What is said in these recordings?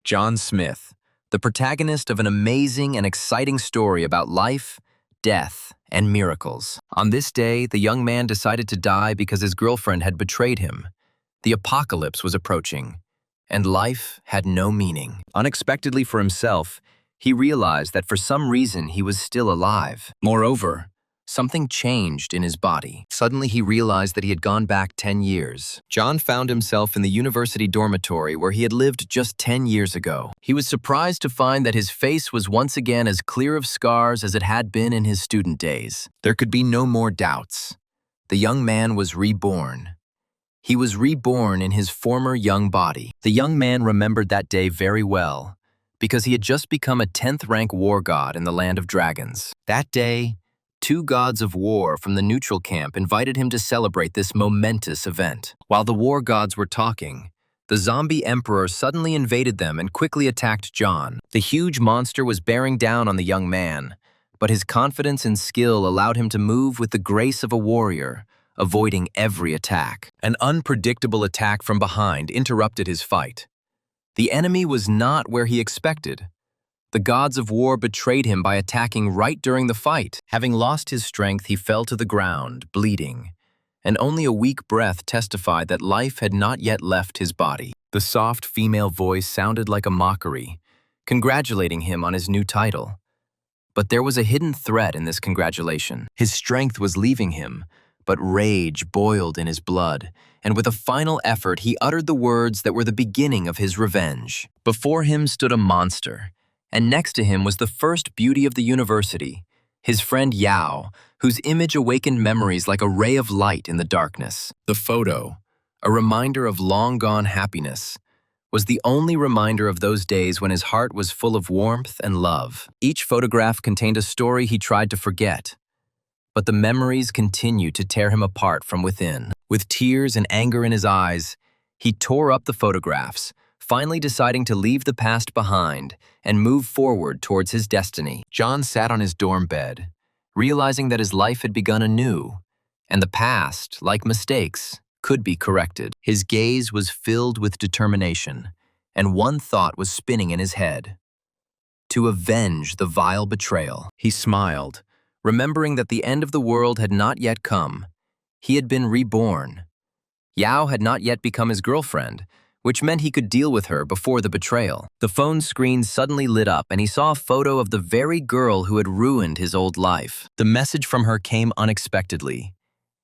John Smith, the protagonist of an amazing and exciting story about life, death, and miracles. On this day, the young man decided to die because his girlfriend had betrayed him. The apocalypse was approaching, and life had no meaning. Unexpectedly for himself, he realized that for some reason he was still alive. Moreover, something changed in his body. Suddenly he realized that he had gone back 10 years. John found himself in the university dormitory where he had lived just 10 years ago. He was surprised to find that his face was once again as clear of scars as it had been in his student days. There could be no more doubts. The young man was reborn. He was reborn in his former young body. The young man remembered that day very well, because he had just become a 10th-rank war god in the land of dragons. That day, 2 gods of war from the neutral camp invited him to celebrate this momentous event. While the war gods were talking, the zombie emperor suddenly invaded them and quickly attacked John. The huge monster was bearing down on the young man, but his confidence and skill allowed him to move with the grace of a warrior, avoiding every attack. An unpredictable attack from behind interrupted his fight. The enemy was not where he expected. The gods of war betrayed him by attacking right during the fight. Having lost his strength, he fell to the ground, bleeding, and only a weak breath testified that life had not yet left his body. The soft female voice sounded like a mockery, congratulating him on his new title. But there was a hidden threat in this congratulation. His strength was leaving him, but rage boiled in his blood, and with a final effort he uttered the words that were the beginning of his revenge. Before him stood a monster, and next to him was the first beauty of the university, his friend Yao, whose image awakened memories like a ray of light in the darkness. The photo, a reminder of long-gone happiness, was the only reminder of those days when his heart was full of warmth and love. Each photograph contained a story he tried to forget, but the memories continued to tear him apart from within. With tears and anger in his eyes, he tore up the photographs, finally deciding to leave the past behind and move forward towards his destiny. John sat on his dorm bed, realizing that his life had begun anew, and the past, like mistakes, could be corrected. His gaze was filled with determination, and one thought was spinning in his head: to avenge the vile betrayal. He smiled, remembering that the end of the world had not yet come. He had been reborn. Yao had not yet become his girlfriend, which meant he could deal with her before the betrayal. The phone screen suddenly lit up and he saw a photo of the very girl who had ruined his old life. The message from her came unexpectedly,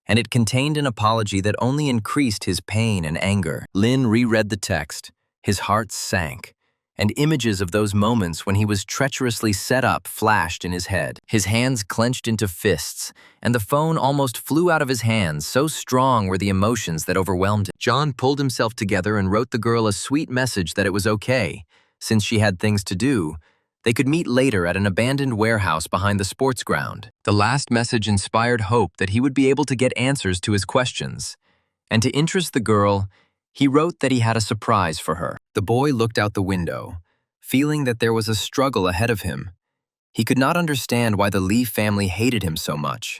and it contained an apology that only increased his pain and anger. Lin reread the text. His heart sank, and images of those moments when he was treacherously set up flashed in his head. His hands clenched into fists, and the phone almost flew out of his hands, so strong were the emotions that overwhelmed him. John pulled himself together and wrote the girl a sweet message that it was okay. Since she had things to do, they could meet later at an abandoned warehouse behind the sports ground. The last message inspired hope that he would be able to get answers to his questions. And to interest the girl, he wrote that he had a surprise for her. The boy looked out the window, feeling that there was a struggle ahead of him. He could not understand why the Lee family hated him so much.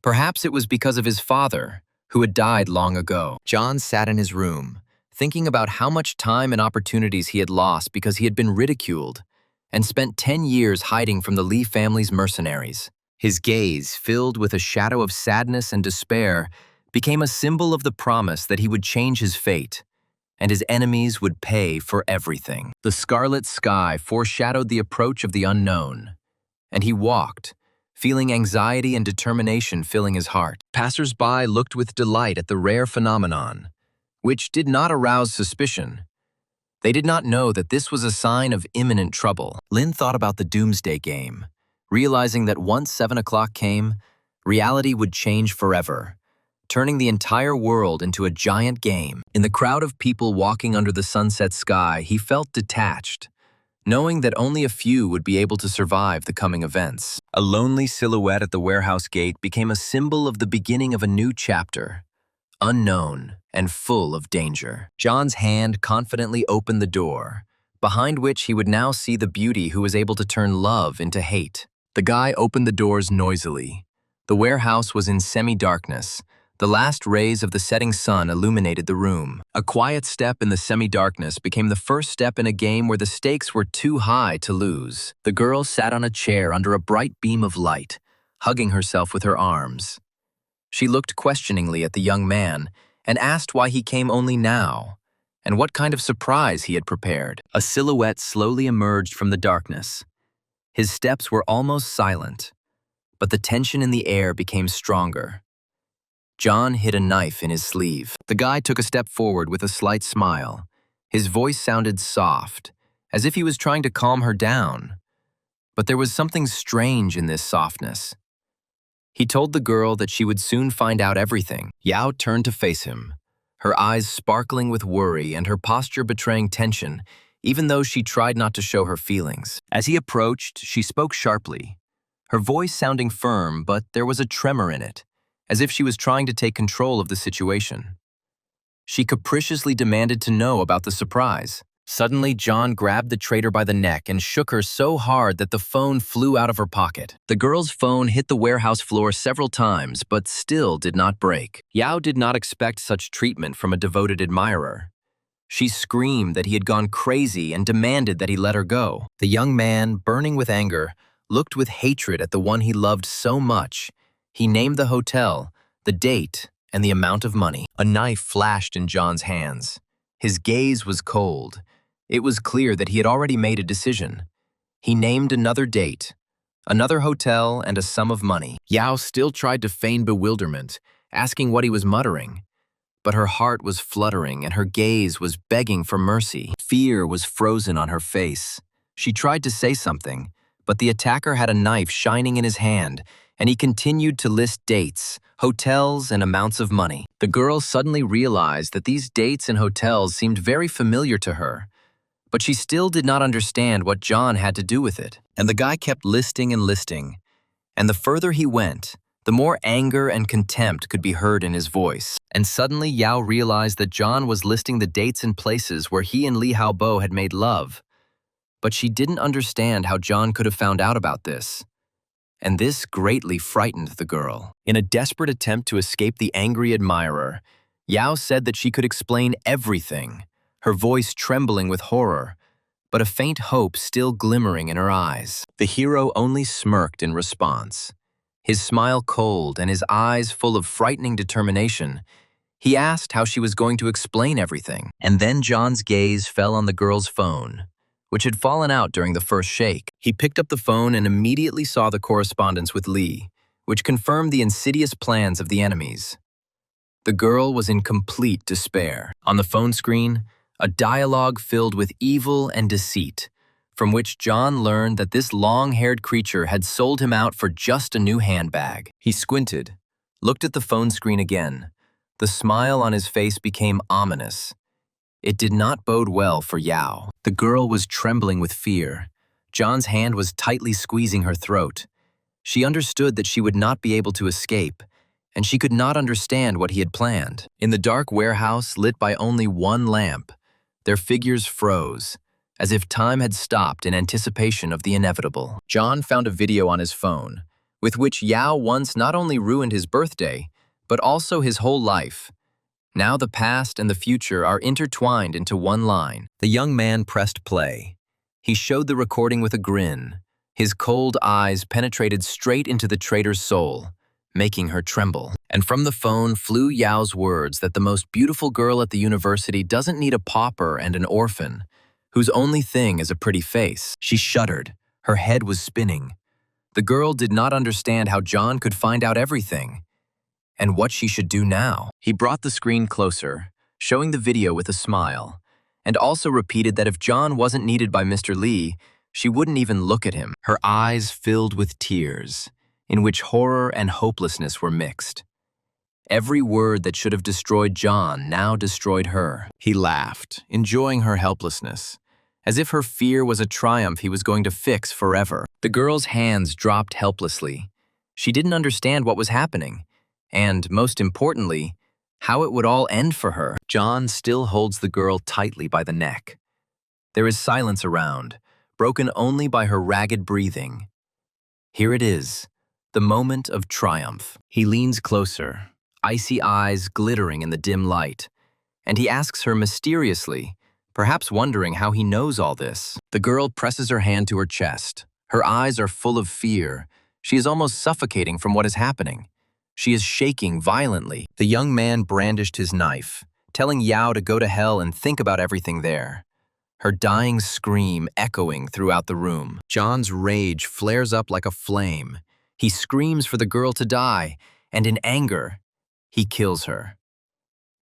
Perhaps it was because of his father, who had died long ago. John sat in his room, thinking about how much time and opportunities he had lost because he had been ridiculed, and spent 10 years hiding from the Lee family's mercenaries. His gaze, filled with a shadow of sadness and despair, became a symbol of the promise that he would change his fate, and his enemies would pay for everything. The scarlet sky foreshadowed the approach of the unknown, and he walked, feeling anxiety and determination filling his heart. Passers-by looked with delight at the rare phenomenon, which did not arouse suspicion. They did not know that this was a sign of imminent trouble. Lin thought about the doomsday game, realizing that once 7 o'clock came, reality would change forever, turning the entire world into a giant game. In the crowd of people walking under the sunset sky, he felt detached, knowing that only a few would be able to survive the coming events. A lonely silhouette at the warehouse gate became a symbol of the beginning of a new chapter, unknown and full of danger. John's hand confidently opened the door, behind which he would now see the beauty who was able to turn love into hate. The guy opened the doors noisily. The warehouse was in semi-darkness, The last rays of the setting sun illuminated the room. A quiet step in the semi-darkness became the first step in a game where the stakes were too high to lose. The girl sat on a chair under a bright beam of light, hugging herself with her arms. She looked questioningly at the young man and asked why he came only now, and what kind of surprise he had prepared. A silhouette slowly emerged from the darkness. His steps were almost silent, but the tension in the air became stronger. John hid a knife in his sleeve. The guy took a step forward with a slight smile. His voice sounded soft, as if he was trying to calm her down. But there was something strange in this softness. He told the girl that she would soon find out everything. Yao turned to face him, her eyes sparkling with worry and her posture betraying tension, even though she tried not to show her feelings. As he approached, she spoke sharply, her voice sounding firm, but there was a tremor in it, as if she was trying to take control of the situation. She capriciously demanded to know about the surprise. Suddenly, John grabbed the traitor by the neck and shook her so hard that the phone flew out of her pocket. The girl's phone hit the warehouse floor several times, but still did not break. Yao did not expect such treatment from a devoted admirer. She screamed that he had gone crazy and demanded that he let her go. The young man, burning with anger, looked with hatred at the one he loved so much. He named the hotel, the date, and the amount of money. A knife flashed in John's hands. His gaze was cold. It was clear that he had already made a decision. He named another date, another hotel, and a sum of money. Yao still tried to feign bewilderment, asking what he was muttering. But her heart was fluttering and her gaze was begging for mercy. Fear was frozen on her face. She tried to say something, but the attacker had a knife shining in his hand, and he continued to list dates, hotels, and amounts of money. The girl suddenly realized that these dates and hotels seemed very familiar to her, but she still did not understand what John had to do with it. And the guy kept listing and listing, and the further he went, the more anger and contempt could be heard in his voice. And suddenly Yao realized that John was listing the dates and places where he and Li Haobo had made love. But she didn't understand how John could have found out about this. And this greatly frightened the girl. In a desperate attempt to escape the angry admirer, Yao said that she could explain everything, her voice trembling with horror, but a faint hope still glimmering in her eyes. The hero only smirked in response. His smile cold and his eyes full of frightening determination. He asked how she was going to explain everything. And then John's gaze fell on the girl's phone, which had fallen out during the first shake. He picked up the phone and immediately saw the correspondence with Li, which confirmed the insidious plans of the enemies. The girl was in complete despair. On the phone screen, a dialogue filled with evil and deceit, from which John learned that this long-haired creature had sold him out for just a new handbag. He squinted, looked at the phone screen again. The smile on his face became ominous. It did not bode well for Yao. The girl was trembling with fear. John's hand was tightly squeezing her throat. She understood that she would not be able to escape, and she could not understand what he had planned. In the dark warehouse, lit by only one lamp, their figures froze, as if time had stopped in anticipation of the inevitable. John found a video on his phone, with which Yao once not only ruined his birthday, but also his whole life. Now the past and the future are intertwined into one line. The young man pressed play. He showed the recording with a grin. His cold eyes penetrated straight into the traitor's soul, making her tremble. And from the phone flew Yao's words that the most beautiful girl at the university doesn't need a pauper and an orphan, whose only thing is a pretty face. She shuddered. Her head was spinning. The girl did not understand how John could find out everything, and what she should do now. He brought the screen closer, showing the video with a smile, and also repeated that if John wasn't needed by Mr. Li, she wouldn't even look at him. Her eyes filled with tears, in which horror and hopelessness were mixed. Every word that should have destroyed John now destroyed her. He laughed, enjoying her helplessness, as if her fear was a triumph he was going to fix forever. The girl's hands dropped helplessly. She didn't understand what was happening, and, most importantly, how it would all end for her. John still holds the girl tightly by the neck. There is silence around, broken only by her ragged breathing. Here it is, the moment of triumph. He leans closer, icy eyes glittering in the dim light, and he asks her mysteriously, perhaps wondering how he knows all this. The girl presses her hand to her chest. Her eyes are full of fear. She is almost suffocating from what is happening. She is shaking violently. The young man brandished his knife, telling Yao to go to hell and think about everything there. Her dying scream echoing throughout the room. John's rage flares up like a flame. He screams for the girl to die, and in anger, he kills her.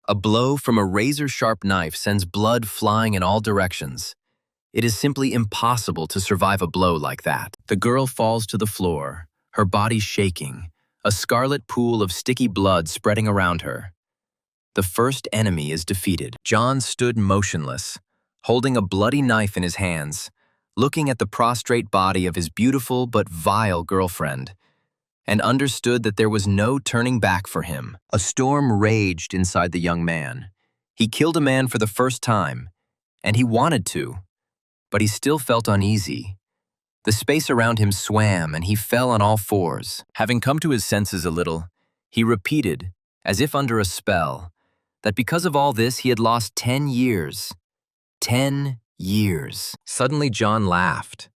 A blow from a razor-sharp knife sends blood flying in all directions. It is simply impossible to survive a blow like that. The girl falls to the floor, her body shaking, a scarlet pool of sticky blood spreading around her. The first enemy is defeated. John stood motionless, holding a bloody knife in his hands, looking at the prostrate body of his beautiful but vile girlfriend, and understood that there was no turning back for him. A storm raged inside the young man. He killed a man for the first time, and he wanted to, but he still felt uneasy. The space around him swam, and he fell on all fours. Having come to his senses a little, he repeated, as if under a spell, that because of all this he had lost 10 years. 10 years. Suddenly John laughed.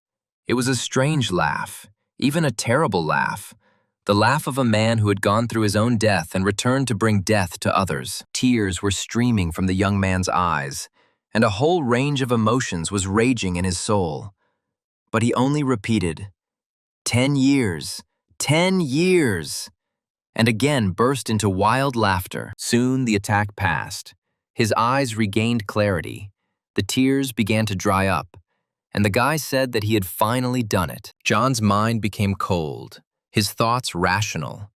It was a strange laugh, even a terrible laugh. The laugh of a man who had gone through his own death and returned to bring death to others. Tears were streaming from the young man's eyes, and a whole range of emotions was raging in his soul. But he only repeated, 10 years, 10 years, and again burst into wild laughter. Soon the attack passed. His eyes regained clarity. The tears began to dry up, and the guy said that he had finally done it. John's mind became cold, his thoughts rational.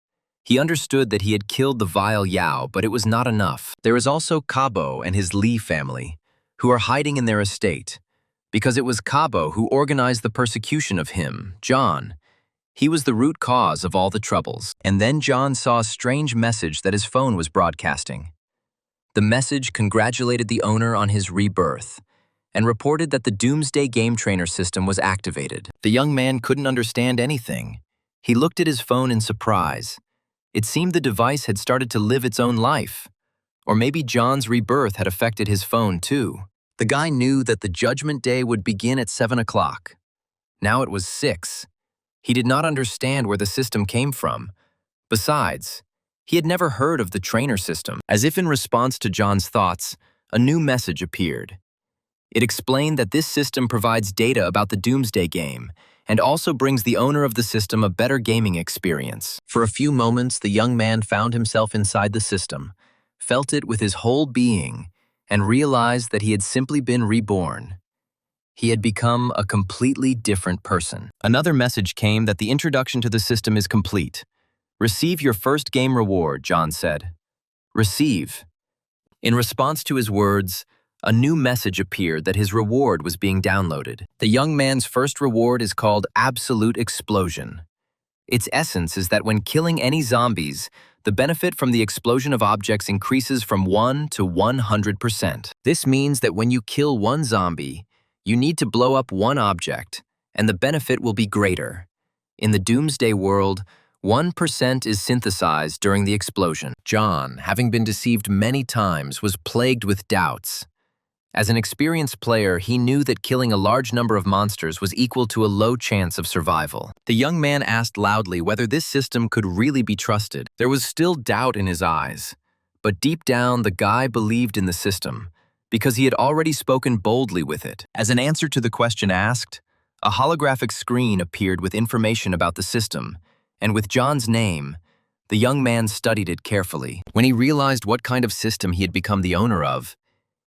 He understood that he had killed the vile Yao, but it was not enough. There is also Kabo and his Li family, who are hiding in their estate, because it was Kabo who organized the persecution of him, John. He was the root cause of all the troubles. And then John saw a strange message that his phone was broadcasting. The message congratulated the owner on his rebirth and reported that the Doomsday Game Trainer system was activated. The young man couldn't understand anything. He looked at his phone in surprise. It seemed the device had started to live its own life. Or maybe John's rebirth had affected his phone too. The guy knew that the Judgment Day would begin at 7 o'clock. Now it was 6. He did not understand where the system came from. Besides, he had never heard of the trainer system. As if in response to John's thoughts, a new message appeared. It explained that this system provides data about the Doomsday game and also brings the owner of the system a better gaming experience. For a few moments, the young man found himself inside the system, felt it with his whole being, and realized that he had simply been reborn. He had become a completely different person. Another message came that the introduction to the system is complete. Receive your first game reward, John said. Receive. In response to his words, a new message appeared that his reward was being downloaded. The young man's first reward is called Absolute Explosion. Its essence is that when killing any zombies, the benefit from the explosion of objects increases from 1 to 100%. This means that when you kill one zombie, you need to blow up one object, and the benefit will be greater. In the Doomsday world, 1% is synthesized during the explosion. John, having been deceived many times, was plagued with doubts. As an experienced player, he knew that killing a large number of monsters was equal to a low chance of survival. The young man asked loudly whether this system could really be trusted. There was still doubt in his eyes, but deep down the guy believed in the system, because he had already spoken boldly with it. As an answer to the question asked, a holographic screen appeared with information about the system, and with John's name, the young man studied it carefully. When he realized what kind of system he had become the owner of,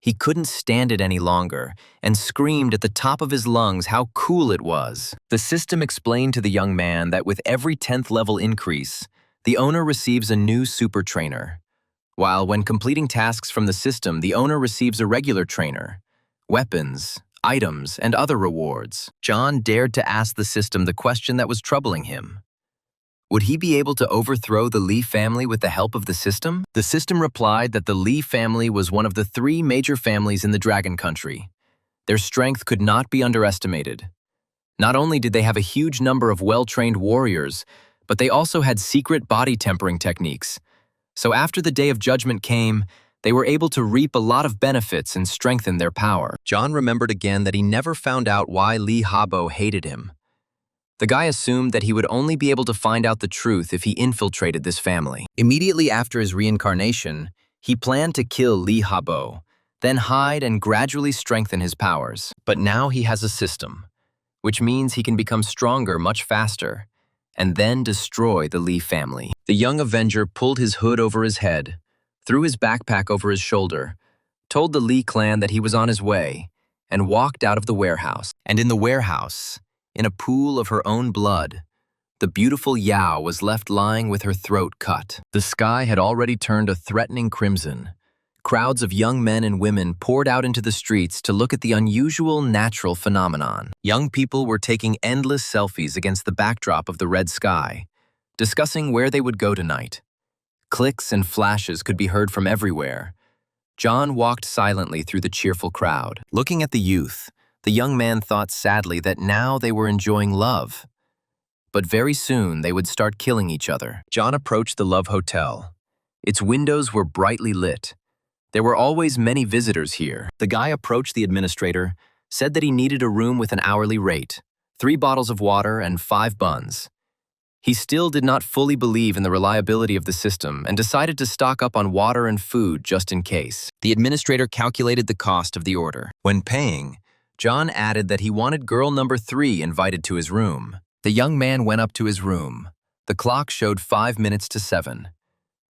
he couldn't stand it any longer and screamed at the top of his lungs how cool it was. The system explained to the young man that with every 10th level increase, the owner receives a new super trainer, while when completing tasks from the system, the owner receives a regular trainer, weapons, items, and other rewards. John dared to ask the system the question that was troubling him. Would he be able to overthrow the Li family with the help of the system? The system replied that the Li family was one of the 3 major families in the Dragon Country. Their strength could not be underestimated. Not only did they have a huge number of well-trained warriors, but they also had secret body tempering techniques. So after the Day of Judgment came, they were able to reap a lot of benefits and strengthen their power. John remembered again that he never found out why Lee Habo hated him. The guy assumed that he would only be able to find out the truth if he infiltrated this family. Immediately after his reincarnation, he planned to kill Lee Habo, then hide and gradually strengthen his powers. But now he has a system, which means he can become stronger much faster, and then destroy the Lee family. The young Avenger pulled his hood over his head, threw his backpack over his shoulder, told the Lee clan that he was on his way, and walked out of the warehouse. And in the warehouse, in a pool of her own blood, the beautiful Yao was left lying with her throat cut. The sky had already turned a threatening crimson. Crowds of young men and women poured out into the streets to look at the unusual natural phenomenon. Young people were taking endless selfies against the backdrop of the red sky, discussing where they would go tonight. Clicks and flashes could be heard from everywhere. John walked silently through the cheerful crowd. Looking at the youth, the young man thought sadly that now they were enjoying love. But very soon they would start killing each other. John approached the Love Hotel. Its windows were brightly lit. There were always many visitors here. The guy approached the administrator, said that he needed a room with an hourly rate, 3 bottles of water and 5 buns. He still did not fully believe in the reliability of the system and decided to stock up on water and food just in case. The administrator calculated the cost of the order. When paying, John added that he wanted girl number 3 invited to his room. The young man went up to his room. The clock showed 5 minutes to 7.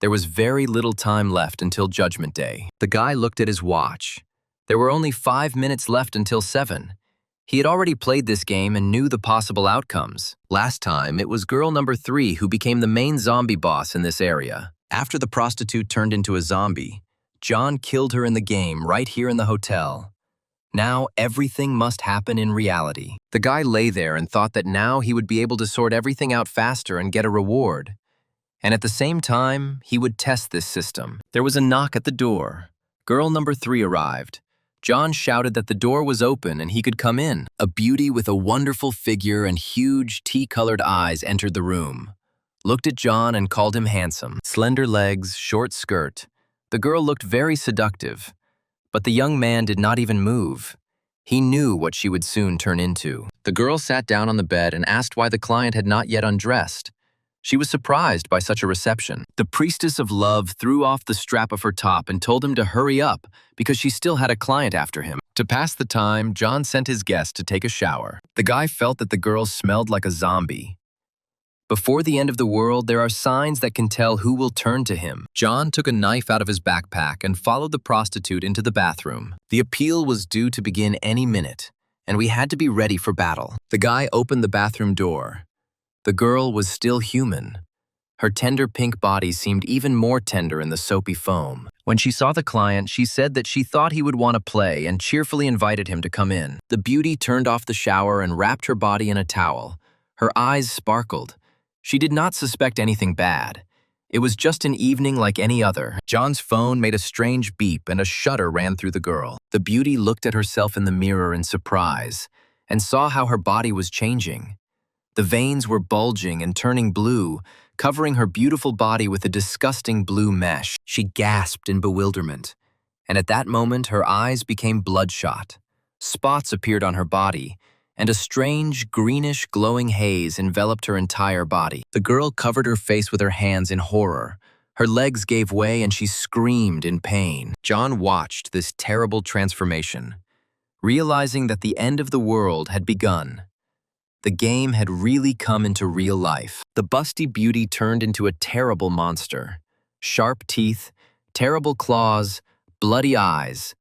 There was very little time left until Judgment Day. The guy looked at his watch. There were only 5 minutes left until 7. He had already played this game and knew the possible outcomes. Last time, it was girl number 3 who became the main zombie boss in this area. After the prostitute turned into a zombie, John killed her in the game right here in the hotel. Now everything must happen in reality. The guy lay there and thought that now he would be able to sort everything out faster and get a reward. And at the same time, he would test this system. There was a knock at the door. Girl number 3 arrived. John shouted that the door was open and he could come in. A beauty with a wonderful figure and huge tea-colored eyes entered the room, looked at John and called him handsome. Slender legs, short skirt. The girl looked very seductive. But the young man did not even move. He knew what she would soon turn into. The girl sat down on the bed and asked why the client had not yet undressed. She was surprised by such a reception. The priestess of love threw off the strap of her top and told him to hurry up because she still had a client after him. To pass the time, John sent his guest to take a shower. The guy felt that the girl smelled like a zombie. Before the end of the world, there are signs that can tell who will turn to him. John took a knife out of his backpack and followed the prostitute into the bathroom. The appeal was due to begin any minute, and we had to be ready for battle. The guy opened the bathroom door. The girl was still human. Her tender pink body seemed even more tender in the soapy foam. When she saw the client, she said that she thought he would want to play and cheerfully invited him to come in. The beauty turned off the shower and wrapped her body in a towel. Her eyes sparkled. She did not suspect anything bad. It was just an evening like any other. John's phone made a strange beep and a shudder ran through the girl. The beauty looked at herself in the mirror in surprise and saw how her body was changing. The veins were bulging and turning blue, covering her beautiful body with a disgusting blue mesh. She gasped in bewilderment, and at that moment her eyes became bloodshot. Spots appeared on her body, and a strange, greenish, glowing haze enveloped her entire body. The girl covered her face with her hands in horror. Her legs gave way and she screamed in pain. John watched this terrible transformation, realizing that the end of the world had begun. The game had really come into real life. The busty beauty turned into a terrible monster. Sharp teeth, terrible claws, bloody eyes.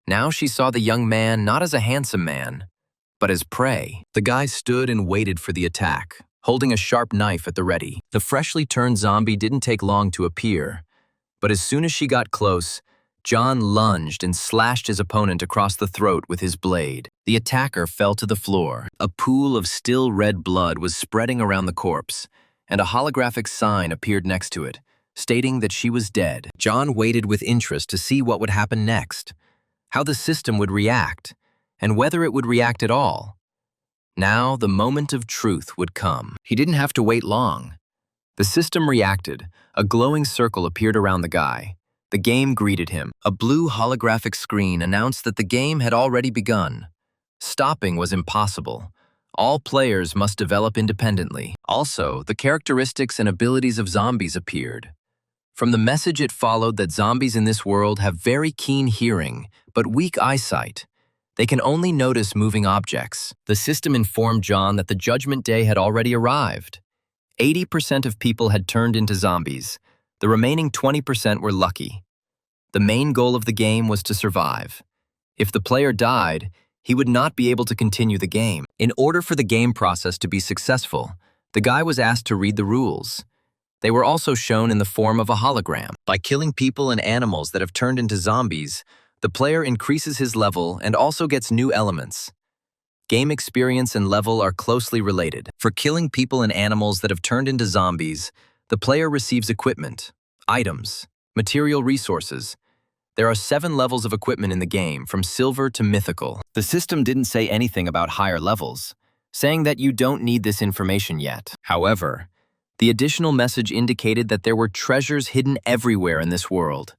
Now she saw the young man not as a handsome man, but as prey. The guy stood and waited for the attack, holding a sharp knife at the ready. The freshly turned zombie didn't take long to appear, but as soon as she got close, John lunged and slashed his opponent across the throat with his blade. The attacker fell to the floor. A pool of still red blood was spreading around the corpse, and a holographic sign appeared next to it, stating that she was dead. John waited with interest to see what would happen next, how the system would react, and whether it would react at all. Now the moment of truth would come. He didn't have to wait long. The system reacted. A glowing circle appeared around the guy. The game greeted him. A blue holographic screen announced that the game had already begun. Stopping was impossible. All players must develop independently. Also, the characteristics and abilities of zombies appeared. From the message it followed that zombies in this world have very keen hearing, but weak eyesight. They can only notice moving objects. The system informed John that the Judgment Day had already arrived. 80% of people had turned into zombies. The remaining 20% were lucky. The main goal of the game was to survive. If the player died, he would not be able to continue the game. In order for the game process to be successful, the guy was asked to read the rules. They were also shown in the form of a hologram. By killing people and animals that have turned into zombies, the player increases his level and also gets new elements. Game experience and level are closely related. For killing people and animals that have turned into zombies, the player receives equipment, items, material resources. There are 7 levels of equipment in the game, from silver to mythical. The system didn't say anything about higher levels, saying that you don't need this information yet. However, the additional message indicated that there were treasures hidden everywhere in this world,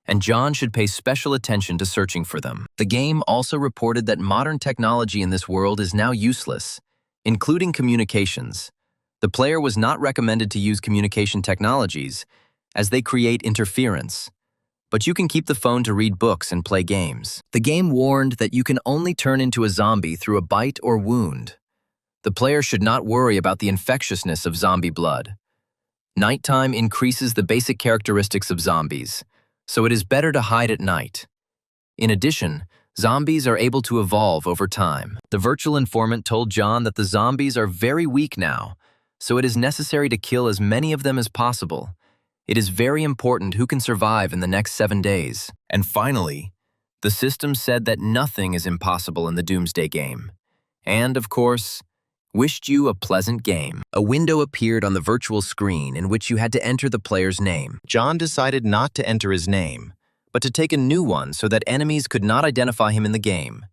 and John should pay special attention to searching for them. The game also reported that modern technology in this world is now useless, including communications. The player was not recommended to use communication technologies, as they create interference. But you can keep the phone to read books and play games. The game warned that you can only turn into a zombie through a bite or wound. The player should not worry about the infectiousness of zombie blood. Nighttime increases the basic characteristics of zombies, so it is better to hide at night. In addition, zombies are able to evolve over time. The virtual informant told John that the zombies are very weak now, so it is necessary to kill as many of them as possible. It is very important who can survive in the next 7 days. And finally, the system said that nothing is impossible in the Doomsday game. And, of course, wished you a pleasant game. A window appeared on the virtual screen in which you had to enter the player's name. John decided not to enter his name, but to take a new one so that enemies could not identify him in the game.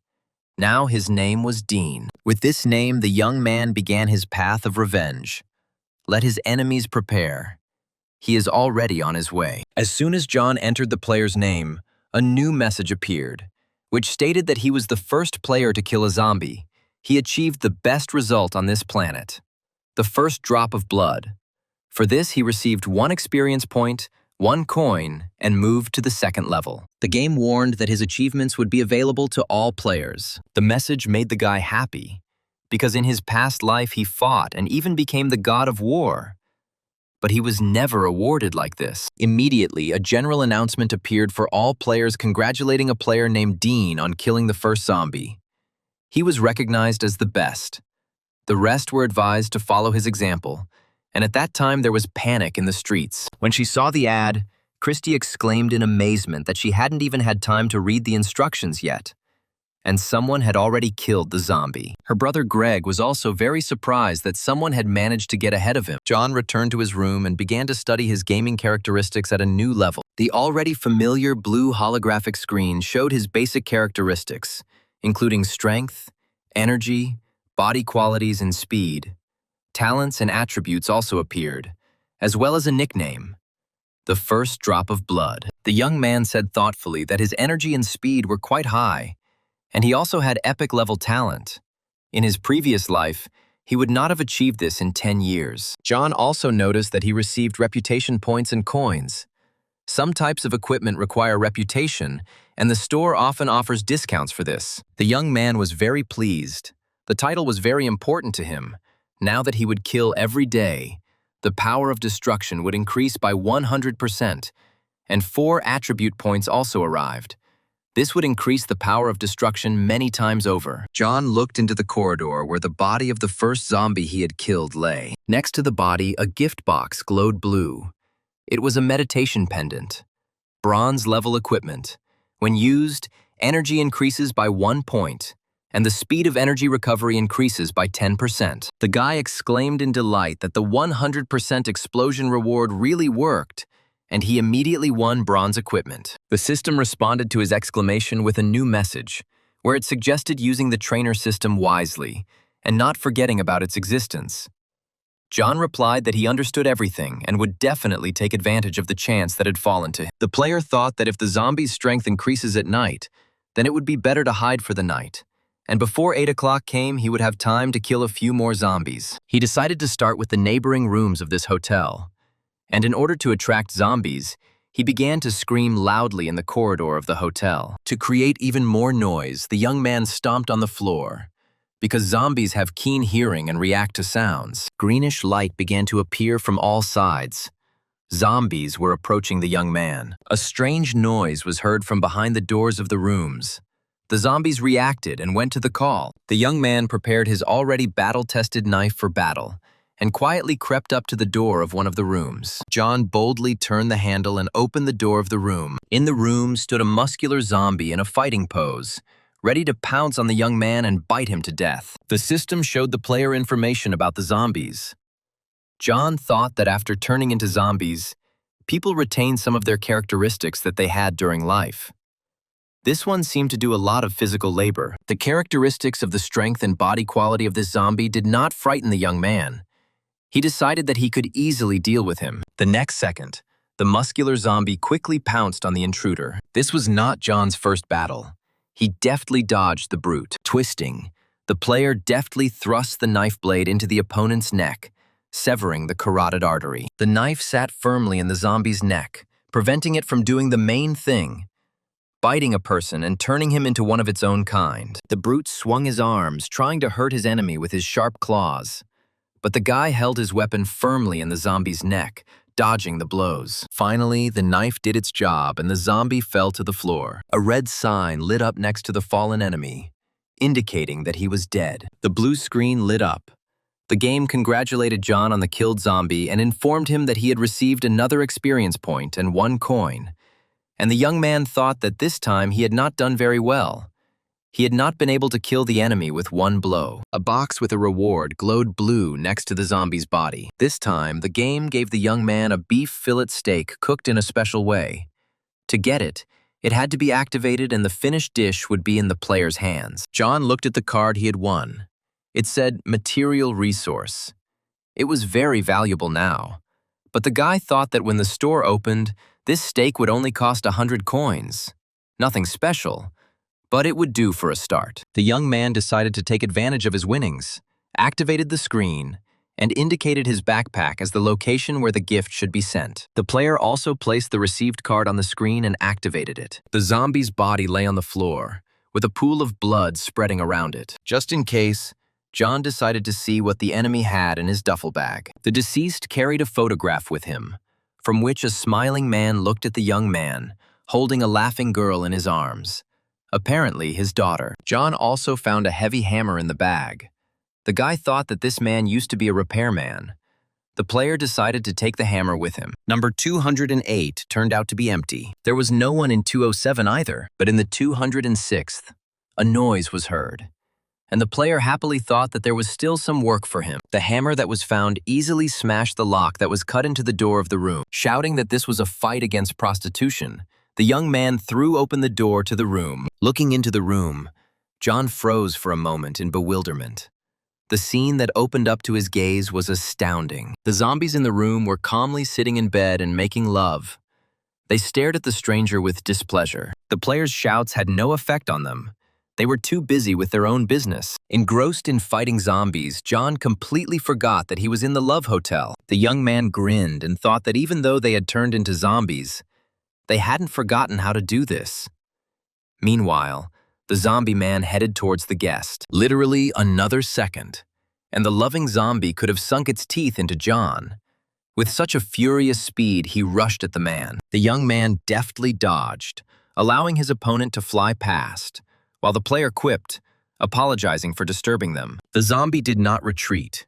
Now his name was Dean. With this name, the young man began his path of revenge. Let his enemies prepare. He is already on his way. As soon as John entered the player's name, a new message appeared, which stated that he was the first player to kill a zombie. He achieved the best result on this planet, the first drop of blood. For this, he received 1 experience point, 1 coin, and moved to the 2nd level. The game warned that his achievements would be available to all players. The message made the guy happy, because in his past life he fought and even became the god of war. But he was never awarded like this. Immediately, a general announcement appeared for all players congratulating a player named Dean on killing the first zombie. He was recognized as the best. The rest were advised to follow his example, and at that time there was panic in the streets. When she saw the ad, Christy exclaimed in amazement that she hadn't even had time to read the instructions yet, and someone had already killed the zombie. Her brother Greg was also very surprised that someone had managed to get ahead of him. John returned to his room and began to study his gaming characteristics at a new level. The already familiar blue holographic screen showed his basic characteristics, including strength, energy, body qualities, and speed. Talents and attributes also appeared, as well as a nickname, the first drop of blood. The young man said thoughtfully that his energy and speed were quite high, and he also had epic-level talent. In his previous life, he would not have achieved this in 10 years. John also noticed that he received reputation points and coins. Some types of equipment require reputation, and the store often offers discounts for this. The young man was very pleased. The title was very important to him. Now that he would kill every day, the power of destruction would increase by 100%, and 4 attribute points also arrived. This would increase the power of destruction many times over. John looked into the corridor where the body of the first zombie he had killed lay. Next to the body, a gift box glowed blue. It was a meditation pendant. Bronze-level equipment. When used, energy increases by 1 point, and the speed of energy recovery increases by 10%. The guy exclaimed in delight that the 100% explosion reward really worked, and he immediately won bronze equipment. The system responded to his exclamation with a new message, where it suggested using the trainer system wisely and not forgetting about its existence. John replied that he understood everything and would definitely take advantage of the chance that had fallen to him. The player thought that if the zombie's strength increases at night, then it would be better to hide for the night. And before 8 o'clock came, he would have time to kill a few more zombies. He decided to start with the neighboring rooms of this hotel. And in order to attract zombies, he began to scream loudly in the corridor of the hotel. To create even more noise, the young man stomped on the floor. Because zombies have keen hearing and react to sounds, greenish light began to appear from all sides. Zombies were approaching the young man. A strange noise was heard from behind the doors of the rooms. The zombies reacted and went to the call. The young man prepared his already battle-tested knife for battle and quietly crept up to the door of one of the rooms. John boldly turned the handle and opened the door of the room. In the room stood a muscular zombie in a fighting pose, ready to pounce on the young man and bite him to death. The system showed the player information about the zombies. John thought that after turning into zombies, people retained some of their characteristics that they had during life. This one seemed to do a lot of physical labor. The characteristics of the strength and body quality of this zombie did not frighten the young man. He decided that he could easily deal with him. The next second, the muscular zombie quickly pounced on the intruder. This was not John's first battle. He deftly dodged the brute. Twisting, the player deftly thrust the knife blade into the opponent's neck, severing the carotid artery. The knife sat firmly in the zombie's neck, preventing it from doing the main thing, biting a person and turning him into one of its own kind. The brute swung his arms, trying to hurt his enemy with his sharp claws. But the guy held his weapon firmly in the zombie's neck, dodging the blows. Finally, the knife did its job and the zombie fell to the floor. A red sign lit up next to the fallen enemy, indicating that he was dead. The blue screen lit up. The game congratulated John on the killed zombie and informed him that he had received another experience point and 1 coin. And the young man thought that this time he had not done very well. He had not been able to kill the enemy with 1 blow. A box with a reward glowed blue next to the zombie's body. This time, the game gave the young man a beef fillet steak cooked in a special way. To get it, it had to be activated and the finished dish would be in the player's hands. John looked at the card he had won. It said material resource. It was very valuable now. But the guy thought that when the store opened, this steak would only cost 100 coins. Nothing special, but it would do for a start. The young man decided to take advantage of his winnings, activated the screen, and indicated his backpack as the location where the gift should be sent. The player also placed the received card on the screen and activated it. The zombie's body lay on the floor, with a pool of blood spreading around it. Just in case, John decided to see what the enemy had in his duffel bag. The deceased carried a photograph with him, from which a smiling man looked at the young man, holding a laughing girl in his arms. Apparently his daughter. John also found a heavy hammer in the bag. The guy thought that this man used to be a repairman. The player decided to take the hammer with him. Number 208 turned out to be empty. There was no one in 207 either, but in the 206th, a noise was heard. And the player happily thought that there was still some work for him. The hammer that was found easily smashed the lock that was cut into the door of the room. Shouting that this was a fight against prostitution, the young man threw open the door to the room. Looking into the room, John froze for a moment in bewilderment. The scene that opened up to his gaze was astounding. The zombies in the room were calmly sitting in bed and making love. They stared at the stranger with displeasure. The player's shouts had no effect on them. They were too busy with their own business. Engrossed in fighting zombies, John completely forgot that he was in the love hotel. The young man grinned and thought that even though they had turned into zombies, they hadn't forgotten how to do this. Meanwhile, the zombie man headed towards the guest. Literally another second, and the loving zombie could have sunk its teeth into John. With such a furious speed, he rushed at the man. The young man deftly dodged, allowing his opponent to fly past, while the player quipped, apologizing for disturbing them. The zombie did not retreat.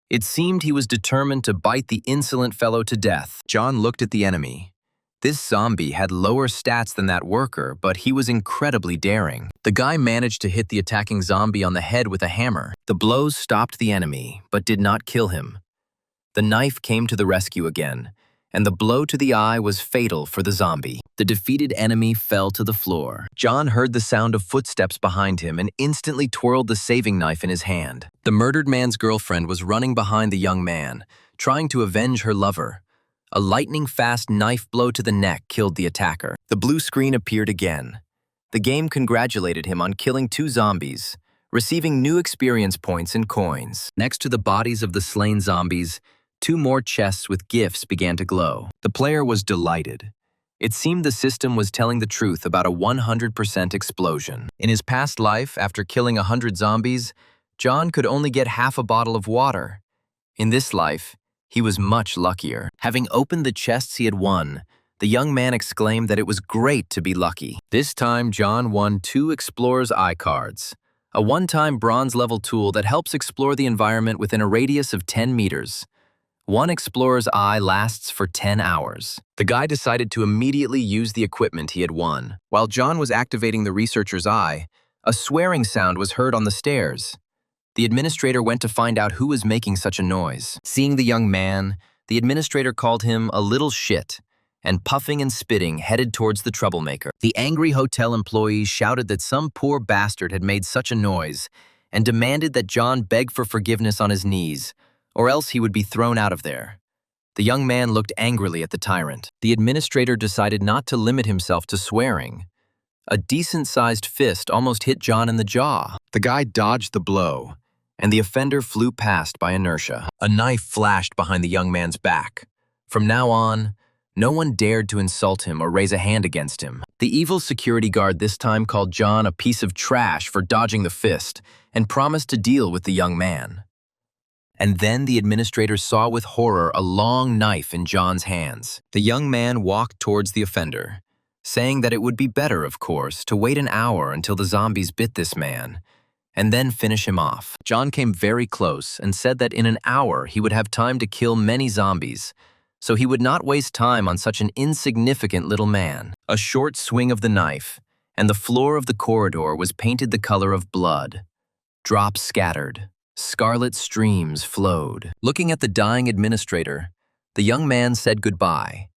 It seemed he was determined to bite the insolent fellow to death. John looked at the enemy. This zombie had lower stats than that worker, but he was incredibly daring. The guy managed to hit the attacking zombie on the head with a hammer. The blows stopped the enemy, but did not kill him. The knife came to the rescue again, and the blow to the eye was fatal for the zombie. The defeated enemy fell to the floor. John heard the sound of footsteps behind him and instantly twirled the saving knife in his hand. The murdered man's girlfriend was running behind the young man, trying to avenge her lover. A lightning-fast knife blow to the neck killed the attacker. The blue screen appeared again. The game congratulated him on killing 2 zombies, receiving new experience points and coins. Next to the bodies of the slain zombies, 2 more chests with gifts began to glow. The player was delighted. It seemed the system was telling the truth about a 100% explosion. In his past life, after killing 100 zombies, John could only get half a bottle of water. In this life, he was much luckier. Having opened the chests he had won, the young man exclaimed that it was great to be lucky. This time, John won 2 Explorer's Eye cards, a one-time bronze-level tool that helps explore the environment within a radius of 10 meters. 1 Explorer's Eye lasts for 10 hours. The guy decided to immediately use the equipment he had won. While John was activating the researcher's eye, a swearing sound was heard on the stairs. The administrator went to find out who was making such a noise. Seeing the young man, the administrator called him a little shit, and puffing and spitting headed towards the troublemaker. The angry hotel employees shouted that some poor bastard had made such a noise and demanded that John beg for forgiveness on his knees, or else he would be thrown out of there. The young man looked angrily at the tyrant. The administrator decided not to limit himself to swearing. A decent-sized fist almost hit John in the jaw. The guy dodged the blow, and the offender flew past by inertia. A knife flashed behind the young man's back. From now on, no one dared to insult him or raise a hand against him. The evil security guard this time called John a piece of trash for dodging the fist and promised to deal with the young man. And then the administrator saw with horror a long knife in John's hands. The young man walked towards the offender, saying that it would be better, of course, to wait an hour until the zombies bit this man, and then finish him off. John came very close and said that in an hour he would have time to kill many zombies, so he would not waste time on such an insignificant little man. A short swing of the knife, and the floor of the corridor was painted the color of blood. Drops scattered. Scarlet streams flowed. Looking at the dying administrator, the young man said goodbye,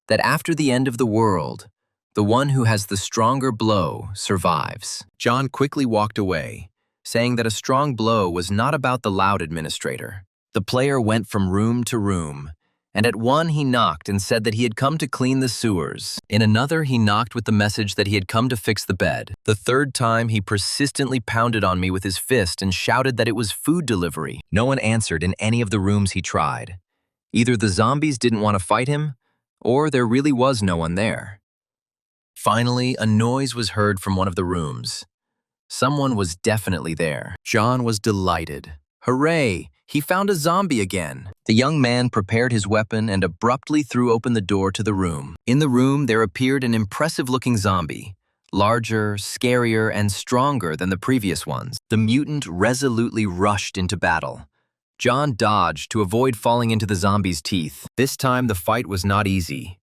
that after the end of the world, the one who has the stronger blow survives. John quickly walked away, saying that a strong blow was not about the loud administrator. The player went from room to room, and at one he knocked and said that he had come to clean the sewers. In another, he knocked with the message that he had come to fix the bed. The third time, he persistently pounded on me with his fist and shouted that it was food delivery. No one answered in any of the rooms he tried. Either the zombies didn't want to fight him, or there really was no one there. Finally, a noise was heard from one of the rooms. Someone was definitely there. John was delighted. Hooray! He found a zombie again. The young man prepared his weapon and abruptly threw open the door to the room. In the room, there appeared an impressive-looking zombie, larger, scarier, and stronger than the previous ones. The mutant resolutely rushed into battle. John dodged to avoid falling into the zombie's teeth. This time, the fight was not easy.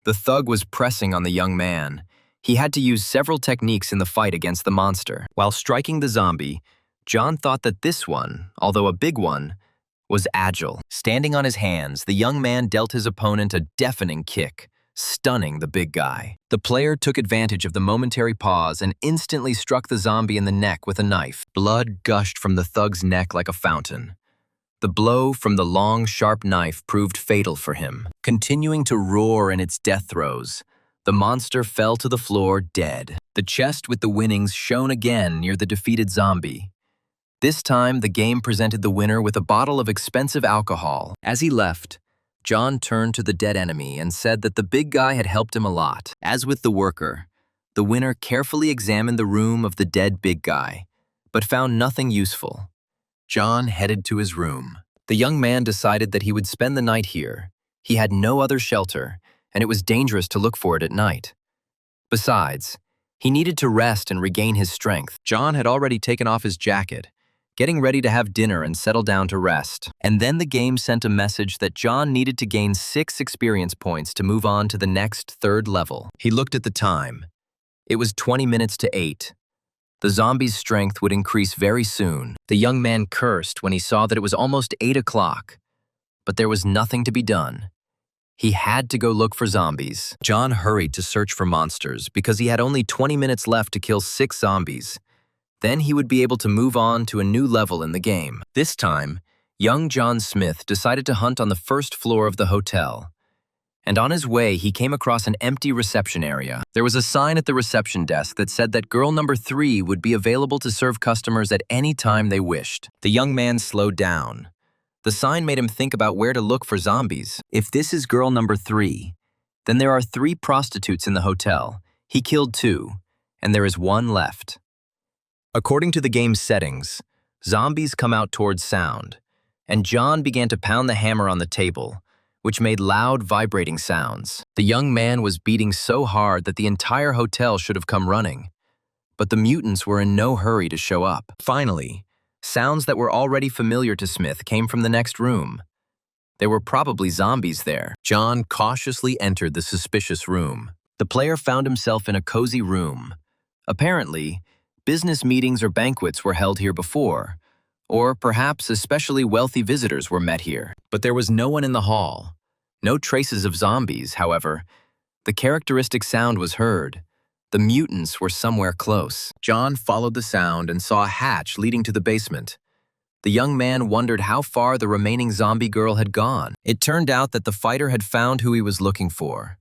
The thug was pressing on the young man. He had to use several techniques in the fight against the monster. While striking the zombie, John thought that this one, although a big one, was agile. Standing on his hands, the young man dealt his opponent a deafening kick, stunning the big guy. The player took advantage of the momentary pause and instantly struck the zombie in the neck with a knife. Blood gushed from the thug's neck like a fountain. The blow from the long, sharp knife proved fatal for him. Continuing to roar in its death throes, the monster fell to the floor dead. The chest with the winnings shone again near the defeated zombie. This time, the game presented the winner with a bottle of expensive alcohol. As he left, John turned to the dead enemy and said that the big guy had helped him a lot. As with the worker, the winner carefully examined the room of the dead big guy, but found nothing useful. John headed to his room. The young man decided that he would spend the night here. He had no other shelter, and it was dangerous to look for it at night. Besides, he needed to rest and regain his strength. John had already taken off his jacket, getting ready to have dinner and settle down to rest. And then the game sent a message that John needed to gain 6 experience points to move on to the next 3rd level. He looked at the time. It was 20 minutes to 8. The zombie's strength would increase very soon. The young man cursed when he saw that it was almost 8 o'clock. But there was nothing to be done. He had to go look for zombies. John hurried to search for monsters because he had only 20 minutes left to kill 6 zombies. Then he would be able to move on to a new level in the game. This time, young John Smith decided to hunt on the first floor of the hotel. And on his way, he came across an empty reception area. There was a sign at the reception desk that said that girl number 3 would be available to serve customers at any time they wished. The young man slowed down. The sign made him think about where to look for zombies. If this is girl number 3, then there are 3 prostitutes in the hotel. He killed 2, and there is 1 left. According to the game's settings, zombies come out towards sound, and John began to pound the hammer on the table, which made loud, vibrating sounds. The young man was beating so hard that the entire hotel should have come running. But the mutants were in no hurry to show up. Finally, sounds that were already familiar to Smith came from the next room. There were probably zombies there. John cautiously entered the suspicious room. The player found himself in a cozy room. Apparently, business meetings or banquets were held here before, or perhaps especially wealthy visitors were met here. But there was no one in the hall. No traces of zombies, however. The characteristic sound was heard. The mutants were somewhere close. John followed the sound and saw a hatch leading to the basement. The young man wondered how far the remaining zombie girl had gone. It turned out that the fighter had found who he was looking for.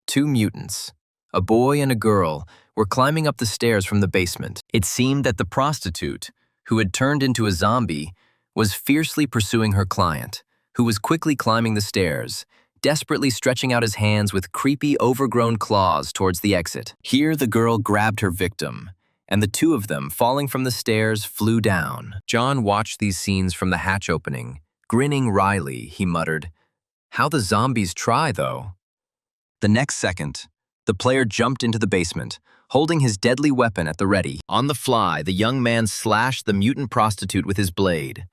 2 mutants, a boy and a girl, were climbing up the stairs from the basement. It seemed that the prostitute, who had turned into a zombie, was fiercely pursuing her client, who was quickly climbing the stairs, desperately stretching out his hands with creepy, overgrown claws towards the exit. Here the girl grabbed her victim, and the 2 of them, falling from the stairs, flew down. John watched these scenes from the hatch opening. Grinning wryly, he muttered, "How the zombies try, though." The next second, the player jumped into the basement, holding his deadly weapon at the ready. On the fly, the young man slashed the mutant prostitute with his blade.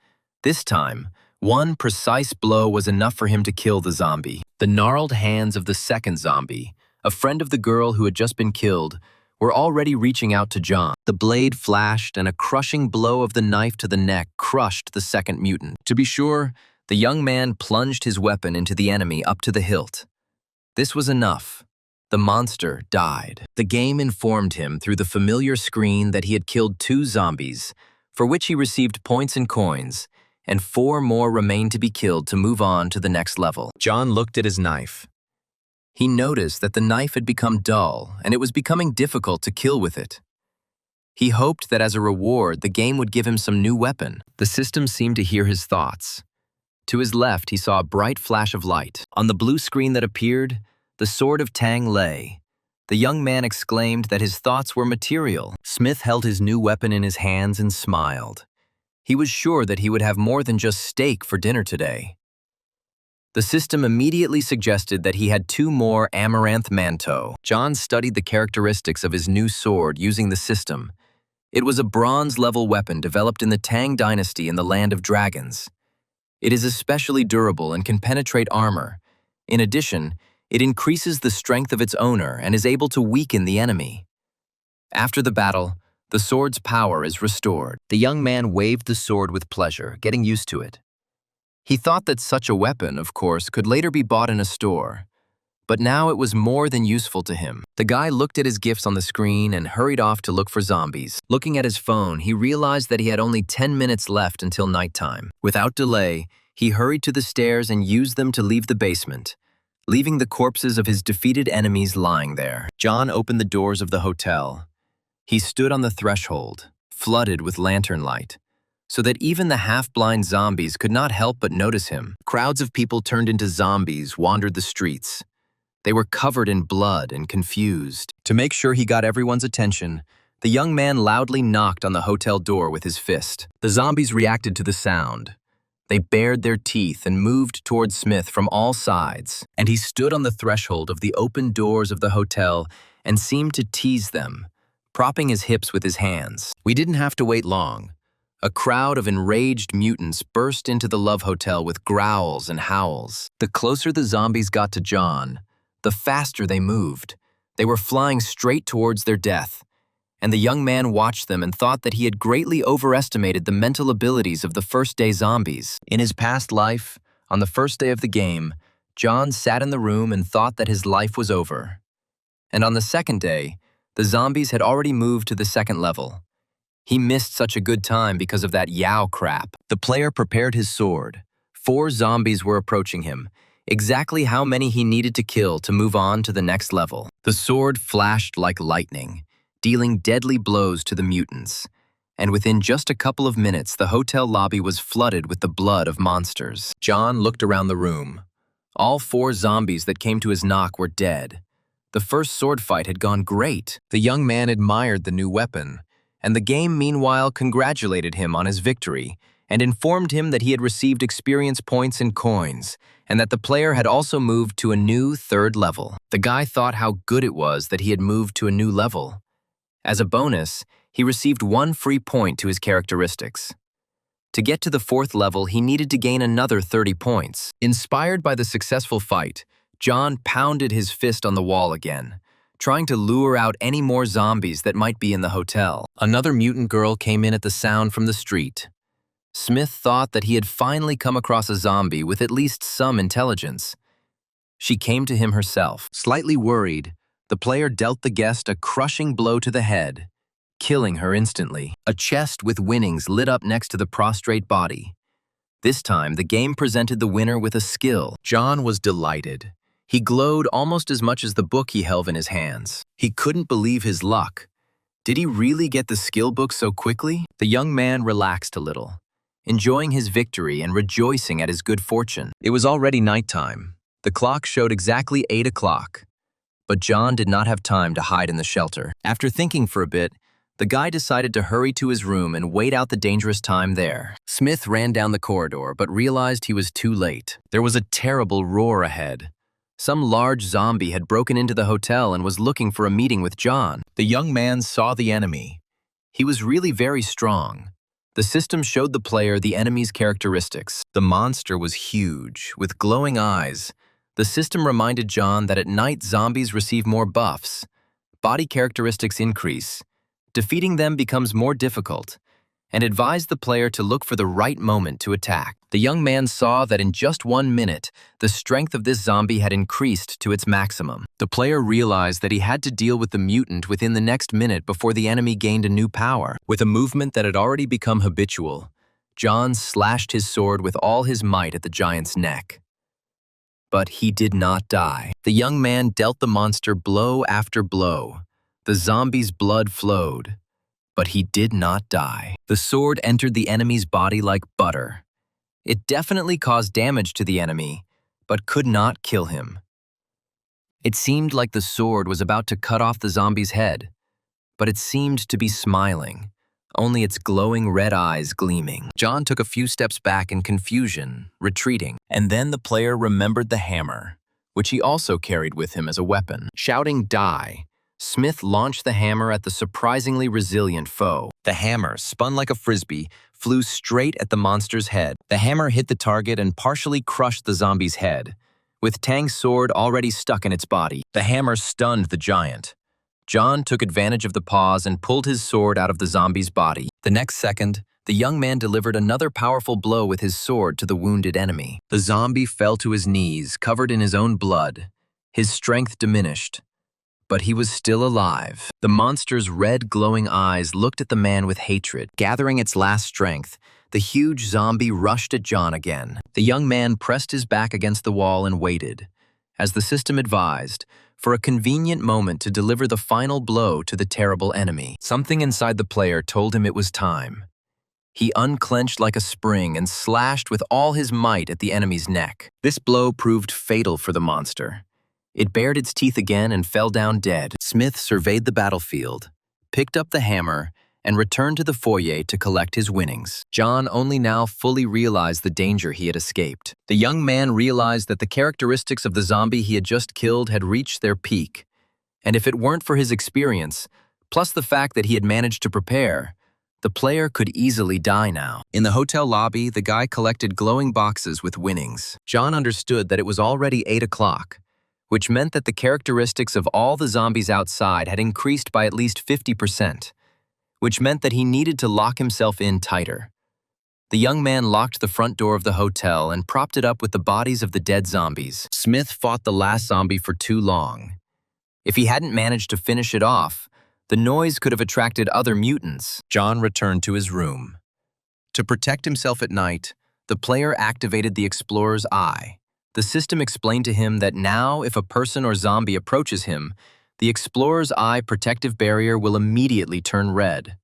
This time, 1 precise blow was enough for him to kill the zombie. The gnarled hands of the second zombie, a friend of the girl who had just been killed, were already reaching out to John. The blade flashed, and a crushing blow of the knife to the neck crushed the second mutant. To be sure, the young man plunged his weapon into the enemy up to the hilt. This was enough. The monster died. The game informed him through the familiar screen that he had killed 2 zombies, for which he received points and coins, and 4 more remained to be killed to move on to the next level. John looked at his knife. He noticed that the knife had become dull, and it was becoming difficult to kill with it. He hoped that as a reward, the game would give him some new weapon. The system seemed to hear his thoughts. To his left, he saw a bright flash of light. On the blue screen that appeared, the sword of Tang lay. The young man exclaimed that his thoughts were material. Smith held his new weapon in his hands and smiled. He was sure that he would have more than just steak for dinner today. The system immediately suggested that he had 2 more amaranth manto. John studied the characteristics of his new sword using the system. It was a bronze-level weapon developed in the Tang dynasty in the land of dragons. It is especially durable and can penetrate armor. In addition, it increases the strength of its owner and is able to weaken the enemy. After the battle, the sword's power is restored. The young man waved the sword with pleasure, getting used to it. He thought that such a weapon, of course, could later be bought in a store. But now it was more than useful to him. The guy looked at his gifts on the screen and hurried off to look for zombies. Looking at his phone, he realized that he had only 10 minutes left until nighttime. Without delay, he hurried to the stairs and used them to leave the basement, leaving the corpses of his defeated enemies lying there. John opened the doors of the hotel. He stood on the threshold, flooded with lantern light, so that even the half-blind zombies could not help but notice him. Crowds of people turned into zombies wandered the streets. They were covered in blood and confused. To make sure he got everyone's attention, the young man loudly knocked on the hotel door with his fist. The zombies reacted to the sound. They bared their teeth and moved towards Smith from all sides, and he stood on the threshold of the open doors of the hotel and seemed to tease them, propping his hips with his hands. We didn't have to wait long. A crowd of enraged mutants burst into the Love Hotel with growls and howls. The closer the zombies got to John, the faster they moved. They were flying straight towards their death, and the young man watched them and thought that he had greatly overestimated the mental abilities of the first-day zombies. In his past life, on the first day of the game, John sat in the room and thought that his life was over. And on the second day, the zombies had already moved to the second level. He missed such a good time because of that Yao crap. The player prepared his sword. 4 zombies were approaching him, exactly how many he needed to kill to move on to the next level. The sword flashed like lightning, dealing deadly blows to the mutants. And within just a couple of minutes, the hotel lobby was flooded with the blood of monsters. John looked around the room. All 4 zombies that came to his knock were dead. The first sword fight had gone great. The young man admired the new weapon, and the game meanwhile congratulated him on his victory and informed him that he had received experience points and coins, and that the player had also moved to a new 3rd level. The guy thought how good it was that he had moved to a new level. As a bonus, he received 1 free point to his characteristics. To get to the 4th level, he needed to gain another 30 points. Inspired by the successful fight, John pounded his fist on the wall again, trying to lure out any more zombies that might be in the hotel. Another mutant girl came in at the sound from the street. Smith thought that he had finally come across a zombie with at least some intelligence. She came to him herself. Slightly worried, the player dealt the guest a crushing blow to the head, killing her instantly. A chest with winnings lit up next to the prostrate body. This time, the game presented the winner with a skill. John was delighted. He glowed almost as much as the book he held in his hands. He couldn't believe his luck. Did he really get the skill book so quickly? The young man relaxed a little, enjoying his victory and rejoicing at his good fortune. It was already nighttime. The clock showed exactly 8 o'clock. But John did not have time to hide in the shelter. After thinking for a bit, the guy decided to hurry to his room and wait out the dangerous time there. Smith ran down the corridor, but realized he was too late. There was a terrible roar ahead. Some large zombie had broken into the hotel and was looking for a meeting with John. The young man saw the enemy. He was really very strong. The system showed the player the enemy's characteristics. The monster was huge, with glowing eyes. The system reminded John that at night zombies receive more buffs. Body characteristics increase. Defeating them becomes more difficult, and advised the player to look for the right moment to attack. The young man saw that in just 1 minute, the strength of this zombie had increased to its maximum. The player realized that he had to deal with the mutant within the next minute before the enemy gained a new power. With a movement that had already become habitual, John slashed his sword with all his might at the giant's neck. But he did not die. The young man dealt the monster blow after blow. The zombie's blood flowed, but he did not die. The sword entered the enemy's body like butter. It definitely caused damage to the enemy, but could not kill him. It seemed like the sword was about to cut off the zombie's head, but it seemed to be smiling, only its glowing red eyes gleaming. John took a few steps back in confusion, retreating, and then the player remembered the hammer, which he also carried with him as a weapon. Shouting "Die!" Smith launched the hammer at the surprisingly resilient foe. The hammer, spun like a frisbee, flew straight at the monster's head. The hammer hit the target and partially crushed the zombie's head, with Tang's sword already stuck in its body. The hammer stunned the giant. John took advantage of the pause and pulled his sword out of the zombie's body. The next second, the young man delivered another powerful blow with his sword to the wounded enemy. The zombie fell to his knees, covered in his own blood. His strength diminished, but he was still alive. The monster's red glowing eyes looked at the man with hatred. Gathering its last strength, the huge zombie rushed at John again. The young man pressed his back against the wall and waited, as the system advised, for a convenient moment to deliver the final blow to the terrible enemy. Something inside the player told him it was time. He unclenched like a spring and slashed with all his might at the enemy's neck. This blow proved fatal for the monster. It bared its teeth again and fell down dead. Smith surveyed the battlefield, picked up the hammer, and returned to the foyer to collect his winnings. John only now fully realized the danger he had escaped. The young man realized that the characteristics of the zombie he had just killed had reached their peak, and if it weren't for his experience, plus the fact that he had managed to prepare, the player could easily die now. In the hotel lobby, the guy collected glowing boxes with winnings. John understood that it was already 8 o'clock, which meant that the characteristics of all the zombies outside had increased by at least 50%, which meant that he needed to lock himself in tighter. The young man locked the front door of the hotel and propped it up with the bodies of the dead zombies. Smith fought the last zombie for too long. If he hadn't managed to finish it off, the noise could have attracted other mutants. John returned to his room. To protect himself at night, the player activated the Explorer's Eye. The system explained to him that now, if a person or zombie approaches him, the Explorer's Eye protective barrier will immediately turn red.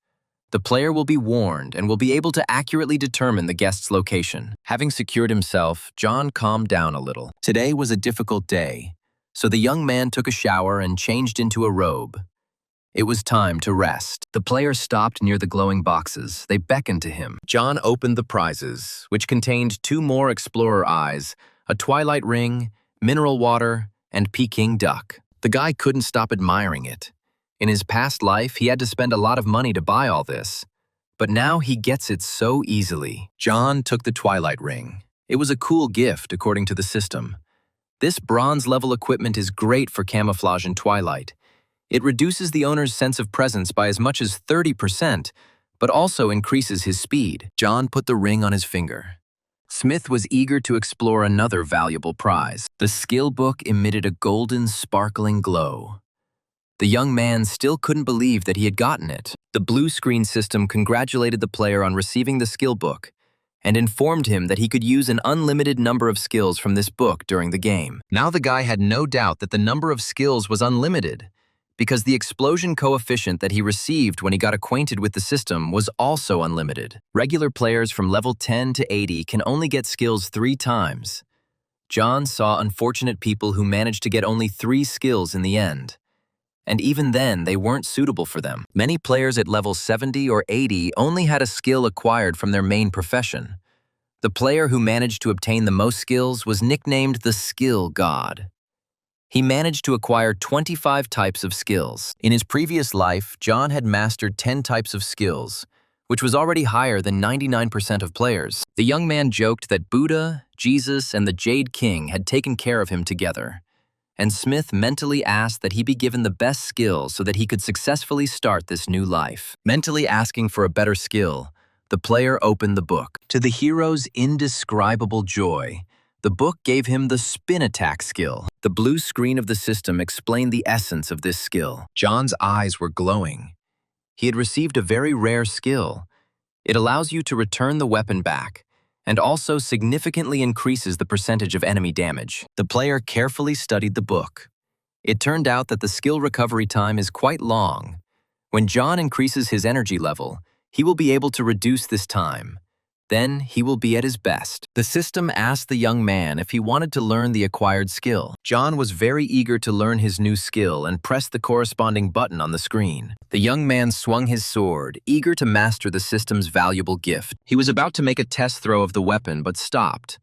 The player will be warned and will be able to accurately determine the guest's location. Having secured himself, John calmed down a little. Today was a difficult day, so the young man took a shower and changed into a robe. It was time to rest. The player stopped near the glowing boxes. They beckoned to him. John opened the prizes, which contained 2 more Explorer Eyes, a Twilight Ring, mineral water, and Peking duck. The guy couldn't stop admiring it. In his past life, he had to spend a lot of money to buy all this. But now he gets it so easily. John took the Twilight Ring. It was a cool gift, according to the system. This bronze-level equipment is great for camouflage in Twilight. It reduces the owner's sense of presence by as much as 30%, but also increases his speed. John put the ring on his finger. Smith was eager to explore another valuable prize. The skill book emitted a golden, sparkling glow. The young man still couldn't believe that he had gotten it. The blue screen system congratulated the player on receiving the skill book and informed him that he could use an unlimited number of skills from this book during the game. Now the guy had no doubt that the number of skills was unlimited, because the explosion coefficient that he received when he got acquainted with the system was also unlimited. Regular players from level 10 to 80 can only get skills 3 times. John saw unfortunate people who managed to get only 3 skills in the end. And even then, they weren't suitable for them. Many players at level 70 or 80 only had a skill acquired from their main profession. The player who managed to obtain the most skills was nicknamed the Skill God. He managed to acquire 25 types of skills. In his previous life, John had mastered 10 types of skills, which was already higher than 99% of players. The young man joked that Buddha, Jesus, and the Jade King had taken care of him together, and Smith mentally asked that he be given the best skill so that he could successfully start this new life. Mentally asking for a better skill, the player opened the book. To the hero's indescribable joy, the book gave him the spin attack skill. The blue screen of the system explained the essence of this skill. John's eyes were glowing. He had received a very rare skill. It allows you to return the weapon back, and also significantly increases the percentage of enemy damage. The player carefully studied the book. It turned out that the skill recovery time is quite long. When John increases his energy level, he will be able to reduce this time. Then he will be at his best. The system asked the young man if he wanted to learn the acquired skill. John was very eager to learn his new skill and pressed the corresponding button on the screen. The young man swung his sword, eager to master the system's valuable gift. He was about to make a test throw of the weapon, but stopped,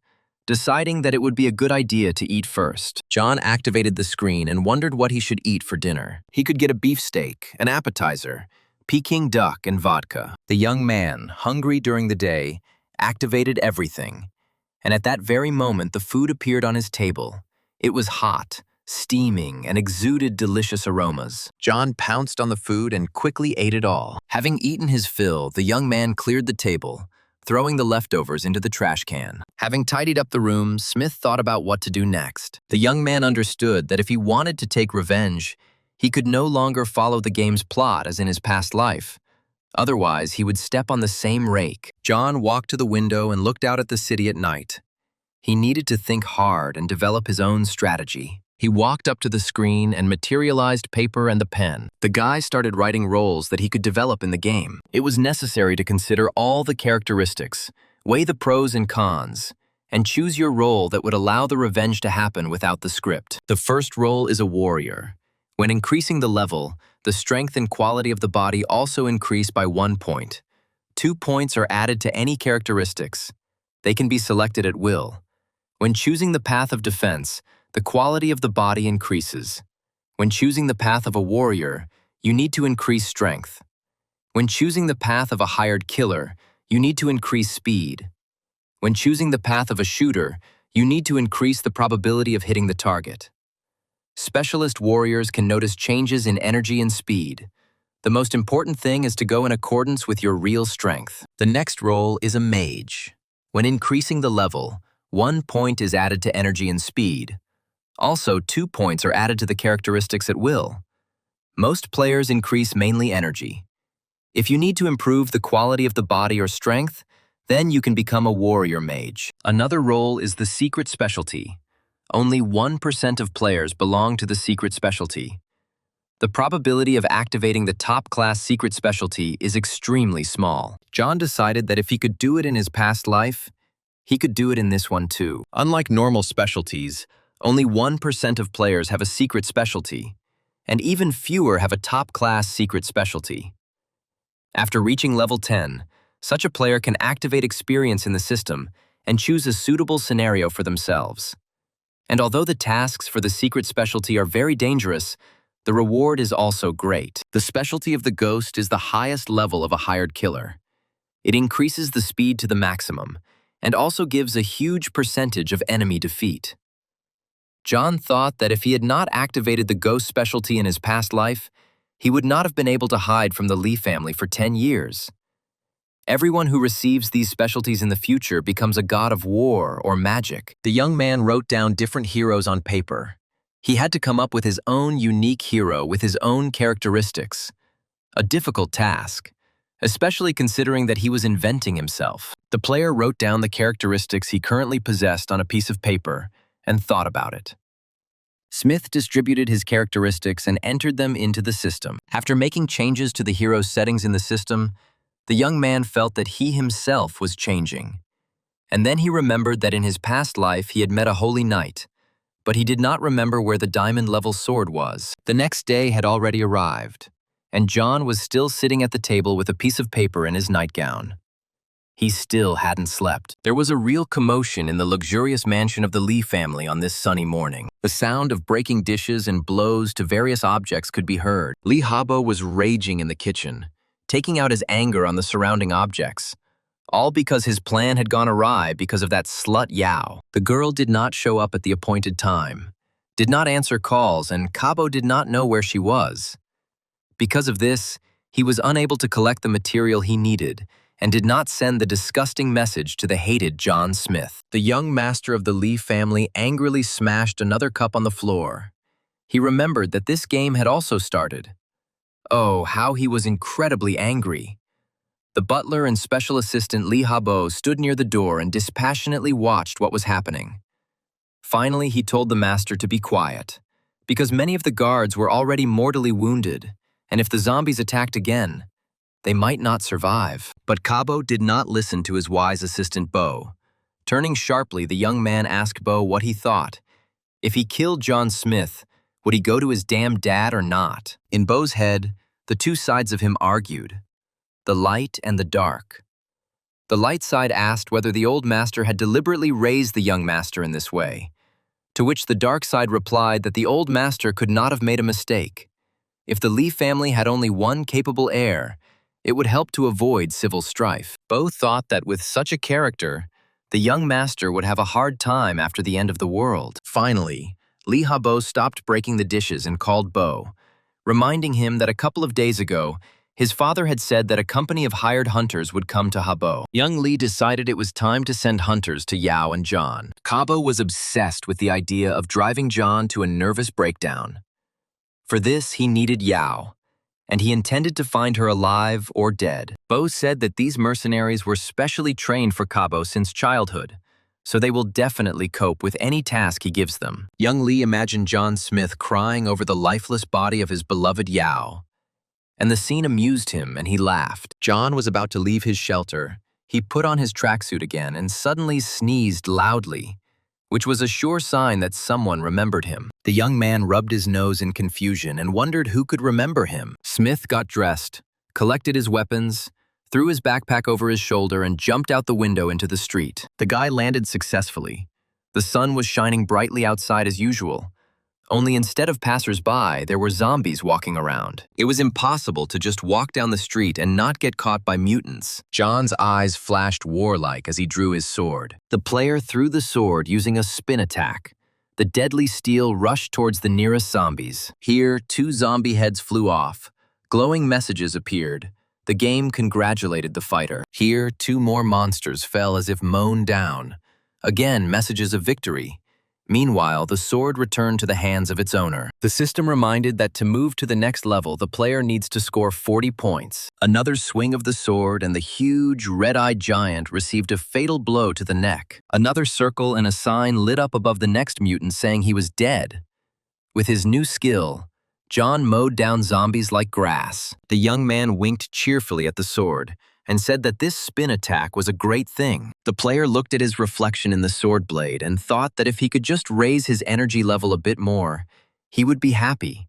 deciding that it would be a good idea to eat first. John activated the screen and wondered what he should eat for dinner. He could get a beefsteak, an appetizer, Peking duck, and vodka. The young man, hungry during the day, activated everything, and at that very moment the food appeared on his table. It was hot, steaming, and exuded delicious aromas. John pounced on the food and quickly ate it all. Having eaten his fill, the young man cleared the table, throwing the leftovers into the trash can. Having tidied up the room, Smith thought about what to do next. The young man understood that if he wanted to take revenge, he could no longer follow the game's plot as in his past life. Otherwise, he would step on the same rake. John walked to the window and looked out at the city at night. He needed to think hard and develop his own strategy. He walked up to the screen and materialized paper and the pen. The guy started writing roles that he could develop in the game. It was necessary to consider all the characteristics, weigh the pros and cons, and choose your role that would allow the revenge to happen without the script. The first role is a warrior. When increasing the level, the strength and quality of the body also increase by 1 point. 2 points are added to any characteristics. They can be selected at will. When choosing the path of defense, the quality of the body increases. When choosing the path of a warrior, you need to increase strength. When choosing the path of a hired killer, you need to increase speed. When choosing the path of a shooter, you need to increase the probability of hitting the target. Specialist warriors can notice changes in energy and speed. The most important thing is to go in accordance with your real strength. The next role is a mage. When increasing the level, 1 point is added to energy and speed. Also, 2 points are added to the characteristics at will. Most players increase mainly energy. If you need to improve the quality of the body or strength, then you can become a warrior mage. Another role is the secret specialty. Only 1% of players belong to the secret specialty. The probability of activating the top-class secret specialty is extremely small. John decided that if he could do it in his past life, he could do it in this one too. Unlike normal specialties, only 1% of players have a secret specialty, and even fewer have a top-class secret specialty. After reaching level 10, such a player can activate experience in the system and choose a suitable scenario for themselves. And although the tasks for the secret specialty are very dangerous, the reward is also great. The specialty of the ghost is the highest level of a hired killer. It increases the speed to the maximum, and also gives a huge percentage of enemy defeat. John thought that if he had not activated the ghost specialty in his past life, he would not have been able to hide from the Lee family for 10 years. Everyone who receives these specialties in the future becomes a god of war or magic. The young man wrote down different heroes on paper. He had to come up with his own unique hero with his own characteristics. A difficult task, especially considering that he was inventing himself. The player wrote down the characteristics he currently possessed on a piece of paper and thought about it. Smith distributed his characteristics and entered them into the system. After making changes to the hero's settings in the system, the young man felt that he himself was changing. And then he remembered that in his past life he had met a holy knight, but he did not remember where the diamond-level sword was. The next day had already arrived, and John was still sitting at the table with a piece of paper in his nightgown. He still hadn't slept. There was a real commotion in the luxurious mansion of the Lee family on this sunny morning. The sound of breaking dishes and blows to various objects could be heard. Lee Habo was raging in the kitchen, taking out his anger on the surrounding objects, all because his plan had gone awry because of that slut Yao. The girl did not show up at the appointed time, did not answer calls, and Cabo did not know where she was. Because of this, he was unable to collect the material he needed and did not send the disgusting message to the hated John Smith. The young master of the Lee family angrily smashed another cup on the floor. He remembered that this game had also started. Oh, how he was incredibly angry. The butler and special assistant Lee Habo stood near the door and dispassionately watched what was happening. Finally, he told the master to be quiet, because many of the guards were already mortally wounded, and if the zombies attacked again, they might not survive. But Cabo did not listen to his wise assistant Bo. Turning sharply, the young man asked Bo what he thought. If he killed John Smith, would he go to his damn dad or not? In Bo's head, the two sides of him argued. The light and the dark. The light side asked whether the old master had deliberately raised the young master in this way, to which the dark side replied that the old master could not have made a mistake. If the Lee family had only one capable heir, it would help to avoid civil strife. Bo thought that with such a character, the young master would have a hard time after the end of the world. Finally, Lee Habo stopped breaking the dishes and called Bo, reminding him that a couple of days ago, his father had said that a company of hired hunters would come to Habo. Young Lee decided it was time to send hunters to Yao and John. Cabo was obsessed with the idea of driving John to a nervous breakdown. For this, he needed Yao, and he intended to find her alive or dead. Bo said that these mercenaries were specially trained for Cabo since childhood, so they will definitely cope with any task he gives them. Young Lee imagined John Smith crying over the lifeless body of his beloved Yao, and the scene amused him and he laughed. John was about to leave his shelter. He put on his tracksuit again and suddenly sneezed loudly, which was a sure sign that someone remembered him. The young man rubbed his nose in confusion and wondered who could remember him. Smith got dressed, collected his weapons, threw his backpack over his shoulder, and jumped out the window into the street. The guy landed successfully. The sun was shining brightly outside as usual. Only instead of passers-by, there were zombies walking around. It was impossible to just walk down the street and not get caught by mutants. John's eyes flashed warlike as he drew his sword. The player threw the sword using a spin attack. The deadly steel rushed towards the nearest zombies. Here, 2 zombie heads flew off, Glowing messages appeared. The game congratulated the fighter. Here, 2 more monsters fell as if mown down. Again, messages of victory. Meanwhile, the sword returned to the hands of its owner. The system reminded that to move to the next level, the player needs to score 40 points. Another swing of the sword, and the huge, red-eyed giant received a fatal blow to the neck. Another circle and a sign lit up above the next mutant saying he was dead. With his new skill, John mowed down zombies like grass. The young man winked cheerfully at the sword and said that this spin attack was a great thing. The player looked at his reflection in the sword blade and thought that if he could just raise his energy level a bit more, he would be happy,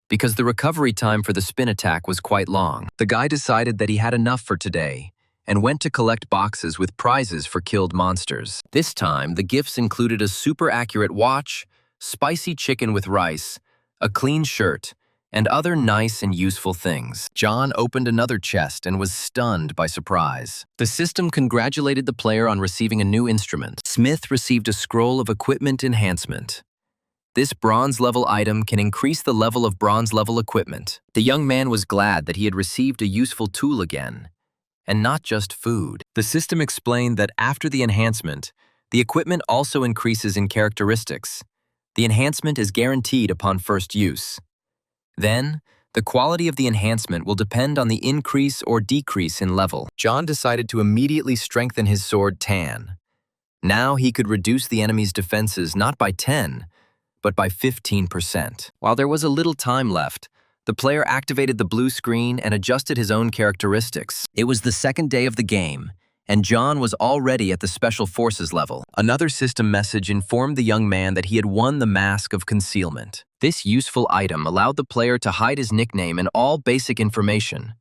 because the recovery time for the spin attack was quite long. The guy decided that he had enough for today and went to collect boxes with prizes for killed monsters. This time, the gifts included a super accurate watch, spicy chicken with rice, a clean shirt, and other nice and useful things. John opened another chest and was stunned by surprise. The system congratulated the player on receiving a new instrument. Smith received a scroll of equipment enhancement. This bronze-level item can increase the level of bronze-level equipment. The young man was glad that he had received a useful tool again, and not just food. The system explained that after the enhancement, the equipment also increases in characteristics. The enhancement is guaranteed upon first use. Then, the quality of the enhancement will depend on the increase or decrease in level. John decided to immediately strengthen his sword Tan. Now he could reduce the enemy's defenses not by 10, but by 15%. While there was a little time left, the player activated the blue screen and adjusted his own characteristics. It was the second day of the game, and John was already at the Special Forces level. Another system message informed the young man that he had won the Mask of Concealment. This useful item allowed the player to hide his nickname and all basic information.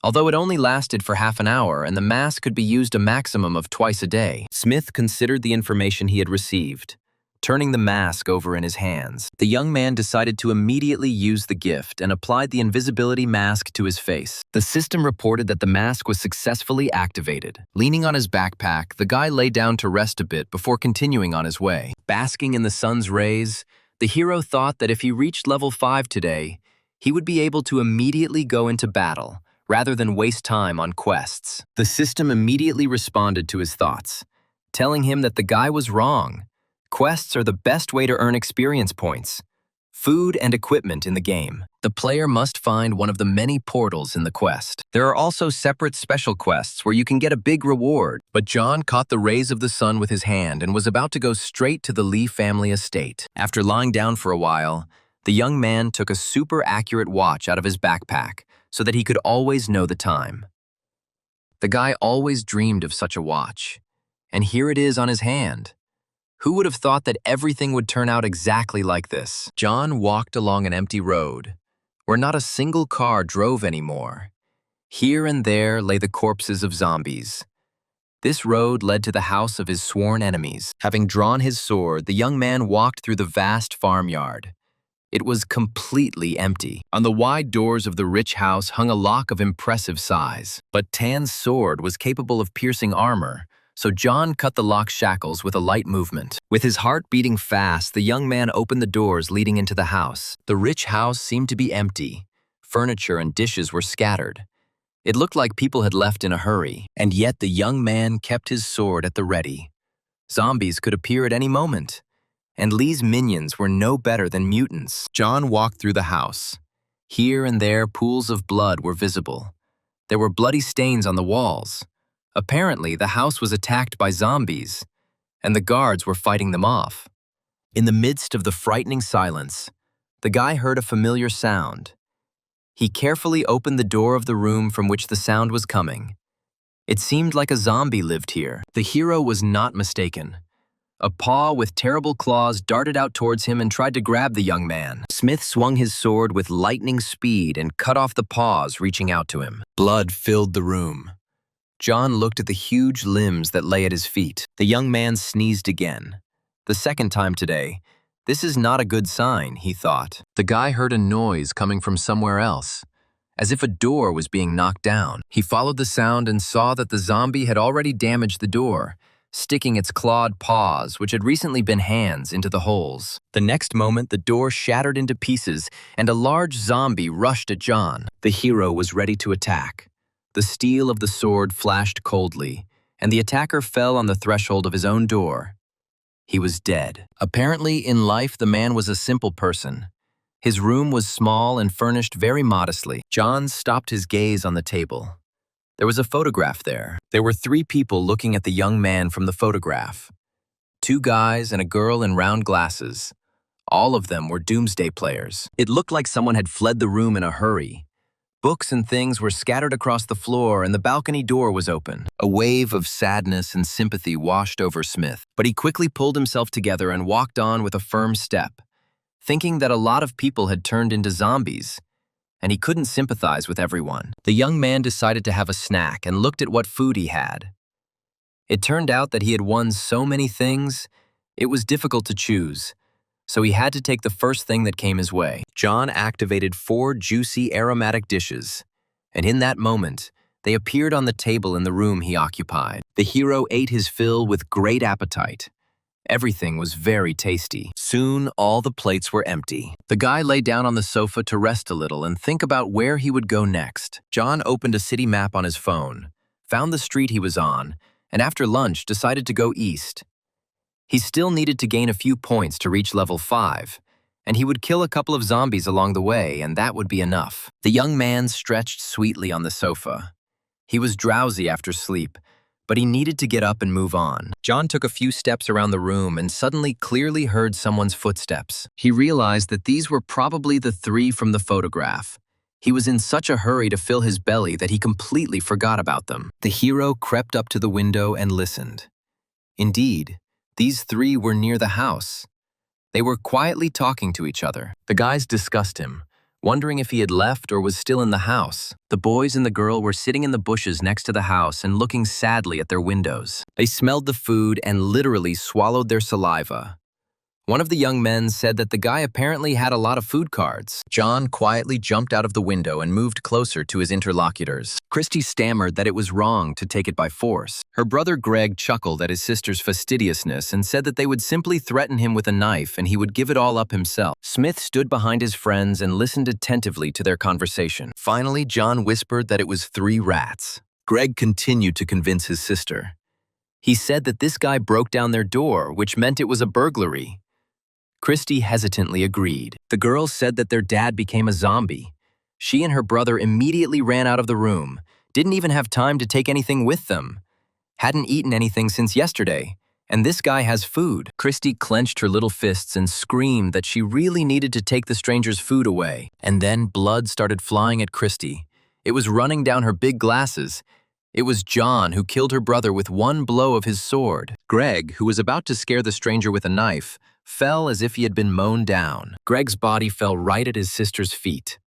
Although it only lasted for half an hour and the mask could be used a maximum of twice a day, Smith considered the information he had received, turning the mask over in his hands. The young man decided to immediately use the gift and applied the invisibility mask to his face. The system reported that the mask was successfully activated. Leaning on his backpack, the guy lay down to rest a bit before continuing on his way. Basking in the sun's rays, the hero thought that if he reached level 5 today, he would be able to immediately go into battle, rather than waste time on quests. The system immediately responded to his thoughts, telling him that the guy was wrong. Quests are the best way to earn experience points, food and equipment in the game. The player must find one of the many portals in the quest. There are also separate special quests where you can get a big reward. But John caught the rays of the sun with his hand and was about to go straight to the Lee family estate. After lying down for a while, the young man took a super accurate watch out of his backpack so that he could always know the time. The guy always dreamed of such a watch, and here it is on his hand. Who would have thought that everything would turn out exactly like this? John walked along an empty road, where not a single car drove anymore. Here and there lay the corpses of zombies. This road led to the house of his sworn enemies. Having drawn his sword, the young man walked through the vast farmyard. It was completely empty. On the wide doors of the rich house hung a lock of impressive size. But Tan's sword was capable of piercing armor, so John cut the lock's shackles with a light movement. With his heart beating fast, the young man opened the doors leading into the house. The rich house seemed to be empty. Furniture and dishes were scattered. It looked like people had left in a hurry, and yet the young man kept his sword at the ready. Zombies could appear at any moment, and Lee's minions were no better than mutants. John walked through the house. Here and there, pools of blood were visible. There were bloody stains on the walls. Apparently, the house was attacked by zombies, and the guards were fighting them off. In the midst of the frightening silence, the guy heard a familiar sound. He carefully opened the door of the room from which the sound was coming. It seemed like a zombie lived here. The hero was not mistaken. A paw with terrible claws darted out towards him and tried to grab the young man. Smith swung his sword with lightning speed and cut off the paws reaching out to him. Blood filled the room. John looked at the huge limbs that lay at his feet. The young man sneezed again. The second time today. This is not a good sign, he thought. The guy heard a noise coming from somewhere else, as if a door was being knocked down. He followed the sound and saw that the zombie had already damaged the door, sticking its clawed paws, which had recently been hands, into the holes. The next moment, the door shattered into pieces, and a large zombie rushed at John. The hero was ready to attack. The steel of the sword flashed coldly, and the attacker fell on the threshold of his own door. He was dead. Apparently, in life, the man was a simple person. His room was small and furnished very modestly. John stopped his gaze on the table. There was a photograph there. There were 3 people looking at the young man from the photograph. 2 guys and a girl in round glasses. All of them were doomsday players. It looked like someone had fled the room in a hurry. Books and things were scattered across the floor, and the balcony door was open. A wave of sadness and sympathy washed over Smith, but he quickly pulled himself together and walked on with a firm step, thinking that a lot of people had turned into zombies, and he couldn't sympathize with everyone. The young man decided to have a snack and looked at what food he had. It turned out that he had won so many things, it was difficult to choose, so he had to take the first thing that came his way. John activated 4 juicy, aromatic dishes, and in that moment, they appeared on the table in the room he occupied. The hero ate his fill with great appetite. Everything was very tasty. Soon, all the plates were empty. The guy lay down on the sofa to rest a little and think about where he would go next. John opened a city map on his phone, found the street he was on, and after lunch decided to go east. He still needed to gain a few points to reach level 5, and he would kill a couple of zombies along the way, and that would be enough. The young man stretched sweetly on the sofa. He was drowsy after sleep, but he needed to get up and move on. John took a few steps around the room and suddenly clearly heard someone's footsteps. He realized that these were probably the 3 from the photograph. He was in such a hurry to fill his belly that he completely forgot about them. The hero crept up to the window and listened. Indeed, these 3 were near the house. They were quietly talking to each other. The guys discussed him, wondering if he had left or was still in the house. The boys and the girl were sitting in the bushes next to the house and looking sadly at their windows. They smelled the food and literally swallowed their saliva. One of the young men said that the guy apparently had a lot of food cards. John quietly jumped out of the window and moved closer to his interlocutors. Christy stammered that it was wrong to take it by force. Her brother Greg chuckled at his sister's fastidiousness and said that they would simply threaten him with a knife and he would give it all up himself. Smith stood behind his friends and listened attentively to their conversation. Finally, John whispered that it was 3 rats. Greg continued to convince his sister. He said that this guy broke down their door, which meant it was a burglary. Christy hesitantly agreed. The girls said that their dad became a zombie. She and her brother immediately ran out of the room, didn't even have time to take anything with them. Hadn't eaten anything since yesterday, and this guy has food. Christy clenched her little fists and screamed that she really needed to take the stranger's food away. And then blood started flying at Christy. It was running down her big glasses. It was John who killed her brother with one blow of his sword. Greg, who was about to scare the stranger with a knife, fell as if he had been mown down. Greg's body fell right at his sister's feet.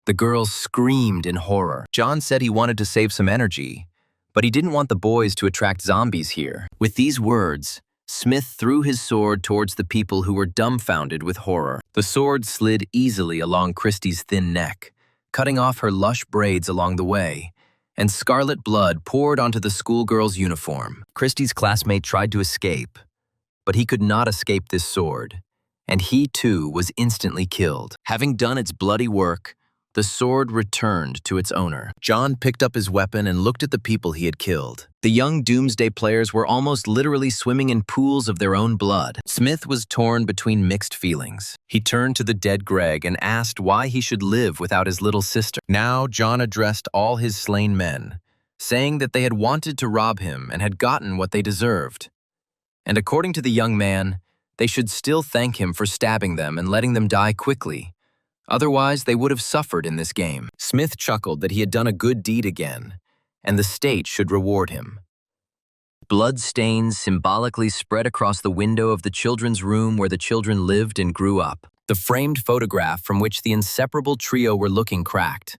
The girls screamed in horror. John said he wanted to save some energy, but he didn't want the boys to attract zombies here. With these words, Smith threw his sword towards the people who were dumbfounded with horror. The sword slid easily along Christy's thin neck, cutting off her lush braids along the way, and scarlet blood poured onto the schoolgirl's uniform. Christy's classmate tried to escape, but he could not escape this sword, and he too was instantly killed. Having done its bloody work, the sword returned to its owner. John picked up his weapon and looked at the people he had killed. The young doomsday players were almost literally swimming in pools of their own blood. Smith was torn between mixed feelings. He turned to the dead Greg and asked why he should live without his little sister. Now John addressed all his slain men, saying that they had wanted to rob him and had gotten what they deserved. And according to the young man, they should still thank him for stabbing them and letting them die quickly. Otherwise, they would have suffered in this game. Smith chuckled that he had done a good deed again, and the state should reward him. Blood stains symbolically spread across the window of the children's room where the children lived and grew up. The framed photograph from which the inseparable trio were looking cracked.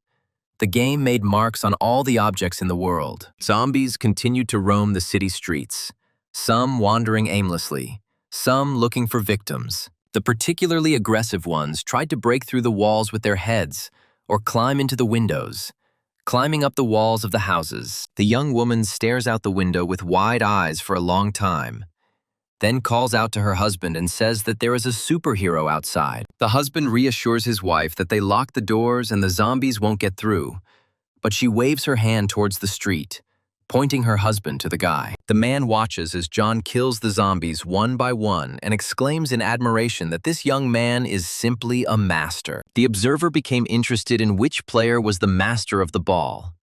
The game made marks on all the objects in the world. Zombies continued to roam the city streets, some wandering aimlessly, some looking for victims. The particularly aggressive ones tried to break through the walls with their heads or climb into the windows, Climbing up the walls of the houses, the young woman stares out the window with wide eyes for a long time, then calls out to her husband and says that there is a superhero outside. The husband reassures his wife that they locked the doors and the zombies won't get through, but she waves her hand towards the street, pointing her husband to the guy. The man watches as John kills the zombies one by one and exclaims in admiration that this young man is simply a master. The observer became interested in which player was the master of the ball.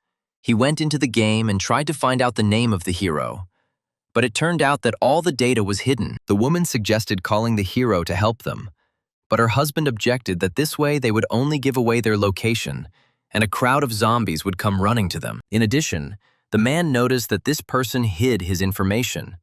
He went into the game and tried to find out the name of the hero, but it turned out that all the data was hidden. The woman suggested calling the hero to help them, but her husband objected that this way they would only give away their location, and a crowd of zombies would come running to them. In addition, the man noticed that this person hid his information,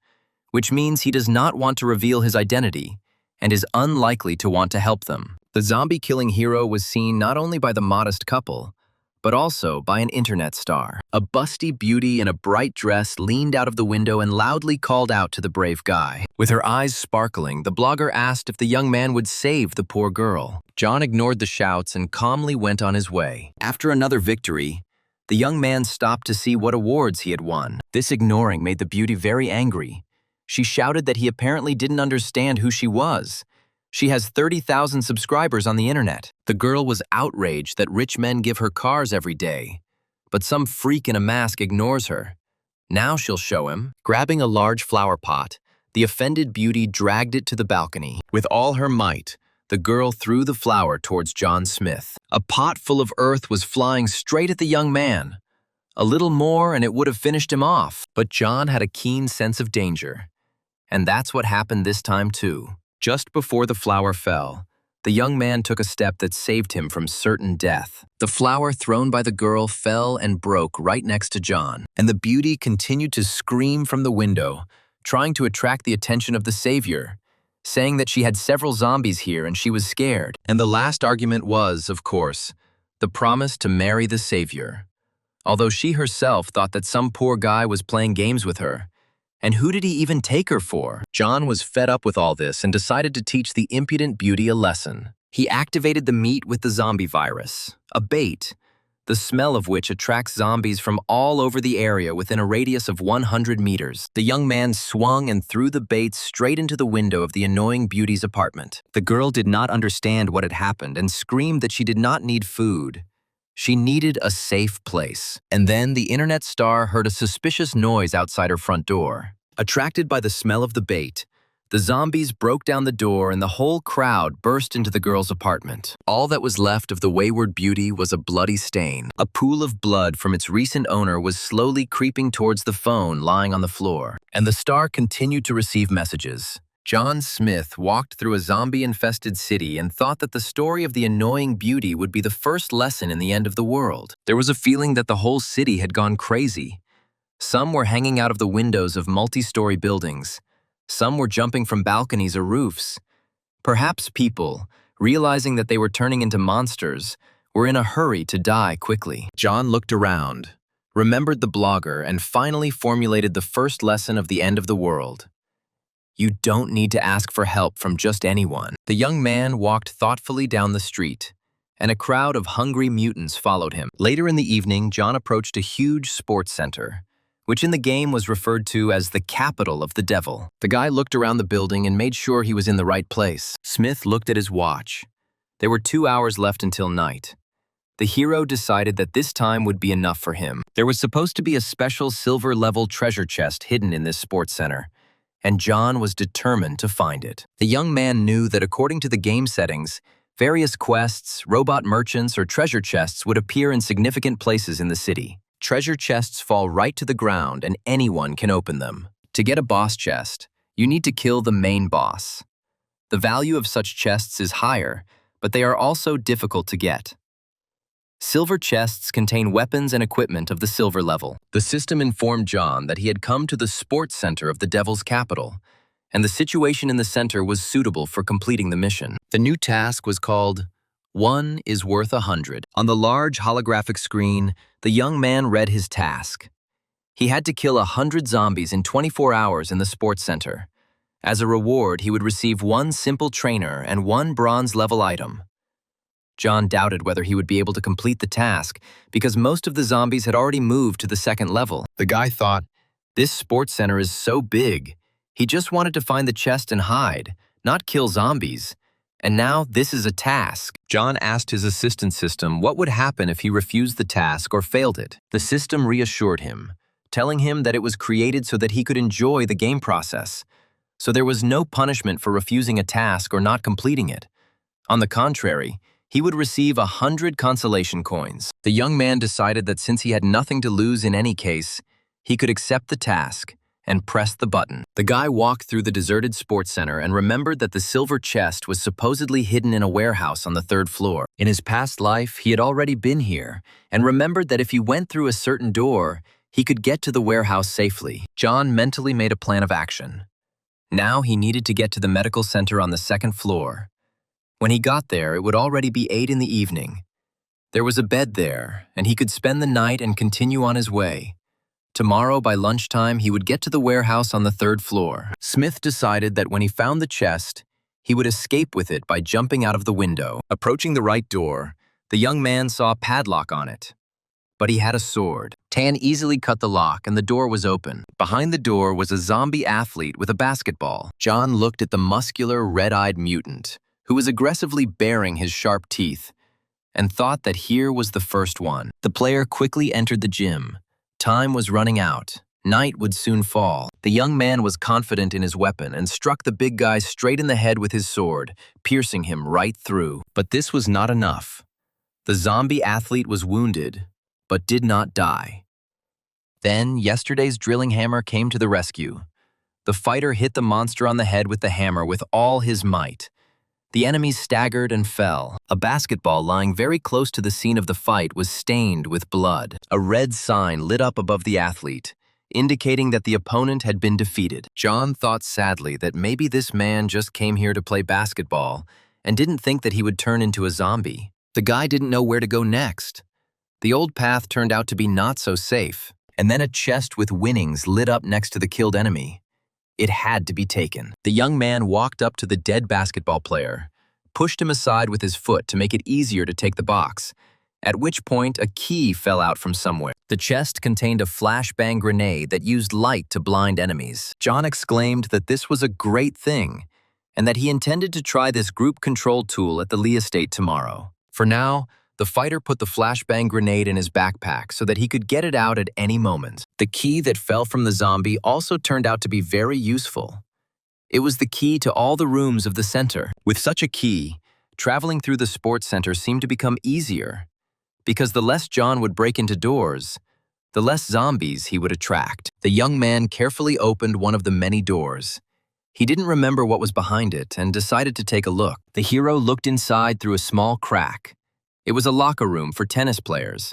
which means he does not want to reveal his identity and is unlikely to want to help them. The zombie-killing hero was seen not only by the modest couple, but also by an internet star. A busty beauty in a bright dress leaned out of the window and loudly called out to the brave guy. With her eyes sparkling, the blogger asked if the young man would save the poor girl. John ignored the shouts and calmly went on his way. After another victory, the young man stopped to see what awards he had won. This ignoring made the beauty very angry. She shouted that he apparently didn't understand who she was. She has 30,000 subscribers on the internet. The girl was outraged that rich men give her cars every day, but some freak in a mask ignores her. Now she'll show him. Grabbing a large flower pot, the offended beauty dragged it to the balcony. With all her might, the girl threw the flower towards John Smith. A pot full of earth was flying straight at the young man. A little more and it would have finished him off. But John had a keen sense of danger. And that's what happened this time too. Just before the flower fell, the young man took a step that saved him from certain death. The flower thrown by the girl fell and broke right next to John, and the beauty continued to scream from the window, trying to attract the attention of the savior, saying that she had several zombies here and she was scared. And the last argument was, of course, the promise to marry the savior. Although she herself thought that some poor guy was playing games with her. And who did he even take her for? John was fed up with all this and decided to teach the impudent beauty a lesson. He activated the meat with the zombie virus, a bait, the smell of which attracts zombies from all over the area within a radius of 100 meters. The young man swung and threw the bait straight into the window of the annoying beauty's apartment. The girl did not understand what had happened and screamed that she did not need food. She needed a safe place. And then the internet star heard a suspicious noise outside her front door. Attracted by the smell of the bait, the zombies broke down the door and the whole crowd burst into the girl's apartment. All that was left of the wayward beauty was a bloody stain. A pool of blood from its recent owner was slowly creeping towards the phone lying on the floor. And the star continued to receive messages. John Smith walked through a zombie-infested city and thought that the story of the annoying beauty would be the first lesson in the end of the world. There was a feeling that the whole city had gone crazy. Some were hanging out of the windows of multi-story buildings. Some were jumping from balconies or roofs. Perhaps people, realizing that they were turning into monsters, were in a hurry to die quickly. John looked around, remembered the blogger, and finally formulated the first lesson of the end of the world. You don't need to ask for help from just anyone. The young man walked thoughtfully down the street, and a crowd of hungry mutants followed him. Later in the evening, John approached a huge sports center, which in the game was referred to as the capital of the devil. The guy looked around the building and made sure he was in the right place. Smith looked at his watch. There were 2 hours left until night. The hero decided that this time would be enough for him. There was supposed to be a special silver-level treasure chest hidden in this sports center, and John was determined to find it. The young man knew that according to the game settings, various quests, robot merchants, or treasure chests would appear in significant places in the city. Treasure chests fall right to the ground and anyone can open them. To get a boss chest, you need to kill the main boss. The value of such chests is higher, but they are also difficult to get. Silver chests contain weapons and equipment of the silver level. The system informed John that he had come to the sports center of the Devil's capital, and the situation in the center was suitable for completing the mission. The new task was called 1 is worth 100. On the large holographic screen, the young man read his task. He had to kill 100 zombies in 24 hours in the sports center. As a reward, he would receive 1 simple trainer and 1 bronze-level item. John doubted whether he would be able to complete the task because most of the zombies had already moved to the second level. The guy thought, this sports center is so big. He just wanted to find the chest and hide, not kill zombies. And now this is a task. John asked his assistant system what would happen if he refused the task or failed it. The system reassured him, telling him that it was created so that he could enjoy the game process. So there was no punishment for refusing a task or not completing it. On the contrary, he would receive 100 consolation coins. The young man decided that since he had nothing to lose in any case, he could accept the task and press the button. The guy walked through the deserted sports center and remembered that the silver chest was supposedly hidden in a warehouse on the third floor. In his past life, he had already been here and remembered that if he went through a certain door, he could get to the warehouse safely. John mentally made a plan of action. Now he needed to get to the medical center on the second floor. When he got there, it would already be 8 in the evening. There was a bed there, and he could spend the night and continue on his way. Tomorrow, by lunchtime, he would get to the warehouse on the third floor. Smith decided that when he found the chest, he would escape with it by jumping out of the window. Approaching the right door, the young man saw a padlock on it. But he had a sword. Tan easily cut the lock and the door was open. Behind the door was a zombie athlete with a basketball. John looked at the muscular, red-eyed mutant, who was aggressively baring his sharp teeth, and thought that here was the first one. The player quickly entered the gym. Time was running out. Night would soon fall. The young man was confident in his weapon and struck the big guy straight in the head with his sword, piercing him right through. But this was not enough. The zombie athlete was wounded, but did not die. Then, yesterday's drilling hammer came to the rescue. The fighter hit the monster on the head with the hammer with all his might. The enemies staggered and fell. A basketball lying very close to the scene of the fight was stained with blood. A red sign lit up above the athlete, indicating that the opponent had been defeated. John thought sadly that maybe this man just came here to play basketball and didn't think that he would turn into a zombie. The guy didn't know where to go next. The old path turned out to be not so safe. And then a chest with winnings lit up next to the killed enemy. It had to be taken. The young man walked up to the dead basketball player, pushed him aside with his foot to make it easier to take the box, at which point a key fell out from somewhere. The chest contained a flashbang grenade that used light to blind enemies. John exclaimed that this was a great thing, and that he intended to try this group control tool at the Lee estate tomorrow. For now, the fighter put the flashbang grenade in his backpack so that he could get it out at any moment. The key that fell from the zombie also turned out to be very useful. It was the key to all the rooms of the center. With such a key, traveling through the sports center seemed to become easier, because the less John would break into doors, the less zombies he would attract. The young man carefully opened one of the many doors. He didn't remember what was behind it and decided to take a look. The hero looked inside through a small crack. It was a locker room for tennis players,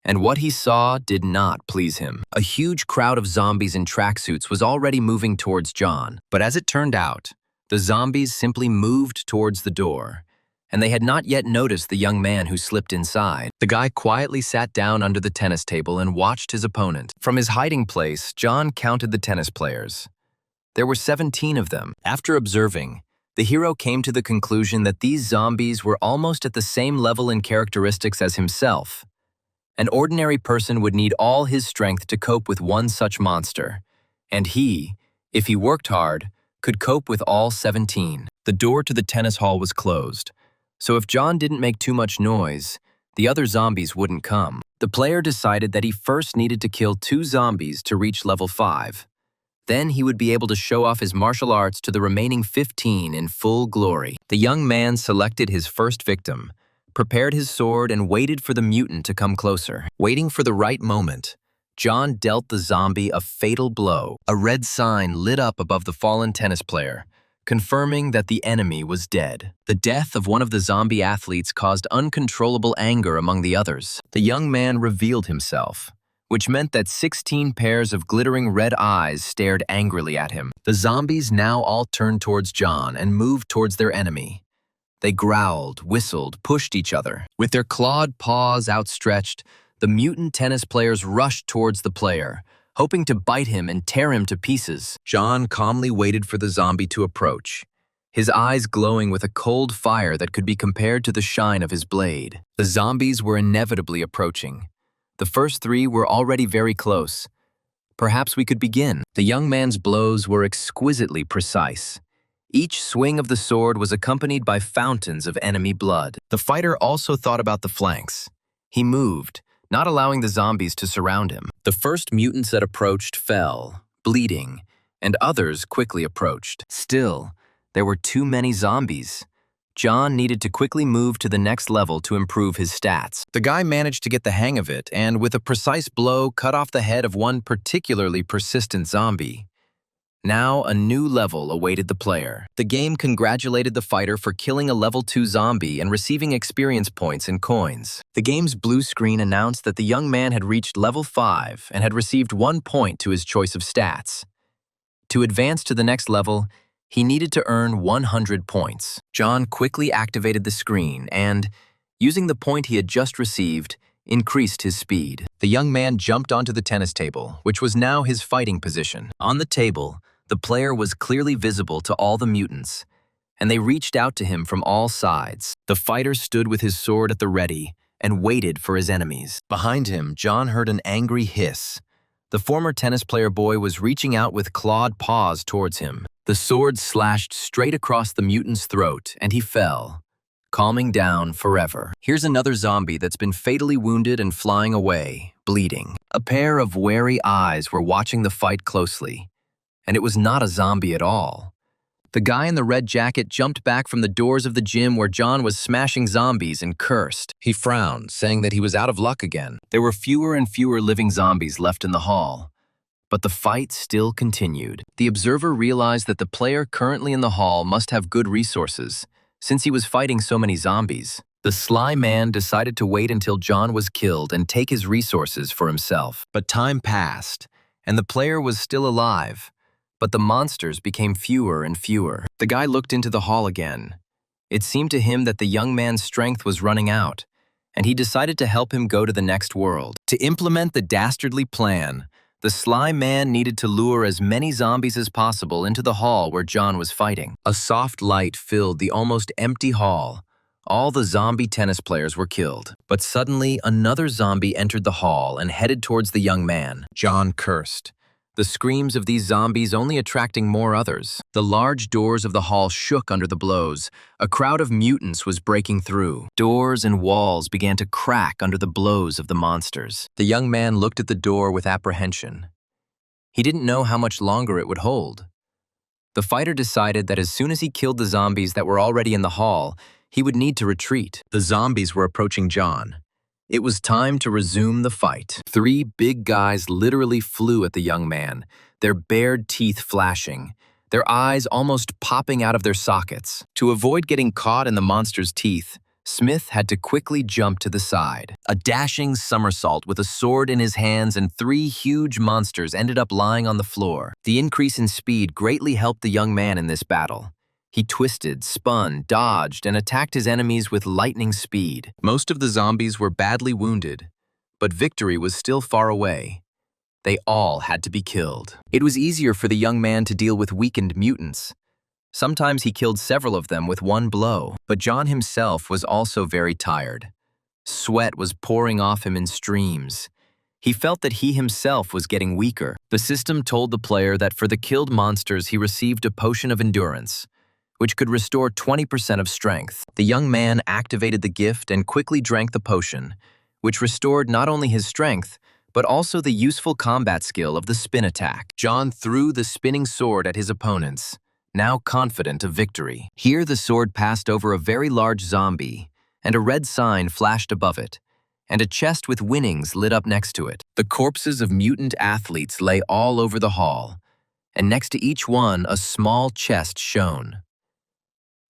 and what he saw did not please him. A huge crowd of zombies in tracksuits was already moving towards John, but as it turned out, the zombies simply moved towards the door, and they had not yet noticed the young man who slipped inside. The guy quietly sat down under the tennis table and watched his opponent. From his hiding place, John counted the tennis players. There were 17 of them. After observing, the hero came to the conclusion that these zombies were almost at the same level in characteristics as himself. An ordinary person would need all his strength to cope with one such monster, and he, if he worked hard, could cope with all 17. The door to the tennis hall was closed, so if John didn't make too much noise, the other zombies wouldn't come. The player decided that he first needed to kill 2 zombies to reach level 5. Then he would be able to show off his martial arts to the remaining 15 in full glory. The young man selected his first victim, prepared his sword, and waited for the mutant to come closer. Waiting for the right moment, John dealt the zombie a fatal blow. A red sign lit up above the fallen tennis player, confirming that the enemy was dead. The death of one of the zombie athletes caused uncontrollable anger among the others. The young man revealed himself, which meant that 16 pairs of glittering red eyes stared angrily at him. The zombies now all turned towards John and moved towards their enemy. They growled, whistled, pushed each other. With their clawed paws outstretched, the mutant tennis players rushed towards the player, hoping to bite him and tear him to pieces. John calmly waited for the zombie to approach. his eyes glowing with a cold fire that could be compared to the shine of his blade. The zombies were inevitably approaching. The first three were already very close. Perhaps we could begin. The young man's blows were exquisitely precise. Each swing of the sword was accompanied by fountains of enemy blood. The fighter also thought about the flanks. He moved, not allowing the zombies to surround him. The first mutants that approached fell, bleeding, and others quickly approached. Still, there were too many zombies. John needed to quickly move to the next level to improve his stats. The guy managed to get the hang of it and, with a precise blow, cut off the head of one particularly persistent zombie. Now, a new level awaited the player. The game congratulated the fighter for killing a level 2 zombie and receiving experience points and coins. The game's blue screen announced that the young man had reached level 5 and had received 1 point to his choice of stats. To advance to the next level, he needed to earn 100 points. John quickly activated the screen and, using the point he had just received, increased his speed. The young man jumped onto the tennis table, which was now his fighting position. On the table, the player was clearly visible to all the mutants, and they reached out to him from all sides. The fighter stood with his sword at the ready and waited for his enemies. Behind him, John heard an angry hiss. The former tennis player boy was reaching out with clawed paws towards him. The sword slashed straight across the mutant's throat, and he fell, calming down forever. Here's another zombie that's been fatally wounded and flying away, bleeding. A pair of wary eyes were watching the fight closely, and it was not a zombie at all. The guy in the red jacket jumped back from the doors of the gym where John was smashing zombies and cursed. He frowned, saying that he was out of luck again. There were fewer and fewer living zombies left in the hall, but the fight still continued. The observer realized that the player currently in the hall must have good resources, since he was fighting so many zombies. The sly man decided to wait until John was killed and take his resources for himself. But time passed, and the player was still alive, but the monsters became fewer and fewer. The guy looked into the hall again. It seemed to him that the young man's strength was running out, and he decided to help him go to the next world. To implement the dastardly plan, the sly man needed to lure as many zombies as possible into the hall where John was fighting. A soft light filled the almost empty hall. All the zombie tennis players were killed. But suddenly, another zombie entered the hall and headed towards the young man. John cursed, the screams of these zombies only attracting more others. The large doors of the hall shook under the blows. A crowd of mutants was breaking through. Doors and walls began to crack under the blows of the monsters. The young man looked at the door with apprehension. He didn't know how much longer it would hold. The fighter decided that as soon as he killed the zombies that were already in the hall, he would need to retreat. The zombies were approaching John. It was time to resume the fight. 3 big guys literally flew at the young man, their bared teeth flashing, their eyes almost popping out of their sockets. To avoid getting caught in the monster's teeth, Smith had to quickly jump to the side. A dashing somersault with a sword in his hands and 3 huge monsters ended up lying on the floor. The increase in speed greatly helped the young man in this battle. He twisted, spun, dodged, and attacked his enemies with lightning speed. Most of the zombies were badly wounded, but victory was still far away. They all had to be killed. It was easier for the young man to deal with weakened mutants. Sometimes he killed several of them with 1 blow, but John himself was also very tired. Sweat was pouring off him in streams. He felt that he himself was getting weaker. The system told the player that for the killed monsters he received a potion of endurance, which could restore 20% of strength. The young man activated the gift and quickly drank the potion, which restored not only his strength, but also the useful combat skill of the spin attack. John threw the spinning sword at his opponents, now confident of victory. Here the sword passed over a very large zombie, and a red sign flashed above it, and a chest with winnings lit up next to it. The corpses of mutant athletes lay all over the hall, and next to each one a small chest shone.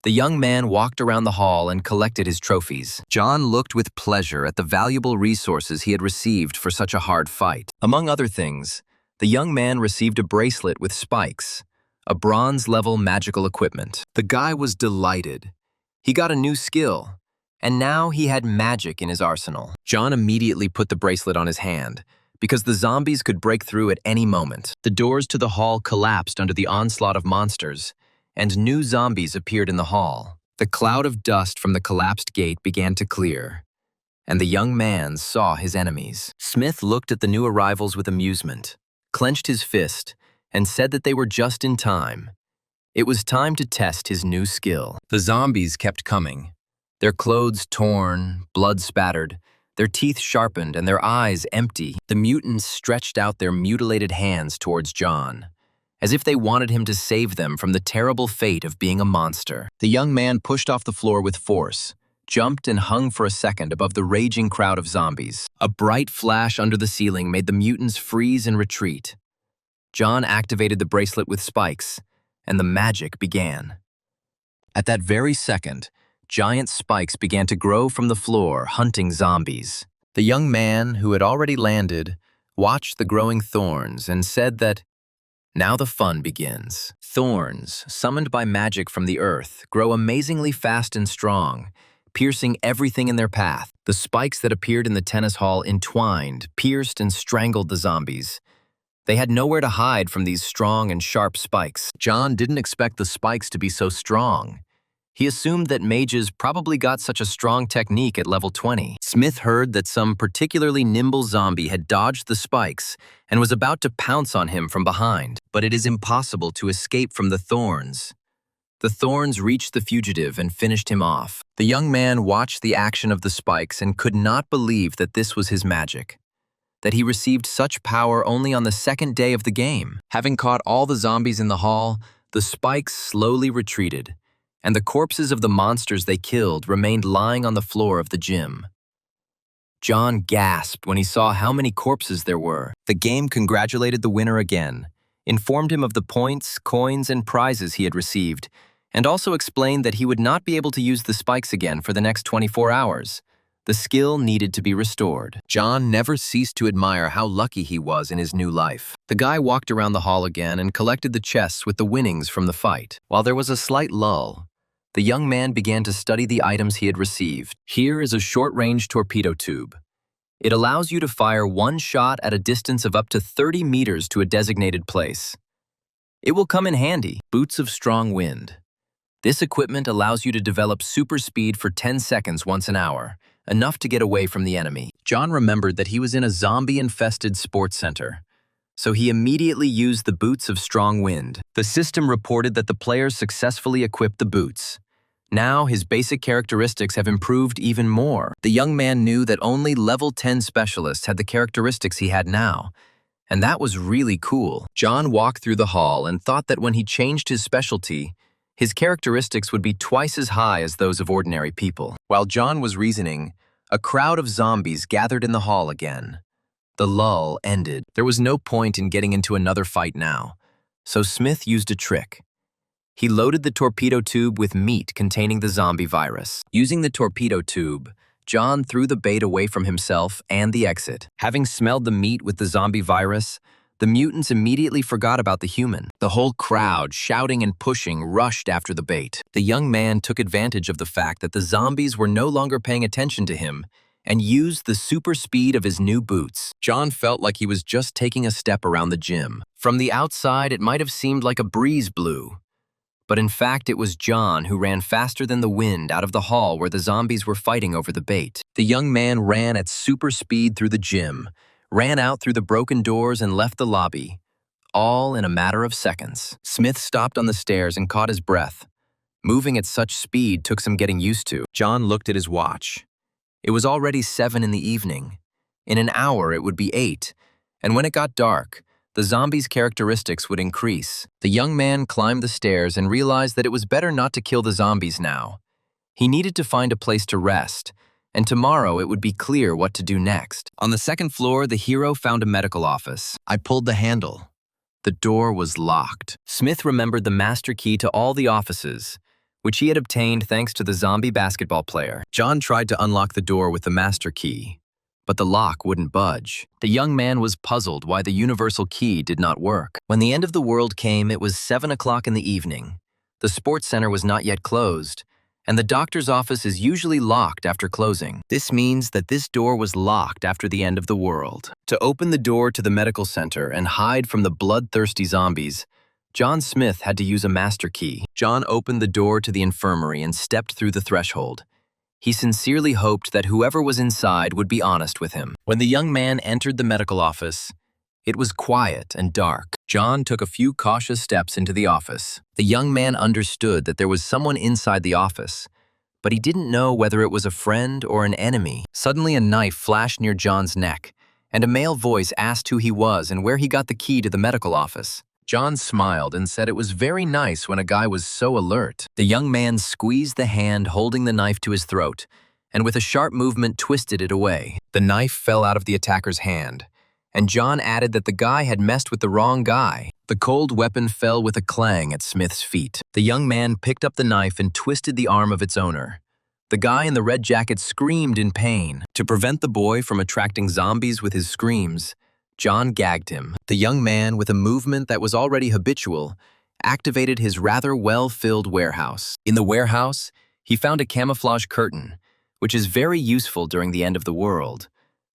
The young man walked around the hall and collected his trophies. John looked with pleasure at the valuable resources he had received for such a hard fight. Among other things, the young man received a bracelet with spikes, a bronze-level magical equipment. The guy was delighted. He got a new skill, and now he had magic in his arsenal. John immediately put the bracelet on his hand, because the zombies could break through at any moment. The doors to the hall collapsed under the onslaught of monsters, and new zombies appeared in the hall. The cloud of dust from the collapsed gate began to clear, and the young man saw his enemies. Smith looked at the new arrivals with amusement, clenched his fist, and said that they were just in time. It was time to test his new skill. The zombies kept coming, their clothes torn, blood spattered, their teeth sharpened, and their eyes empty. The mutants stretched out their mutilated hands towards John, as if they wanted him to save them from the terrible fate of being a monster. The young man pushed off the floor with force, jumped and hung for a second above the raging crowd of zombies. A bright flash under the ceiling made the mutants freeze and retreat. John activated the bracelet with spikes, and the magic began. At that very second, giant spikes began to grow from the floor, hunting zombies. The young man, who had already landed, watched the growing thorns and said that, "Now the fun begins." Thorns, summoned by magic from the earth, grow amazingly fast and strong, piercing everything in their path. The spikes that appeared in the tennis hall entwined, pierced, and strangled the zombies. They had nowhere to hide from these strong and sharp spikes. John didn't expect the spikes to be so strong. He assumed that mages probably got such a strong technique at level 20. Smith heard that some particularly nimble zombie had dodged the spikes and was about to pounce on him from behind. But it is impossible to escape from the thorns. The thorns reached the fugitive and finished him off. The young man watched the action of the spikes and could not believe that this was his magic, that he received such power only on the second day of the game. Having caught all the zombies in the hall, the spikes slowly retreated, and the corpses of the monsters they killed remained lying on the floor of the gym. John gasped when he saw how many corpses there were. The game congratulated the winner again, informed him of the points, coins, and prizes he had received, and also explained that he would not be able to use the spikes again for the next 24 hours. The skill needed to be restored. John never ceased to admire how lucky he was in his new life. The guy walked around the hall again and collected the chests with the winnings from the fight. While there was a slight lull, the young man began to study the items he had received. Here is a short-range torpedo tube. It allows you to fire one shot at a distance of up to 30 meters to a designated place. It will come in handy. Boots of strong wind. This equipment allows you to develop super speed for 10 seconds once an hour, enough to get away from the enemy. John remembered that he was in a zombie-infested sports center, so he immediately used the boots of strong wind. The system reported that the players successfully equipped the boots. Now, his basic characteristics have improved even more. The young man knew that only level 10 specialists had the characteristics he had now, and that was really cool. John walked through the hall and thought that when he changed his specialty, his characteristics would be twice as high as those of ordinary people. While John was reasoning, a crowd of zombies gathered in the hall again. The lull ended. There was no point in getting into another fight now, so Smith used a trick. He loaded the torpedo tube with meat containing the zombie virus. Using the torpedo tube, John threw the bait away from himself and the exit. Having smelled the meat with the zombie virus, the mutants immediately forgot about the human. The whole crowd, shouting and pushing, rushed after the bait. The young man took advantage of the fact that the zombies were no longer paying attention to him and used the super speed of his new boots. John felt like he was just taking a step around the gym. From the outside, it might have seemed like a breeze blew, but in fact, it was John who ran faster than the wind out of the hall where the zombies were fighting over the bait. The young man ran at super speed through the gym, ran out through the broken doors and left the lobby, all in a matter of seconds. Smith stopped on the stairs and caught his breath. Moving at such speed took some getting used to. John looked at his watch. It was already 7 in the evening. In an hour, it would be 8, and when it got dark, the zombies' characteristics would increase. The young man climbed the stairs and realized that it was better not to kill the zombies now. He needed to find a place to rest, and tomorrow it would be clear what to do next. On the second floor, the hero found a medical office. I pulled the handle. The door was locked. Smith remembered the master key to all the offices, which he had obtained thanks to the zombie basketball player. John tried to unlock the door with the master key, but the lock wouldn't budge. The young man was puzzled why the universal key did not work. When the end of the world came, it was 7 o'clock in the evening. The sports center was not yet closed, and the doctor's office is usually locked after closing. This means that this door was locked after the end of the world. To open the door to the medical center and hide from the bloodthirsty zombies, John Smith had to use a master key. John opened the door to the infirmary and stepped through the threshold. He sincerely hoped that whoever was inside would be honest with him. When the young man entered the medical office, it was quiet and dark. John took a few cautious steps into the office. The young man understood that there was someone inside the office, but he didn't know whether it was a friend or an enemy. Suddenly a knife flashed near John's neck, and a male voice asked who he was and where he got the key to the medical office. John smiled and said it was very nice when a guy was so alert. The young man squeezed the hand holding the knife to his throat, and with a sharp movement twisted it away. The knife fell out of the attacker's hand, and John added that the guy had messed with the wrong guy. The cold weapon fell with a clang at Smith's feet. The young man picked up the knife and twisted the arm of its owner. The guy in the red jacket screamed in pain. To prevent the boy from attracting zombies with his screams, John gagged him. The young man, with a movement that was already habitual, activated his rather well-filled warehouse. In the warehouse, he found a camouflage curtain, which is very useful during the end of the world.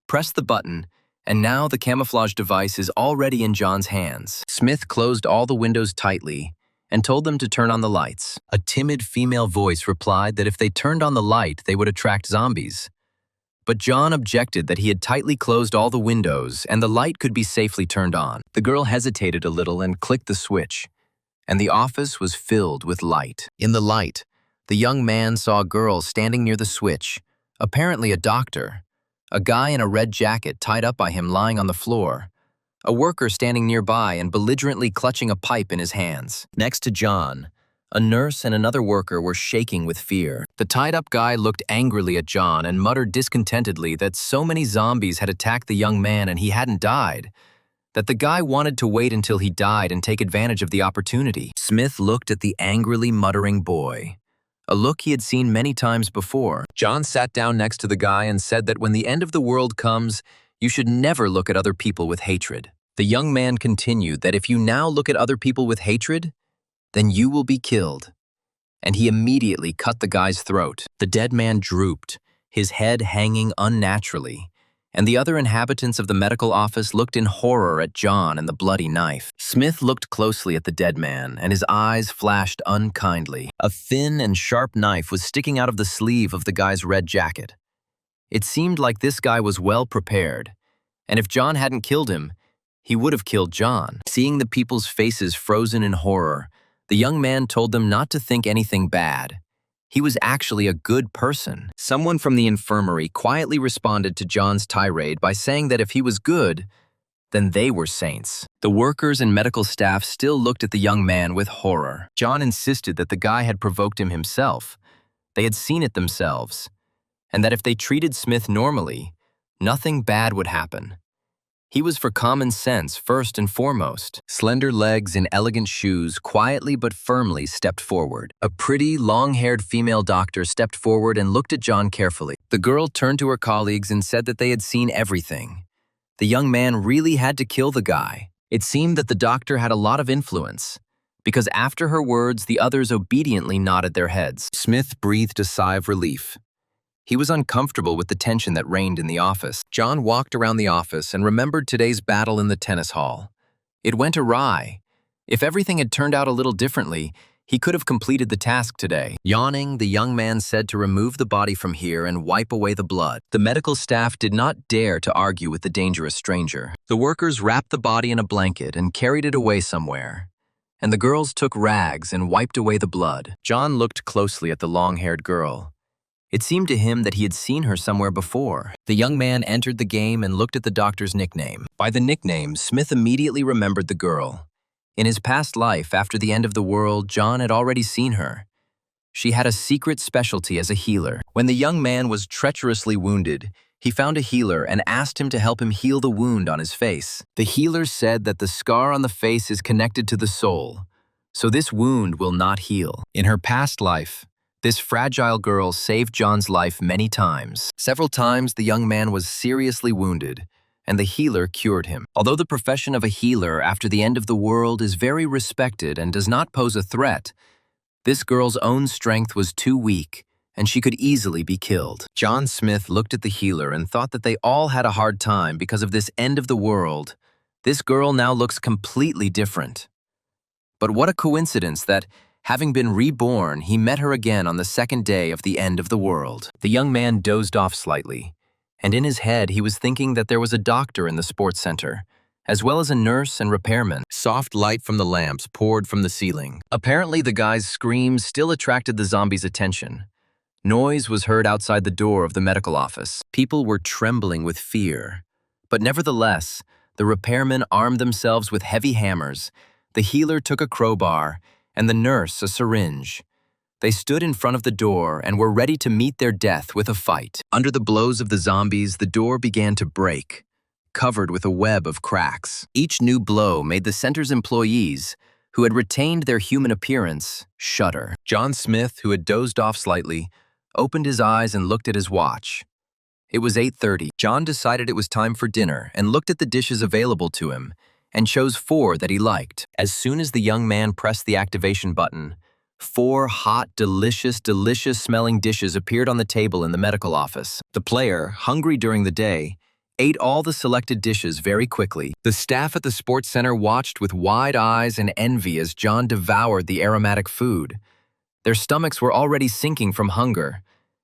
Press the button, and now the camouflage device is already in John's hands. Smith closed all the windows tightly and told them to turn on the lights. A timid female voice replied that if they turned on the light, they would attract zombies. But John objected that he had tightly closed all the windows and the light could be safely turned on. The girl hesitated a little and clicked the switch, and the office was filled with light. In the light, the young man saw a girl standing near the switch, apparently a doctor, a guy in a red jacket tied up by him lying on the floor, a worker standing nearby and belligerently clutching a pipe in his hands. Next to John, a nurse and another worker were shaking with fear. The tied-up guy looked angrily at John and muttered discontentedly that so many zombies had attacked the young man and he hadn't died, that the guy wanted to wait until he died and take advantage of the opportunity. Smith looked at the angrily muttering boy, a look he had seen many times before. John sat down next to the guy and said that when the end of the world comes, you should never look at other people with hatred. The young man continued that if you now look at other people with hatred, then you will be killed. And he immediately cut the guy's throat. The dead man drooped, his head hanging unnaturally, and the other inhabitants of the medical office looked in horror at John and the bloody knife. Smith looked closely at the dead man, and his eyes flashed unkindly. A thin and sharp knife was sticking out of the sleeve of the guy's red jacket. It seemed like this guy was well prepared, and if John hadn't killed him, he would have killed John. Seeing the people's faces frozen in horror, the young man told them not to think anything bad. He was actually a good person. Someone from the infirmary quietly responded to John's tirade by saying that if he was good, then they were saints. The workers and medical staff still looked at the young man with horror. John insisted that the guy had provoked him himself. They had seen it themselves, and that if they treated Smith normally, nothing bad would happen. He was for common sense first and foremost. Slender legs in elegant shoes quietly but firmly stepped forward. A pretty, long-haired female doctor stepped forward and looked at John carefully. The girl turned to her colleagues and said that they had seen everything. The young man really had to kill the guy. It seemed that the doctor had a lot of influence, because after her words, the others obediently nodded their heads. Smith breathed a sigh of relief. He was uncomfortable with the tension that reigned in the office. John walked around the office and remembered today's battle in the tennis hall. It went awry. If everything had turned out a little differently, he could have completed the task today. Yawning, the young man said to remove the body from here and wipe away the blood. The medical staff did not dare to argue with the dangerous stranger. The workers wrapped the body in a blanket and carried it away somewhere, and the girls took rags and wiped away the blood. John looked closely at the long-haired girl. It seemed to him that he had seen her somewhere before. The young man entered the game and looked at the doctor's nickname. By the nickname, Smith immediately remembered the girl. In his past life, after the end of the world, John had already seen her. She had a secret specialty as a healer. When the young man was treacherously wounded, he found a healer and asked him to help him heal the wound on his face. The healer said that the scar on the face is connected to the soul, so this wound will not heal. In her past life, this fragile girl saved John's life many times. Several times, the young man was seriously wounded, and the healer cured him. Although the profession of a healer after the end of the world is very respected and does not pose a threat, this girl's own strength was too weak, and she could easily be killed. John Smith looked at the healer and thought that they all had a hard time because of this end of the world. This girl now looks completely different. But what a coincidence that, having been reborn, he met her again on the second day of the end of the world. The young man dozed off slightly, and in his head he was thinking that there was a doctor in the sports center, as well as a nurse and repairman. Soft light from the lamps poured from the ceiling. Apparently, the guy's screams still attracted the zombies' attention. Noise was heard outside the door of the medical office. People were trembling with fear. But nevertheless, the repairmen armed themselves with heavy hammers, the healer took a crowbar, and the nurse a syringe. They stood in front of the door and were ready to meet their death with a fight. Under the blows of the zombies, the door began to break, covered with a web of cracks. Each new blow made the center's employees, who had retained their human appearance, shudder. John Smith, who had dozed off slightly, opened his eyes and looked at his watch. It was 8:30. John decided it was time for dinner and looked at the dishes available to him and chose 4 that he liked. As soon as the young man pressed the activation button, 4 hot, delicious-smelling dishes appeared on the table in the medical office. The player, hungry during the day, ate all the selected dishes very quickly. The staff at the sports center watched with wide eyes and envy as John devoured the aromatic food. Their stomachs were already sinking from hunger,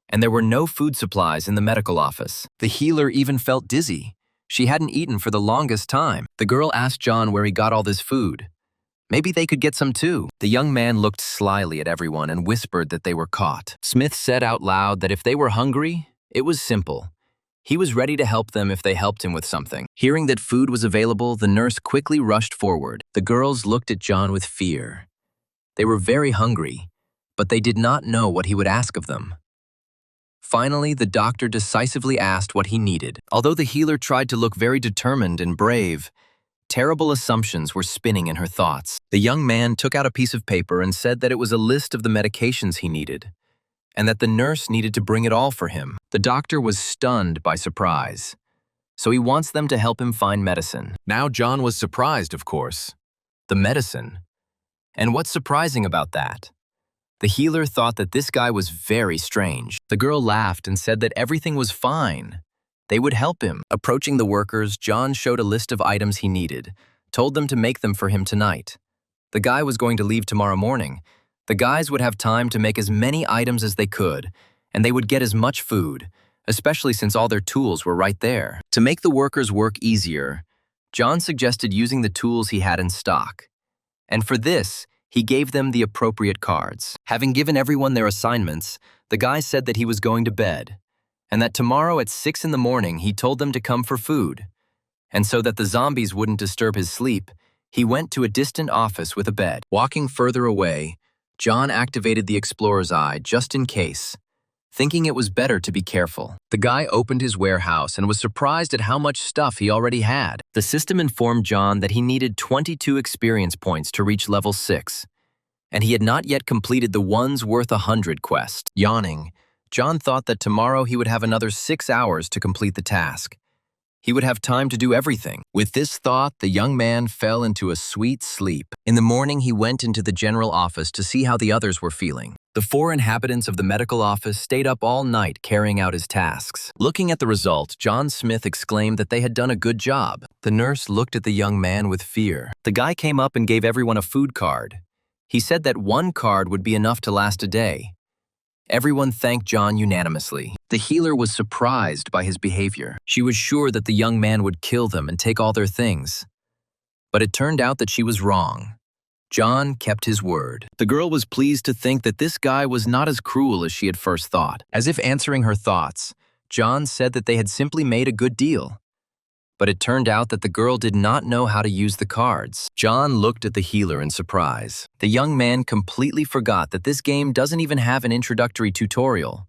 and there were no food supplies in the medical office. The healer even felt dizzy. She hadn't eaten for the longest time. The girl asked John where he got all this food. Maybe they could get some too. The young man looked slyly at everyone and whispered that they were caught. Smith said out loud that if they were hungry, it was simple. He was ready to help them if they helped him with something. Hearing that food was available, the nurse quickly rushed forward. The girls looked at John with fear. They were very hungry, but they did not know what he would ask of them. Finally, the doctor decisively asked what he needed. Although the healer tried to look very determined and brave, terrible assumptions were spinning in her thoughts. The young man took out a piece of paper and said that it was a list of the medications he needed, and that the nurse needed to bring it all for him. The doctor was stunned by surprise, so he wants them to help him find medicine. Now John was surprised, of course. The medicine? And what's surprising about that? The healer thought that this guy was very strange. The girl laughed and said that everything was fine. They would help him. Approaching the workers, John showed a list of items he needed, told them to make them for him tonight. The guy was going to leave tomorrow morning. The guys would have time to make as many items as they could, and they would get as much food, especially since all their tools were right there. To make the workers' work easier, John suggested using the tools he had in stock. And for this, he gave them the appropriate cards. Having given everyone their assignments, the guy said that he was going to bed, and that tomorrow at 6 in the morning he told them to come for food. And so that the zombies wouldn't disturb his sleep, he went to a distant office with a bed. Walking further away, John activated the explorer's eye just in case, thinking it was better to be careful. The guy opened his warehouse and was surprised at how much stuff he already had. The system informed John that he needed 22 experience points to reach level 6, and he had not yet completed the one's worth 100 quest. Yawning, John thought that tomorrow he would have another 6 hours to complete the task. He would have time to do everything. With this thought, the young man fell into a sweet sleep. In the morning, he went into the general office to see how the others were feeling. The 4 inhabitants of the medical office stayed up all night carrying out his tasks. Looking at the result, John Smith exclaimed that they had done a good job. The nurse looked at the young man with fear. The guy came up and gave everyone a food card. He said that 1 card would be enough to last a day. Everyone thanked John unanimously. The healer was surprised by his behavior. She was sure that the young man would kill them and take all their things. But it turned out that she was wrong. John kept his word. The girl was pleased to think that this guy was not as cruel as she had first thought. As if answering her thoughts, John said that they had simply made a good deal. But it turned out that the girl did not know how to use the cards. John looked at the healer in surprise. The young man completely forgot that this game doesn't even have an introductory tutorial,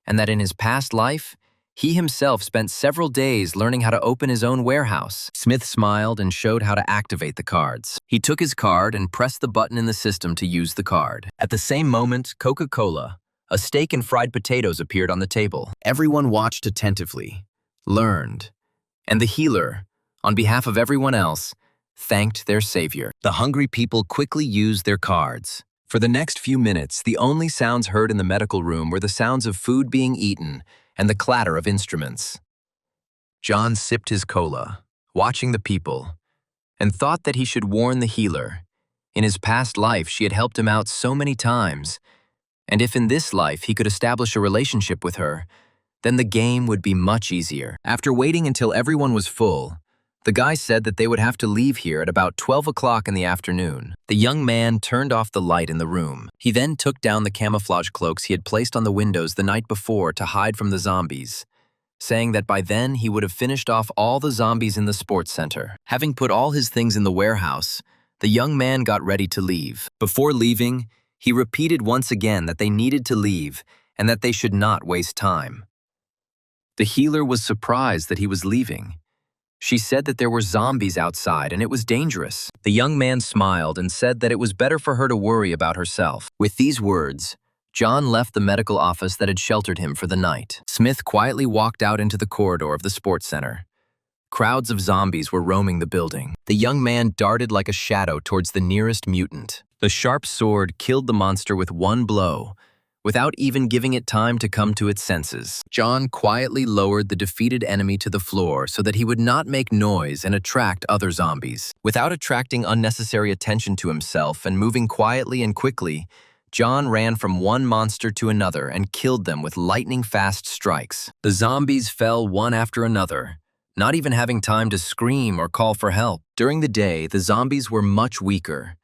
and that in his past life, he himself spent several days learning how to open his own warehouse. Smith smiled and showed how to activate the cards. He took his card and pressed the button in the system to use the card. At the same moment, Coca-Cola, a steak and fried potatoes appeared on the table. Everyone watched attentively, learned, and the healer, on behalf of everyone else, thanked their savior. The hungry people quickly used their cards. For the next few minutes, the only sounds heard in the medical room were the sounds of food being eaten and the clatter of instruments. John sipped his cola, watching the people, and thought that he should warn the healer, In his past life, she had helped him out so many times, and if in this life he could establish a relationship with her, then the game would be much easier. After waiting until everyone was full, the guy said that they would have to leave here at about 12 o'clock in the afternoon. The young man turned off the light in the room. He then took down the camouflage cloaks he had placed on the windows the night before to hide from the zombies, saying that by then he would have finished off all the zombies in the sports center. Having put all his things in the warehouse, the young man got ready to leave. Before leaving, he repeated once again that they needed to leave and that they should not waste time. The healer was surprised that he was leaving. She said that there were zombies outside and it was dangerous. The young man smiled and said that it was better for her to worry about herself. With these words, John left the medical office that had sheltered him for the night. Smith quietly walked out into the corridor of the sports center. Crowds of zombies were roaming the building. The young man darted like a shadow towards the nearest mutant. The sharp sword killed the monster with one blow, without even giving it time to come to its senses. John quietly lowered the defeated enemy to the floor so that he would not make noise and attract other zombies. Without attracting unnecessary attention to himself and moving quietly and quickly, John ran from one monster to another and killed them with lightning-fast strikes. The zombies fell one after another, not even having time to scream or call for help. During the day, the zombies were much weaker,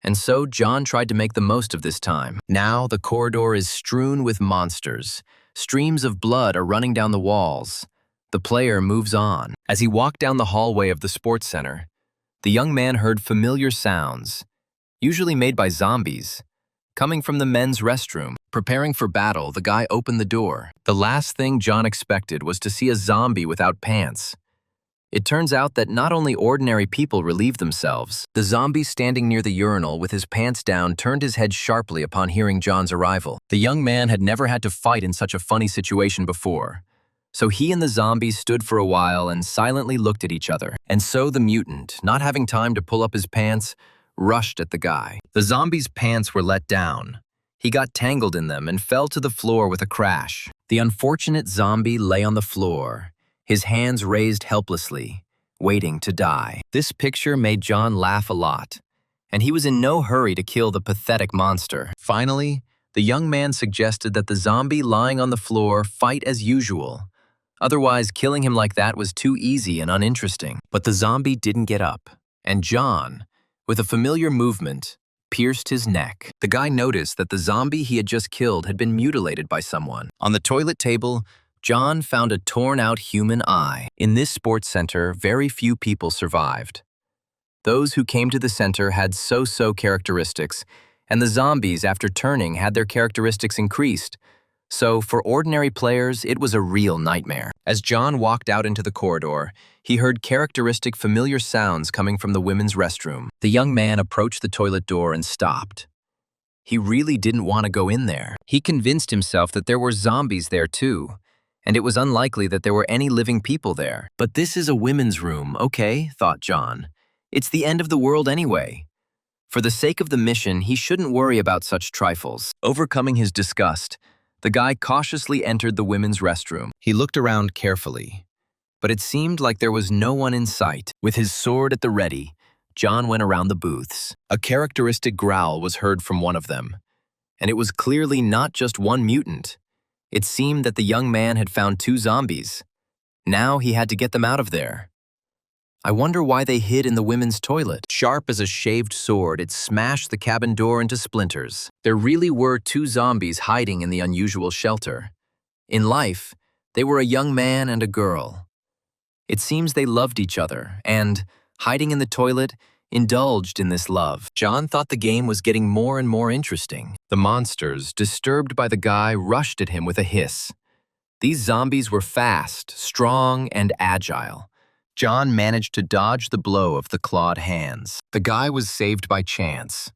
and so John tried to make the most of this time. Now the corridor is strewn with monsters. Streams of blood are running down the walls. The player moves on. As he walked down the hallway of the sports center, the young man heard familiar sounds, usually made by zombies, coming from the men's restroom. Preparing for battle, the guy opened the door. The last thing John expected was to see a zombie without pants. It turns out that not only ordinary people relieve themselves. The zombie standing near the urinal with his pants down turned his head sharply upon hearing John's arrival. The young man had never had to fight in such a funny situation before, so he and the zombie stood for a while and silently looked at each other. And so the mutant, not having time to pull up his pants, rushed at the guy. The zombie's pants were let down. He got tangled in them and fell to the floor with a crash. The unfortunate zombie lay on the floor, his hands raised helplessly, waiting to die. This picture made John laugh a lot, and he was in no hurry to kill the pathetic monster. Finally, the young man suggested that the zombie lying on the floor fight as usual. Otherwise, killing him like that was too easy and uninteresting. But the zombie didn't get up, and John, with a familiar movement, pierced his neck. The guy noticed that the zombie he had just killed had been mutilated by someone. On the toilet table, John found a torn-out human eye. In this sports center, very few people survived. Those who came to the center had so-so characteristics, and the zombies, after turning, had their characteristics increased. So, for ordinary players, it was a real nightmare. As John walked out into the corridor, he heard characteristic familiar sounds coming from the women's restroom. The young man approached the toilet door and stopped. He really didn't want to go in there. He convinced himself that there were zombies there too, and it was unlikely that there were any living people there. But this is a women's room, okay, thought John. It's the end of the world anyway. For the sake of the mission, he shouldn't worry about such trifles. Overcoming his disgust, the guy cautiously entered the women's restroom. He looked around carefully, but it seemed like there was no one in sight. With his sword at the ready, John went around the booths. A characteristic growl was heard from one of them, and it was clearly not just one mutant. It seemed that the young man had found two zombies. Now he had to get them out of there. I wonder why they hid in the women's toilet. Sharp as a shaved sword, it smashed the cabin door into splinters. There really were two zombies hiding in the unusual shelter. In life, they were a young man and a girl. It seems they loved each other and, hiding in the toilet, indulged in this love. John thought the game was getting more and more interesting. The monsters, disturbed by the guy, rushed at him with a hiss. These zombies were fast, strong, and agile. John managed to dodge the blow of the clawed hands. The guy was saved by chance.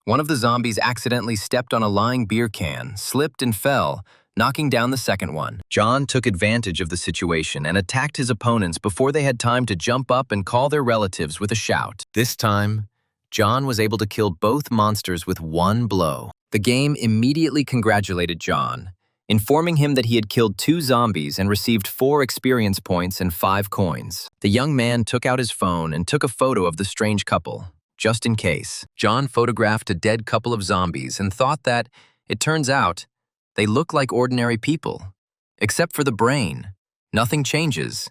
One of the zombies accidentally stepped on a lying beer can, slipped and fell, knocking down the second one. John took advantage of the situation and attacked his opponents before they had time to jump up and call their relatives with a shout. This time, John was able to kill both monsters with one blow. The game immediately congratulated John, informing him that he had killed two zombies and received 4 experience points and 5 coins. The young man took out his phone and took a photo of the strange couple. just in case. John photographed a dead couple of zombies and thought that, it turns out, they look like ordinary people. Except for the brain. Nothing changes.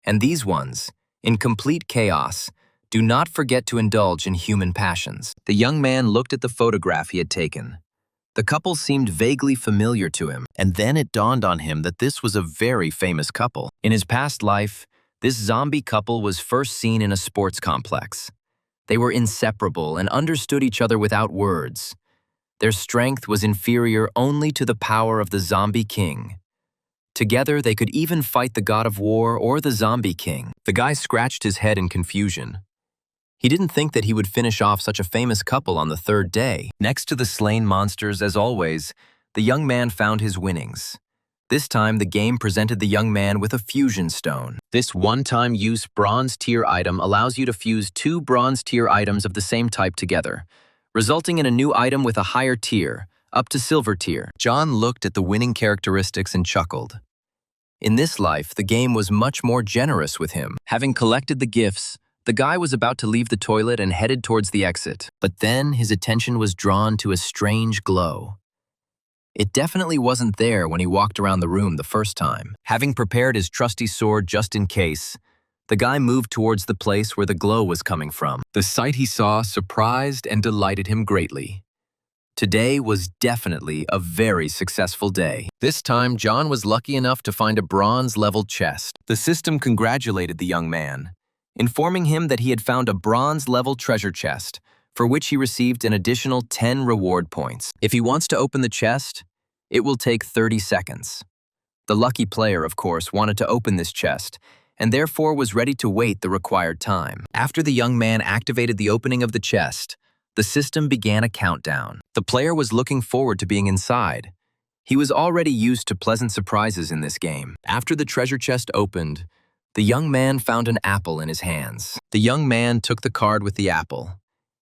And these ones, in complete chaos, do not forget to indulge in human passions. The young man looked at the photograph he had taken. The couple seemed vaguely familiar to him, and then it dawned on him that this was a very famous couple. In his past life, this zombie couple was first seen in a sports complex. They were inseparable and understood each other without words. Their strength was inferior only to the power of the zombie king. Together, they could even fight the god of war or the zombie king. The guy scratched his head in confusion. He didn't think that he would finish off such a famous couple on the third day. Next to the slain monsters, as always, the young man found his winnings. This time, the game presented the young man with a fusion stone. This one-time use bronze tier item allows you to fuse 2 bronze tier items of the same type together, resulting in a new item with a higher tier, up to silver tier. John looked at the winning characteristics and chuckled. In this life, the game was much more generous with him. Having collected the gifts, the guy was about to leave the toilet and headed towards the exit. But then his attention was drawn to a strange glow. It definitely wasn't there when he walked around the room the first time. Having prepared his trusty sword just in case, the guy moved towards the place where the glow was coming from. The sight he saw surprised and delighted him greatly. Today was definitely a very successful day. This time, John was lucky enough to find a bronze-level chest. The system congratulated the young man, informing him that he had found a bronze-level treasure chest, for which he received an additional 10 reward points. If he wants to open the chest, it will take 30 seconds. The lucky player, of course, wanted to open this chest, and therefore was ready to wait the required time. After the young man activated the opening of the chest, the system began a countdown. The player was looking forward to being inside. He was already used to pleasant surprises in this game. After the treasure chest opened, the young man found an apple in his hands. The young man took the card with the apple.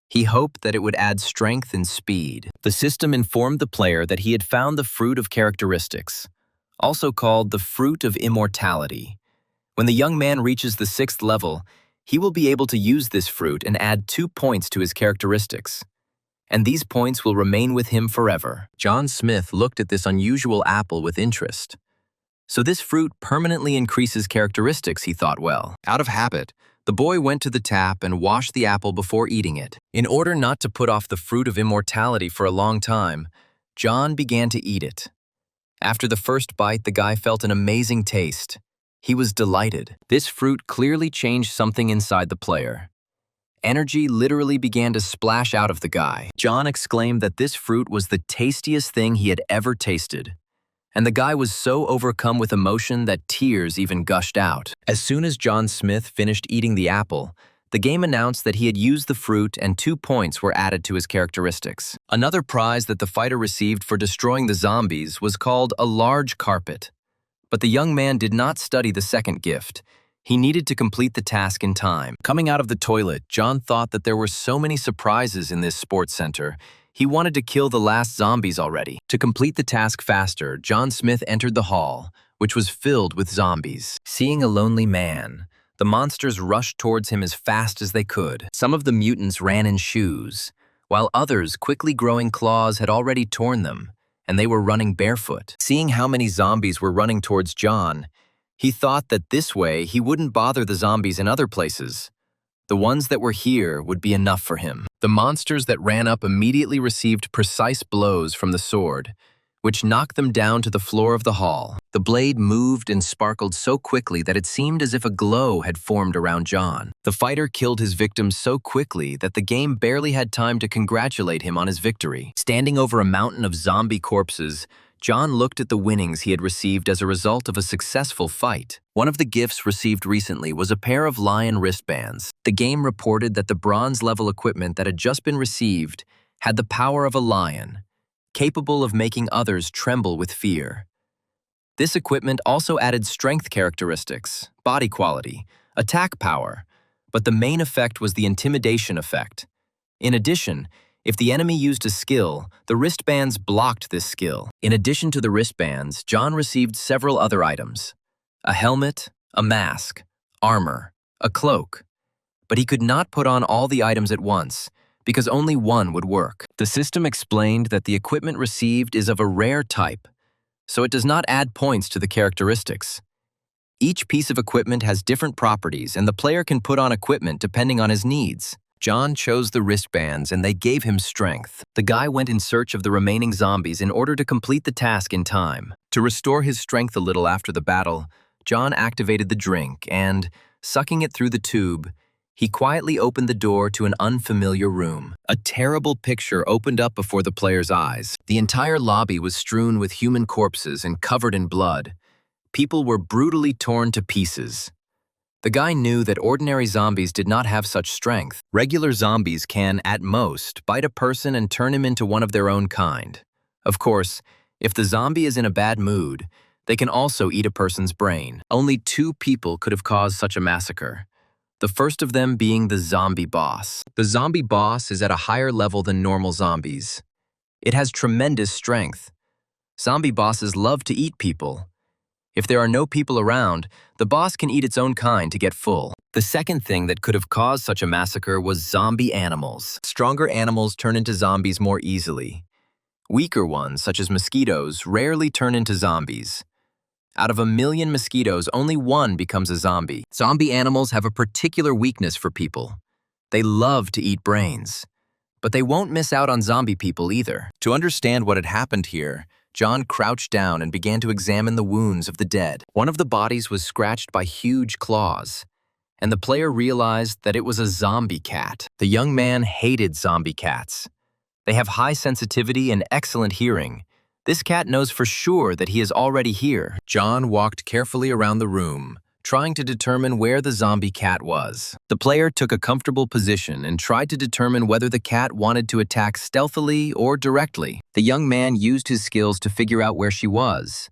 He hoped that it would add strength and speed. The system informed the player that he had found the fruit of characteristics, also called the fruit of immortality. When the young man reaches the 6th level, he will be able to use this fruit and add 2 points to his characteristics. And these points will remain with him forever. John Smith looked at this unusual apple with interest. So this fruit permanently increases characteristics, he thought well. Out of habit, the boy went to the tap and washed the apple before eating it. In order not to put off the fruit of immortality for a long time, John began to eat it. After the first bite, the guy felt an amazing taste. He was delighted. This fruit clearly changed something inside the player. Energy literally began to splash out of the guy. John exclaimed that this fruit was the tastiest thing he had ever tasted. And the guy was so overcome with emotion that tears even gushed out. As soon as John Smith finished eating the apple, the game announced that he had used the fruit and 2 points were added to his characteristics. Another prize that the fighter received for destroying the zombies was called a large carpet. But the young man did not study the second gift. He needed to complete the task in time. Coming out of the toilet, John thought that there were so many surprises in this sports center. He wanted to kill the last zombies already. To complete the task faster, John Smith entered the hall, which was filled with zombies. Seeing a lonely man, the monsters rushed towards him as fast as they could. Some of the mutants ran in shoes, while others, quickly growing claws, had already torn them, and they were running barefoot. Seeing how many zombies were running towards John, he thought that this way he wouldn't bother the zombies in other places. The ones that were here would be enough for him. The monsters that ran up immediately received precise blows from the sword, which knocked them down to the floor of the hall. The blade moved and sparkled so quickly that it seemed as if a glow had formed around John. The fighter killed his victims so quickly that the game barely had time to congratulate him on his victory. Standing over a mountain of zombie corpses, John looked at the winnings he had received as a result of a successful fight. One of the gifts received recently was a pair of lion wristbands. The game reported that the bronze-level equipment that had just been received had the power of a lion, capable of making others tremble with fear. This equipment also added strength characteristics, body quality, attack power, but the main effect was the intimidation effect. In addition, if the enemy used a skill, the wristbands blocked this skill. In addition to the wristbands, John received several other items: a helmet, a mask, armor, a cloak. but he could not put on all the items at once, because only one would work. The system explained that the equipment received is of a rare type, so it does not add points to the characteristics. Each piece of equipment has different properties, and the player can put on equipment depending on his needs. John chose the wristbands, and they gave him strength. The guy went in search of the remaining zombies in order to complete the task in time. To restore his strength a little after the battle, John activated the drink and, sucking it through the tube, he quietly opened the door to an unfamiliar room. A terrible picture opened up before the player's eyes. The entire lobby was strewn with human corpses and covered in blood. People were brutally torn to pieces. The guy knew that ordinary zombies did not have such strength. Regular zombies can, at most, bite a person and turn him into one of their own kind. Of course, if the zombie is in a bad mood, they can also eat a person's brain. Only 2 people could have caused such a massacre. The first of them being the zombie boss. The zombie boss is at a higher level than normal zombies. It has tremendous strength. Zombie bosses love to eat people. If there are no people around, the boss can eat its own kind to get full. The second thing that could have caused such a massacre was zombie animals. Stronger animals turn into zombies more easily. Weaker ones, such as mosquitoes, rarely turn into zombies. Out of 1 million mosquitoes, only 1 becomes a zombie. Zombie animals have a particular weakness for people. They love to eat brains. But they won't miss out on zombie people either. To understand what had happened here, John crouched down and began to examine the wounds of the dead. One of the bodies was scratched by huge claws, and the player realized that it was a zombie cat. The young man hated zombie cats. They have high sensitivity and excellent hearing. This cat knows for sure that he is already here. John walked carefully around the room, trying to determine where the zombie cat was. The player took a comfortable position and tried to determine whether the cat wanted to attack stealthily or directly. The young man used his skills to figure out where she was.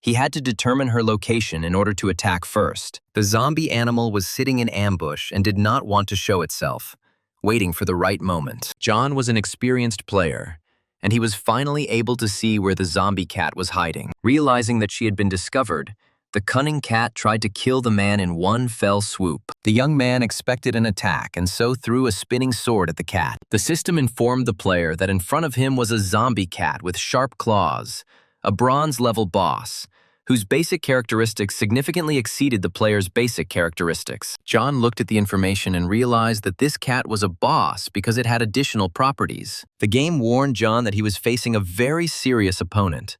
He had to determine her location in order to attack first. The zombie animal was sitting in ambush and did not want to show itself, waiting for the right moment. John was an experienced player, and he was finally able to see where the zombie cat was hiding. Realizing that she had been discovered, the cunning cat tried to kill the man in one fell swoop. The young man expected an attack and so threw a spinning sword at the cat. The system informed the player that in front of him was a zombie cat with sharp claws, a bronze-level boss, whose basic characteristics significantly exceeded the player's basic characteristics. John looked at the information and realized that this cat was a boss because it had additional properties. The game warned John that he was facing a very serious opponent,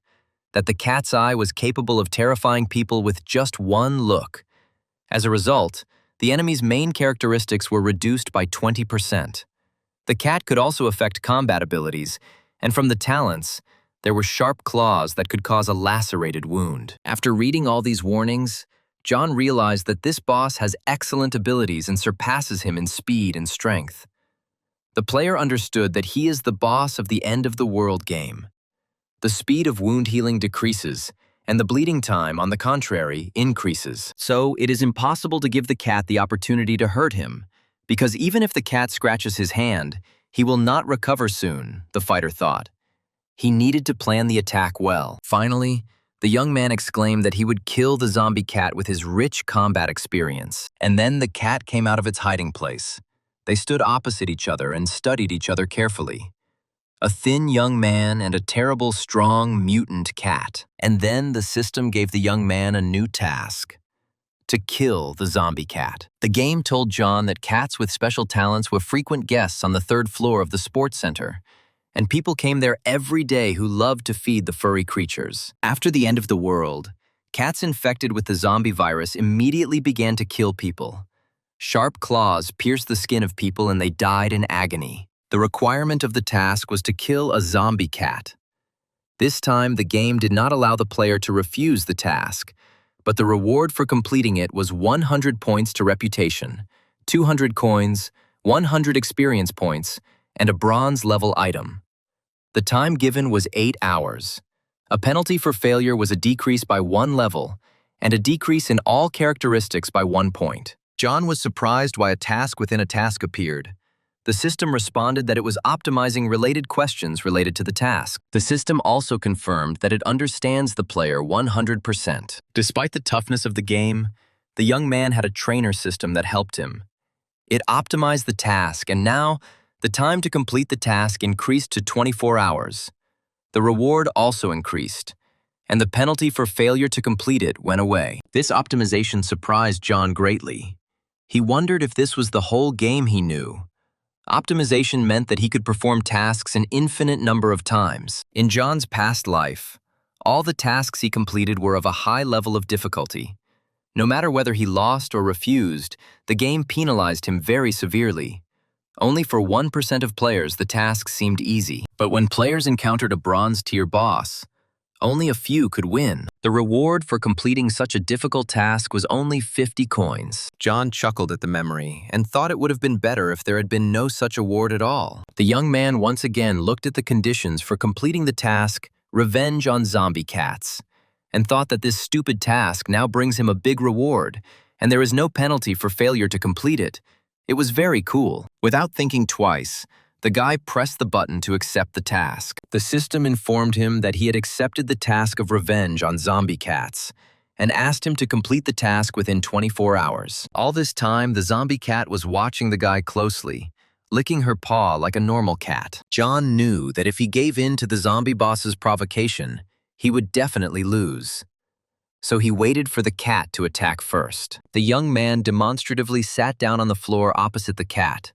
that the cat's eye was capable of terrifying people with just one look. As a result, the enemy's main characteristics were reduced by 20%. The cat could also affect combat abilities, and from the talents, there were sharp claws that could cause a lacerated wound. After reading all these warnings, John realized that this boss has excellent abilities and surpasses him in speed and strength. The player understood that he is the boss of the end of the world game. The speed of wound healing decreases, and the bleeding time, on the contrary, increases. So it is impossible to give the cat the opportunity to hurt him, because even if the cat scratches his hand, he will not recover soon, the fighter thought. He needed to plan the attack well. Finally, the young man exclaimed that he would kill the zombie cat with his rich combat experience. And then the cat came out of its hiding place. They stood opposite each other and studied each other carefully. A thin young man and a terrible, strong, mutant cat. And then the system gave the young man a new task: to kill the zombie cat. The game told John that cats with special talents were frequent guests on the 3rd floor of the sports center, and people came there every day who loved to feed the furry creatures. After the end of the world, cats infected with the zombie virus immediately began to kill people. Sharp claws pierced the skin of people and they died in agony. The requirement of the task was to kill a zombie cat. This time, the game did not allow the player to refuse the task, but the reward for completing it was 100 points to reputation, 200 coins, 100 experience points, and a bronze-level item. The time given was 8 hours. A penalty for failure was a decrease by 1 level, and a decrease in all characteristics by 1 point. John was surprised why a task within a task appeared. The system responded that it was optimizing related questions related to the task. The system also confirmed that it understands the player 100%. Despite the toughness of the game, the young man had a trainer system that helped him. It optimized the task, and now the time to complete the task increased to 24 hours. The reward also increased, and the penalty for failure to complete it went away. This optimization surprised John greatly. He wondered if this was the whole game he knew. Optimization meant that he could perform tasks an infinite number of times. In John's past life, all the tasks he completed were of a high level of difficulty. No matter whether he lost or refused, the game penalized him very severely. Only for 1% of players the tasks seemed easy. But when players encountered a bronze-tier boss, only a few could win. The reward for completing such a difficult task was only 50 coins. John chuckled at the memory and thought it would have been better if there had been no such award at all. The young man once again looked at the conditions for completing the task, Revenge on Zombie Cats, and thought that this stupid task now brings him a big reward, and there is no penalty for failure to complete it. It was very cool. Without thinking twice, the guy pressed the button to accept the task. The system informed him that he had accepted the task of revenge on zombie cats and asked him to complete the task within 24 hours. All this time, the zombie cat was watching the guy closely, licking her paw like a normal cat. John knew that if he gave in to the zombie boss's provocation, he would definitely lose. So he waited for the cat to attack first. The young man demonstratively sat down on the floor opposite the cat,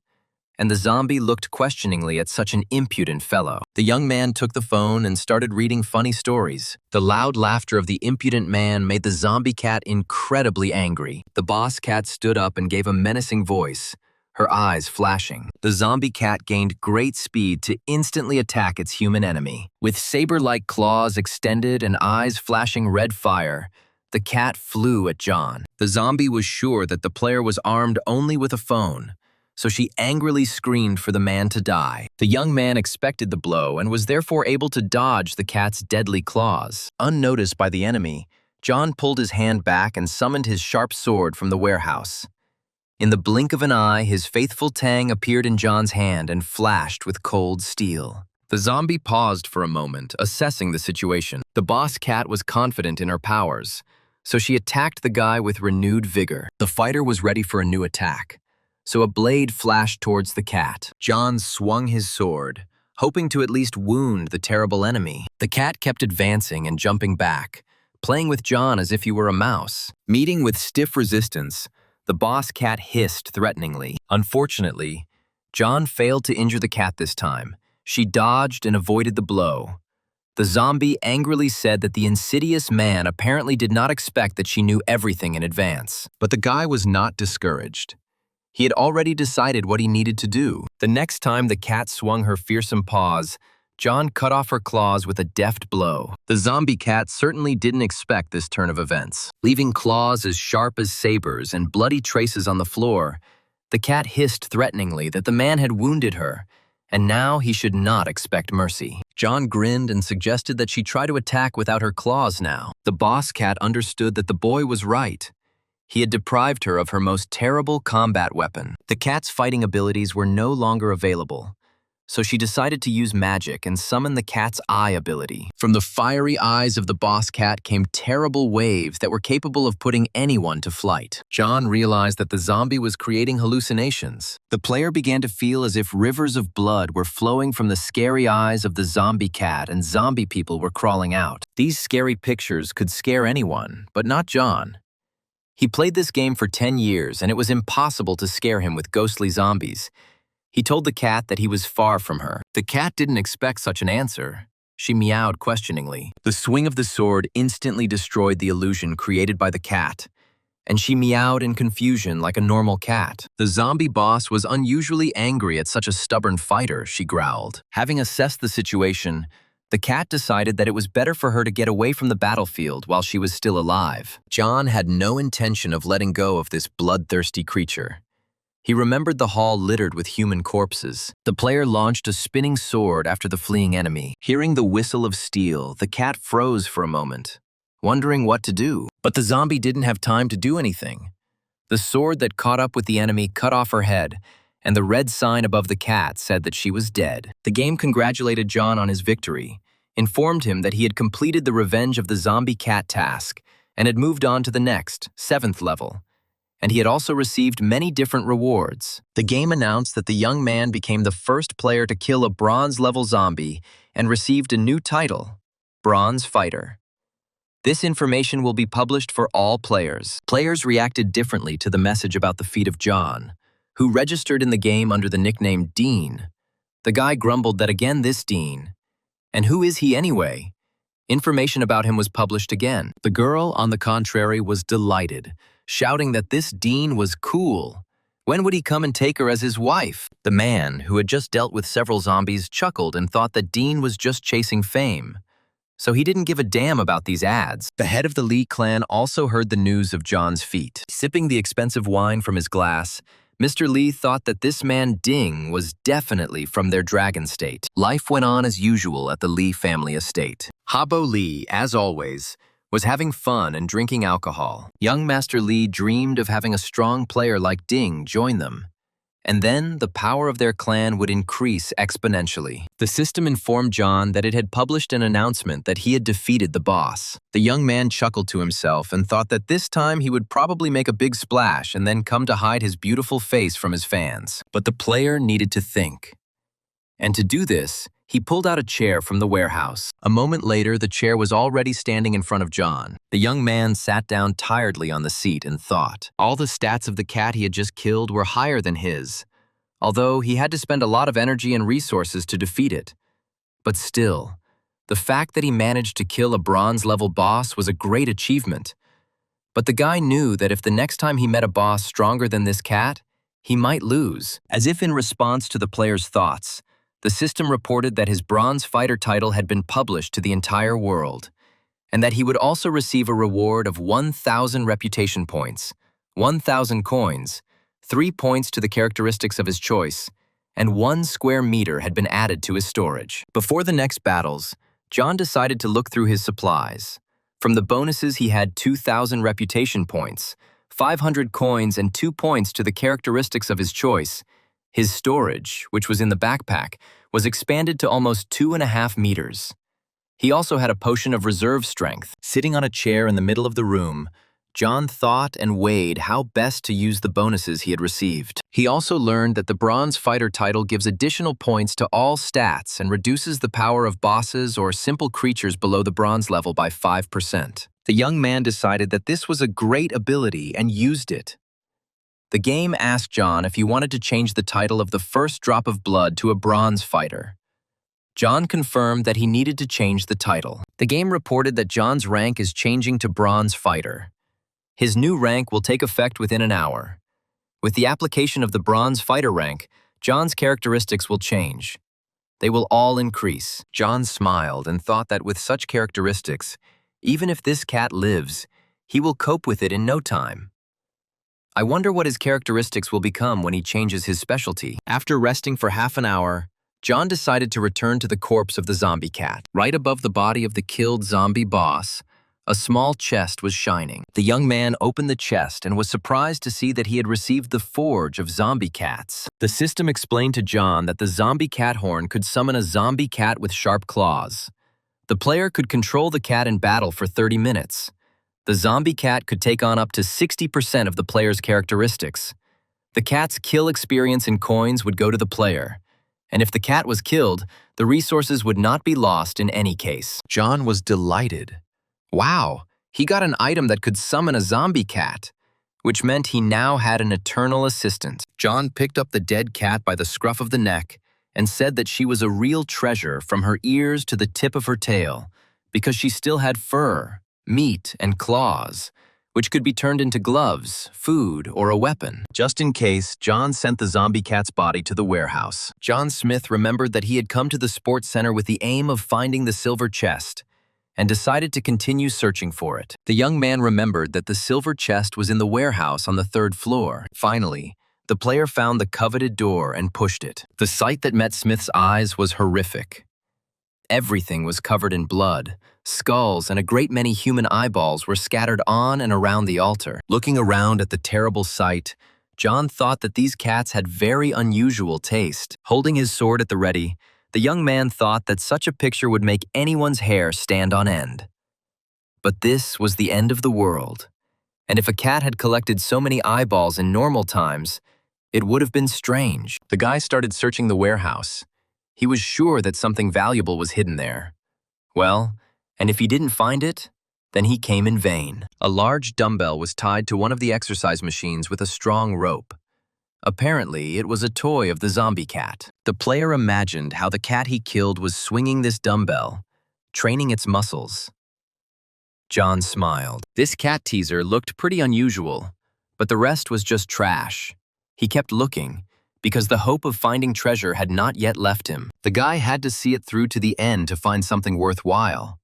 and the zombie looked questioningly at such an impudent fellow. The young man took the phone and started reading funny stories. The loud laughter of the impudent man made the zombie cat incredibly angry. The boss cat stood up and gave a menacing voice, her eyes flashing. The zombie cat gained great speed to instantly attack its human enemy. With saber-like claws extended and eyes flashing red fire, the cat flew at John. The zombie was sure that the player was armed only with a phone, so she angrily screamed for the man to die. The young man expected the blow and was therefore able to dodge the cat's deadly claws. Unnoticed by the enemy, John pulled his hand back and summoned his sharp sword from the warehouse. In the blink of an eye, his faithful tang appeared in John's hand and flashed with cold steel. The zombie paused for a moment, assessing the situation. The boss cat was confident in her powers, so she attacked the guy with renewed vigor. The fighter was ready for a new attack, so a blade flashed towards the cat. John swung his sword, hoping to at least wound the terrible enemy. The cat kept advancing and jumping back, playing with John as if he were a mouse. Meeting with stiff resistance, the boss cat hissed threateningly. Unfortunately, John failed to injure the cat this time. She dodged and avoided the blow. The zombie angrily said that the insidious man apparently did not expect that she knew everything in advance. But the guy was not discouraged. He had already decided what he needed to do. The next time the cat swung her fearsome paws, John cut off her claws with a deft blow. The zombie cat certainly didn't expect this turn of events. Leaving claws as sharp as sabers and bloody traces on the floor, the cat hissed threateningly that the man had wounded her, and now he should not expect mercy. John grinned and suggested that she try to attack without her claws now. The boss cat understood that the boy was right. He had deprived her of her most terrible combat weapon. The cat's fighting abilities were no longer available, so she decided to use magic and summon the cat's eye ability. From the fiery eyes of the boss cat came terrible waves that were capable of putting anyone to flight. John realized that the zombie was creating hallucinations. The player began to feel as if rivers of blood were flowing from the scary eyes of the zombie cat and zombie people were crawling out. These scary pictures could scare anyone, but not John. He played this game for 10 years, and it was impossible to scare him with ghostly zombies. He told the cat that he was far from her. The cat didn't expect such an answer. She meowed questioningly. The swing of the sword instantly destroyed the illusion created by the cat, and she meowed in confusion like a normal cat. The zombie boss was unusually angry at such a stubborn fighter, she growled. Having assessed the situation, the cat decided that it was better for her to get away from the battlefield while she was still alive. John had no intention of letting go of this bloodthirsty creature. He remembered the hall littered with human corpses. The player launched a spinning sword after the fleeing enemy. Hearing the whistle of steel, the cat froze for a moment, wondering what to do. But the zombie didn't have time to do anything. The sword that caught up with the enemy cut off her head, and the red sign above the cat said that she was dead. The game congratulated John on his victory, informed him that he had completed the Revenge of the Zombie Cat task, and had moved on to the next, 7th level. and he had also received many different rewards. The game announced that the young man became the first player to kill a bronze-level zombie and received a new title, Bronze Fighter. This information will be published for all players. Players reacted differently to the message about the feat of John, who registered in the game under the nickname Dean. The guy grumbled that again this Dean. And who is he anyway? Information about him was published again. The girl, on the contrary, was delighted, shouting that this Dean was cool. When would he come and take her as his wife? The man, who had just dealt with several zombies, chuckled and thought that Dean was just chasing fame. So he didn't give a damn about these ads. The head of the Lee clan also heard the news of John's feat. Sipping the expensive wine from his glass, Mr. Lee thought that this man Ding was definitely from their dragon state. Life went on as usual at the Lee family estate. Habo Lee, as always, was having fun and drinking alcohol. Young Master Lee dreamed of having a strong player like Ding join them. And then the power of their clan would increase exponentially. The system informed John that it had published an announcement that he had defeated the boss. The young man chuckled to himself and thought that this time he would probably make a big splash and then come to hide his beautiful face from his fans. But the player needed to think. And to do this, he pulled out a chair from the warehouse. A moment later, the chair was already standing in front of John. The young man sat down tiredly on the seat and thought. All the stats of the cat he had just killed were higher than his, although he had to spend a lot of energy and resources to defeat it. But still, the fact that he managed to kill a bronze-level boss was a great achievement. But the guy knew that if the next time he met a boss stronger than this cat, he might lose. As if in response to the player's thoughts, the system reported that his Bronze Fighter title had been published to the entire world, and that he would also receive a reward of 1,000 reputation points, 1,000 coins, 3 points to the characteristics of his choice, and 1 square meter had been added to his storage. Before the next battles, John decided to look through his supplies. From the bonuses, he had 2,000 reputation points, 500 coins, and 2 points to the characteristics of his choice. His storage, which was in the backpack, was expanded to almost 2.5 meters. He also had a potion of reserve strength. Sitting on a chair in the middle of the room, John thought and weighed how best to use the bonuses he had received. He also learned that the Bronze Fighter title gives additional points to all stats and reduces the power of bosses or simple creatures below the bronze level by 5%. The young man decided that this was a great ability and used it. The game asked John if he wanted to change the title of the first drop of blood to a Bronze Fighter. John confirmed that he needed to change the title. The game reported that John's rank is changing to Bronze Fighter. His new rank will take effect within an hour. With the application of the Bronze Fighter rank, John's characteristics will change. They will all increase. John smiled and thought that with such characteristics, even if this cat lives, he will cope with it in no time. I wonder what his characteristics will become when he changes his specialty. After resting for half an hour, John decided to return to the corpse of the zombie cat. Right above the body of the killed zombie boss, a small chest was shining. The young man opened the chest and was surprised to see that he had received the forge of zombie cats. The system explained to John that the zombie cat horn could summon a zombie cat with sharp claws. The player could control the cat in battle for 30 minutes. The zombie cat could take on up to 60% of the player's characteristics. The cat's kill experience in coins would go to the player, and if the cat was killed, the resources would not be lost in any case. John was delighted. Wow, he got an item that could summon a zombie cat, which meant he now had an eternal assistant. John picked up the dead cat by the scruff of the neck and said that she was a real treasure from her ears to the tip of her tail, because she still had fur, meat, and claws, which could be turned into gloves, food, or a weapon. Just in case, John sent the zombie cat's body to the warehouse. John Smith remembered that he had come to the sports center with the aim of finding the silver chest, and decided to continue searching for it. The young man remembered that the silver chest was in the warehouse on the 3rd floor. Finally, the player found the coveted door and pushed it. The sight that met Smith's eyes was horrific. Everything was covered in blood. Skulls and a great many human eyeballs were scattered on and around the altar. Looking around at the terrible sight, John thought that these cats had very unusual taste. Holding his sword at the ready, the young man thought that such a picture would make anyone's hair stand on end. But this was the end of the world. And if a cat had collected so many eyeballs in normal times, it would have been strange. The guy started searching the warehouse. He was sure that something valuable was hidden there. Well, and if he didn't find it, then he came in vain. A large dumbbell was tied to one of the exercise machines with a strong rope. Apparently, it was a toy of the zombie cat. The player imagined how the cat he killed was swinging this dumbbell, training its muscles. John smiled. This cat teaser looked pretty unusual, but the rest was just trash. He kept looking, because the hope of finding treasure had not yet left him. The guy had to see it through to the end to find something worthwhile.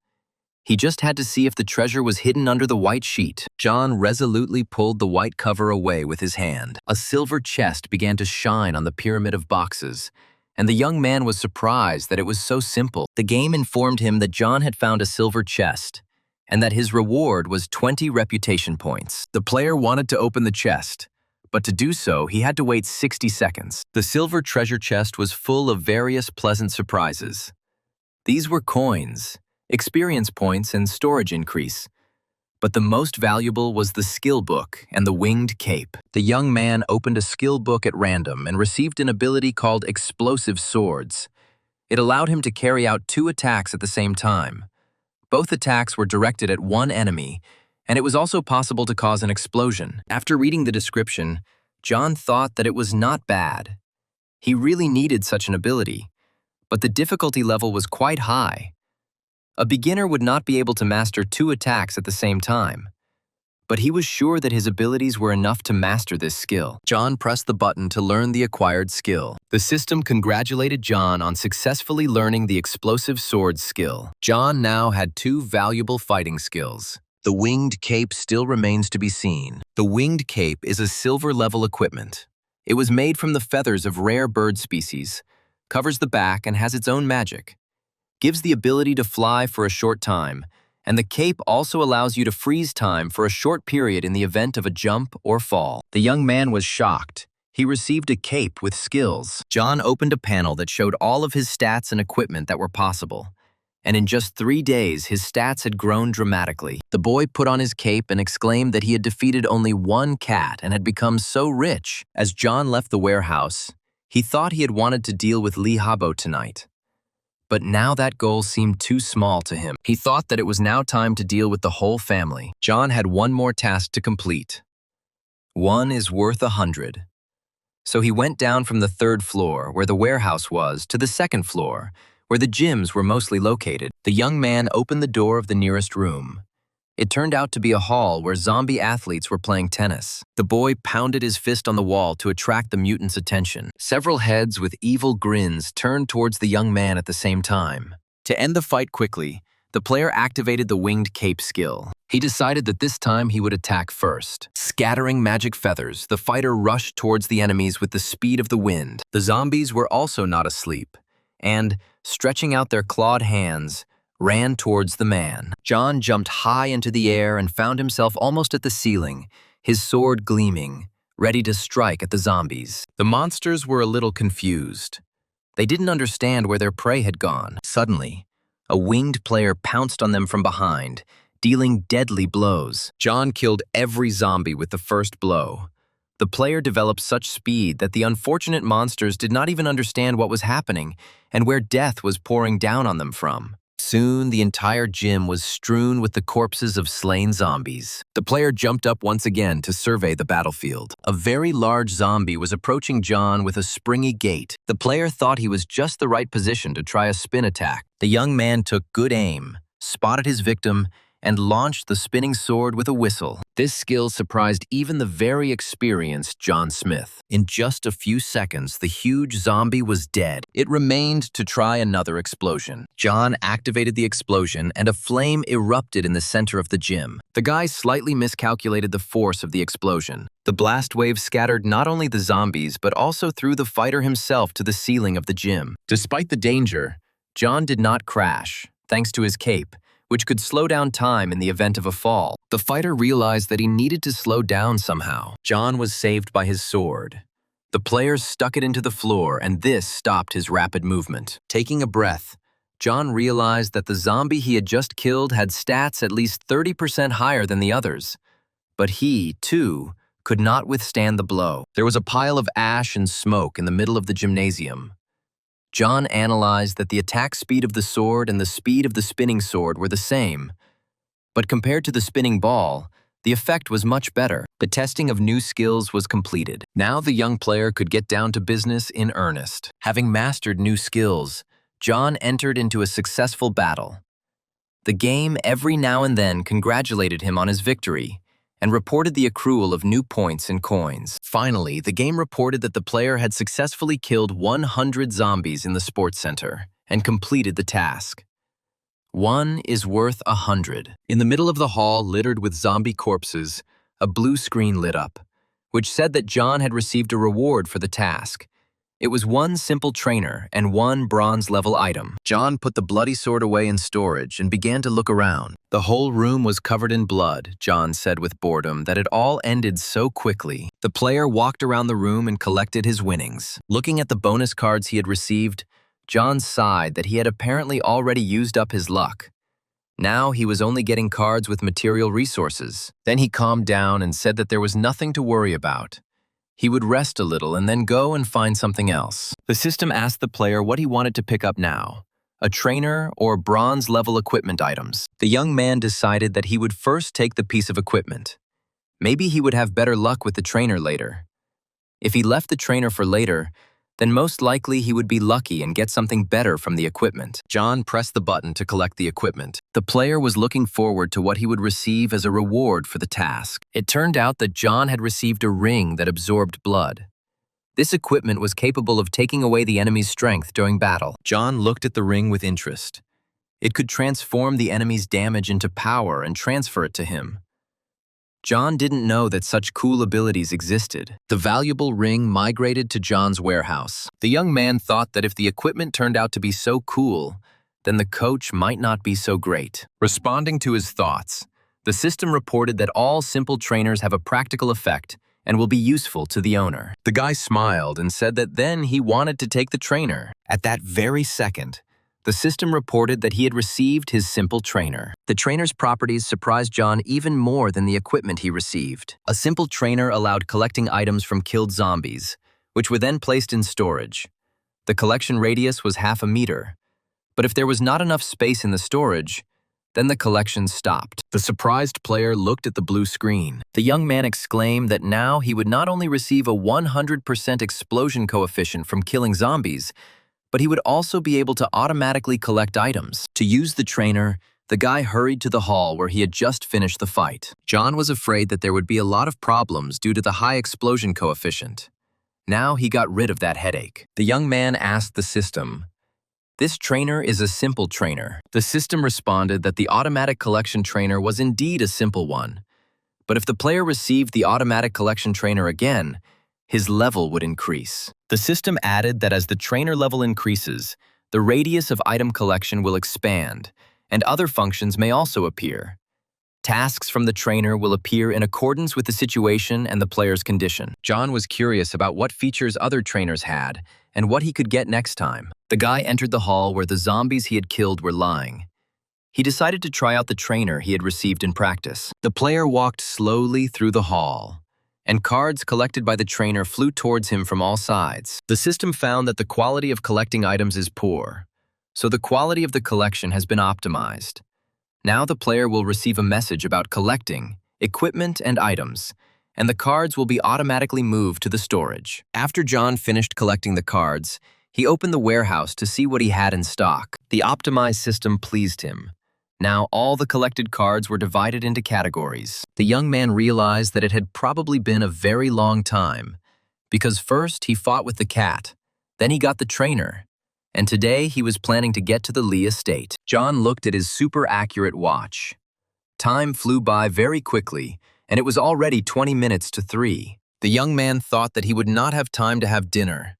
He just had to see if the treasure was hidden under the white sheet. John resolutely pulled the white cover away with his hand. A silver chest began to shine on the pyramid of boxes, and the young man was surprised that it was so simple. The game informed him that John had found a silver chest, and that his reward was 20 reputation points. The player wanted to open the chest, but to do so, he had to wait 60 seconds. The silver treasure chest was full of various pleasant surprises. These were coins, experience points, and storage increase. But the most valuable was the skill book and the winged cape. The young man opened a skill book at random and received an ability called Explosive Swords. It allowed him to carry out 2 attacks at the same time. Both attacks were directed at one enemy, and it was also possible to cause an explosion. After reading the description, John thought that it was not bad. He really needed such an ability, but the difficulty level was quite high. A beginner would not be able to master 2 attacks at the same time, but he was sure that his abilities were enough to master this skill. John pressed the button to learn the acquired skill. The system congratulated John on successfully learning the Explosive Swords skill. John now had 2 valuable fighting skills. The winged cape still remains to be seen. The winged cape is a silver-level equipment. It was made from the feathers of rare bird species, covers the back, and has its own magic. Gives the ability to fly for a short time, and the cape also allows you to freeze time for a short period in the event of a jump or fall. The young man was shocked. He received a cape with skills. John opened a panel that showed all of his stats and equipment that were possible, and in just 3 days, his stats had grown dramatically. The boy put on his cape and exclaimed that he had defeated only 1 cat and had become so rich. As John left the warehouse, he thought he had wanted to deal with Lee Habo tonight. But now that goal seemed too small to him. He thought that it was now time to deal with the whole family. John had 1 more task to complete. 1 is worth 100. So he went down from the 3rd floor, where the warehouse was, to the 2nd floor, where the gyms were mostly located. The young man opened the door of the nearest room. It turned out to be a hall where zombie athletes were playing tennis. The boy pounded his fist on the wall to attract the mutants' attention. Several heads with evil grins turned towards the young man at the same time. To end the fight quickly, the player activated the winged cape skill. He decided that this time he would attack first. Scattering magic feathers, the fighter rushed towards the enemies with the speed of the wind. The zombies were also not asleep, and, stretching out their clawed hands, ran towards the man. John jumped high into the air and found himself almost at the ceiling, his sword gleaming, ready to strike at the zombies. The monsters were a little confused. They didn't understand where their prey had gone. Suddenly, a winged player pounced on them from behind, dealing deadly blows. John killed every zombie with the first blow. The player developed such speed that the unfortunate monsters did not even understand what was happening and where death was pouring down on them from. Soon, the entire gym was strewn with the corpses of slain zombies. The player jumped up once again to survey the battlefield. A very large zombie was approaching John with a springy gait. The player thought he was just the right position to try a spin attack. The young man took good aim, spotted his victim, and launched the spinning sword with a whistle. This skill surprised even the very experienced John Smith. In just a few seconds, the huge zombie was dead. It remained to try another explosion. John activated the explosion, and a flame erupted in the center of the gym. The guy slightly miscalculated the force of the explosion. The blast wave scattered not only the zombies, but also threw the fighter himself to the ceiling of the gym. Despite the danger, John did not crash, thanks to his cape, which could slow down time in the event of a fall. The fighter realized that he needed to slow down somehow. John was saved by his sword. The player stuck it into the floor, and this stopped his rapid movement. Taking a breath, John realized that the zombie he had just killed had stats at least 30% higher than the others. But he, too, could not withstand the blow. There was a pile of ash and smoke in the middle of the gymnasium. John analyzed that the attack speed of the sword and the speed of the spinning sword were the same, but compared to the spinning ball, the effect was much better. The testing of new skills was completed. Now the young player could get down to business in earnest. Having mastered new skills, John entered into a successful battle. The game every now and then congratulated him on his victory and reported the accrual of new points and coins. Finally, the game reported that the player had successfully killed 100 zombies in the sports center and completed the task. 1 is worth 100. In the middle of the hall littered with zombie corpses, a blue screen lit up, which said that John had received a reward for the task. It was 1 simple trainer and 1 bronze-level item. John put the bloody sword away in storage and began to look around. The whole room was covered in blood, John said with boredom that it all ended so quickly. The player walked around the room and collected his winnings. Looking at the bonus cards he had received, John sighed that he had apparently already used up his luck. Now he was only getting cards with material resources. Then he calmed down and said that there was nothing to worry about. He would rest a little and then go and find something else. The system asked the player what he wanted to pick up now, a trainer or bronze-level equipment items. The young man decided that he would first take the piece of equipment. Maybe he would have better luck with the trainer later. If he left the trainer for later, then most likely he would be lucky and get something better from the equipment. John pressed the button to collect the equipment. The player was looking forward to what he would receive as a reward for the task. It turned out that John had received a ring that absorbed blood. This equipment was capable of taking away the enemy's strength during battle. John looked at the ring with interest. It could transform the enemy's damage into power and transfer it to him. John didn't know that such cool abilities existed. The valuable ring migrated to John's warehouse. The young man thought that if the equipment turned out to be so cool, then the coach might not be so great. Responding to his thoughts, the system reported that all simple trainers have a practical effect and will be useful to the owner. The guy smiled and said that then he wanted to take the trainer. At that very second, the system reported that he had received his simple trainer. The trainer's properties surprised John even more than the equipment he received. A simple trainer allowed collecting items from killed zombies, which were then placed in storage. The collection radius was 0.5 meter, but if there was not enough space in the storage, then the collection stopped. The surprised player looked at the blue screen. The young man exclaimed that now he would not only receive a 100% explosion coefficient from killing zombies, but he would also be able to automatically collect items. To use the trainer, the guy hurried to the hall where he had just finished the fight. John was afraid that there would be a lot of problems due to the high explosion coefficient. Now he got rid of that headache. The young man asked the system, "This trainer is a simple trainer." The system responded that the automatic collection trainer was indeed a simple one, but if the player received the automatic collection trainer again, his level would increase. The system added that as the trainer level increases, the radius of item collection will expand, and other functions may also appear. Tasks from the trainer will appear in accordance with the situation and the player's condition. John was curious about what features other trainers had and what he could get next time. The guy entered the hall where the zombies he had killed were lying. He decided to try out the trainer he had received in practice. The player walked slowly through the hall, and cards collected by the trainer flew towards him from all sides. The system found that the quality of collecting items is poor, so the quality of the collection has been optimized. Now the player will receive a message about collecting, equipment, and items, and the cards will be automatically moved to the storage. After John finished collecting the cards, he opened the warehouse to see what he had in stock. The optimized system pleased him. Now all the collected cards were divided into categories. The young man realized that it had probably been a very long time, because first he fought with the cat, then he got the trainer, and today he was planning to get to the Lee estate. John looked at his super accurate watch. Time flew by very quickly, and it was already 20 minutes to 3. The young man thought that he would not have time to have dinner.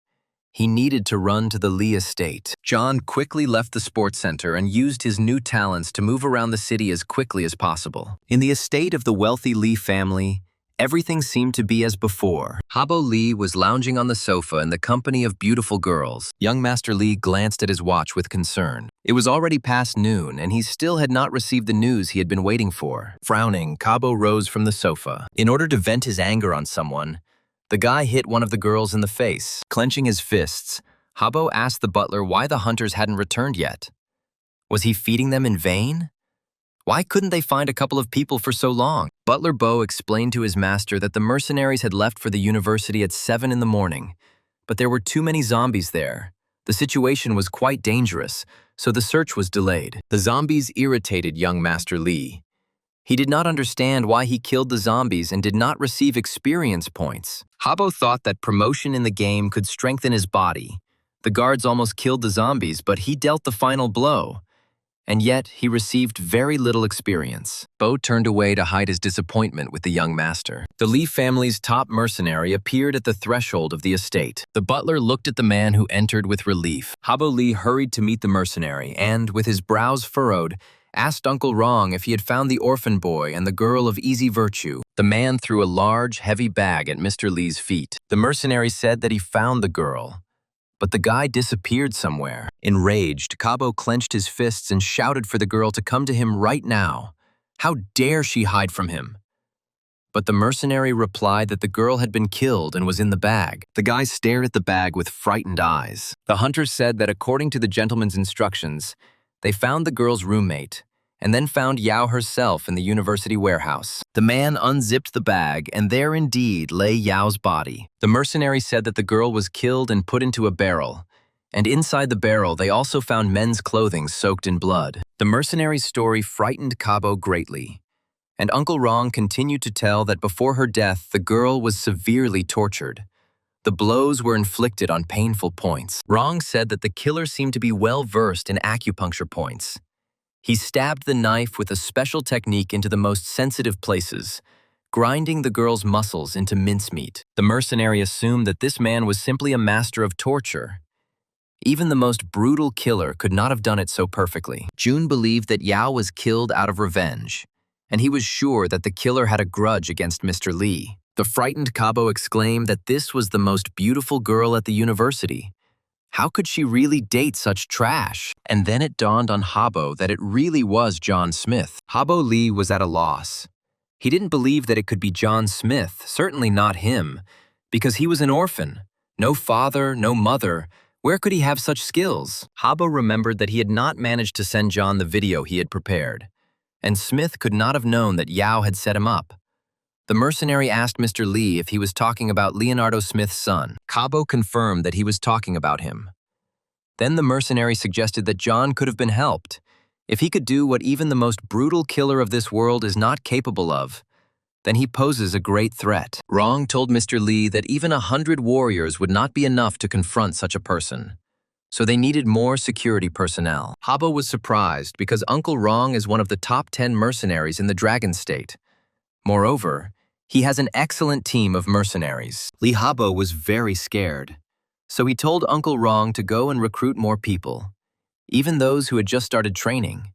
He needed to run to the Lee estate. John quickly left the sports center and used his new talents to move around the city as quickly as possible. In the estate of the wealthy Lee family, Everything seemed to be as before. Habo Lee was lounging on the sofa in the company of beautiful girls. Young Master Lee glanced at his watch with concern. It was already past noon, and he still had not received the news he had been waiting for. Frowning, Cabo rose from the sofa. In order to vent his anger on someone, the guy hit one of the girls in the face. Clenching his fists, Habo asked the butler why the hunters hadn't returned yet. Was he feeding them in vain? Why couldn't they find a couple of people for so long? Butler Bo explained to his master that the mercenaries had left for the university at 7 in the morning, but there were too many zombies there. The situation was quite dangerous, so the search was delayed. The zombies irritated young Master Lee. He did not understand why he killed the zombies and did not receive experience points. Habo thought that promotion in the game could strengthen his body. The guards almost killed the zombies, but he dealt the final blow. And yet, he received very little experience. Bo turned away to hide his disappointment with the young master. The Lee family's top mercenary appeared at the threshold of the estate. The butler looked at the man who entered with relief. Habo Lee hurried to meet the mercenary and, with his brows furrowed, asked Uncle Rong if he had found the orphan boy and the girl of easy virtue. The man threw a large, heavy bag at Mr. Lee's feet. The mercenary said that he found the girl, but the guy disappeared somewhere. Enraged, Cabo clenched his fists and shouted for the girl to come to him right now. How dare she hide from him? But the mercenary replied that the girl had been killed and was in the bag. The guy stared at the bag with frightened eyes. The hunters said that according to the gentleman's instructions, they found the girl's roommate, and then found Yao herself in the university warehouse. The man unzipped the bag, and there indeed lay Yao's body. The mercenary said that the girl was killed and put into a barrel, and inside the barrel they also found men's clothing soaked in blood. The mercenary's story frightened Cabo greatly, and Uncle Rong continued to tell that before her death the girl was severely tortured. The blows were inflicted on painful points. Rong said that the killer seemed to be well versed in acupuncture points. He stabbed the knife with a special technique into the most sensitive places, grinding the girl's muscles into mincemeat. The mercenary assumed that this man was simply a master of torture. Even the most brutal killer could not have done it so perfectly. June believed that Yao was killed out of revenge, and he was sure that the killer had a grudge against Mr. Lee. The frightened Cabo exclaimed that this was the most beautiful girl at the university. How could she really date such trash? And then it dawned on Habo that it really was John Smith. Habo Lee was at a loss. He didn't believe that it could be John Smith, certainly not him, because he was an orphan. No father, no mother. Where could he have such skills? Habo remembered that he had not managed to send John the video he had prepared, and Smith could not have known that Yao had set him up. The mercenary asked Mr. Lee if he was talking about Leonardo Smith's son. Cabo confirmed that he was talking about him. Then the mercenary suggested that John could have been helped. If he could do what even the most brutal killer of this world is not capable of, then he poses a great threat. Rong told Mr. Lee that even 100 warriors would not be enough to confront such a person, so they needed more security personnel. Habo was surprised because Uncle Rong is one of the top 10 mercenaries in the Dragon State. Moreover, he has an excellent team of mercenaries. Li Habo was very scared, so he told Uncle Rong to go and recruit more people, even those who had just started training.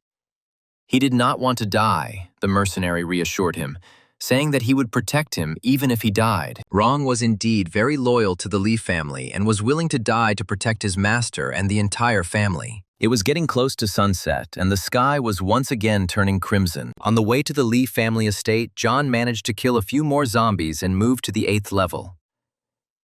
He did not want to die, the mercenary reassured him, saying that he would protect him even if he died. Rong was indeed very loyal to the Li family and was willing to die to protect his master and the entire family. It was getting close to sunset, and the sky was once again turning crimson. On the way to the Lee family estate, John managed to kill a few more zombies and move to the 8th level.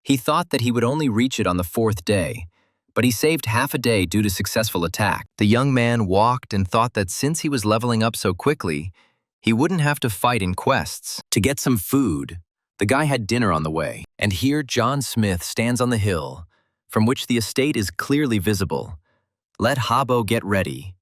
He thought that he would only reach it on the 4th day, but he saved half a day due to successful attack. The young man walked and thought that since he was leveling up so quickly, he wouldn't have to fight in quests. To get some food, the guy had dinner on the way, and here John Smith stands on the hill, from which the estate is clearly visible. Let Habo get ready.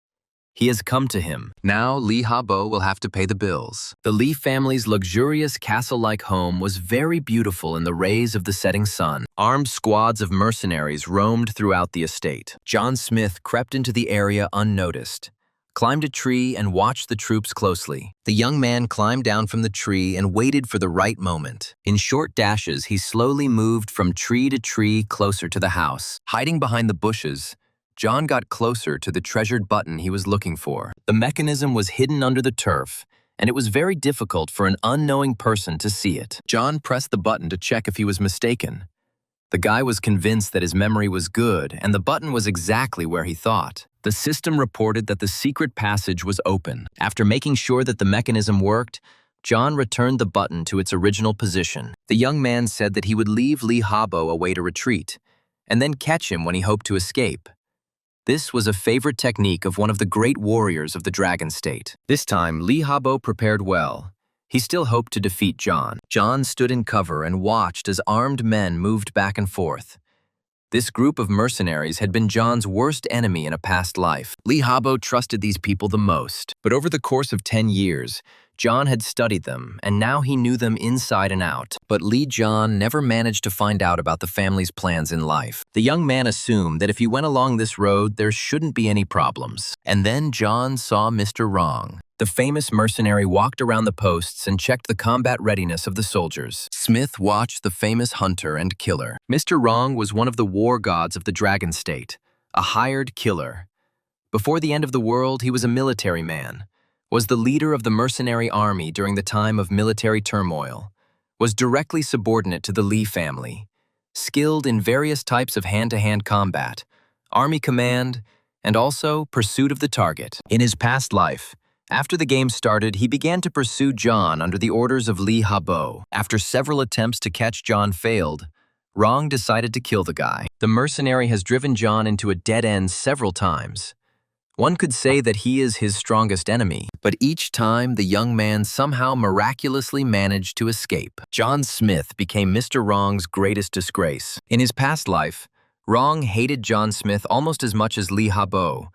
He has come to him. Now Li Habo will have to pay the bills. The Li family's luxurious castle-like home was very beautiful in the rays of the setting sun. Armed squads of mercenaries roamed throughout the estate. John Smith crept into the area unnoticed, climbed a tree and watched the troops closely. The young man climbed down from the tree and waited for the right moment. In short dashes, he slowly moved from tree to tree closer to the house. Hiding behind the bushes, John got closer to the treasured button he was looking for. The mechanism was hidden under the turf, and it was very difficult for an unknowing person to see it. John pressed the button to check if he was mistaken. The guy was convinced that his memory was good, and the button was exactly where he thought. The system reported that the secret passage was open. After making sure that the mechanism worked, John returned the button to its original position. The young man said that he would leave Lee Habo a way to retreat, and then catch him when he hoped to escape. This was a favorite technique of one of the great warriors of the Dragon State. This time, Lee Habo prepared well. He still hoped to defeat John. John stood in cover and watched as armed men moved back and forth. This group of mercenaries had been John's worst enemy in a past life. Lee Habo trusted these people the most. But over the course of 10 years, John had studied them, and now he knew them inside and out. But Lee John never managed to find out about the family's plans in life. The young man assumed that if he went along this road, there shouldn't be any problems. And then John saw Mr. Wrong. The famous mercenary walked around the posts and checked the combat readiness of the soldiers. Smith watched the famous hunter and killer. Mr. Wrong was one of the war gods of the Dragon State, a hired killer. Before the end of the world, he was a military man, was the leader of the mercenary army during the time of military turmoil, was directly subordinate to the Lee family, skilled in various types of hand-to-hand combat, army command, and also pursuit of the target. In his past life, after the game started, he began to pursue John under the orders of Lee Habo. After several attempts to catch John failed, Wrong decided to kill the guy. The mercenary has driven John into a dead end several times. One could say that he is his strongest enemy, but each time the young man somehow miraculously managed to escape. John Smith became Mr. Wrong's greatest disgrace. In his past life, Wrong hated John Smith almost as much as Lee Habo,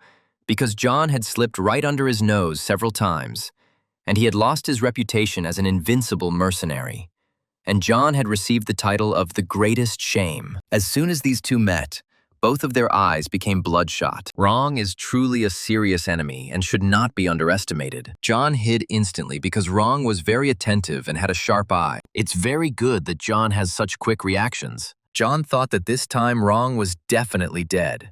because John had slipped right under his nose several times, and he had lost his reputation as an invincible mercenary. And John had received the title of the Greatest Shame. As soon as these two met, both of their eyes became bloodshot. Wrong is truly a serious enemy and should not be underestimated. John hid instantly because Wrong was very attentive and had a sharp eye. It's very good that John has such quick reactions. John thought that this time Wrong was definitely dead.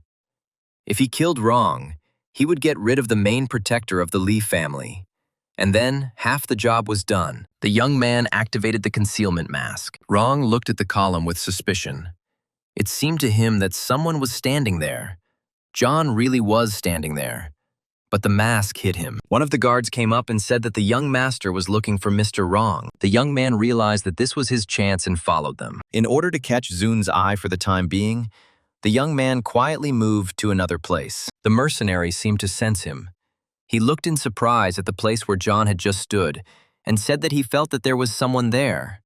If he killed Wrong, he would get rid of the main protector of the Lee family. And then half the job was done. The young man activated the concealment mask. Wrong looked at the column with suspicion. It seemed to him that someone was standing there. John really was standing there. But the mask hid him. One of the guards came up and said that the young master was looking for Mr. Wrong. The young man realized that this was his chance and followed them. In order to catch Zun's eye for the time being, the young man quietly moved to another place. The mercenary seemed to sense him. He looked in surprise at the place where John had just stood and said that he felt that there was someone there.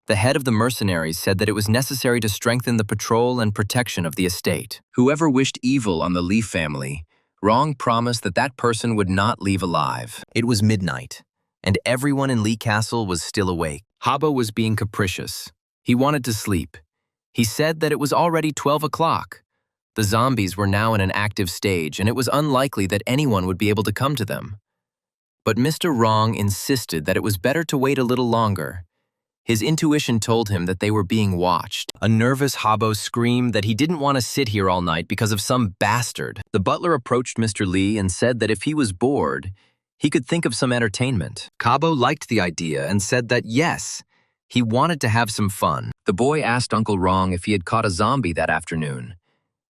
The head of the mercenaries said that it was necessary to strengthen the patrol and protection of the estate. Whoever wished evil on the Lee family, Wrong promised that that person would not leave alive. It was midnight, and everyone in Lee Castle was still awake. Habo was being capricious. He wanted to sleep. He said that it was already 12 o'clock. The zombies were now in an active stage, and it was unlikely that anyone would be able to come to them. But Mr. Wrong insisted that it was better to wait a little longer. His intuition told him that they were being watched. A nervous Habo screamed that he didn't want to sit here all night because of some bastard. The butler approached Mr. Lee and said that if he was bored, he could think of some entertainment. Habo liked the idea and said that yes, he wanted to have some fun. The boy asked Uncle Wrong if he had caught a zombie that afternoon,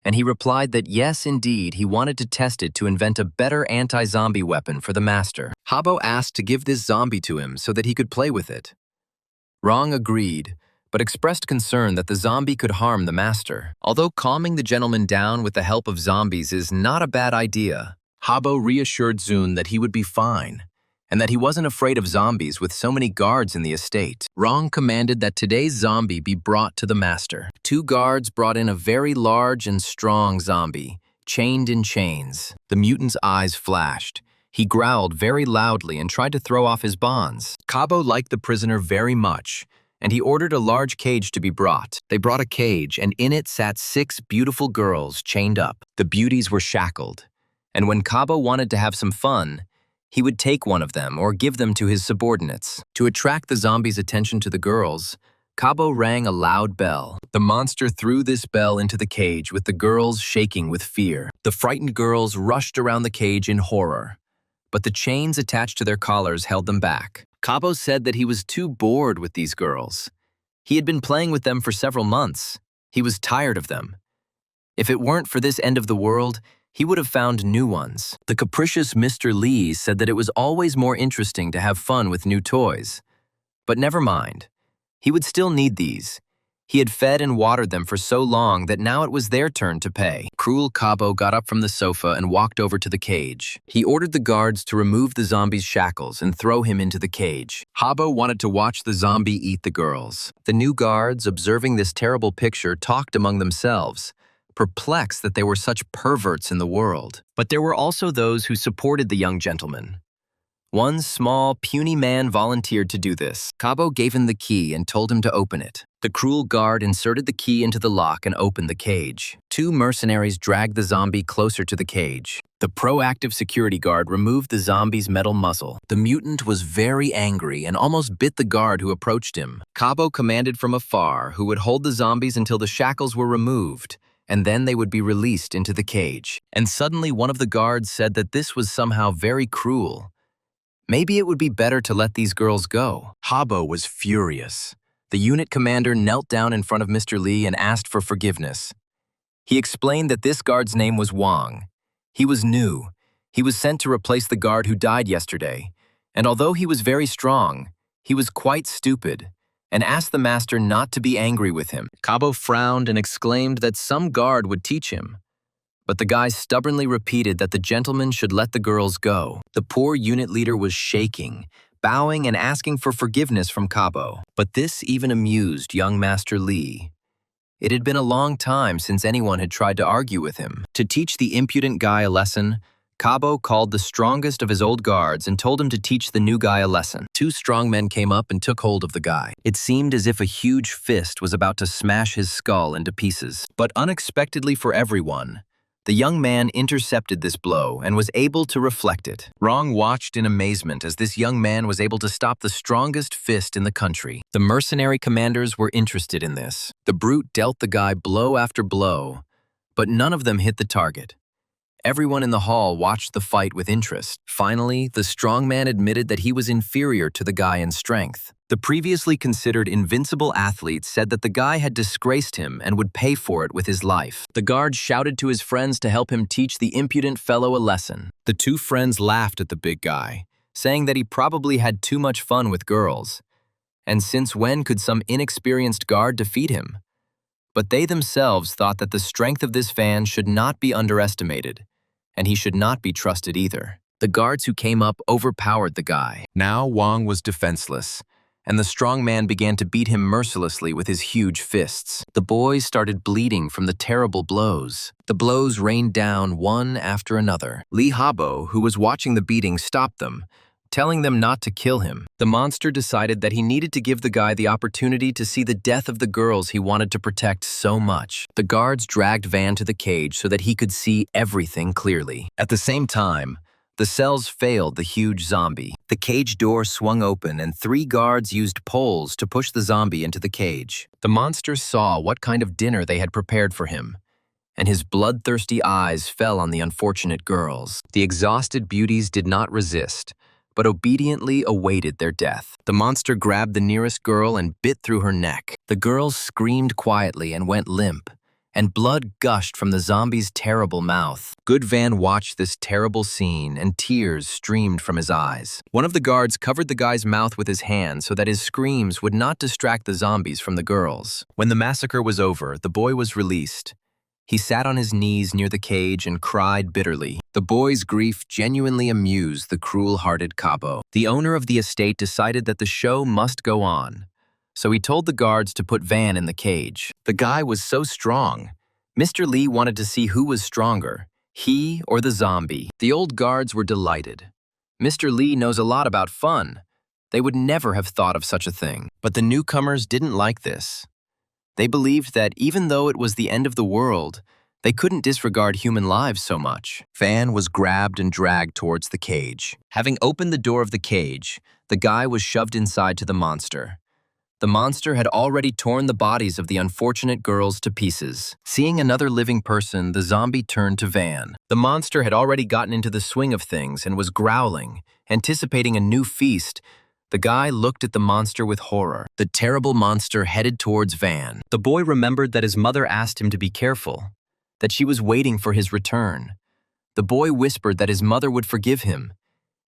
and he replied that yes, indeed, he wanted to test it to invent a better anti-zombie weapon for the master. Habo asked to give this zombie to him so that he could play with it. Wrong agreed, but expressed concern that the zombie could harm the master. Although calming the gentleman down with the help of zombies is not a bad idea, Habo reassured Zun that he would be fine, and that he wasn't afraid of zombies with so many guards in the estate. Wrong commanded that today's zombie be brought to the master. 2 guards brought in a very large and strong zombie, chained in chains. The mutant's eyes flashed. He growled very loudly and tried to throw off his bonds. Habo liked the prisoner very much, and he ordered a large cage to be brought. They brought a cage, and in it sat 6 beautiful girls chained up. The beauties were shackled, and when Habo wanted to have some fun, he would take one of them or give them to his subordinates. To attract the zombie's attention to the girls, Habo rang a loud bell. The monster threw this bell into the cage with the girls shaking with fear. The frightened girls rushed around the cage in horror. but the chains attached to their collars held them back. Cabo said that he was too bored with these girls. He had been playing with them for several months. He was tired of them. If it weren't for this end of the world, he would have found new ones. The capricious Mr. Lee said that it was always more interesting to have fun with new toys. But never mind. He would still need these. He had fed and watered them for so long that now it was their turn to pay. Cruel Cabo got up from the sofa and walked over to the cage. He ordered the guards to remove the zombie's shackles and throw him into the cage. Cabo wanted to watch the zombie eat the girls. The new guards, observing this terrible picture, talked among themselves, perplexed that there were such perverts in the world. But there were also those who supported the young gentleman. One small, puny man volunteered to do this. Cabo gave him the key and told him to open it. The cruel guard inserted the key into the lock and opened the cage. Two mercenaries dragged the zombie closer to the cage. The proactive security guard removed the zombie's metal muzzle. The mutant was very angry and almost bit the guard who approached him. Cabo commanded from afar who would hold the zombies until the shackles were removed, and then they would be released into the cage. And suddenly one of the guards said that this was somehow very cruel. Maybe it would be better to let these girls go. Cabo was furious. The unit commander knelt down in front of Mr. Lee and asked for forgiveness. He explained that this guard's name was Wang. He was new. He was sent to replace the guard who died yesterday. And although he was very strong, he was quite stupid and asked the master not to be angry with him. Cabo frowned and exclaimed that some guard would teach him. But the guy stubbornly repeated that the gentleman should let the girls go. The poor unit leader was shaking, bowing and asking for forgiveness from Cabo. But this even amused young Master Lee. It had been a long time since anyone had tried to argue with him. To teach the impudent guy a lesson, Cabo called the strongest of his old guards and told him to teach the new guy a lesson. Two strong men came up and took hold of the guy. It seemed as if a huge fist was about to smash his skull into pieces. But unexpectedly for everyone, the young man intercepted this blow and was able to reflect it. Wang watched in amazement as this young man was able to stop the strongest fist in the country. The mercenary commanders were interested in this. The brute dealt the guy blow after blow, but none of them hit the target. Everyone in the hall watched the fight with interest. Finally, the strong man admitted that he was inferior to the guy in strength. The previously considered invincible athlete said that the guy had disgraced him and would pay for it with his life. The guard shouted to his friends to help him teach the impudent fellow a lesson. The two friends laughed at the big guy, saying that he probably had too much fun with girls. And since when could some inexperienced guard defeat him? But they themselves thought that the strength of this fan should not be underestimated, and he should not be trusted either. The guards who came up overpowered the guy. Now Wang was defenseless, and the strong man began to beat him mercilessly with his huge fists. The boys started bleeding from the terrible blows. The blows rained down one after another. Lee Habo, who was watching the beating, stopped them, telling them not to kill him. The monster decided that he needed to give the guy the opportunity to see the death of the girls he wanted to protect so much. The guards dragged Van to the cage so that he could see everything clearly. At the same time, the cells failed the huge zombie. The cage door swung open and 3 guards used poles to push the zombie into the cage. The monster saw what kind of dinner they had prepared for him, and his bloodthirsty eyes fell on the unfortunate girls. The exhausted beauties did not resist, but obediently awaited their death. The monster grabbed the nearest girl and bit through her neck. The girl screamed quietly and went limp, and blood gushed from the zombie's terrible mouth. Good Van watched this terrible scene, and tears streamed from his eyes. One of the guards covered the guy's mouth with his hand so that his screams would not distract the zombies from the girls. When the massacre was over, the boy was released. He sat on his knees near the cage and cried bitterly. The boy's grief genuinely amused the cruel-hearted Cabo. The owner of the estate decided that the show must go on, so he told the guards to put Van in the cage. The guy was so strong. Mr. Lee wanted to see who was stronger, he or the zombie. The old guards were delighted. Mr. Lee knows a lot about fun. They would never have thought of such a thing. But the newcomers didn't like this. They believed that even though it was the end of the world, they couldn't disregard human lives so much. Van was grabbed and dragged towards the cage. Having opened the door of the cage, the guy was shoved inside to the monster. The monster had already torn the bodies of the unfortunate girls to pieces. Seeing another living person, the zombie turned to Van. The monster had already gotten into the swing of things and was growling, anticipating a new feast. The guy looked at the monster with horror. The terrible monster headed towards Van. The boy remembered that his mother asked him to be careful, that she was waiting for his return. The boy whispered that his mother would forgive him.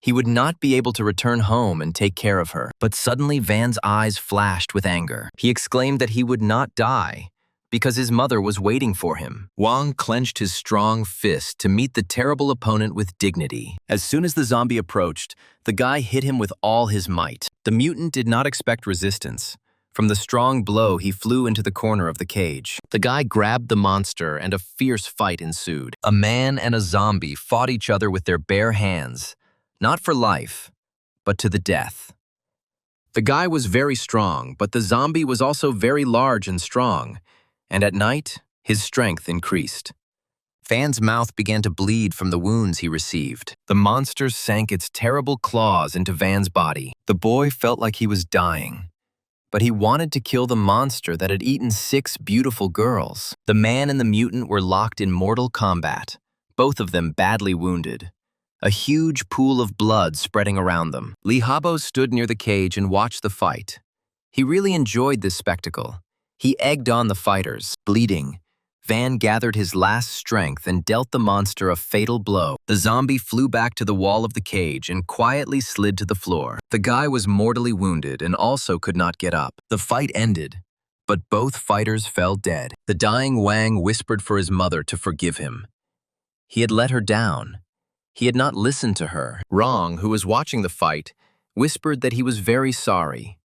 He would not be able to return home and take care of her. But suddenly Van's eyes flashed with anger. He exclaimed that he would not die because his mother was waiting for him. Wang clenched his strong fist to meet the terrible opponent with dignity. As soon as the zombie approached, the guy hit him with all his might. The mutant did not expect resistance. From the strong blow, he flew into the corner of the cage. The guy grabbed the monster and a fierce fight ensued. A man and a zombie fought each other with their bare hands. Not for life, but to the death. The guy was very strong, but the zombie was also very large and strong, and at night, his strength increased. Van's mouth began to bleed from the wounds he received. The monster sank its terrible claws into Van's body. The boy felt like he was dying, but he wanted to kill the monster that had eaten 6 beautiful girls. The man and the mutant were locked in mortal combat, both of them badly wounded. A huge pool of blood spreading around them. Li Habo stood near the cage and watched the fight. He really enjoyed this spectacle. He egged on the fighters. Bleeding, Van gathered his last strength and dealt the monster a fatal blow. The zombie flew back to the wall of the cage and quietly slid to the floor. The guy was mortally wounded and also could not get up. The fight ended, but both fighters fell dead. The dying Wang whispered for his mother to forgive him. He had let her down. He had not listened to her. Rong, who was watching the fight, whispered that he was very sorry,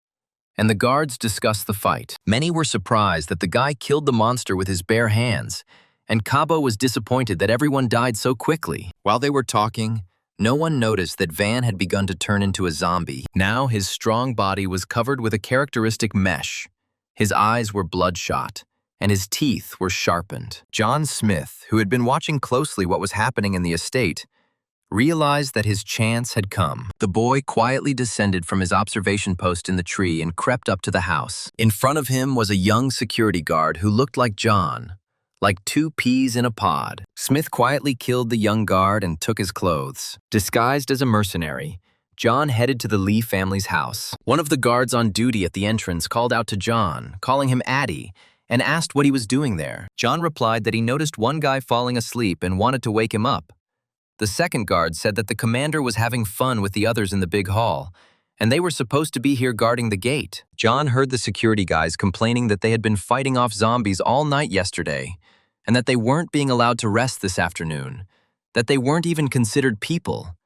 and the guards discussed the fight. Many were surprised that the guy killed the monster with his bare hands, and Cabo was disappointed that everyone died so quickly. While they were talking, no one noticed that Van had begun to turn into a zombie. Now his strong body was covered with a characteristic mesh. His eyes were bloodshot, and his teeth were sharpened. John Smith, who had been watching closely what was happening in the estate, realized that his chance had come. The boy quietly descended from his observation post in the tree and crept up to the house. In front of him was a young security guard who looked like John, like 2 peas in a pod. Smith quietly killed the young guard and took his clothes. Disguised as a mercenary, John headed to the Lee family's house. One of the guards on duty at the entrance called out to John, calling him Addy, and asked what he was doing there. John replied that he noticed one guy falling asleep and wanted to wake him up. The second guard said that the commander was having fun with the others in the big hall, and they were supposed to be here guarding the gate. John heard the security guys complaining that they had been fighting off zombies all night yesterday, and that they weren't being allowed to rest this afternoon, that they weren't even considered people.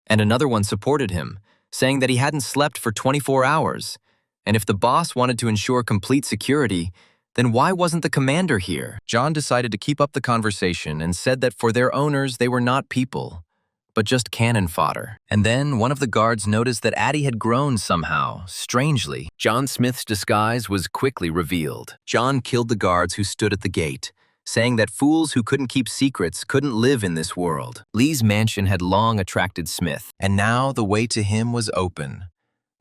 And another one supported him, saying that he hadn't slept for 24 hours, and if the boss wanted to ensure complete security, then why wasn't the commander here? John decided to keep up the conversation and said that for their owners, they were not people, but just cannon fodder. And then one of the guards noticed that Addie had grown somehow, strangely. John Smith's disguise was quickly revealed. John killed the guards who stood at the gate, saying that fools who couldn't keep secrets couldn't live in this world. Lee's mansion had long attracted Smith, and now the way to him was open.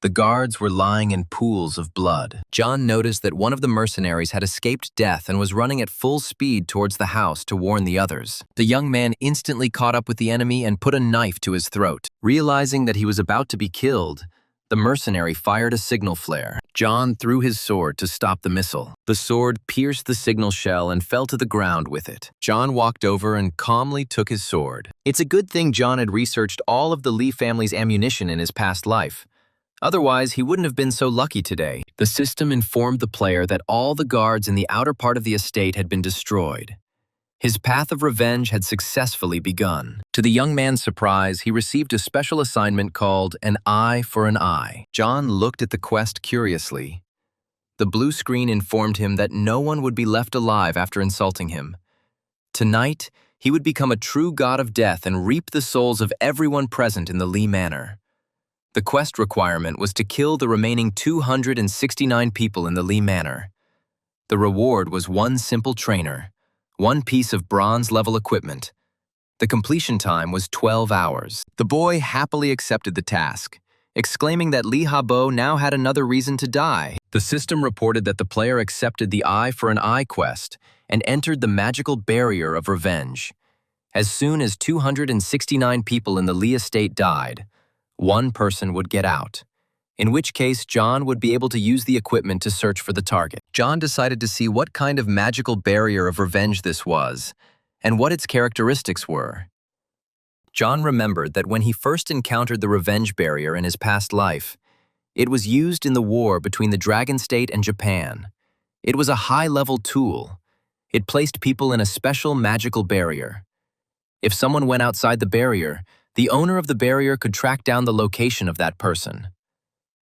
The guards were lying in pools of blood. John noticed that one of the mercenaries had escaped death and was running at full speed towards the house to warn the others. The young man instantly caught up with the enemy and put a knife to his throat. Realizing that he was about to be killed, the mercenary fired a signal flare. John threw his sword to stop the missile. The sword pierced the signal shell and fell to the ground with it. John walked over and calmly took his sword. It's a good thing John had researched all of the Lee family's ammunition in his past life. Otherwise, he wouldn't have been so lucky today. The system informed the player that all the guards in the outer part of the estate had been destroyed. His path of revenge had successfully begun. To the young man's surprise, he received a special assignment called an eye for an eye. John looked at the quest curiously. The blue screen informed him that no one would be left alive after insulting him. Tonight, he would become a true god of death and reap the souls of everyone present in the Lee Manor. The quest requirement was to kill the remaining 269 people in the Lee Manor. The reward was one simple trainer, one piece of bronze-level equipment. The completion time was 12 hours. The boy happily accepted the task, exclaiming that Lee Ha-bo now had another reason to die. The system reported that the player accepted the eye for an eye quest and entered the magical barrier of revenge. As soon as 269 people in the Lee estate died, one person would get out, in which case John would be able to use the equipment to search for the target. John decided to see what kind of magical barrier of revenge this was, and what its characteristics were. John remembered that when he first encountered the revenge barrier in his past life, it was used in the war between the Dragon State and Japan. It was a high-level tool. It placed people in a special magical barrier. If someone went outside the barrier, the owner of the barrier could track down the location of that person.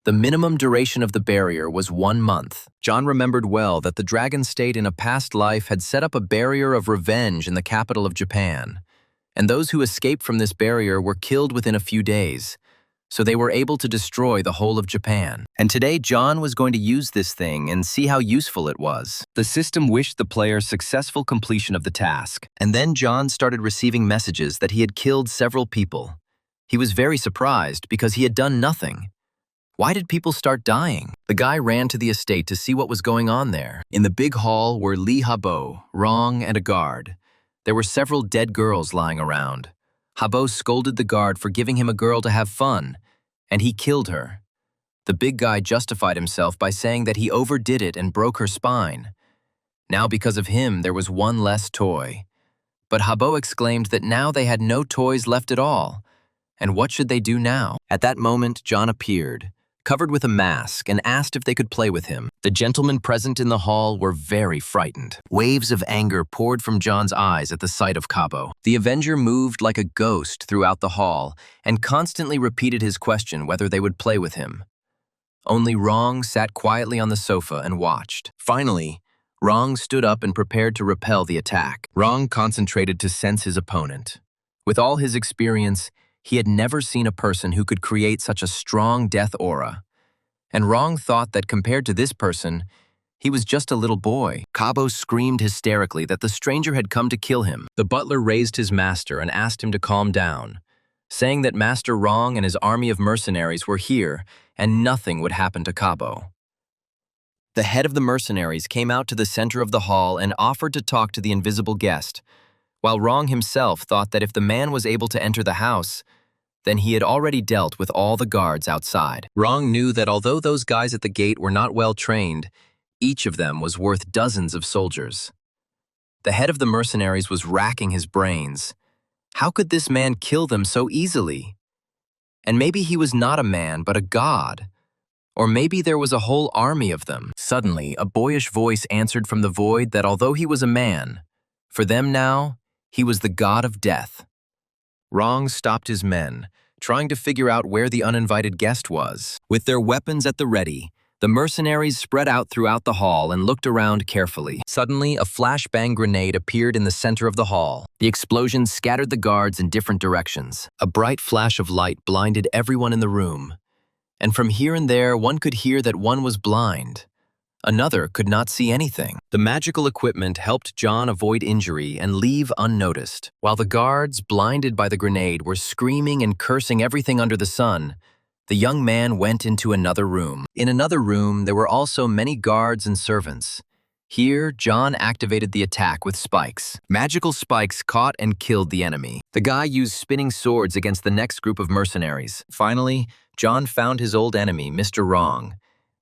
The minimum duration of the barrier was 1 month. John remembered well that the Dragon State in a past life had set up a barrier of revenge in the capital of Japan, and those who escaped from this barrier were killed within a few days, so they were able to destroy the whole of Japan. And today, John was going to use this thing and see how useful it was. The system wished the player successful completion of the task, and then John started receiving messages that he had killed several people. He was very surprised because he had done nothing. Why did people start dying? The guy ran to the estate to see what was going on there. In the big hall were Lee Ha-bo, Rong, and a guard. There were several dead girls lying around. Ha-bo scolded the guard for giving him a girl to have fun, and he killed her. The big guy justified himself by saying that he overdid it and broke her spine. Now because of him, there was one less toy. But Ha-bo exclaimed that now they had no toys left at all. And what should they do now? At that moment, John appeared, covered with a mask, and asked if they could play with him. The gentlemen present in the hall were very frightened. Waves of anger poured from John's eyes at the sight of Ha-bo. The Avenger moved like a ghost throughout the hall and constantly repeated his question whether they would play with him. Only Rong sat quietly on the sofa and watched. Finally, Rong stood up and prepared to repel the attack. Rong concentrated to sense his opponent. With all his experience, he had never seen a person who could create such a strong death aura. And Rong thought that compared to this person, he was just a little boy. Ha-bo screamed hysterically that the stranger had come to kill him. The butler raised his master and asked him to calm down, saying that Master Rong and his army of mercenaries were here and nothing would happen to Ha-bo. The head of the mercenaries came out to the center of the hall and offered to talk to the invisible guest, while Rong himself thought that if the man was able to enter the house, then he had already dealt with all the guards outside. Rong knew that although those guys at the gate were not well trained, each of them was worth dozens of soldiers. The head of the mercenaries was racking his brains. How could this man kill them so easily? And maybe he was not a man, but a god. Or maybe there was a whole army of them. Suddenly, a boyish voice answered from the void that although he was a man, for them now, he was the god of death. Rong stopped his men, trying to figure out where the uninvited guest was. With their weapons at the ready, the mercenaries spread out throughout the hall and looked around carefully. Suddenly, a flashbang grenade appeared in the center of the hall. The explosion scattered the guards in different directions. A bright flash of light blinded everyone in the room. And from here and there, one could hear that one was blind. Another could not see anything. The magical equipment helped John avoid injury and leave unnoticed. While the guards, blinded by the grenade, were screaming and cursing everything under the sun, the young man went into another room. In another room, there were also many guards and servants. Here, John activated the attack with spikes. Magical spikes caught and killed the enemy. The guy used spinning swords against the next group of mercenaries. Finally, John found his old enemy, Mr. Rong,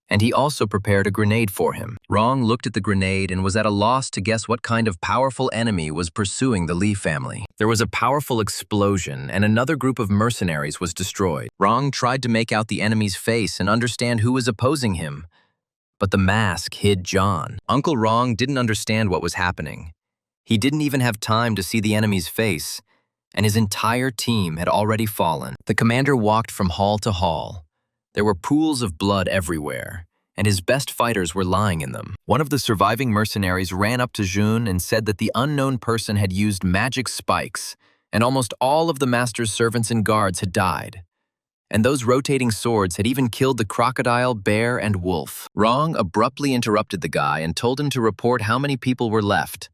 and he also prepared a grenade for him. Rong looked at the grenade and was at a loss to guess what kind of powerful enemy was pursuing the Lee family. There was a powerful explosion, and another group of mercenaries was destroyed. Rong tried to make out the enemy's face and understand who was opposing him, but the mask hid John. Uncle Rong didn't understand what was happening. He didn't even have time to see the enemy's face, and his entire team had already fallen. The commander walked from hall to hall. There were pools of blood everywhere, and his best fighters were lying in them. One of the surviving mercenaries ran up to Jun and said that the unknown person had used magic spikes, and almost all of the master's servants and guards had died. And those rotating swords had even killed the crocodile, bear, and wolf. Rong abruptly interrupted the guy and told him to report how many people were left.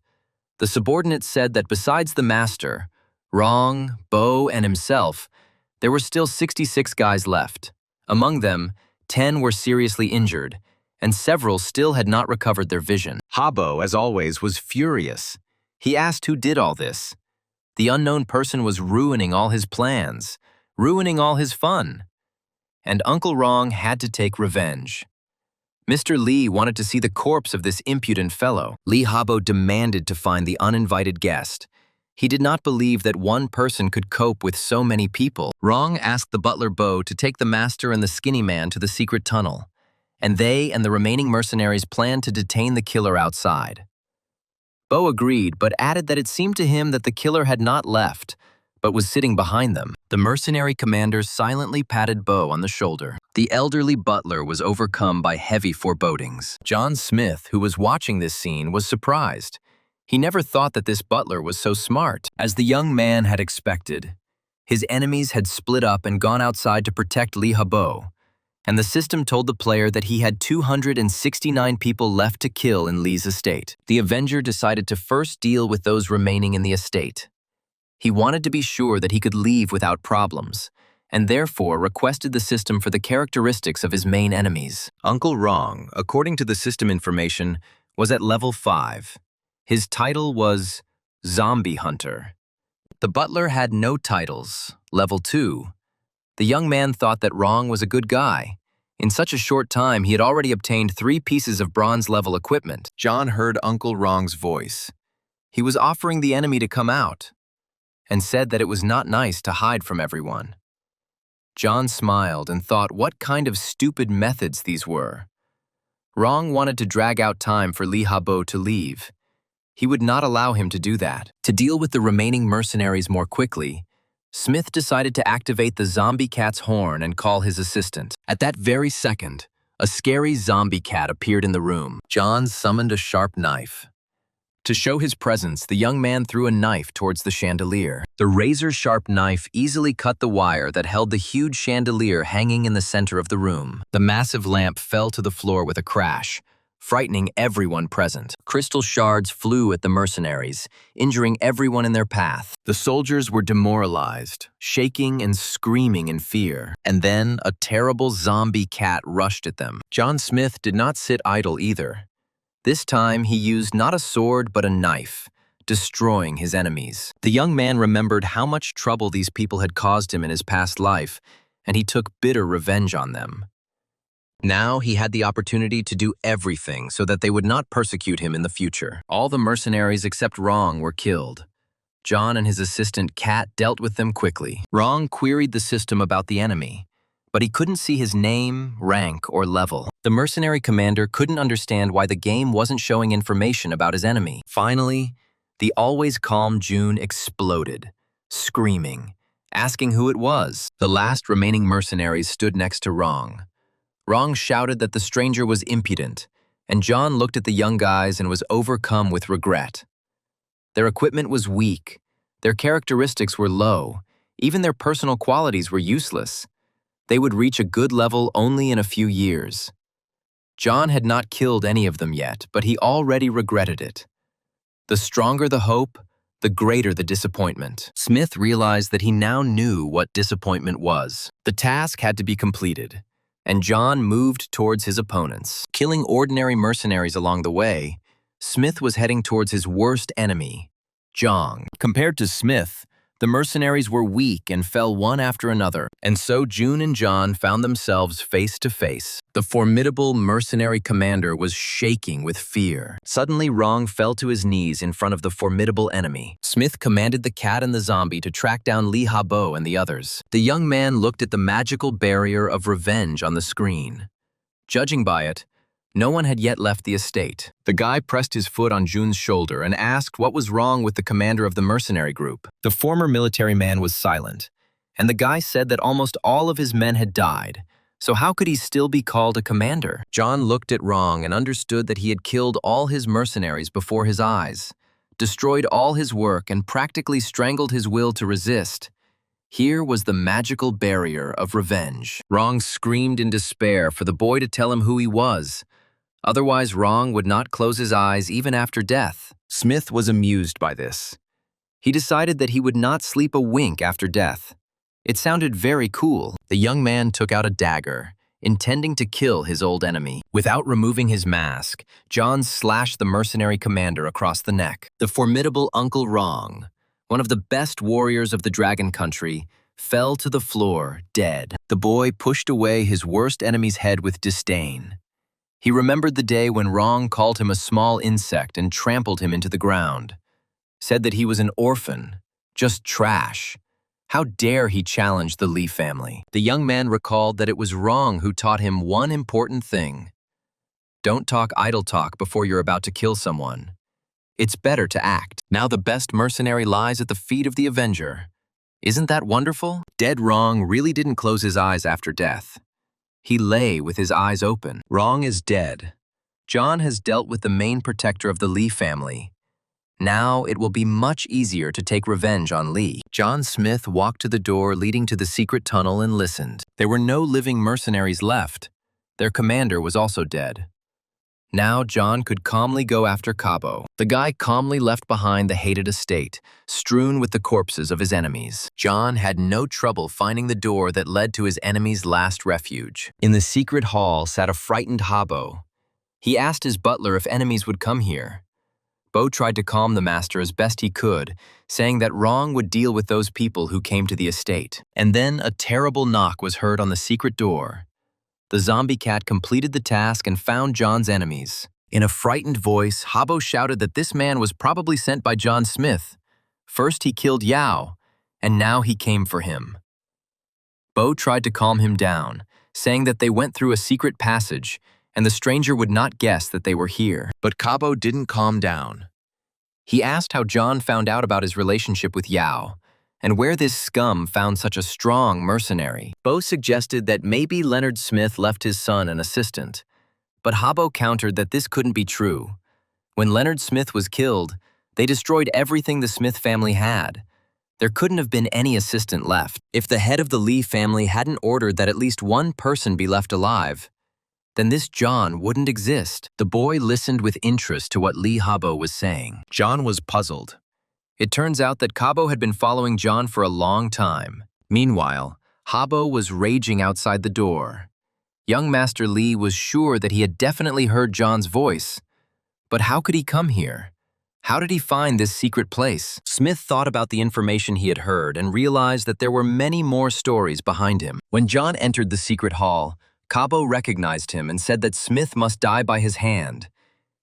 The subordinate said that besides the master, Rong, Bo, and himself, there were still 66 guys left. Among them, 10 were seriously injured, and several still had not recovered their vision. Habo, as always, was furious. He asked who did all this. The unknown person was ruining all his plans, ruining all his fun. And Uncle Rong had to take revenge. Mr. Lee wanted to see the corpse of this impudent fellow. Lee Habo demanded to find the uninvited guest. He did not believe that one person could cope with so many people. Rong asked the butler Bo to take the master and the skinny man to the secret tunnel, and they and the remaining mercenaries planned to detain the killer outside. Bo agreed, but added that it seemed to him that the killer had not left, but was sitting behind them. The mercenary commander silently patted Bo on the shoulder. The elderly butler was overcome by heavy forebodings. John Smith, who was watching this scene, was surprised. He never thought that this butler was so smart. As the young man had expected, his enemies had split up and gone outside to protect Lee Habo, and the system told the player that he had 269 people left to kill in Lee's estate. The Avenger decided to first deal with those remaining in the estate. He wanted to be sure that he could leave without problems, and therefore requested the system for the characteristics of his main enemies. Uncle Rong, according to the system information, was at level 5. His title was Zombie Hunter. The butler had no titles, level 2. The young man thought that Rong was a good guy. In such a short time, he had already obtained 3 pieces of bronze-level equipment. John heard Uncle Rong's voice. He was offering the enemy to come out, and said that it was not nice to hide from everyone. John smiled and thought what kind of stupid methods these were. Rong wanted to drag out time for Lee Habo to leave. He would not allow him to do that. To deal with the remaining mercenaries more quickly, Smith decided to activate the zombie cat's horn and call his assistant. At that very second, a scary zombie cat appeared in the room. John summoned a sharp knife. To show his presence, the young man threw a knife towards the chandelier. The razor-sharp knife easily cut the wire that held the huge chandelier hanging in the center of the room. The massive lamp fell to the floor with a crash, frightening everyone present. Crystal shards flew at the mercenaries, injuring everyone in their path. The soldiers were demoralized, shaking and screaming in fear. And then a terrible zombie cat rushed at them. John Smith did not sit idle either. This time he used not a sword but a knife, destroying his enemies. The young man remembered how much trouble these people had caused him in his past life, and he took bitter revenge on them. Now he had the opportunity to do everything so that they would not persecute him in the future. All the mercenaries except Rong were killed. John and his assistant Kat dealt with them quickly. Rong queried the system about the enemy, but he couldn't see his name, rank, or level. The mercenary commander couldn't understand why the game wasn't showing information about his enemy. Finally, the always calm June exploded, screaming, asking who it was. The last remaining mercenaries stood next to Rong. Rong shouted that the stranger was impudent, and John looked at the young guys and was overcome with regret. Their equipment was weak, their characteristics were low, even their personal qualities were useless. They would reach a good level only in a few years. John had not killed any of them yet, but he already regretted it. The stronger the hope, the greater the disappointment. Smith realized that he now knew what disappointment was. The task had to be completed, and John moved towards his opponents. Killing ordinary mercenaries along the way, Smith was heading towards his worst enemy, Zhang. Compared to Smith, the mercenaries were weak and fell one after another, and so June and John found themselves face to face. The formidable mercenary commander was shaking with fear. Suddenly, Rong fell to his knees in front of the formidable enemy. Smith commanded the cat and the zombie to track down Lee Habo and the others. The young man looked at the magical barrier of revenge on the screen. Judging by it, no one had yet left the estate. The guy pressed his foot on June's shoulder and asked what was wrong with the commander of the mercenary group. The former military man was silent, and the guy said that almost all of his men had died, so how could he still be called a commander? John looked at Rong and understood that he had killed all his mercenaries before his eyes, destroyed all his work, and practically strangled his will to resist. Here was the magical barrier of revenge. Rong screamed in despair for the boy to tell him who he was. Otherwise, Rong would not close his eyes even after death. Smith was amused by this. He decided that he would not sleep a wink after death. It sounded very cool. The young man took out a dagger, intending to kill his old enemy. Without removing his mask, John slashed the mercenary commander across the neck. The formidable Uncle Rong, one of the best warriors of the Dragon Country, fell to the floor, dead. The boy pushed away his worst enemy's head with disdain. He remembered the day when Rong called him a small insect and trampled him into the ground. Said that he was an orphan, just trash. How dare he challenge the Li family? The young man recalled that it was Rong who taught him one important thing. Don't talk idle talk before you're about to kill someone. It's better to act. Now the best mercenary lies at the feet of the Avenger. Isn't that wonderful? Dead Rong really didn't close his eyes after death. He lay with his eyes open. Rong is dead. John has dealt with the main protector of the Li family. Now it will be much easier to take revenge on Li. John Smith walked to the door leading to the secret tunnel and listened. There were no living mercenaries left. Their commander was also dead. Now John could calmly go after Cabo. The guy calmly left behind the hated estate, strewn with the corpses of his enemies. John had no trouble finding the door that led to his enemy's last refuge. In the secret hall sat a frightened Habo. He asked his butler if enemies would come here. Bo tried to calm the master as best he could, saying that Rong would deal with those people who came to the estate. And then a terrible knock was heard on the secret door. The zombie cat completed the task and found John's enemies. In a frightened voice, Habo shouted that this man was probably sent by John Smith. First he killed Yao, and now he came for him. Bo tried to calm him down, saying that they went through a secret passage, and the stranger would not guess that they were here. But Cabo didn't calm down. He asked how John found out about his relationship with Yao, and where this scum found such a strong mercenary. Bo suggested that maybe Leonard Smith left his son an assistant, but Habo countered that this couldn't be true. When Leonard Smith was killed, they destroyed everything the Smith family had. There couldn't have been any assistant left. If the head of the Li family hadn't ordered that at least one person be left alive, then this John wouldn't exist. The boy listened with interest to what Li Habo was saying. John was puzzled. It turns out that Cabo had been following John for a long time. Meanwhile, Habo was raging outside the door. Young Master Li was sure that he had definitely heard John's voice. But how could he come here? How did he find this secret place? Smith thought about the information he had heard and realized that there were many more stories behind him. When John entered the secret hall, Cabo recognized him and said that Smith must die by his hand.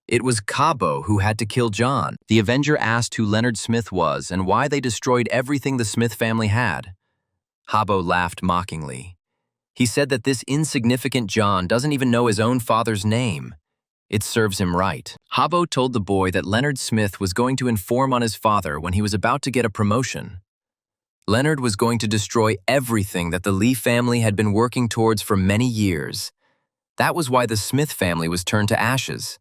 It was Cabo who had to kill John. The Avenger asked who Leonard Smith was and why they destroyed everything the Smith family had. Habo laughed mockingly. He said that this insignificant John doesn't even know his own father's name. It serves him right. Habo told the boy that Leonard Smith was going to inform on his father when he was about to get a promotion. Leonard was going to destroy everything that the Li family had been working towards for many years. That was why the Smith family was turned to ashes.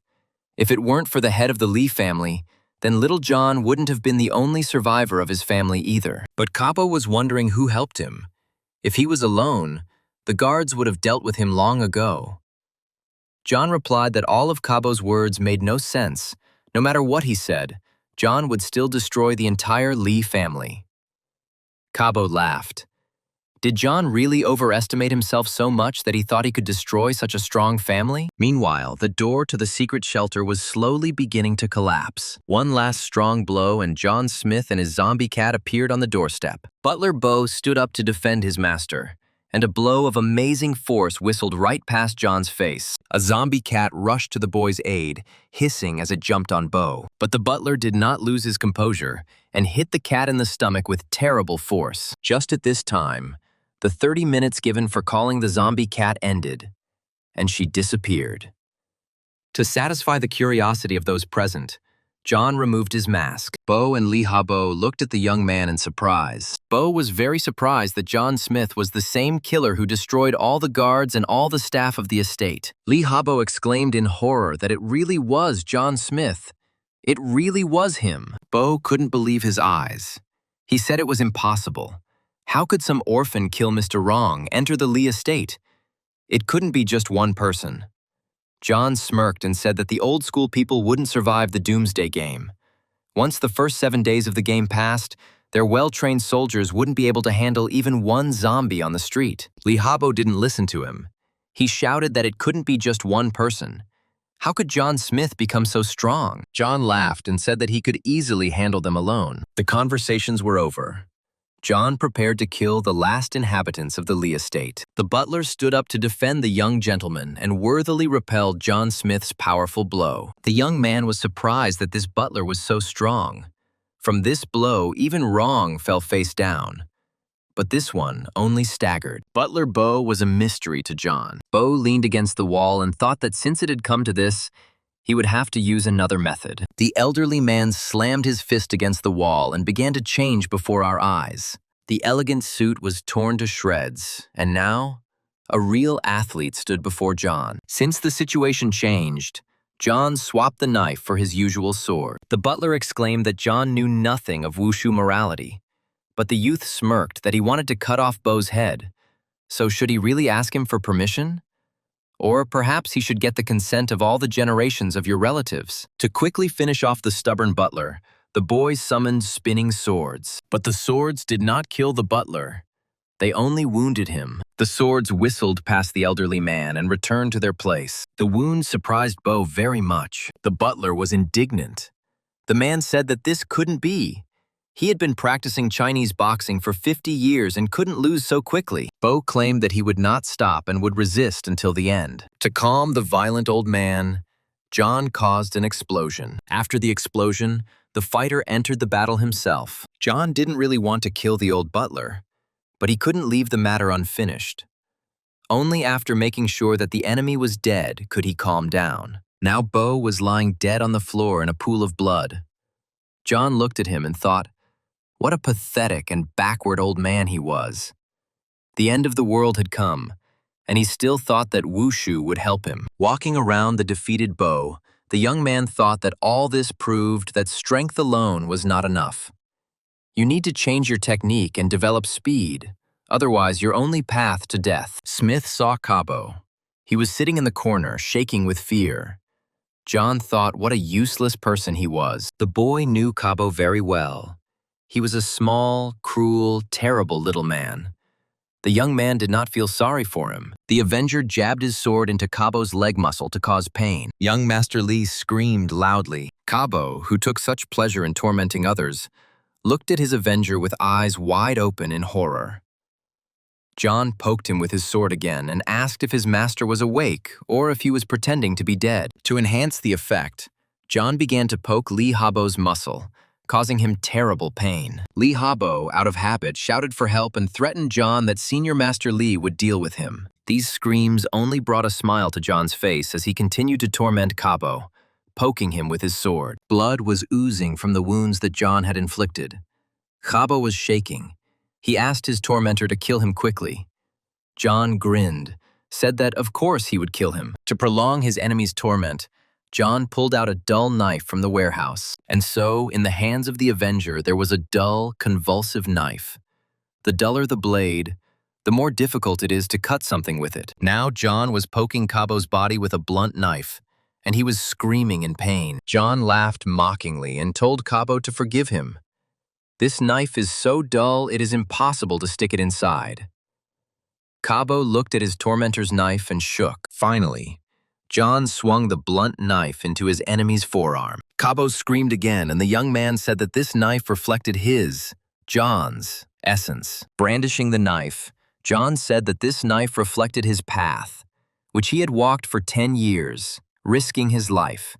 If it weren't for the head of the Li family, then little John wouldn't have been the only survivor of his family either. But Cabo was wondering who helped him. If he was alone, the guards would have dealt with him long ago. John replied that all of Cabo's words made no sense. No matter what he said, John would still destroy the entire Li family. Cabo laughed. Did John really overestimate himself so much that he thought he could destroy such a strong family? Meanwhile, the door to the secret shelter was slowly beginning to collapse. One last strong blow and John Smith and his zombie cat appeared on the doorstep. Butler Bo stood up to defend his master, and a blow of amazing force whistled right past John's face. A zombie cat rushed to the boy's aid, hissing as it jumped on Bo. But the butler did not lose his composure and hit the cat in the stomach with terrible force. Just at this time, the 30 minutes given for calling the zombie cat ended, and she disappeared. To satisfy the curiosity of those present, John removed his mask. Bo and Li Habo looked at the young man in surprise. Bo was very surprised that John Smith was the same killer who destroyed all the guards and all the staff of the estate. Li Habo exclaimed in horror that it really was John Smith. It really was him. Bo couldn't believe his eyes. He said it was impossible. How could some orphan kill Mr. Wrong, enter the Li estate? It couldn't be just one person. John smirked and said that the old school people wouldn't survive the Doomsday game. Once the first 7 days of the game passed, Their well-trained soldiers wouldn't be able to handle even one zombie on the street. Lee Habo didn't listen to him. He shouted that it couldn't be just one person. How could John Smith become so strong? John laughed and said that he could easily handle them alone. The conversations were over. John prepared to kill the last inhabitants of the Lee estate. The butler stood up to defend the young gentleman and worthily repelled John Smith's powerful blow. The young man was surprised that this butler was so strong. From this blow, even Wrong fell face down. But this one only staggered. Butler Bo was a mystery to John. Bo leaned against the wall and thought that since it had come to this, he would have to use another method. The elderly man slammed his fist against the wall and began to change before our eyes. The elegant suit was torn to shreds, and now, a real athlete stood before John. Since the situation changed, John swapped the knife for his usual sword. The butler exclaimed that John knew nothing of wushu morality, but the youth smirked that he wanted to cut off Bo's head. So should he really ask him for permission? Or perhaps he should get the consent of all the generations of your relatives. To quickly finish off the stubborn butler, the boys summoned spinning swords. But the swords did not kill the butler. They only wounded him. The swords whistled past the elderly man and returned to their place. The wound surprised Bo very much. The butler was indignant. The man said that this couldn't be. He had been practicing Chinese boxing for 50 years and couldn't lose so quickly. Bo claimed that he would not stop and would resist until the end. To calm the violent old man, John caused an explosion. After the explosion, the fighter entered the battle himself. John didn't really want to kill the old butler, but he couldn't leave the matter unfinished. Only after making sure that the enemy was dead could he calm down. Now Bo was lying dead on the floor in a pool of blood. John looked at him and thought, what a pathetic and backward old man he was. The end of the world had come, and he still thought that wushu would help him. Walking around the defeated Bo, the young man thought that all this proved that strength alone was not enough. You need to change your technique and develop speed, otherwise your only path to death. Smith saw Cabo. He was sitting in the corner, shaking with fear. John thought what a useless person he was. The boy knew Cabo very well. He was a small, cruel, terrible little man. The young man did not feel sorry for him. The Avenger jabbed his sword into Cabo's leg muscle to cause pain. Young Master Li screamed loudly. Cabo, who took such pleasure in tormenting others, looked at his Avenger with eyes wide open in horror. John poked him with his sword again and asked if his master was awake or if he was pretending to be dead. To enhance the effect, John began to poke Lee Habo's muscle, causing him terrible pain. Lee Habo, out of habit, shouted for help and threatened John that Senior Master Lee would deal with him. These screams only brought a smile to John's face as he continued to torment Cabo, poking him with his sword. Blood was oozing from the wounds that John had inflicted. Cabo was shaking. He asked his tormentor to kill him quickly. John grinned, said that of course he would kill him. To prolong his enemy's torment, John pulled out a dull knife from the warehouse, and so, in the hands of the Avenger, there was a dull, convulsive knife. The duller the blade, the more difficult it is to cut something with it. Now John was poking Cabo's body with a blunt knife, and he was screaming in pain. John laughed mockingly and told Cabo to forgive him. This knife is so dull it is impossible to stick it inside. Cabo looked at his tormentor's knife and shook. Finally, John swung the blunt knife into his enemy's forearm. Cabo screamed again, and the young man said that this knife reflected his, John's, essence. Brandishing the knife, John said that this knife reflected his path, which he had walked for 10 years, risking his life.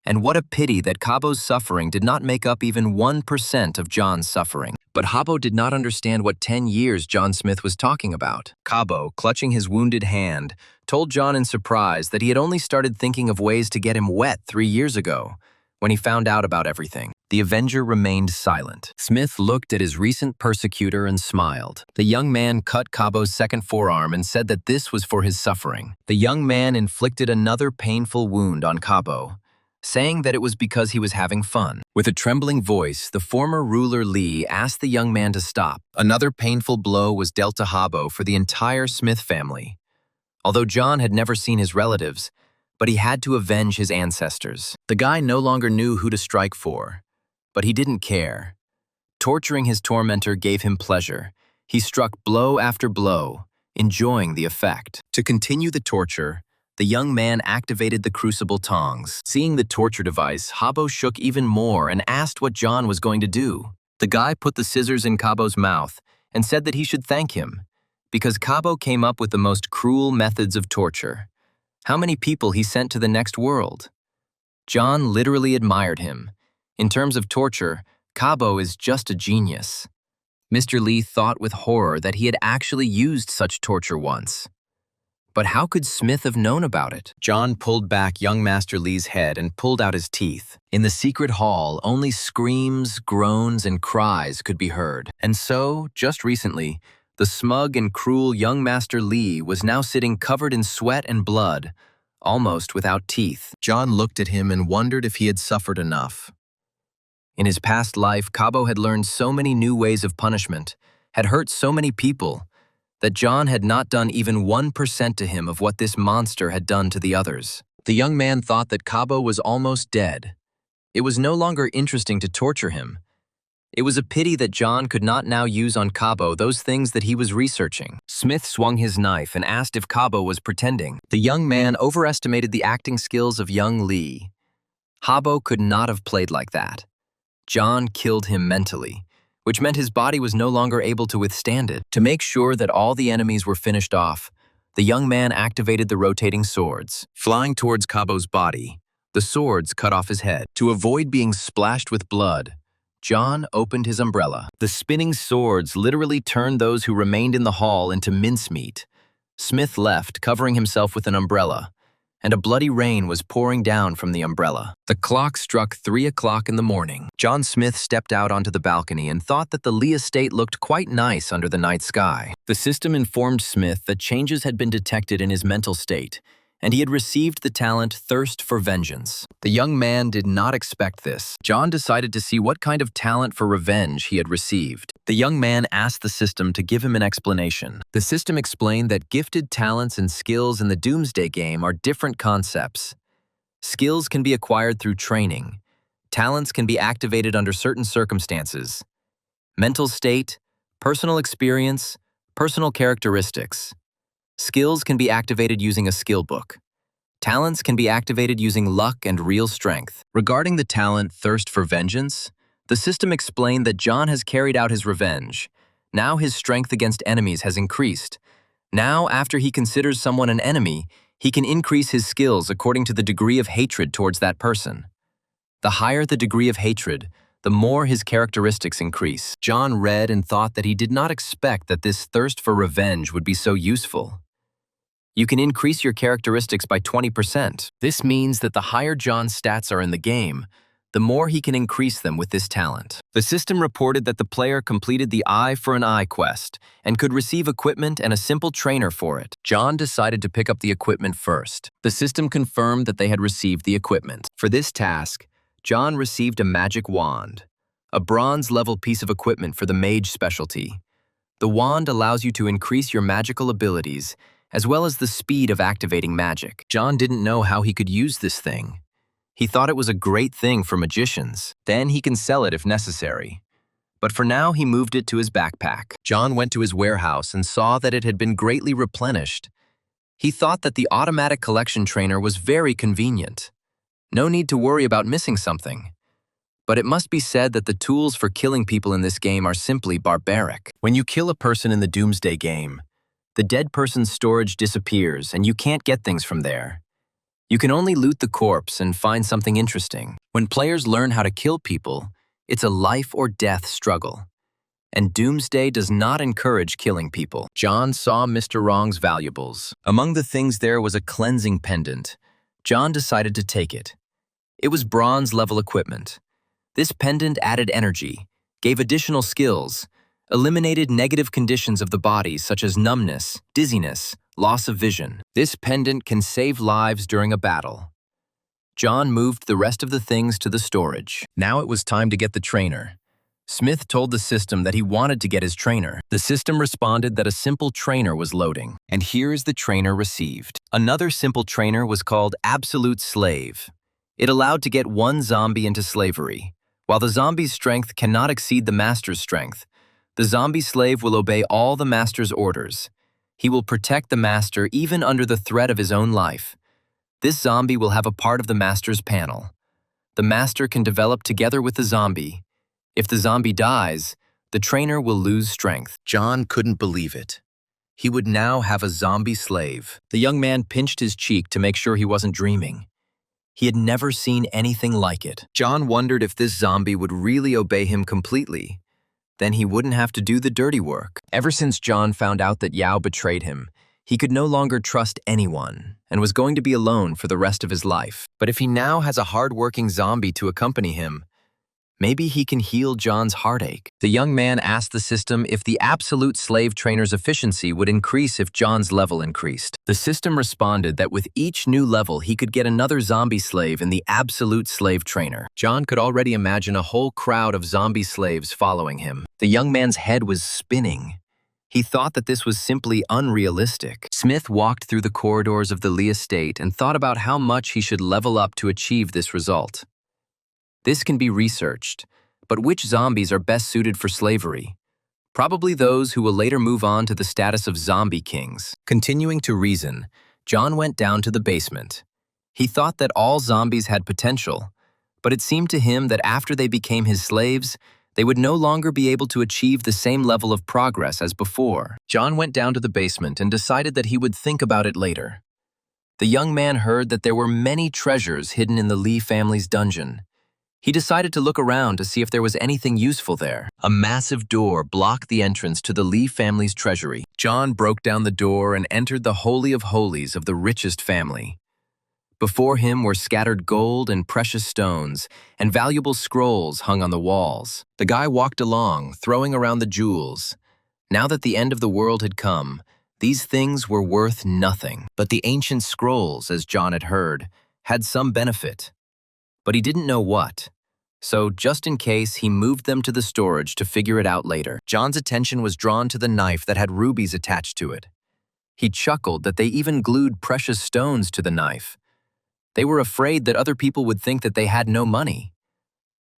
And what a pity that Cabo's suffering did not make up even 1% of John's suffering. But Habo did not understand what 10 years John Smith was talking about. Cabo, clutching his wounded hand, told John in surprise that he had only started thinking of ways to get him wet 3 years ago, when he found out about everything. The Avenger remained silent. Smith looked at his recent persecutor and smiled. The young man cut Cabo's second forearm and said that this was for his suffering. The young man inflicted another painful wound on Cabo, saying that it was because he was having fun. With a trembling voice, the former ruler Lee asked the young man to stop. Another painful blow was dealt to Habo for the entire Smith family. Although John had never seen his relatives, but he had to avenge his ancestors. The guy no longer knew who to strike for, but he didn't care. Torturing his tormentor gave him pleasure. He struck blow after blow, enjoying the effect. To continue the torture, the young man activated the crucible tongs. Seeing the torture device, Habo shook even more and asked what John was going to do. The guy put the scissors in Cabo's mouth and said that he should thank him, because Cabo came up with the most cruel methods of torture. How many people he sent to the next world? John literally admired him. In terms of torture, Cabo is just a genius. Mr. Lee thought with horror that he had actually used such torture once. But how could Smith have known about it? John pulled back young Master Lee's head and pulled out his teeth. In the secret hall, only screams, groans, and cries could be heard. And so, just recently, the smug and cruel young Master Lee was now sitting covered in sweat and blood, almost without teeth. John looked at him and wondered if he had suffered enough. In his past life, Cabo had learned so many new ways of punishment, had hurt so many people, that John had not done even 1% to him of what this monster had done to the others. The young man thought that Cabo was almost dead. It was no longer interesting to torture him. It was a pity that John could not now use on Cabo those things that he was researching. Smith swung his knife and asked if Cabo was pretending. The young man overestimated the acting skills of young Lee. Habo could not have played like that. John killed him mentally, which meant his body was no longer able to withstand it. To make sure that all the enemies were finished off, the young man activated the rotating swords. Flying towards Cabo's body, the swords cut off his head. To avoid being splashed with blood, John opened his umbrella. The spinning swords literally turned those who remained in the hall into mincemeat. Smith left, covering himself with an umbrella, and a bloody rain was pouring down from the umbrella. The clock struck 3 o'clock in the morning. John Smith stepped out onto the balcony and thought that the Lee estate looked quite nice under the night sky. The system informed Smith that changes had been detected in his mental state, and he had received the talent Thirst for Vengeance. The young man did not expect this. John decided to see what kind of talent for revenge he had received. The young man asked the system to give him an explanation. The system explained that gifted talents and skills in the Doomsday game are different concepts. Skills can be acquired through training. Talents can be activated under certain circumstances. Mental state, personal experience, personal characteristics. Skills can be activated using a skill book. Talents can be activated using luck and real strength. Regarding the talent Thirst for Vengeance, the system explained that John has carried out his revenge. Now his strength against enemies has increased. Now, after he considers someone an enemy, he can increase his skills according to the degree of hatred towards that person. The higher the degree of hatred, the more his characteristics increase. John read and thought that he did not expect that this thirst for revenge would be so useful. You can increase your characteristics by 20%. This means that the higher John's stats are in the game, the more he can increase them with this talent. The system reported that the player completed the Eye for an Eye quest and could receive equipment and a simple trainer for it. John decided to pick up the equipment first. The system confirmed that they had received the equipment. For this task, John received a magic wand, a bronze-level piece of equipment for the mage specialty. The wand allows you to increase your magical abilities as well as the speed of activating magic. John didn't know how he could use this thing. He thought it was a great thing for magicians. Then he can sell it if necessary. But for now, he moved it to his backpack. John went to his warehouse and saw that it had been greatly replenished. He thought that the automatic collection trainer was very convenient. No need to worry about missing something. But it must be said that the tools for killing people in this game are simply barbaric. When you kill a person in the Doomsday game, the dead person's storage disappears and you can't get things from there. You can only loot the corpse and find something interesting. When players learn how to kill people, it's a life or death struggle. And Doomsday does not encourage killing people. John saw Mr. Wrong's valuables. Among the things there was a cleansing pendant. John decided to take it. It was bronze-level equipment. This pendant added energy, gave additional skills, eliminated negative conditions of the body such as numbness, dizziness, loss of vision. This pendant can save lives during a battle. John moved the rest of the things to the storage. Now it was time to get the trainer. Smith told the system that he wanted to get his trainer. The system responded that a simple trainer was loading. And here is the trainer received. Another simple trainer was called Absolute Slave. It allowed to get one zombie into slavery. While the zombie's strength cannot exceed the master's strength, the zombie slave will obey all the master's orders. He will protect the master even under the threat of his own life. This zombie will have a part of the master's panel. The master can develop together with the zombie. If the zombie dies, the trainer will lose strength. John couldn't believe it. He would now have a zombie slave. The young man pinched his cheek to make sure he wasn't dreaming. He had never seen anything like it. John wondered if this zombie would really obey him completely. Then he wouldn't have to do the dirty work. Ever since John found out that Yao betrayed him, he could no longer trust anyone and was going to be alone for the rest of his life. But if he now has a hard-working zombie to accompany him, maybe he can heal John's heartache. The young man asked the system if the absolute slave trainer's efficiency would increase if John's level increased. The system responded that with each new level, he could get another zombie slave in the absolute slave trainer. John could already imagine a whole crowd of zombie slaves following him. The young man's head was spinning. He thought that this was simply unrealistic. Smith walked through the corridors of the Lee estate and thought about how much he should level up to achieve this result. This can be researched, but which zombies are best suited for slavery? Probably those who will later move on to the status of zombie kings. Continuing to reason, John went down to the basement. He thought that all zombies had potential, but it seemed to him that after they became his slaves, they would no longer be able to achieve the same level of progress as before. John went down to the basement and decided that he would think about it later. The young man heard that there were many treasures hidden in the Lee family's dungeon. He decided to look around to see if there was anything useful there. A massive door blocked the entrance to the Lee family's treasury. John broke down the door and entered the Holy of Holies of the richest family. Before him were scattered gold and precious stones, and valuable scrolls hung on the walls. The guy walked along, throwing around the jewels. Now that the end of the world had come, these things were worth nothing. But the ancient scrolls, as John had heard, had some benefit. But he didn't know what. So, just in case, he moved them to the storage to figure it out later. John's attention was drawn to the knife that had rubies attached to it. He chuckled that they even glued precious stones to the knife. They were afraid that other people would think that they had no money.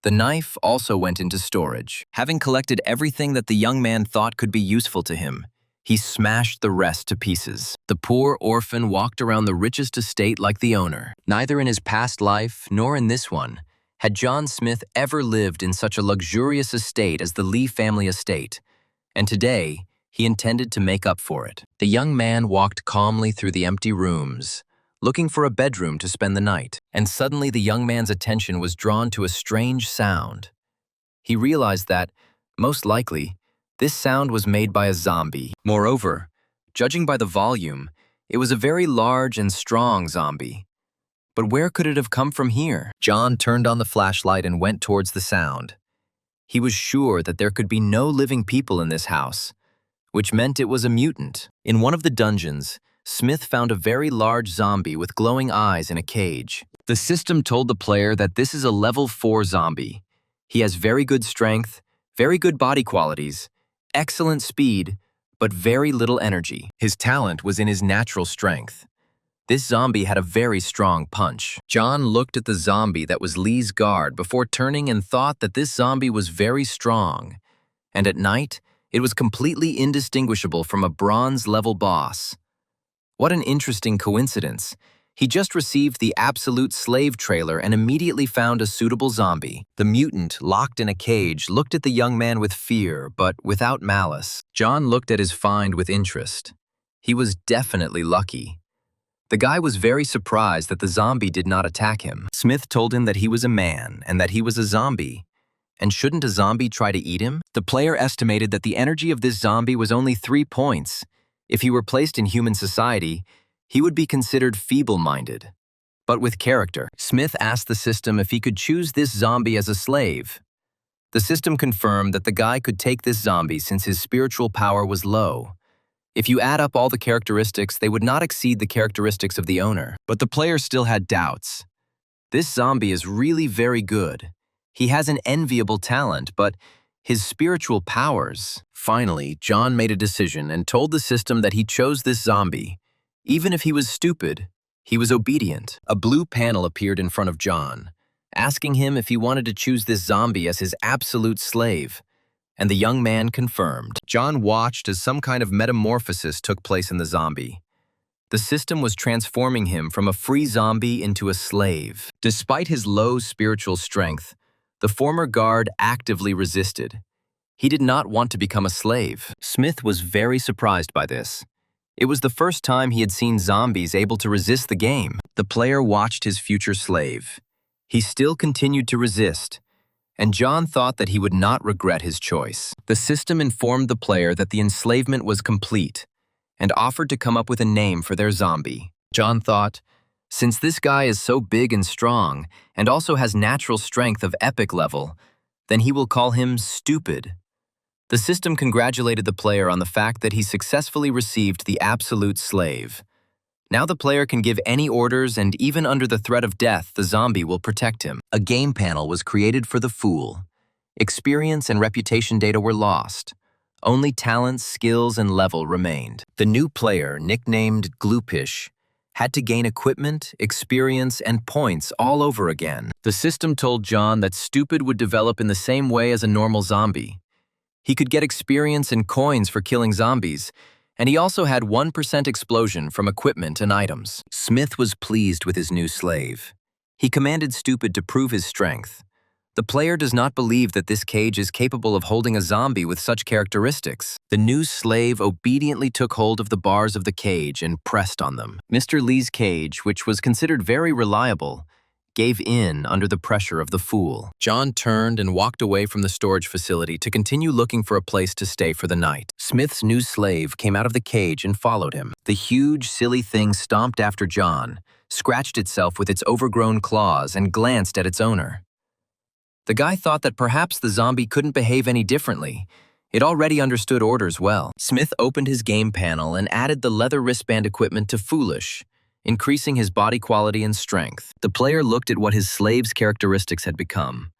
The knife also went into storage. Having collected everything that the young man thought could be useful to him, he smashed the rest to pieces. The poor orphan walked around the richest estate like the owner. Neither in his past life nor in this one had John Smith ever lived in such a luxurious estate as the Lee family estate, and today he intended to make up for it. The young man walked calmly through the empty rooms, looking for a bedroom to spend the night, and suddenly the young man's attention was drawn to a strange sound. He realized that, most likely, this sound was made by a zombie. Moreover, judging by the volume, it was a very large and strong zombie. But where could it have come from here? John turned on the flashlight and went towards the sound. He was sure that there could be no living people in this house, which meant it was a mutant. In one of the dungeons, Smith found a very large zombie with glowing eyes in a cage. The system told the player that this is a level 4 zombie. He has very good strength, very good body qualities, excellent speed, but very little energy. His talent was in his natural strength. This zombie had a very strong punch. John looked at the zombie that was Lee's guard before turning and thought that this zombie was very strong. And at night, it was completely indistinguishable from a bronze-level boss. What an interesting coincidence. He just received the absolute slave trailer and immediately found a suitable zombie. The mutant, locked in a cage, looked at the young man with fear, but without malice. John looked at his find with interest. He was definitely lucky. The guy was very surprised that the zombie did not attack him. Smith told him that he was a man and that he was a zombie. And shouldn't a zombie try to eat him? The player estimated that the energy of this zombie was only 3 points. If he were placed in human society, he would be considered feeble-minded. But with character, Smith asked the system if he could choose this zombie as a slave. The system confirmed that the guy could take this zombie since his spiritual power was low. If you add up all the characteristics, they would not exceed the characteristics of the owner. But the player still had doubts. This zombie is really very good. He has an enviable talent, but his spiritual powers. Finally, John made a decision and told the system that he chose this zombie. Even if he was stupid, he was obedient. A blue panel appeared in front of John, asking him if he wanted to choose this zombie as his absolute slave, and the young man confirmed. John watched as some kind of metamorphosis took place in the zombie. The system was transforming him from a free zombie into a slave. Despite his low spiritual strength, the former guard actively resisted. He did not want to become a slave. Smith was very surprised by this. It was the first time he had seen zombies able to resist the game. The player watched his future slave. He still continued to resist, and John thought that he would not regret his choice. The system informed the player that the enslavement was complete and offered to come up with a name for their zombie. John thought, since this guy is so big and strong and also has natural strength of epic level, then he will call him Stupid. The system congratulated the player on the fact that he successfully received the absolute slave. Now the player can give any orders, and even under the threat of death, the zombie will protect him. A game panel was created for the fool. Experience and reputation data were lost. Only talents, skills, and level remained. The new player, nicknamed Gloopish, had to gain equipment, experience, and points all over again. The system told John that Stupid would develop in the same way as a normal zombie. He could get experience and coins for killing zombies, and he also had 1% explosion from equipment and items. Smith was pleased with his new slave. He commanded Stupid to prove his strength. The player does not believe that this cage is capable of holding a zombie with such characteristics. The new slave obediently took hold of the bars of the cage and pressed on them. Mr. Lee's cage, which was considered very reliable, gave in under the pressure of the fool. John turned and walked away from the storage facility to continue looking for a place to stay for the night. Smith's new slave came out of the cage and followed him. The huge, silly thing stomped after John, scratched itself with its overgrown claws, and glanced at its owner. The guy thought that perhaps the zombie couldn't behave any differently. It already understood orders well. Smith opened his game panel and added the leather wristband equipment to Foolish, increasing his body quality and strength. The player looked at what his slave's characteristics had become.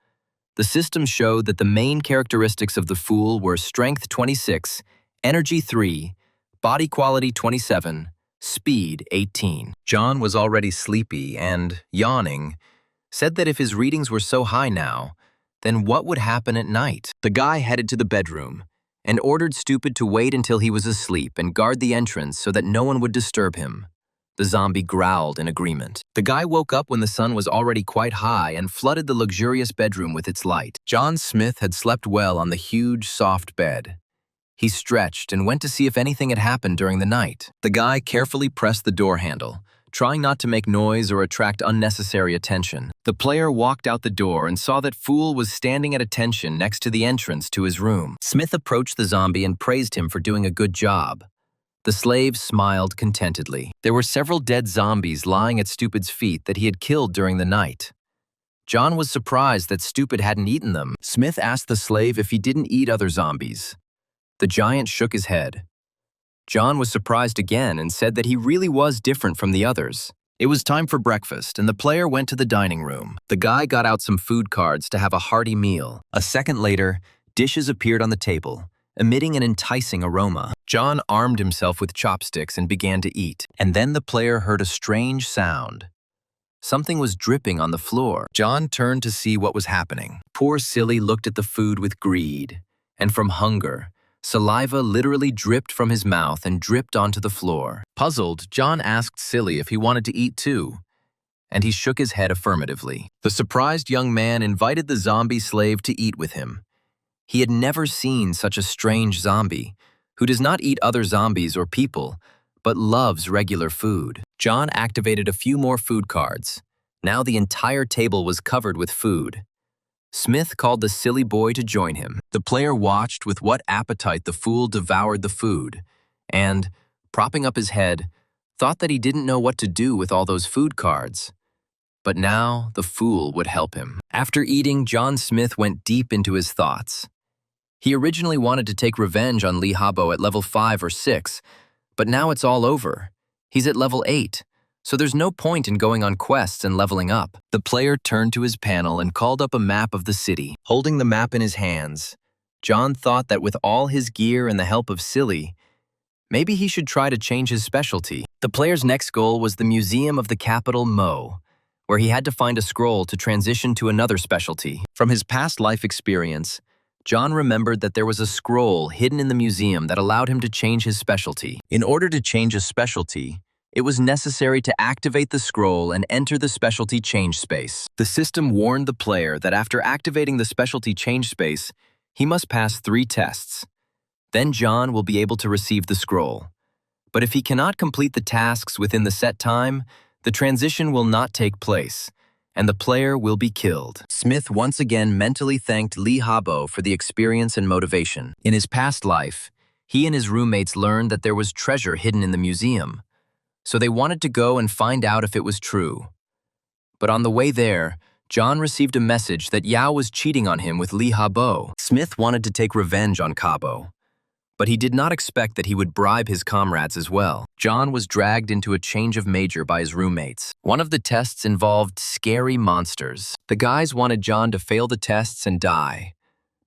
The system showed that the main characteristics of the fool were strength 26, energy 3, body quality 27, speed 18. John was already sleepy and, yawning, said that if his readings were so high now, then what would happen at night? The guy headed to the bedroom and ordered Stupid to wait until he was asleep and guard the entrance so that no one would disturb him. The zombie growled in agreement. The guy woke up when the sun was already quite high and flooded the luxurious bedroom with its light. John Smith had slept well on the huge, soft bed. He stretched and went to see if anything had happened during the night. The guy carefully pressed the door handle, trying not to make noise or attract unnecessary attention. The player walked out the door and saw that Fool was standing at attention next to the entrance to his room. Smith approached the zombie and praised him for doing a good job. The slave smiled contentedly. There were several dead zombies lying at Stupid's feet that he had killed during the night. John was surprised that Stupid hadn't eaten them. Smith asked the slave if he didn't eat other zombies. The giant shook his head. John was surprised again and said that he really was different from the others. It was time for breakfast, and the player went to the dining room. The guy got out some food cards to have a hearty meal. A second later, dishes appeared on the table, emitting an enticing aroma. John armed himself with chopsticks and began to eat. And then the player heard a strange sound. Something was dripping on the floor. John turned to see what was happening. Poor Silly looked at the food with greed, and from hunger, saliva literally dripped from his mouth and dripped onto the floor. Puzzled, John asked Silly if he wanted to eat too, and he shook his head affirmatively. The surprised young man invited the zombie slave to eat with him. He had never seen such a strange zombie, who does not eat other zombies or people, but loves regular food. John activated a few more food cards. Now the entire table was covered with food. Smith called the silly boy to join him. The player watched with what appetite the fool devoured the food, and, propping up his head, thought that he didn't know what to do with all those food cards. But now the fool would help him. After eating, John Smith went deep into his thoughts. He originally wanted to take revenge on Lee Habo at level 5 or 6, but now it's all over. He's at level 8, so there's no point in going on quests and leveling up. The player turned to his panel and called up a map of the city. Holding the map in his hands, John thought that with all his gear and the help of Silly, maybe he should try to change his specialty. The player's next goal was the Museum of the Capital Mo, where he had to find a scroll to transition to another specialty. From his past life experience, John remembered that there was a scroll hidden in the museum that allowed him to change his specialty. In order to change a specialty, it was necessary to activate the scroll and enter the specialty change space. The system warned the player that after activating the specialty change space, he must pass 3 tests. Then John will be able to receive the scroll. But if he cannot complete the tasks within the set time, the transition will not take place, and the player will be killed. Smith once again mentally thanked Lee Habo for the experience and motivation. In his past life, he and his roommates learned that there was treasure hidden in the museum, so they wanted to go and find out if it was true. But on the way there, John received a message that Yao was cheating on him with Lee Habo. Smith wanted to take revenge on Cabo, but he did not expect that he would bribe his comrades as well. John was dragged into a change of major by his roommates. One of the tests involved scary monsters. The guys wanted John to fail the tests and die,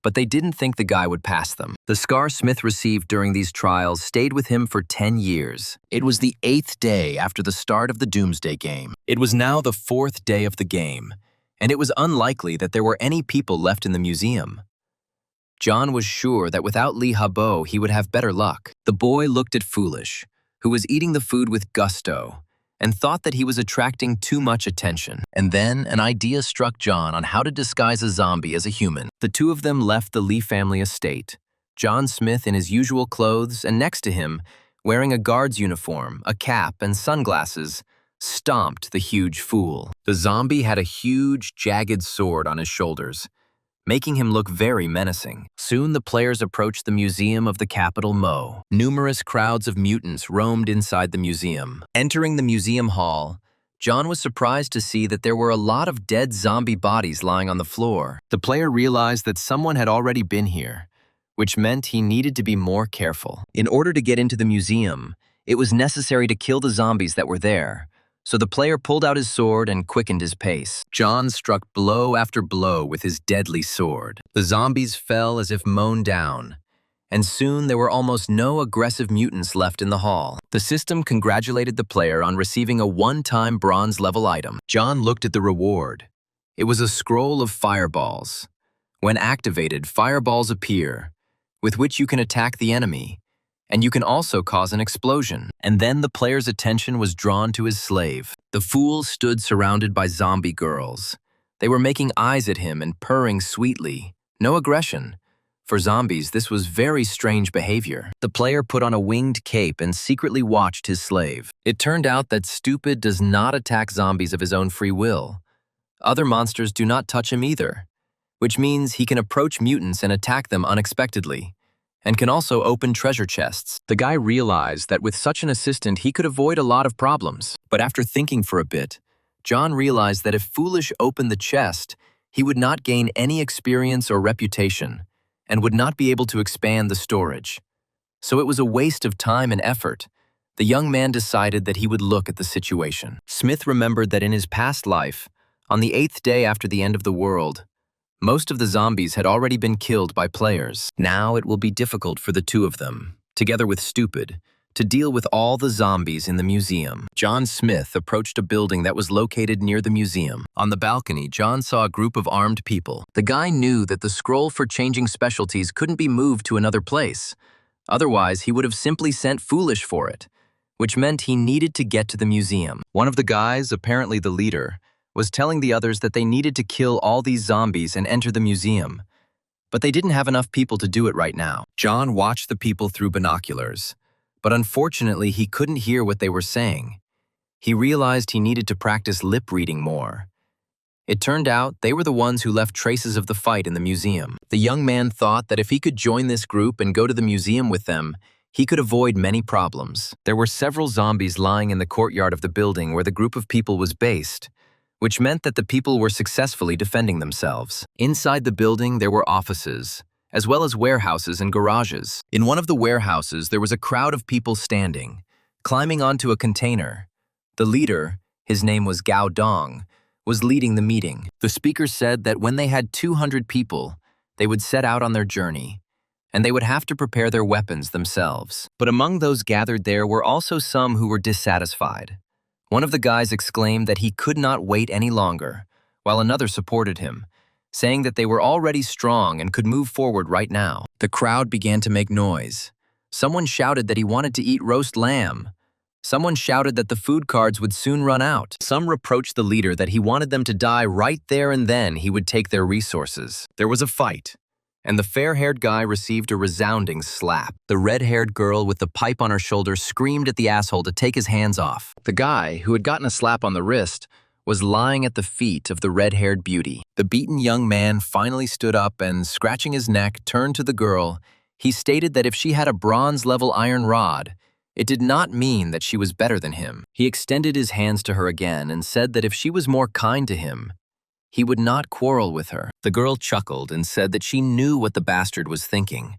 but they didn't think the guy would pass them. The scar Smith received during these trials stayed with him for 10 years. It was the 8th day after the start of the Doomsday Game. It was now the 4th day of the game, and it was unlikely that there were any people left in the museum. John was sure that without Lee Habo, he would have better luck. The boy looked at Foolish, who was eating the food with gusto, and thought that he was attracting too much attention. And then an idea struck John on how to disguise a zombie as a human. The two of them left the Lee family estate, John Smith in his usual clothes, and next to him, wearing a guard's uniform, a cap, and sunglasses, stomped the huge fool. The zombie had a huge, jagged sword on his shoulders, making him look very menacing. Soon the players approached the museum of the capital Mo. Numerous crowds of mutants roamed inside the museum. Entering the museum hall, John was surprised to see that there were a lot of dead zombie bodies lying on the floor. The player realized that someone had already been here, which meant he needed to be more careful. In order to get into the museum, it was necessary to kill the zombies that were there, so the player pulled out his sword and quickened his pace. John struck blow after blow with his deadly sword. The zombies fell as if mown down, and soon there were almost no aggressive mutants left in the hall. The system congratulated the player on receiving a one-time bronze-level item. John looked at the reward. It was a scroll of fireballs. When activated, fireballs appear, with which you can attack the enemy, and you can also cause an explosion. And then the player's attention was drawn to his slave. The fool stood surrounded by zombie girls. They were making eyes at him and purring sweetly. No aggression. For zombies, this was very strange behavior. The player put on a winged cape and secretly watched his slave. It turned out that Stupid does not attack zombies of his own free will. Other monsters do not touch him either, which means he can approach mutants and attack them unexpectedly, and can also open treasure chests. The guy realized that with such an assistant, he could avoid a lot of problems. But after thinking for a bit, John realized that if Foolish opened the chest, he would not gain any experience or reputation, and would not be able to expand the storage. So it was a waste of time and effort. The young man decided that he would look at the situation. Smith remembered that in his past life, on the 8th day after the end of the world, most of the zombies had already been killed by players. Now it will be difficult for the two of them, together with Stupid, to deal with all the zombies in the museum. John Smith approached a building that was located near the museum. On the balcony, John saw a group of armed people. The guy knew that the scroll for changing specialties couldn't be moved to another place. Otherwise, he would have simply sent Foolish for it, which meant he needed to get to the museum. One of the guys, apparently the leader, was telling the others that they needed to kill all these zombies and enter the museum, but they didn't have enough people to do it right now. John watched the people through binoculars, but unfortunately he couldn't hear what they were saying. He realized he needed to practice lip reading more. It turned out they were the ones who left traces of the fight in the museum. The young man thought that if he could join this group and go to the museum with them, he could avoid many problems. There were several zombies lying in the courtyard of the building where the group of people was based, which meant that the people were successfully defending themselves. Inside the building, there were offices, as well as warehouses and garages. In one of the warehouses, there was a crowd of people standing, climbing onto a container. The leader, his name was Gao Dong, was leading the meeting. The speaker said that when they had 200 people, they would set out on their journey, and they would have to prepare their weapons themselves. But among those gathered there were also some who were dissatisfied. One of the guys exclaimed that he could not wait any longer, while another supported him, saying that they were already strong and could move forward right now. The crowd began to make noise. Someone shouted that he wanted to eat roast lamb. Someone shouted that the food cards would soon run out. Some reproached the leader that he wanted them to die right there and then he would take their resources. There was a fight, and the fair-haired guy received a resounding slap. The red-haired girl with the pipe on her shoulder screamed at the asshole to take his hands off. The guy, who had gotten a slap on the wrist, was lying at the feet of the red-haired beauty. The beaten young man finally stood up and, scratching his neck, turned to the girl. He stated that if she had a bronze-level iron rod, it did not mean that she was better than him. He extended his hands to her again and said that if she was more kind to him, he would not quarrel with her. The girl chuckled and said that she knew what the bastard was thinking.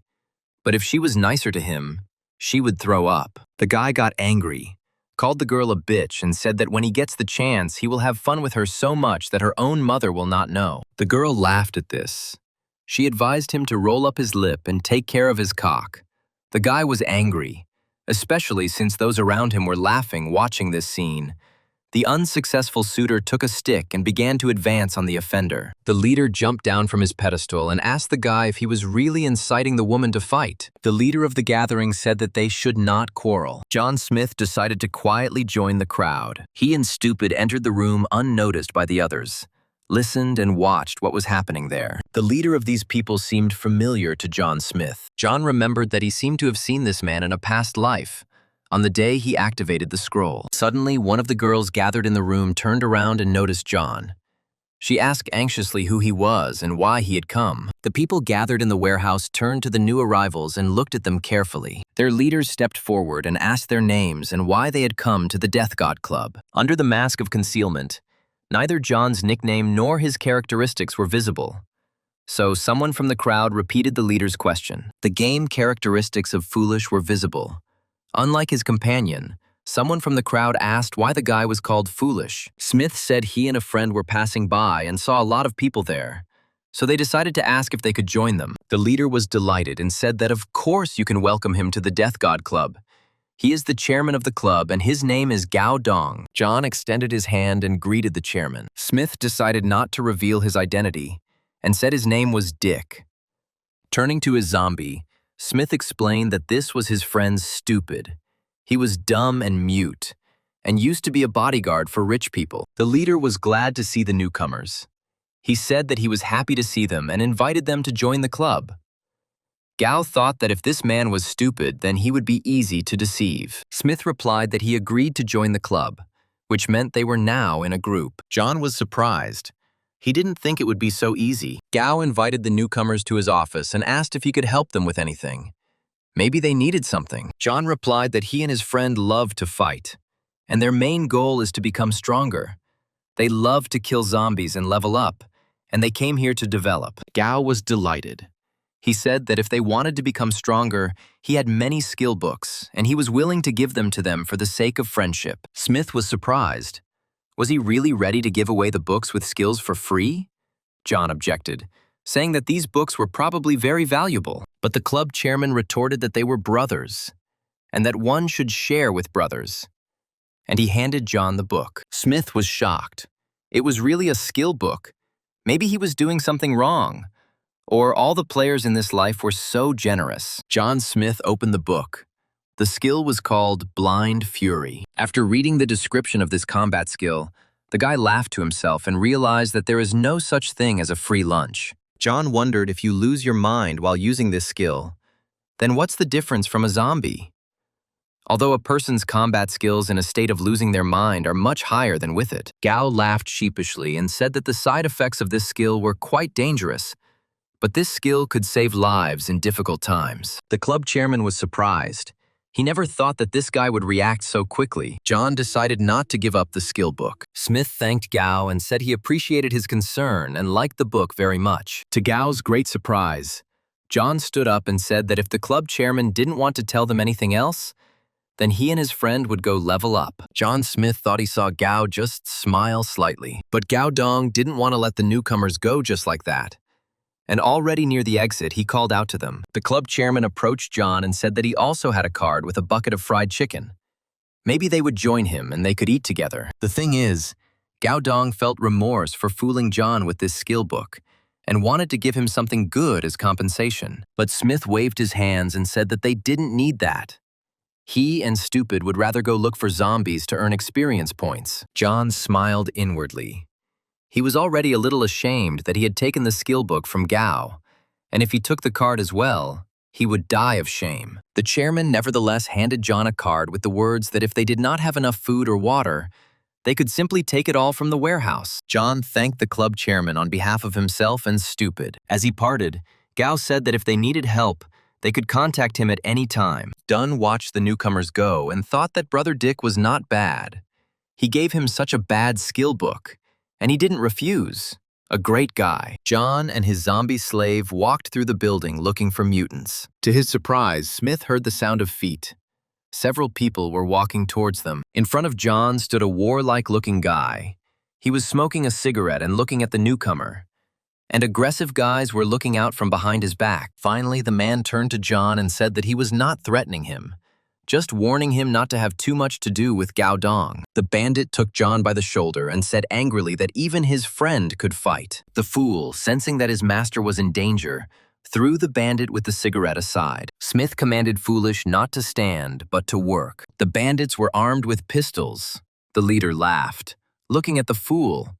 But if she was nicer to him, she would throw up. The guy got angry, called the girl a bitch, and said that when he gets the chance, he will have fun with her so much that her own mother will not know. The girl laughed at this. She advised him to roll up his lip and take care of his cock. The guy was angry, especially since those around him were laughing watching this scene. The unsuccessful suitor took a stick and began to advance on the offender. The leader jumped down from his pedestal and asked the guy if he was really inciting the woman to fight. The leader of the gathering said that they should not quarrel. John Smith decided to quietly join the crowd. He and Stupid entered the room unnoticed by the others, listened and watched what was happening there. The leader of these people seemed familiar to John Smith. John remembered that he seemed to have seen this man in a past life, on the day he activated the scroll. Suddenly, one of the girls gathered in the room turned around and noticed John. She asked anxiously who he was and why he had come. The people gathered in the warehouse turned to the new arrivals and looked at them carefully. Their leaders stepped forward and asked their names and why they had come to the Death God Club. Under the mask of concealment, neither John's nickname nor his characteristics were visible. So someone from the crowd repeated the leader's question. The game characteristics of Foolish were visible. Unlike his companion, someone from the crowd asked why the guy was called Foolish. Smith said he and a friend were passing by and saw a lot of people there, so they decided to ask if they could join them. The leader was delighted and said that of course you can welcome him to the Death God Club. He is the chairman of the club and his name is Gao Dong. John extended his hand and greeted the chairman. Smith decided not to reveal his identity and said his name was Dick. Turning to his zombie, Smith explained that this was his friend Stupid. He was dumb and mute, and used to be a bodyguard for rich people. The leader was glad to see the newcomers. He said that he was happy to see them and invited them to join the club. Gao thought that if this man was stupid, then he would be easy to deceive. Smith replied that he agreed to join the club, which meant they were now in a group. John was surprised. He didn't think it would be so easy. Gao invited the newcomers to his office and asked if he could help them with anything. Maybe they needed something. John replied that he and his friend loved to fight, and their main goal is to become stronger. They love to kill zombies and level up, and they came here to develop. Gao was delighted. He said that if they wanted to become stronger, he had many skill books, and he was willing to give them to them for the sake of friendship. Smith was surprised. Was he really ready to give away the books with skills for free? John objected, saying that these books were probably very valuable. But the club chairman retorted that they were brothers, and that one should share with brothers. And he handed John the book. Smith was shocked. It was really a skill book. Maybe he was doing something wrong, or all the players in this life were so generous. John Smith opened the book. The skill was called Blind Fury. After reading the description of this combat skill, the guy laughed to himself and realized that there is no such thing as a free lunch. John wondered if you lose your mind while using this skill, then what's the difference from a zombie? Although a person's combat skills in a state of losing their mind are much higher than with it. Gao laughed sheepishly and said that the side effects of this skill were quite dangerous, but this skill could save lives in difficult times. The club chairman was surprised. He never thought that this guy would react so quickly. John decided not to give up the skill book. Smith thanked Gao and said he appreciated his concern and liked the book very much. To Gao's great surprise, John stood up and said that if the club chairman didn't want to tell them anything else, then he and his friend would go level up. John Smith thought he saw Gao just smile slightly. But Gao Dong didn't want to let the newcomers go just like that. And already near the exit, he called out to them. The club chairman approached John and said that he also had a card with a bucket of fried chicken. Maybe they would join him and they could eat together. The thing is, Gao Dong felt remorse for fooling John with this skill book and wanted to give him something good as compensation. But Smith waved his hands and said that they didn't need that. He and Stupid would rather go look for zombies to earn experience points. John smiled inwardly. He was already a little ashamed that he had taken the skill book from Gao, and if he took the card as well, he would die of shame. The chairman nevertheless handed John a card with the words that if they did not have enough food or water, they could simply take it all from the warehouse. John thanked the club chairman on behalf of himself and Stupid. As he parted, Gao said that if they needed help, they could contact him at any time. Dunn watched the newcomers go and thought that Brother Dick was not bad. He gave him such a bad skill book, and he didn't refuse. A great guy. John and his zombie slave walked through the building looking for mutants. To his surprise, Smith heard the sound of feet. Several people were walking towards them. In front of John stood a warlike-looking guy. He was smoking a cigarette and looking at the newcomer. And aggressive guys were looking out from behind his back. Finally, the man turned to John and said that he was not threatening him, just warning him not to have too much to do with Gao Dong. The bandit took John by the shoulder and said angrily that even his friend could fight. The fool, sensing that his master was in danger, threw the bandit with the cigarette aside. Smith commanded Foolish not to stand, but to work. The bandits were armed with pistols. The leader laughed, looking at the fool,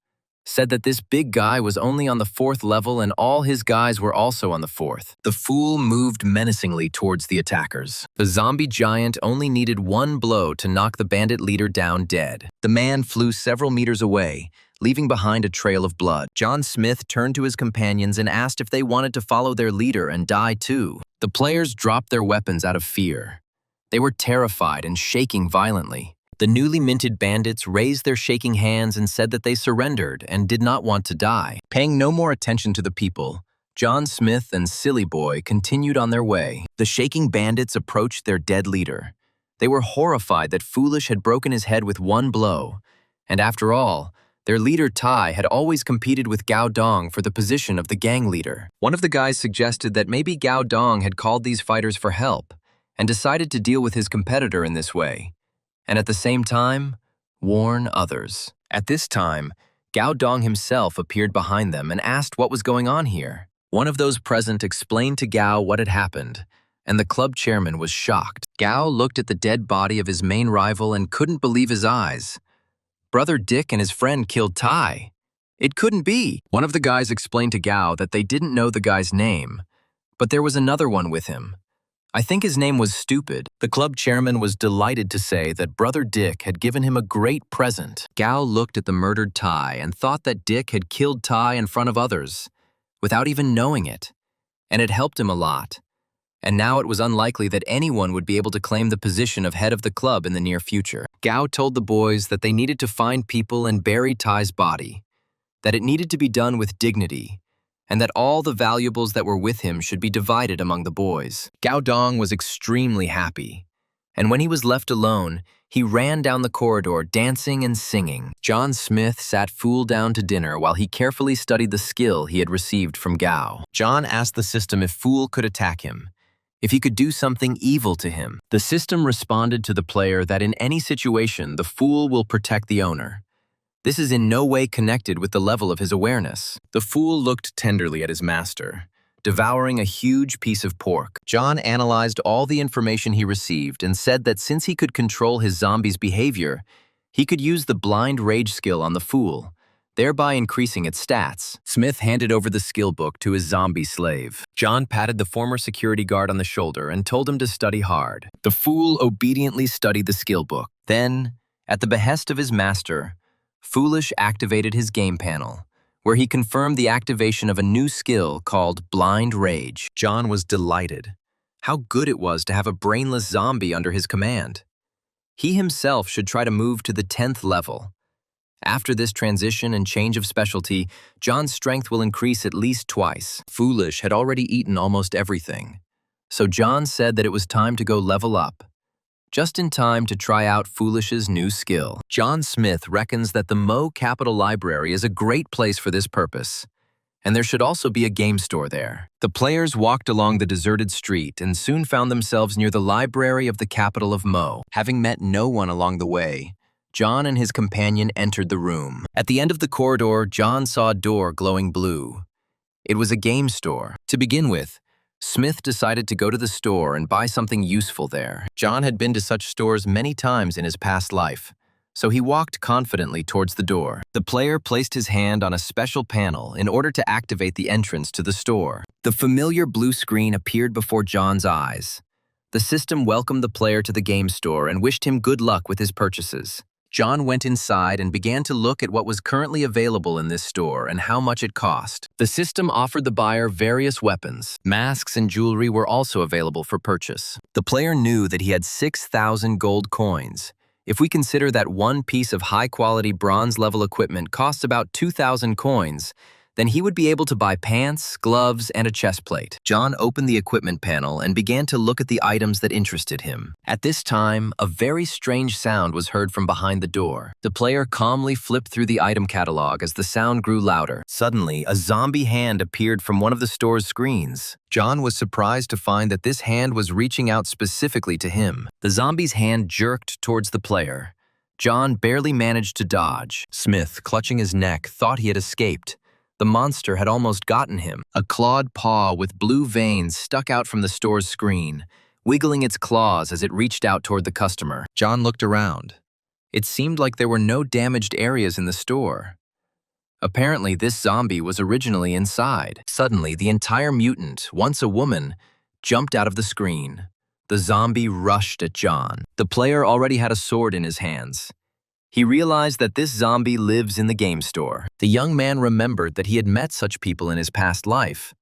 said that this big guy was only on the 4th level and all his guys were also on the 4th. The fool moved menacingly towards the attackers. The zombie giant only needed one blow to knock the bandit leader down dead. The man flew several meters away, leaving behind a trail of blood. John Smith turned to his companions and asked if they wanted to follow their leader and die too. The players dropped their weapons out of fear. They were terrified and shaking violently. The newly minted bandits raised their shaking hands and said that they surrendered and did not want to die. Paying no more attention to the people, John Smith and Silly Boy continued on their way. The shaking bandits approached their dead leader. They were horrified that Foolish had broken his head with one blow, and after all, their leader Tai had always competed with Gao Dong for the position of the gang leader. One of the guys suggested that maybe Gao Dong had called these fighters for help and decided to deal with his competitor in this way, and at the same time, warn others. At this time, Gao Dong himself appeared behind them and asked what was going on here. One of those present explained to Gao what had happened, and the club chairman was shocked. Gao looked at the dead body of his main rival and couldn't believe his eyes. Brother Dick and his friend killed Tai. It couldn't be. One of the guys explained to Gao that they didn't know the guy's name, but there was another one with him. I think his name was Stupid. The club chairman was delighted to say that Brother Dick had given him a great present. Gao looked at the murdered Tai and thought that Dick had killed Tai in front of others, without even knowing it, and it helped him a lot. And now it was unlikely that anyone would be able to claim the position of head of the club in the near future. Gao told the boys that they needed to find people and bury Tai's body, that it needed to be done with dignity, and that all the valuables that were with him should be divided among the boys. Gao Dong was extremely happy, and when he was left alone, he ran down the corridor dancing and singing. John Smith sat Fool down to dinner while he carefully studied the skill he had received from Gao. John asked the system if Fool could attack him, if he could do something evil to him. The system responded to the player that in any situation, the Fool will protect the owner. This is in no way connected with the level of his awareness. The Fool looked tenderly at his master, devouring a huge piece of pork. John analyzed all the information he received and said that since he could control his zombie's behavior, he could use the blind rage skill on the Fool, thereby increasing its stats. Smith handed over the skill book to his zombie slave. John patted the former security guard on the shoulder and told him to study hard. The Fool obediently studied the skill book. Then, at the behest of his master, Foolish activated his game panel, where he confirmed the activation of a new skill called Blind Rage. John was delighted. How good it was to have a brainless zombie under his command. He himself should try to move to the 10th level. After this transition and change of specialty, John's strength will increase at least twice. Foolish had already eaten almost everything, so John said that it was time to go level up, just in time to try out Foolish's new skill. John Smith reckons that the Mo Capital Library is a great place for this purpose, and there should also be a game store there. The players walked along the deserted street and soon found themselves near the library of the capital of Mo. Having met no one along the way, John and his companion entered the room. At the end of the corridor, John saw a door glowing blue. It was a game store. To begin with, Smith decided to go to the store and buy something useful there. John had been to such stores many times in his past life, so he walked confidently towards the door. The player placed his hand on a special panel in order to activate the entrance to the store. The familiar blue screen appeared before John's eyes. The system welcomed the player to the game store and wished him good luck with his purchases. John went inside and began to look at what was currently available in this store and how much it cost. The system offered the buyer various weapons. Masks and jewelry were also available for purchase. The player knew that he had 6,000 gold coins. If we consider that one piece of high-quality bronze-level equipment costs about 2,000 coins, then he would be able to buy pants, gloves, and a chest plate. John opened the equipment panel and began to look at the items that interested him. At this time, a very strange sound was heard from behind the door. The player calmly flipped through the item catalog as the sound grew louder. Suddenly, a zombie hand appeared from one of the store's screens. John was surprised to find that this hand was reaching out specifically to him. The zombie's hand jerked towards the player. John barely managed to dodge. Smith, clutching his neck, thought he had escaped. The monster had almost gotten him. A clawed paw with blue veins stuck out from the store's screen, wiggling its claws as it reached out toward the customer. John looked around. It seemed like there were no damaged areas in the store. Apparently, this zombie was originally inside. Suddenly, the entire mutant, once a woman, jumped out of the screen. The zombie rushed at John. The player already had a sword in his hands. He realized that this zombie lives in the game store. The young man remembered that he had met such people in his past life.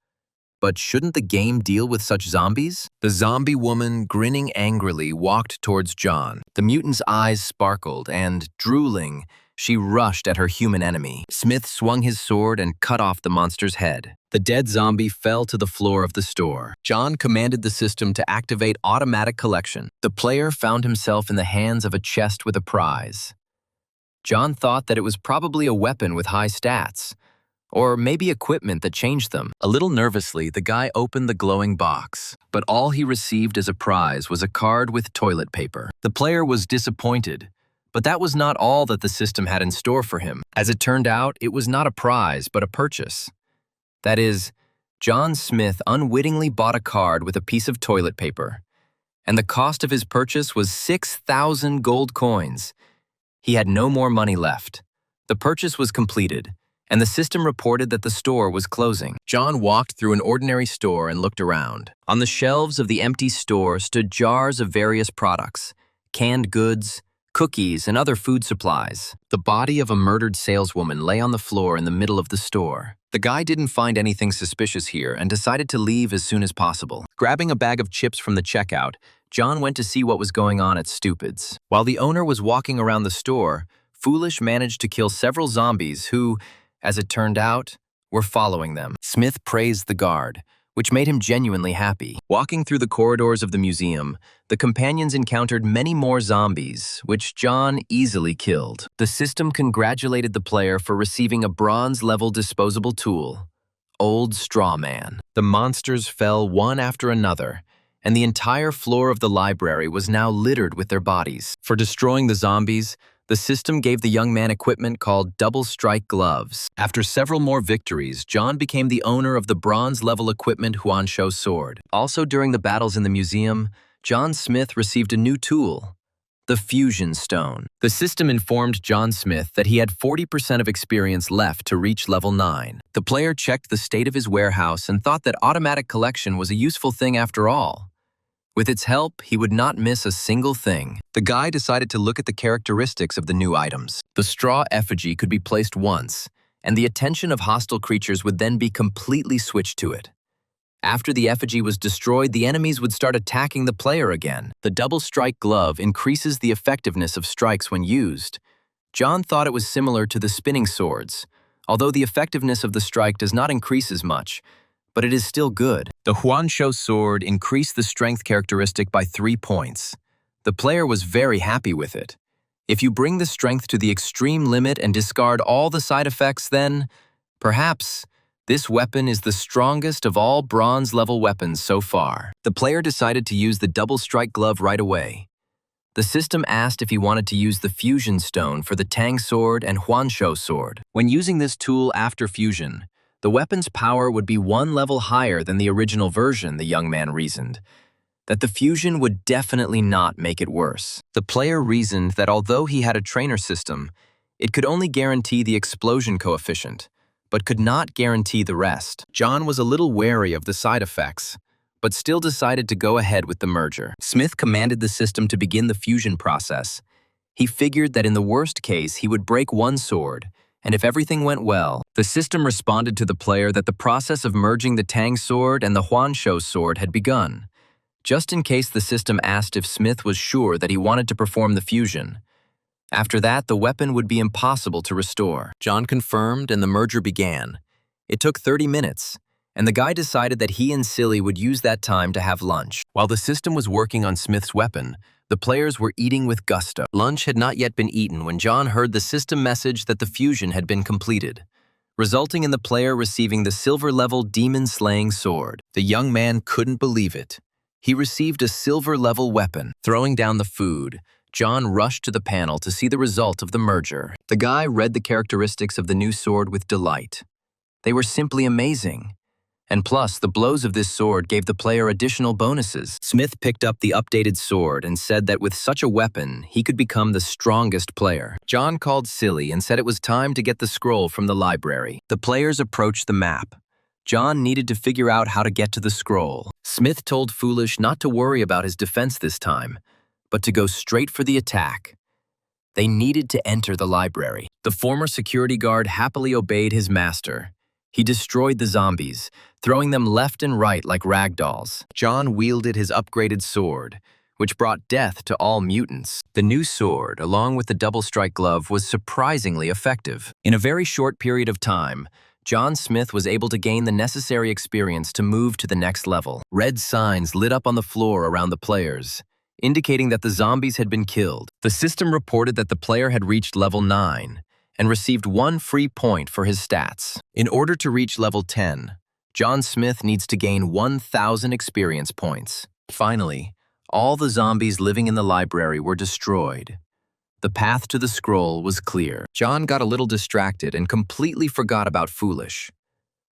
But shouldn't the game deal with such zombies? The zombie woman, grinning angrily, walked towards John. The mutant's eyes sparkled, and, drooling, she rushed at her human enemy. Smith swung his sword and cut off the monster's head. The dead zombie fell to the floor of the store. John commanded the system to activate automatic collection. The player found himself in the hands of a chest with a prize. John thought that it was probably a weapon with high stats, or maybe equipment that changed them. A little nervously, the guy opened the glowing box, but all he received as a prize was a card with toilet paper. The player was disappointed, but that was not all that the system had in store for him. As it turned out, it was not a prize, but a purchase. That is, John Smith unwittingly bought a card with a piece of toilet paper, and the cost of his purchase was 6,000 gold coins. He had no more money left. The purchase was completed, and the system reported that the store was closing. John walked through an ordinary store and looked around. On the shelves of the empty store stood jars of various products, canned goods, cookies, and other food supplies. The body of a murdered saleswoman lay on the floor in the middle of the store. The guy didn't find anything suspicious here and decided to leave as soon as possible. Grabbing a bag of chips from the checkout, John went to see what was going on at Stupid's. While the owner was walking around the store, Foolish managed to kill several zombies who, as it turned out, were following them. Smith praised the guard, which made him genuinely happy. Walking through the corridors of the museum, the companions encountered many more zombies, which John easily killed. The system congratulated the player for receiving a bronze-level disposable tool, Old Straw Man. The monsters fell one after another, and the entire floor of the library was now littered with their bodies. For destroying the zombies, the system gave the young man equipment called double strike gloves. After several more victories, John became the owner of the bronze-level equipment Huansho sword. Also during the battles in the museum, John Smith received a new tool, the Fusion Stone. The system informed John Smith that he had 40% of experience left to reach level 9. The player checked the state of his warehouse and thought that automatic collection was a useful thing after all. With its help, he would not miss a single thing. The guy decided to look at the characteristics of the new items. The straw effigy could be placed once, and the attention of hostile creatures would then be completely switched to it. After the effigy was destroyed, the enemies would start attacking the player again. The double strike glove increases the effectiveness of strikes when used. John thought it was similar to the spinning swords, although the effectiveness of the strike does not increase as much, but it is still good. The Huansho sword increased the strength characteristic by 3 points. The player was very happy with it. If you bring the strength to the extreme limit and discard all the side effects, then, perhaps, This weapon is the strongest of all bronze-level weapons so far. The player decided to use the double strike glove right away. The system asked if he wanted to use the fusion stone for the Tang sword and Huansho sword. When using this tool after fusion, the weapon's power would be one level higher than the original version, the young man reasoned. That the fusion would definitely not make it worse. The player reasoned that although he had a trainer system, it could only guarantee the explosion coefficient, but could not guarantee the rest. John was a little wary of the side effects, but still decided to go ahead with the merger. Smith commanded the system to begin the fusion process. He figured that in the worst case, he would break one sword, and if everything went well, the system responded to the player that the process of merging the Tang sword and the Huansho sword had begun, just in case the system asked if Smith was sure that he wanted to perform the fusion. After that, the weapon would be impossible to restore. John confirmed and the merger began. It took 30 minutes, and the guy decided that he and Silly would use that time to have lunch. While the system was working on Smith's weapon, the players were eating with gusto. Lunch had not yet been eaten when John heard the system message that the fusion had been completed, resulting in the player receiving the silver-level demon-slaying sword. The young man couldn't believe it. He received a silver-level weapon. Throwing down the food, John rushed to the panel to see the result of the merger. The guy read the characteristics of the new sword with delight. They were simply amazing. And plus, the blows of this sword gave the player additional bonuses. Smith picked up the updated sword and said that with such a weapon, he could become the strongest player. John called Silly and said it was time to get the scroll from the library. The players approached the map. John needed to figure out how to get to the scroll. Smith told Foolish not to worry about his defense this time, but to go straight for the attack. They needed to enter the library. The former security guard happily obeyed his master. He destroyed the zombies, throwing them left and right like ragdolls. John wielded his upgraded sword, which brought death to all mutants. The new sword, along with the double strike glove, was surprisingly effective. In a very short period of time, John Smith was able to gain the necessary experience to move to the next level. Red signs lit up on the floor around the players, indicating that the zombies had been killed. The system reported that the player had reached level 9 and received 1 free point for his stats. In order to reach level 10, John Smith needs to gain 1,000 experience points. Finally, all the zombies living in the library were destroyed. The path to the scroll was clear. John got a little distracted and completely forgot about Foolish.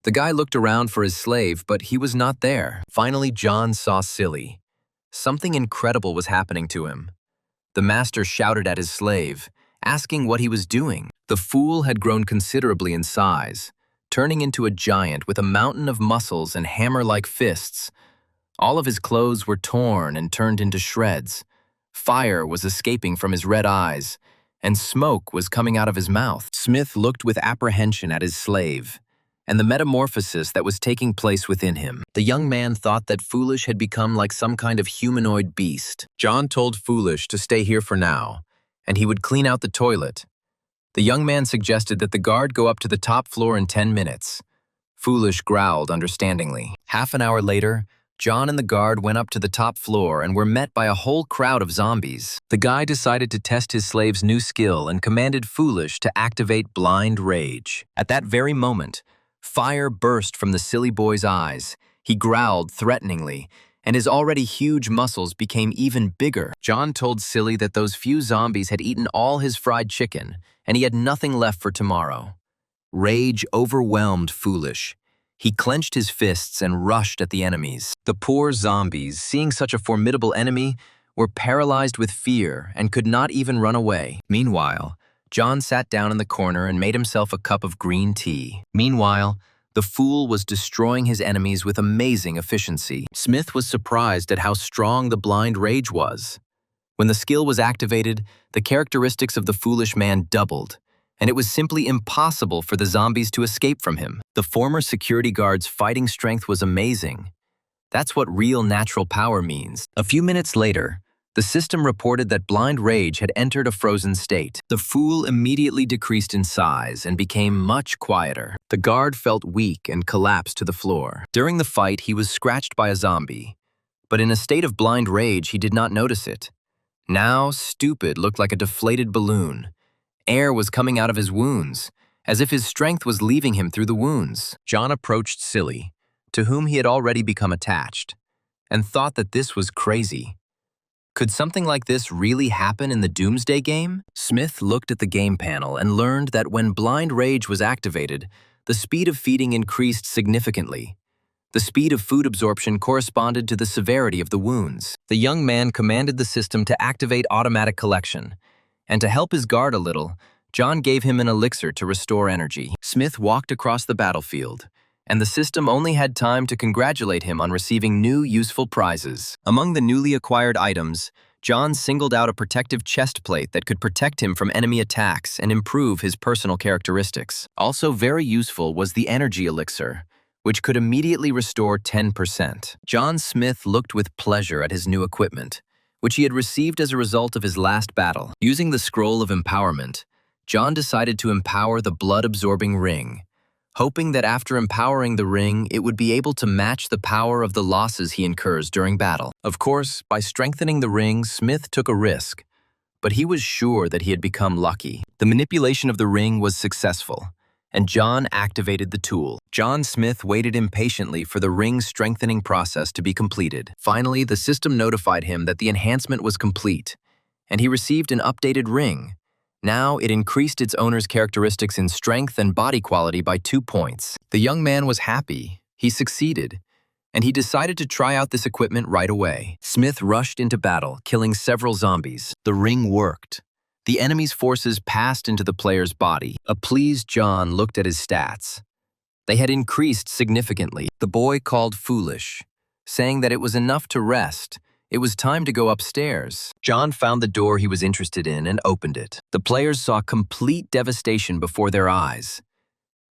The guy looked around for his slave, but he was not there. Finally, John saw Silly. Something incredible was happening to him. The master shouted at his slave, asking what he was doing. The fool had grown considerably in size, turning into a giant with a mountain of muscles and hammer-like fists. All of his clothes were torn and turned into shreds. Fire was escaping from his red eyes, and smoke was coming out of his mouth. Smith looked with apprehension at his slave, and the metamorphosis that was taking place within him. The young man thought that Foolish had become like some kind of humanoid beast. John told Foolish to stay here for now, and he would clean out the toilet. The young man suggested that the guard go up to the top floor in 10 minutes. Foolish growled understandingly. Half an hour later, John and the guard went up to the top floor and were met by a whole crowd of zombies. The guy decided to test his slave's new skill and commanded Foolish to activate Blind Rage. At that very moment, fire burst from the silly boy's eyes. He growled threateningly, and his already huge muscles became even bigger. John told Silly that those few zombies had eaten all his fried chicken, and he had nothing left for tomorrow. Rage overwhelmed Foolish. He clenched his fists and rushed at the enemies. The poor zombies, seeing such a formidable enemy, were paralyzed with fear and could not even run away. Meanwhile, John sat down in the corner and made himself a cup of green tea. Meanwhile, the fool was destroying his enemies with amazing efficiency. Smith was surprised at how strong the Blind Rage was. When the skill was activated, the characteristics of the foolish man doubled, and it was simply impossible for the zombies to escape from him. The former security guard's fighting strength was amazing. That's what real natural power means. A few minutes later, the system reported that Blind Rage had entered a frozen state. The fool immediately decreased in size and became much quieter. The guard felt weak and collapsed to the floor. During the fight, he was scratched by a zombie, but in a state of Blind Rage, he did not notice it. Now, Stupid looked like a deflated balloon. Air was coming out of his wounds, as if his strength was leaving him through the wounds. John approached Silly, to whom he had already become attached, and thought that this was crazy. Could something like this really happen in the Doomsday game? Smith looked at the game panel and learned that when Blind Rage was activated, the speed of feeding increased significantly. The speed of food absorption corresponded to the severity of the wounds. The young man commanded the system to activate automatic collection, and to help his guard a little, John gave him an elixir to restore energy. Smith walked across the battlefield, and the system only had time to congratulate him on receiving new useful prizes. Among the newly acquired items, John singled out a protective chest plate that could protect him from enemy attacks and improve his personal characteristics. Also very useful was the energy elixir, which could immediately restore 10%. John Smith looked with pleasure at his new equipment, which he had received as a result of his last battle. Using the Scroll of Empowerment, John decided to empower the blood-absorbing ring, hoping that after empowering the ring, it would be able to match the power of the losses he incurs during battle. Of course, by strengthening the ring, Smith took a risk, but he was sure that he had become lucky. The manipulation of the ring was successful, and John activated the tool. John Smith waited impatiently for the ring's strengthening process to be completed. Finally, the system notified him that the enhancement was complete, and he received an updated ring. Now, it increased its owner's characteristics in strength and body quality by 2 points. The young man was happy. He succeeded, and he decided to try out this equipment right away. Smith rushed into battle, killing several zombies. The ring worked. The enemy's forces passed into the player's body. A pleased John looked at his stats. They had increased significantly. The boy called foolish, saying that it was enough to rest. It was time to go upstairs. John found the door he was interested in and opened it. The players saw complete devastation before their eyes.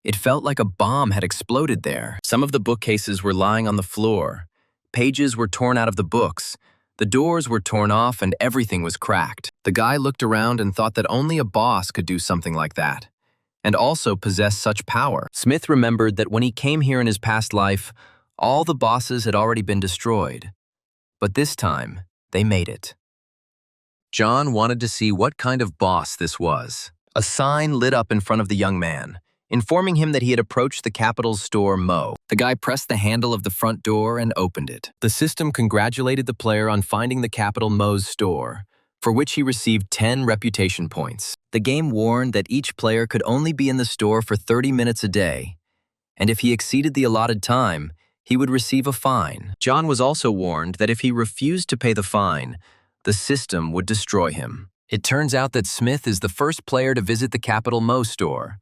It felt like a bomb had exploded there. Some of the bookcases were lying on the floor. Pages were torn out of the books. The doors were torn off and everything was cracked. The guy looked around and thought that only a boss could do something like that, and also possess such power. Smith remembered that when he came here in his past life, all the bosses had already been destroyed. But this time, they made it. John wanted to see what kind of boss this was. A sign lit up in front of the young man, informing him that he had approached the capital's store Mo. The guy pressed the handle of the front door and opened it. The system congratulated the player on finding the capital Mo's store, for which he received 10 reputation points. The game warned that each player could only be in the store for 30 minutes a day, and if he exceeded the allotted time, he would receive a fine. John was also warned that if he refused to pay the fine, the system would destroy him. It turns out that Smith is the first player to visit the capital Mo store,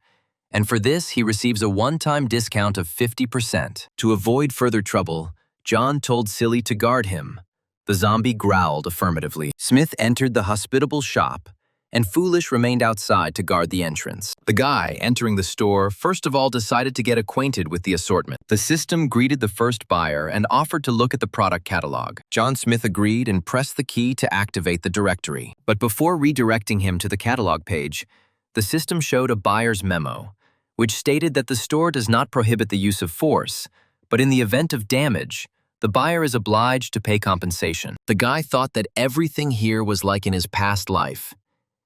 and for this, he receives a one-time discount of 50%. To avoid further trouble, John told Silly to guard him. The zombie growled affirmatively. Smith entered the hospitable shop, and Foolish remained outside to guard the entrance. The guy, entering the store, first of all decided to get acquainted with the assortment. The system greeted the first buyer and offered to look at the product catalog. John Smith agreed and pressed the key to activate the directory. But before redirecting him to the catalog page, the system showed a buyer's memo, which stated that the store does not prohibit the use of force, but in the event of damage, the buyer is obliged to pay compensation. The guy thought that everything here was like in his past life.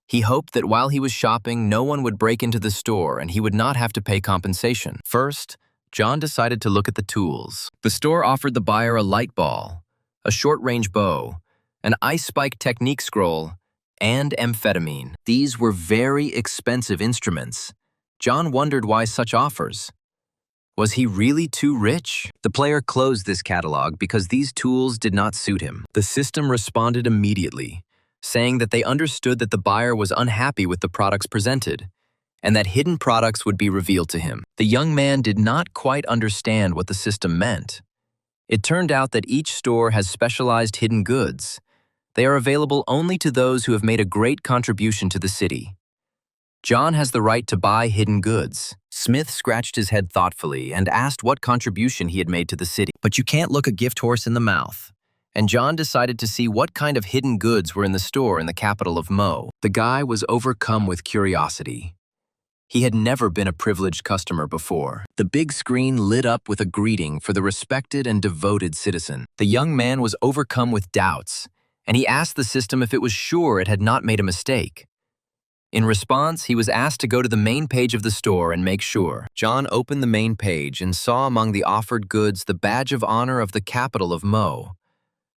He hoped that while he was shopping, no one would break into the store and he would not have to pay compensation. First, John decided to look at the tools. The store offered the buyer a light ball, a short-range bow, an ice spike technique scroll, and amphetamine. These were very expensive instruments. John wondered why such offers. Was he really too rich? The player closed this catalog because these tools did not suit him. The system responded immediately, saying that they understood that the buyer was unhappy with the products presented, and that hidden products would be revealed to him. The young man did not quite understand what the system meant. It turned out that each store has specialized hidden goods. They are available only to those who have made a great contribution to the city. John has the right to buy hidden goods. Smith scratched his head thoughtfully and asked what contribution he had made to the city. But you can't look a gift horse in the mouth. And John decided to see what kind of hidden goods were in the store in the capital of Mo. The guy was overcome with curiosity. He had never been a privileged customer before. The big screen lit up with a greeting for the respected and devoted citizen. The young man was overcome with doubts, and he asked the system if it was sure it had not made a mistake. In response, he was asked to go to the main page of the store and make sure. John opened the main page and saw among the offered goods the badge of honor of the capital of Mo,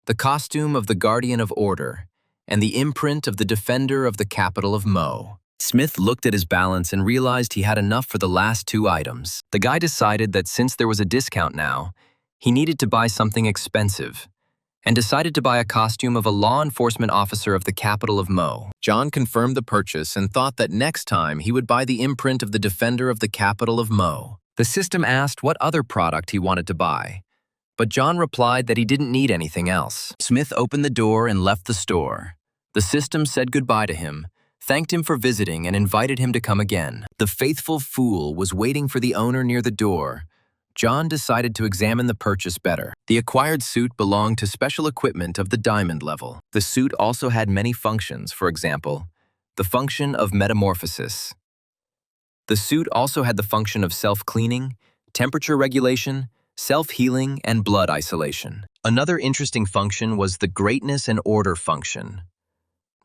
the costume of the guardian of order, and the imprint of the defender of the capital of Mo. Smith looked at his balance and realized he had enough for the last 2 items. The guy decided that since there was a discount now, he needed to buy something expensive, and decided to buy a costume of a law enforcement officer of the capital of Mo. John confirmed the purchase and thought that next time he would buy the imprint of the defender of the capital of Mo. The system asked what other product he wanted to buy, but John replied that he didn't need anything else. Smith opened the door and left the store. The system said goodbye to him, thanked him for visiting, and invited him to come again. The faithful fool was waiting for the owner near the door. John decided to examine the purchase better. The acquired suit belonged to special equipment of the diamond level. The suit also had many functions, for example, the function of metamorphosis. The suit also had the function of self-cleaning, temperature regulation, self-healing, and blood isolation. Another interesting function was the greatness and order function.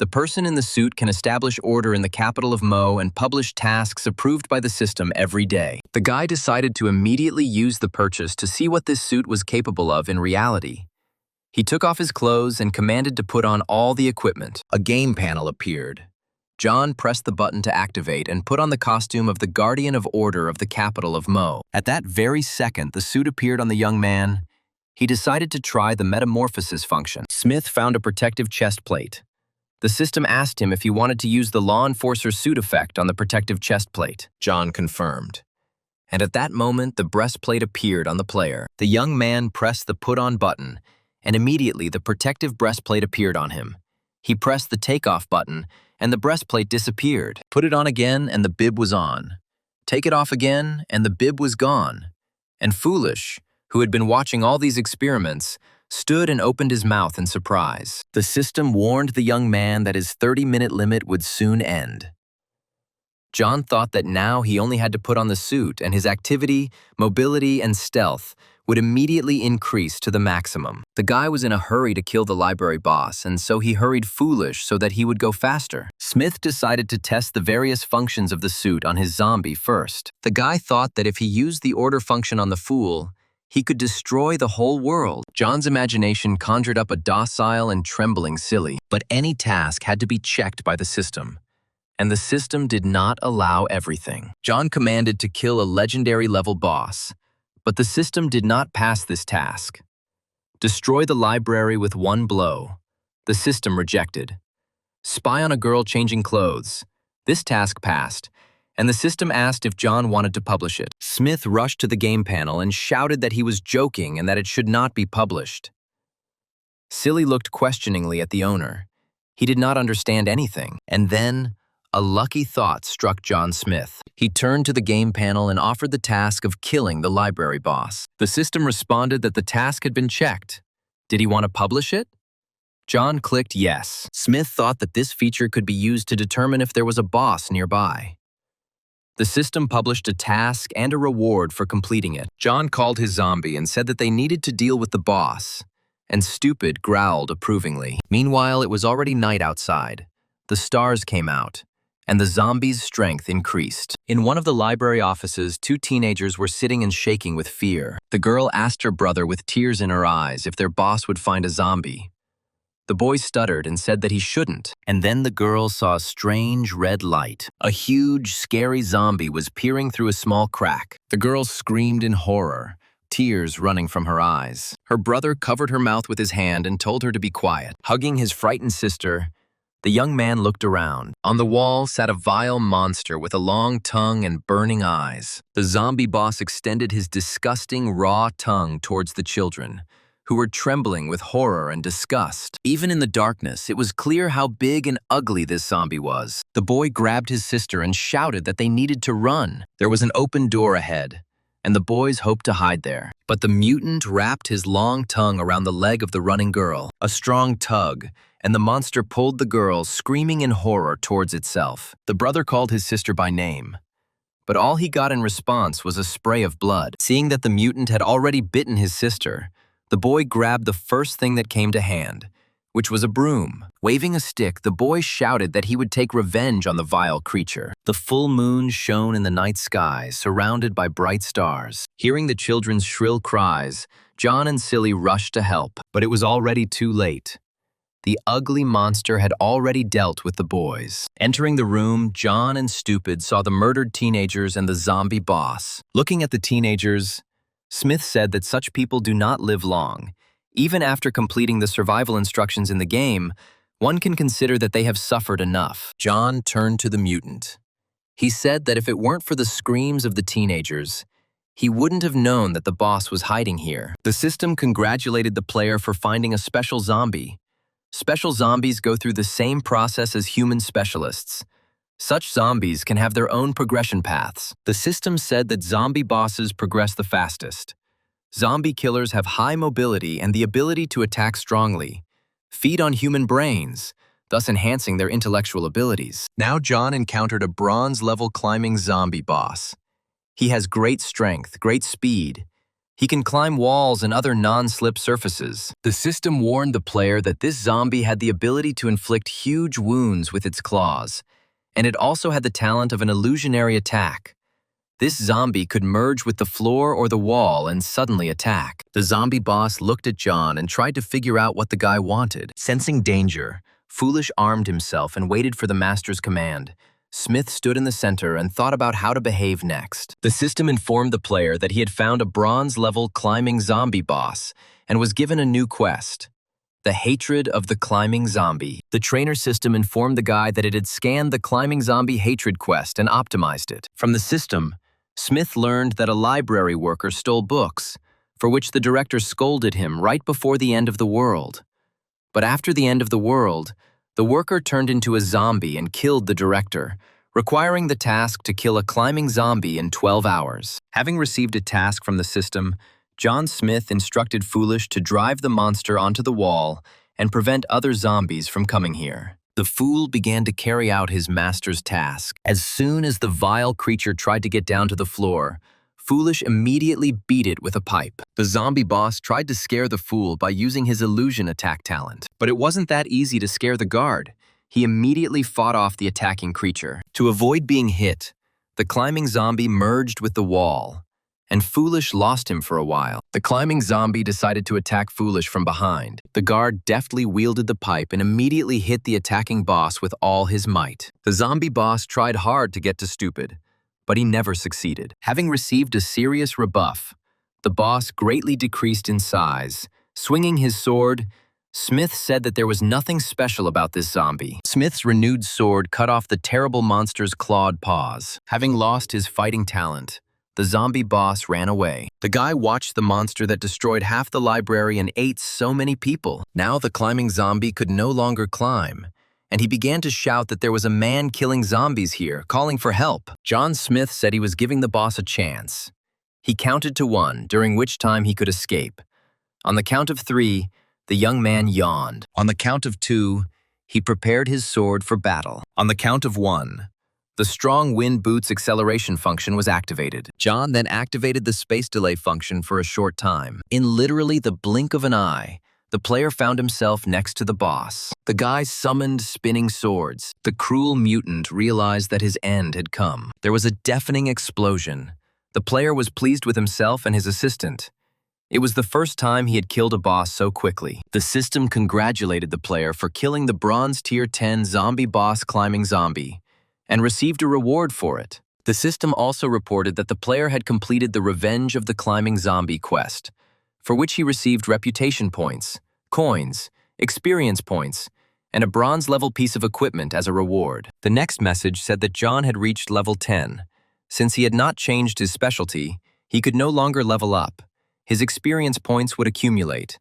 The person in the suit can establish order in the capital of Mo and publish tasks approved by the system every day. The guy decided to immediately use the purchase to see what this suit was capable of in reality. He took off his clothes and commanded to put on all the equipment. A game panel appeared. John pressed the button to activate and put on the costume of the guardian of order of the capital of Mo. At that very second, the suit appeared on the young man. He decided to try the metamorphosis function. Smith found a protective chest plate. The system asked him if he wanted to use the law enforcer suit effect on the protective chest plate. John confirmed. And at that moment, the breastplate appeared on the player. The young man pressed the put-on button, and immediately the protective breastplate appeared on him. He pressed the take-off button, and the breastplate disappeared. Put it on again, and the bib was on. Take it off again, and the bib was gone. And Foolish, who had been watching all these experiments, stood and opened his mouth in surprise. The system warned the young man that his 30-minute limit would soon end. John thought that now he only had to put on the suit, and his activity, mobility, and stealth would immediately increase to the maximum. The guy was in a hurry to kill the library boss, and so he hurried Foolish so that he would go faster. Smith decided to test the various functions of the suit on his zombie first. The guy thought that if he used the order function on the fool, he could destroy the whole world. John's imagination conjured up a docile and trembling Silly, but any task had to be checked by the system. And the system did not allow everything. John commanded to kill a legendary level boss, but the system did not pass this task. Destroy the library with 1 blow. The system rejected. Spy on a girl changing clothes. This task passed, and the system asked if John wanted to publish it. Smith rushed to the game panel and shouted that he was joking and that it should not be published. Silly looked questioningly at the owner. He did not understand anything. And then, a lucky thought struck John Smith. He turned to the game panel and offered the task of killing the library boss. The system responded that the task had been checked. Did he want to publish it? John clicked yes. Smith thought that this feature could be used to determine if there was a boss nearby. The system published a task and a reward for completing it. John called his zombie and said that they needed to deal with the boss, and Stupid growled approvingly. Meanwhile, it was already night outside. The stars came out, and the zombie's strength increased. In one of the library offices, 2 teenagers were sitting and shaking with fear. The girl asked her brother with tears in her eyes if their boss would find a zombie. The boy stuttered and said that he shouldn't, and then the girl saw a strange red light. A huge, scary zombie was peering through a small crack. The girl screamed in horror, tears running from her eyes. Her brother covered her mouth with his hand and told her to be quiet. Hugging his frightened sister, the young man looked around. On the wall sat a vile monster with a long tongue and burning eyes. The zombie boss extended his disgusting, raw tongue towards the children, who were trembling with horror and disgust. Even in the darkness, it was clear how big and ugly this zombie was. The boy grabbed his sister and shouted that they needed to run. There was an open door ahead, and the boys hoped to hide there. But the mutant wrapped his long tongue around the leg of the running girl. A strong tug, and the monster pulled the girl, screaming in horror, towards itself. The brother called his sister by name, but all he got in response was a spray of blood. Seeing that the mutant had already bitten his sister, the boy grabbed the first thing that came to hand, which was a broom. Waving a stick, the boy shouted that he would take revenge on the vile creature. The full moon shone in the night sky, surrounded by bright stars. Hearing the children's shrill cries, John and Silly rushed to help, but it was already too late. The ugly monster had already dealt with the boys. Entering the room, John and Stupid saw the murdered teenagers and the zombie boss. Looking at the teenagers, Smith said that such people do not live long. Even after completing the survival instructions in the game, one can consider that they have suffered enough. John turned to the mutant. He said that if it weren't for the screams of the teenagers, he wouldn't have known that the boss was hiding here. The system congratulated the player for finding a special zombie. Special zombies go through the same process as human specialists. Such zombies can have their own progression paths. The system said that zombie bosses progress the fastest. Zombie killers have high mobility and the ability to attack strongly, feed on human brains, thus enhancing their intellectual abilities. Now John encountered a bronze-level climbing zombie boss. He has great strength, great speed. He can climb walls and other non-slip surfaces. The system warned the player that this zombie had the ability to inflict huge wounds with its claws, and it also had the talent of an illusionary attack. This zombie could merge with the floor or the wall and suddenly attack. The zombie boss looked at John and tried to figure out what the guy wanted. Sensing danger, Foolish armed himself and waited for the master's command. Smith stood in the center and thought about how to behave next. The system informed the player that he had found a bronze-level climbing zombie boss and was given a new quest: the hatred of the climbing zombie. The trainer system informed the guy that it had scanned the climbing zombie hatred quest and optimized it. From the system, Smith learned that a library worker stole books, for which the director scolded him right before the end of the world. But after the end of the world, the worker turned into a zombie and killed the director, requiring the task to kill a climbing zombie in 12 hours. Having received a task from the system, John Smith instructed Foolish to drive the monster onto the wall and prevent other zombies from coming here. The fool began to carry out his master's task. As soon as the vile creature tried to get down to the floor, Foolish immediately beat it with a pipe. The zombie boss tried to scare the fool by using his illusion attack talent. But it wasn't that easy to scare the guard. He immediately fought off the attacking creature. To avoid being hit, the climbing zombie merged with the wall, and Foolish lost him for a while. The climbing zombie decided to attack Foolish from behind. The guard deftly wielded the pipe and immediately hit the attacking boss with all his might. The zombie boss tried hard to get to Stupid, but he never succeeded. Having received a serious rebuff, the boss greatly decreased in size. Swinging his sword, Smith said that there was nothing special about this zombie. Smith's renewed sword cut off the terrible monster's clawed paws. Having lost his fighting talent, the zombie boss ran away. The guy watched the monster that destroyed half the library and ate so many people. Now the climbing zombie could no longer climb, and he began to shout that there was a man killing zombies here, calling for help. John Smith said he was giving the boss a chance. He counted to 1, during which time he could escape. On the count of 3, the young man yawned. On the count of 2, he prepared his sword for battle. On the count of 1, the strong wind boots acceleration function was activated. John then activated the space delay function for a short time. In literally the blink of an eye, the player found himself next to the boss. The guy summoned spinning swords. The cruel mutant realized that his end had come. There was a deafening explosion. The player was pleased with himself and his assistant. It was the first time he had killed a boss so quickly. The system congratulated the player for killing the bronze tier 10 zombie boss climbing zombie and received a reward for it. The system also reported that the player had completed the Revenge of the Climbing Zombie quest, for which he received reputation points, coins, experience points, and a bronze-level piece of equipment as a reward. The next message said that John had reached level 10. Since he had not changed his specialty, he could no longer level up. His experience points would accumulate.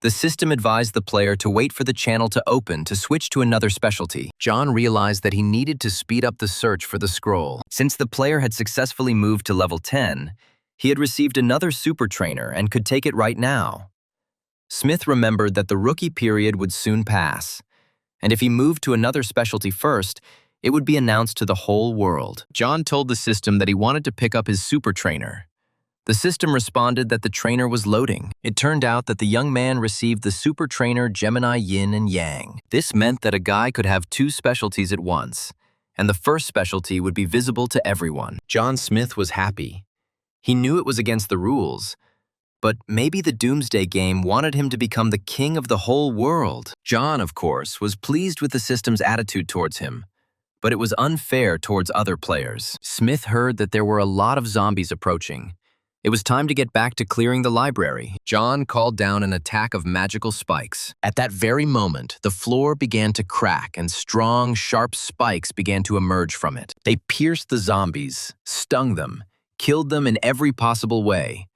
The system advised the player to wait for the channel to open to switch to another specialty. John realized that he needed to speed up the search for the scroll. Since the player had successfully moved to level 10, he had received another super trainer and could take it right now. Smith remembered that the rookie period would soon pass, and if he moved to another specialty first, it would be announced to the whole world. John told the system that he wanted to pick up his super trainer. The system responded that the trainer was loading. It turned out that the young man received the super trainer Gemini Yin and Yang. This meant that a guy could have two specialties at once, and the first specialty would be visible to everyone. John Smith was happy. He knew it was against the rules, but maybe the Doomsday Game wanted him to become the king of the whole world. John, of course, was pleased with the system's attitude towards him, but it was unfair towards other players. Smith heard that there were a lot of zombies approaching. It was time to get back to clearing the library. John called down an attack of magical spikes. At that very moment, the floor began to crack and strong, sharp spikes began to emerge from it. They pierced the zombies, stung them, killed them in every possible way.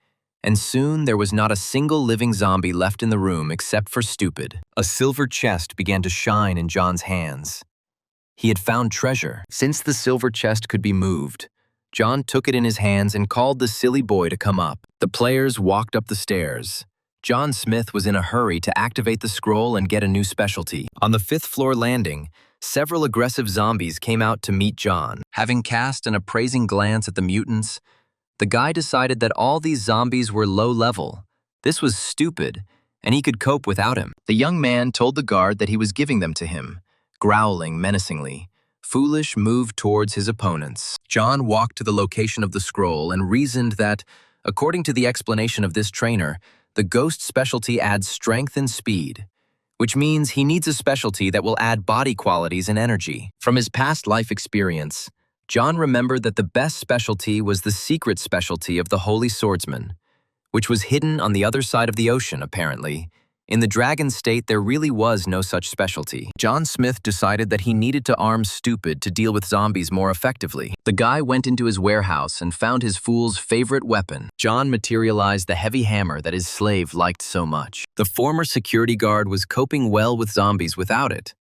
And soon there was not a single living zombie left in the room except for Stupid. A silver chest began to shine in John's hands. He had found treasure. Since the silver chest could be moved, John took it in his hands and called the silly boy to come up. The players walked up the stairs. John Smith was in a hurry to activate the scroll and get a new specialty. On the 5th floor landing, several aggressive zombies came out to meet John. Having cast an appraising glance at the mutants, the guy decided that all these zombies were low level. This was stupid, and he could cope without him. The young man told the guard that he was giving them to him, growling menacingly. Foolish moved towards his opponents. John walked to the location of the scroll and reasoned that, according to the explanation of this trainer, the ghost specialty adds strength and speed, which means he needs a specialty that will add body qualities and energy. From his past life experience, John remembered that the best specialty was the secret specialty of the Holy Swordsman, which was hidden on the other side of the ocean, apparently. In the Dragon State, there really was no such specialty. John Smith decided that he needed to arm Stupid to deal with zombies more effectively. The guy went into his warehouse and found his fool's favorite weapon. John materialized the heavy hammer that his slave liked so much. The former security guard was coping well with zombies without it,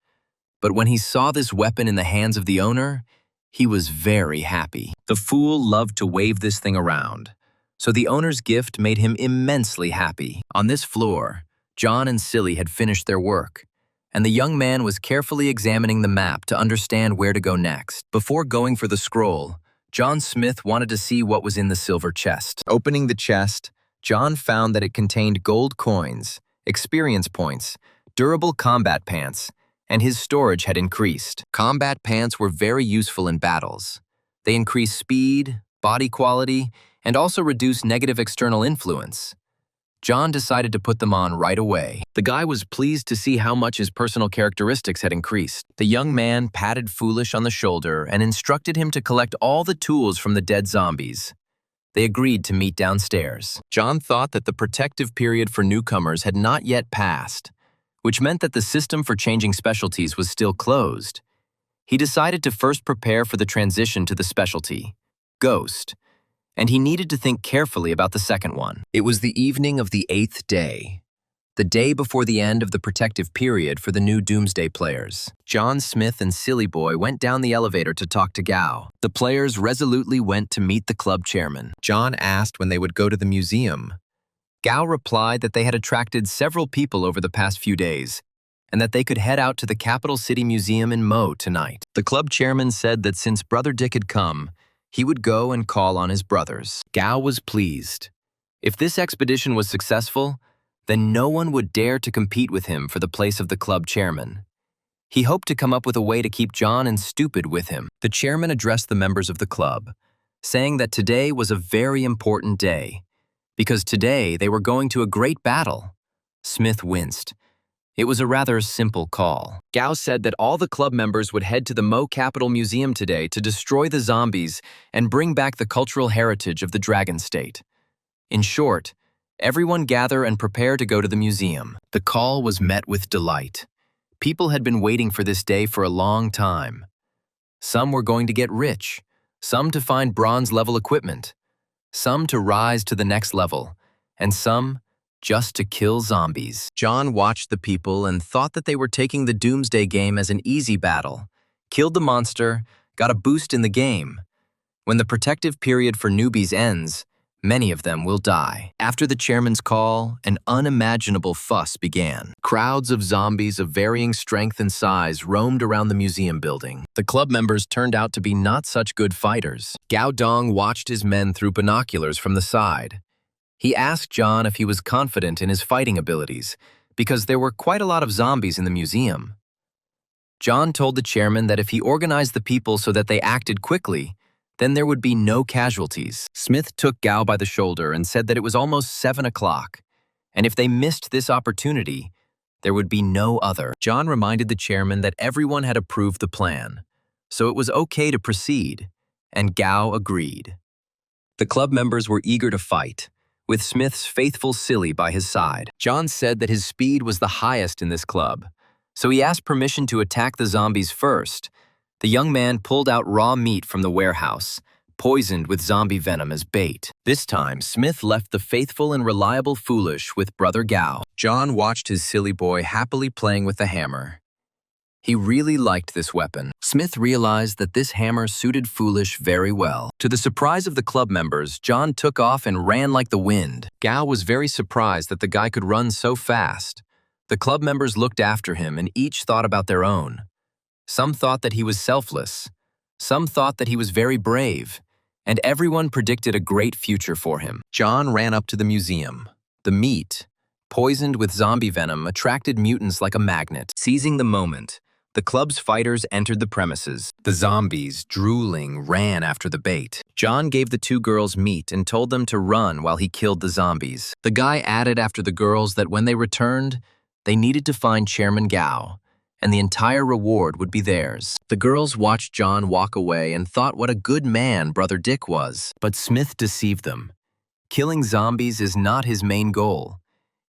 but when he saw this weapon in the hands of the owner, he was very happy. The fool loved to wave this thing around, so the owner's gift made him immensely happy. On this floor, John and Silly had finished their work, and the young man was carefully examining the map to understand where to go next. Before going for the scroll, John Smith wanted to see what was in the silver chest. Opening the chest, John found that it contained gold coins, experience points, durable combat pants, and his storage had increased. Combat pants were very useful in battles. They increased speed, body quality, and also reduced negative external influence. John decided to put them on right away. The guy was pleased to see how much his personal characteristics had increased. The young man patted Foolish on the shoulder and instructed him to collect all the tools from the dead zombies. They agreed to meet downstairs. John thought that the protective period for newcomers had not yet passed, which meant that the system for changing specialties was still closed. He decided to first prepare for the transition to the specialty, Ghost, and he needed to think carefully about the second one. It was the evening of the 8th day, the day before the end of the protective period for the new Doomsday players. John Smith and Silly Boy went down the elevator to talk to Gao. The players resolutely went to meet the club chairman. John asked when they would go to the museum. Gao replied that they had attracted several people over the past few days, and that they could head out to the Capital City Museum in Mo tonight. The club chairman said that since Brother Dick had come, he would go and call on his brothers. Gao was pleased. If this expedition was successful, then no one would dare to compete with him for the place of the club chairman. He hoped to come up with a way to keep John and Stupid with him. The chairman addressed the members of the club, saying that today was a very important day, because today they were going to a great battle. Smith winced. It was a rather simple call. Gao said that all the club members would head to the Mo Capital Museum today to destroy the zombies and bring back the cultural heritage of the Dragon State. In short, everyone gather and prepare to go to the museum. The call was met with delight. People had been waiting for this day for a long time. Some were going to get rich, some to find bronze-level equipment, some to rise to the next level, and some just to kill zombies. John watched the people and thought that they were taking the Doomsday Game as an easy battle, killed the monster, got a boost in the game. When the protective period for newbies ends, Many of them will die. After the chairman's call, an unimaginable fuss began. Crowds of zombies of varying strength and size roamed around the museum building. The club members turned out to be not such good fighters. Gao Dong watched his men through binoculars from the side. He asked John if he was confident in his fighting abilities, because there were quite a lot of zombies in the museum. John told the chairman that if he organized the people so that they acted quickly, then there would be no casualties. Smith took Gao by the shoulder and said that it was almost 7 o'clock, and if they missed this opportunity, there would be no other. John reminded the chairman that everyone had approved the plan, so it was okay to proceed, and Gao agreed. The club members were eager to fight, with Smith's faithful Silly by his side. John said that his speed was the highest in this club, so he asked permission to attack the zombies first. The young man pulled out raw meat from the warehouse, poisoned with zombie venom as bait. This time, Smith left the faithful and reliable Foolish with Brother Gao. John watched his silly boy happily playing with the hammer. He really liked this weapon. Smith realized that this hammer suited Foolish very well. To the surprise of the club members, John took off and ran like the wind. Gao was very surprised that the guy could run so fast. The club members looked after him and each thought about their own. Some thought that he was selfless, some thought that he was very brave, and everyone predicted a great future for him. John ran up to the museum. The meat, poisoned with zombie venom, attracted mutants like a magnet. Seizing the moment, the club's fighters entered the premises. The zombies, drooling, ran after the bait. John gave the two girls meat and told them to run while he killed the zombies. The guy added after the girls that when they returned, they needed to find Chairman Gao, and the entire reward would be theirs. The girls watched John walk away and thought what a good man Brother Dick was. But Smith deceived them. Killing zombies is not his main goal.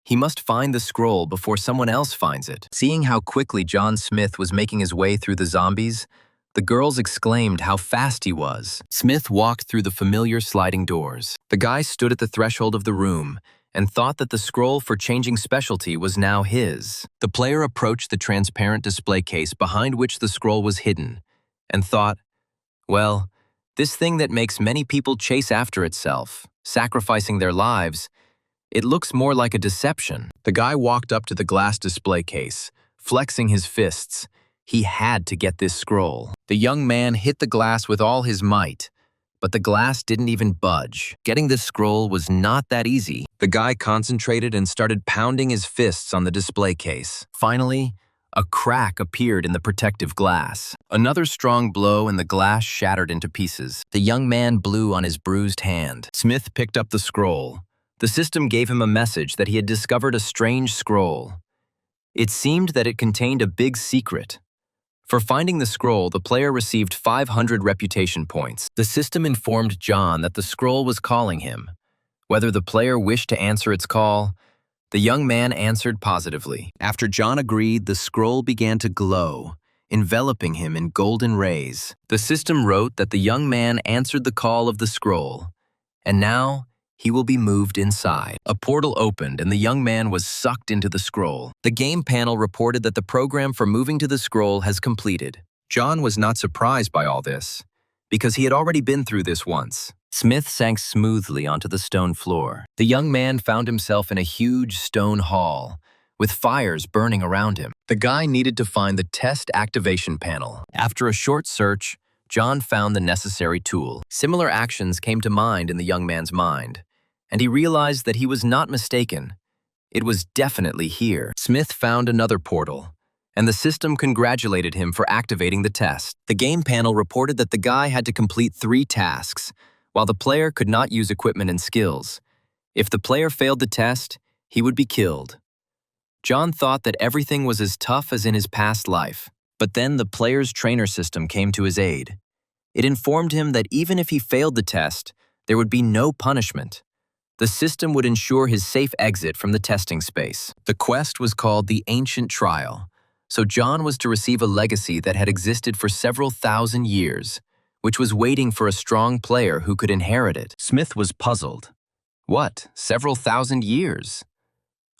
He must find the scroll before someone else finds it. Seeing how quickly John Smith was making his way through the zombies, the girls exclaimed how fast he was. Smith walked through the familiar sliding doors. The guy stood at the threshold of the room and thought that the scroll for changing specialty was now his. The player approached the transparent display case behind which the scroll was hidden and thought, well, this thing that makes many people chase after itself, sacrificing their lives, it looks more like a deception. The guy walked up to the glass display case, flexing his fists. He had to get this scroll. The young man hit the glass with all his might, but the glass didn't even budge. Getting this scroll was not that easy. The guy concentrated and started pounding his fists on the display case. Finally, a crack appeared in the protective glass. Another strong blow and the glass shattered into pieces. The young man blew on his bruised hand. Smith picked up the scroll. The system gave him a message that he had discovered a strange scroll. It seemed that it contained a big secret. For finding the scroll, the player received 500 reputation points. The system informed John that the scroll was calling him. Whether the player wished to answer its call, the young man answered positively. After John agreed, the scroll began to glow, enveloping him in golden rays. The system wrote that the young man answered the call of the scroll, and now he will be moved inside. A portal opened and the young man was sucked into the scroll. The game panel reported that the program for moving to the scroll has completed. John was not surprised by all this, because he had already been through this once. Smith sank smoothly onto the stone floor. The young man found himself in a huge stone hall, with fires burning around him. The guy needed to find the test activation panel. After a short search, John found the necessary tool. Similar actions came to mind in the young man's mind, and he realized that he was not mistaken. It was definitely here. Smith found another portal, and the system congratulated him for activating the test. The game panel reported that the guy had to complete 3 tasks, while the player could not use equipment and skills. If the player failed the test, he would be killed. John thought that everything was as tough as in his past life, but then the player's trainer system came to his aid. It informed him that even if he failed the test, there would be no punishment. The system would ensure his safe exit from the testing space. The quest was called the Ancient Trial, so John was to receive a legacy that had existed for several thousand years, which was waiting for a strong player who could inherit it. Smith was puzzled. What, several thousand years?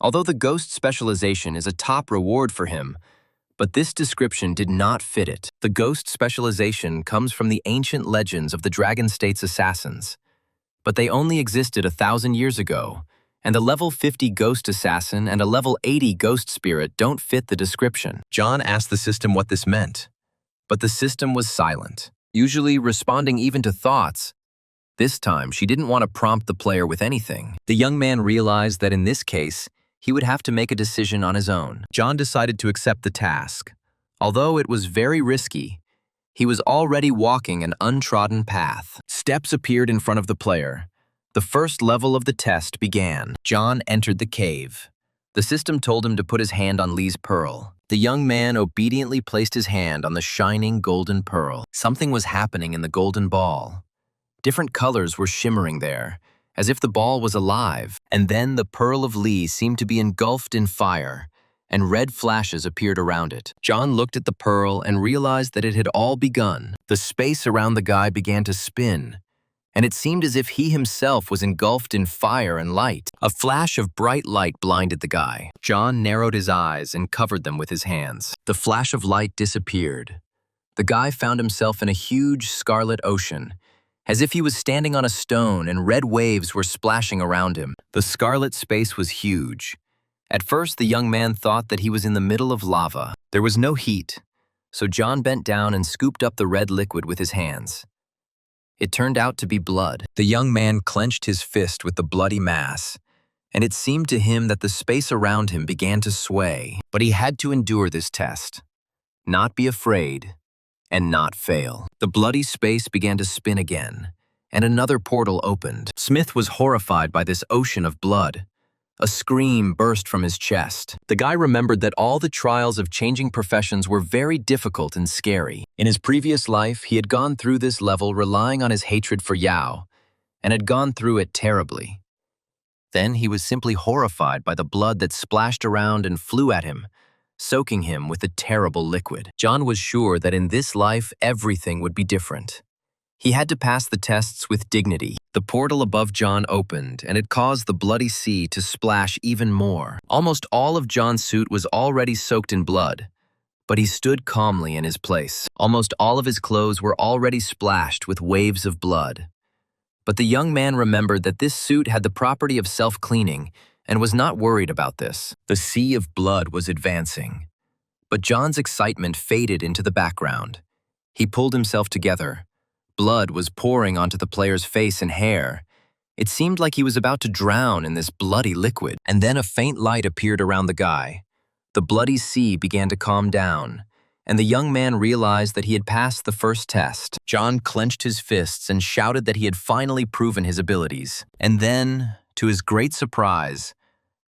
Although the ghost specialization is a top reward for him, but this description did not fit it. The ghost specialization comes from the ancient legends of the Dragon State's assassins. but they only existed 1,000 years ago, and the level 50 ghost assassin and a level 80 ghost spirit don't fit the description. John asked the system what this meant, but the system was silent, usually responding even to thoughts. This time, she didn't want to prompt the player with anything. The young man realized that in this case, he would have to make a decision on his own. John decided to accept the task. Although it was very risky, he was already walking an untrodden path. Steps appeared in front of the player. The first level of the test began. John entered the cave. The system told him to put his hand on Lee's pearl. The young man obediently placed his hand on the shining golden pearl. Something was happening in the golden ball. Different colors were shimmering there, as if the ball was alive. And then the pearl of Lee seemed to be engulfed in fire, and red flashes appeared around it. John looked at the pearl and realized that it had all begun. The space around the guy began to spin, and it seemed as if he himself was engulfed in fire and light. A flash of bright light blinded the guy. John narrowed his eyes and covered them with his hands. The flash of light disappeared. The guy found himself in a huge scarlet ocean, as if he was standing on a stone and red waves were splashing around him. The scarlet space was huge. At first, the young man thought that he was in the middle of lava. There was no heat, so John bent down and scooped up the red liquid with his hands. It turned out to be blood. The young man clenched his fist with the bloody mass, and it seemed to him that the space around him began to sway. But he had to endure this test, not be afraid, and not fail. The bloody space began to spin again, and another portal opened. Smith was horrified by this ocean of blood. A scream burst from his chest. The guy remembered that all the trials of changing professions were very difficult and scary. In his previous life, he had gone through this level relying on his hatred for Yao, and had gone through it terribly. Then he was simply horrified by the blood that splashed around and flew at him, soaking him with the terrible liquid. John was sure that in this life everything would be different. He had to pass the tests with dignity. The portal above John opened, and it caused the bloody sea to splash even more. Almost all of John's suit was already soaked in blood, but he stood calmly in his place. Almost all of his clothes were already splashed with waves of blood. But the young man remembered that this suit had the property of self-cleaning and was not worried about this. The sea of blood was advancing, but John's excitement faded into the background. He pulled himself together. Blood was pouring onto the player's face and hair. It seemed like he was about to drown in this bloody liquid. And then a faint light appeared around the guy. The bloody sea began to calm down, and the young man realized that he had passed the first test. John clenched his fists and shouted that he had finally proven his abilities. And then, to his great surprise,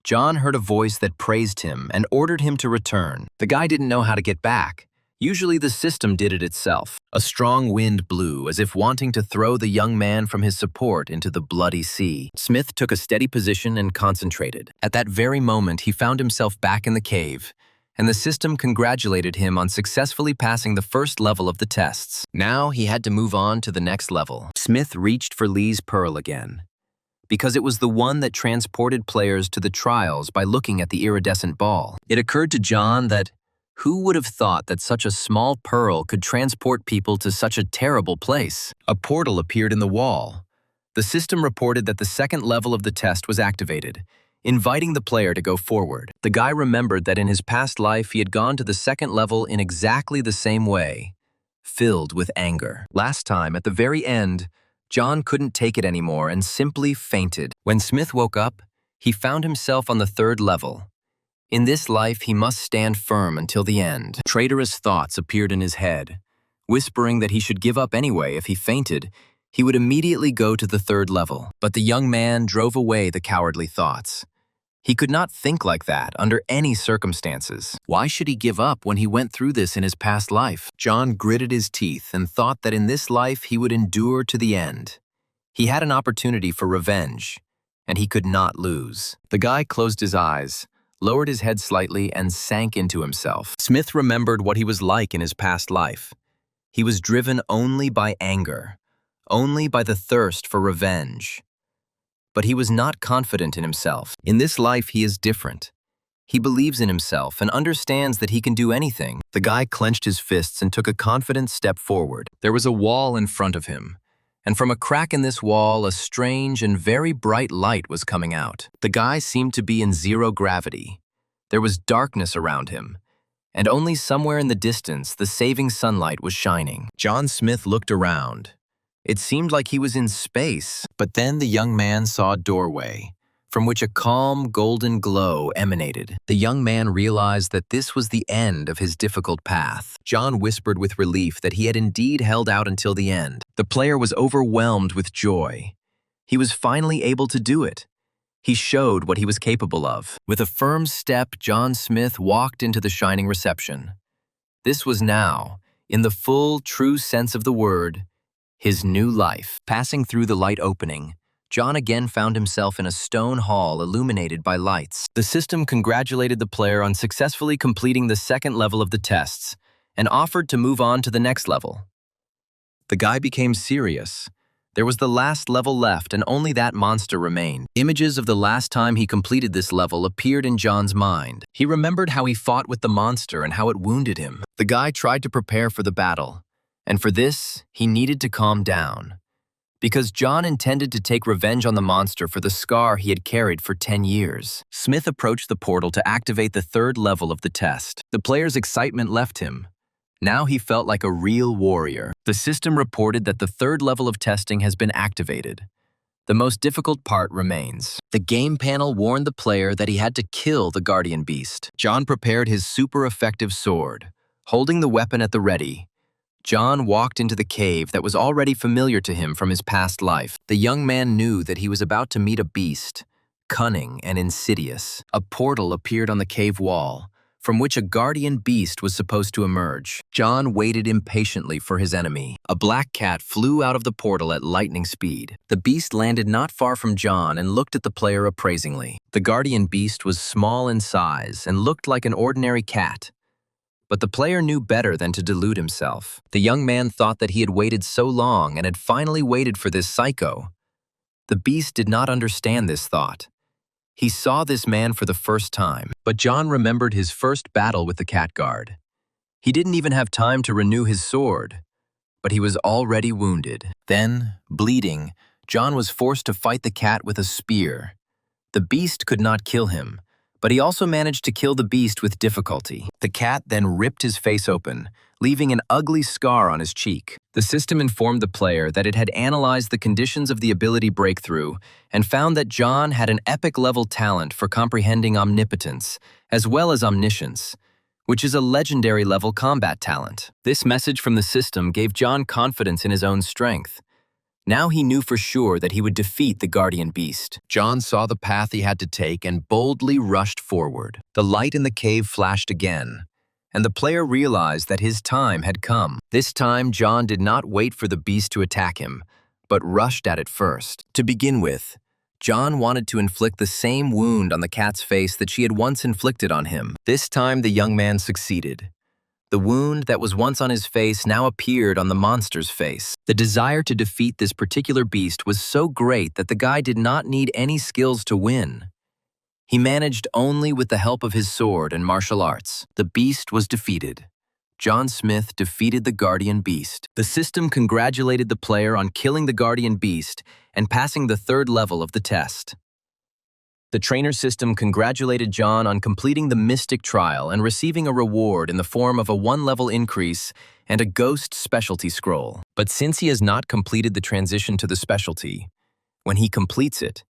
John heard a voice that praised him and ordered him to return. The guy didn't know how to get back. Usually the system did it itself. A strong wind blew, as if wanting to throw the young man from his support into the bloody sea. Smith took a steady position and concentrated. At that very moment, he found himself back in the cave, and the system congratulated him on successfully passing the first level of the tests. Now he had to move on to the next level. Smith reached for Lee's pearl again, because it was the one that transported players to the trials by looking at the iridescent ball. It occurred to John that who would have thought that such a small pearl could transport people to such a terrible place? A portal appeared in the wall. The system reported that the second level of the test was activated, inviting the player to go forward. The guy remembered that in his past life he had gone to the second level in exactly the same way, filled with anger. Last time, at the very end, John couldn't take it anymore and simply fainted. When Smith woke up, he found himself on the third level. In this life, he must stand firm until the end. Traitorous thoughts appeared in his head, whispering that he should give up anyway. If he fainted, he would immediately go to the third level. But the young man drove away the cowardly thoughts. He could not think like that under any circumstances. Why should he give up when he went through this in his past life? John gritted his teeth and thought that in this life he would endure to the end. He had an opportunity for revenge, and he could not lose. The guy closed his eyes, lowered his head slightly, and sank into himself. Smith remembered what he was like in his past life. He was driven only by anger, only by the thirst for revenge. But he was not confident in himself. In this life, he is different. He believes in himself and understands that he can do anything. The guy clenched his fists and took a confident step forward. There was a wall in front of him, and from a crack in this wall, a strange and very bright light was coming out. The guy seemed to be in zero gravity. There was darkness around him, and only somewhere in the distance the saving sunlight was shining. John Smith looked around. It seemed like he was in space, but then the young man saw a doorway, from which a calm golden glow emanated. The young man realized that this was the end of his difficult path. John whispered with relief that he had indeed held out until the end. The player was overwhelmed with joy. He was finally able to do it. He showed what he was capable of. With a firm step, John Smith walked into the shining reception. This was now, in the full, true sense of the word, his new life. Passing through the light opening, John again found himself in a stone hall illuminated by lights. The system congratulated the player on successfully completing the second level of the tests and offered to move on to the next level. The guy became serious. There was the last level left, and only that monster remained. Images of the last time he completed this level appeared in John's mind. He remembered how he fought with the monster and how it wounded him. The guy tried to prepare for the battle, and for this, he needed to calm down. Because John intended to take revenge on the monster for the scar he had carried for 10 years. Smith approached the portal to activate the third level of the test. The player's excitement left him. Now he felt like a real warrior. The system reported that the third level of testing has been activated. The most difficult part remains. The game panel warned the player that he had to kill the guardian beast. John prepared his super effective sword. Holding the weapon at the ready, John walked into the cave that was already familiar to him from his past life. The young man knew that he was about to meet a beast, cunning and insidious. A portal appeared on the cave wall, from which a guardian beast was supposed to emerge. John waited impatiently for his enemy. A black cat flew out of the portal at lightning speed. The beast landed not far from John and looked at the player appraisingly. The guardian beast was small in size and looked like an ordinary cat. But the player knew better than to delude himself. The young man thought that he had waited so long and had finally waited for this psycho. The beast did not understand this thought. He saw this man for the first time, but John remembered his first battle with the cat guard. He didn't even have time to renew his sword, but he was already wounded. Then, bleeding, John was forced to fight the cat with a spear. The beast could not kill him, but he also managed to kill the beast with difficulty. The cat then ripped his face open, leaving an ugly scar on his cheek. The system informed the player that it had analyzed the conditions of the ability breakthrough and found that John had an epic-level talent for comprehending omnipotence, as well as omniscience, which is a legendary-level combat talent. This message from the system gave John confidence in his own strength. Now he knew for sure that he would defeat the guardian beast. John saw the path he had to take and boldly rushed forward. The light in the cave flashed again, and the player realized that his time had come. This time, John did not wait for the beast to attack him, but rushed at it first. To begin with, John wanted to inflict the same wound on the cat's face that she had once inflicted on him. This time, the young man succeeded. The wound that was once on his face now appeared on the monster's face. The desire to defeat this particular beast was so great that the guy did not need any skills to win. He managed only with the help of his sword and martial arts. The beast was defeated. John Smith defeated the guardian beast. The system congratulated the player on killing the guardian beast and passing the third level of the test. The trainer system congratulated John on completing the Mystic Trial and receiving a reward in the form of a 1-level increase and a Ghost Specialty Scroll. But since he has not completed the transition to the specialty, when he completes it,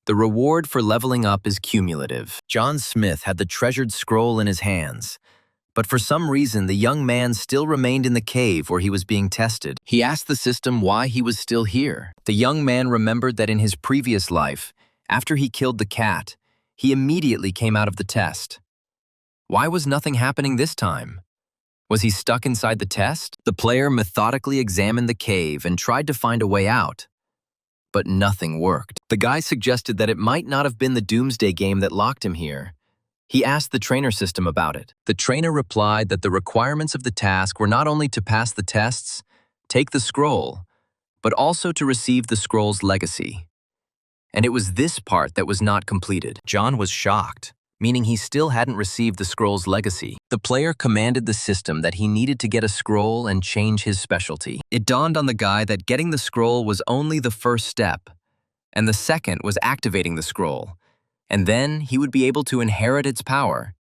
the reward for leveling up is cumulative. John Smith had the treasured scroll in his hands, but for some reason the young man still remained in the cave where he was being tested. He asked the system why he was still here. The young man remembered that in his previous life, after he killed the cat, he immediately came out of the test. Why was nothing happening this time? Was he stuck inside the test? The player methodically examined the cave and tried to find a way out, but nothing worked. The guy suggested that it might not have been the Doomsday game that locked him here. He asked the trainer system about it. The trainer replied that the requirements of the task were not only to pass the tests, take the scroll, but also to receive the scroll's legacy. And it was this part that was not completed. John was shocked. meaning he still hadn't received the scroll's legacy. The player commanded the system that he needed to get a scroll and change his specialty. It dawned on the guy that getting the scroll was only the first step, and the second was activating the scroll, and then he would be able to inherit its power.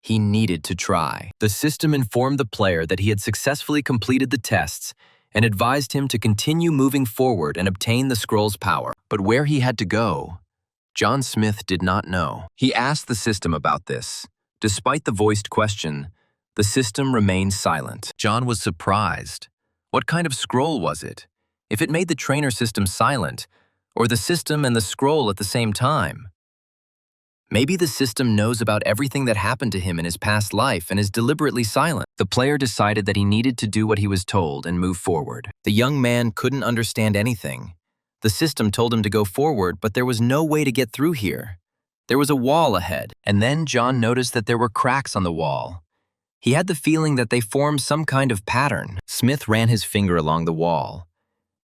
He needed to try. The system informed the player that he had successfully completed the tests and advised him to continue moving forward and obtain the scroll's power. But where he had to go, John Smith did not know. He asked the system about this. Despite the voiced question, the system remained silent. John was surprised. What kind of scroll was it? If it made the trainer system silent, or the system and the scroll at the same time? Maybe the system knows about everything that happened to him in his past life and is deliberately silent. The player decided that he needed to do what he was told and move forward. The young man couldn't understand anything. The system told him to go forward, but there was no way to get through here. There was a wall ahead, and then John noticed that there were cracks on the wall. He had the feeling that they formed some kind of pattern. Smith ran his finger along the wall,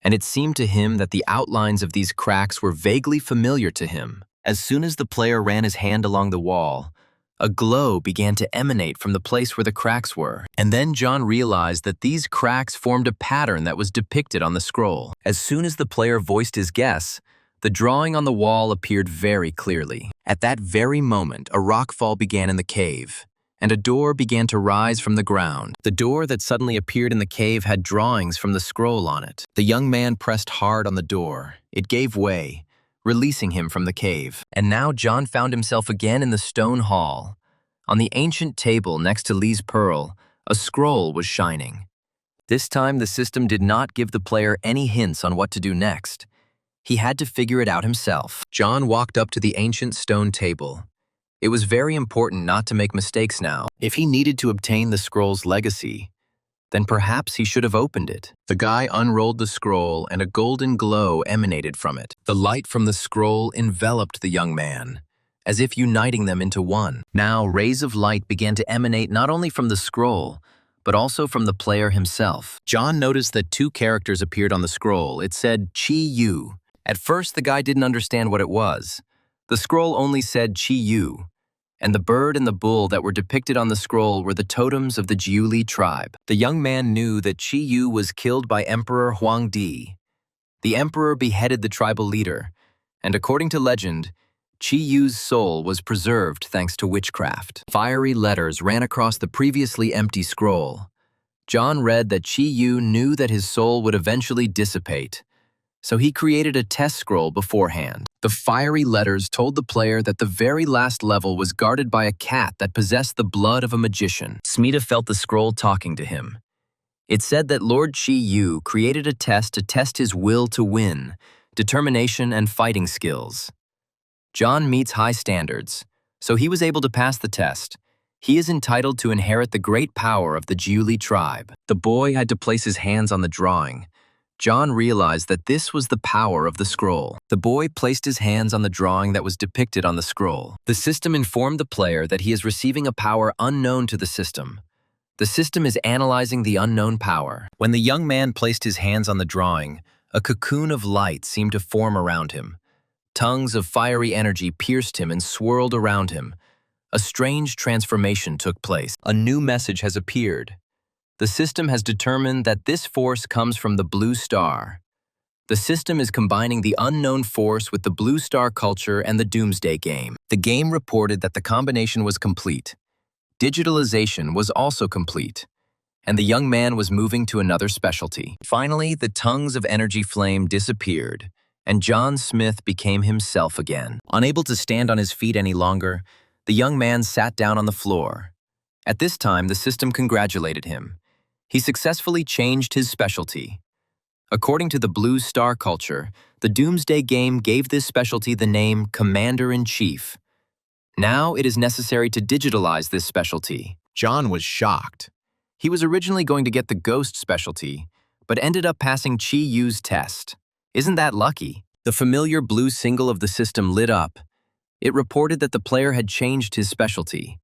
and it seemed to him that the outlines of these cracks were vaguely familiar to him. As soon as the player ran his hand along the wall, a glow began to emanate from the place where the cracks were. And then John realized that these cracks formed a pattern that was depicted on the scroll. As soon as the player voiced his guess, the drawing on the wall appeared very clearly. At that very moment, a rockfall began in the cave, and a door began to rise from the ground. The door that suddenly appeared in the cave had drawings from the scroll on it. The young man pressed hard on the door. It gave way, releasing him from the cave. And now John found himself again in the stone hall. On the ancient table next to Lee's pearl, a scroll was shining. This time the system did not give the player any hints on what to do next. He had to figure it out himself. John walked up to the ancient stone table. It was very important not to make mistakes now. If he needed to obtain the scroll's legacy, then perhaps he should have opened it. The guy unrolled the scroll and a golden glow emanated from it. The light from the scroll enveloped the young man, as if uniting them into one. Now rays of light began to emanate not only from the scroll, but also from the player himself. John noticed that two characters appeared on the scroll. It said, Chi Yu. At first, the guy didn't understand what it was. The scroll only said Chi Yu, and the bird and the bull that were depicted on the scroll were the totems of the Jiuli tribe. The young man knew that Chi Yu was killed by Emperor Huang Di. The emperor beheaded the tribal leader, and according to legend, Chi Yu's soul was preserved thanks to witchcraft. Fiery letters ran across the previously empty scroll. John read that Chi Yu knew that his soul would eventually dissipate, so he created a test scroll beforehand. The fiery letters told the player that the very last level was guarded by a cat that possessed the blood of a magician. Smita felt the scroll talking to him. It said that Lord Chi Yu created a test to test his will to win, determination, and fighting skills. John meets high standards, so he was able to pass the test. He is entitled to inherit the great power of the Jiuli tribe. The boy had to place his hands on the drawing. John realized that this was the power of the scroll. The boy placed his hands on the drawing that was depicted on the scroll. The system informed the player that he is receiving a power unknown to the system. The system is analyzing the unknown power. When the young man placed his hands on the drawing, a cocoon of light seemed to form around him. Tongues of fiery energy pierced him and swirled around him. A strange transformation took place. A new message has appeared. The system has determined that this force comes from the blue star. The system is combining the unknown force with the blue star culture and the doomsday game. The game reported that the combination was complete. Digitalization was also complete, and the young man was moving to another specialty. Finally, the tongues of energy flame disappeared, and John Smith became himself again. Unable to stand on his feet any longer, the young man sat down on the floor. At this time, the system congratulated him. He successfully changed his specialty. According to the Blue Star culture, the Doomsday game gave this specialty the name Commander-in-Chief. Now it is necessary to digitalize this specialty. John was shocked. He was originally going to get the Ghost specialty, but ended up passing Chi Yu's test. Isn't that lucky? The familiar blue symbol of the system lit up. It reported that the player had changed his specialty.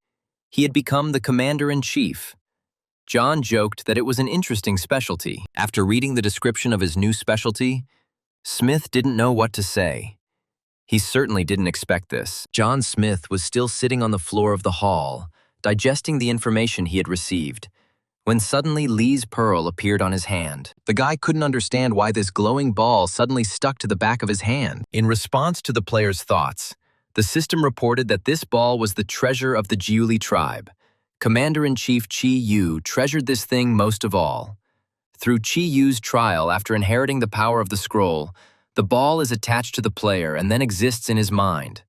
He had become the Commander-in-Chief. John joked that it was an interesting specialty. After reading the description of his new specialty, Smith didn't know what to say. He certainly didn't expect this. John Smith was still sitting on the floor of the hall, digesting the information he had received, when suddenly Lee's pearl appeared on his hand. The guy couldn't understand why this glowing ball suddenly stuck to the back of his hand. In response to the player's thoughts, the system reported that this ball was the treasure of the Jiuli tribe. Commander-in-Chief Chi Yu treasured this thing most of all. Through Chi Yu's trial after inheriting the power of the scroll, the ball is attached to the player and then exists in his mind.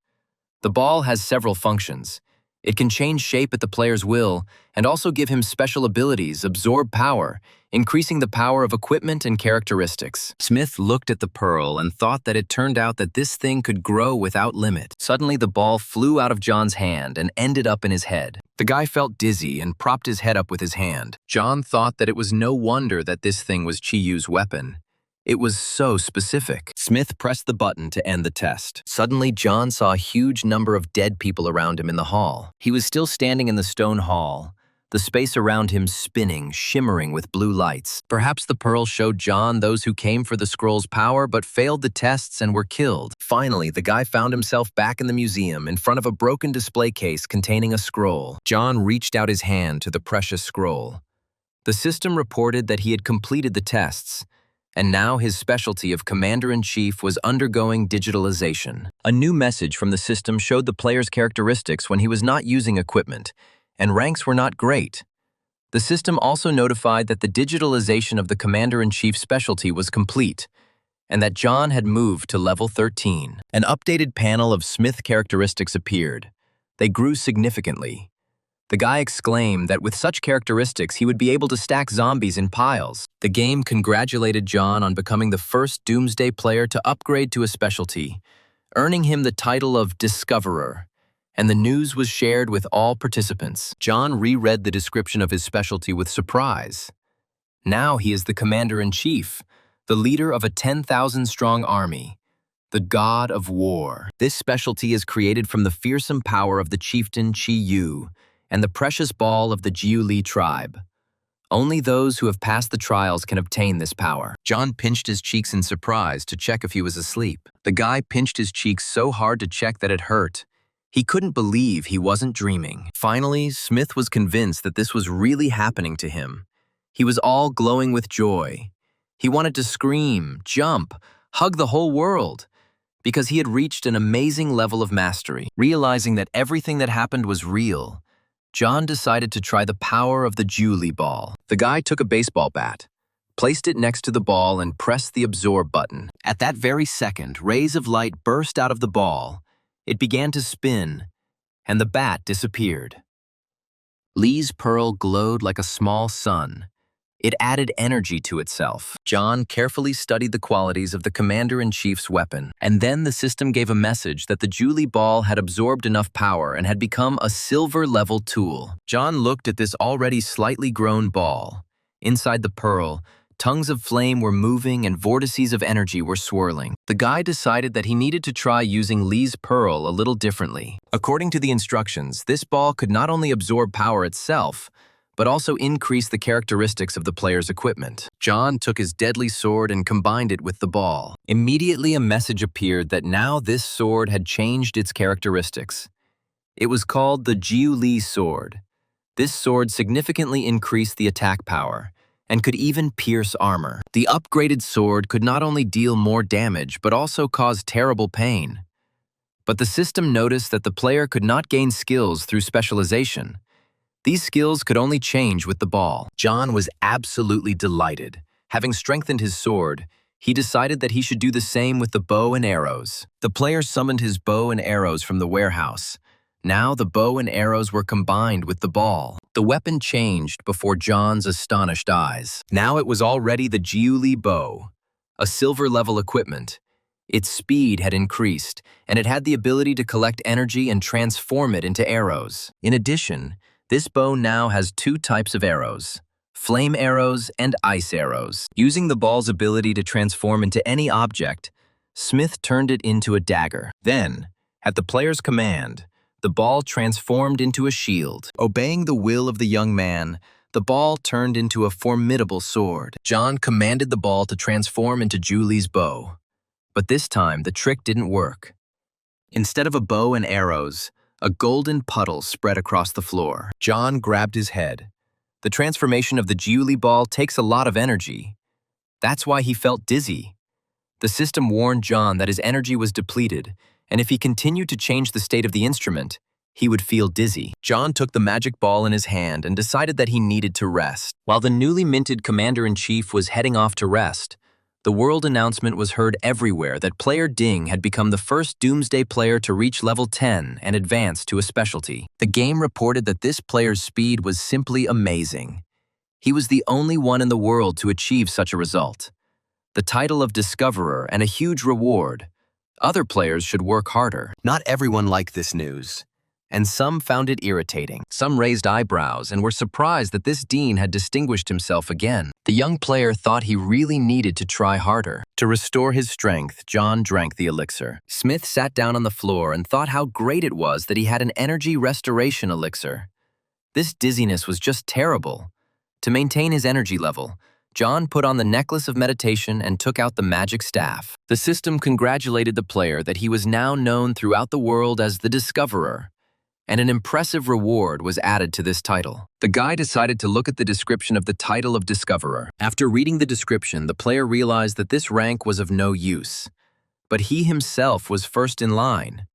The ball has several functions. It can change shape at the player's will and also give him special abilities, absorb power, increasing the power of equipment and characteristics. Smith looked at the pearl and thought that it turned out that this thing could grow without limit. Suddenly, the ball flew out of John's hand and ended up in his head. The guy felt dizzy and propped his head up with his hand. John thought that it was no wonder that this thing was Chi Yu's weapon. It was so specific. Smith pressed the button to end the test. Suddenly, John saw a huge number of dead people around him in the hall. He was still standing in the stone hall, the space around him spinning, shimmering with blue lights. Perhaps the pearl showed John those who came for the scroll's power but failed the tests and were killed. Finally, the guy found himself back in the museum in front of a broken display case containing a scroll. John reached out his hand to the precious scroll. The system reported that he had completed the tests, and now his specialty of Commander-in-Chief was undergoing digitalization. A new message from the system showed the player's characteristics when he was not using equipment, and ranks were not great. The system also notified that the digitalization of the Commander-in-Chief specialty was complete, and that John had moved to level 13. An updated panel of Smith characteristics appeared. They grew significantly. The guy exclaimed that with such characteristics he would be able to stack zombies in piles. The game congratulated John on becoming the first Doomsday player to upgrade to a specialty, earning him the title of Discoverer, and the news was shared with all participants. John reread the description of his specialty with surprise. Now he is the Commander-in-Chief, the leader of a 10,000-strong army, the god of war. This specialty is created from the fearsome power of the chieftain Chi Yu and the precious ball of the Jiuli tribe. Only those who have passed the trials can obtain this power. John pinched his cheeks in surprise to check if he was asleep. The guy pinched his cheeks so hard to check that it hurt. He couldn't believe he wasn't dreaming. Finally, Smith was convinced that this was really happening to him. He was all glowing with joy. He wanted to scream, jump, hug the whole world, because he had reached an amazing level of mastery. Realizing that everything that happened was real, John decided to try the power of the Jiuli ball. The guy took a baseball bat, placed it next to the ball, and pressed the absorb button. At that very second, rays of light burst out of the ball. It began to spin, and the bat disappeared. Lee's pearl glowed like a small sun. It added energy to itself. John carefully studied the qualities of the Commander-in-Chief's weapon, and then the system gave a message that the Jiuli ball had absorbed enough power and had become a silver-level tool. John looked at this already slightly grown ball. Inside the pearl, tongues of flame were moving and vortices of energy were swirling. The guy decided that he needed to try using Lee's pearl a little differently. According to the instructions, this ball could not only absorb power itself, but also increase the characteristics of the player's equipment. John took his deadly sword and combined it with the ball. Immediately, a message appeared that now this sword had changed its characteristics. It was called the Jiuli sword. This sword significantly increased the attack power and could even pierce armor. The upgraded sword could not only deal more damage but also cause terrible pain. But the system noticed that the player could not gain skills through specialization. These skills could only change with the ball. John was absolutely delighted. Having strengthened his sword, he decided that he should do the same with the bow and arrows. The player summoned his bow and arrows from the warehouse. Now the bow and arrows were combined with the ball. The weapon changed before John's astonished eyes. Now it was already the Jiuli bow, a silver-level equipment. Its speed had increased, and it had the ability to collect energy and transform it into arrows. In addition, this bow now has two types of arrows, flame arrows and ice arrows. Using the ball's ability to transform into any object, Smith turned it into a dagger. Then, at the player's command, the ball transformed into a shield. Obeying the will of the young man, the ball turned into a formidable sword. John commanded the ball to transform into Jiuli's bow. But this time, the trick didn't work. Instead of a bow and arrows, a golden puddle spread across the floor. John grabbed his head. The transformation of the Jiuli ball takes a lot of energy. That's why he felt dizzy. The system warned John that his energy was depleted, and if he continued to change the state of the instrument, he would feel dizzy. John took the magic ball in his hand and decided that he needed to rest. While the newly minted commander-in-chief was heading off to rest, the world announcement was heard everywhere that player Ding had become the first Doomsday player to reach level 10 and advance to a specialty. The game reported that this player's speed was simply amazing. He was the only one in the world to achieve such a result. The title of Discoverer and a huge reward. Other players should work harder. Not everyone liked this news, and some found it irritating. Some raised eyebrows and were surprised that this Dean had distinguished himself again. The young player thought he really needed to try harder. To restore his strength, John drank the elixir. Smith sat down on the floor and thought how great it was that he had an energy restoration elixir. This dizziness was just terrible. To maintain his energy level, John put on the necklace of meditation and took out the magic staff. The system congratulated the player that he was now known throughout the world as the Discoverer, and an impressive reward was added to this title. The guy decided to look at the description of the title of Discoverer. After reading the description, the player realized that this rank was of no use. But he himself was first in line.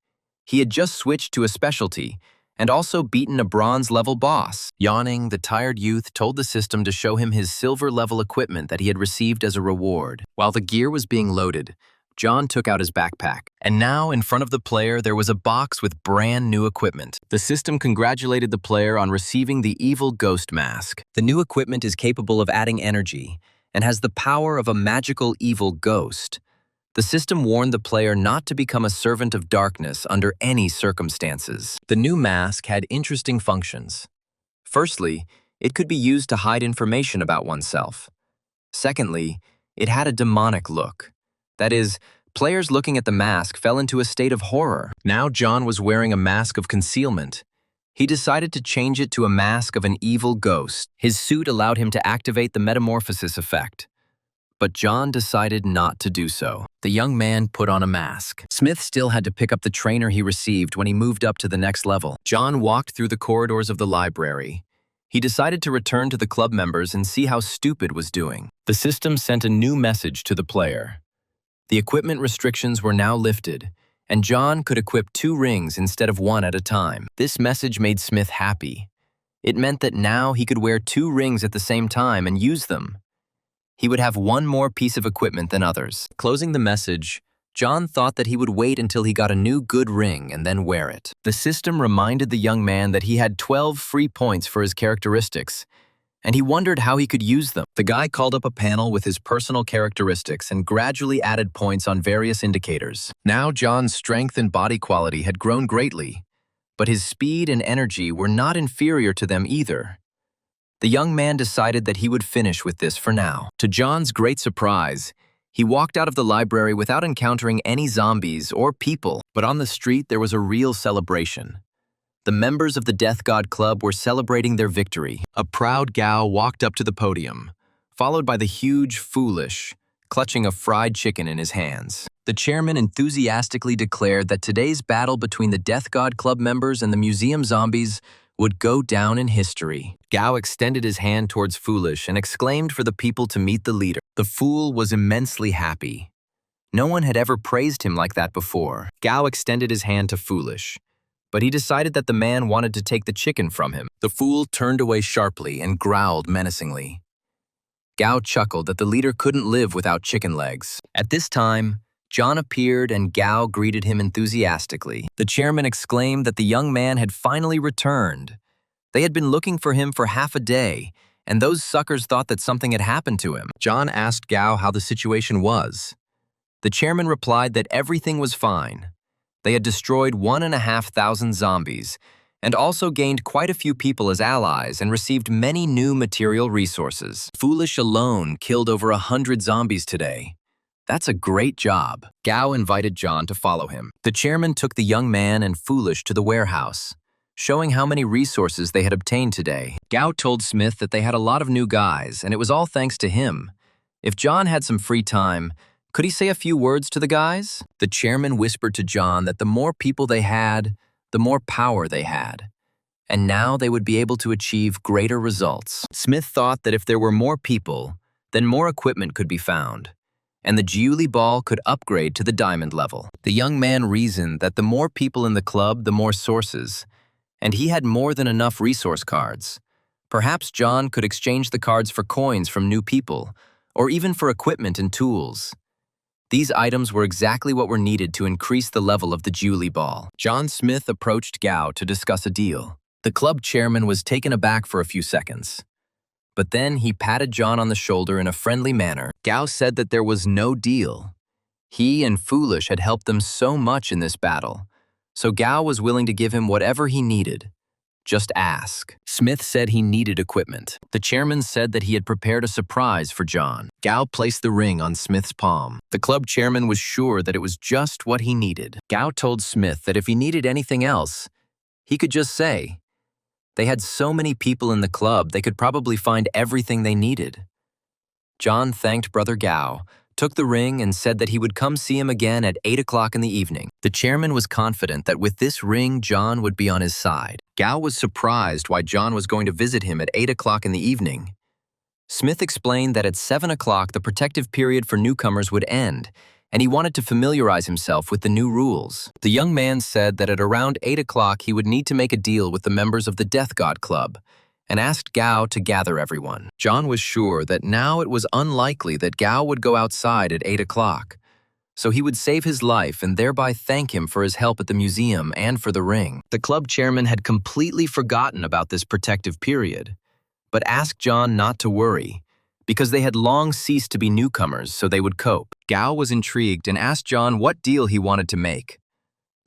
He had just switched to a specialty, and also beaten a bronze-level boss. Yawning, the tired youth told the system to show him his silver-level equipment that he had received as a reward. While the gear was being loaded, John took out his backpack. And now, in front of the player, there was a box with brand new equipment. The system congratulated the player on receiving the Evil Ghost Mask. The new equipment is capable of adding energy and has the power of a magical evil ghost. The system warned the player not to become a servant of darkness under any circumstances. The new mask had interesting functions. Firstly, it could be used to hide information about oneself. Secondly, it had a demonic look. That is, players looking at the mask fell into a state of horror. Now John was wearing a mask of concealment. He decided to change it to a mask of an evil ghost. His suit allowed him to activate the metamorphosis effect. But John decided not to do so. The young man put on a mask. Smith still had to pick up the trainer he received when he moved up to the next level. John walked through the corridors of the library. He decided to return to the club members and see how Stupid was doing. The system sent a new message to the player. The equipment restrictions were now lifted, and John could equip 2 rings instead of 1 at a time. This message made Smith happy. It meant that now he could wear 2 rings at the same time and use them. He would have 1 more piece of equipment than others. Closing the message, John thought that he would wait until he got a new good ring and then wear it. The system reminded the young man that he had 12 free points for his characteristics, and he wondered how he could use them. The guy called up a panel with his personal characteristics and gradually added points on various indicators. Now John's strength and body quality had grown greatly, but his speed and energy were not inferior to them either. The young man decided that he would finish with this for now. To John's great surprise, he walked out of the library without encountering any zombies or people, but on the street there was a real celebration. The members of the Death God Club were celebrating their victory. A proud Gao walked up to the podium, followed by the huge Foolish, clutching a fried chicken in his hands. The chairman enthusiastically declared that today's battle between the Death God Club members and the museum zombies would go down in history. Gao extended his hand towards Foolish and exclaimed for the people to meet the leader. The fool was immensely happy. No one had ever praised him like that before. Gao extended his hand to Foolish, but he decided that the man wanted to take the chicken from him. The fool turned away sharply and growled menacingly. Gao chuckled that the leader couldn't live without chicken legs. At this time, John appeared and Gao greeted him enthusiastically. The chairman exclaimed that the young man had finally returned. They had been looking for him for half a day, and those suckers thought that something had happened to him. John asked Gao how the situation was. The chairman replied that everything was fine. They had destroyed 1,500 zombies, and also gained quite a few people as allies and received many new material resources. Foolish alone killed over 100 zombies today. That's a great job. Gao invited John to follow him. The chairman took the young man and Foolish to the warehouse, showing how many resources they had obtained today. Gao told Smith that they had a lot of new guys, and it was all thanks to him. If John had some free time, Could he say a few words to the guys? The chairman whispered to John that the more people they had, the more power they had. And now they would be able to achieve greater results. Smith thought that if there were more people, then more equipment could be found, and the Giuli ball could upgrade to the diamond level. The young man reasoned that the more people in the club, the more sources, and he had more than enough resource cards. Perhaps John could exchange the cards for coins from new people, or even for equipment and tools. These items were exactly what were needed to increase the level of the Giuli ball. John Smith approached Gao to discuss a deal. The club chairman was taken aback for a few seconds. But then he patted John on the shoulder in a friendly manner. Gao said that there was no deal. He and Foolish had helped them so much in this battle, so Gao was willing to give him whatever he needed. Just ask. Smith said he needed equipment. The chairman said that he had prepared a surprise for John. Gao placed the ring on Smith's palm. The club chairman was sure that it was just what he needed. Gao told Smith that if he needed anything else, he could just say. They had so many people in the club, they could probably find everything they needed. John thanked Brother Gao, took the ring, and said that he would come see him again at 8 o'clock in the evening. The chairman was confident that with this ring, John would be on his side. Gao was surprised why John was going to visit him at 8 o'clock in the evening. Smith explained that at 7 o'clock, the protective period for newcomers would end, and he wanted to familiarize himself with the new rules. The young man said that at around 8 o'clock he would need to make a deal with the members of the Death God Club, and asked Gao to gather everyone. John was sure that now it was unlikely that Gao would go outside at 8 o'clock, so he would save his life and thereby thank him for his help at the museum and for the ring. The club chairman had completely forgotten about this protective period, but asked John not to worry, because they had long ceased to be newcomers, so they would cope. Gao was intrigued and asked John what deal he wanted to make.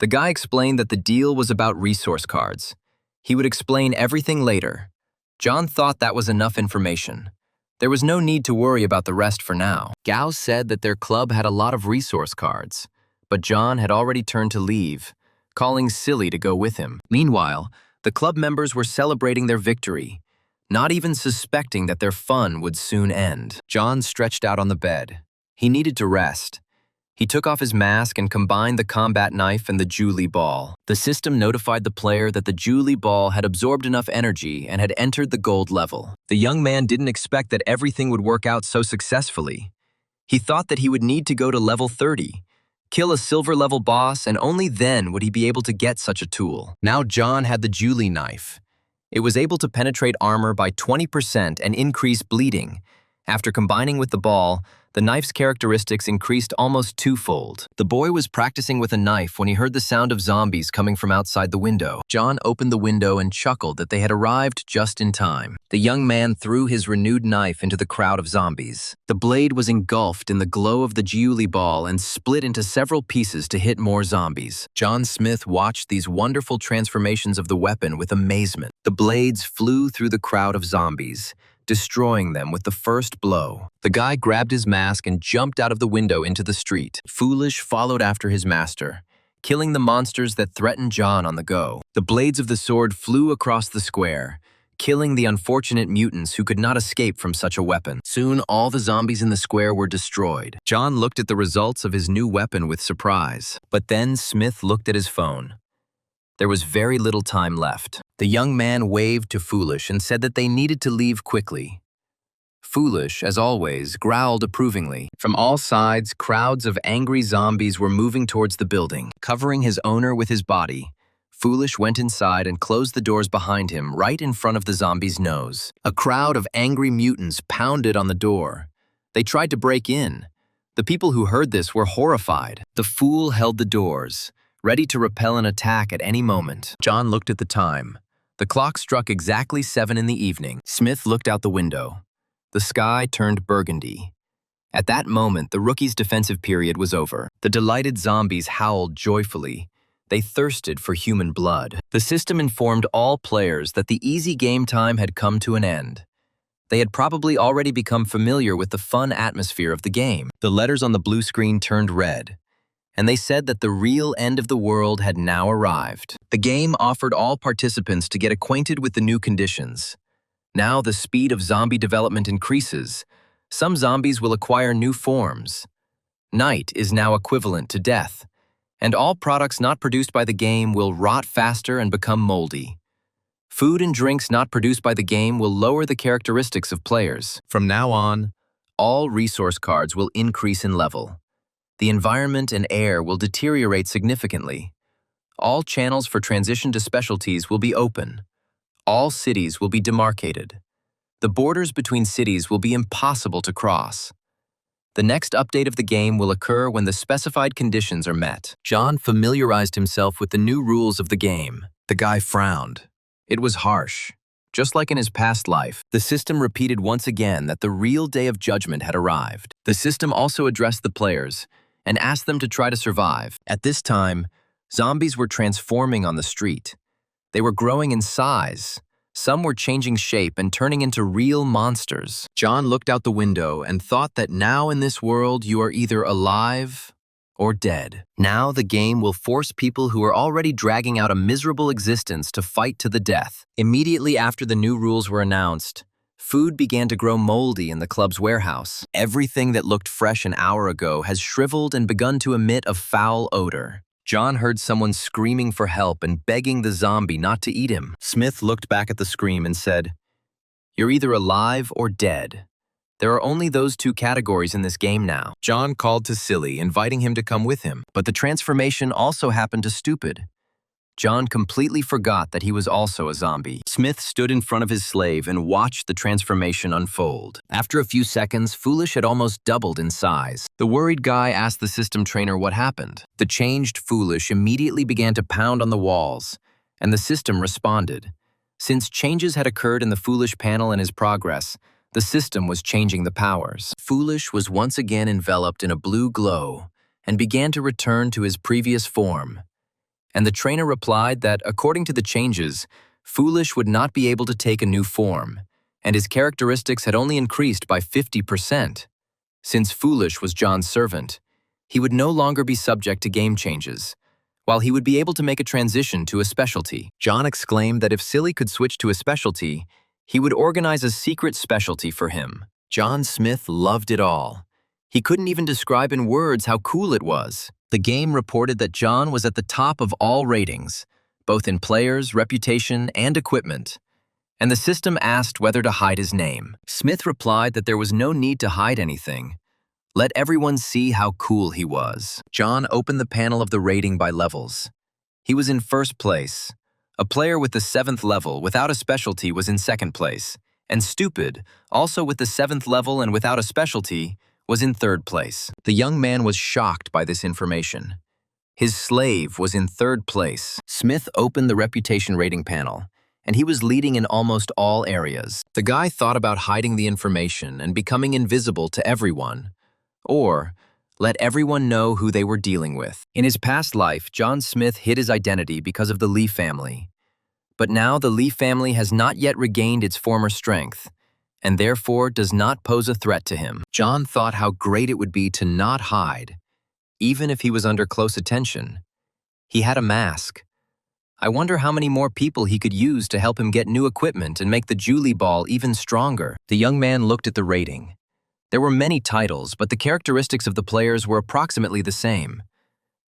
The guy explained that the deal was about resource cards. He would explain everything later. John thought that was enough information. There was no need to worry about the rest for now. Gao said that their club had a lot of resource cards, but John had already turned to leave, calling silly to go with him. Meanwhile, the club members were celebrating their victory, not even suspecting that their fun would soon end. John stretched out on the bed. He needed to rest. He took off his mask and combined the combat knife and the Giuli ball. The system notified the player that the Giuli ball had absorbed enough energy and had entered the gold level. The young man didn't expect that everything would work out so successfully. He thought that he would need to go to level 30, kill a silver level boss, and only then would he be able to get such a tool. Now John had the Giuli knife. It was able to penetrate armor by 20% and increase bleeding. After combining with the ball, the knife's characteristics increased almost twofold. The boy was practicing with a knife when he heard the sound of zombies coming from outside the window. John opened the window and chuckled that they had arrived just in time. The young man threw his renewed knife into the crowd of zombies. The blade was engulfed in the glow of the Giuli ball and split into several pieces to hit more zombies. John Smith watched these wonderful transformations of the weapon with amazement. The blades flew through the crowd of zombies, destroying them with the first blow. The guy grabbed his mask and jumped out of the window into the street. Foolish followed after his master, killing the monsters that threatened John on the go. The blades of the sword flew across the square, killing the unfortunate mutants who could not escape from such a weapon. Soon, all the zombies in the square were destroyed. John looked at the results of his new weapon with surprise. But then Smith looked at his phone. There was very little time left. The young man waved to Foolish and said that they needed to leave quickly. Foolish, as always, growled approvingly. From all sides, crowds of angry zombies were moving towards the building. Covering his owner with his body, Foolish went inside and closed the doors behind him right in front of the zombie's nose. A crowd of angry mutants pounded on the door. They tried to break in. The people who heard this were horrified. The fool held the doors, ready to repel an attack at any moment. John looked at the time. The clock struck exactly 7 in the evening. Smith looked out the window. The sky turned burgundy. At that moment, the rookie's defensive period was over. The delighted zombies howled joyfully. They thirsted for human blood. The system informed all players that the easy game time had come to an end. They had probably already become familiar with the fun atmosphere of the game. The letters on the blue screen turned red, and they said that the real end of the world had now arrived. The game offered all participants to get acquainted with the new conditions. Now the speed of zombie development increases. Some zombies will acquire new forms. Night is now equivalent to death, and all products not produced by the game will rot faster and become moldy. Food and drinks not produced by the game will lower the characteristics of players. From now on, all resource cards will increase in level. The environment and air will deteriorate significantly. All channels for transition to specialties will be open. All cities will be demarcated. The borders between cities will be impossible to cross. The next update of the game will occur when the specified conditions are met. John familiarized himself with the new rules of the game. The guy frowned. It was harsh. Just like in his past life, the system repeated once again that the real day of judgment had arrived. The system also addressed the players and asked them to try to survive. At this time, zombies were transforming on the street. They were growing in size. Some were changing shape and turning into real monsters. John looked out the window and thought that now in this world you are either alive or dead. Now the game will force people who are already dragging out a miserable existence to fight to the death. Immediately after the new rules were announced, food began to grow moldy in the club's warehouse. Everything that looked fresh an hour ago has shriveled and begun to emit a foul odor. John heard someone screaming for help and begging the zombie not to eat him. Smith looked back at the scream and said, "You're either alive or dead. There are only those two categories in this game now." John called to Silly, inviting him to come with him, but the transformation also happened to Stupid. John completely forgot that he was also a zombie. Smith stood in front of his slave and watched the transformation unfold. After a few seconds, Foolish had almost doubled in size. The worried guy asked the system trainer what happened. The changed Foolish immediately began to pound on the walls, and the system responded. Since changes had occurred in the Foolish panel in his progress, the system was changing the powers. Foolish was once again enveloped in a blue glow and began to return to his previous form. And the trainer replied that, according to the changes, Foolish would not be able to take a new form, and his characteristics had only increased by 50%. Since Foolish was John's servant, he would no longer be subject to game changes, while he would be able to make a transition to a specialty. John exclaimed that if Silly could switch to a specialty, he would organize a secret specialty for him. John Smith loved it all. He couldn't even describe in words how cool it was. The game reported that John was at the top of all ratings, both in players, reputation, and equipment. And the system asked whether to hide his name. Smith replied that there was no need to hide anything. Let everyone see how cool he was. John opened the panel of the rating by levels. He was in first place. A player with the 7th level without a specialty was in second place, and Stupid, also with the 7th level and without a specialty, was in third place. The young man was shocked by this information. His slave was in third place. Smith opened the reputation rating panel, and he was leading in almost all areas. The guy thought about hiding the information and becoming invisible to everyone, or let everyone know who they were dealing with. In his past life, John Smith hid his identity because of the Lee family. But now the Lee family has not yet regained its former strength, and therefore does not pose a threat to him. John thought how great it would be to not hide, even if he was under close attention. He had a mask. I wonder how many more people he could use to help him get new equipment and make the Julie ball even stronger. The young man looked at the rating. There were many titles, but the characteristics of the players were approximately the same.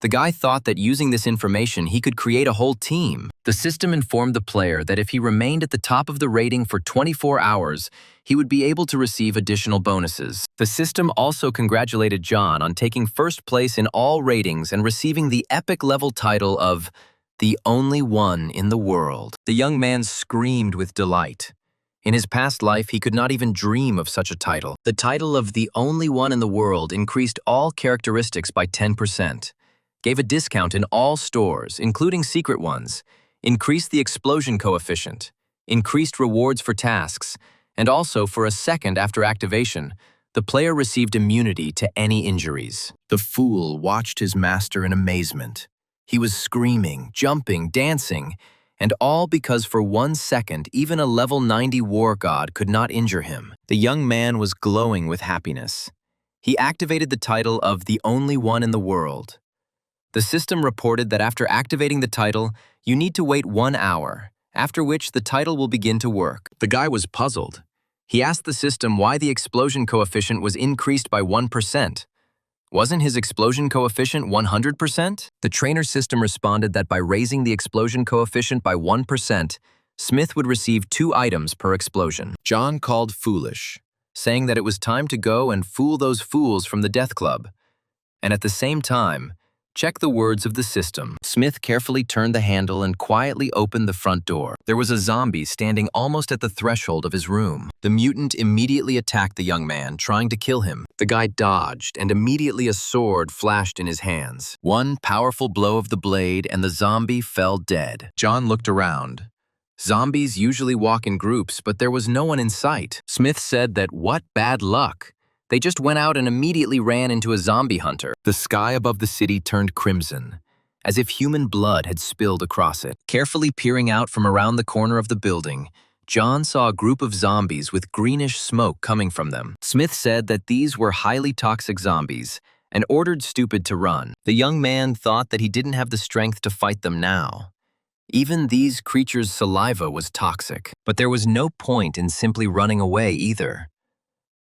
The guy thought that using this information, he could create a whole team. The system informed the player that if he remained at the top of the rating for 24 hours, he would be able to receive additional bonuses. The system also congratulated John on taking first place in all ratings and receiving the epic level title of the only one in the world. The young man screamed with delight. In his past life, he could not even dream of such a title. The title of the only one in the world increased all characteristics by 10%, gave a discount in all stores, including secret ones, increased the explosion coefficient, increased rewards for tasks, and also for a second after activation, the player received immunity to any injuries. The fool watched his master in amazement. He was screaming, jumping, dancing, and all because for 1 second, even a level 90 war god could not injure him. The young man was glowing with happiness. He activated the title of the only one in the world. The system reported that after activating the title, you need to wait 1 hour, after which the title will begin to work. The guy was puzzled. He asked the system why the explosion coefficient was increased by 1%. Wasn't his explosion coefficient 100%? The trainer system responded that by raising the explosion coefficient by 1%, Smith would receive 2 items per explosion. John called foolish, saying that it was time to go and fool those fools from the death club. And at the same time, check the words of the system. Smith carefully turned the handle and quietly opened the front door. There was a zombie standing almost at the threshold of his room. The mutant immediately attacked the young man, trying to kill him. The guy dodged, and immediately a sword flashed in his hands. One powerful blow of the blade, and the zombie fell dead. John looked around. Zombies usually walk in groups, but there was no one in sight. Smith said that what bad luck. They just went out and immediately ran into a zombie hunter. The sky above the city turned crimson, as if human blood had spilled across it. Carefully peering out from around the corner of the building, John saw a group of zombies with greenish smoke coming from them. Smith said that these were highly toxic zombies and ordered Stupid to run. The young man thought that he didn't have the strength to fight them now. Even these creatures' saliva was toxic, but there was no point in simply running away either.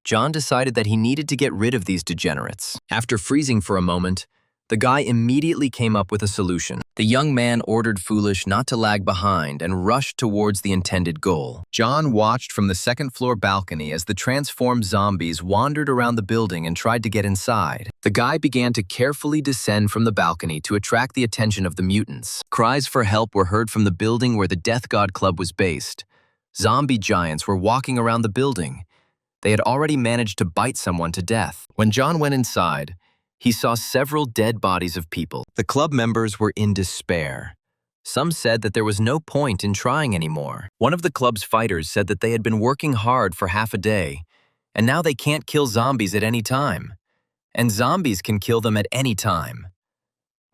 John decided that he needed to get rid of these degenerates. After freezing for a moment, the guy immediately came up with a solution. The young man ordered Foolish not to lag behind and rushed towards the intended goal. John watched from the second-floor balcony as the transformed zombies wandered around the building and tried to get inside. The guy began to carefully descend from the balcony to attract the attention of the mutants. Cries for help were heard from the building where the Death God Club was based. Zombie giants were walking around the building. They had already managed to bite someone to death. When John went inside, he saw several dead bodies of people. The club members were in despair. Some said that there was no point in trying anymore. One of the club's fighters said that they had been working hard for half a day, and now they can't kill zombies at any time. And zombies can kill them at any time.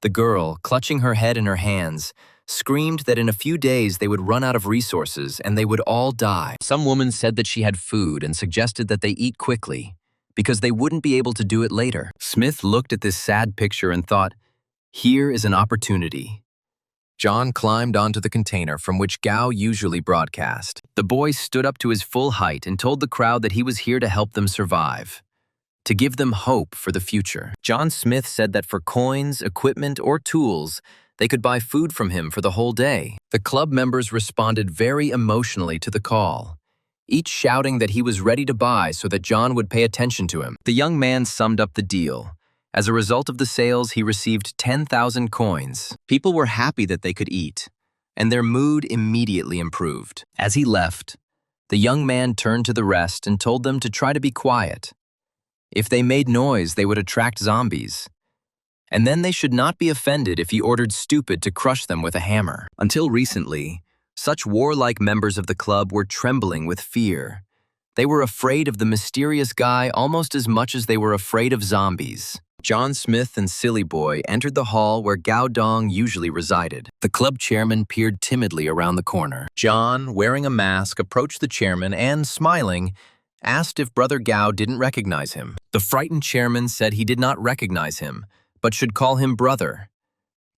The girl, clutching her head in her hands, screamed that in a few days they would run out of resources and they would all die. Some woman said that she had food and suggested that they eat quickly, because they wouldn't be able to do it later. Smith looked at this sad picture and thought, here is an opportunity. John climbed onto the container from which Gao usually broadcast. The boy stood up to his full height and told the crowd that he was here to help them survive, to give them hope for the future. John Smith said that for coins, equipment, or tools, they could buy food from him for the whole day. The club members responded very emotionally to the call, each shouting that he was ready to buy so that John would pay attention to him. The young man summed up the deal. As a result of the sales, he received 10,000 coins. People were happy that they could eat, and their mood immediately improved. As he left, the young man turned to the rest and told them to try to be quiet. If they made noise, they would attract zombies. And then they should not be offended if he ordered Stupid to crush them with a hammer. Until recently, such warlike members of the club were trembling with fear. They were afraid of the mysterious guy almost as much as they were afraid of zombies. John Smith and Silly Boy entered the hall where Gao Dong usually resided. The club chairman peered timidly around the corner. John, wearing a mask, approached the chairman and, smiling, asked if Brother Gao didn't recognize him. The frightened chairman said he did not recognize him, but should call him brother.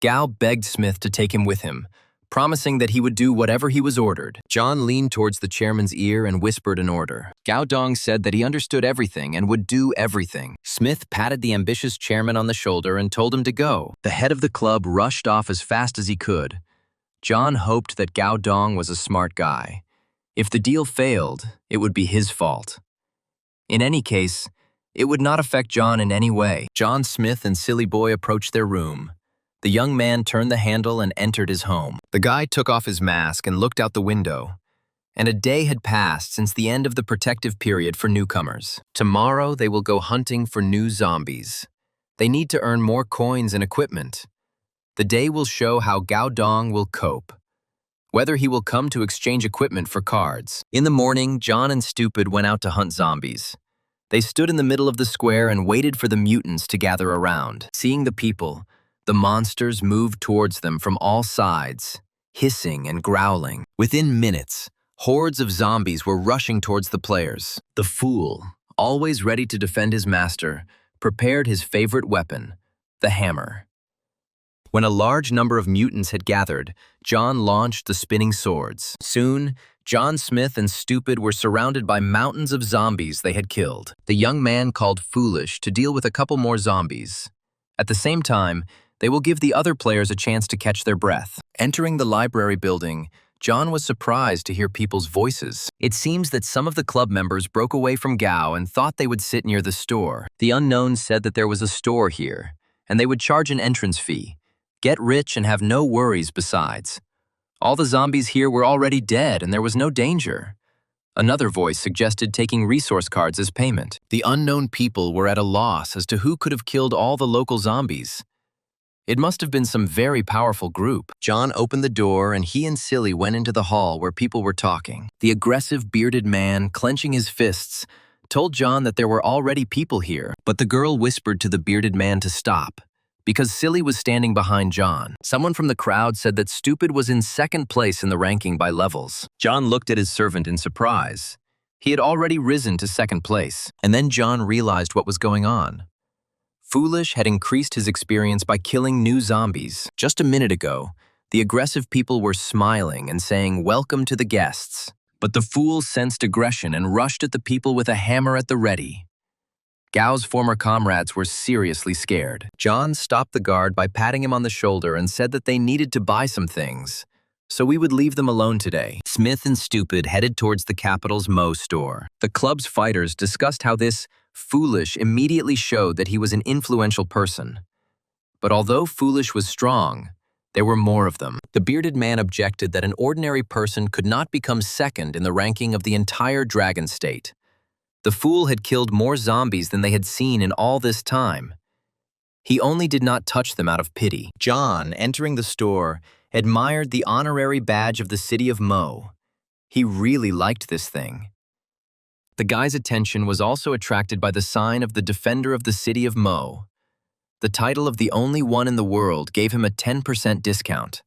Gao begged Smith to take him with him, promising that he would do whatever he was ordered. John leaned towards the chairman's ear and whispered an order. Gao Dong said that he understood everything and would do everything. Smith patted the ambitious chairman on the shoulder and told him to go. The head of the club rushed off as fast as he could. John hoped that Gao Dong was a smart guy. If the deal failed, it would be his fault. In any case, it would not affect John in any way. John Smith and Silly Boy approached their room. The young man turned the handle and entered his home. The guy took off his mask and looked out the window. And a day had passed since the end of the protective period for newcomers. Tomorrow they will go hunting for new zombies. They need to earn more coins and equipment. The day will show how Gao Dong will cope, whether he will come to exchange equipment for cards. In the morning, John and Stupid went out to hunt zombies. They stood in the middle of the square and waited for the mutants to gather around. Seeing the people, the monsters moved towards them from all sides, hissing and growling. Within minutes, hordes of zombies were rushing towards the players. The fool, always ready to defend his master, prepared his favorite weapon, the hammer. When a large number of mutants had gathered, John launched the spinning swords. Soon, John Smith and Stupid were surrounded by mountains of zombies they had killed. The young man called Foolish to deal with a couple more zombies. At the same time, they will give the other players a chance to catch their breath. Entering the library building, John was surprised to hear people's voices. It seems that some of the club members broke away from Gao and thought they would sit near the store. The unknown said that there was a store here, and they would charge an entrance fee, get rich and have no worries besides. All the zombies here were already dead and there was no danger. Another voice suggested taking resource cards as payment. The unknown people were at a loss as to who could have killed all the local zombies. It must have been some very powerful group. John opened the door and he and Silly went into the hall where people were talking. The aggressive bearded man, clenching his fists, told John that there were already people here, but the girl whispered to the bearded man to stop, because Silly was standing behind John. Someone from the crowd said that Stupid was in second place in the ranking by levels. John looked at his servant in surprise. He had already risen to second place, and then John realized what was going on. Foolish had increased his experience by killing new zombies. Just a minute ago, the aggressive people were smiling and saying, "Welcome to the guests." But the fool sensed aggression and rushed at the people with a hammer at the ready. Gao's former comrades were seriously scared. John stopped the guard by patting him on the shoulder and said that they needed to buy some things, so we would leave them alone today. Smith and Stupid headed towards the capital's Mo store. The club's fighters discussed how this Foolish immediately showed that he was an influential person. But although Foolish was strong, there were more of them. The bearded man objected that an ordinary person could not become second in the ranking of the entire Dragon State. The fool had killed more zombies than they had seen in all this time. He only did not touch them out of pity. John, entering the store, admired the honorary badge of the city of Mo. He really liked this thing. The guy's attention was also attracted by the sign of the Defender of the City of Mo. The title of the only one in the world gave him a 10% discount.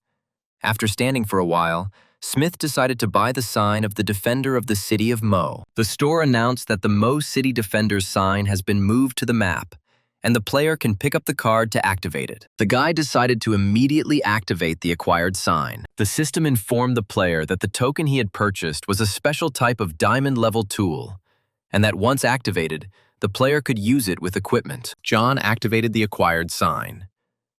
After standing for a while, Smith decided to buy the sign of the Defender of the City of Mo. The store announced that the Mo City Defender's sign has been moved to the map, and the player can pick up the card to activate it. The guy decided to immediately activate the acquired sign. The system informed the player that the token he had purchased was a special type of diamond-level tool, and that once activated, the player could use it with equipment. John activated the acquired sign.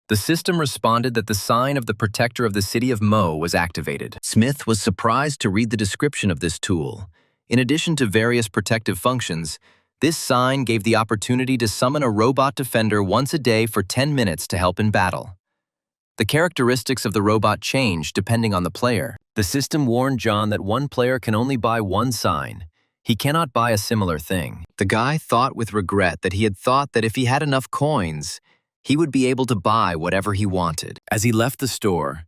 The system responded that the sign of the Protector of the City of Mo was activated. Smith was surprised to read the description of this tool. In addition to various protective functions, this sign gave the opportunity to summon a robot defender once a day for 10 minutes to help in battle. The characteristics of the robot changed depending on the player. The system warned John that one player can only buy one sign. He cannot buy a similar thing. The guy thought with regret that he had thought that if he had enough coins, he would be able to buy whatever he wanted. As he left the store,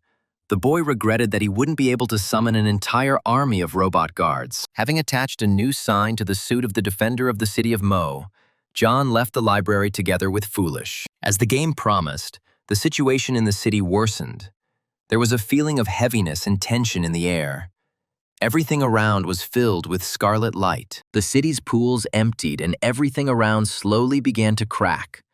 the boy regretted that he wouldn't be able to summon an entire army of robot guards. Having attached a new sign to the suit of the Defender of the City of Mo, John left the library together with Foolish. As the game promised, the situation in the city worsened. There was a feeling of heaviness and tension in the air. Everything around was filled with scarlet light. The city's pools emptied and everything around slowly began to crack.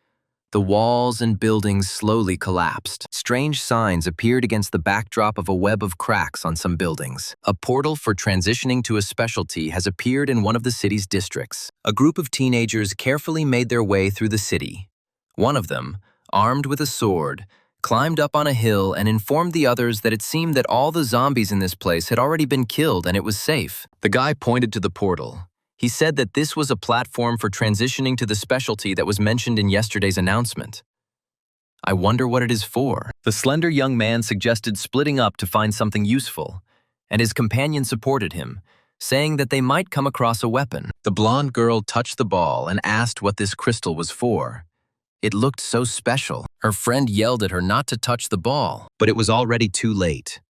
The walls and buildings slowly collapsed. Strange signs appeared against the backdrop of a web of cracks on some buildings. A portal for transitioning to a specialty has appeared in one of the city's districts. A group of teenagers carefully made their way through the city. One of them, armed with a sword, climbed up on a hill and informed the others that it seemed that all the zombies in this place had already been killed and it was safe. The guy pointed to the portal. He said that this was a platform for transitioning to the specialty that was mentioned in yesterday's announcement. I wonder what it is for. The slender young man suggested splitting up to find something useful, and his companion supported him, saying that they might come across a weapon. The blonde girl touched the ball and asked what this crystal was for. It looked so special. Her friend yelled at her not to touch the ball, but it was already too late.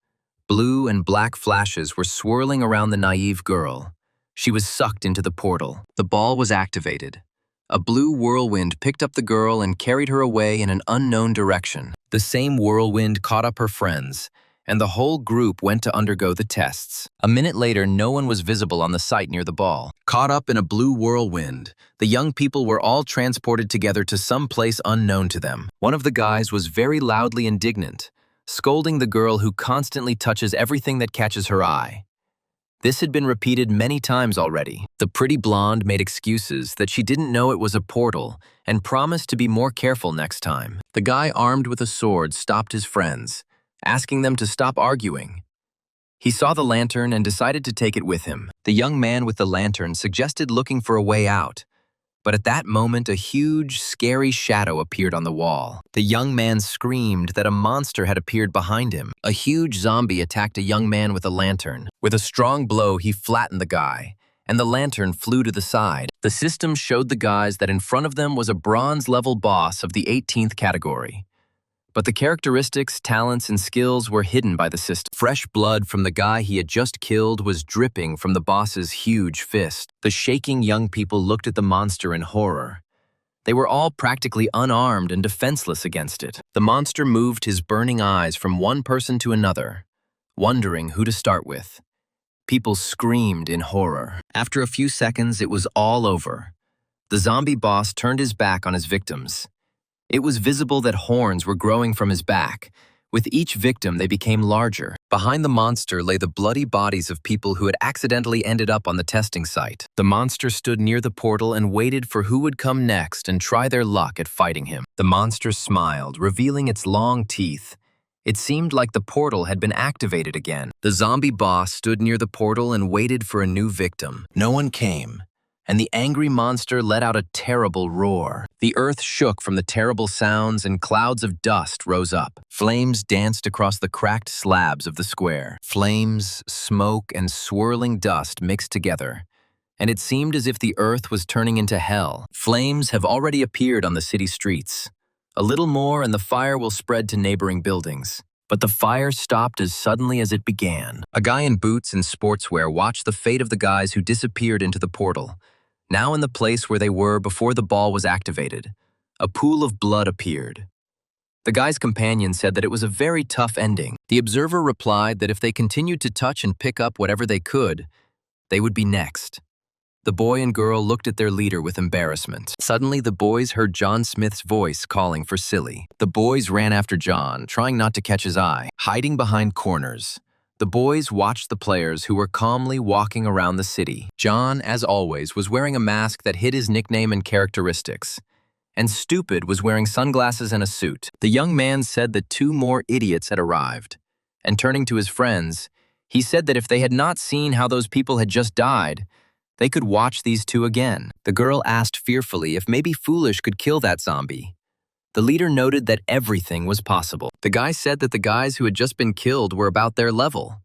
Blue and black flashes were swirling around the naive girl. She was sucked into the portal. The ball was activated. A blue whirlwind picked up the girl and carried her away in an unknown direction. The same whirlwind caught up her friends, and the whole group went to undergo the tests. A minute later, no one was visible on the site near the ball. Caught up in a blue whirlwind, the young people were all transported together to some place unknown to them. One of the guys was very loudly indignant, scolding the girl who constantly touches everything that catches her eye. This had been repeated many times already. The pretty blonde made excuses that she didn't know it was a portal and promised to be more careful next time. The guy armed with a sword stopped his friends, asking them to stop arguing. He saw the lantern and decided to take it with him. The young man with the lantern suggested looking for a way out, but at that moment a huge, scary shadow appeared on the wall. The young man screamed that a monster had appeared behind him. A huge zombie attacked a young man with a lantern. With a strong blow, he flattened the guy, and the lantern flew to the side. The system showed the guys that in front of them was a bronze-level boss of the 18th category. But the characteristics, talents, and skills were hidden by the system. Fresh blood from the guy he had just killed was dripping from the boss's huge fist. The shaking young people looked at the monster in horror. They were all practically unarmed and defenseless against it. The monster moved his burning eyes from one person to another, wondering who to start with. People screamed in horror. After a few seconds, it was all over. The zombie boss turned his back on his victims. It was visible that horns were growing from his back. With each victim, they became larger. Behind the monster lay the bloody bodies of people who had accidentally ended up on the testing site. The monster stood near the portal and waited for who would come next and try their luck at fighting him. The monster smiled, revealing its long teeth. It seemed like the portal had been activated again. The zombie boss stood near the portal and waited for a new victim. No one came, and the angry monster let out a terrible roar. The earth shook from the terrible sounds and clouds of dust rose up. Flames danced across the cracked slabs of the square. Flames, smoke, and swirling dust mixed together, and it seemed as if the earth was turning into hell. Flames have already appeared on the city streets. A little more and the fire will spread to neighboring buildings. But the fire stopped as suddenly as it began. A guy in boots and sportswear watched the fate of the guys who disappeared into the portal. Now in the place where they were before the ball was activated, a pool of blood appeared. The guy's companion said that it was a very tough ending. The observer replied that if they continued to touch and pick up whatever they could, they would be next. The boy and girl looked at their leader with embarrassment. Suddenly, the boys heard John Smith's voice calling for Silly. The boys ran after John, trying not to catch his eye. Hiding behind corners, the boys watched the players who were calmly walking around the city. John, as always, was wearing a mask that hid his nickname and characteristics. And Stupid was wearing sunglasses and a suit. The young man said that 2 more idiots had arrived. And turning to his friends, he said that if they had not seen how those people had just died, they could watch these 2 again. The girl asked fearfully if maybe Foolish could kill that zombie. The leader noted that everything was possible. The guy said that the guys who had just been killed were about their level,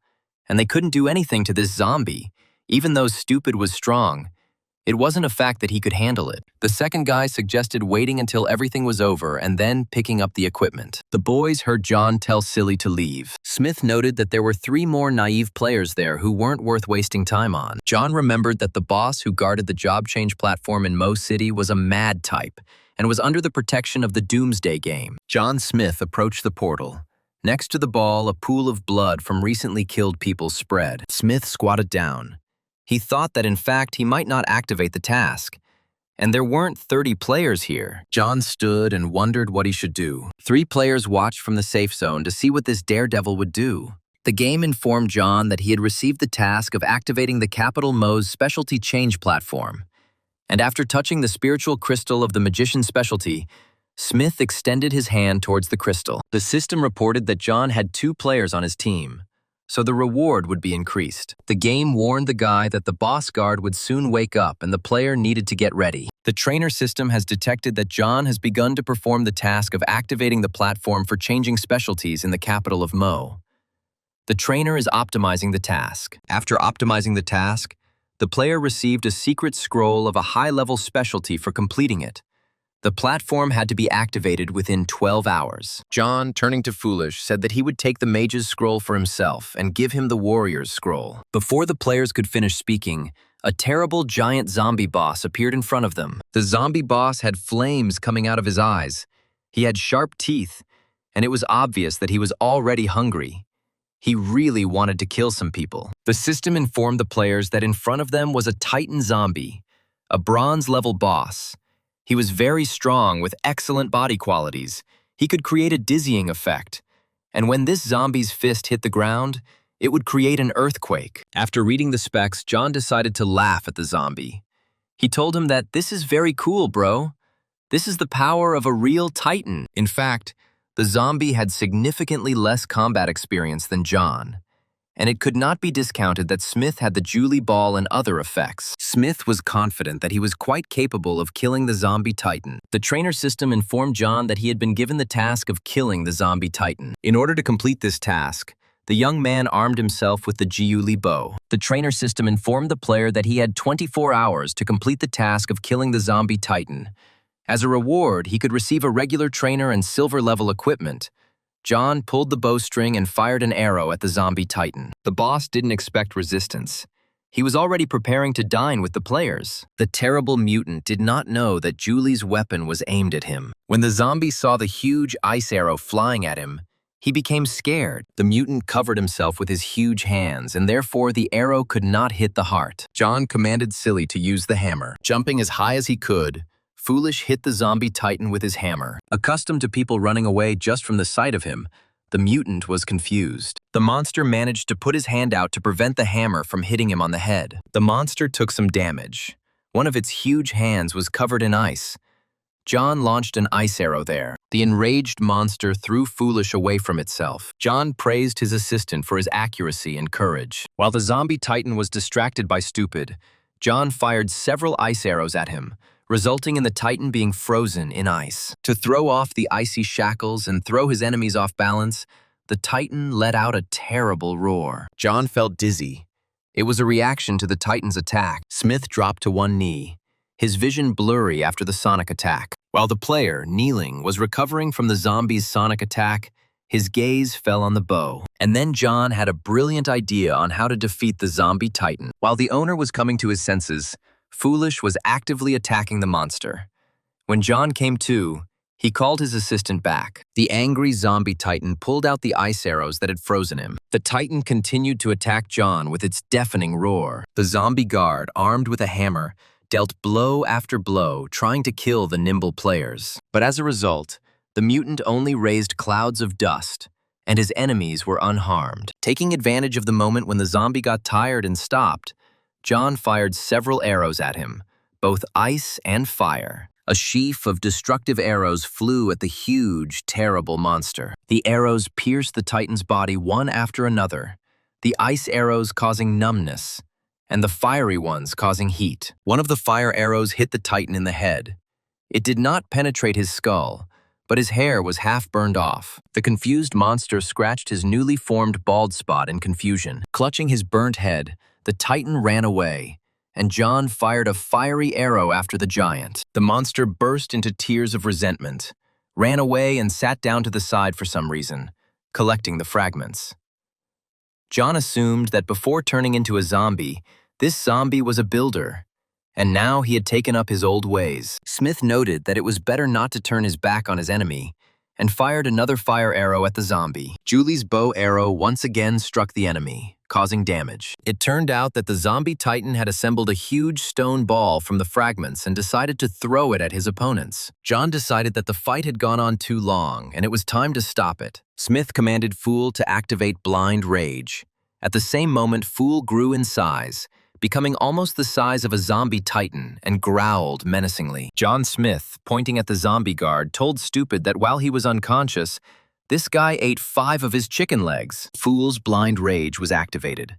and they couldn't do anything to this zombie, even though Stupid was strong. It wasn't a fact that he could handle it. The second guy suggested waiting until everything was over and then picking up the equipment. The boys heard John tell Silly to leave. Smith noted that there were 3 more naive players there who weren't worth wasting time on. John remembered that the boss who guarded the job change platform in Mo City was a mad type and was under the protection of the Doomsday game. John Smith approached the portal. Next to the ball, a pool of blood from recently killed people spread. Smith squatted down. He thought that in fact he might not activate the task, and there weren't 30 players here. John stood and wondered what he should do. 3 players watched from the safe zone to see what this daredevil would do. The game informed John that he had received the task of activating the Capital Mo's specialty change platform, and after touching the spiritual crystal of the magician's specialty, Smith extended his hand towards the crystal. The system reported that John had 2 players on his team, so the reward would be increased. The game warned the guy that the boss guard would soon wake up and the player needed to get ready. The trainer system has detected that John has begun to perform the task of activating the platform for changing specialties in the capital of Mo. The trainer is optimizing the task. After optimizing the task, the player received a secret scroll of a high-level specialty for completing it. The platform had to be activated within 12 hours. John, turning to Foolish, said that he would take the mage's scroll for himself and give him the warrior's scroll. Before the players could finish speaking, a terrible giant zombie boss appeared in front of them. The zombie boss had flames coming out of his eyes. He had sharp teeth, and it was obvious that he was already hungry. He really wanted to kill some people. The system informed the players that in front of them was a Titan zombie, a bronze-level boss. He was very strong with excellent body qualities. He could create a dizzying effect. And when this zombie's fist hit the ground, It would create an earthquake. After reading the specs, John decided to laugh at the zombie. He told him that this is very cool, bro. This is the power of a real titan. In fact, the zombie had significantly less combat experience than John, and it could not be discounted that Smith had the Julie ball and other effects. Smith was confident that he was quite capable of killing the zombie titan. The trainer system informed John that he had been given the task of killing the zombie titan. In order to complete this task, the young man armed himself with the Julie bow. The trainer system informed the player that he had 24 hours to complete the task of killing the zombie titan. As a reward, he could receive a regular trainer and silver-level equipment. John pulled the bowstring and fired an arrow at the zombie titan. The boss didn't expect resistance. He was already preparing to dine with the players. The terrible mutant did not know that Julie's weapon was aimed at him. When the zombie saw the huge ice arrow flying at him, he became scared. The mutant covered himself with his huge hands, and therefore the arrow could not hit the heart. John commanded Silly to use the hammer. Jumping as high as he could, Foolish hit the zombie titan with his hammer. Accustomed to people running away just from the sight of him, the mutant was confused. The monster managed to put his hand out to prevent the hammer from hitting him on the head. The monster took some damage. One of its huge hands was covered in ice. John launched an ice arrow there. The enraged monster threw Foolish away from itself. John praised his assistant for his accuracy and courage. While the zombie titan was distracted by Stupid, John fired several ice arrows at him, resulting in the titan being frozen in ice. To throw off the icy shackles and throw his enemies off balance, the titan let out a terrible roar. John felt dizzy. It was a reaction to the titan's attack. Smith dropped to one knee, his vision blurry after the sonic attack. While the player, kneeling, was recovering from the zombie's sonic attack, his gaze fell on the bow. And then John had a brilliant idea on how to defeat the zombie titan. While the owner was coming to his senses, Foolish was actively attacking the monster. When John came to, he called his assistant back. The angry zombie titan pulled out the ice arrows that had frozen him. The titan continued to attack John with its deafening roar. The zombie guard, armed with a hammer, dealt blow after blow, trying to kill the nimble players. But as a result, the mutant only raised clouds of dust, and his enemies were unharmed. Taking advantage of the moment when the zombie got tired and stopped, John fired several arrows at him, both ice and fire. A sheaf of destructive arrows flew at the huge, terrible monster. The arrows pierced the titan's body one after another, the ice arrows causing numbness, and the fiery ones causing heat. One of the fire arrows hit the titan in the head. It did not penetrate his skull, but his hair was half burned off. The confused monster scratched his newly formed bald spot in confusion. Clutching his burnt head, the titan ran away, and John fired a fiery arrow after the giant. The monster burst into tears of resentment, ran away and sat down to the side for some reason, collecting the fragments. John assumed that before turning into a zombie, this zombie was a builder, and now he had taken up his old ways. Smith noted that it was better not to turn his back on his enemy, and fired another fire arrow at the zombie. Julie's bow arrow once again struck the enemy, causing damage. It turned out that the zombie titan had assembled a huge stone ball from the fragments and decided to throw it at his opponents. John decided that the fight had gone on too long, and it was time to stop it. Smith commanded Fool to activate Blind Rage. At the same moment, Fool grew in size, becoming almost the size of a zombie titan, and growled menacingly. John Smith, pointing at the zombie guard, told Stupid that while he was unconscious, this guy ate 5 of his chicken legs. Fool's blind rage was activated,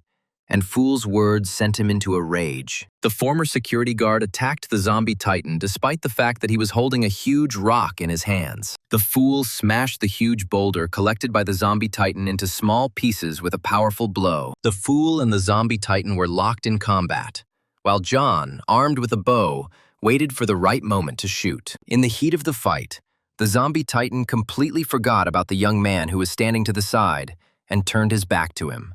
and Fool's words sent him into a rage. The former security guard attacked the zombie titan despite the fact that he was holding a huge rock in his hands. The Fool smashed the huge boulder collected by the zombie titan into small pieces with a powerful blow. The Fool and the zombie titan were locked in combat, while John, armed with a bow, waited for the right moment to shoot. In the heat of the fight, the zombie titan completely forgot about the young man who was standing to the side and turned his back to him.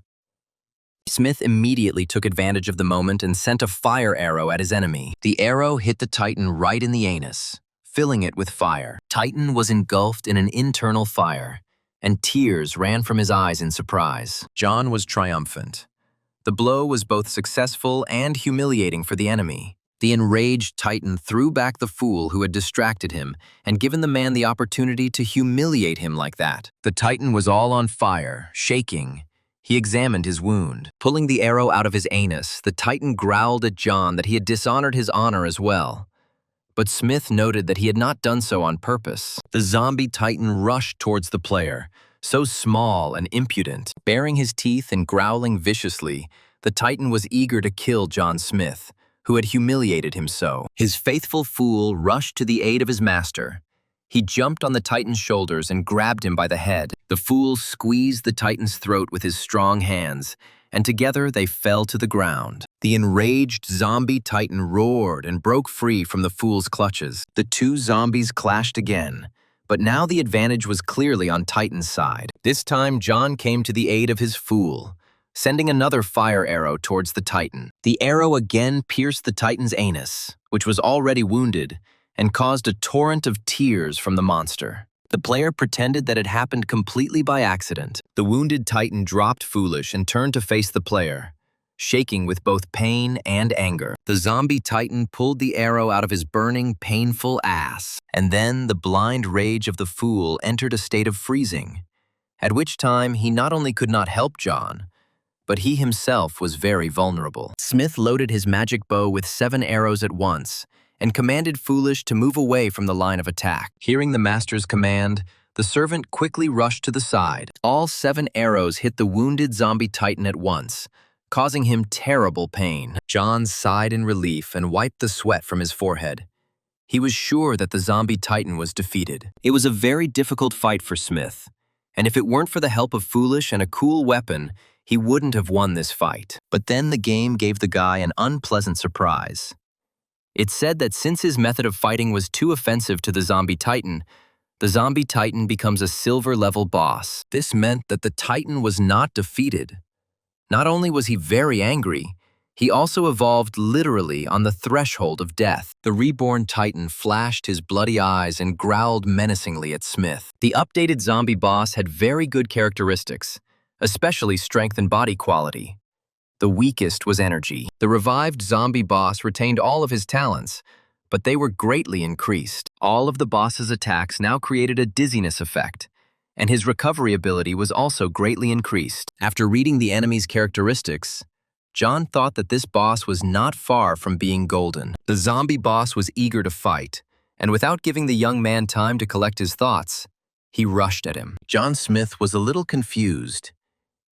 Smith immediately took advantage of the moment and sent a fire arrow at his enemy. The arrow hit the titan right in the anus, filling it with fire. Titan was engulfed in an internal fire, and tears ran from his eyes in surprise. John was triumphant. The blow was both successful and humiliating for the enemy. The enraged titan threw back the Fool who had distracted him and given the man the opportunity to humiliate him like that. The titan was all on fire, shaking. He examined his wound. Pulling the arrow out of his anus, the Titan growled at John that he had dishonored his honor as well. But Smith noted that he had not done so on purpose. The zombie Titan rushed towards the player, so small and impudent. Baring his teeth and growling viciously, the Titan was eager to kill John Smith, who had humiliated him so. His faithful fool rushed to the aid of his master. He jumped on the Titan's shoulders and grabbed him by the head. The fool squeezed the Titan's throat with his strong hands, and together they fell to the ground. The enraged zombie Titan roared and broke free from the fool's clutches. The two zombies clashed again, but now the advantage was clearly on Titan's side. This time John came to the aid of his fool, sending another fire arrow towards the Titan. The arrow again pierced the Titan's anus, which was already wounded, and caused a torrent of tears from the monster. The player pretended that it happened completely by accident. The wounded Titan dropped foolish and turned to face the player, shaking with both pain and anger. The zombie Titan pulled the arrow out of his burning, painful ass, and then the blind rage of the fool entered a state of freezing, at which time he not only could not help John, but he himself was very vulnerable. Smith loaded his magic bow with 7 arrows at once, and commanded Foolish to move away from the line of attack. Hearing the master's command, the servant quickly rushed to the side. All 7 arrows hit the wounded zombie Titan at once, causing him terrible pain. John sighed in relief and wiped the sweat from his forehead. He was sure that the zombie Titan was defeated. It was a very difficult fight for Smith, and if it weren't for the help of Foolish and a cool weapon, he wouldn't have won this fight. But then the game gave the guy an unpleasant surprise. It said that since his method of fighting was too offensive to the zombie Titan, the zombie Titan becomes a silver-level boss. This meant that the Titan was not defeated. Not only was he very angry, he also evolved literally on the threshold of death. The reborn Titan flashed his bloody eyes and growled menacingly at Smith. The updated zombie boss had very good characteristics, especially strength and body quality. The weakest was energy. The revived zombie boss retained all of his talents, but they were greatly increased. All of the boss's attacks now created a dizziness effect, and his recovery ability was also greatly increased. After reading the enemy's characteristics, John thought that this boss was not far from being golden. The zombie boss was eager to fight, and without giving the young man time to collect his thoughts, he rushed at him. John Smith was a little confused.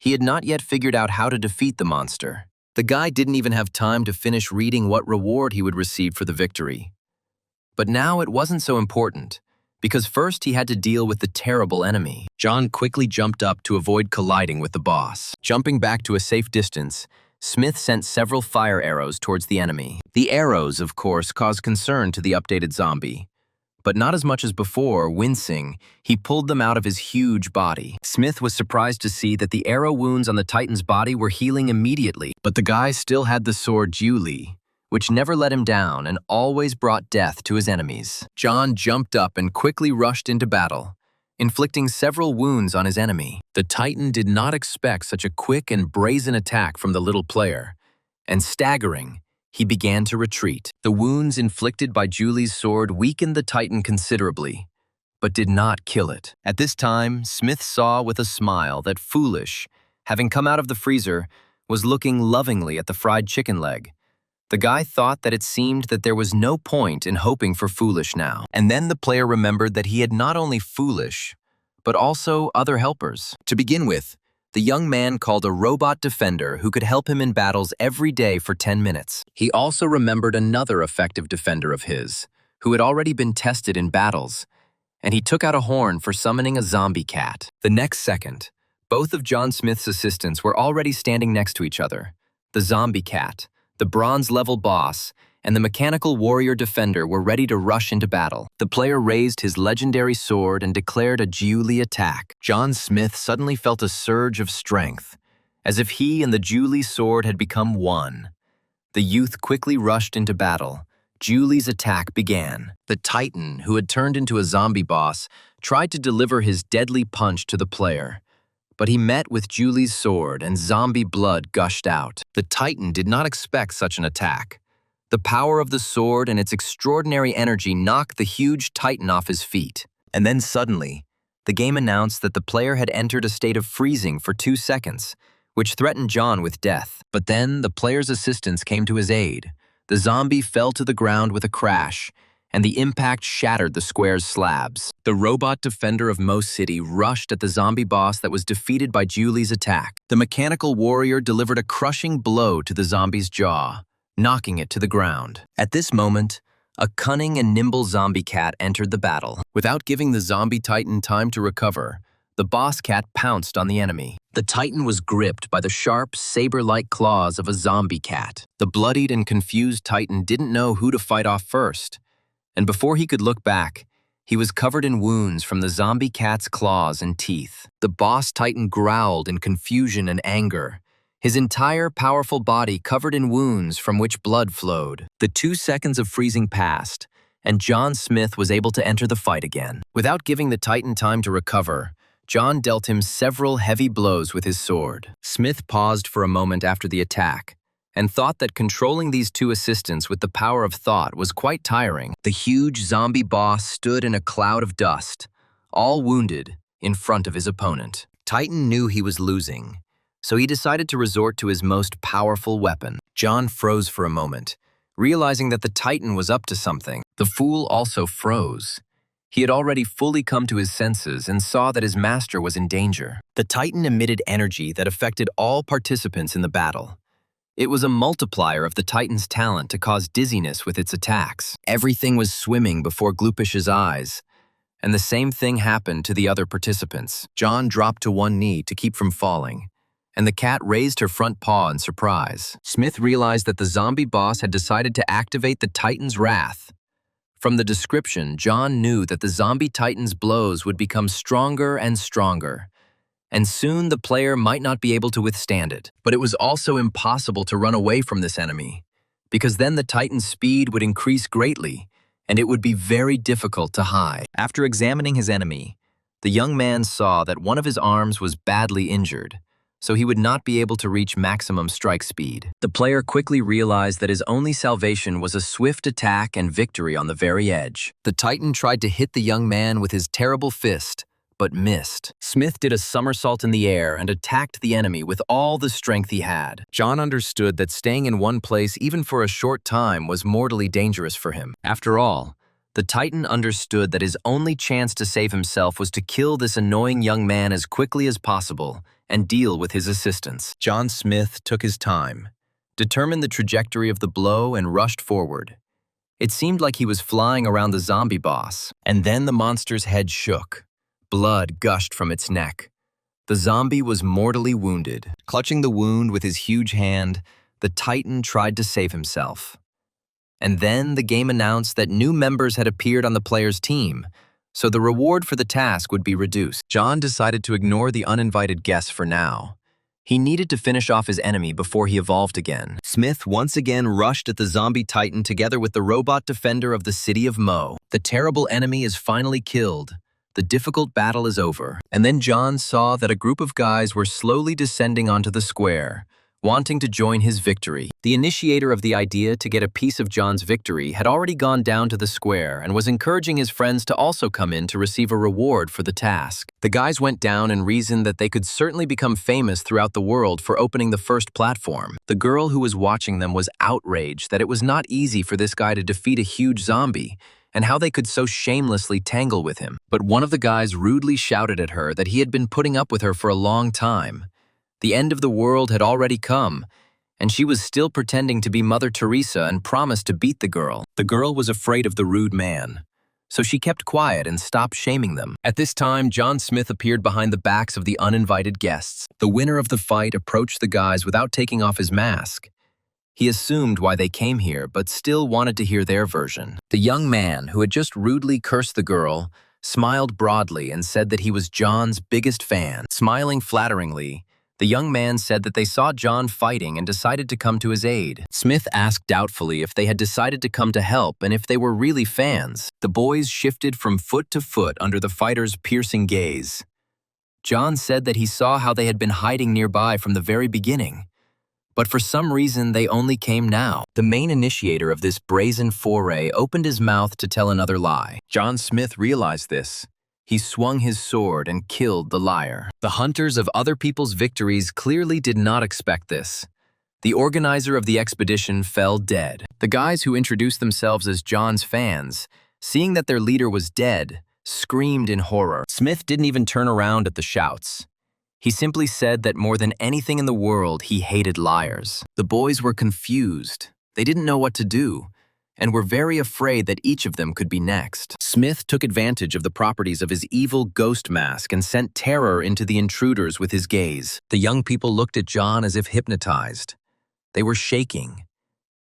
He had not yet figured out how to defeat the monster. The guy didn't even have time to finish reading what reward he would receive for the victory. But now it wasn't so important, because first he had to deal with the terrible enemy. John quickly jumped up to avoid colliding with the boss. Jumping back to a safe distance, Smith sent several fire arrows towards the enemy. The arrows, of course, caused concern to the updated zombie. But not as much as before. Wincing, he pulled them out of his huge body. Smith was surprised to see that the arrow wounds on the Titan's body were healing immediately, but the guy still had the sword Julie, which never let him down and always brought death to his enemies. John jumped up and quickly rushed into battle, inflicting several wounds on his enemy. The Titan did not expect such a quick and brazen attack from the little player, and staggering, he began to retreat. The wounds inflicted by Julie's sword weakened the Titan considerably, but did not kill it. At this time, Smith saw with a smile that Foolish, having come out of the freezer, was looking lovingly at the fried chicken leg. The guy thought that it seemed that there was no point in hoping for Foolish now. And then the player remembered that he had not only Foolish, but also other helpers. To begin with, the young man called a robot defender who could help him in battles every day for 10 minutes. He also remembered another effective defender of his, who had already been tested in battles, and he took out a horn for summoning a zombie cat. The next second, both of John Smith's assistants were already standing next to each other. The zombie cat, the bronze-level boss, and the mechanical warrior defender were ready to rush into battle. The player raised his legendary sword and declared a Julie attack. John Smith suddenly felt a surge of strength, as if he and the Julie sword had become one. The youth quickly rushed into battle. Julie's attack began. The Titan, who had turned into a zombie boss, tried to deliver his deadly punch to the player, but he met with Julie's sword and zombie blood gushed out. The Titan did not expect such an attack. The power of the sword and its extraordinary energy knocked the huge Titan off his feet. And then suddenly, the game announced that the player had entered a state of freezing for 2 seconds, which threatened John with death. But then the player's assistants came to his aid. The zombie fell to the ground with a crash, and the impact shattered the square's slabs. The robot defender of Mo City rushed at the zombie boss that was defeated by Julie's attack. The mechanical warrior delivered a crushing blow to the zombie's jaw, knocking it to the ground. At this moment, a cunning and nimble zombie cat entered the battle. Without giving the zombie titan time to recover, the boss cat pounced on the enemy. The titan was gripped by the sharp, saber-like claws of a zombie cat. The bloodied and confused titan didn't know who to fight off first, and before he could look back, he was covered in wounds from the zombie cat's claws and teeth. The boss titan growled in confusion and anger, his entire powerful body covered in wounds from which blood flowed. The 2 seconds of freezing passed, and John Smith was able to enter the fight again. Without giving the titan time to recover, John dealt him several heavy blows with his sword. Smith paused for a moment after the attack, and thought that controlling these 2 assistants with the power of thought was quite tiring. The huge zombie boss stood in a cloud of dust, all wounded, in front of his opponent. Titan knew he was losing, so he decided to resort to his most powerful weapon. John froze for a moment, realizing that the Titan was up to something. The fool also froze. He had already fully come to his senses and saw that his master was in danger. The Titan emitted energy that affected all participants in the battle. It was a multiplier of the Titan's talent to cause dizziness with its attacks. Everything was swimming before Gloopish's eyes, and the same thing happened to the other participants. John dropped to one knee to keep from falling, and the cat raised her front paw in surprise. Smith realized that the zombie boss had decided to activate the Titan's wrath. From the description, John knew that the zombie Titan's blows would become stronger and stronger, and soon the player might not be able to withstand it. But it was also impossible to run away from this enemy, because then the Titan's speed would increase greatly, and it would be very difficult to hide. After examining his enemy, the young man saw that one of his arms was badly injured, so he would not be able to reach maximum strike speed. The player quickly realized that his only salvation was a swift attack and victory on the very edge. The Titan tried to hit the young man with his terrible fist, but missed. Smith did a somersault in the air and attacked the enemy with all the strength he had. John understood that staying in one place even for a short time was mortally dangerous for him. After all, the Titan understood that his only chance to save himself was to kill this annoying young man as quickly as possible and deal with his assistants. John Smith took his time, determined the trajectory of the blow, and rushed forward. It seemed like he was flying around the zombie boss, and then the monster's head shook. Blood gushed from its neck. The zombie was mortally wounded. Clutching the wound with his huge hand, the Titan tried to save himself. And then the game announced that new members had appeared on the player's team, so the reward for the task would be reduced. John decided to ignore the uninvited guests for now. He needed to finish off his enemy before he evolved again. Smith once again rushed at the zombie Titan together with the robot defender of the city of Mo. The terrible enemy is finally killed. The difficult battle is over. And then John saw that a group of guys were slowly descending onto the square, wanting to join his victory. The initiator of the idea to get a piece of John's victory had already gone down to the square and was encouraging his friends to also come in to receive a reward for the task. The guys went down and reasoned that they could certainly become famous throughout the world for opening the first platform. The girl who was watching them was outraged that it was not easy for this guy to defeat a huge zombie, and how they could so shamelessly tangle with him. But one of the guys rudely shouted at her that he had been putting up with her for a long time. The end of the world had already come, and she was still pretending to be Mother Teresa and promised to beat the girl. The girl was afraid of the rude man, so she kept quiet and stopped shaming them. At this time, John Smith appeared behind the backs of the uninvited guests. The winner of the fight approached the guys without taking off his mask. He assumed why they came here, but still wanted to hear their version. The young man, who had just rudely cursed the girl, smiled broadly and said that he was John's biggest fan. Smiling flatteringly, the young man said that they saw John fighting and decided to come to his aid. Smith asked doubtfully if they had decided to come to help and if they were really fans. The boys shifted from foot to foot under the fighter's piercing gaze. John said that he saw how they had been hiding nearby from the very beginning, but for some reason they only came now. The main initiator of this brazen foray opened his mouth to tell another lie. John Smith realized this. He swung his sword and killed the liar. The hunters of other people's victories clearly did not expect this. The organizer of the expedition fell dead. The guys who introduced themselves as John's fans, seeing that their leader was dead, screamed in horror. Smith didn't even turn around at the shouts. He simply said that more than anything in the world, he hated liars. The boys were confused. They didn't know what to do, and were very afraid that each of them could be next. Smith took advantage of the properties of his evil ghost mask and sent terror into the intruders with his gaze. The young people looked at John as if hypnotized. They were shaking,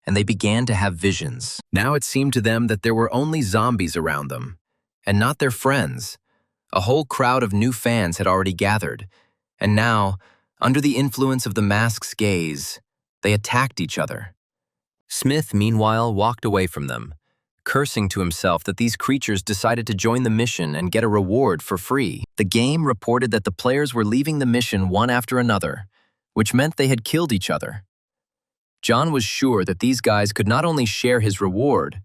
and they began to have visions. Now it seemed to them that there were only zombies around them, and not their friends. A whole crowd of new fans had already gathered, and now, under the influence of the mask's gaze, they attacked each other. Smith, meanwhile, walked away from them, cursing to himself that these creatures decided to join the mission and get a reward for free. The game reported that the players were leaving the mission one after another, which meant they had killed each other. John was sure that these guys could not only share his reward,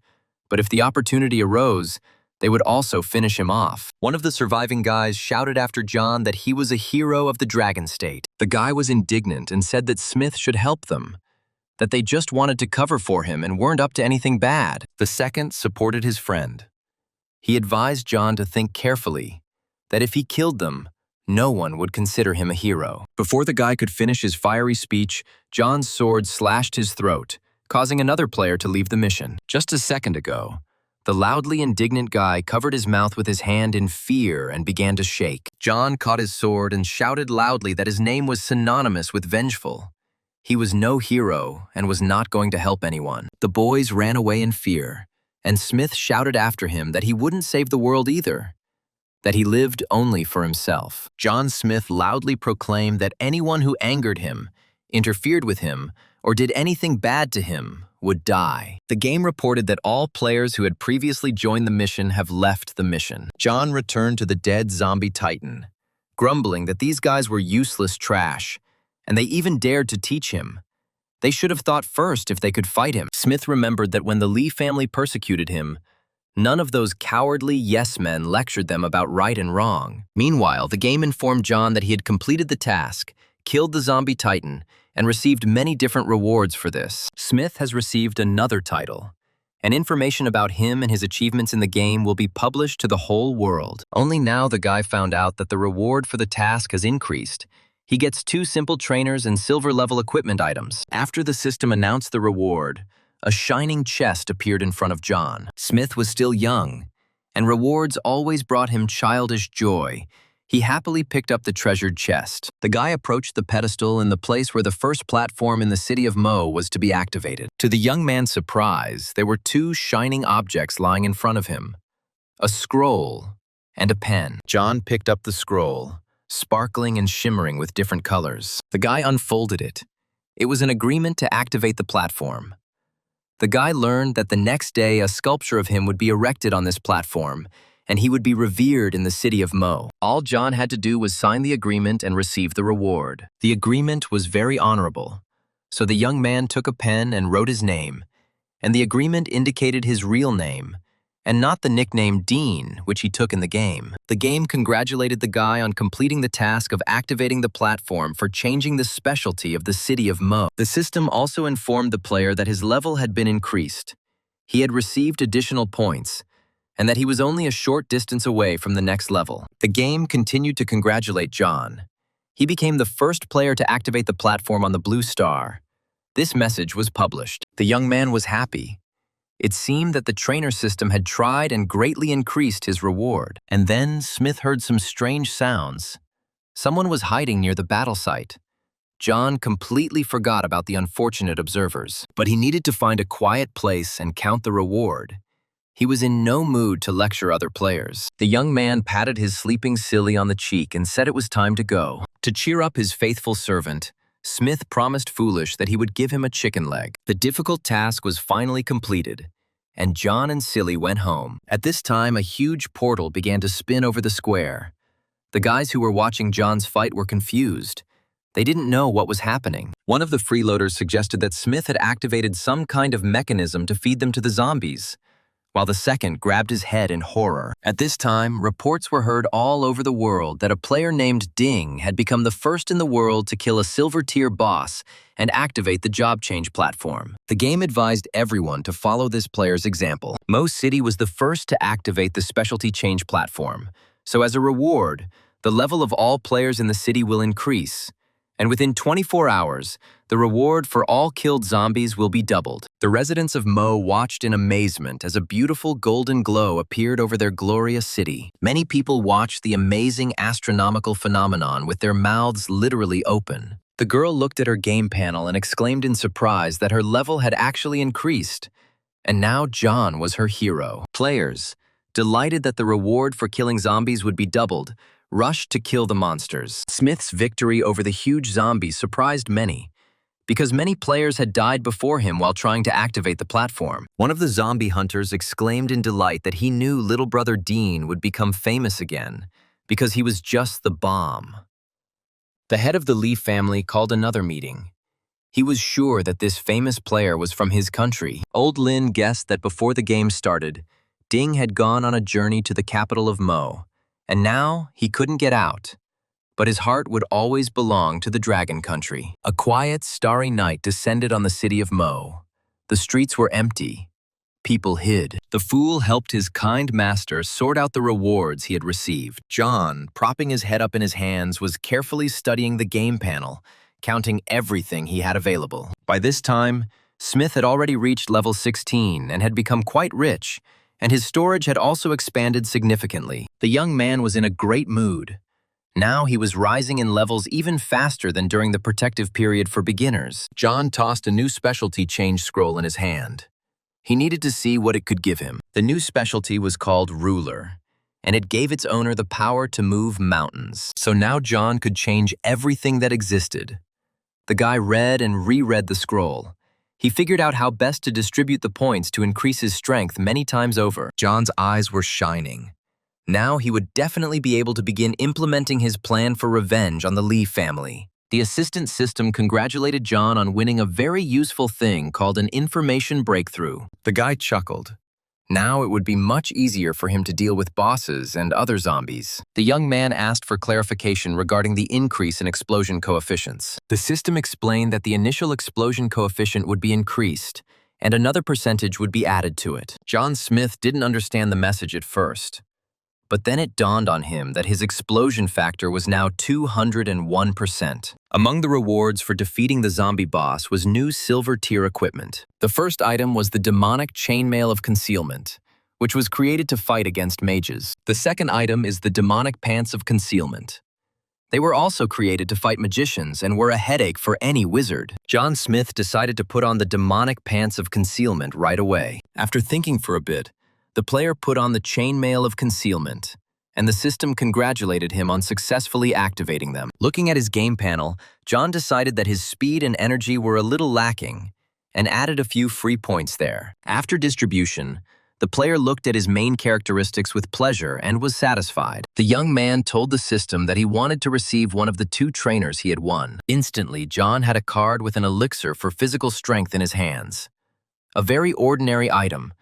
but if the opportunity arose, they would also finish him off. One of the surviving guys shouted after John that he was a hero of the Dragon State. The guy was indignant and said that Smith should help them, that they just wanted to cover for him and weren't up to anything bad. The second supported his friend. He advised John to think carefully, that if he killed them, no one would consider him a hero. Before the guy could finish his fiery speech, John's sword slashed his throat, causing another player to leave the mission. Just a second ago, the loudly indignant guy covered his mouth with his hand in fear and began to shake. John caught his sword and shouted loudly that his name was synonymous with vengeful. He was no hero and was not going to help anyone. The boys ran away in fear, and Smith shouted after him that he wouldn't save the world either, that he lived only for himself. John Smith loudly proclaimed that anyone who angered him, interfered with him, or did anything bad to him would die. The game reported that all players who had previously joined the mission have left the mission. John returned to the dead zombie titan, grumbling that these guys were useless trash, and they even dared to teach him. They should have thought first if they could fight him. Smith remembered that when the Lee family persecuted him, none of those cowardly yes-men lectured them about right and wrong. Meanwhile, the game informed John that he had completed the task, killed the zombie titan, and received many different rewards for this. Smith has received another title, and information about him and his achievements in the game will be published to the whole world. Only now the guy found out that the reward for the task has increased. He gets 2 simple trainers and silver-level equipment items. After the system announced the reward, a shining chest appeared in front of John. Smith was still young, and rewards always brought him childish joy. He happily picked up the treasured chest. The guy approached the pedestal in the place where the first platform in the city of Mo was to be activated. To the young man's surprise, there were 2 shining objects lying in front of him, a scroll and a pen. John picked up the scroll, sparkling and shimmering with different colors. The guy unfolded it. It was an agreement to activate the platform. The guy learned that the next day a sculpture of him would be erected on this platform, and he would be revered in the city of Mo. All John had to do was sign the agreement and receive the reward. The agreement was very honorable, so the young man took a pen and wrote his name, and the agreement indicated his real name, and not the nickname Dean, which he took in the game. The game congratulated the guy on completing the task of activating the platform for changing the specialty of the city of Mo. The system also informed the player that his level had been increased. He had received additional points, and that he was only a short distance away from the next level. The game continued to congratulate John. He became the first player to activate the platform on the blue star. This message was published. The young man was happy. It seemed that the trainer system had tried and greatly increased his reward. And then Smith heard some strange sounds. Someone was hiding near the battle site. John completely forgot about the unfortunate observers, but he needed to find a quiet place and count the reward. He was in no mood to lecture other players. The young man patted his sleeping silly on the cheek and said it was time to go. To cheer up his faithful servant, Smith promised Foolish that he would give him a chicken leg. The difficult task was finally completed, and John and Silly went home. At this time, a huge portal began to spin over the square. The guys who were watching John's fight were confused. They didn't know what was happening. One of the freeloaders suggested that Smith had activated some kind of mechanism to feed them to the zombies. while the second grabbed his head in horror. At this time, reports were heard all over the world that a player named Ding had become the first in the world to kill a silver-tier boss and activate the job change platform. The game advised everyone to follow this player's example. Mo City was the first to activate the specialty change platform, so as a reward, the level of all players in the city will increase, and within 24 hours, the reward for all killed zombies will be doubled. The residents of Mo watched in amazement as a beautiful golden glow appeared over their glorious city. Many people watched the amazing astronomical phenomenon with their mouths literally open. The girl looked at her game panel and exclaimed in surprise that her level had actually increased, and now John was her hero. Players, delighted that the reward for killing zombies would be doubled, rushed to kill the monsters. Smith's victory over the huge zombies surprised many, because many players had died before him while trying to activate the platform. One of the zombie hunters exclaimed in delight that he knew little brother Dean would become famous again, because he was just the bomb. The head of the Lee family called another meeting. He was sure that this famous player was from his country. Old Lin guessed that before the game started, Ding had gone on a journey to the capital of Mo, and now he couldn't get out. But his heart would always belong to the Dragon Country. A quiet, starry night descended on the city of Mo. The streets were empty. People hid. The fool helped his kind master sort out the rewards he had received. John, propping his head up in his hands, was carefully studying the game panel, counting everything he had available. By this time, Smith had already reached level 16 and had become quite rich, and his storage had also expanded significantly. The young man was in a great mood. Now he was rising in levels even faster than during the protective period for beginners. John tossed a new specialty change scroll in his hand. He needed to see what it could give him. The new specialty was called Ruler, and it gave its owner the power to move mountains. So now John could change everything that existed. The guy read and reread the scroll. He figured out how best to distribute the points to increase his strength many times over. John's eyes were shining. Now he would definitely be able to begin implementing his plan for revenge on the Lee family. The assistant system congratulated John on winning a very useful thing called an information breakthrough. The guy chuckled. Now it would be much easier for him to deal with bosses and other zombies. The young man asked for clarification regarding the increase in explosion coefficients. The system explained that the initial explosion coefficient would be increased, and another percentage would be added to it. John Smith didn't understand the message at first. But then it dawned on him that his explosion factor was now 201%. Among the rewards for defeating the zombie boss was new silver-tier equipment. The first item was the demonic chainmail of concealment, which was created to fight against mages. The second item is the demonic pants of concealment. They were also created to fight magicians and were a headache for any wizard. John Smith decided to put on the demonic pants of concealment right away. After thinking for a bit, the player put on the chainmail of concealment, and the system congratulated him on successfully activating them. Looking at his game panel, John decided that his speed and energy were a little lacking, and added a few free points there. After distribution, the player looked at his main characteristics with pleasure and was satisfied. The young man told the system that he wanted to receive one of the 2 trainers he had won. Instantly, John had a card with an elixir for physical strength in his hands. A very ordinary item,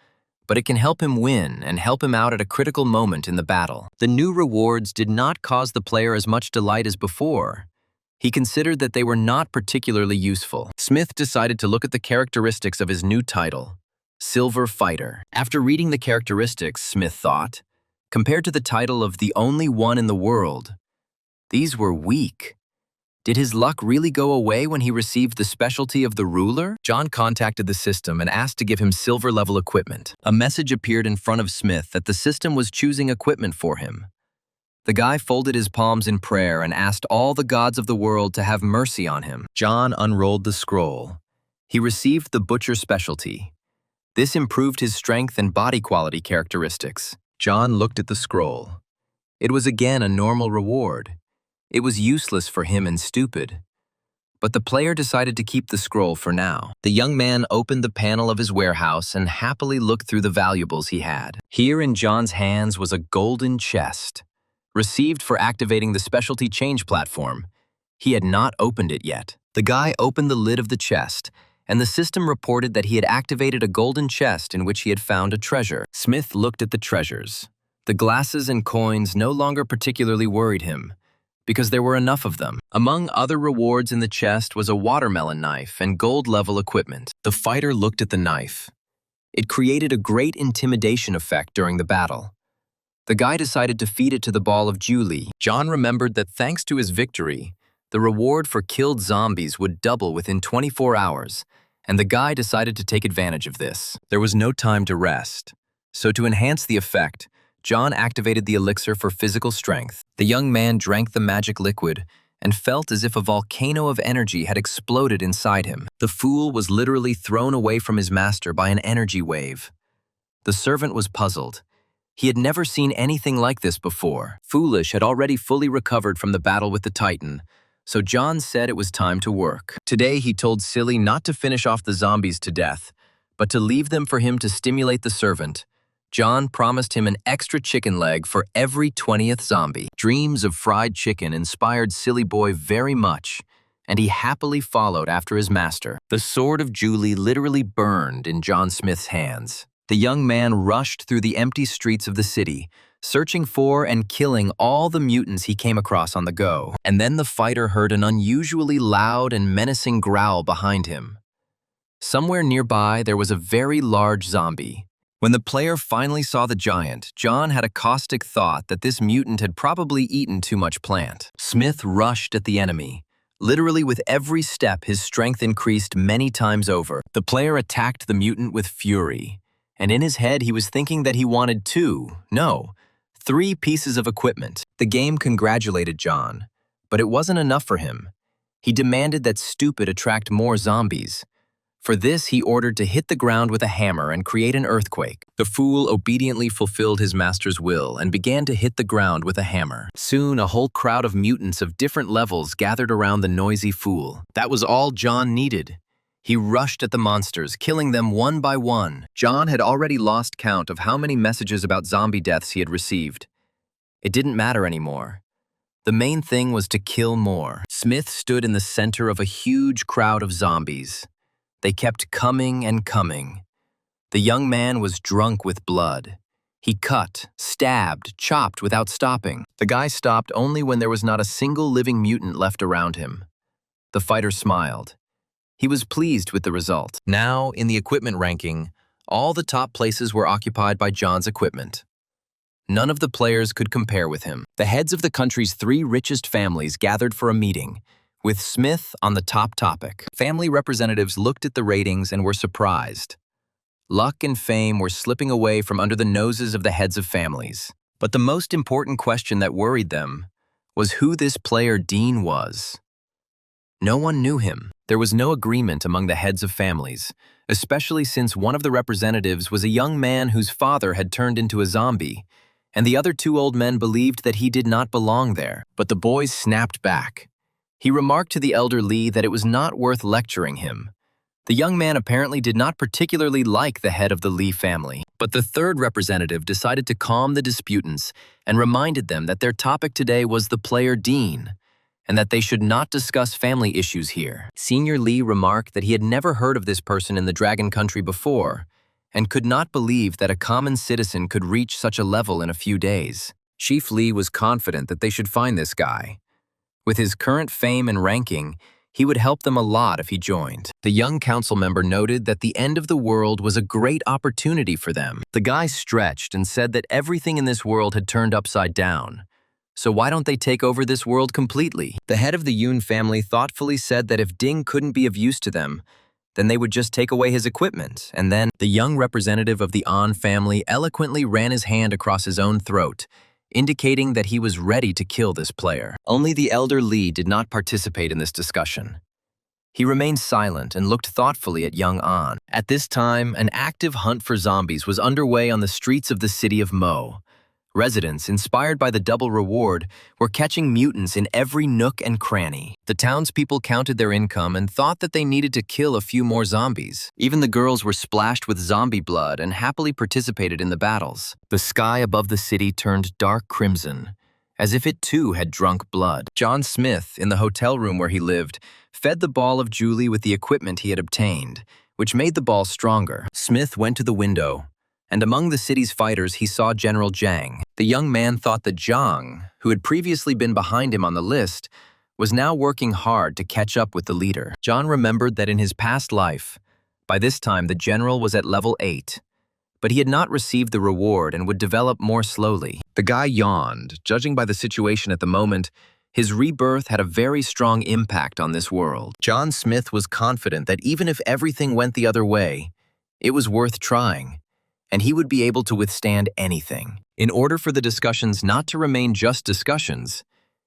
but it can help him win and help him out at a critical moment in the battle. The new rewards did not cause the player as much delight as before. He considered that they were not particularly useful. Smith decided to look at the characteristics of his new title, Silver Fighter. After reading the characteristics, Smith thought, compared to the title of the only one in the world, these were weak. Did his luck really go away when he received the specialty of the Ruler? John contacted the system and asked to give him silver-level equipment. A message appeared in front of Smith that the system was choosing equipment for him. The guy folded his palms in prayer and asked all the gods of the world to have mercy on him. John unrolled the scroll. He received the Butcher specialty. This improved his strength and body quality characteristics. John looked at the scroll. It was again a normal reward. It was useless for him and stupid. But the player decided to keep the scroll for now. The young man opened the panel of his warehouse and happily looked through the valuables he had. Here in John's hands was a golden chest, received for activating the specialty change platform. He had not opened it yet. The guy opened the lid of the chest and the system reported that he had activated a golden chest in which he had found a treasure. Smith looked at the treasures. The glasses and coins no longer particularly worried him, because there were enough of them. Among other rewards in the chest was a watermelon knife and gold-level equipment. The fighter looked at the knife. It created a great intimidation effect during the battle. The guy decided to feed it to the ball of Julie. John remembered that thanks to his victory, the reward for killed zombies would double within 24 hours, and the guy decided to take advantage of this. There was no time to rest, so to enhance the effect, John activated the elixir for physical strength. The young man drank the magic liquid and felt as if a volcano of energy had exploded inside him. The fool was literally thrown away from his master by an energy wave. The servant was puzzled. He had never seen anything like this before. Foolish had already fully recovered from the battle with the Titan, so John said it was time to work. Today he told Silly not to finish off the zombies to death, but to leave them for him to stimulate the servant. John promised him an extra chicken leg for every 20th zombie. Dreams of fried chicken inspired Silly Boy very much, and he happily followed after his master. The sword of Julie literally burned in John Smith's hands. The young man rushed through the empty streets of the city, searching for and killing all the mutants he came across on the go. And then the fighter heard an unusually loud and menacing growl behind him. Somewhere nearby, there was a very large zombie. When the player finally saw the giant, John had a caustic thought that this mutant had probably eaten too much plant. Smith rushed at the enemy. Literally with every step, his strength increased many times over. The player attacked the mutant with fury, and in his head he was thinking that he wanted three pieces of equipment. The game congratulated John, but it wasn't enough for him. He demanded that Stupid attract more zombies. For this, he ordered to hit the ground with a hammer and create an earthquake. The fool obediently fulfilled his master's will and began to hit the ground with a hammer. Soon, a whole crowd of mutants of different levels gathered around the noisy fool. That was all John needed. He rushed at the monsters, killing them one by one. John had already lost count of how many messages about zombie deaths he had received. It didn't matter anymore. The main thing was to kill more. Smith stood in the center of a huge crowd of zombies. They kept coming and coming. The young man was drunk with blood. He cut, stabbed, chopped without stopping. The guy stopped only when there was not a single living mutant left around him. The fighter smiled. He was pleased with the result. Now, in the equipment ranking, all the top places were occupied by John's equipment. None of the players could compare with him. The heads of the country's 3 richest families gathered for a meeting, with Smith on the top topic. Family representatives looked at the ratings and were surprised. Luck and fame were slipping away from under the noses of the heads of families. But the most important question that worried them was who this player Dean was. No one knew him. There was no agreement among the heads of families, especially since one of the representatives was a young man whose father had turned into a zombie, and the other 2 old men believed that he did not belong there. But the boys snapped back. He remarked to the elder Lee that it was not worth lecturing him. The young man apparently did not particularly like the head of the Lee family. But the 3rd representative decided to calm the disputants and reminded them that their topic today was the player Dean, and that they should not discuss family issues here. Senior Lee remarked that he had never heard of this person in the Dragon Country before, and could not believe that a common citizen could reach such a level in a few days. Chief Lee was confident that they should find this guy. With his current fame and ranking, he would help them a lot if he joined. The young council member noted that the end of the world was a great opportunity for them. The guy stretched and said that everything in this world had turned upside down. So why don't they take over this world completely? The head of the Yoon family thoughtfully said that if Ding couldn't be of use to them, then they would just take away his equipment. And then the young representative of the An family eloquently ran his hand across his own throat, indicating that he was ready to kill this player. Only the elder Lee did not participate in this discussion. He remained silent and looked thoughtfully at young An. At this time, an active hunt for zombies was underway on the streets of the city of Mo. Residents, inspired by the double reward, were catching mutants in every nook and cranny. The townspeople counted their income and thought that they needed to kill a few more zombies. Even the girls were splashed with zombie blood and happily participated in the battles. The sky above the city turned dark crimson, as if it too had drunk blood. John Smith, in the hotel room where he lived, fed the ball of Julie with the equipment he had obtained, which made the ball stronger. Smith went to the window, and among the city's fighters he saw General Zhang. The young man thought that Zhang, who had previously been behind him on the list, was now working hard to catch up with the leader. John remembered that in his past life, by this time the general was at level 8, but he had not received the reward and would develop more slowly. The guy yawned. Judging by the situation at the moment, his rebirth had a very strong impact on this world. John Smith was confident that even if everything went the other way, it was worth trying, and he would be able to withstand anything. In order for the discussions not to remain just discussions,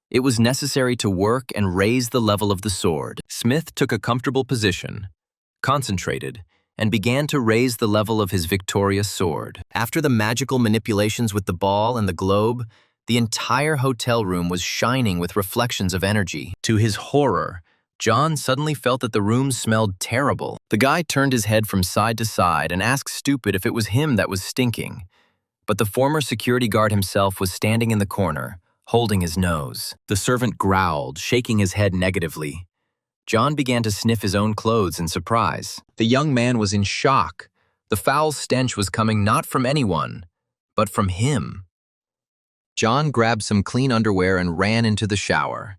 it was necessary to work and raise the level of the sword. Smith took a comfortable position, concentrated, and began to raise the level of his victorious sword. After the magical manipulations with the ball and the globe, the entire hotel room was shining with reflections of energy. To his horror, John suddenly felt that the room smelled terrible. The guy turned his head from side to side and asked Stupid if it was him that was stinking. But the former security guard himself was standing in the corner, holding his nose. The servant growled, shaking his head negatively. John began to sniff his own clothes in surprise. The young man was in shock. The foul stench was coming not from anyone, but from him. John grabbed some clean underwear and ran into the shower.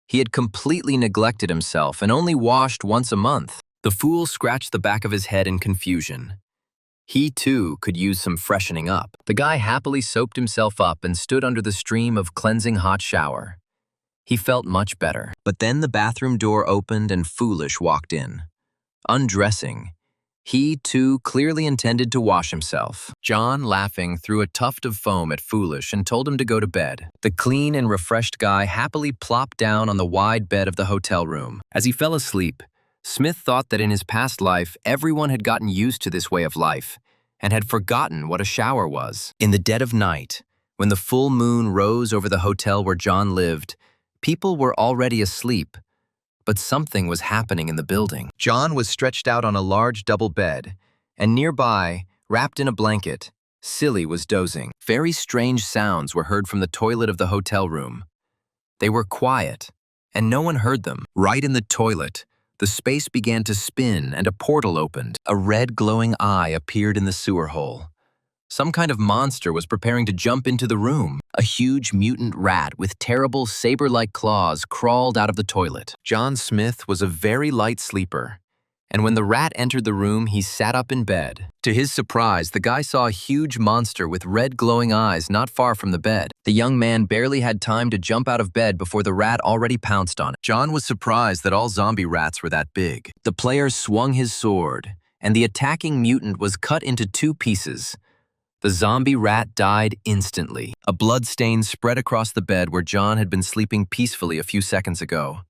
He had completely neglected himself and only washed once a month. The fool scratched the back of his head in confusion. He, too, could use some freshening up. The guy happily soaped himself up and stood under the stream of cleansing hot shower. He felt much better. But then the bathroom door opened and Foolish walked in. Undressing, he, too, clearly intended to wash himself. John, laughing, threw a tuft of foam at Foolish and told him to go to bed. The clean and refreshed guy happily plopped down on the wide bed of the hotel room. As he fell asleep, Smith thought that in his past life, everyone had gotten used to this way of life and had forgotten what a shower was. In the dead of night, when the full moon rose over the hotel where John lived, people were already asleep, but something was happening in the building. John was stretched out on a large double bed, and nearby, wrapped in a blanket, Silly was dozing. Very strange sounds were heard from the toilet of the hotel room. They were quiet, and no one heard them. Right in the toilet, the space began to spin and a portal opened. A red glowing eye appeared in the sewer hole. Some kind of monster was preparing to jump into the room. A huge mutant rat with terrible saber-like claws crawled out of the toilet. John Smith was a very light sleeper, and when the rat entered the room, he sat up in bed. To his surprise, the guy saw a huge monster with red glowing eyes not far from the bed. The young man barely had time to jump out of bed before the rat already pounced on it. John was surprised that all zombie rats were that big. The player swung his sword, and the attacking mutant was cut into 2 pieces. The zombie rat died instantly. A blood stain spread across the bed where John had been sleeping peacefully a few seconds ago.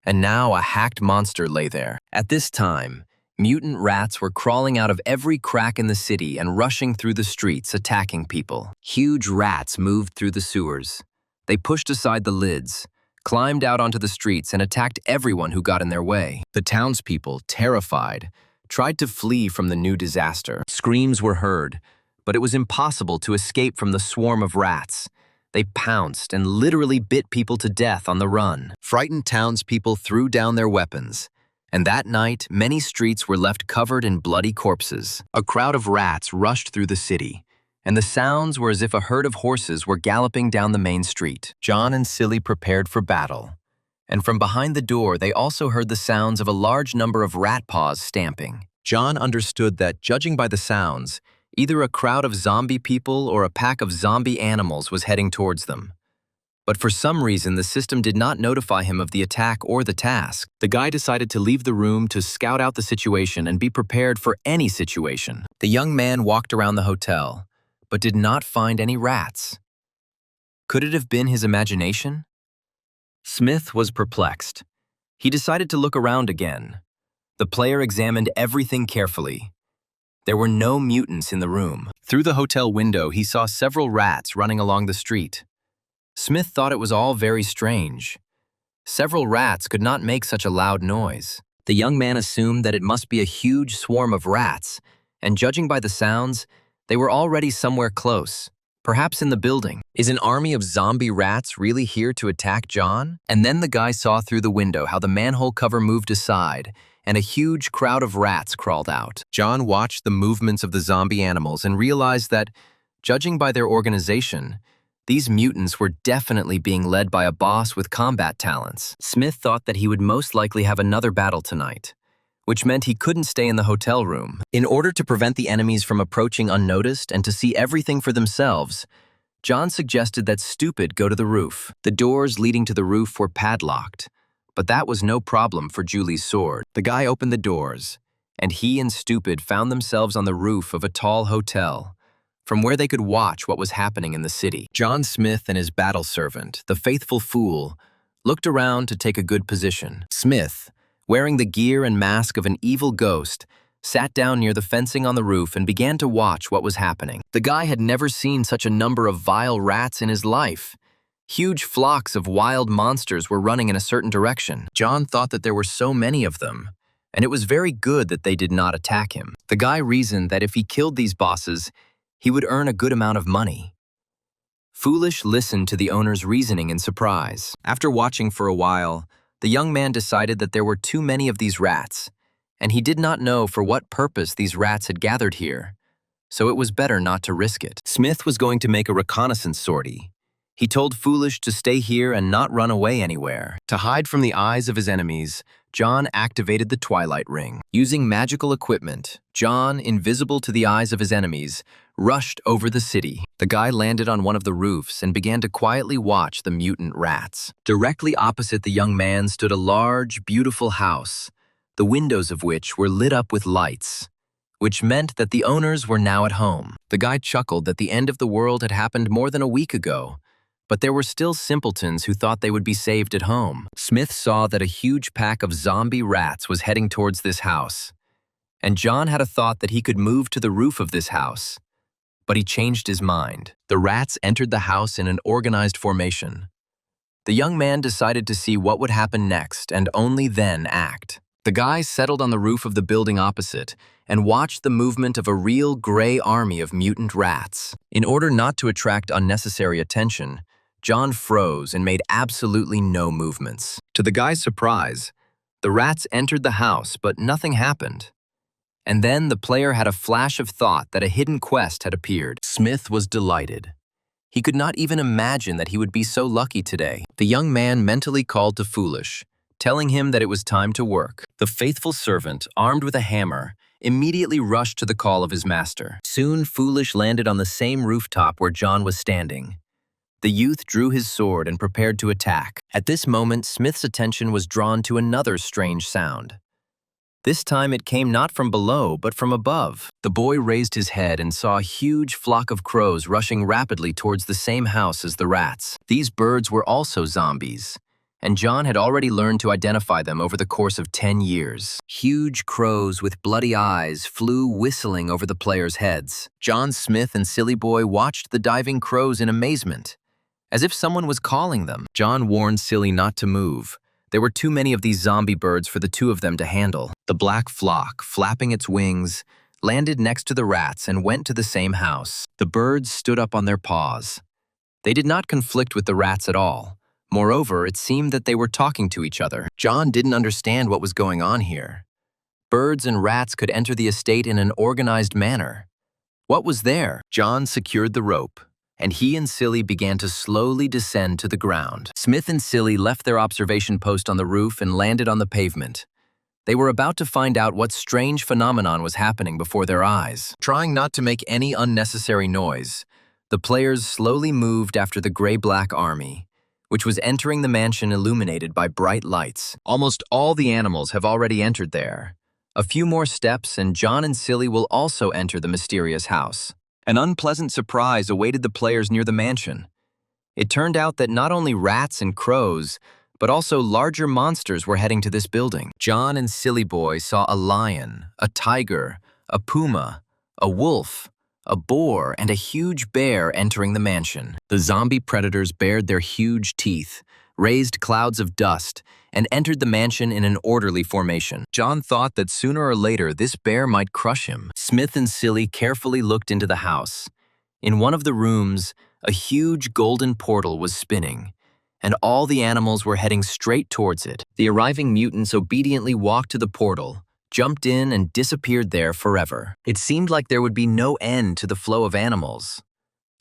And now a hacked monster lay there. At this time, mutant rats were crawling out of every crack in the city and rushing through the streets, attacking people. Huge rats moved through the sewers. They pushed aside the lids, climbed out onto the streets, and attacked everyone who got in their way. The townspeople, terrified, tried to flee from the new disaster. Screams were heard, but it was impossible to escape from the swarm of rats. They pounced and literally bit people to death on the run. Frightened townspeople threw down their weapons, and that night, many streets were left covered in bloody corpses. A crowd of rats rushed through the city, and the sounds were as if a herd of horses were galloping down the main street. John and Silly prepared for battle, and from behind the door, they also heard the sounds of a large number of rat paws stamping. John understood that, judging by the sounds, either a crowd of zombie people or a pack of zombie animals was heading towards them. But for some reason, the system did not notify him of the attack or the task. The guy decided to leave the room to scout out the situation and be prepared for any situation. The young man walked around the hotel, but did not find any rats. Could it have been his imagination? Smith was perplexed. He decided to look around again. The player examined everything carefully. There were no mutants in the room. Through the hotel window, he saw several rats running along the street. Smith thought it was all very strange. Several rats could not make such a loud noise. The young man assumed that it must be a huge swarm of rats, and judging by the sounds, they were already somewhere close, perhaps in the building. Is an army of zombie rats really here to attack John? And then the guy saw through the window how the manhole cover moved aside, and a huge crowd of rats crawled out. John watched the movements of the zombie animals and realized that, judging by their organization, these mutants were definitely being led by a boss with combat talents. Smith thought that he would most likely have another battle tonight, which meant he couldn't stay in the hotel room. In order to prevent the enemies from approaching unnoticed and to see everything for themselves, John suggested that Stupid go to the roof. The doors leading to the roof were padlocked, but that was no problem for Julie's sword. The guy opened the doors, and he and Stupid found themselves on the roof of a tall hotel, from where they could watch what was happening in the city. John Smith and his battle servant, the faithful fool, looked around to take a good position. Smith, wearing the gear and mask of an evil ghost, sat down near the fencing on the roof and began to watch what was happening. The guy had never seen such a number of vile rats in his life. Huge flocks of wild monsters were running in a certain direction. John thought that there were so many of them, and it was very good that they did not attack him. The guy reasoned that if he killed these bosses, he would earn a good amount of money. Foolish listened to the owner's reasoning in surprise. After watching for a while, the young man decided that there were too many of these rats, and he did not know for what purpose these rats had gathered here, so it was better not to risk it. Smith was going to make a reconnaissance sortie. He told Foolish to stay here and not run away anywhere. To hide from the eyes of his enemies, John activated the Twilight Ring. Using magical equipment, John, invisible to the eyes of his enemies, rushed over the city. The guy landed on one of the roofs and began to quietly watch the mutant rats. Directly opposite the young man stood a large, beautiful house, the windows of which were lit up with lights, which meant that the owners were now at home. The guy chuckled that the end of the world had happened more than a week ago, but there were still simpletons who thought they would be saved at home. Smith saw that a huge pack of zombie rats was heading towards this house, and John had a thought that he could move to the roof of this house. But he changed his mind. The rats entered the house in an organized formation. The young man decided to see what would happen next and only then act. The guy settled on the roof of the building opposite and watched the movement of a real gray army of mutant rats. In order not to attract unnecessary attention, John froze and made absolutely no movements. To the guy's surprise, the rats entered the house, but nothing happened. And then the player had a flash of thought that a hidden quest had appeared. Smith was delighted. He could not even imagine that he would be so lucky today. The young man mentally called to Foolish, telling him that it was time to work. The faithful servant, armed with a hammer, immediately rushed to the call of his master. Soon Foolish landed on the same rooftop where John was standing. The youth drew his sword and prepared to attack. At this moment, Smith's attention was drawn to another strange sound. This time it came not from below, but from above. The boy raised his head and saw a huge flock of crows rushing rapidly towards the same house as the rats. These birds were also zombies, and John had already learned to identify them over the course of 10 years. Huge crows with bloody eyes flew whistling over the players' heads. John Smith and Silly Boy watched the diving crows in amazement, as if someone was calling them. John warned Silly not to move. There were too many of these zombie birds for the two of them to handle. The black flock, flapping its wings, landed next to the rats and went to the same house. The birds stood up on their paws. They did not conflict with the rats at all. Moreover, it seemed that they were talking to each other. John didn't understand what was going on here. Birds and rats could enter the estate in an organized manner. What was there? John secured the rope, and he and Silly began to slowly descend to the ground. Smith and Silly left their observation post on the roof and landed on the pavement. They were about to find out what strange phenomenon was happening before their eyes. Trying not to make any unnecessary noise, the players slowly moved after the gray-black army, which was entering the mansion illuminated by bright lights. Almost all the animals have already entered there. A few more steps and John and Silly will also enter the mysterious house. An unpleasant surprise awaited the players near the mansion. It turned out that not only rats and crows, but also larger monsters were heading to this building. John and Silly Boy saw a lion, a tiger, a puma, a wolf, a boar, and a huge bear entering the mansion. The zombie predators bared their huge teeth, raised clouds of dust, and entered the mansion in an orderly formation. John thought that sooner or later this bear might crush him. Smith and Silly carefully looked into the house. In one of the rooms, a huge golden portal was spinning, and all the animals were heading straight towards it. The arriving mutants obediently walked to the portal, jumped in, and disappeared there forever. It seemed like there would be no end to the flow of animals.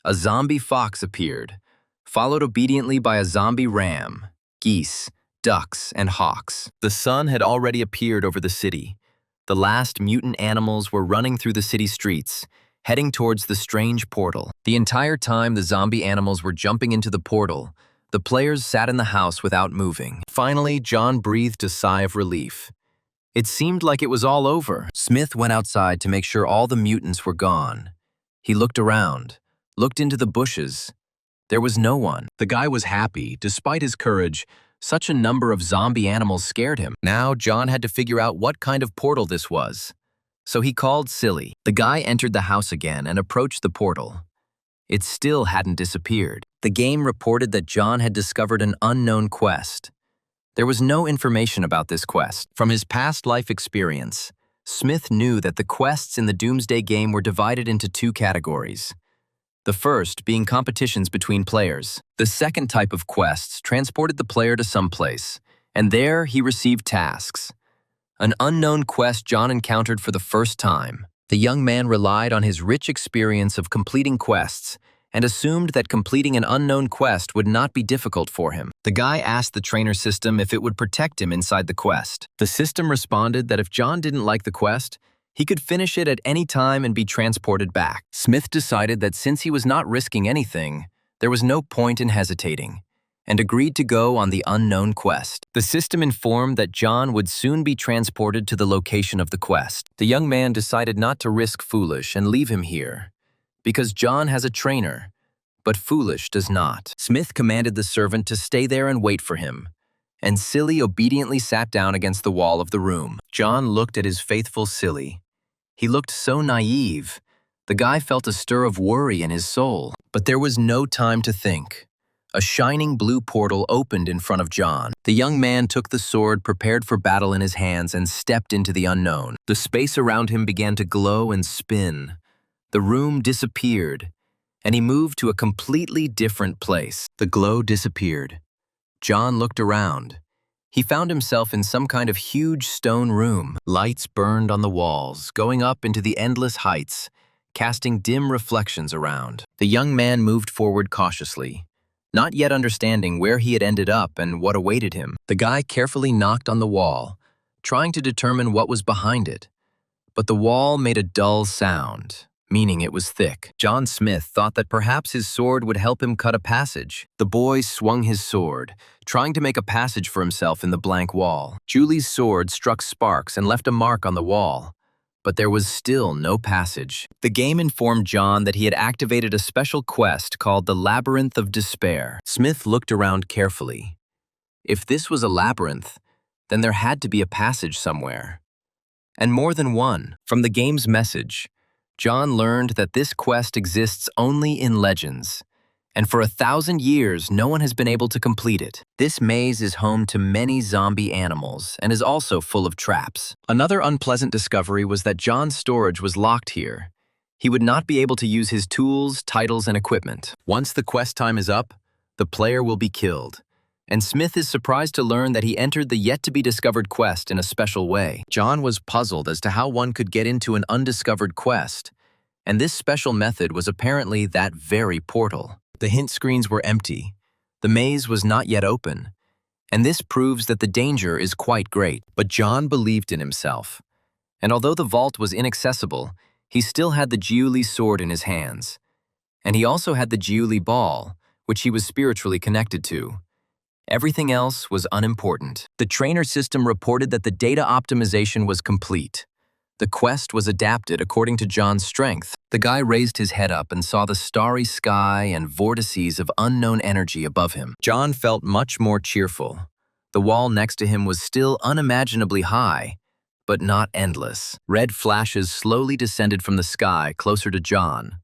A zombie fox appeared, followed obediently by a zombie ram, geese, ducks, and hawks. The sun had already appeared over the city. The last mutant animals were running through the city streets, heading towards the strange portal. The entire time the zombie animals were jumping into the portal, the players sat in the house without moving. Finally, John breathed a sigh of relief. It seemed like it was all over. Smith went outside to make sure all the mutants were gone. He looked around, looked into the bushes. There was no one. The guy was happy. Despite his courage, such a number of zombie animals scared him. Now, John had to figure out what kind of portal this was. So he called Silly. The guy entered the house again and approached the portal. It still hadn't disappeared. The game reported that John had discovered an unknown quest. There was no information about this quest. From his past life experience, Smith knew that the quests in the Doomsday game were divided into two categories. The first being competitions between players. The second type of quests transported the player to some place, and there he received tasks. An unknown quest John encountered for the first time. The young man relied on his rich experience of completing quests and assumed that completing an unknown quest would not be difficult for him. The guy asked the trainer system if it would protect him inside the quest. The system responded that if John didn't like the quest, he could finish it at any time and be transported back. Smith decided that since he was not risking anything, there was no point in hesitating, and agreed to go on the unknown quest. The system informed that John would soon be transported to the location of the quest. The young man decided not to risk Foolish and leave him here, because John has a trainer, but Foolish does not. Smith commanded the servant to stay there and wait for him, and Silly obediently sat down against the wall of the room. John looked at his faithful Silly. He looked so naive. The guy felt a stir of worry in his soul. But there was no time to think. A shining blue portal opened in front of John. The young man took the sword prepared for battle in his hands and stepped into the unknown. The space around him began to glow and spin. The room disappeared, and he moved to a completely different place. The glow disappeared. John looked around. He found himself in some kind of huge stone room. Lights burned on the walls, going up into the endless heights, casting dim reflections around. The young man moved forward cautiously, not yet understanding where he had ended up and what awaited him. The guy carefully knocked on the wall, trying to determine what was behind it. But the wall made a dull sound, meaning it was thick. John Smith thought that perhaps his sword would help him cut a passage. The boy swung his sword, trying to make a passage for himself in the blank wall. Julie's sword struck sparks and left a mark on the wall, but there was still no passage. The game informed John that he had activated a special quest called the Labyrinth of Despair. Smith looked around carefully. If this was a labyrinth, then there had to be a passage somewhere. And more than one. From the game's message, John learned that this quest exists only in legends, and for 1,000 years no one has been able to complete it. This maze is home to many zombie animals and is also full of traps. Another unpleasant discovery was that John's storage was locked here. He would not be able to use his tools, titles, and equipment. Once the quest time is up, the player will be killed. And Smith is surprised to learn that he entered the yet-to-be-discovered quest in a special way. John was puzzled as to how one could get into an undiscovered quest, and this special method was apparently that very portal. The hint screens were empty. The maze was not yet open, and this proves that the danger is quite great. But John believed in himself, and although the vault was inaccessible, he still had the Jiuli sword in his hands. And he also had the Jiuli ball, which he was spiritually connected to. Everything else was unimportant. The trainer system reported that the data optimization was complete. The quest was adapted according to John's strength. The guy raised his head up and saw the starry sky and vortices of unknown energy above him. John felt much more cheerful. The wall next to him was still unimaginably high, but not endless. Red flashes slowly descended from the sky closer to John.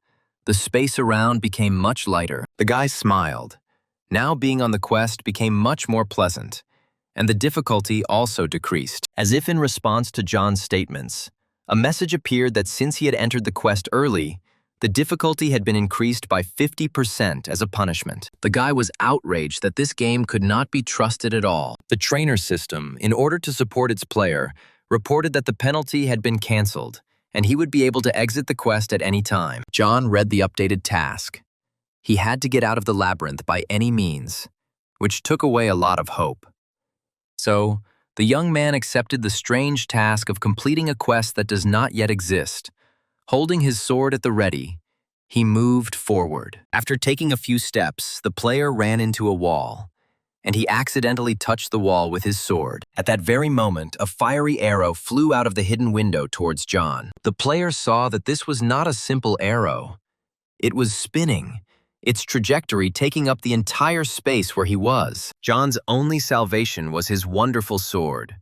The space around became much lighter. The guy smiled. Now being on the quest became much more pleasant, and the difficulty also decreased. As if in response to John's statements, a message appeared that since he had entered the quest early, The difficulty had been increased by 50% as a punishment. The guy was outraged that this game could not be trusted at all. The trainer system, in order to support its player, reported that the penalty had been cancelled, and he would be able to exit the quest at any time. John read the updated task. He had to get out of the labyrinth by any means, which took away a lot of hope. So, the young man accepted the strange task of completing a quest that does not yet exist. Holding his sword at the ready, he moved forward. After taking a few steps, the player ran into a wall, and he accidentally touched the wall with his sword. At that very moment, a fiery arrow flew out of the hidden window towards John. The player saw that this was not a simple arrow. It was spinning, its trajectory taking up the entire space where he was. John's only salvation was his wonderful sword.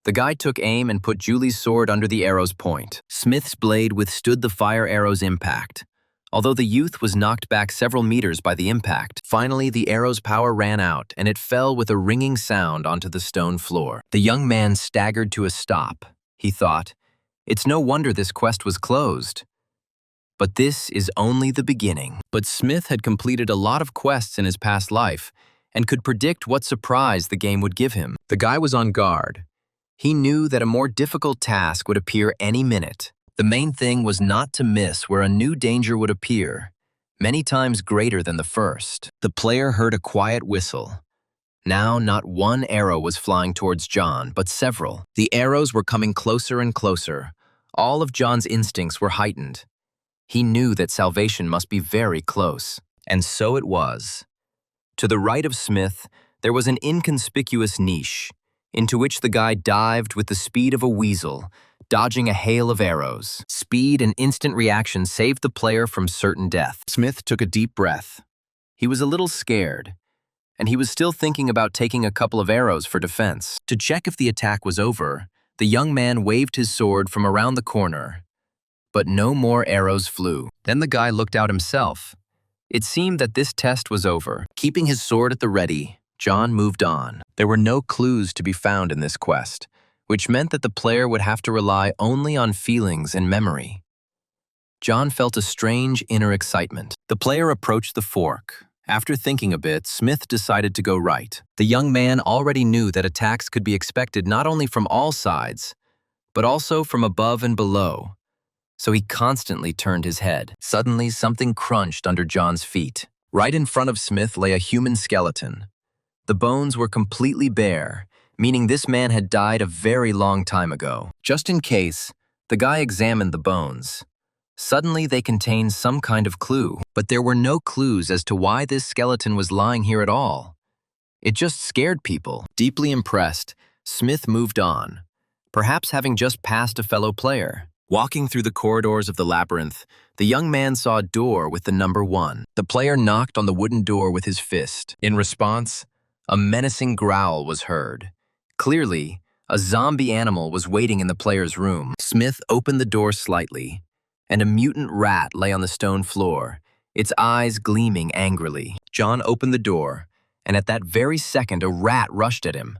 The guy took aim and put Julie's sword under the arrow's point. Smith's blade withstood the fire arrow's impact, although the youth was knocked back several meters by the impact. Finally, the arrow's power ran out, and it fell with a ringing sound onto the stone floor. The young man staggered to a stop. He thought, "It's no wonder this quest was closed." But this is only the beginning. But Smith had completed a lot of quests in his past life and could predict what surprise the game would give him. The guy was on guard. He knew that a more difficult task would appear any minute. The main thing was not to miss where a new danger would appear, many times greater than the first. The player heard a quiet whistle. Now, not one arrow was flying towards John, but several. The arrows were coming closer and closer. All of John's instincts were heightened. He knew that salvation must be very close. And so it was. To the right of Smith, there was an inconspicuous niche, into which the guy dived with the speed of a weasel, dodging a hail of arrows. Speed and instant reaction saved the player from certain death. Smith took a deep breath. He was a little scared, and he was still thinking about taking a couple of arrows for defense. To check if the attack was over, the young man waved his sword from around the corner, but no more arrows flew. Then the guy looked out himself. It seemed that this test was over. Keeping his sword at the ready, John moved on. There were no clues to be found in this quest, which meant that the player would have to rely only on feelings and memory. John felt a strange inner excitement. The player approached the fork. After thinking a bit, Smith decided to go right. The young man already knew that attacks could be expected not only from all sides, but also from above and below, so he constantly turned his head. Suddenly, something crunched under John's feet. Right in front of Smith lay a human skeleton. The bones were completely bare, meaning this man had died a very long time ago. Just in case, the guy examined the bones. Suddenly, they contained some kind of clue, but there were no clues as to why this skeleton was lying here at all. It just scared people. Deeply impressed, Smith moved on, perhaps having just passed a fellow player. Walking through the corridors of the labyrinth, the young man saw a door with the number 1. The player knocked on the wooden door with his fist. In response, a menacing growl was heard. Clearly, a zombie animal was waiting in the player's room. Smith opened the door slightly, and a mutant rat lay on the stone floor, its eyes gleaming angrily. John opened the door, and at that very second a rat rushed at him.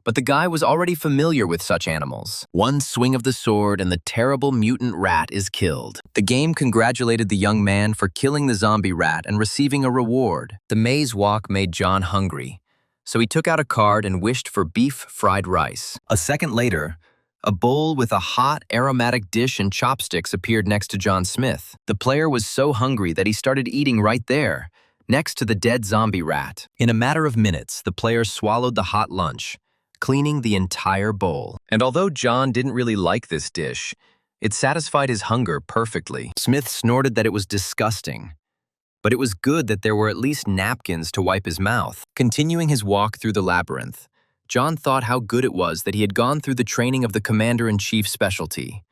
But the guy was already familiar with such animals. One swing of the sword and the terrible mutant rat is killed. The game congratulated the young man for killing the zombie rat and receiving a reward. The maze walk made John hungry, so he took out a card and wished for beef fried rice. A second later, a bowl with a hot, aromatic dish and chopsticks appeared next to John Smith. The player was so hungry that he started eating right there, next to the dead zombie rat. In a matter of minutes, the player swallowed the hot lunch, cleaning the entire bowl. And although John didn't really like this dish, it satisfied his hunger perfectly. Smith snorted that it was disgusting, but it was good that there were at least napkins to wipe his mouth. Continuing his walk through the labyrinth, John thought how good it was that he had gone through the training of the Commander-in-Chief specialty.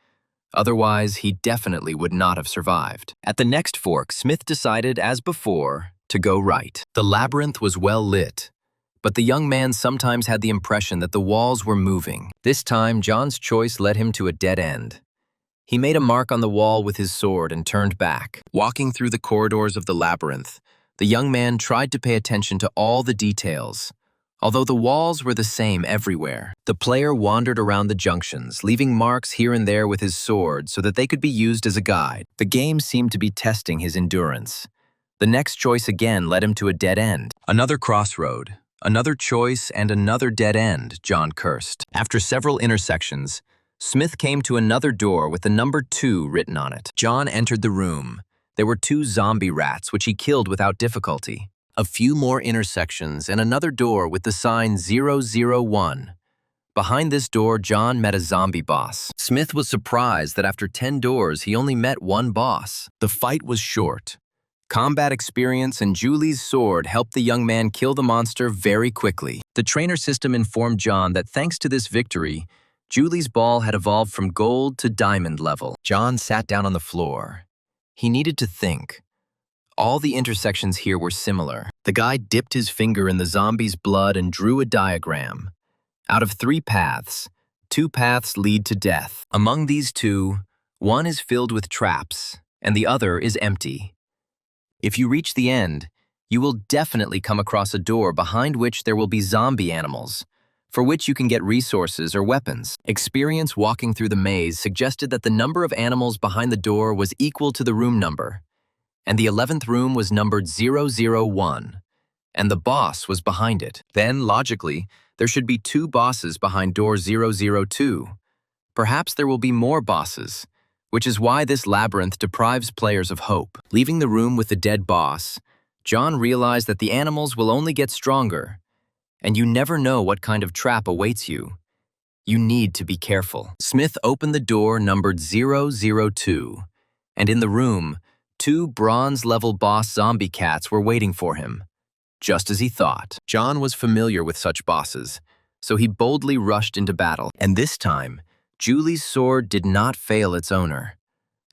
Otherwise, he definitely would not have survived. At the next fork, Smith decided, as before, to go right. The labyrinth was well lit, but the young man sometimes had the impression that the walls were moving. This time, John's choice led him to a dead end. He made a mark on the wall with his sword and turned back. Walking through the corridors of the labyrinth, the young man tried to pay attention to all the details, although the walls were the same everywhere. The player wandered around the junctions, leaving marks here and there with his sword so that they could be used as a guide. The game seemed to be testing his endurance. The next choice again led him to a dead end. Another crossroad, another choice, and another dead end, John cursed. After several intersections, Smith came to another door with the number 2 written on it. John entered the room. There were 2 zombie rats, which he killed without difficulty. A few more intersections and another door with the sign 001. Behind this door, John met a zombie boss. Smith was surprised that after 10 doors, he only met 1 boss. The fight was short. Combat experience and Julie's sword helped the young man kill the monster very quickly. The trainer system informed John that thanks to this victory, Julie's ball had evolved from gold to diamond level. John sat down on the floor. He needed to think. All the intersections here were similar. The guy dipped his finger in the zombie's blood and drew a diagram. Out of 3 paths, 2 paths lead to death. Among these 2, one is filled with traps, and the other is empty. If you reach the end, you will definitely come across a door behind which there will be zombie animals, for which you can get resources or weapons. Experience walking through the maze suggested that the number of animals behind the door was equal to the room number, and the 11th room was numbered 001, and the boss was behind it. Then, logically, there should be 2 bosses behind door 002. Perhaps there will be more bosses, which is why this labyrinth deprives players of hope. Leaving the room with the dead boss, John realized that the animals will only get stronger, and you never know what kind of trap awaits you. You need to be careful. Smith opened the door numbered 002, and in the room, 2 bronze-level boss zombie cats were waiting for him. Just as he thought. John was familiar with such bosses, so he boldly rushed into battle. And this time, Julie's sword did not fail its owner.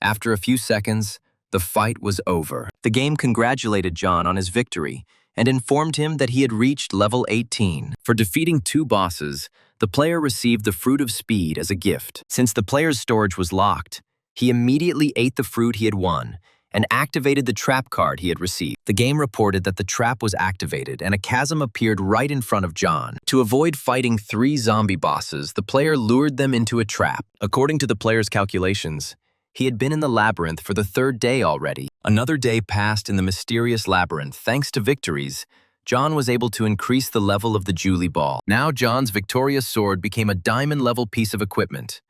After a few seconds, the fight was over. The game congratulated John on his victory and informed him that he had reached level 18. For defeating 2 bosses, the player received the Fruit of Speed as a gift. Since the player's storage was locked, he immediately ate the fruit he had won and activated the trap card he had received. The game reported that the trap was activated and a chasm appeared right in front of John. To avoid fighting 3 zombie bosses, the player lured them into a trap. According to the player's calculations, he had been in the labyrinth for the 3rd day already. Another day passed in the mysterious labyrinth. Thanks to victories, John was able to increase the level of the Julie ball. Now John's victorious sword became a diamond-level piece of equipment,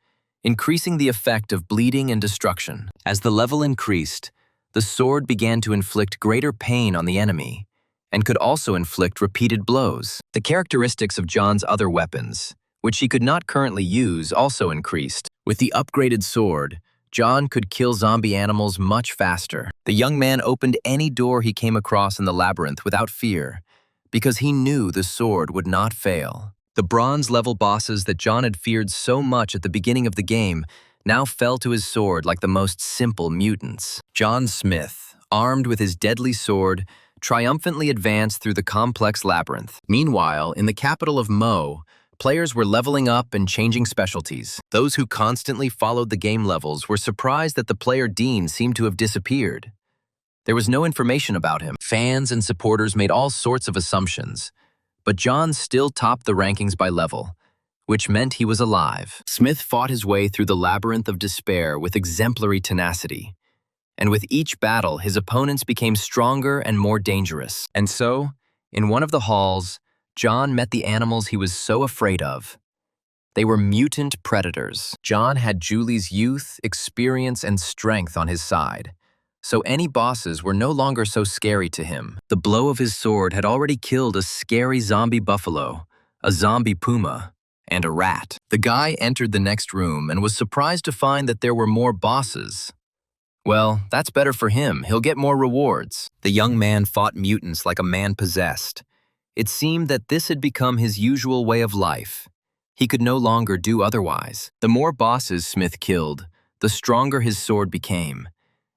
increasing the effect of bleeding and destruction. As the level increased, the sword began to inflict greater pain on the enemy, and could also inflict repeated blows. The characteristics of John's other weapons, which he could not currently use, also increased. With the upgraded sword, John could kill zombie animals much faster. The young man opened any door he came across in the labyrinth without fear, because he knew the sword would not fail. The bronze-level bosses that John had feared so much at the beginning of the game now fell to his sword like the most simple mutants. John Smith, armed with his deadly sword, triumphantly advanced through the complex labyrinth. Meanwhile, in the capital of Mo, players were leveling up and changing specialties. Those who constantly followed the game levels were surprised that the player Dean seemed to have disappeared. There was no information about him. Fans and supporters made all sorts of assumptions, but John still topped the rankings by level, which meant he was alive. Smith fought his way through the labyrinth of despair with exemplary tenacity, and with each battle, his opponents became stronger and more dangerous. And so, in one of the halls, John met the animals he was so afraid of. They were mutant predators. John had Julie's youth, experience, and strength on his side, so any bosses were no longer so scary to him. The blow of his sword had already killed a scary zombie buffalo, a zombie puma, and a rat. The guy entered the next room and was surprised to find that there were more bosses. Well, that's better for him. He'll get more rewards. The young man fought mutants like a man possessed. It seemed that this had become his usual way of life. He could no longer do otherwise. The more bosses Smith killed, the stronger his sword became,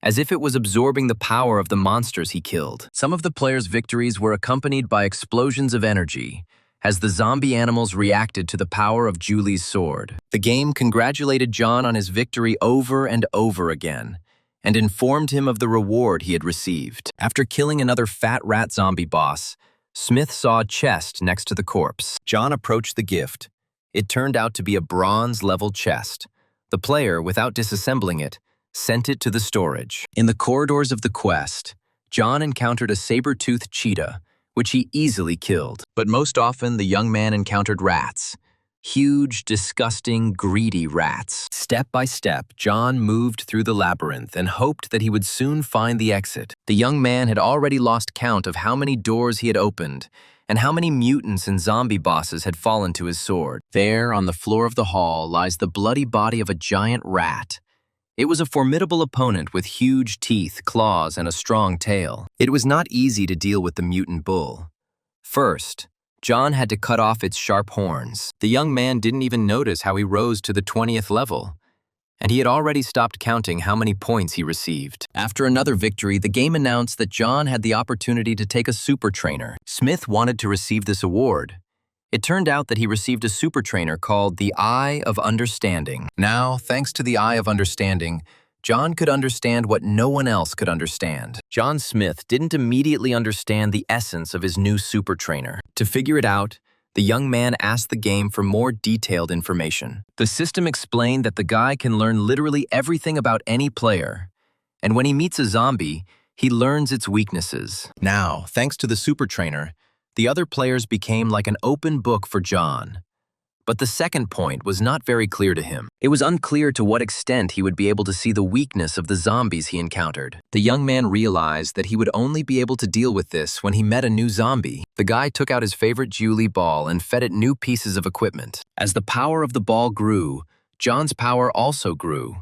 as if it was absorbing the power of the monsters he killed. Some of the players' victories were accompanied by explosions of energy, as the zombie animals reacted to the power of Julie's sword. The game congratulated John on his victory over and over again, and informed him of the reward he had received. After killing another fat rat zombie boss, Smith saw a chest next to the corpse. John approached the gift. It turned out to be a bronze-level chest. The player, without disassembling it, sent it to the storage. In the corridors of the quest, John encountered a saber-toothed cheetah, which he easily killed. But most often, the young man encountered rats. Huge, disgusting, greedy rats. Step by step, John moved through the labyrinth and hoped that he would soon find the exit. The young man had already lost count of how many doors he had opened and how many mutants and zombie bosses had fallen to his sword. There, on the floor of the hall, lies the bloody body of a giant rat. It was a formidable opponent with huge teeth, claws, and a strong tail. It was not easy to deal with the mutant bull. First, John had to cut off its sharp horns. The young man didn't even notice how he rose to the 20th level, and he had already stopped counting how many points he received. After another victory, the game announced that John had the opportunity to take a super trainer. Smith wanted to receive this award. It turned out that he received a super trainer called the Eye of Understanding. Now, thanks to the Eye of Understanding, John could understand what no one else could understand. John Smith didn't immediately understand the essence of his new super trainer. To figure it out, the young man asked the game for more detailed information. The system explained that the guy can learn literally everything about any player, and when he meets a zombie, he learns its weaknesses. Now, thanks to the super trainer, the other players became like an open book for John. But the second point was not very clear to him. It was unclear to what extent he would be able to see the weakness of the zombies he encountered. The young man realized that he would only be able to deal with this when he met a new zombie. The guy took out his favorite Julie ball and fed it new pieces of equipment. As the power of the ball grew, John's power also grew,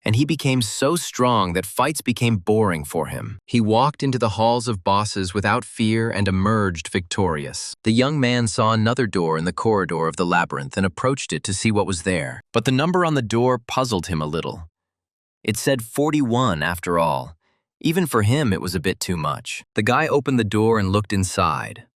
and he became so strong that fights became boring for him. He walked into the halls of bosses without fear and emerged victorious. The young man saw another door in the corridor of the labyrinth and approached it to see what was there. But the number on the door puzzled him a little. It said 41 after all. Even for him, it was a bit too much. The guy opened the door and looked inside.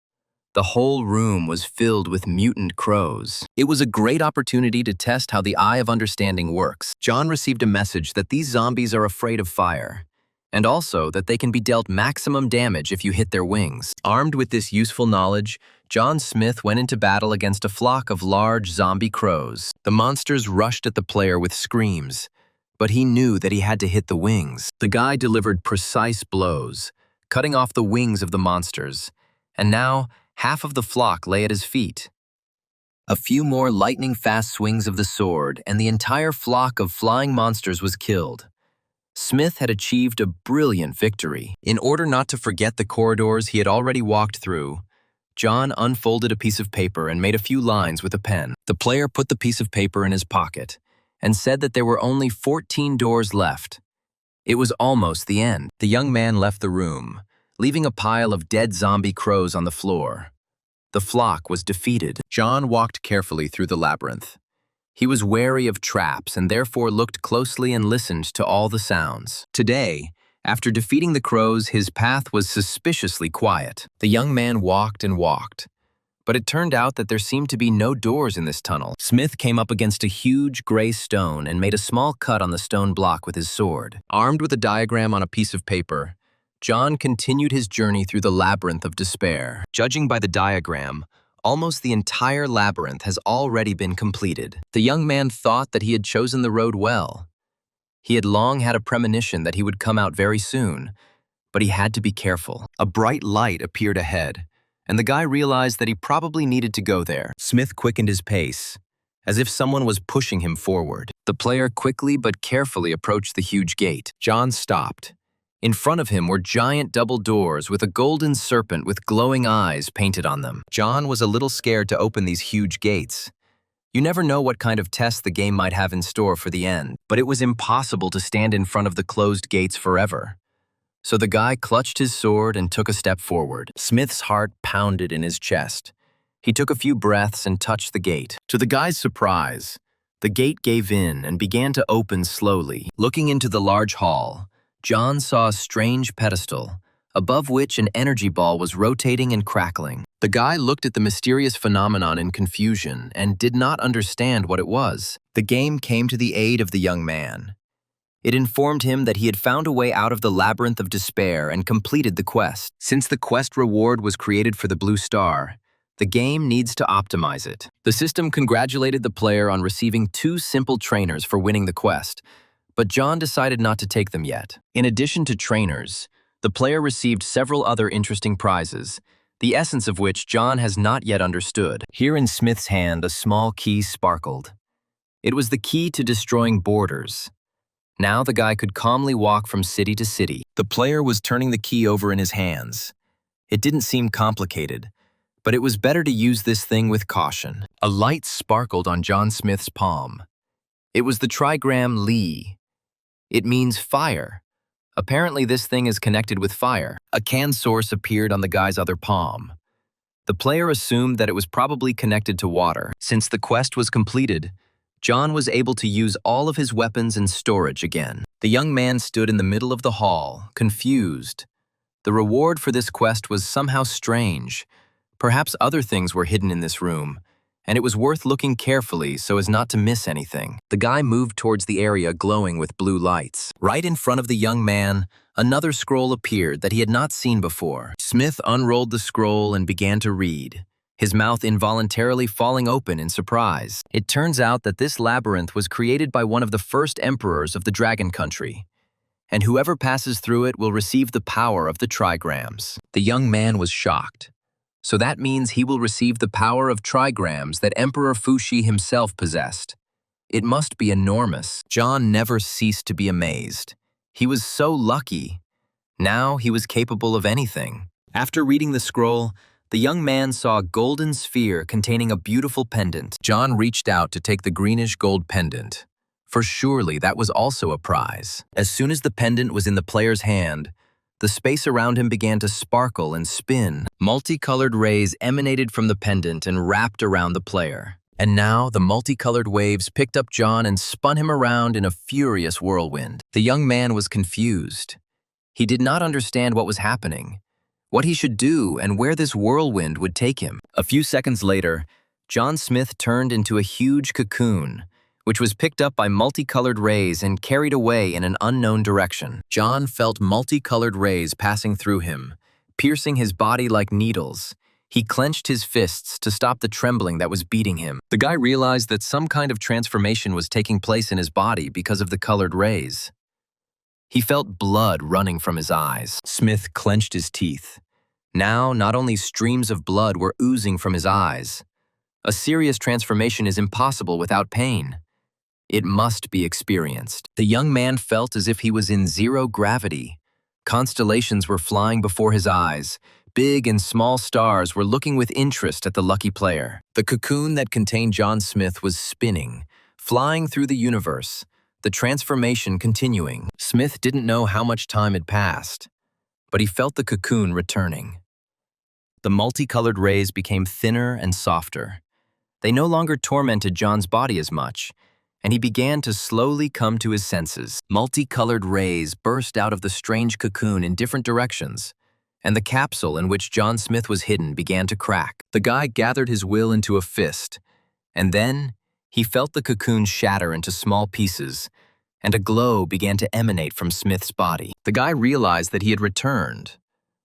The whole room was filled with mutant crows. It was a great opportunity to test how the Eye of Understanding works. John received a message that these zombies are afraid of fire, and also that they can be dealt maximum damage if you hit their wings. Armed with this useful knowledge, John Smith went into battle against a flock of large zombie crows. The monsters rushed at the player with screams, but he knew that he had to hit the wings. The guy delivered precise blows, cutting off the wings of the monsters, and now half of the flock lay at his feet. A few more lightning-fast swings of the sword, and the entire flock of flying monsters was killed. Smith had achieved a brilliant victory. In order not to forget the corridors he had already walked through, John unfolded a piece of paper and made a few lines with a pen. The player put the piece of paper in his pocket and said that there were only 14 doors left. It was almost the end. The young man left the room, leaving a pile of dead zombie crows on the floor. The flock was defeated. John walked carefully through the labyrinth. He was wary of traps and therefore looked closely and listened to all the sounds. Today, after defeating the crows, his path was suspiciously quiet. The young man walked and walked, but it turned out that there seemed to be no doors in this tunnel. Smith came up against a huge gray stone and made a small cut on the stone block with his sword. Armed with a diagram on a piece of paper, John continued his journey through the labyrinth of despair. Judging by the diagram, almost the entire labyrinth has already been completed. The young man thought that he had chosen the road well. He had long had a premonition that he would come out very soon, but he had to be careful. A bright light appeared ahead, and the guy realized that he probably needed to go there. Smith quickened his pace, as if someone was pushing him forward. The player quickly but carefully approached the huge gate. John stopped. In front of him were giant double doors with a golden serpent with glowing eyes painted on them. John was a little scared to open these huge gates. You never know what kind of test the game might have in store for the end, but it was impossible to stand in front of the closed gates forever. So the guy clutched his sword and took a step forward. Smith's heart pounded in his chest. He took a few breaths and touched the gate. To the guy's surprise, the gate gave in and began to open slowly. Looking into the large hall, John saw a strange pedestal, above which an energy ball was rotating and crackling. The guy looked at the mysterious phenomenon in confusion and did not understand what it was. The game came to the aid of the young man. It informed him that he had found a way out of the labyrinth of despair and completed the quest. Since the quest reward was created for the blue star, the game needs to optimize it. The system congratulated the player on receiving 2 simple trainers for winning the quest, but John decided not to take them yet. In addition to trainers, the player received several other interesting prizes, the essence of which John has not yet understood. Here in Smith's hand, a small key sparkled. It was the key to destroying borders. Now the guy could calmly walk from city to city. The player was turning the key over in his hands. It didn't seem complicated, but it was better to use this thing with caution. A light sparkled on John Smith's palm. It was the trigram Li. It means fire. Apparently this thing is connected with fire. A can source appeared on the guy's other palm. The player assumed that it was probably connected to water. Since the quest was completed, John was able to use all of his weapons and storage again. The young man stood in the middle of the hall, confused. The reward for this quest was somehow strange. Perhaps other things were hidden in this room, and it was worth looking carefully so as not to miss anything. The guy moved towards the area glowing with blue lights. Right in front of the young man, another scroll appeared that he had not seen before. Smith unrolled the scroll and began to read, his mouth involuntarily falling open in surprise. It turns out that this labyrinth was created by one of the first emperors of the Dragon Country, and whoever passes through it will receive the power of the trigrams. The young man was shocked. So that means he will receive the power of trigrams that Emperor Fuxi himself possessed. It must be enormous. John never ceased to be amazed. He was so lucky. Now he was capable of anything. After reading the scroll, the young man saw a golden sphere containing a beautiful pendant. John reached out to take the greenish gold pendant, for surely that was also a prize. As soon as the pendant was in the player's hand, the space around him began to sparkle and spin. Multicolored rays emanated from the pendant and wrapped around the player. And now the multicolored waves picked up John and spun him around in a furious whirlwind. The young man was confused. He did not understand what was happening, what he should do, and where this whirlwind would take him. A few seconds later, John Smith turned into a huge cocoon, which was picked up by multicolored rays and carried away in an unknown direction. John felt multicolored rays passing through him, piercing his body like needles. He clenched his fists to stop the trembling that was beating him. The guy realized that some kind of transformation was taking place in his body because of the colored rays. He felt blood running from his eyes. Smith clenched his teeth. Now, not only streams of blood were oozing from his eyes. A serious transformation is impossible without pain. It must be experienced. The young man felt as if he was in zero gravity. Constellations were flying before his eyes. Big and small stars were looking with interest at the lucky player. The cocoon that contained John Smith was spinning, flying through the universe, the transformation continuing. Smith didn't know how much time had passed, but he felt the cocoon returning. The multicolored rays became thinner and softer. They no longer tormented John's body as much, and he began to slowly come to his senses. Multicolored rays burst out of the strange cocoon in different directions, and the capsule in which John Smith was hidden began to crack. The guy gathered his will into a fist, and then he felt the cocoon shatter into small pieces, and a glow began to emanate from Smith's body. The guy realized that he had returned.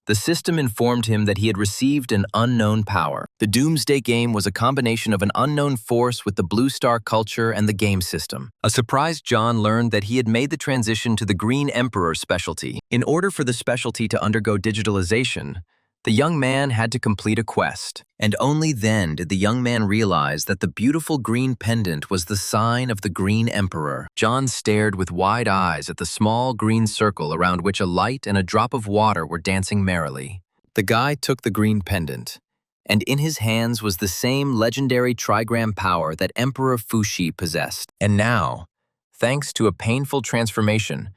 The system informed him that he had received an unknown power. The Doomsday Game was a combination of an unknown force with the Blue Star culture and the game system. A surprised John learned that he had made the transition to the Green Emperor specialty. In order for the specialty to undergo digitalization, the young man had to complete a quest. And only then did the young man realize that the beautiful green pendant was the sign of the Green Emperor. John stared with wide eyes at the small green circle around which a light and a drop of water were dancing merrily. The guy took the green pendant, and in his hands was the same legendary trigram power that Emperor Fuxi possessed. And now, thanks to a painful transformation,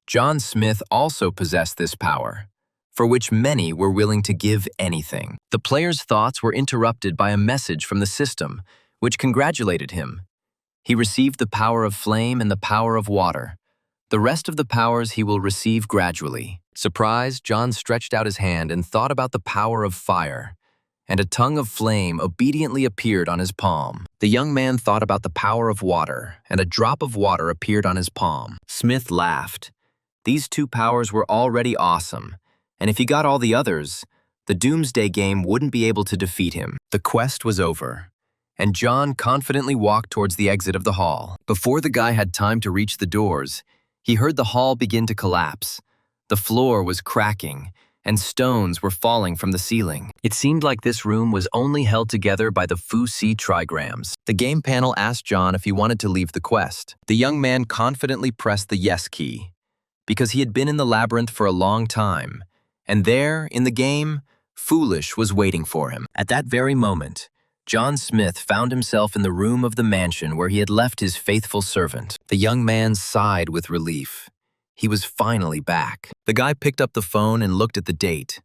John Smith also possessed this power, for which many were willing to give anything. The player's thoughts were interrupted by a message from the system, which congratulated him. He received the power of flame and the power of water. The rest of the powers he will receive gradually. Surprised, John stretched out his hand and thought about the power of fire, and a tongue of flame obediently appeared on his palm. The young man thought about the power of water, and a drop of water appeared on his palm. Smith laughed. These two powers were already awesome, and if he got all the others, the Doomsday Game wouldn't be able to defeat him. The quest was over, and John confidently walked towards the exit of the hall. Before the guy had time to reach the doors, he heard the hall begin to collapse. The floor was cracking, and stones were falling from the ceiling. It seemed like this room was only held together by the Fu-Si trigrams. The game panel asked John if he wanted to leave the quest. The young man confidently pressed the yes key, because he had been in the labyrinth for a long time, and there, in the game, Foolish was waiting for him. At that very moment, John Smith found himself in the room of the mansion where he had left his faithful servant. The young man sighed with relief. He was finally back. The guy picked up the phone and looked at the date.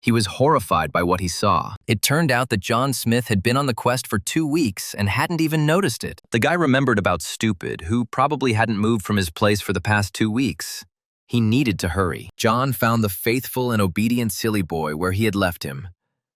He was horrified by what he saw. It turned out that John Smith had been on the quest for 2 weeks and hadn't even noticed it. The guy remembered about Stupid, who probably hadn't moved from his place for the past 2 weeks. He needed to hurry. John found the faithful and obedient silly boy where he had left him,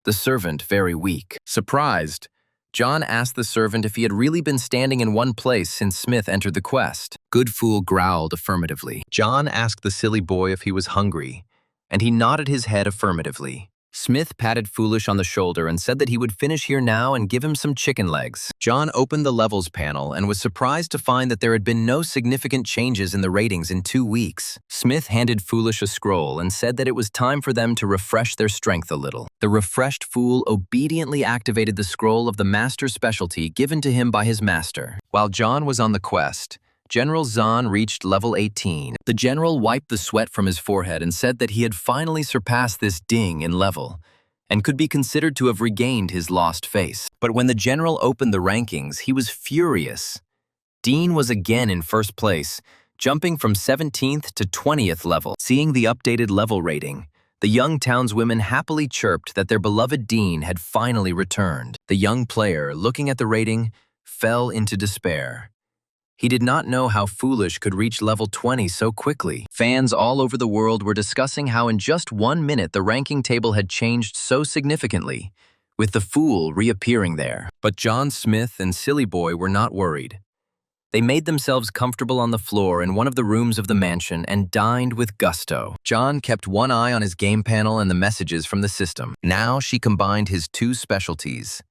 the servant very weak. Surprised, John asked the servant if he had really been standing in one place since Smith entered the quest. Good Fool growled affirmatively. John asked the silly boy if he was hungry, and he nodded his head affirmatively. Smith patted Foolish on the shoulder and said that he would finish here now and give him some chicken legs. John opened the levels panel and was surprised to find that there had been no significant changes in the ratings in 2 weeks. Smith handed Foolish a scroll and said that it was time for them to refresh their strength a little. The refreshed fool obediently activated the scroll of the master specialty given to him by his master. While John was on the quest, General Zahn reached level 18. The general wiped the sweat from his forehead and said that he had finally surpassed this ding in level and could be considered to have regained his lost face. But when the general opened the rankings, he was furious. Dean was again in first place, jumping from 17th to 20th level. Seeing the updated level rating, the young townswomen happily chirped that their beloved Dean had finally returned. The young player, looking at the rating, fell into despair. He did not know how Foolish could reach level 20 so quickly. Fans all over the world were discussing how in just 1 minute the ranking table had changed so significantly, with the Fool reappearing there. But John Smith and Silly Boy were not worried. They made themselves comfortable on the floor in one of the rooms of the mansion and dined with gusto. John kept one eye on his game panel and the messages from the system. Now she combined his 2 specialties,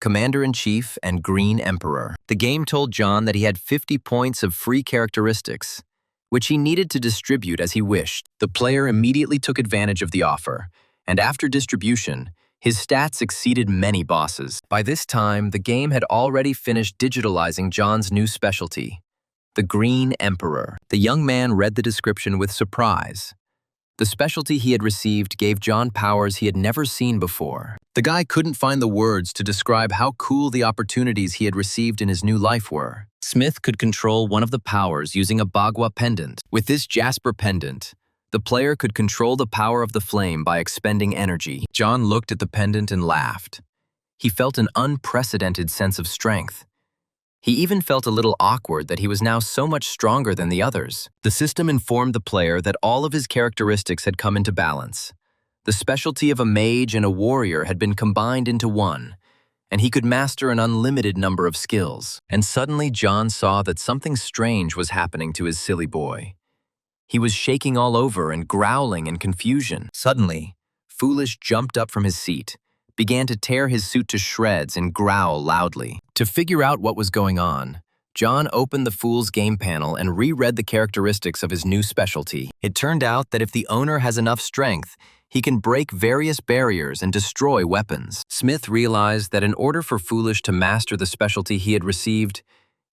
Commander-in-Chief and Green Emperor. The game told John that he had 50 points of free characteristics, which he needed to distribute as he wished. The player immediately took advantage of the offer, and after distribution, his stats exceeded many bosses. By this time, the game had already finished digitalizing John's new specialty, the Green Emperor. The young man read the description with surprise. The specialty he had received gave John powers he had never seen before. The guy couldn't find the words to describe how cool the opportunities he had received in his new life were. Smith could control one of the powers using a Bagua pendant. With this Jasper pendant, the player could control the power of the flame by expending energy. John looked at the pendant and laughed. He felt an unprecedented sense of strength. He even felt a little awkward that he was now so much stronger than the others. The system informed the player that all of his characteristics had come into balance. The specialty of a mage and a warrior had been combined into one, and he could master an unlimited number of skills. And suddenly John saw that something strange was happening to his silly boy. He was shaking all over and growling in confusion. Suddenly, Foolish jumped up from his seat, began to tear his suit to shreds and growl loudly. To figure out what was going on, John opened the Fool's game panel and reread the characteristics of his new specialty. It turned out that if the owner has enough strength, he can break various barriers and destroy weapons. Smith realized that in order for Foolish to master the specialty he had received,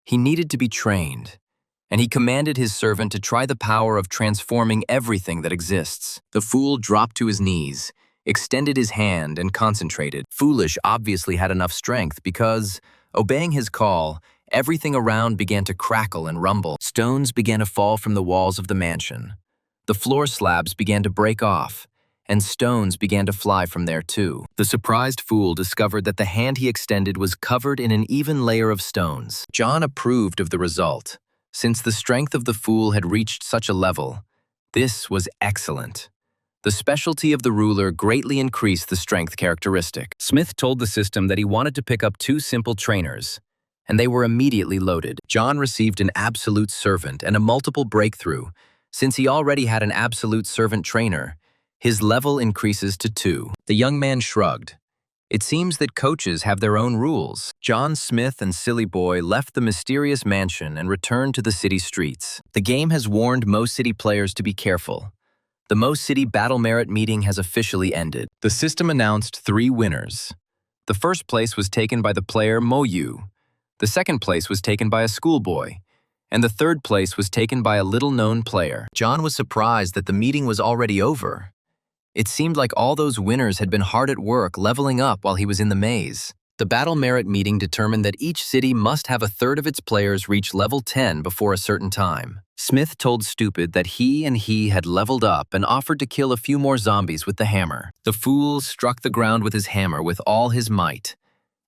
he needed to be trained, and he commanded his servant to try the power of transforming everything that exists. The Fool dropped to his knees, extended his hand, and concentrated. Foolish obviously had enough strength because, obeying his call, everything around began to crackle and rumble. Stones began to fall from the walls of the mansion. The floor slabs began to break off, and stones began to fly from there too. The surprised Fool discovered that the hand he extended was covered in an even layer of stones. John approved of the result. Since the strength of the Fool had reached such a level, this was excellent. The specialty of the ruler greatly increased the strength characteristic. Smith told the system that he wanted to pick up 2 simple trainers, and they were immediately loaded. John received an absolute servant and a multiple breakthrough. Since he already had an absolute servant trainer, his level increases to 2. The young man shrugged. It seems that coaches have their own rules. John Smith and Silly Boy left the mysterious mansion and returned to the city streets. The game has warned Mo City players to be careful. The Mo City Battle Merit meeting has officially ended. The system announced 3 winners. The first place was taken by the player Mo Yu. The second place was taken by a schoolboy. And the third place was taken by a little-known player. John was surprised that the meeting was already over. It seemed like all those winners had been hard at work leveling up while he was in the maze. The Battle Merit meeting determined that each city must have a third of its players reach level 10 before a certain time. Smith told Stupid that he had leveled up and offered to kill a few more zombies with the hammer. The fool struck the ground with his hammer with all his might,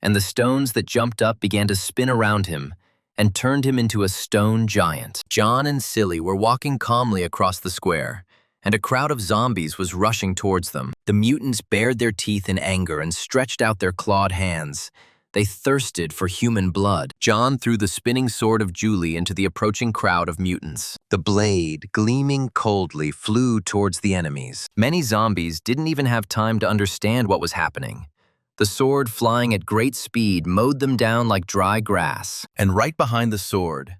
and the stones that jumped up began to spin around him and turned him into a stone giant. John and Silly were walking calmly across the square, and a crowd of zombies was rushing towards them. The mutants bared their teeth in anger and stretched out their clawed hands. They thirsted for human blood. John threw the spinning sword of Julie into the approaching crowd of mutants. The blade, gleaming coldly, flew towards the enemies. Many zombies didn't even have time to understand what was happening. The sword, flying at great speed, mowed them down like dry grass. And right behind the sword,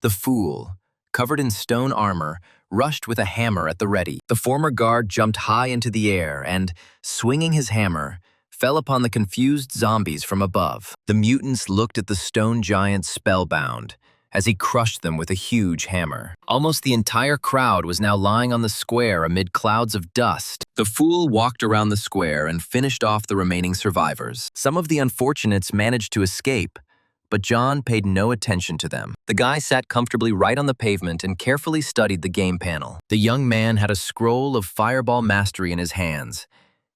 the fool, covered in stone armor, rushed with a hammer at the ready. The former guard jumped high into the air and, swinging his hammer, fell upon the confused zombies from above. The mutants looked at the stone giant spellbound as he crushed them with a huge hammer. Almost the entire crowd was now lying on the square amid clouds of dust. The fool walked around the square and finished off the remaining survivors. Some of the unfortunates managed to escape, but John paid no attention to them. The guy sat comfortably right on the pavement and carefully studied the game panel. The young man had a scroll of Fireball Mastery in his hands,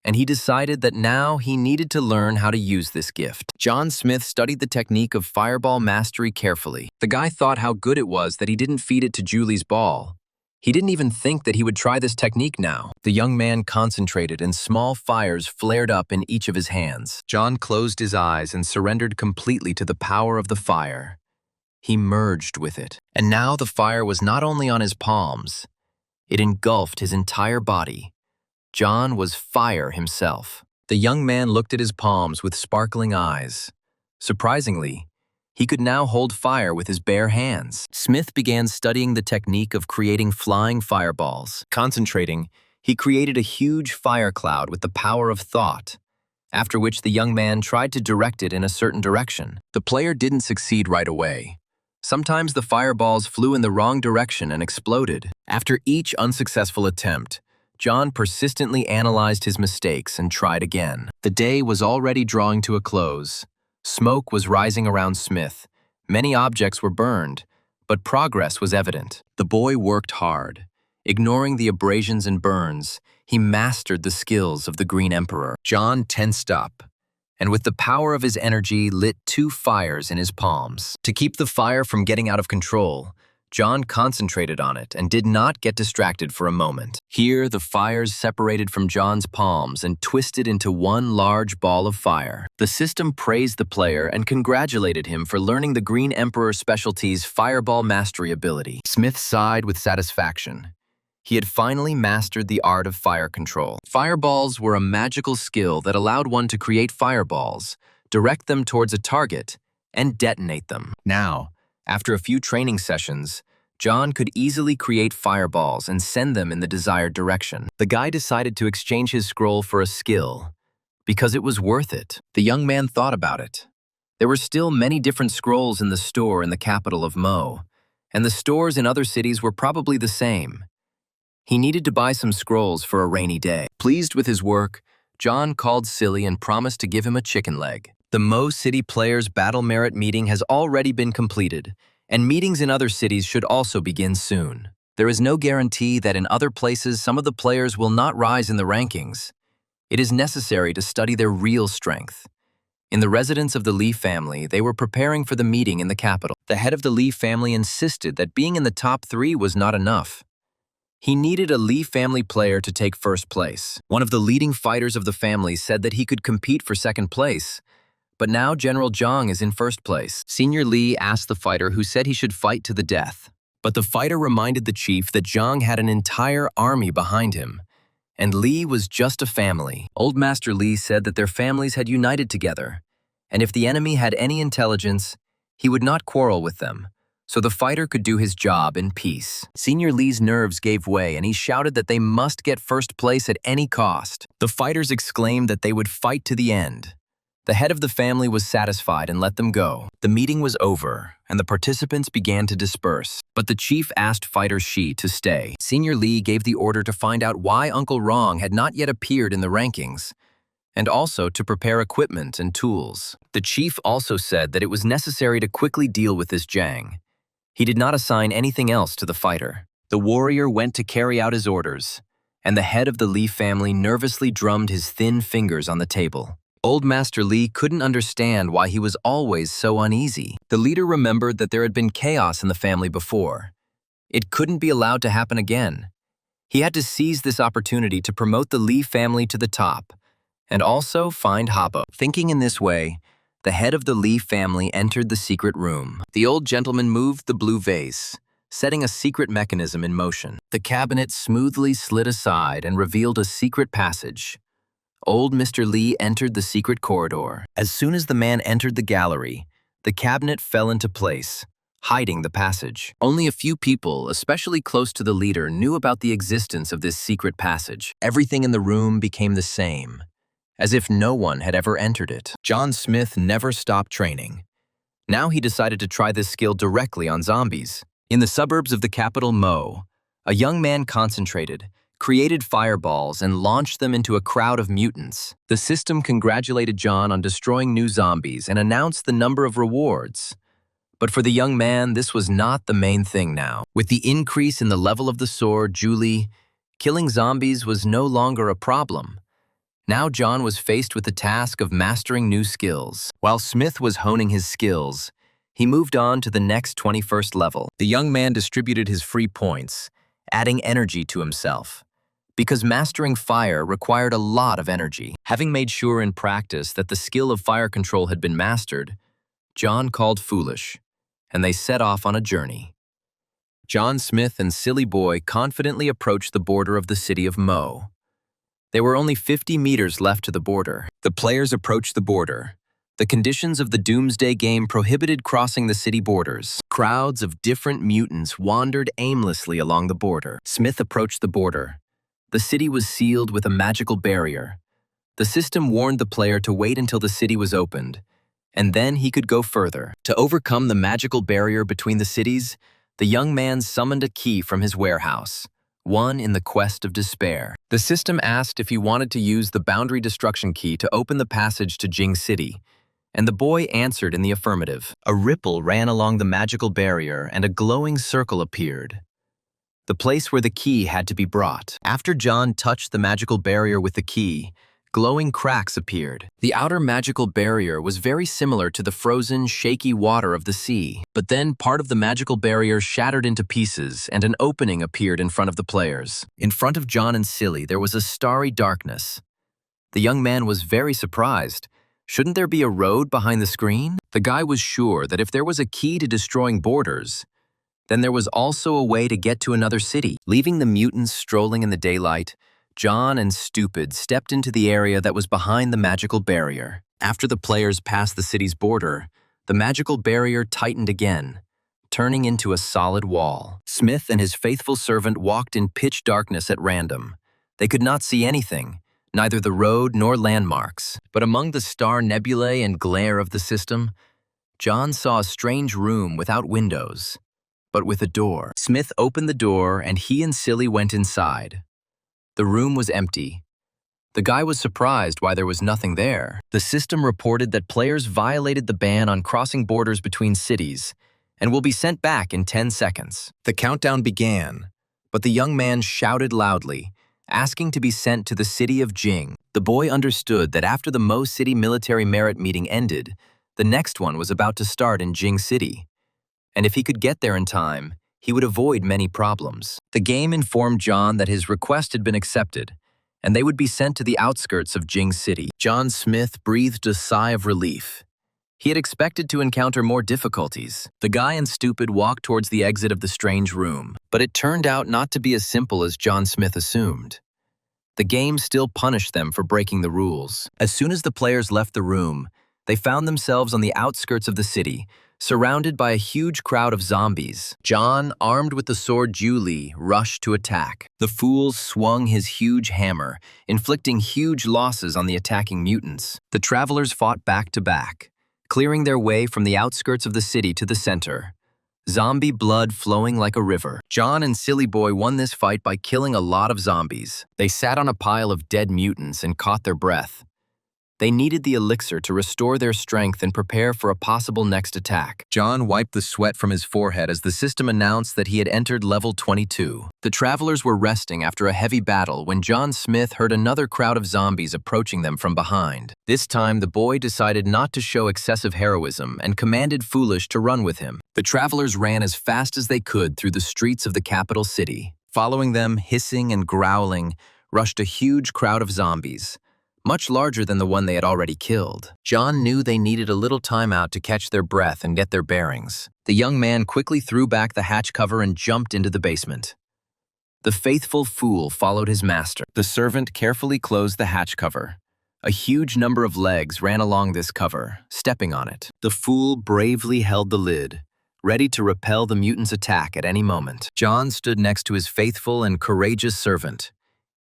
and he decided that now he needed to learn how to use this gift. John Smith studied the technique of Fireball Mastery carefully. The guy thought how good it was that he didn't feed it to Julie's ball. He didn't even think that he would try this technique now. The young man concentrated and small fires flared up in each of his hands. John closed his eyes and surrendered completely to the power of the fire. He merged with it. And now the fire was not only on his palms, it engulfed his entire body. John was fire himself. The young man looked at his palms with sparkling eyes. Surprisingly, he could now hold fire with his bare hands. Smith began studying the technique of creating flying fireballs. Concentrating, he created a huge fire cloud with the power of thought, after which the young man tried to direct it in a certain direction. The player didn't succeed right away. Sometimes the fireballs flew in the wrong direction and exploded. After each unsuccessful attempt, John persistently analyzed his mistakes and tried again. The day was already drawing to a close. Smoke was rising around Smith. Many objects were burned, but progress was evident. The boy worked hard. Ignoring the abrasions and burns, he mastered the skills of the Green Emperor. John tensed up, and with the power of his energy lit 2 fires in his palms. To keep the fire from getting out of control, John concentrated on it and did not get distracted for a moment. Here, the fires separated from John's palms and twisted into one large ball of fire. The system praised the player and congratulated him for learning the Green Emperor specialty's Fireball Mastery ability. Smith sighed with satisfaction. He had finally mastered the art of fire control. Fireballs were a magical skill that allowed one to create fireballs, direct them towards a target, and detonate them. Now, after a few training sessions, John could easily create fireballs and send them in the desired direction. The guy decided to exchange his scroll for a skill, because it was worth it. The young man thought about it. There were still many different scrolls in the store in the capital of Mo, and the stores in other cities were probably the same. He needed to buy some scrolls for a rainy day. Pleased with his work, John called Silly and promised to give him a chicken leg. The Mo City Players Battle Merit meeting has already been completed, and meetings in other cities should also begin soon. There is no guarantee that in other places some of the players will not rise in the rankings. It is necessary to study their real strength. In the residence of the Lee family, they were preparing for the meeting in the capital. The head of the Lee family insisted that being in the top 3 was not enough. He needed a Lee family player to take first place. One of the leading fighters of the family said that he could compete for second place, But now General Zhang is in first place. Senior Li asked the fighter who said he should fight to the death. But the fighter reminded the chief that Zhang had an entire army behind him, and Li was just a family. Old Master Li said that their families had united together, and if the enemy had any intelligence, he would not quarrel with them, so the fighter could do his job in peace. Senior Li's nerves gave way, and he shouted that they must get first place at any cost. The fighters exclaimed that they would fight to the end. The head of the family was satisfied and let them go. The meeting was over, and the participants began to disperse. But the chief asked Fighter Shi to stay. Senior Li gave the order to find out why Uncle Rong had not yet appeared in the rankings, and also to prepare equipment and tools. The chief also said that it was necessary to quickly deal with this Zhang. He did not assign anything else to the fighter. The warrior went to carry out his orders, and the head of the Li family nervously drummed his thin fingers on the table. Old Master Li couldn't understand why he was always so uneasy. The leader remembered that there had been chaos in the family before. It couldn't be allowed to happen again. He had to seize this opportunity to promote the Li family to the top, and also find Habo. Thinking in this way, the head of the Li family entered the secret room. The old gentleman moved the blue vase, setting a secret mechanism in motion. The cabinet smoothly slid aside and revealed a secret passage. Old Mr. Li entered the secret corridor. As soon as the man entered the gallery, the cabinet fell into place, hiding the passage. Only a few people, especially close to the leader, knew about the existence of this secret passage. Everything in the room became the same, as if no one had ever entered it. John Smith never stopped training. Now he decided to try this skill directly on zombies. In the suburbs of the capital Mo, a young man concentrated, created fireballs, and launched them into a crowd of mutants. The system congratulated John on destroying new zombies and announced the number of rewards. But for the young man, this was not the main thing now. With the increase in the level of the sword, Julie, killing zombies was no longer a problem. Now John was faced with the task of mastering new skills. While Smith was honing his skills, he moved on to the next 21st level. The young man distributed his free points, adding energy to himself, because mastering fire required a lot of energy. Having made sure in practice that the skill of fire control had been mastered, John called foolish, and they set off on a journey. John Smith and Silly Boy confidently approached the border of the city of Mo. There were only 50 meters left to the border. The players approached the border. The conditions of the Doomsday game prohibited crossing the city borders. Crowds of different mutants wandered aimlessly along the border. Smith approached the border. The city was sealed with a magical barrier. The system warned the player to wait until the city was opened, and then he could go further. To overcome the magical barrier between the cities, the young man summoned a key from his warehouse, one in the quest of despair. The system asked if he wanted to use the boundary destruction key to open the passage to Jing City, and the boy answered in the affirmative. A ripple ran along the magical barrier and a glowing circle appeared, the place where the key had to be brought. After John touched the magical barrier with the key, glowing cracks appeared. The outer magical barrier was very similar to the frozen, shaky water of the sea. But then part of the magical barrier shattered into pieces and an opening appeared in front of the players. In front of John and Silly, there was a starry darkness. The young man was very surprised. Shouldn't there be a road behind the screen? The guy was sure that if there was a key to destroying borders, then there was also a way to get to another city. Leaving the mutants strolling in the daylight, John and Stupid stepped into the area that was behind the magical barrier. After the players passed the city's border, the magical barrier tightened again, turning into a solid wall. Smith and his faithful servant walked in pitch darkness at random. They could not see anything, neither the road nor landmarks. But among the star nebulae and glare of the system, John saw a strange room without windows, but with a door. Smith opened the door and he and Silly went inside. The room was empty. The guy was surprised why there was nothing there. The system reported that players violated the ban on crossing borders between cities and will be sent back in 10 seconds. The countdown began, but the young man shouted loudly, asking to be sent to the city of Jing. The boy understood that after the Mo City military merit meeting ended, the next one was about to start in Jing City. And if he could get there in time, he would avoid many problems. The game informed John that his request had been accepted, and they would be sent to the outskirts of Jing City. John Smith breathed a sigh of relief. He had expected to encounter more difficulties. The guy and Stupid walked towards the exit of the strange room, but it turned out not to be as simple as John Smith assumed. The game still punished them for breaking the rules. As soon as the players left the room, they found themselves on the outskirts of the city, surrounded by a huge crowd of zombies. John, armed with the sword Julie, rushed to attack. The fool swung his huge hammer, inflicting huge losses on the attacking mutants. The travelers fought back to back, clearing their way from the outskirts of the city to the center. Zombie blood flowing like a river. John and Silly Boy won this fight by killing a lot of zombies. They sat on a pile of dead mutants and caught their breath. They needed the elixir to restore their strength and prepare for a possible next attack. John wiped the sweat from his forehead as the system announced that he had entered level 22. The travelers were resting after a heavy battle when John Smith heard another crowd of zombies approaching them from behind. This time, the boy decided not to show excessive heroism and commanded Foolish to run with him. The travelers ran as fast as they could through the streets of the capital city. Following them, hissing and growling, rushed a huge crowd of zombies, much larger than the one they had already killed. John knew they needed a little time out to catch their breath and get their bearings. The young man quickly threw back the hatch cover and jumped into the basement. The faithful fool followed his master. The servant carefully closed the hatch cover. A huge number of legs ran along this cover, stepping on it. The fool bravely held the lid, ready to repel the mutant's attack at any moment. John stood next to his faithful and courageous servant.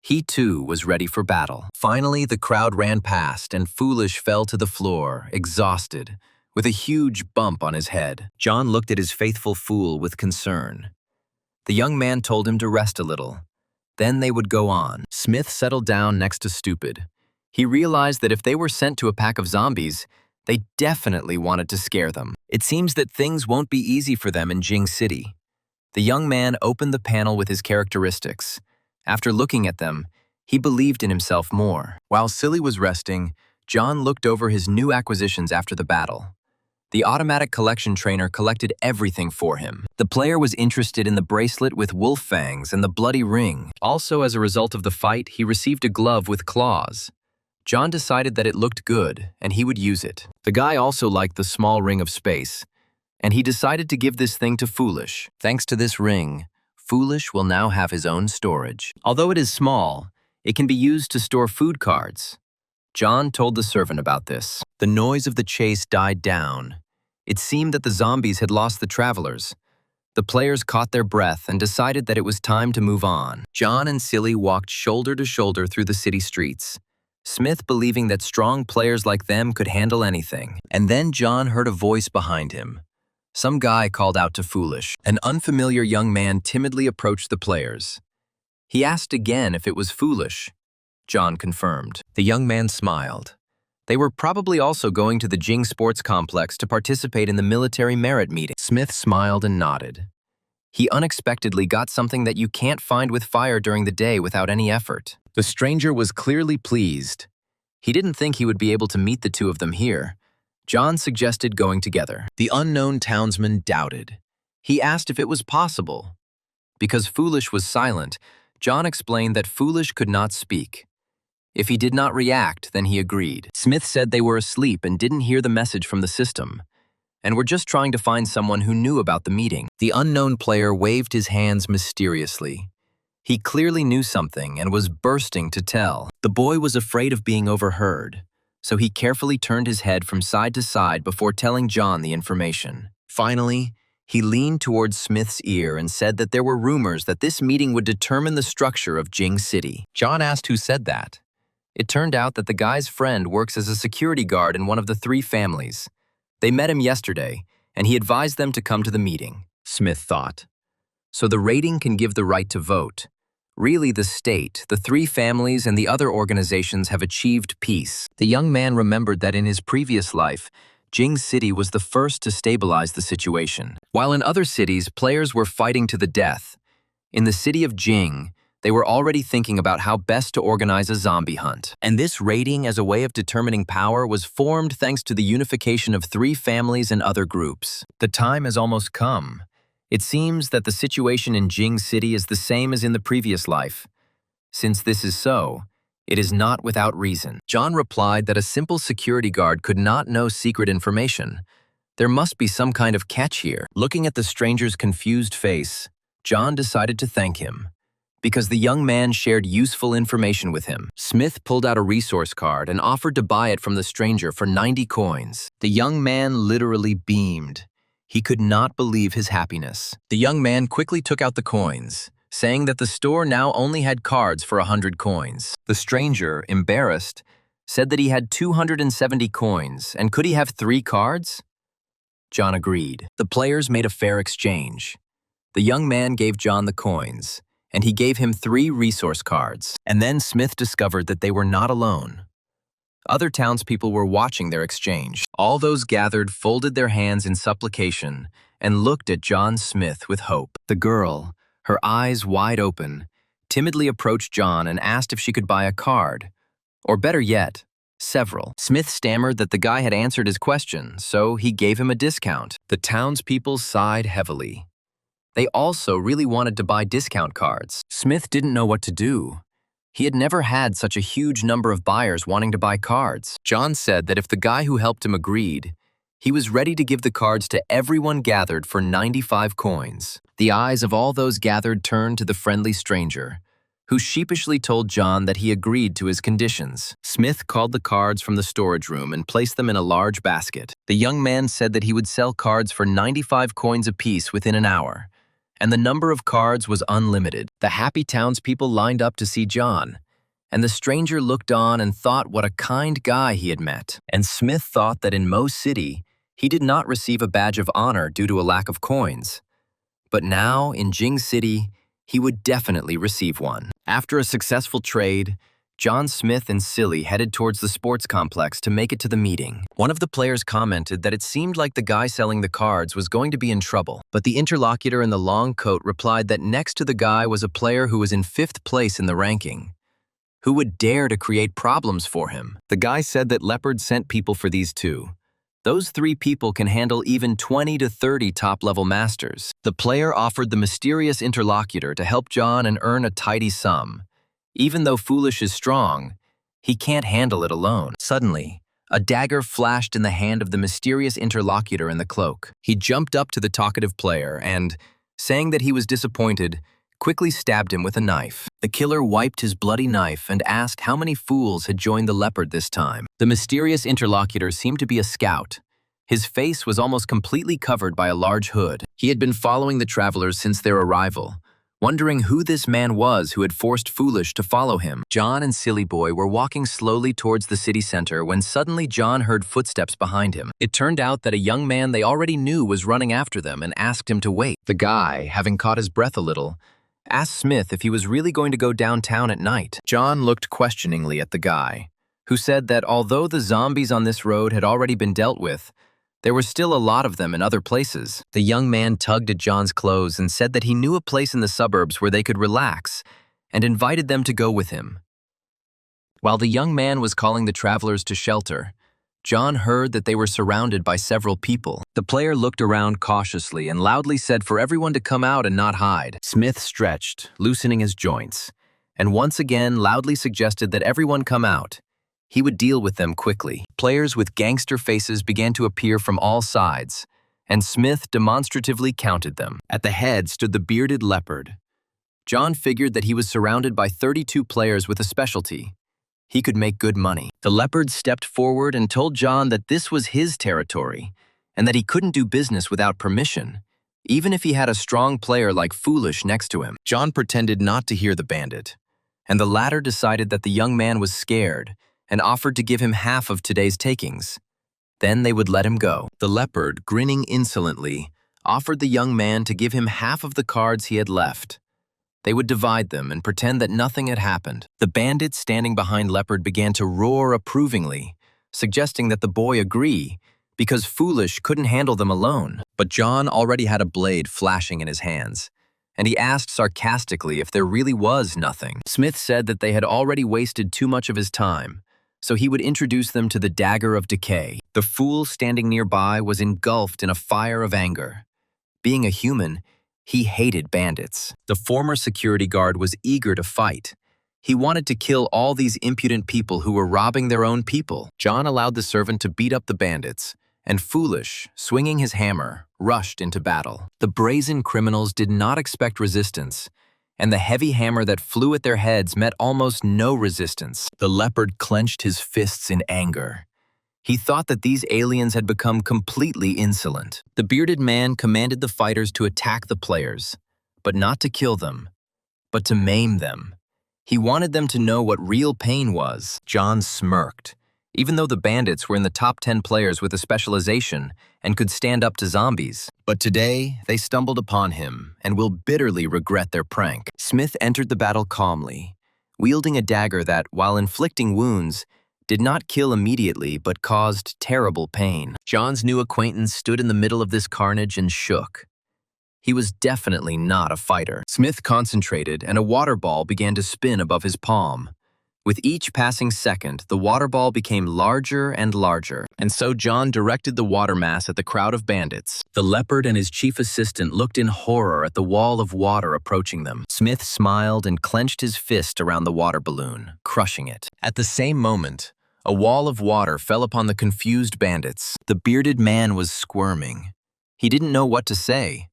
He, too, was ready for battle. Finally, the crowd ran past, and Foolish fell to the floor, exhausted, with a huge bump on his head. John looked at his faithful fool with concern. The young man told him to rest a little. Then they would go on. Smith settled down next to Stupid. He realized that if they were sent to a pack of zombies, they definitely wanted to scare them. It seems that things won't be easy for them in Jing City. The young man opened the panel with his characteristics. After looking at them, he believed in himself more. While Silly was resting, John looked over his new acquisitions after the battle. The automatic collection trainer collected everything for him. The player was interested in the bracelet with wolf fangs and the bloody ring. Also, as a result of the fight, he received a glove with claws. John decided that it looked good, and he would use it. The guy also liked the small ring of space, and he decided to give this thing to Foolish. Thanks to this ring, Foolish will now have his own storage. Although it is small, it can be used to store food cards. John told the servant about this. The noise of the chase died down. It seemed that the zombies had lost the travelers. The players caught their breath and decided that it was time to move on. John and Silly walked shoulder to shoulder through the city streets, Smith believing that strong players like them could handle anything. And then John heard a voice behind him. Some guy called out to Foolish. An unfamiliar young man timidly approached the players. He asked again if it was Foolish. John confirmed. The young man smiled. They were probably also going to the Jing Sports Complex to participate in the military merit meeting. Smith smiled and nodded. He unexpectedly got something that you can't find with fire during the day without any effort. The stranger was clearly pleased. He didn't think he would be able to meet the two of them here. John suggested going together. The unknown townsman doubted. He asked if it was possible. Because Foolish was silent, John explained that Foolish could not speak. If he did not react, then he agreed. Smith said they were asleep and didn't hear the message from the system, and were just trying to find someone who knew about the meeting. The unknown player waved his hands mysteriously. He clearly knew something and was bursting to tell. The boy was afraid of being overheard, so he carefully turned his head from side to side before telling John the information. Finally, he leaned towards Smith's ear and said that there were rumors that this meeting would determine the structure of Jing City. John asked who said that. It turned out that the guy's friend works as a security guard in one of the three families. They met him yesterday, and he advised them to come to the meeting, Smith thought. So the rating can give the right to vote. Really, the state, the three families, and the other organizations have achieved peace. The young man remembered that in his previous life, Jing City was the first to stabilize the situation. While in other cities, players were fighting to the death. In the city of Jing, they were already thinking about how best to organize a zombie hunt. And this rating as a way of determining power was formed thanks to the unification of three families and other groups. The time has almost come. It seems that the situation in Jing City is the same as in the previous life. Since this is so, It is not without reason. John replied that a simple security guard could not know secret information. There must be some kind of catch here. Looking at the stranger's confused face, John decided to thank him, because the young man shared useful information with him. Smith pulled out a resource card and offered to buy it from the stranger for 90 coins. The young man literally beamed. He could not believe his happiness. The young man quickly took out the coins, saying that the store now only had cards for 100 coins. The stranger, embarrassed, said that he had 270 coins, and could he have 3 cards? John agreed. The players made a fair exchange. The young man gave John the coins, and he gave him 3 resource cards. And then Smith discovered that they were not alone. Other townspeople were watching their exchange. All those gathered folded their hands in supplication and looked at John Smith with hope. The girl, her eyes wide open, timidly approached John and asked if she could buy a card, or better yet, several. Smith stammered that the guy had answered his question, so he gave him a discount. The townspeople sighed heavily. They also really wanted to buy discount cards. Smith didn't know what to do. He had never had such a huge number of buyers wanting to buy cards. John said that if the guy who helped him agreed, he was ready to give the cards to everyone gathered for 95 coins. The eyes of all those gathered turned to the friendly stranger, who sheepishly told John that he agreed to his conditions. Smith called the cards from the storage room and placed them in a large basket. The young man said that he would sell cards for 95 coins apiece within an hour, and the number of cards was unlimited. The happy townspeople lined up to see John, and the stranger looked on and thought what a kind guy he had met. And Smith thought that in Mo City, he did not receive a badge of honor due to a lack of coins. But now, in Jing City, he would definitely receive one. After a successful trade, John Smith and Silly headed towards the sports complex to make it to the meeting. One of the players commented that it seemed like the guy selling the cards was going to be in trouble, but the interlocutor in the long coat replied that next to the guy was a player who was in 5th place in the ranking. Who would dare to create problems for him? The guy said that Leopard sent people for these 2. Those 3 people can handle even 20 to 30 top-level masters. The player offered the mysterious interlocutor to help John and earn a tidy sum. Even though Foolish is strong, he can't handle it alone. Suddenly, a dagger flashed in the hand of the mysterious interlocutor in the cloak. He jumped up to the talkative player and, saying that he was disappointed, quickly stabbed him with a knife. The killer wiped his bloody knife and asked how many fools had joined the Leopard this time. The mysterious interlocutor seemed to be a scout. His face was almost completely covered by a large hood. He had been following the travelers since their arrival, wondering who this man was who had forced Foolish to follow him. John and Silly Boy were walking slowly towards the city center when suddenly John heard footsteps behind him. It turned out that a young man they already knew was running after them and asked him to wait. The guy, having caught his breath a little, asked Smith if he was really going to go downtown at night. John looked questioningly at the guy, who said that although the zombies on this road had already been dealt with, there were still a lot of them in other places. The young man tugged at John's clothes and said that he knew a place in the suburbs where they could relax, and invited them to go with him. While the young man was calling the travelers to shelter, John heard that they were surrounded by several people. The player looked around cautiously and loudly said for everyone to come out and not hide. Smith stretched, loosening his joints, and once again loudly suggested that everyone come out. He would deal with them quickly. Players with gangster faces began to appear from all sides, and Smith demonstratively counted them. At the head stood the bearded Leopard. John figured that he was surrounded by 32 players with a specialty. He could make good money. The Leopard stepped forward and told John that this was his territory, and that he couldn't do business without permission, even if he had a strong player like Foolish next to him. John pretended not to hear the bandit, and the latter decided that the young man was scared and offered to give him half of today's takings. Then they would let him go. The Leopard, grinning insolently, offered the young man to give him half of the cards he had left. They would divide them and pretend that nothing had happened. The bandit standing behind Leopard began to roar approvingly, suggesting that the boy agree, because Foolish couldn't handle them alone. But John already had a blade flashing in his hands, and he asked sarcastically if there really was nothing. Smith said that they had already wasted too much of his time, so he would introduce them to the Dagger of Decay. The fool standing nearby was engulfed in a fire of anger. Being a human, he hated bandits. The former security guard was eager to fight. He wanted to kill all these impudent people who were robbing their own people. John allowed the servant to beat up the bandits, and Foolish, swinging his hammer, rushed into battle. The brazen criminals did not expect resistance, and the heavy hammer that flew at their heads met almost no resistance. The leopard clenched his fists in anger. He thought that these aliens had become completely insolent. The bearded man commanded the fighters to attack the players, but not to kill them, but to maim them. He wanted them to know what real pain was. John smirked. Even though the bandits were in the top 10 players with a specialization and could stand up to zombies. But today, they stumbled upon him and will bitterly regret their prank. Smith entered the battle calmly, wielding a dagger that, while inflicting wounds, did not kill immediately but caused terrible pain. John's new acquaintance stood in the middle of this carnage and shook. He was definitely not a fighter. Smith concentrated, and a water ball began to spin above his palm. With each passing second, the water ball became larger and larger, and so John directed the water mass at the crowd of bandits. The leopard and his chief assistant looked in horror at the wall of water approaching them. Smith smiled and clenched his fist around the water balloon, crushing it. At the same moment, a wall of water fell upon the confused bandits. The bearded man was squirming. He didn't know what to say.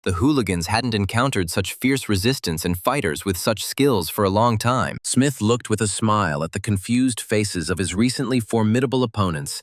The hooligans hadn't encountered such fierce resistance and fighters with such skills for a long time. Smith looked with a smile at the confused faces of his recently formidable opponents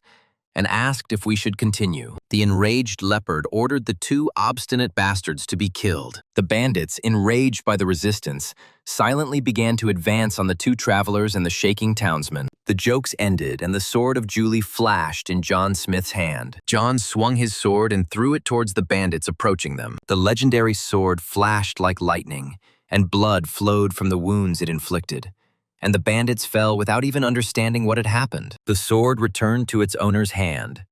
and asked if we should continue. The enraged leopard ordered the two obstinate bastards to be killed. The bandits, enraged by the resistance, silently began to advance on the two travelers and the shaking townsmen. The jokes ended, and the sword of Julie flashed in John Smith's hand. John swung his sword and threw it towards the bandits approaching them. The legendary sword flashed like lightning, and blood flowed from the wounds it inflicted. And the bandits fell without even understanding what had happened. The sword returned to its owner's hand.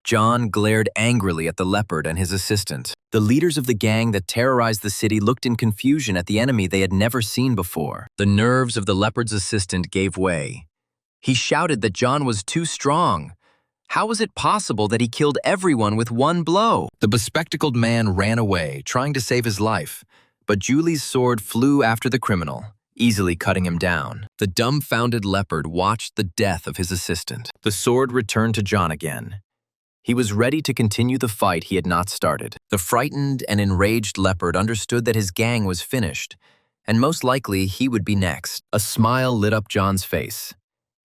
John glared angrily at the leopard and his assistant. The leaders of the gang that terrorized the city looked in confusion at the enemy they had never seen before. The nerves of the leopard's assistant gave way. He shouted that John was too strong. How was it possible that he killed everyone with one blow? The bespectacled man ran away, trying to save his life, but Julie's sword flew after the criminal, easily cutting him down. The dumbfounded leopard watched the death of his assistant. The sword returned to John again. He was ready to continue the fight he had not started. The frightened and enraged leopard understood that his gang was finished, and most likely he would be next. A smile lit up John's face.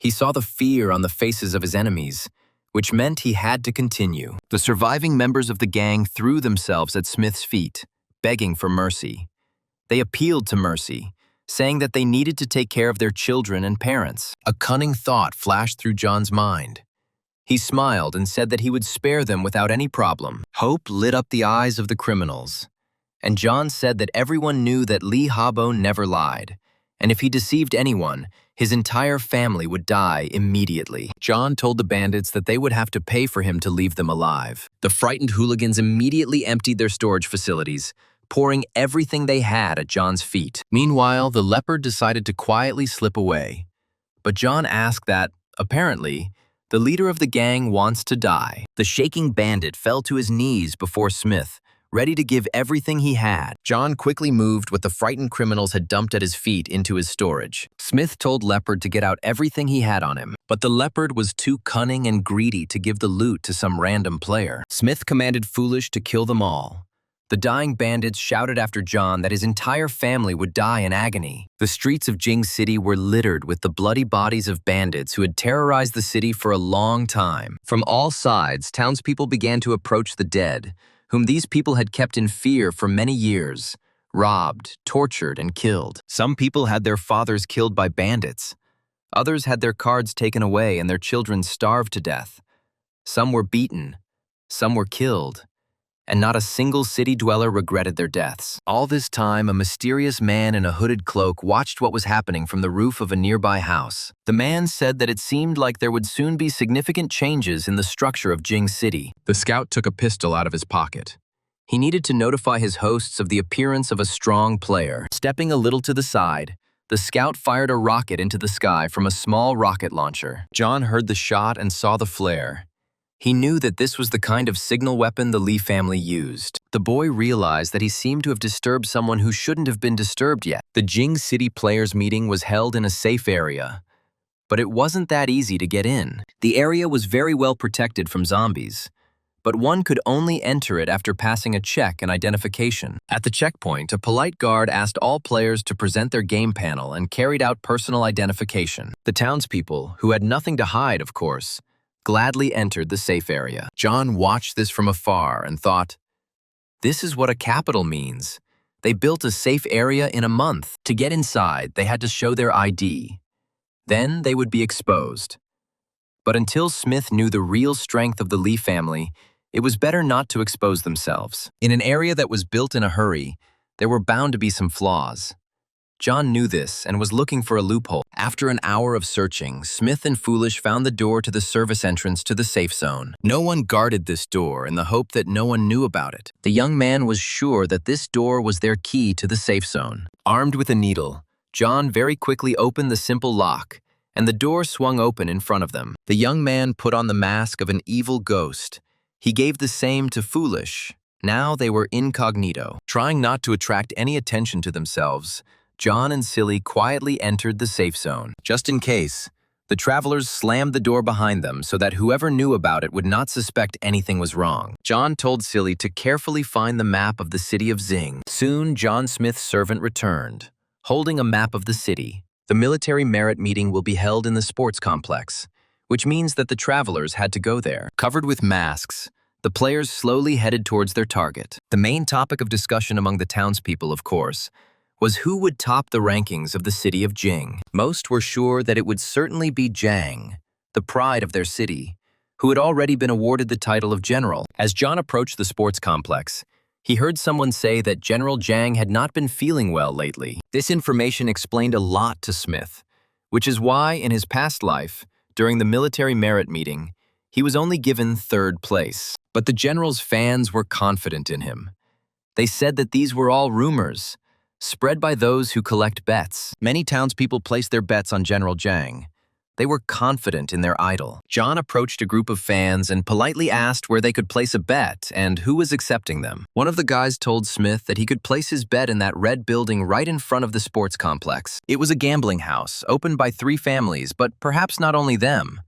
He saw the fear on the faces of his enemies, which meant he had to continue. The surviving members of the gang threw themselves at Smith's feet, begging for mercy. They appealed to mercy, saying that they needed to take care of their children and parents. A cunning thought flashed through John's mind. He smiled and said that he would spare them without any problem. Hope lit up the eyes of the criminals, and John said that everyone knew that Lee Habo never lied, and if he deceived anyone, his entire family would die immediately. John told the bandits that they would have to pay for him to leave them alive. The frightened hooligans immediately emptied their storage facilities, pouring everything they had at John's feet. Meanwhile, the leopard decided to quietly slip away. But John asked that, apparently, the leader of the gang wants to die. The shaking bandit fell to his knees before Smith, ready to give everything he had. John quickly moved what the frightened criminals had dumped at his feet into his storage. Smith told Leopard to get out everything he had on him, but the Leopard was too cunning and greedy to give the loot to some random player. Smith commanded Foolish to kill them all. The dying bandits shouted after John that his entire family would die in agony. The streets of Jing City were littered with the bloody bodies of bandits who had terrorized the city for a long time. From all sides, townspeople began to approach the dead, whom these people had kept in fear for many years, robbed, tortured, and killed. Some people had their fathers killed by bandits. Others had their cards taken away and their children starved to death. Some were beaten, some were killed, and not a single city dweller regretted their deaths. All this time, a mysterious man in a hooded cloak watched what was happening from the roof of a nearby house. The man said that it seemed like there would soon be significant changes in the structure of Jing City. The scout took a pistol out of his pocket. He needed to notify his hosts of the appearance of a strong player. Stepping a little to the side, the scout fired a rocket into the sky from a small rocket launcher. John heard the shot and saw the flare. He knew that this was the kind of signal weapon the Lee family used. The boy realized that he seemed to have disturbed someone who shouldn't have been disturbed yet. The Jing City Players meeting was held in a safe area, but it wasn't that easy to get in. The area was very well protected from zombies, but one could only enter it after passing a check and identification. At the checkpoint, a polite guard asked all players to present their game panel and carried out personal identification. The townspeople, who had nothing to hide, of course, gladly entered the safe area. John watched this from afar and thought, this is what a capital means. They built a safe area in a month. To get inside, they had to show their ID. Then they would be exposed. But until Smith knew the real strength of the Lee family, it was better not to expose themselves. In an area that was built in a hurry, there were bound to be some flaws. John knew this and was looking for a loophole. After an hour of searching, Smith and Foolish found the door to the service entrance to the safe zone. No one guarded this door in the hope that no one knew about it. The young man was sure that this door was their key to the safe zone. Armed with a needle, John very quickly opened the simple lock, and the door swung open in front of them. The young man put on the mask of an evil ghost. He gave the same to Foolish. Now they were incognito. Trying not to attract any attention to themselves, John and Silly quietly entered the safe zone. Just in case, the travelers slammed the door behind them so that whoever knew about it would not suspect anything was wrong. John told Silly to carefully find the map of the city of Zing. Soon, John Smith's servant returned, holding a map of the city. The military merit meeting will be held in the sports complex, which means that the travelers had to go there. Covered with masks, the players slowly headed towards their target. The main topic of discussion among the townspeople, of course, was who would top the rankings of the city of Jing. Most were sure that it would certainly be Jiang, the pride of their city, who had already been awarded the title of general. As John approached the sports complex, he heard someone say that General Jiang had not been feeling well lately. This information explained a lot to Smith, which is why in his past life, during the military merit meeting, he was only given 3rd place. But the general's fans were confident in him. They said that these were all rumors, spread by those who collect bets. Many townspeople placed their bets on General Jiang. They were confident in their idol. John approached a group of fans and politely asked where they could place a bet and who was accepting them. One of the guys told Smith that he could place his bet in that red building right in front of the sports complex. It was a gambling house, opened by 3 families, but perhaps not only them.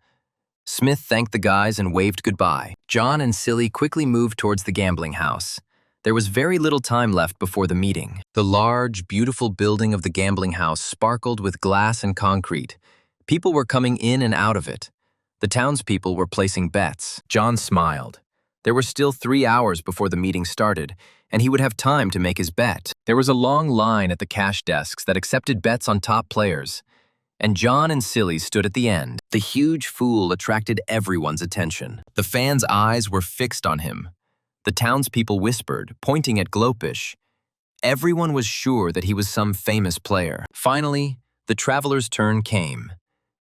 Smith thanked the guys and waved goodbye. John and Silly quickly moved towards the gambling house. There was very little time left before the meeting. The large, beautiful building of the gambling house sparkled with glass and concrete. People were coming in and out of it. The townspeople were placing bets. John smiled. There were still 3 hours before the meeting started, and he would have time to make his bet. There was a long line at the cash desks that accepted bets on top players, and John and Silly stood at the end. The huge fool attracted everyone's attention. The fans' eyes were fixed on him. The townspeople whispered, pointing at Glopish. Everyone was sure that he was some famous player. Finally, the traveler's turn came,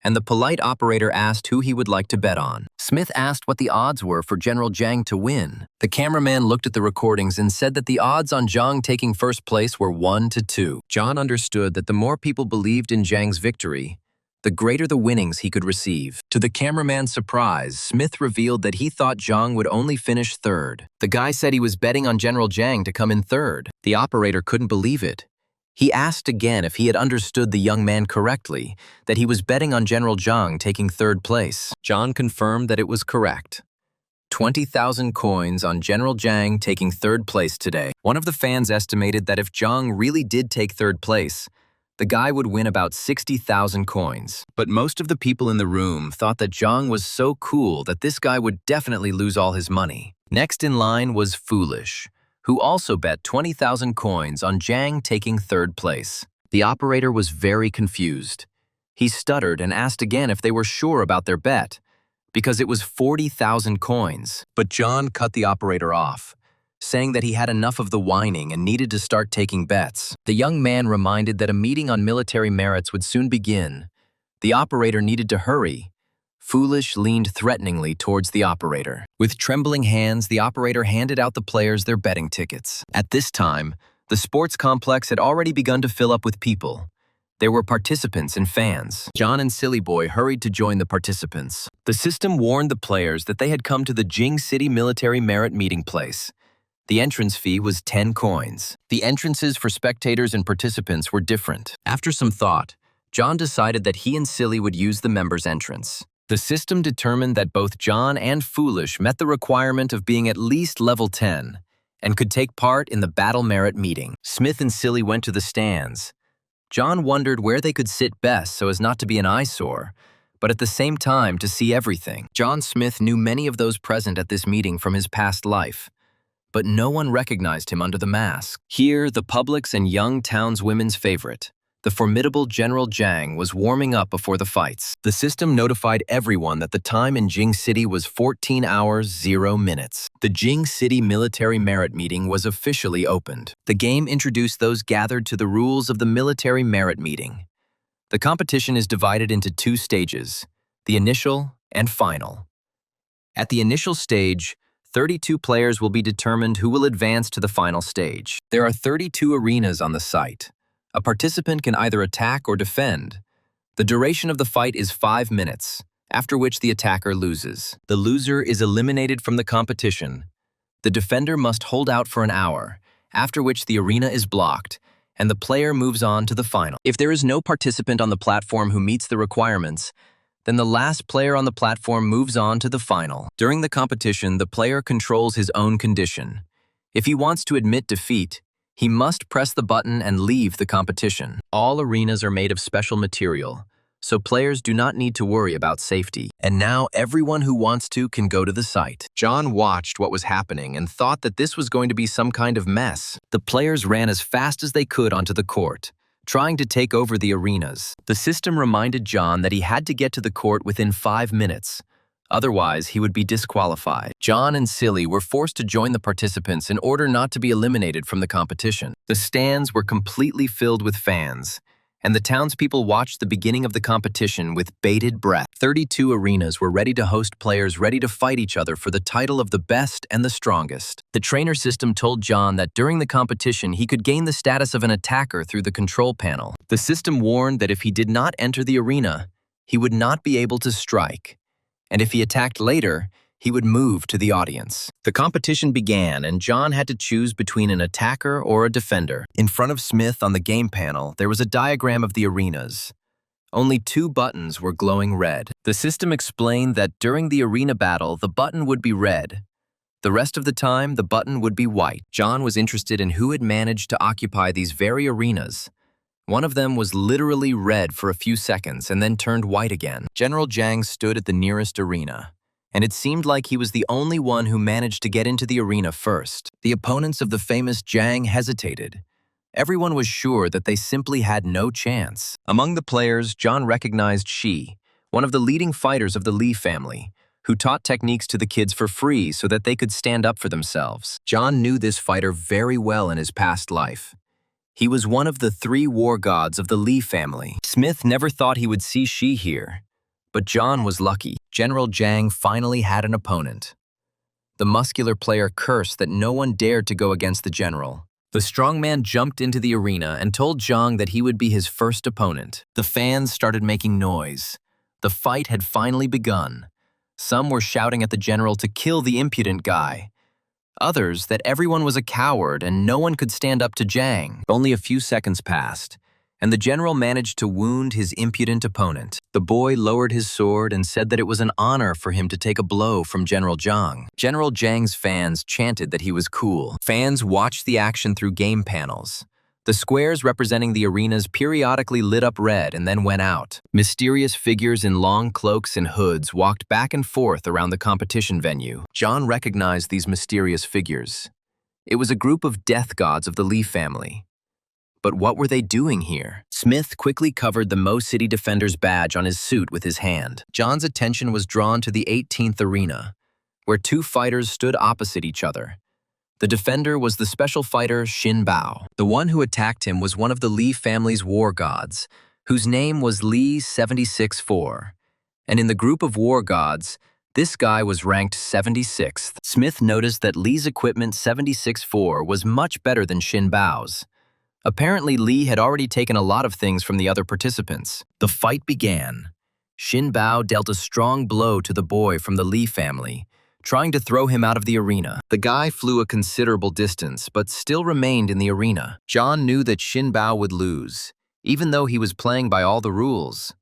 and the polite operator asked who he would like to bet on. Smith asked what the odds were for General Jiang to win. The cameraman looked at the recordings and said that the odds on Jiang taking 1st place were 1-2. John understood that the more people believed in Jiang's victory, the greater the winnings he could receive. To the cameraman's surprise, Smith revealed that he thought Jiang would only finish 3rd. The guy said he was betting on General Jiang to come in 3rd. The operator couldn't believe it. He asked again if he had understood the young man correctly, that he was betting on General Jiang taking 3rd place. John confirmed that it was correct. 20,000 coins on General Jiang taking 3rd place today. One of the fans estimated that if Jiang really did take 3rd place, the guy would win about 60,000 coins. But most of the people in the room thought that Jiang was so cool that this guy would definitely lose all his money. Next in line was Foolish, who also bet 20,000 coins on Jiang taking 3rd place. The operator was very confused. He stuttered and asked again if they were sure about their bet, because it was 40,000 coins. But John cut the operator off, saying that he had enough of the whining and needed to start taking bets. The young man reminded that a meeting on military merits would soon begin. The operator needed to hurry. Foolish leaned threateningly towards the operator. With trembling hands, the operator handed out the players their betting tickets. At this time, the sports complex had already begun to fill up with people. There were participants and fans. John and Silly Boy hurried to join the participants. The system warned the players that they had come to the Jing City Military Merit Meeting Place. The entrance fee was 10 coins. The entrances for spectators and participants were different. After some thought, John decided that he and Silly would use the members' entrance. The system determined that both John and Foolish met the requirement of being at least level 10 and could take part in the Battle Merit meeting. Smith and Silly went to the stands. John wondered where they could sit best so as not to be an eyesore, but at the same time to see everything. John Smith knew many of those present at this meeting from his past life, but no one recognized him under the mask. Here, the public's and young townswomen's favorite, the formidable General Jiang, was warming up before the fights. The system notified everyone that the time in Jing City was 14 hours, 0 minutes. The Jing City Military Merit Meeting was officially opened. The game introduced those gathered to the rules of the Military Merit Meeting. The competition is divided into 2 stages, the initial and final. At the initial stage, 32 players will be determined who will advance to the final stage. There are 32 arenas on the site. A participant can either attack or defend. The duration of the fight is 5 minutes, after which the attacker loses. The loser is eliminated from the competition. The defender must hold out for an hour, after which the arena is blocked, and the player moves on to the final. If there is no participant on the platform who meets the requirements, then the last player on the platform moves on to the final. During the competition, the player controls his own condition. If he wants to admit defeat, he must press the button and leave the competition. All arenas are made of special material, so players do not need to worry about safety. And now everyone who wants to can go to the site. John watched what was happening and thought that this was going to be some kind of mess. The players ran as fast as they could onto the court, trying to take over the arenas. The system reminded John that he had to get to the court within 5 minutes. Otherwise, he would be disqualified. John and Silly were forced to join the participants in order not to be eliminated from the competition. The stands were completely filled with fans, and the townspeople watched the beginning of the competition with bated breath. 32 arenas were ready to host players ready to fight each other for the title of the best and the strongest. The trainer system told John that during the competition he could gain the status of an attacker through the control panel. The system warned that if he did not enter the arena, he would not be able to strike, and if he attacked later, he would move to the audience. The competition began, and John had to choose between an attacker or a defender. In front of Smith on the game panel, there was a diagram of the arenas. Only 2 buttons were glowing red. The system explained that during the arena battle, the button would be red. The rest of the time, the button would be white. John was interested in who had managed to occupy these very arenas. One of them was literally red for a few seconds and then turned white again. General Jiang stood at the nearest arena, and it seemed like he was the only one who managed to get into the arena first. The opponents of the famous Jiang hesitated. Everyone was sure that they simply had no chance. Among the players, John recognized Shi, one of the leading fighters of the Li family, who taught techniques to the kids for free so that they could stand up for themselves. John knew this fighter very well in his past life. He was one of the 3 war gods of the Li family. Smith never thought he would see Shi here, but John was lucky. General Jiang finally had an opponent. The muscular player cursed that no one dared to go against the general. The strongman jumped into the arena and told Jiang that he would be his first opponent. The fans started making noise. The fight had finally begun. Some were shouting at the general to kill the impudent guy. Others that everyone was a coward and no one could stand up to Jiang. Only a few seconds passed, and the general managed to wound his impudent opponent. The boy lowered his sword and said that it was an honor for him to take a blow from General Jiang. General Jiang's fans chanted that he was cool. Fans watched the action through game panels. The squares representing the arenas periodically lit up red and then went out. Mysterious figures in long cloaks and hoods walked back and forth around the competition venue. John recognized these mysterious figures. It was a group of death gods of the Li family. But what were they doing here? Smith quickly covered the Mo City Defender's badge on his suit with his hand. John's attention was drawn to the 18th arena, where 2 fighters stood opposite each other. The defender was the special fighter Xin Bao. The one who attacked him was one of the Li family's war gods, whose name was Li 76-4. And in the group of war gods, this guy was ranked 76th. Smith noticed that Li's equipment 76-4 was much better than Xin Bao's. Apparently, Li had already taken a lot of things from the other participants. The fight began. Xin Bao dealt a strong blow to the boy from the Li family, trying to throw him out of the arena. The guy flew a considerable distance, but still remained in the arena. John knew that Xin Bao would lose, even though he was playing by all the rules.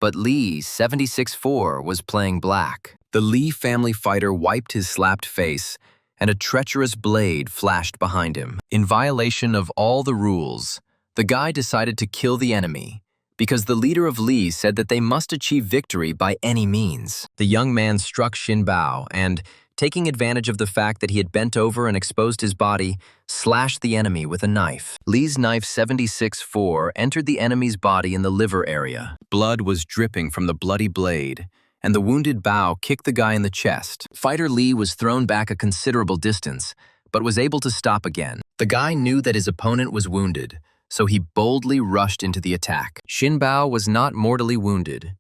But Li, 76-4, was playing black. The Li family fighter wiped his slapped face, and a treacherous blade flashed behind him. In violation of all the rules, the guy decided to kill the enemy, because the leader of Li said that they must achieve victory by any means. The young man struck Xin Bao and, taking advantage of the fact that he had bent over and exposed his body, slashed the enemy with a knife. Li's knife 76-4 entered the enemy's body in the liver area. Blood was dripping from the bloody blade, and the wounded Bao kicked the guy in the chest. Fighter Li was thrown back a considerable distance, but was able to stop again. The guy knew that his opponent was wounded, so he boldly rushed into the attack. Xin Bao was not mortally wounded,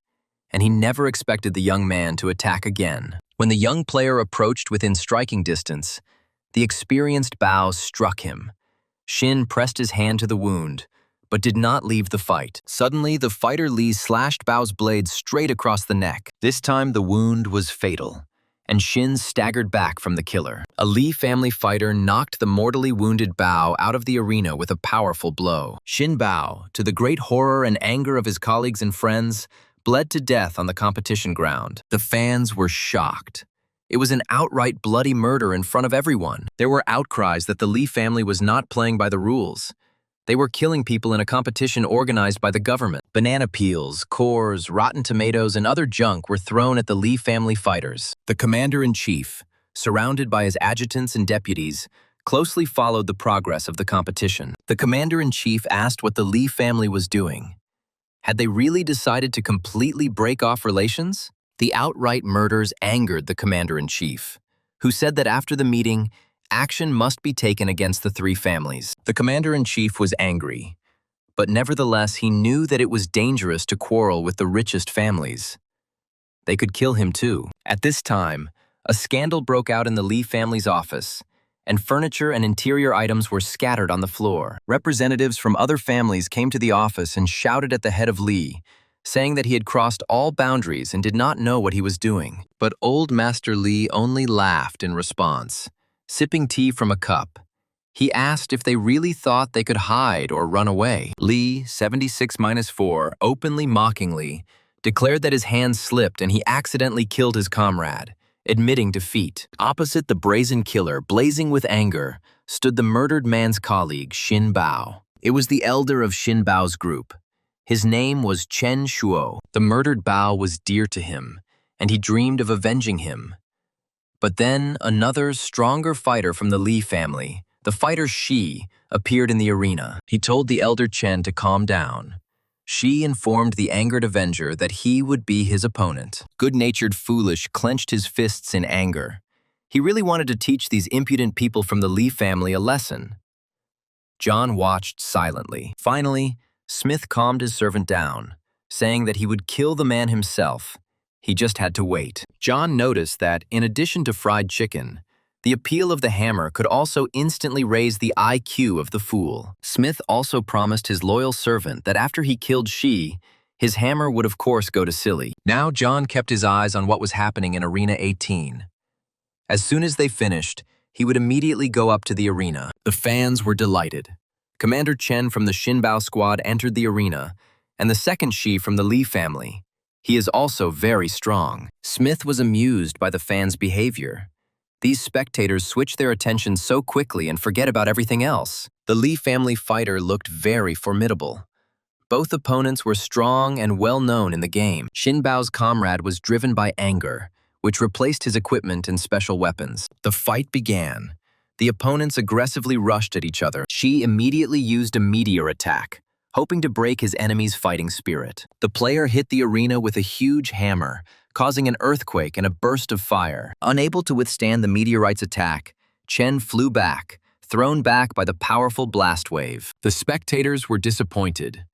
and he never expected the young man to attack again. When the young player approached within striking distance, the experienced Bao struck him. Xin pressed his hand to the wound, but did not leave the fight. Suddenly, the fighter Li slashed Bao's blade straight across the neck. This time, the wound was fatal, and Xin staggered back from the killer. A Li family fighter knocked the mortally wounded Bao out of the arena with a powerful blow. Xin Bao, to the great horror and anger of his colleagues and friends, bled to death on the competition ground. The fans were shocked. It was an outright bloody murder in front of everyone. There were outcries that the Li family was not playing by the rules. They were killing people in a competition organized by the government. Banana peels, cores, rotten tomatoes, and other junk were thrown at the Li family fighters. The commander-in-chief, surrounded by his adjutants and deputies, closely followed the progress of the competition. The commander-in-chief asked what the Li family was doing. Had they really decided to completely break off relations? The outright murders angered the commander-in-chief, who said that after the meeting, action must be taken against the three families. The commander-in-chief was angry, but nevertheless he knew that it was dangerous to quarrel with the richest families. They could kill him too. At this time, a scandal broke out in the Li family's office, and furniture and interior items were scattered on the floor. Representatives from other families came to the office and shouted at the head of Li, saying that he had crossed all boundaries and did not know what he was doing. But old Master Li only laughed in response, sipping tea from a cup. He asked if they really thought they could hide or run away. Li, 76-4, openly mockingly, declared that his hand slipped and he accidentally killed his comrade, admitting defeat. Opposite the brazen killer, blazing with anger, stood the murdered man's colleague, Xin Bao. It was the elder of Xin Bao's group. His name was Chen Shuo. The murdered Bao was dear to him, and he dreamed of avenging him. But then another, stronger fighter from the Li family, the fighter Shi, appeared in the arena. He told the elder Chen to calm down. Shi informed the angered avenger that he would be his opponent. Good-natured Foolish clenched his fists in anger. He really wanted to teach these impudent people from the Li family a lesson. John watched silently. Finally, Smith calmed his servant down, saying that he would kill the man himself. He just had to wait. John noticed that, in addition to fried chicken, the appeal of the hammer could also instantly raise the IQ of the fool. Smith also promised his loyal servant that after he killed Shi, his hammer would of course go to Silly. Now John kept his eyes on what was happening in Arena 18. As soon as they finished, he would immediately go up to the arena. The fans were delighted. Commander Chen from the Xin Bao squad entered the arena, and the second Shi from the Li family. He is also very strong. Smith was amused by the fans' behavior. These spectators switch their attention so quickly and forget about everything else. The Li family fighter looked very formidable. Both opponents were strong and well-known in the game. Xin Bao's comrade was driven by anger, which replaced his equipment and special weapons. The fight began. The opponents aggressively rushed at each other. Shi immediately used a meteor attack, hoping to break his enemy's fighting spirit. The player hit the arena with a huge hammer, causing an earthquake and a burst of fire. Unable to withstand the meteorite's attack, Chen flew back, thrown back by the powerful blast wave. The spectators were disappointed,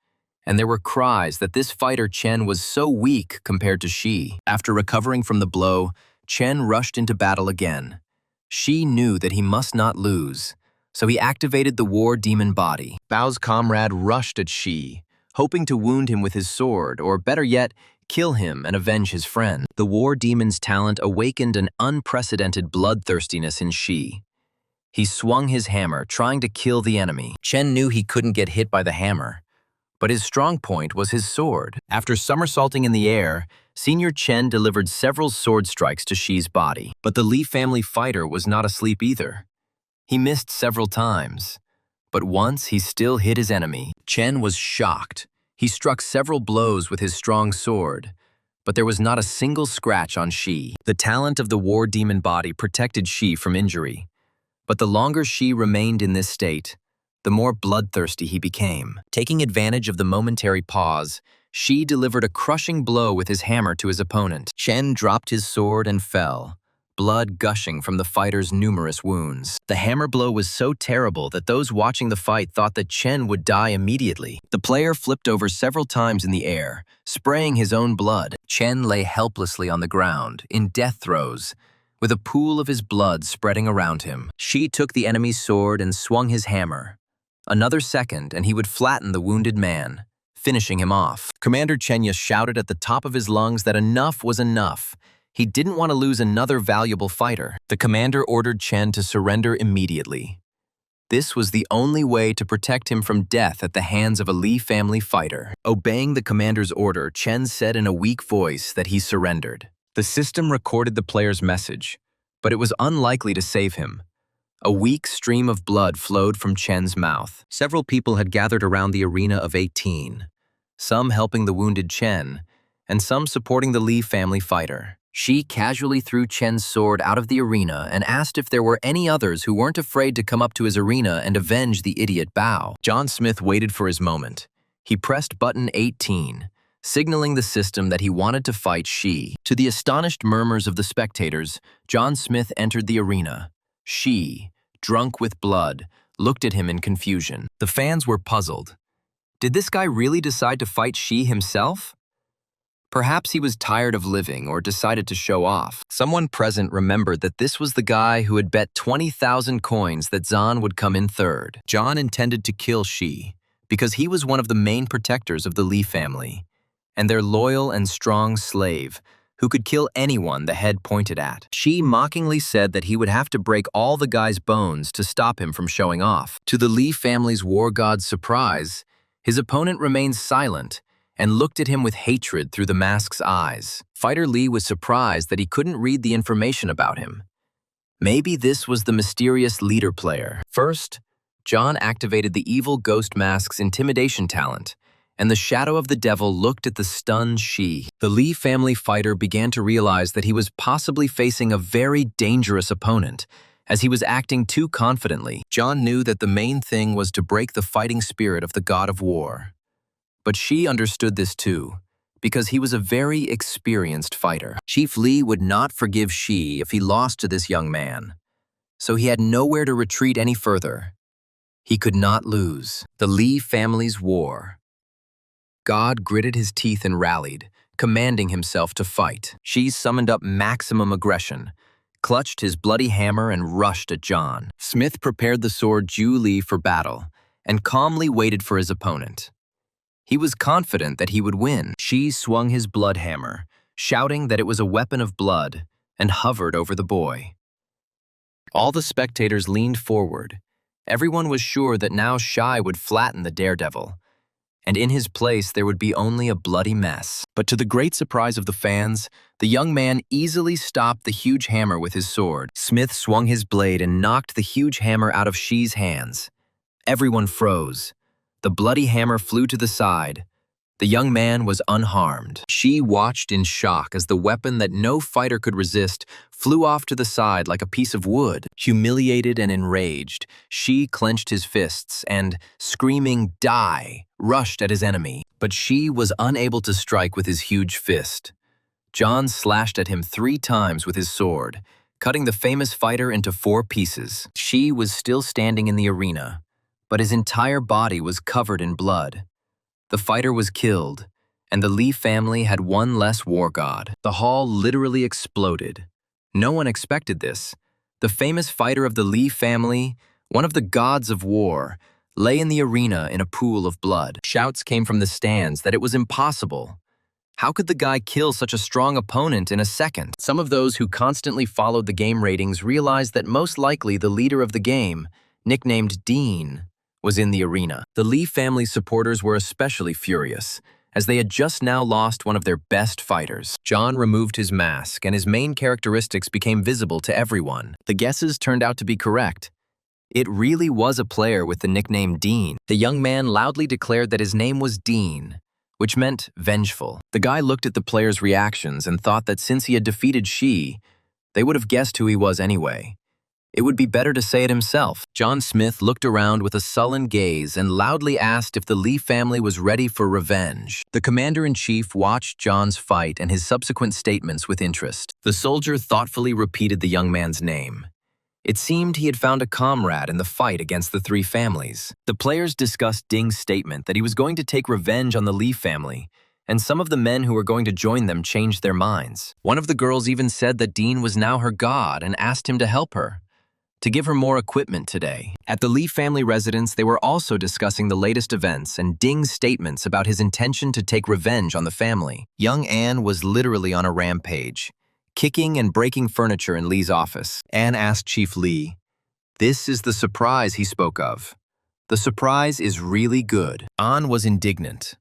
and there were cries that this fighter Chen was so weak compared to Shi. After recovering from the blow, Chen rushed into battle again. Shi knew that he must not lose, so he activated the war demon body. Bao's comrade rushed at Shi, hoping to wound him with his sword, or better yet, kill him and avenge his friend. The war demon's talent awakened an unprecedented bloodthirstiness in Shi. He swung his hammer, trying to kill the enemy. Chen knew he couldn't get hit by the hammer, but his strong point was his sword. After somersaulting in the air, Senior Chen delivered several sword strikes to Shi's body. But the Li family fighter was not asleep either. He missed several times, but once he still hit his enemy. Chen was shocked. He struck several blows with his strong sword, but there was not a single scratch on Shi. The talent of the war demon body protected Shi from injury, but the longer Shi remained in this state, the more bloodthirsty he became. Taking advantage of the momentary pause, Shi delivered a crushing blow with his hammer to his opponent. Chen dropped his sword and fell, blood gushing from the fighter's numerous wounds. The hammer blow was so terrible that those watching the fight thought that Chen would die immediately. The player flipped over several times in the air, spraying his own blood. Chen lay helplessly on the ground, in death throes, with a pool of his blood spreading around him. Shi took the enemy's sword and swung his hammer. Another second, and he would flatten the wounded man, finishing him off. Commander Chenya shouted at the top of his lungs that enough was enough. He didn't want to lose another valuable fighter. The commander ordered Chen to surrender immediately. This was the only way to protect him from death at the hands of a Li family fighter. Obeying the commander's order, Chen said in a weak voice that he surrendered. The system recorded the player's message, but it was unlikely to save him. A weak stream of blood flowed from Chen's mouth. Several people had gathered around the arena of 18, some helping the wounded Chen, and some supporting the Li family fighter. Shi casually threw Chen's sword out of the arena and asked if there were any others who weren't afraid to come up to his arena and avenge the idiot Bao. John Smith waited for his moment. He pressed button 18, signaling the system that he wanted to fight Shi. To the astonished murmurs of the spectators, John Smith entered the arena. Shi, drunk with blood, looked at him in confusion. The fans were puzzled. Did this guy really decide to fight Shi himself? Perhaps he was tired of living or decided to show off. Someone present remembered that this was the guy who had bet 20,000 coins that Zan would come in third. John intended to kill Shi because he was one of the main protectors of the Li family and their loyal and strong slave who could kill anyone the head pointed at. Shi mockingly said that he would have to break all the guy's bones to stop him from showing off. To the Li family's war god's surprise, his opponent remained silent and looked at him with hatred through the mask's eyes. Fighter Li was surprised that he couldn't read the information about him. Maybe this was the mysterious leader player. First, John activated the evil ghost mask's intimidation talent, and the shadow of the devil looked at the stunned Shi. The Li family fighter began to realize that he was possibly facing a very dangerous opponent, as he was acting too confidently. John knew that the main thing was to break the fighting spirit of the god of war. But Shi understood this too, because he was a very experienced fighter. Chief Li would not forgive Shi if he lost to this young man, so he had nowhere to retreat any further. He could not lose. The Li family's war. God gritted his teeth and rallied, commanding himself to fight. Shi summoned up maximum aggression, clutched his bloody hammer and rushed at John. Smith prepared the sword Ju Li for battle and calmly waited for his opponent. He was confident that he would win. Shi swung his blood hammer, shouting that it was a weapon of blood, and hovered over the boy. All the spectators leaned forward. Everyone was sure that now Shi would flatten the daredevil, and in his place there would be only a bloody mess. But to the great surprise of the fans, the young man easily stopped the huge hammer with his sword. Smith swung his blade and knocked the huge hammer out of Shi's hands. Everyone froze. The bloody hammer flew to the side. The young man was unharmed. Shi watched in shock as the weapon that no fighter could resist flew off to the side like a piece of wood. Humiliated and enraged, Shi clenched his fists and, screaming, "Die!" rushed at his enemy. But Shi was unable to strike with his huge fist. John slashed at him 3 times with his sword, cutting the famous fighter into 4 pieces. Shi was still standing in the arena, but his entire body was covered in blood. The fighter was killed, and the Li family had one less war god. The hall literally exploded. No one expected this. The famous fighter of the Li family one of the gods of war, lay in the arena in a pool of blood. Shouts came from the stands that it was impossible. How could the guy kill such a strong opponent in a second? Some of those who constantly followed the game ratings realized that most likely the leader of the game, nicknamed Dean, was in the arena. The Lee family supporters were especially furious, as they had just now lost one of their best fighters. John removed his mask, and his main characteristics became visible to everyone. The guesses turned out to be correct. It really was a player with the nickname Dean. The young man loudly declared that his name was Dean, which meant vengeful. The guy looked at the players' reactions and thought that since he had defeated Shi, they would have guessed who he was anyway. It would be better to say it himself. John Smith looked around with a sullen gaze and loudly asked if the Lee family was ready for revenge. The commander-in-chief watched John's fight and his subsequent statements with interest. The soldier thoughtfully repeated the young man's name. It seemed he had found a comrade in the fight against the three families. The players discussed Ding's statement that he was going to take revenge on the Lee family, and some of the men who were going to join them changed their minds. One of the girls even said that Dean was now her god and asked him to help her, to give her more equipment today. At the Lee family residence, they were also discussing the latest events and Ding's statements about his intention to take revenge on the family. Young Anne was literally on a rampage, kicking and breaking furniture in Lee's office. Anne asked Chief Lee, "This is the surprise he spoke of. The surprise is really good." Anne was indignant.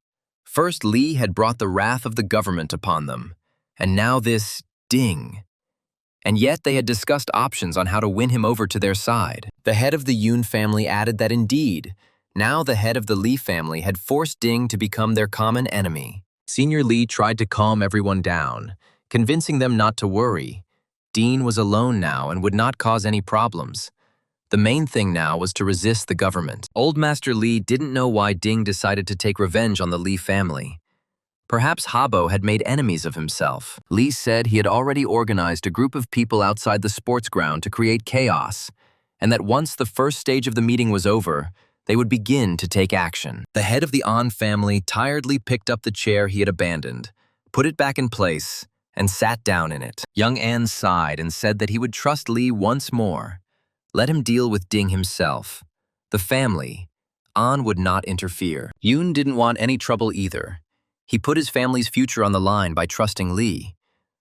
First, Lee had brought the wrath of the government upon them, and now this Ding. And yet they had discussed options on how to win him over to their side. The head of the Yoon family added that indeed, now the head of the Lee family had forced Ding to become their common enemy. Senior Lee tried to calm everyone down, convincing them not to worry. Dean was alone now and would not cause any problems. The main thing now was to resist the government. Old Master Lee didn't know why Ding decided to take revenge on the Lee family. Perhaps Habo had made enemies of himself. Lee said he had already organized a group of people outside the sports ground to create chaos, and that once the first stage of the meeting was over, they would begin to take action. The head of the An family tiredly picked up the chair he had abandoned, put it back in place, and sat down in it. Young An sighed and said that he would trust Lee once more. Let him deal with Ding himself. The family, An would not interfere. Yoon didn't want any trouble either. He put his family's future on the line by trusting Lee.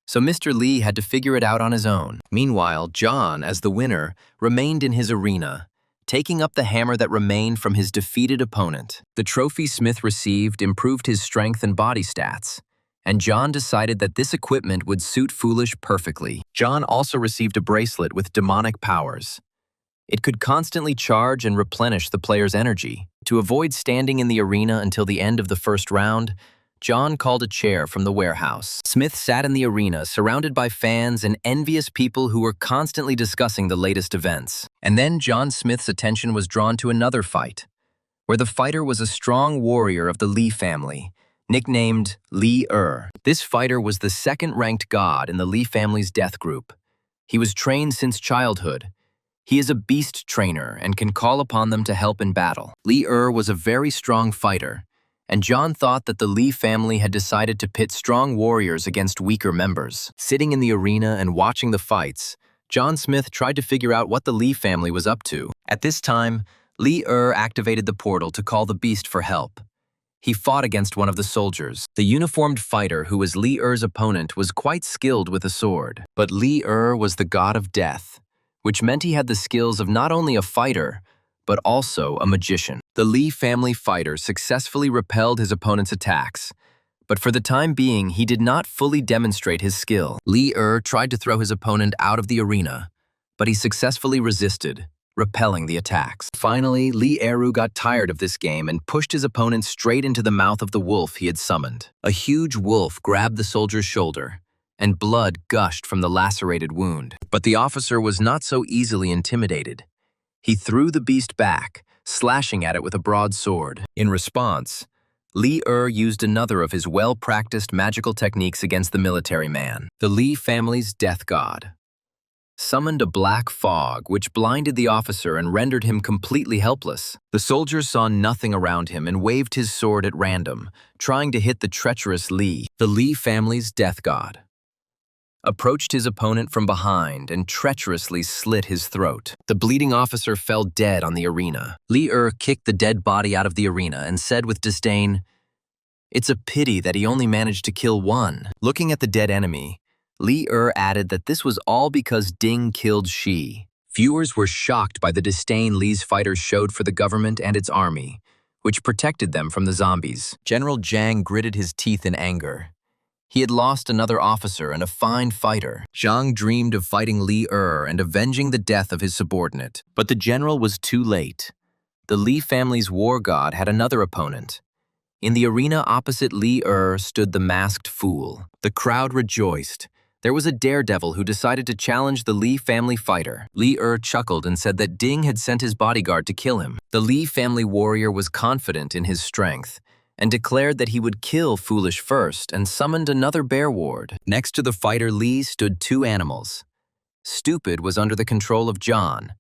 So Mr. Lee had to figure it out on his own. Meanwhile, John, as the winner, remained in his arena, taking up the hammer that remained from his defeated opponent. The trophy Smith received improved his strength and body stats, and John decided that this equipment would suit Foolish perfectly. John also received a bracelet with demonic powers. It could constantly charge and replenish the player's energy. To avoid standing in the arena until the end of the first round, John called a chair from the warehouse. Smith sat in the arena, surrounded by fans and envious people who were constantly discussing the latest events. And then John Smith's attention was drawn to another fight, where the fighter was a strong warrior of the Lee family, nicknamed Lee. This fighter was the second-ranked god in the Lee family's death group. He was trained since childhood. He is a beast trainer and can call upon them to help in battle. Lee was a very strong fighter, and John thought that the Lee family had decided to pit strong warriors against weaker members. Sitting in the arena and watching the fights, John Smith tried to figure out what the Lee family was up to. At this time, Lee activated the portal to call the beast for help. He fought against one of the soldiers. The uniformed fighter who was Lee-er's opponent was quite skilled with a sword. But Lee-er was the god of death, which meant he had the skills of not only a fighter, but also a magician. The Lee family fighter successfully repelled his opponent's attacks, but for the time being, he did not fully demonstrate his skill. Lee tried to throw his opponent out of the arena, but he successfully resisted, repelling the attacks. Finally, Lee got tired of this game and pushed his opponent straight into the mouth of the wolf he had summoned. A huge wolf grabbed the soldier's shoulder, and blood gushed from the lacerated wound. But the officer was not so easily intimidated. He threw the beast back, slashing at it with a broadsword. In response, Lee used another of his well-practiced magical techniques against the military man. The Lee family's death god summoned a black fog which blinded the officer and rendered him completely helpless. The soldier saw nothing around him and waved his sword at random, trying to hit the treacherous Lee, the Lee family's death god. approached his opponent from behind and treacherously slit his throat. The bleeding officer fell dead on the arena. Li kicked the dead body out of the arena and said with disdain, "It's a pity that he only managed to kill one." Looking at the dead enemy, Li added that this was all because Ding killed Shi. Viewers were shocked by the disdain Li's fighters showed for the government and its army, which protected them from the zombies. General Zhang gritted his teeth in anger. He had lost another officer and a fine fighter. Zhang dreamed of fighting Li and avenging the death of his subordinate. But the general was too late. The Li family's war god had another opponent. In the arena opposite Li stood the masked fool. The crowd rejoiced. There was a daredevil who decided to challenge the Li family fighter. Li chuckled and said that Ding had sent his bodyguard to kill him. The Li family warrior was confident in his strength and declared that he would kill Foolish first and summoned another bear ward. Next to the fighter Li stood two animals. Stupid was under the control of John.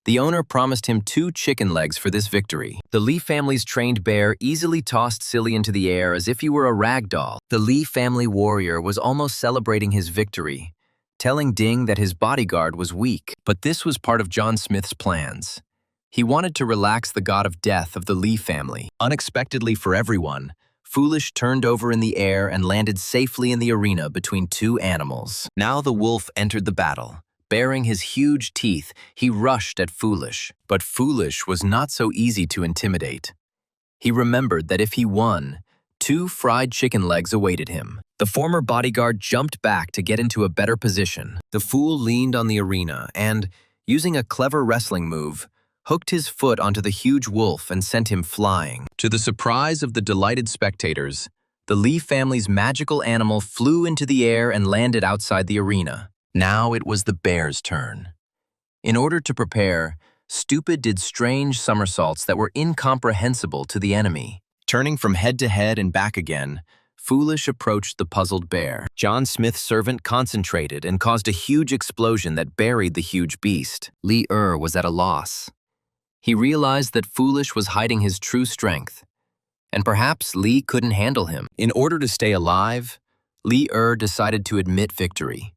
The owner promised him 2 chicken legs for this victory. The Li family's trained bear easily tossed Silly into the air as if he were a rag doll. The Li family warrior was almost celebrating his victory, telling Ding that his bodyguard was weak. But this was part of John Smith's plans. He wanted to relax the god of death of the Li family. Unexpectedly for everyone, Foolish turned over in the air and landed safely in the arena between 2 animals. Now the wolf entered the battle. Baring his huge teeth, he rushed at Foolish. But Foolish was not so easy to intimidate. He remembered that if he won, 2 fried chicken legs awaited him. The former bodyguard jumped back to get into a better position. The fool leaned on the arena and, using a clever wrestling move, hooked his foot onto the huge wolf and sent him flying. To the surprise of the delighted spectators, the Li family's magical animal flew into the air and landed outside the arena. Now it was the bear's turn. In order to prepare, Stupid did strange somersaults that were incomprehensible to the enemy. Turning from head to head and back again, Foolish approached the puzzled bear. John Smith's servant concentrated and caused a huge explosion that buried the huge beast. Li was at a loss. He realized that Foolish was hiding his true strength, and perhaps Li couldn't handle him. In order to stay alive, Li decided to admit victory.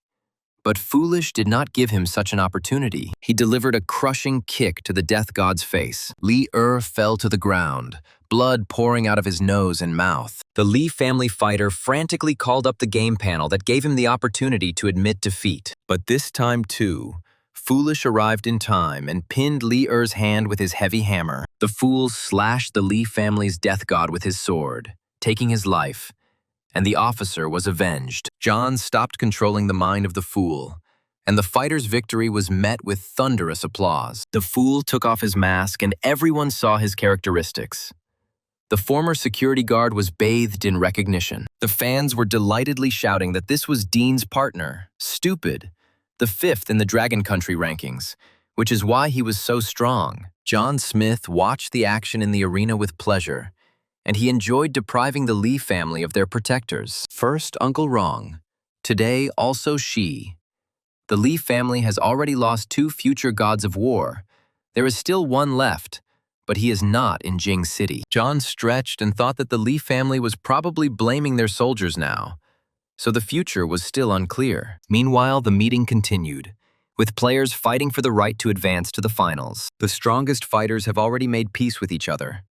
But Foolish did not give him such an opportunity. He delivered a crushing kick to the death god's face. Li fell to the ground, blood pouring out of his nose and mouth. The Li family fighter frantically called up the game panel that gave him the opportunity to admit defeat. But this time, too, Foolish arrived in time and pinned Li hand with his heavy hammer. The fool slashed the Li family's death god with his sword, taking his life, and the officer was avenged. John stopped controlling the mind of the fool, and the fighter's victory was met with thunderous applause. The fool took off his mask and everyone saw his characteristics. The former security guard was bathed in recognition. The fans were delightedly shouting that this was Dean's partner, Stupid, the 5th in the Dragon Country rankings, which is why he was so strong. John Smith watched the action in the arena with pleasure, and he enjoyed depriving the Li family of their protectors. First Uncle Rong, today also Shi. The Li family has already lost 2 future gods of war. There is still one left, but he is not in Jing City. John stretched and thought that the Li family was probably blaming their soldiers now, so the future was still unclear. Meanwhile, the meeting continued, with players fighting for the right to advance to the finals. The strongest fighters have already made peace with each other.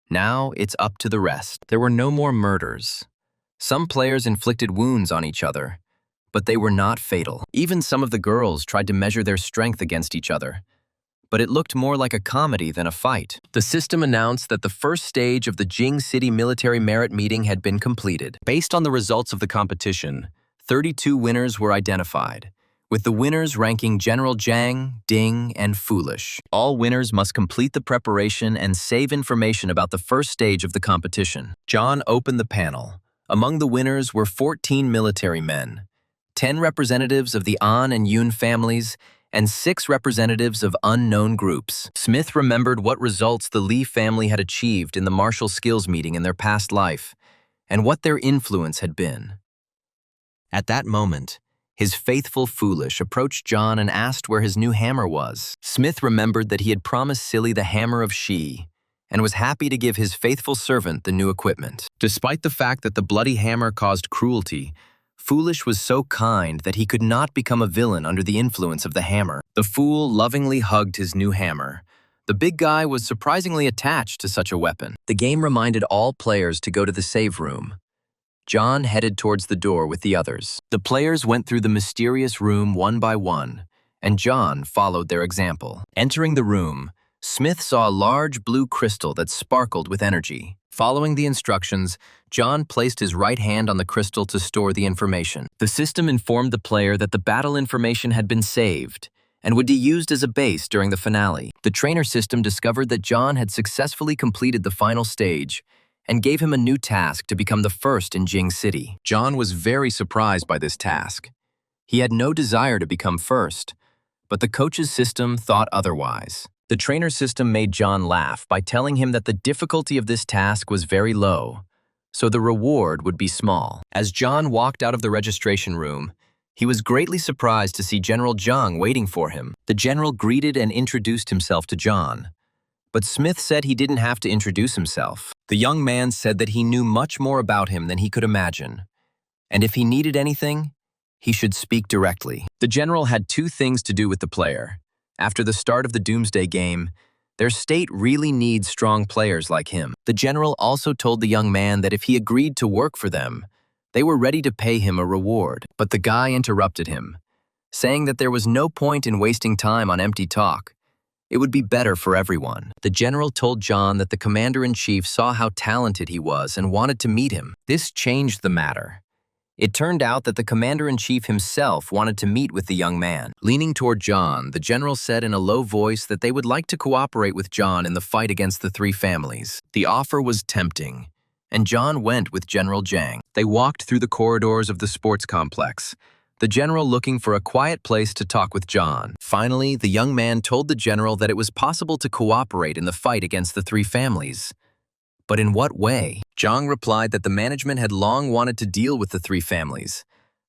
Now it's up to the rest. There were no more murders. Some players inflicted wounds on each other, but they were not fatal. Even some of the girls tried to measure their strength against each other, but it looked more like a comedy than a fight. The system announced that the first stage of the Jing City Military Merit Meeting had been completed. Based on the results of the competition, 32 winners were identified, with the winners ranking General Zhang, Ding, and Foolish. All winners must complete the preparation and save information about the first stage of the competition. John opened the panel. Among the winners were 14 military men, 10 representatives of the An and Yun families, and 6 representatives of unknown groups. Smith remembered what results the Li family had achieved in the martial skills meeting in their past life, and what their influence had been. At that moment, his faithful Foolish approached John and asked where his new hammer was. Smith remembered that he had promised Silly the hammer of Shi, and was happy to give his faithful servant the new equipment. Despite the fact that the bloody hammer caused cruelty, Foolish was so kind that he could not become a villain under the influence of the hammer. The fool lovingly hugged his new hammer. The big guy was surprisingly attached to such a weapon. The game reminded all players to go to the save room. John headed towards the door with the others. The players went through the mysterious room one by one, and John followed their example. Entering the room, Smith saw a large blue crystal that sparkled with energy. Following the instructions, John placed his right hand on the crystal to store the information. The system informed the player that the battle information had been saved and would be used as a base during the finale. The trainer system discovered that John had successfully completed the final stage and gave him a new task to become the first in Jing City. John was very surprised by this task. He had no desire to become first, but the coach's system thought otherwise. The trainer system made John laugh by telling him that the difficulty of this task was very low, so the reward would be small. As John walked out of the registration room, he was greatly surprised to see General Zhang waiting for him. The general greeted and introduced himself to John, but Smith said he didn't have to introduce himself. The young man said that he knew much more about him than he could imagine, and if he needed anything, he should speak directly. The general had two things to do with the player. After the start of the Doomsday game, their state really needs strong players like him. The general also told the young man that if he agreed to work for them, they were ready to pay him a reward. But the guy interrupted him, saying that there was no point in wasting time on empty talk. It would be better for everyone. The general told John that the commander-in-chief saw how talented he was and wanted to meet him. This changed the matter. It turned out that the commander-in-chief himself wanted to meet with the young man. Leaning toward John, the general said in a low voice that they would like to cooperate with John in the fight against the three families. The offer was tempting, and John went with General Zhang. They walked through the corridors of the sports complex, the general looking for a quiet place to talk with John. Finally, the young man told the general that it was possible to cooperate in the fight against the three families. But in what way? Zhang replied that the management had long wanted to deal with the three families,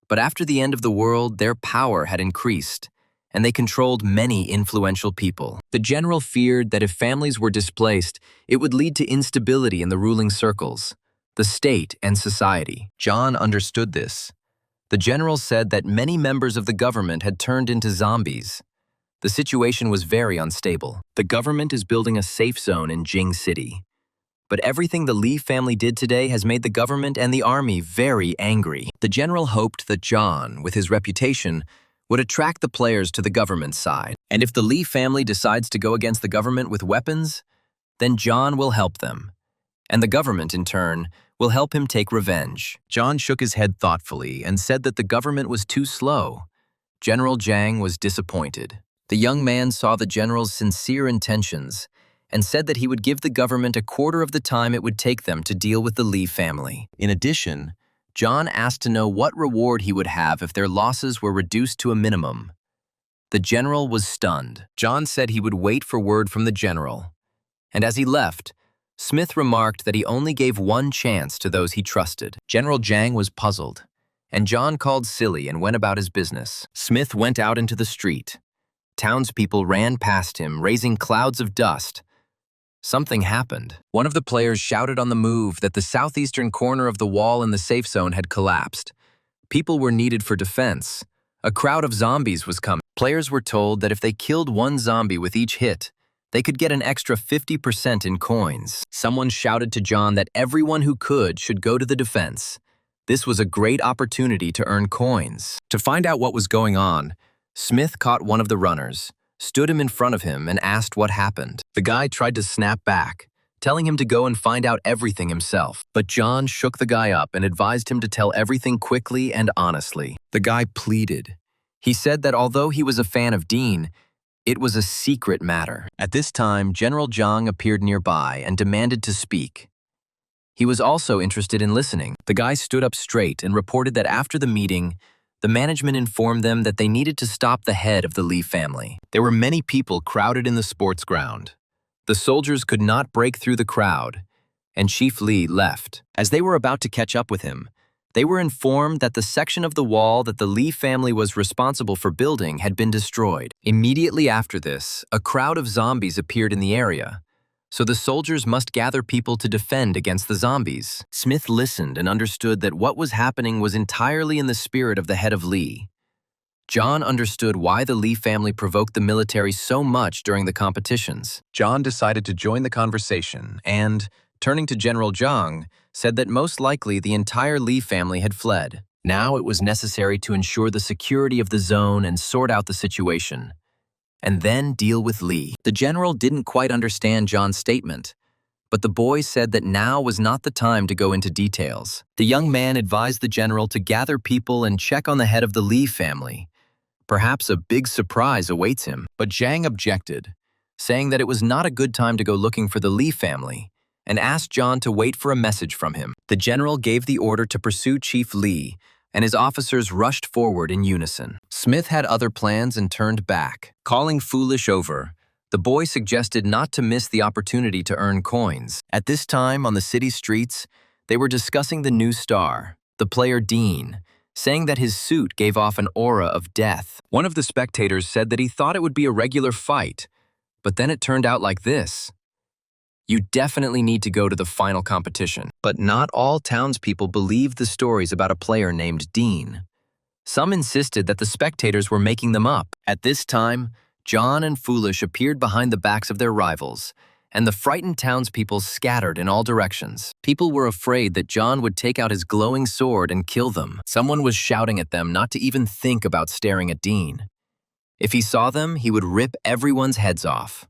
but after the end of the world, their power had increased, and they controlled many influential people. The general feared that if families were displaced, it would lead to instability in the ruling circles, the state and society. John understood this. The general said that many members of the government had turned into zombies. The situation was very unstable. The government is building a safe zone in Jing City. But everything the Li family did today has made the government and the army very angry. The general hoped that John, with his reputation, would attract the players to the government's side. And if the Li family decides to go against the government with weapons, then John will help them. And the government, in turn, will help him take revenge. John shook his head thoughtfully and said that the government was too slow. General Zhang was disappointed. The young man saw the general's sincere intentions and said that he would give the government a quarter of the time it would take them to deal with the Li family. In addition, John asked to know what reward he would have if their losses were reduced to a minimum. The general was stunned. John said he would wait for word from the general. And as he left, Smith remarked that he only gave one chance to those he trusted. General Zhang was puzzled, and John called silly and went about his business. Smith went out into the street. Townspeople ran past him, raising clouds of dust. Something happened. One of the players shouted on the move that the southeastern corner of the wall in the safe zone had collapsed. People were needed for defense. A crowd of zombies was coming. Players were told that if they killed one zombie with each hit, they could get an extra 50% in coins. Someone shouted to John that everyone who could should go to the defense. This was a great opportunity to earn coins. To find out what was going on, Smith caught one of the runners, stood him in front of him, and asked what happened. The guy tried to snap back, telling him to go and find out everything himself. But John shook the guy up and advised him to tell everything quickly and honestly. The guy pleaded. He said that although he was a fan of Dean, it was a secret matter. At this time, General Zhang appeared nearby and demanded to speak. He was also interested in listening. The guy stood up straight and reported that after the meeting, the management informed them that they needed to stop the head of the Li family. There were many people crowded in the sports ground. The soldiers could not break through the crowd, and Chief Li left. As they were about to catch up with him, they were informed that the section of the wall that the Li family was responsible for building had been destroyed. Immediately after this, a crowd of zombies appeared in the area, so the soldiers must gather people to defend against the zombies. Smith listened and understood that what was happening was entirely in the spirit of the head of Lee. John understood why the Lee family provoked the military so much during the competitions. John decided to join the conversation and, turning to General Zhang, said that most likely the entire Lee family had fled. Now it was necessary to ensure the security of the zone and sort out the situation, and then deal with Lee. The general didn't quite understand John's statement, but the boy said that now was not the time to go into details. The young man advised the general to gather people and check on the head of the Lee family. Perhaps a big surprise awaits him. But Zhang objected, saying that it was not a good time to go looking for the Lee family, and asked John to wait for a message from him. The general gave the order to pursue Chief Lee, and his officers rushed forward in unison. Smith had other plans and turned back. Calling Foolish over, the boy suggested not to miss the opportunity to earn coins. At this time, on the city streets, they were discussing the new star, the player Dean, saying that his suit gave off an aura of death. One of the spectators said that he thought it would be a regular fight, but then it turned out like this. You definitely need to go to the final competition. But not all townspeople believed the stories about a player named Dean. Some insisted that the spectators were making them up. At this time, John and Foolish appeared behind the backs of their rivals, and the frightened townspeople scattered in all directions. People were afraid that John would take out his glowing sword and kill them. Someone was shouting at them not to even think about staring at Dean. If he saw them, he would rip everyone's heads off.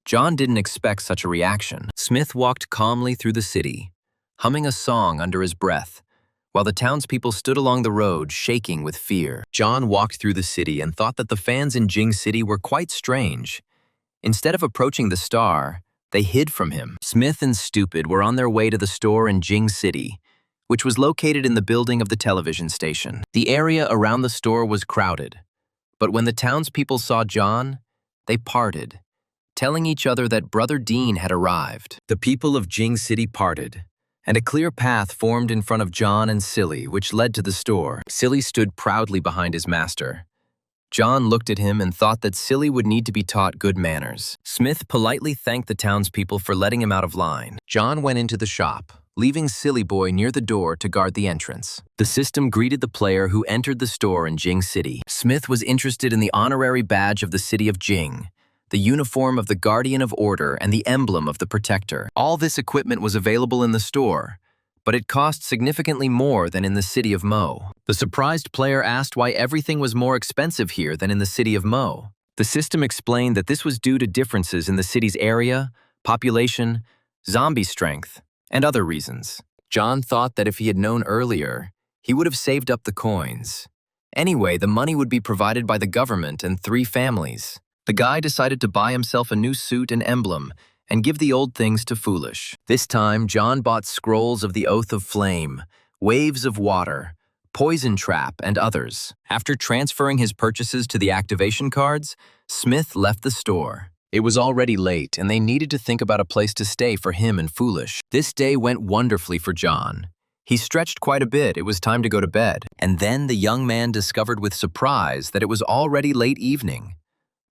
John didn't expect such a reaction. Smith walked calmly through the city, humming a song under his breath, while the townspeople stood along the road, shaking with fear. John walked through the city and thought that the fans in Jing City were quite strange. Instead of approaching the star, they hid from him. Smith and Stupid were on their way to the store in Jing City, which was located in the building of the television station. The area around the store was crowded, but when the townspeople saw John, they parted, telling each other that Brother Dean had arrived. The people of Jing City parted, and a clear path formed in front of John and Silly, which led to the store. Silly stood proudly behind his master. John looked at him and thought that Silly would need to be taught good manners. Smith politely thanked the townspeople for letting him out of line. John went into the shop, leaving Silly Boy near the door to guard the entrance. The system greeted the player who entered the store in Jing City. Smith was interested in the honorary badge of the city of Jing, the uniform of the Guardian of Order, and the emblem of the Protector. All this equipment was available in the store, but it cost significantly more than in the city of Mo. The surprised player asked why everything was more expensive here than in the city of Mo. The system explained that this was due to differences in the city's area, population, zombie strength, and other reasons. John thought that if he had known earlier, he would have saved up the coins. Anyway, the money would be provided by the government and 3 families. The guy decided to buy himself a new suit and emblem and give the old things to Foolish. This time, John bought scrolls of the Oath of Flame, Waves of Water, Poison Trap, and others. After transferring his purchases to the activation cards, Smith left the store. It was already late, and they needed to think about a place to stay for him and Foolish. This day went wonderfully for John. He stretched quite a bit. It was time to go to bed. And then the young man discovered with surprise that it was already late evening.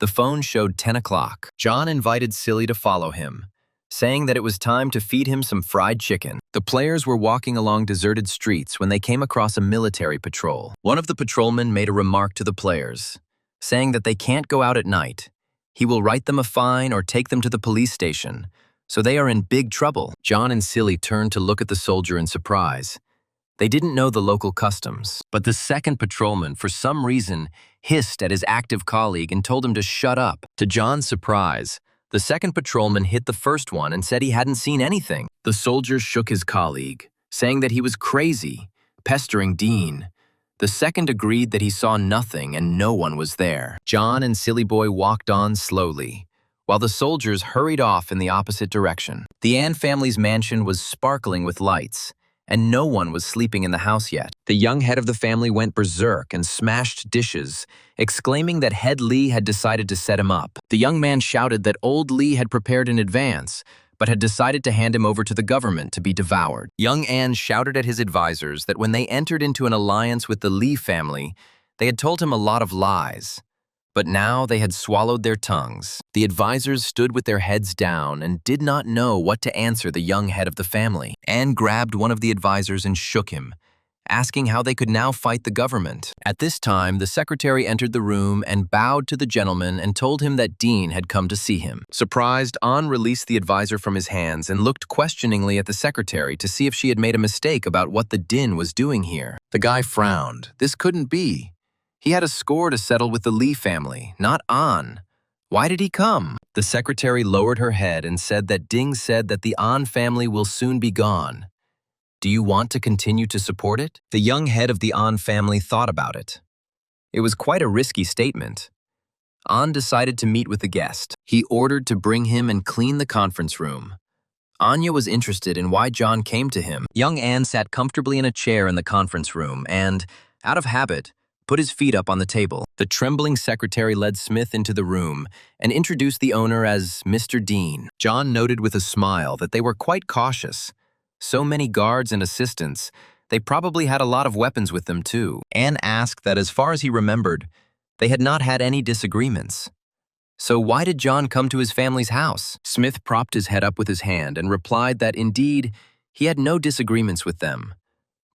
The phone showed 10 o'clock. John invited Silly to follow him, saying that it was time to feed him some fried chicken. The players were walking along deserted streets when they came across a military patrol. One of the patrolmen made a remark to the players, saying that they can't go out at night. He will write them a fine or take them to the police station, so they are in big trouble. John and Silly turned to look at the soldier in surprise. They didn't know the local customs, but the second patrolman, for some reason, hissed at his active colleague and told him to shut up. To John's surprise, the second patrolman hit the first one and said he hadn't seen anything. The soldier shook his colleague, saying that he was crazy, pestering Dean. The second agreed that he saw nothing and no one was there. John and Silly Boy walked on slowly, while the soldiers hurried off in the opposite direction. The Ann family's mansion was sparkling with lights, and no one was sleeping in the house yet. The young head of the family went berserk and smashed dishes, exclaiming that Head Lee had decided to set him up. The young man shouted that Old Lee had prepared in advance, but had decided to hand him over to the government to be devoured. Young Ann shouted at his advisors that when they entered into an alliance with the Lee family, they had told him a lot of lies. But now they had swallowed their tongues. The advisors stood with their heads down and did not know what to answer the young head of the family. Anne grabbed one of the advisors and shook him, asking how they could now fight the government. At this time, the secretary entered the room and bowed to the gentleman and told him that Dean had come to see him. Surprised, Anne released the advisor from his hands and looked questioningly at the secretary to see if she had made a mistake about what the Din was doing here. The guy frowned. This couldn't be. He had a score to settle with the Lee family, not An. Why did he come? The secretary lowered her head and said that Ding said that the An family will soon be gone. Do you want to continue to support it? The young head of the An family thought about it. It was quite a risky statement. An decided to meet with the guest. He ordered to bring him and clean the conference room. Anya was interested in why John came to him. Young Anne sat comfortably in a chair in the conference room and, out of habit, put his feet up on the table. The trembling secretary led Smith into the room and introduced the owner as Mr. Dean. John noted with a smile that they were quite cautious. So many guards and assistants, they probably had a lot of weapons with them too. Anne asked that as far as he remembered, they had not had any disagreements. So why did John come to his family's house? Smith propped his head up with his hand and replied that indeed, he had no disagreements with them.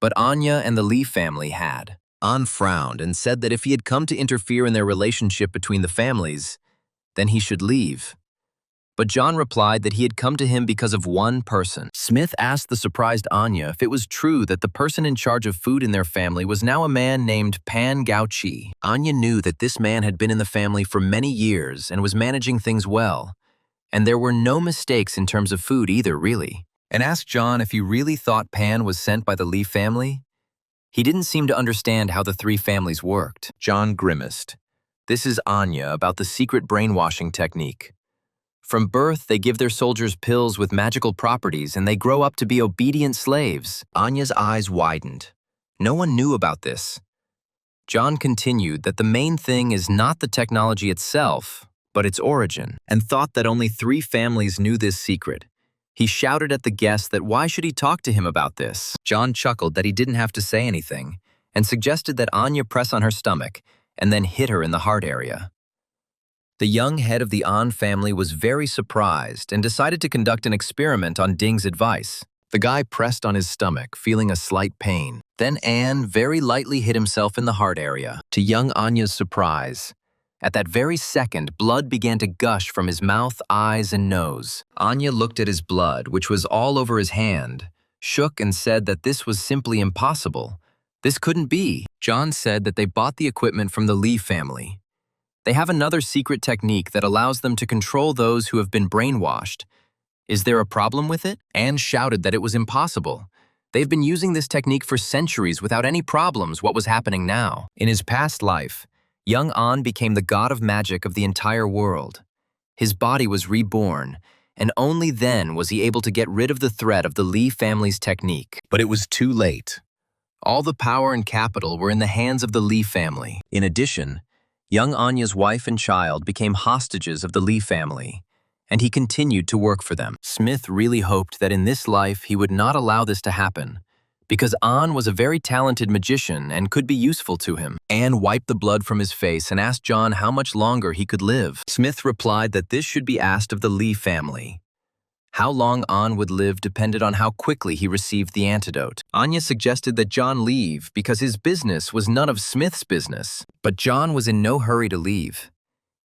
But Anya and the Lee family had. An frowned and said that if he had come to interfere in their relationship between the families, then he should leave. But John replied that he had come to him because of one person. Smith asked the surprised Anya if it was true that the person in charge of food in their family was now a man named Pan Gao-chi. Anya knew that this man had been in the family for many years and was managing things well, and there were no mistakes in terms of food either, really. And asked John if he really thought Pan was sent by the Lee family. He didn't seem to understand how the three families worked. John grimaced. This is Anya about the secret brainwashing technique. From birth, they give their soldiers pills with magical properties and they grow up to be obedient slaves. Anya's eyes widened. No one knew about this. John continued that the main thing is not the technology itself, but its origin, and thought that only 3 families knew this secret. He shouted at the guest that why should he talk to him about this? John chuckled that he didn't have to say anything and suggested that Anya press on her stomach and then hit her in the heart area. The young head of the An family was very surprised and decided to conduct an experiment on Ding's advice. The guy pressed on his stomach, feeling a slight pain. Then Anne very lightly hit himself in the heart area. To young Anya's surprise, at that very second, blood began to gush from his mouth, eyes, and nose. Anya looked at his blood, which was all over his hand, shook and said that this was simply impossible. This couldn't be. John said that they bought the equipment from the Lee family. They have another secret technique that allows them to control those who have been brainwashed. Is there a problem with it? Anne shouted that it was impossible. They've been using this technique for centuries without any problems. What was happening now? In his past life, young An became the god of magic of the entire world. His body was reborn, and only then was he able to get rid of the threat of the Lee family's technique. But it was too late. All the power and capital were in the hands of the Lee family. In addition, young Anya's wife and child became hostages of the Lee family, and he continued to work for them. Smith really hoped that in this life he would not allow this to happen, because An was a very talented magician and could be useful to him. Anne wiped the blood from his face and asked John how much longer he could live. Smith replied that this should be asked of the Lee family. How long An would live depended on how quickly he received the antidote. Anya suggested that John leave because his business was none of Smith's business, but John was in no hurry to leave.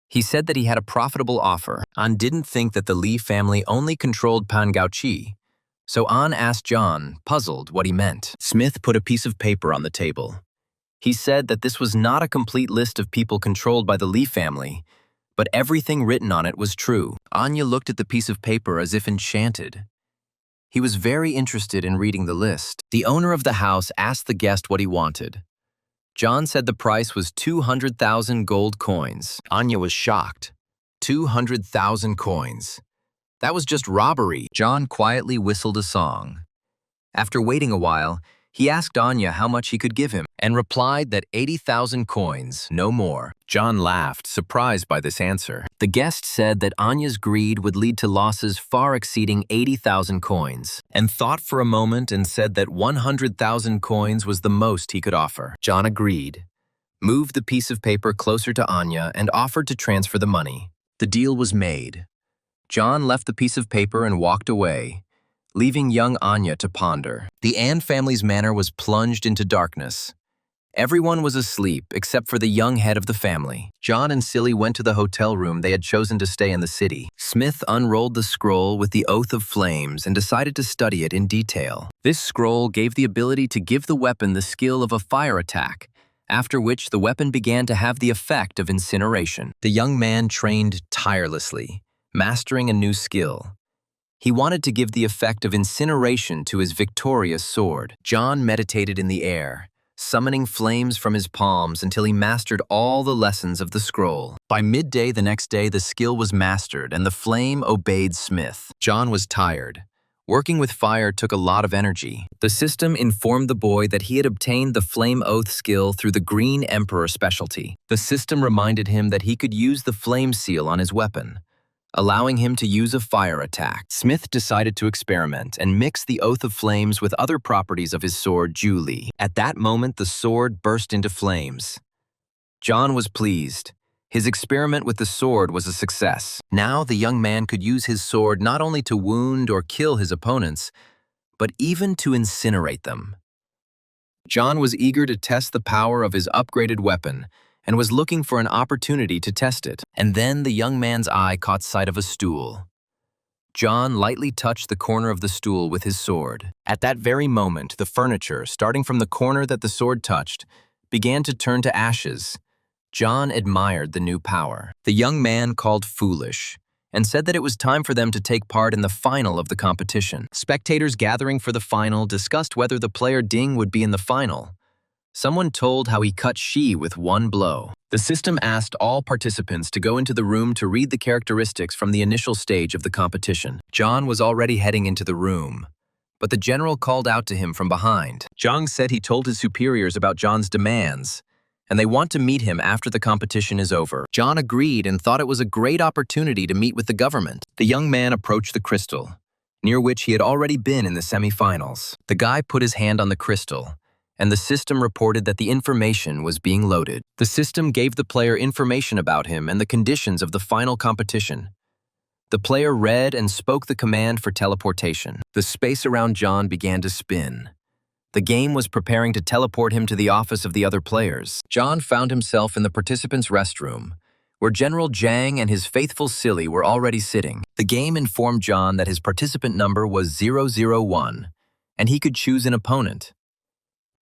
He said that he had a profitable offer. An didn't think that the Lee family only controlled Pan Gao-chi, so An asked John, puzzled, what he meant. Smith put a piece of paper on the table. He said that this was not a complete list of people controlled by the Lee family, but everything written on it was true. Anya looked at the piece of paper as if enchanted. He was very interested in reading the list. The owner of the house asked the guest what he wanted. John said the price was 200,000 gold coins. Anya was shocked. 200,000 coins. That was just robbery. John quietly whistled a song. After waiting a while, he asked Anya how much he could give him and replied that 80,000 coins, no more. John laughed, surprised by this answer. The guest said that Anya's greed would lead to losses far exceeding 80,000 coins, and thought for a moment and said that 100,000 coins was the most he could offer. John agreed. moved the piece of paper closer to Anya, and offered to transfer the money. The deal was made. John left the piece of paper and walked away, leaving young Anya to ponder. The Ann family's manor was plunged into darkness. Everyone was asleep except for the young head of the family. John and Silly went to the hotel room they had chosen to stay in the city. Smith unrolled the scroll with the Oath of Flames and decided to study it in detail. This scroll gave the ability to give the weapon the skill of a fire attack, after which the weapon began to have the effect of incineration. The young man trained tirelessly, mastering a new skill. He wanted to give the effect of incineration to his victorious sword. John meditated in the air, summoning flames from his palms until he mastered all the lessons of the scroll. By midday the next day, the skill was mastered and the flame obeyed Smith. John was tired. Working with fire took a lot of energy. The system informed the boy that he had obtained the Flame Oath skill through the Green Emperor specialty. The system reminded him that he could use the flame seal on his weapon, allowing him to use a fire attack. Smith decided to experiment and mix the Oath of Flames with other properties of his sword, Julie. At that moment, the sword burst into flames. John was pleased. His experiment with the sword was a success. Now the young man could use his sword not only to wound or kill his opponents, but even to incinerate them. John was eager to test the power of his upgraded weapon and was looking for an opportunity to test it. And then the young man's eye caught sight of a stool. John lightly touched the corner of the stool with his sword. At that very moment, the furniture, starting from the corner that the sword touched, began to turn to ashes. John admired the new power. The young man called foolish and said that it was time for them to take part in the final of the competition. Spectators gathering for the final discussed whether the player Ding would be in the final. Someone told how he cut Shi with one blow. The system asked all participants to go into the room to read the characteristics from the initial stage of the competition. John was already heading into the room, but the general called out to him from behind. Zhang said he told his superiors about John's demands, and they want to meet him after the competition is over. John agreed and thought it was a great opportunity to meet with the government. The young man approached the crystal, near which he had already been in the semifinals. The guy put his hand on the crystal, and the system reported that the information was being loaded. The system gave the player information about him and the conditions of the final competition. The player read and spoke the command for teleportation. The space around John began to spin. The game was preparing to teleport him to the office of the other players. John found himself in the participants' restroom, where General Zhang and his faithful Silly were already sitting. The game informed John that his participant number was 001, and he could choose an opponent.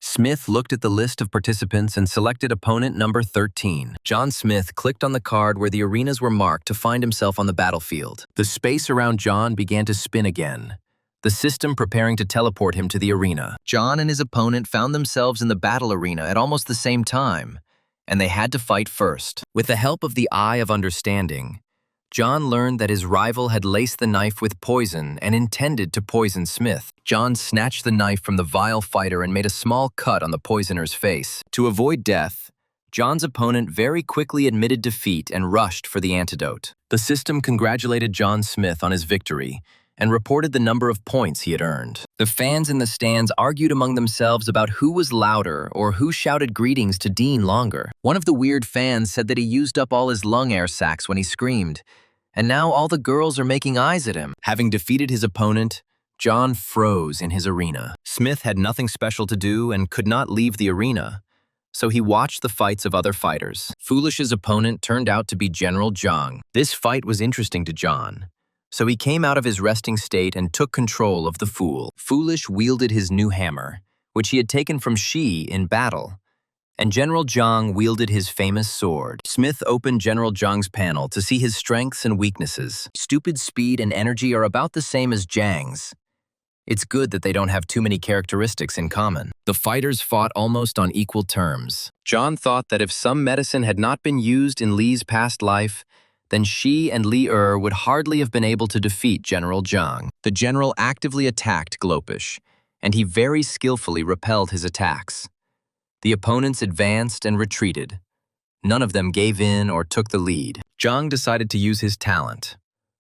Smith looked at the list of participants and selected opponent number 13. John Smith clicked on the card where the arenas were marked to find himself on the battlefield. The space around John began to spin again, the system preparing to teleport him to the arena. John and his opponent found themselves in the battle arena at almost the same time, and they had to fight first. With the help of the Eye of Understanding, John learned that his rival had laced the knife with poison and intended to poison Smith. John snatched the knife from the vile fighter and made a small cut on the poisoner's face. To avoid death, John's opponent very quickly admitted defeat and rushed for the antidote. The system congratulated John Smith on his victory and reported the number of points he had earned. The fans in the stands argued among themselves about who was louder or who shouted greetings to Dean longer. One of the weird fans said that he used up all his lung air sacs when he screamed, and now all the girls are making eyes at him. Having defeated his opponent, John froze in his arena. Smith had nothing special to do and could not leave the arena, so he watched the fights of other fighters. Foolish's opponent turned out to be General Zhang. This fight was interesting to John, so he came out of his resting state and took control of the Fool. Foolish wielded his new hammer, which he had taken from Shi in battle, and General Zhang wielded his famous sword. Smith opened General Zhang's panel to see his strengths and weaknesses. Stupid speed and energy are about the same as Zhang's. It's good that they don't have too many characteristics in common. The fighters fought almost on equal terms. John thought that if some medicine had not been used in Li's past life, then Shi and Li would hardly have been able to defeat General Zhang. The general actively attacked Glopish, and he very skillfully repelled his attacks. The opponents advanced and retreated. None of them gave in or took the lead. Zhang decided to use his talent,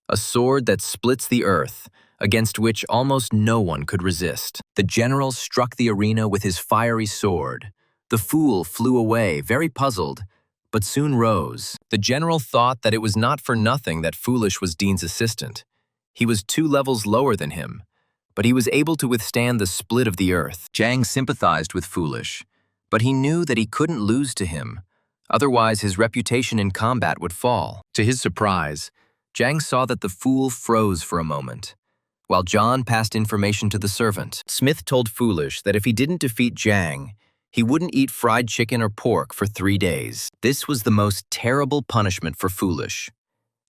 a sword that splits the earth, against which almost no one could resist. The general struck the arena with his fiery sword, The fool flew away, very puzzled, but soon rose. The general thought that it was not for nothing that Foolish was Dean's assistant. He was 2 levels lower than him, but he was able to withstand the split of the earth. Jang sympathized with Foolish, but he knew that he couldn't lose to him. Otherwise, his reputation in combat would fall. To his surprise, Jang saw that the fool froze for a moment. While John passed information to the servant, Smith told Foolish that if he didn't defeat Jang, he wouldn't eat fried chicken or pork for 3 days. This was the most terrible punishment for Foolish.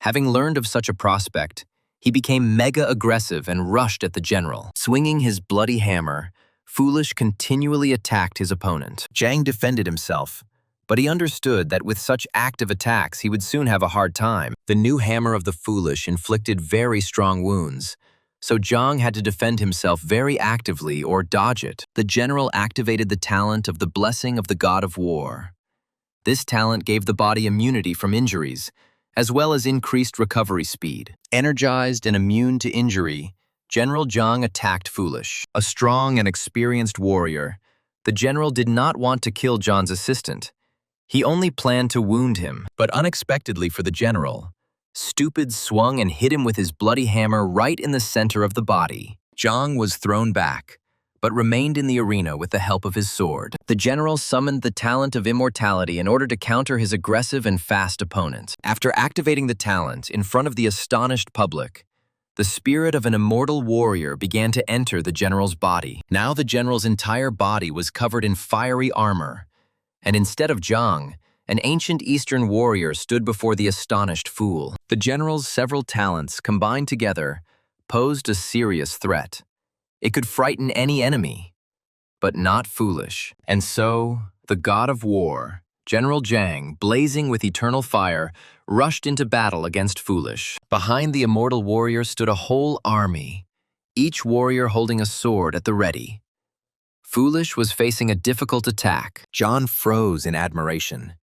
Having learned of such a prospect, he became mega aggressive and rushed at the general. Swinging his bloody hammer, Foolish continually attacked his opponent. Jang defended himself, but he understood that with such active attacks, he would soon have a hard time. The new hammer of the Foolish inflicted very strong wounds, so Jang had to defend himself very actively or dodge it. The general activated the talent of the Blessing of the God of War. This talent gave the body immunity from injuries, as well as increased recovery speed. Energized and immune to injury, General Jang attacked Foolish. A strong and experienced warrior, the general did not want to kill John's assistant. He only planned to wound him, but unexpectedly for the general, Stupid swung and hit him with his bloody hammer right in the center of the body. Jang was thrown back, but remained in the arena with the help of his sword. The general summoned the talent of immortality in order to counter his aggressive and fast opponent. After activating the talent in front of the astonished public, the spirit of an immortal warrior began to enter the general's body. Now the general's entire body was covered in fiery armor, and instead of Jang, an ancient Eastern warrior stood before the astonished fool. The general's several talents combined together posed a serious threat. It could frighten any enemy, but not Foolish. And so, the god of war, General Jang, blazing with eternal fire, rushed into battle against Foolish. Behind the immortal warrior stood a whole army, each warrior holding a sword at the ready. Foolish was facing a difficult attack. John froze in admiration.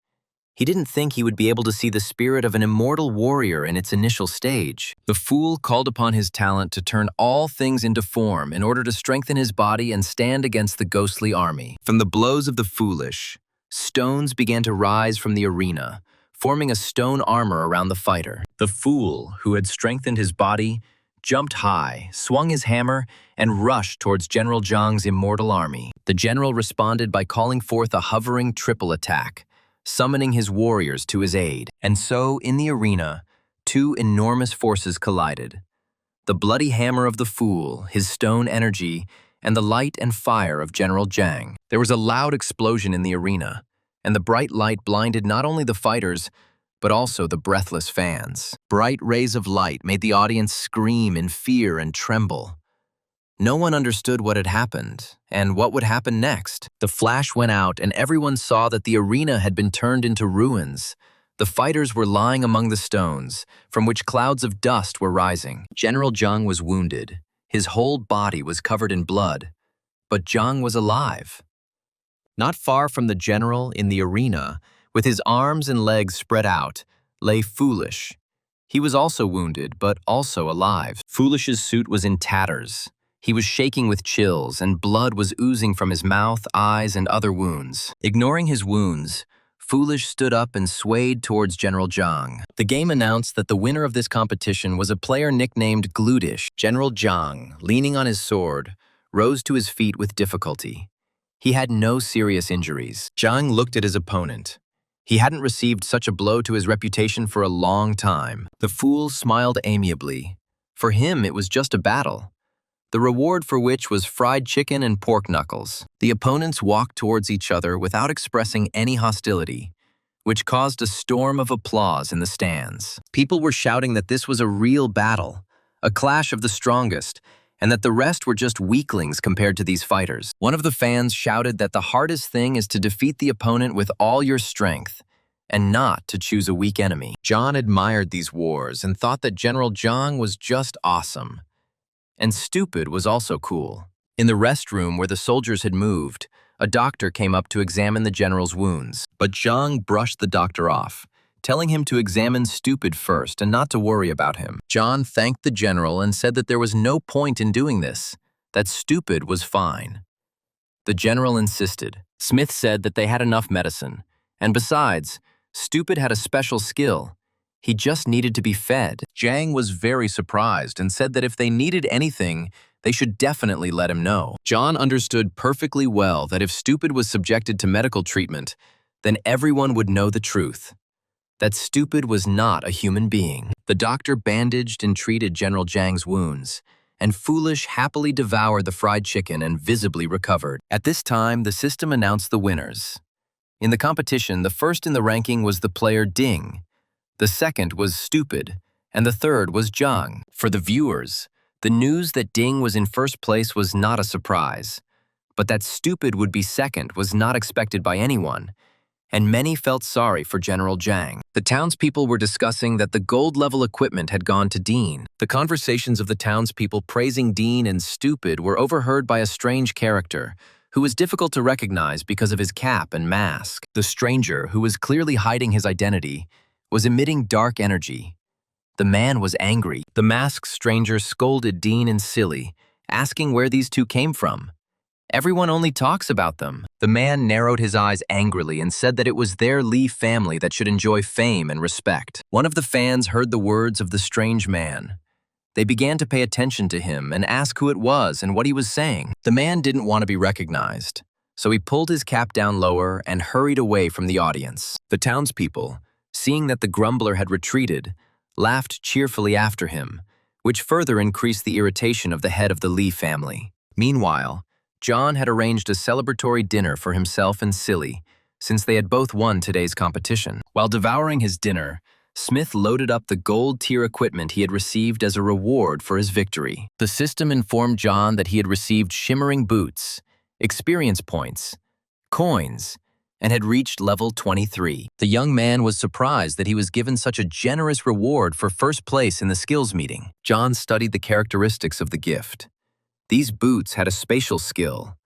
He didn't think he would be able to see the spirit of an immortal warrior in its initial stage. The fool called upon his talent to turn all things into form in order to strengthen his body and stand against the ghostly army. From the blows of the Foolish, stones began to rise from the arena, forming a stone armor around the fighter. The fool, who had strengthened his body, jumped high, swung his hammer, and rushed towards General Jang's immortal army. The general responded by calling forth a hovering triple attack, summoning his warriors to his aid. And so, in the arena, two enormous forces collided. The bloody hammer of the fool, his stone energy, and the light and fire of General Jang. There was a loud explosion in the arena, and the bright light blinded not only the fighters, but also the breathless fans. Bright rays of light made the audience scream in fear and tremble. No one understood what had happened, and what would happen next. The flash went out, and everyone saw that the arena had been turned into ruins. The fighters were lying among the stones, from which clouds of dust were rising. General Jang was wounded. His whole body was covered in blood, but Jang was alive. Not far from the general, in the arena, with his arms and legs spread out, lay Foolish. He was also wounded, but also alive. Foolish's suit was in tatters. He was shaking with chills, and blood was oozing from his mouth, eyes, and other wounds. Ignoring his wounds, Foolish stood up and swayed towards General Jang. The game announced that the winner of this competition was a player nicknamed Gludish. General Jang, leaning on his sword, rose to his feet with difficulty. He had no serious injuries. Jang looked at his opponent. He hadn't received such a blow to his reputation for a long time. The fool smiled amiably. For him, it was just a battle, the reward for which was fried chicken and pork knuckles. The opponents walked towards each other without expressing any hostility, which caused a storm of applause in the stands. People were shouting that this was a real battle, a clash of the strongest, and that the rest were just weaklings compared to these fighters. One of the fans shouted that the hardest thing is to defeat the opponent with all your strength, and not to choose a weak enemy. John admired these wars and thought that General Jang was just awesome. And stupid was also cool. In the restroom where the soldiers had moved, a doctor came up to examine the general's wounds. But Jang brushed the doctor off, telling him to examine Stupid first and not to worry about him. John thanked the general and said that there was no point in doing this, that Stupid was fine. The general insisted. Smith said that they had enough medicine, and besides, Stupid had a special skill. He just needed to be fed. Jang was very surprised and said that if they needed anything, they should definitely let him know. John understood perfectly well that if Stupid was subjected to medical treatment, then everyone would know the truth, that Stupid was not a human being. The doctor bandaged and treated General Jang's wounds, and Foolish happily devoured the fried chicken and visibly recovered. At this time, the system announced the winners. In the competition, the first in the ranking was the player Ding, the second was Stupid, and the third was Zhang. For the viewers, the news that Ding was in first place was not a surprise, but that Stupid would be second was not expected by anyone, and many felt sorry for General Zhang. The townspeople were discussing that the gold-level equipment had gone to Dean. The conversations of the townspeople praising Dean and Stupid were overheard by a strange character, who was difficult to recognize because of his cap and mask. The stranger, who was clearly hiding his identity, was emitting dark energy. The man was angry. The masked stranger scolded Dean and Silly, asking where these two came from. Everyone only talks about them. The man narrowed his eyes angrily and said that it was their Lee family that should enjoy fame and respect. One of the fans heard the words of the strange man. They began to pay attention to him and ask who it was and what he was saying. The man didn't want to be recognized, so he pulled his cap down lower and hurried away from the audience. The townspeople, seeing that the grumbler had retreated, laughed cheerfully after him, which further increased the irritation of the head of the Lee family. Meanwhile, John had arranged a celebratory dinner for himself and Silly, since they had both won today's competition. While devouring his dinner, Smith loaded up the gold-tier equipment he had received as a reward for his victory. The system informed John that he had received shimmering boots, experience points, coins, and had reached level 23. The young man was surprised that he was given such a generous reward for first place in the skills meeting. John studied the characteristics of the gift. These boots had a spatial skill.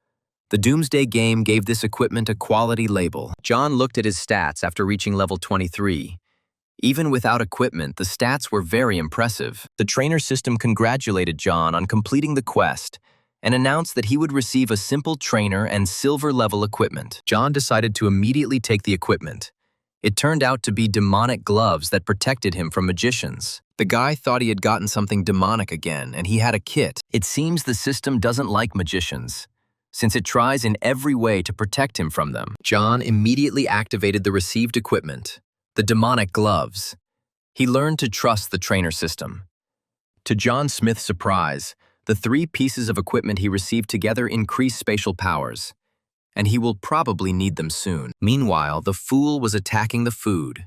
The Doomsday game gave this equipment a quality label. John looked at his stats after reaching level 23. Even without equipment, the stats were very impressive. The trainer system congratulated John on completing the quest and announced that he would receive a simple trainer and silver-level equipment. John decided to immediately take the equipment. It turned out to be demonic gloves that protected him from magicians. The guy thought he had gotten something demonic again, and he had a kit. It seems the system doesn't like magicians, since it tries in every way to protect him from them. John immediately activated the received equipment, the demonic gloves. He learned to trust the trainer system. To John Smith's surprise, the 3 pieces of equipment he received together increased spatial powers, and he will probably need them soon. Meanwhile, the fool was attacking the food.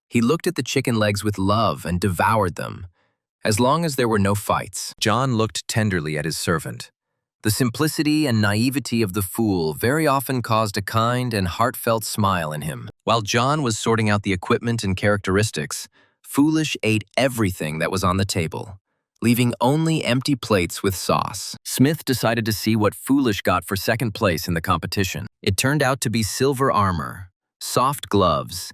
He looked at the chicken legs with love and devoured them, as long as there were no fights. John looked tenderly at his servant. The simplicity and naivety of the fool very often caused a kind and heartfelt smile in him. While John was sorting out the equipment and characteristics, Foolish ate everything that was on the table, leaving only empty plates with sauce. Smith decided to see what Foolish got for second place in the competition. It turned out to be silver armor, soft gloves.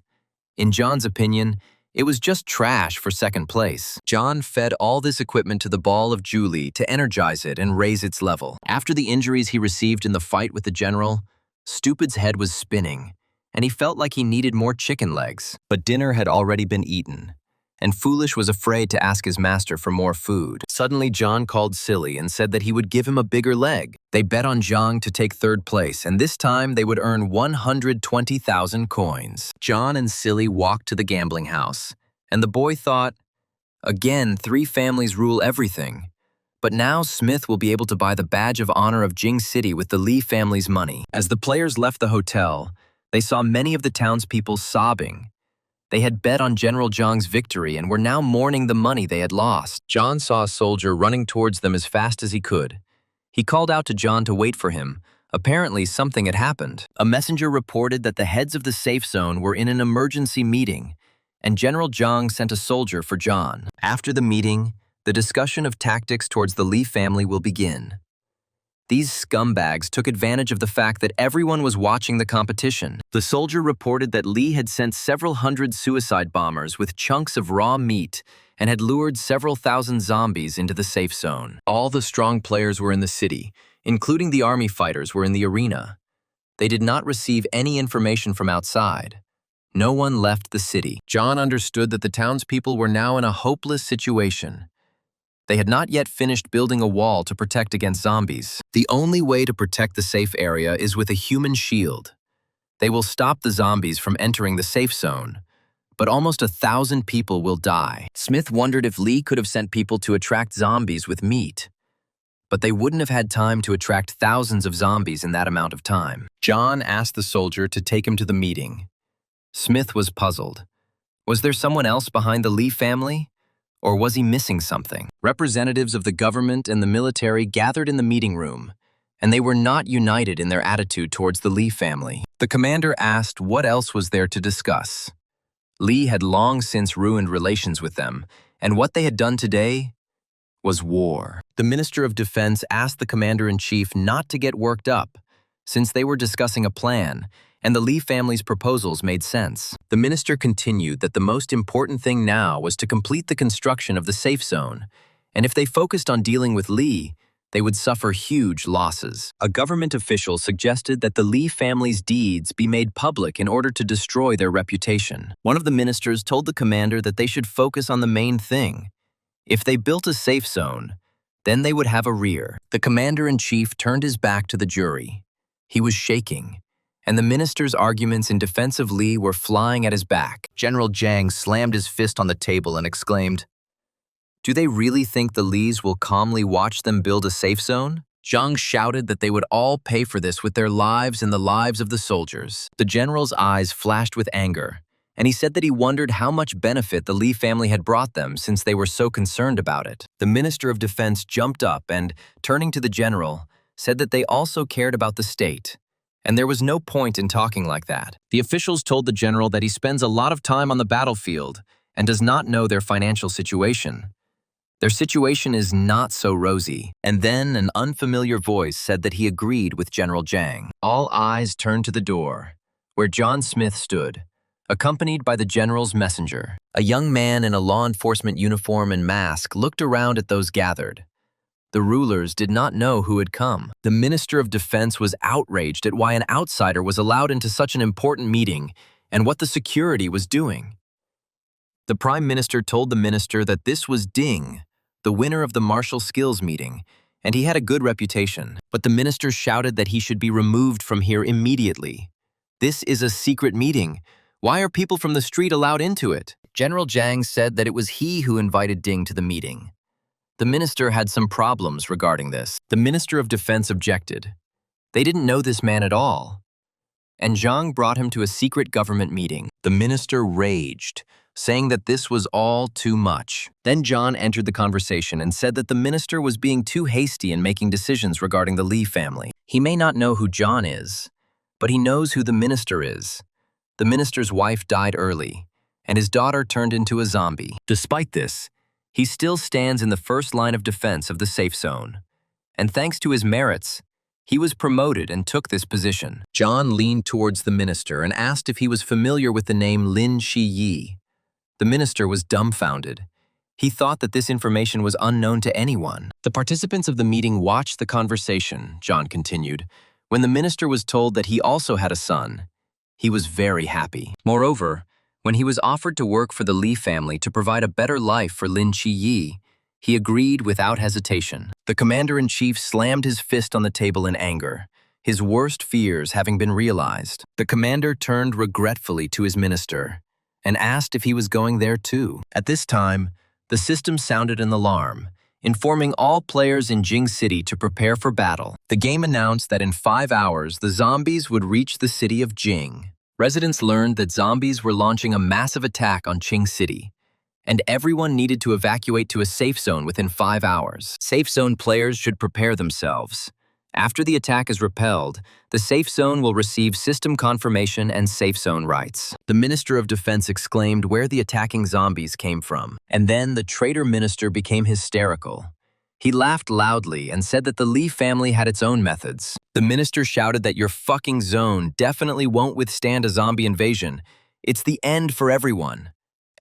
In John's opinion, it was just trash for second place. John fed all this equipment to the ball of Julie to energize it and raise its level. After the injuries he received in the fight with the general, Stupid's head was spinning, and he felt like he needed more chicken legs. But dinner had already been eaten, and Foolish was afraid to ask his master for more food. Suddenly, John called Silly and said that he would give him a bigger leg. They bet on Zhang to take third place, and this time they would earn 120,000 coins. John and Silly walked to the gambling house, and the boy thought, again, 3 families rule everything. But now Smith will be able to buy the badge of honor of Jing City with the Lee family's money. As the players left the hotel, they saw many of the townspeople sobbing. They had bet on General Zhang's victory and were now mourning the money they had lost. John saw a soldier running towards them as fast as he could. He called out to John to wait for him. Apparently, something had happened. A messenger reported that the heads of the safe zone were in an emergency meeting, and General Zhang sent a soldier for John. After the meeting, the discussion of tactics towards the Lee family will begin. These scumbags took advantage of the fact that everyone was watching the competition. The soldier reported that Lee had sent several hundred suicide bombers with chunks of raw meat and had lured several thousand zombies into the safe zone. All the strong players were in the city, including the army fighters were in the arena. They did not receive any information from outside. No one left the city. John understood that the townspeople were now in a hopeless situation. They had not yet finished building a wall to protect against zombies. The only way to protect the safe area is with a human shield. They will stop the zombies from entering the safe zone, but almost 1,000 people will die. Smith wondered if Lee could have sent people to attract zombies with meat. But they wouldn't have had time to attract thousands of zombies in that amount of time. John asked the soldier to take him to the meeting. Smith was puzzled. Was there someone else behind the Lee family? Or was he missing something? Representatives of the government and the military gathered in the meeting room, and they were not united in their attitude towards the Lee family. The commander asked what else was there to discuss. Lee had long since ruined relations with them, and what they had done today was war. The Minister of Defense asked the Commander-in-Chief not to get worked up, since they were discussing a plan, and the Lee family's proposals made sense. The minister continued that the most important thing now was to complete the construction of the safe zone, and if they focused on dealing with Lee, they would suffer huge losses. A government official suggested that the Lee family's deeds be made public in order to destroy their reputation. One of the ministers told the commander that they should focus on the main thing. If they built a safe zone, then they would have a rear. The commander-in-chief turned his back to the jury. He was shaking, and the minister's arguments in defense of Lee were flying at his back. General Jiang slammed his fist on the table and exclaimed, "Do they really think the Lees will calmly watch them build a safe zone?" Jiang shouted that they would all pay for this with their lives and the lives of the soldiers. The general's eyes flashed with anger, and he said that he wondered how much benefit the Lee family had brought them since they were so concerned about it. The Minister of Defense jumped up and, turning to the general, said that they also cared about the state, and there was no point in talking like that. The officials told the general that he spends a lot of time on the battlefield and does not know their financial situation. Their situation is not so rosy. And then an unfamiliar voice said that he agreed with General Jiang. All eyes turned to the door, where John Smith stood, accompanied by the general's messenger. A young man in a law enforcement uniform and mask looked around at those gathered. The rulers did not know who had come. The Minister of Defense was outraged at why an outsider was allowed into such an important meeting and what the security was doing. The Prime Minister told the minister that this was Ding, the winner of the martial skills meeting, and he had a good reputation. But the minister shouted that he should be removed from here immediately. This is a secret meeting. Why are people from the street allowed into it? General Jiang said that it was he who invited Ding to the meeting. The minister had some problems regarding this. The Minister of Defense objected. They didn't know this man at all. And Jiang brought him to a secret government meeting. The minister raged, saying that this was all too much. Then John entered the conversation and said that the minister was being too hasty in making decisions regarding the Lee family. He may not know who John is, but he knows who the minister is. The minister's wife died early, and his daughter turned into a zombie. Despite this, he still stands in the first line of defense of the safe zone. And thanks to his merits, he was promoted and took this position. John leaned towards the minister and asked if he was familiar with the name Lin Shi-yi. The minister was dumbfounded. He thought that this information was unknown to anyone. The participants of the meeting watched the conversation, John continued. When the minister was told that he also had a son, he was very happy. Moreover, when he was offered to work for the Lee family to provide a better life for Lin Shi-yi, he agreed without hesitation. The commander-in-chief slammed his fist on the table in anger, his worst fears having been realized. The commander turned regretfully to his minister and asked if he was going there too. At this time, the system sounded an alarm, informing all players in Jing City to prepare for battle. The game announced that in 5 hours, the zombies would reach the city of Jing. Residents learned that zombies were launching a massive attack on Jing City, and everyone needed to evacuate to a safe zone within 5 hours. Safe zone players should prepare themselves. After the attack is repelled, the safe zone will receive system confirmation and safe zone rights. The Minister of Defense exclaimed where the attacking zombies came from, and then the traitor minister became hysterical. He laughed loudly and said that the Lee family had its own methods. The minister shouted that your fucking zone definitely won't withstand a zombie invasion. It's the end for everyone.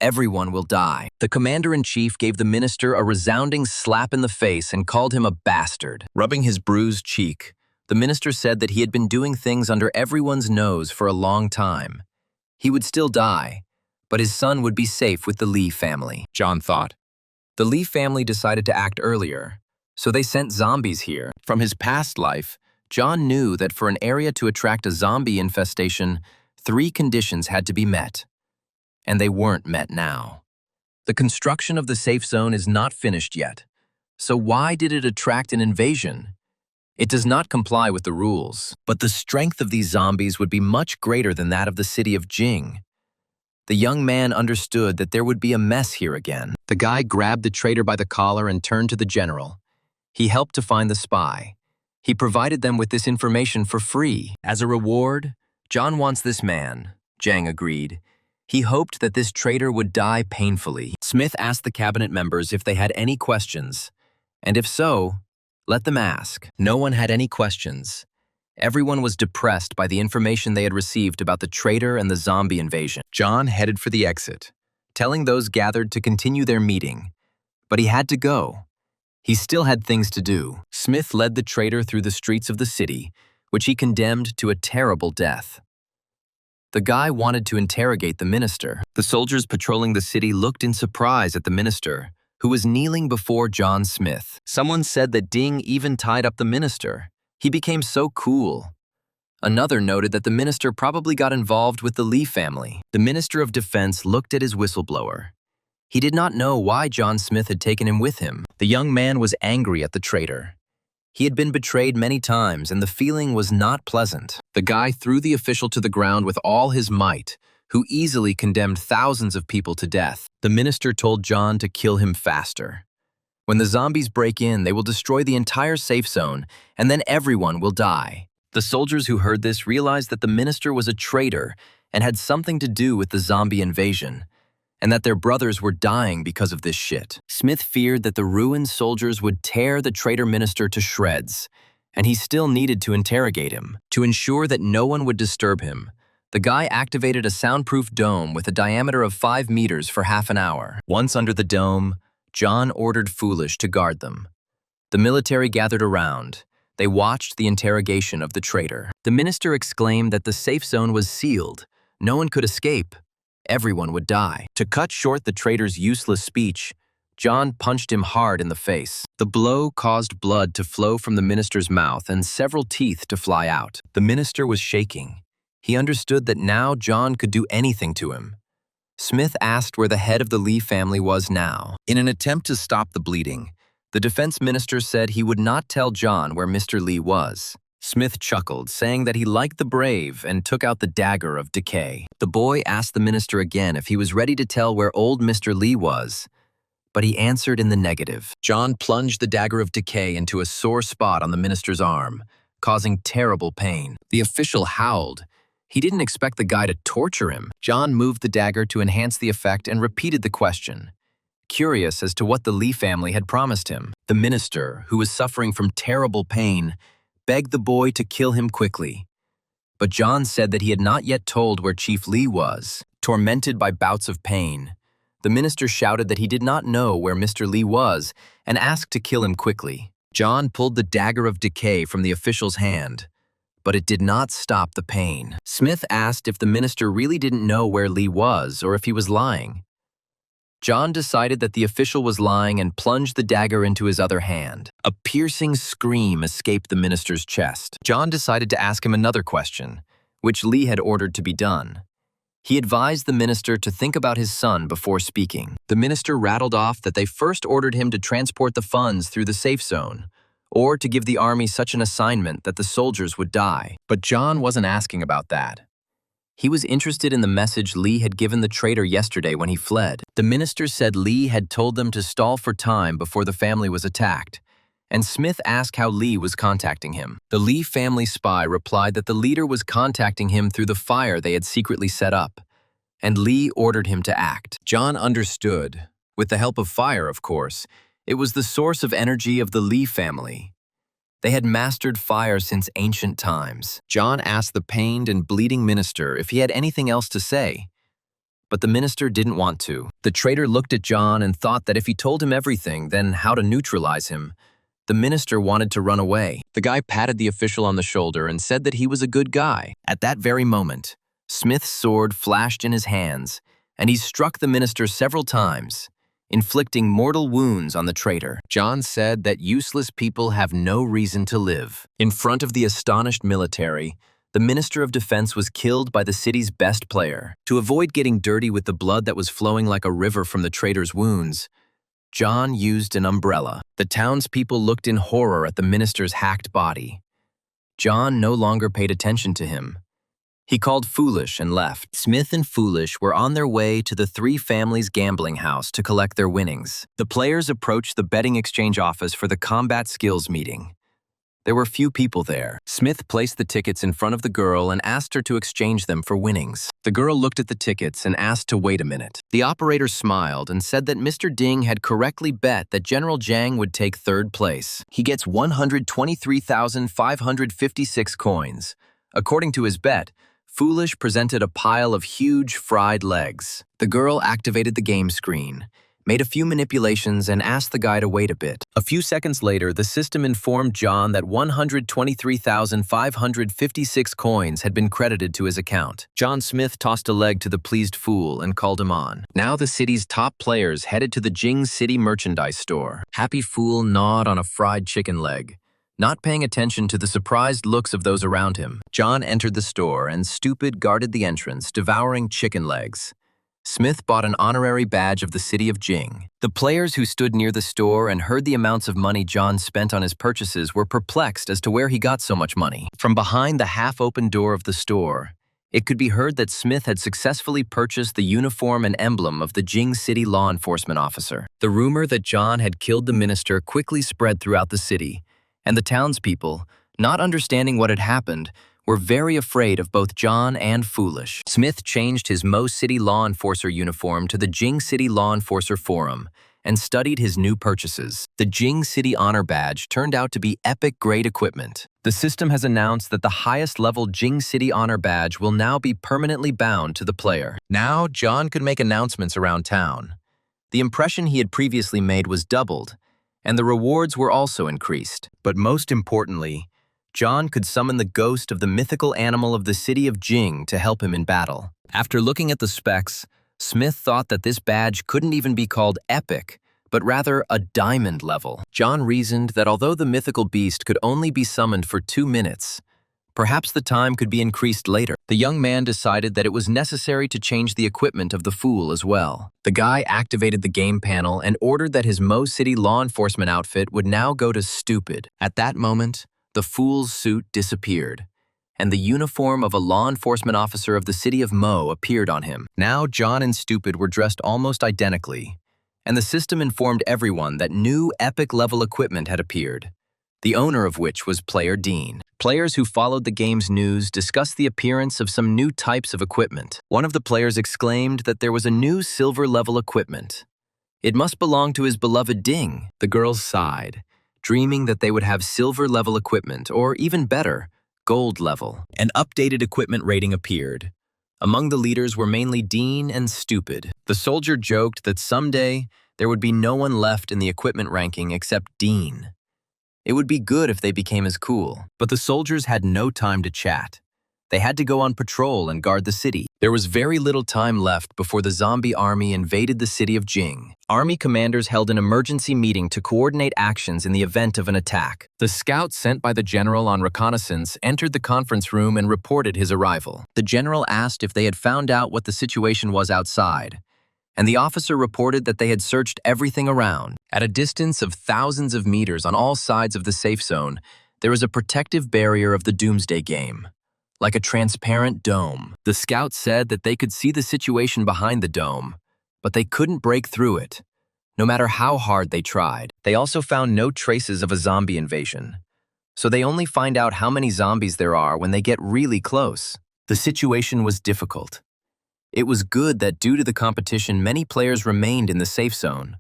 Everyone will die. The commander-in-chief gave the minister a resounding slap in the face and called him a bastard. Rubbing his bruised cheek, The minister said that he had been doing things under everyone's nose for a long time. He would still die, but his son would be safe with the Lee family, John thought. The Lee family decided to act earlier, so they sent zombies here. From his past life, John knew that for an area to attract a zombie infestation, 3 conditions had to be met. And they weren't met now. The construction of the safe zone is not finished yet. So why did it attract an invasion? It does not comply with the rules, but the strength of these zombies would be much greater than that of the city of Jing. The young man understood that there would be a mess here again. The guy grabbed the traitor by the collar and turned to the general. He helped to find the spy. He provided them with this information for free. As a reward, John wants this man, Zhang agreed. He hoped that this traitor would die painfully. Smith asked the cabinet members if they had any questions, and if so, let them ask. No one had any questions. Everyone was depressed by the information they had received about the traitor and the zombie invasion. John headed for the exit, telling those gathered to continue their meeting. But he had to go. He still had things to do. Smith led the traitor through the streets of the city, which he condemned to a terrible death. The guy wanted to interrogate the minister. The soldiers patrolling the city looked in surprise at the minister, who was kneeling before John Smith. Someone said that Ding even tied up the minister. He became so cool. Another noted that the minister probably got involved with the Lee family. The Minister of Defense looked at his whistleblower. He did not know why John Smith had taken him with him. The young man was angry at the traitor. He had been betrayed many times, and the feeling was not pleasant. The guy threw the official to the ground with all his might, who easily condemned thousands of people to death. The minister told John to kill him faster. When the zombies break in, they will destroy the entire safe zone, and then everyone will die. The soldiers who heard this realized that the minister was a traitor and had something to do with the zombie invasion, and that their brothers were dying because of this shit. Smith feared that the ruined soldiers would tear the traitor minister to shreds, and he still needed to interrogate him. To ensure that no one would disturb him, the guy activated a soundproof dome with a diameter of 5 meters for half an hour. Once under the dome, John ordered Foolish to guard them. The military gathered around. They watched the interrogation of the traitor. The minister exclaimed that the safe zone was sealed. No one could escape. Everyone would die. To cut short the traitor's useless speech, John punched him hard in the face. The blow caused blood to flow from the minister's mouth and several teeth to fly out. The minister was shaking. He understood that now John could do anything to him. Smith asked where the head of the Lee family was now. In an attempt to stop the bleeding, the defense minister said he would not tell John where Mr. Lee was. Smith chuckled, saying that he liked the brave, and took out the dagger of decay. The boy asked the minister again if he was ready to tell where old Mr. Lee was, but he answered in the negative. John plunged the dagger of decay into a sore spot on the minister's arm, causing terrible pain. The official howled. He didn't expect the guy to torture him. John moved the dagger to enhance the effect and repeated the question, curious as to what the Lee family had promised him. The minister, who was suffering from terrible pain, begged the boy to kill him quickly. But John said that he had not yet told where Chief Lee was. Tormented by bouts of pain, the minister shouted that he did not know where Mr. Lee was and asked to kill him quickly. John pulled the dagger of decay from the official's hand, but it did not stop the pain. Smith asked if the minister really didn't know where Lee was or if he was lying. John decided that the official was lying and plunged the dagger into his other hand. A piercing scream escaped the minister's chest. John decided to ask him another question, which Lee had ordered to be done. He advised the minister to think about his son before speaking. The minister rattled off that they first ordered him to transport the funds through the safe zone, or to give the army such an assignment that the soldiers would die. But John wasn't asking about that. He was interested in the message Lee had given the traitor yesterday when he fled. The minister said Lee had told them to stall for time before the family was attacked, and Smith asked how Lee was contacting him. The Lee family spy replied that the leader was contacting him through the fire they had secretly set up, and Lee ordered him to act. John understood. With the help of fire, of course, it was the source of energy of the Lee family. They had mastered fire since ancient times. John asked the pained and bleeding minister if he had anything else to say, but the minister didn't want to. The traitor looked at John and thought that if he told him everything, then how to neutralize him. The minister wanted to run away. The guy patted the official on the shoulder and said that he was a good guy. At that very moment, Smith's sword flashed in his hands, and he struck the minister several times, inflicting mortal wounds on the traitor. John said that useless people have no reason to live. In front of the astonished military, the Minister of Defense was killed by the city's best player. To avoid getting dirty with the blood that was flowing like a river from the traitor's wounds, John used an umbrella. The townspeople looked in horror at the minister's hacked body. John no longer paid attention to him. He called Foolish and left. Smith and Foolish were on their way to the three families' gambling house to collect their winnings. The players approached the betting exchange office for the combat skills meeting. There were few people there. Smith placed the tickets in front of the girl and asked her to exchange them for winnings. The girl looked at the tickets and asked to wait a minute. The operator smiled and said that Mr. Ding had correctly bet that General Jiang would take third place. He gets 123,556 coins. According to his bet, Foolish presented a pile of huge fried legs. The girl activated the game screen, made a few manipulations, and asked the guy to wait a bit. A few seconds later, the system informed John that 123,556 coins had been credited to his account. John Smith tossed a leg to the pleased fool and called him on. Now the city's top players headed to the Jing City merchandise store. Happy Fool gnawed on a fried chicken leg, not paying attention to the surprised looks of those around him. John entered the store and Stupid guarded the entrance, devouring chicken legs. Smith bought an honorary badge of the city of Jing. The players who stood near the store and heard the amounts of money John spent on his purchases were perplexed as to where he got so much money. From behind the half-open door of the store, it could be heard that Smith had successfully purchased the uniform and emblem of the Jing City law enforcement officer. The rumor that John had killed the minister quickly spread throughout the city, and the townspeople, not understanding what had happened, were very afraid of both John and Foolish. Smith changed his Mo City law enforcer uniform to the Jing City Law Enforcer Forum and studied his new purchases. The Jing City Honor Badge turned out to be epic-grade equipment. The system has announced that the highest-level Jing City Honor Badge will now be permanently bound to the player. Now, John could make announcements around town. The impression he had previously made was doubled, and the rewards were also increased. But most importantly, John could summon the ghost of the mythical animal of the city of Jing to help him in battle. After looking at the specs, Smith thought that this badge couldn't even be called epic, but rather a diamond level. John reasoned that although the mythical beast could only be summoned for 2 minutes, perhaps the time could be increased later. The young man decided that it was necessary to change the equipment of the fool as well. The guy activated the game panel and ordered that his Mo City law enforcement outfit would now go to Stupid. At that moment, the fool's suit disappeared, and the uniform of a law enforcement officer of the city of Mo appeared on him. Now John and Stupid were dressed almost identically, and the system informed everyone that new epic-level equipment had appeared, the owner of which was player Dean. Players who followed the game's news discussed the appearance of some new types of equipment. One of the players exclaimed that there was a new silver-level equipment. It must belong to his beloved Ding. The girls sighed, dreaming that they would have silver-level equipment, or even better, gold-level. An updated equipment rating appeared. Among the leaders were mainly Dean and Stupid. The soldier joked that someday there would be no one left in the equipment ranking except Dean. It would be good if they became as cool. But the soldiers had no time to chat. They had to go on patrol and guard the city. There was very little time left before the zombie army invaded the city of Jing. Army commanders held an emergency meeting to coordinate actions in the event of an attack. The scout sent by the general on reconnaissance entered the conference room and reported his arrival. The general asked if they had found out what the situation was outside, and the officer reported that they had searched everything around. At a distance of thousands of meters on all sides of the safe zone, there is a protective barrier of the Doomsday Game, like a transparent dome. The scouts said that they could see the situation behind the dome, but they couldn't break through it, no matter how hard they tried. They also found no traces of a zombie invasion, so they only find out how many zombies there are when they get really close. The situation was difficult. It was good that due to the competition, many players remained in the safe zone.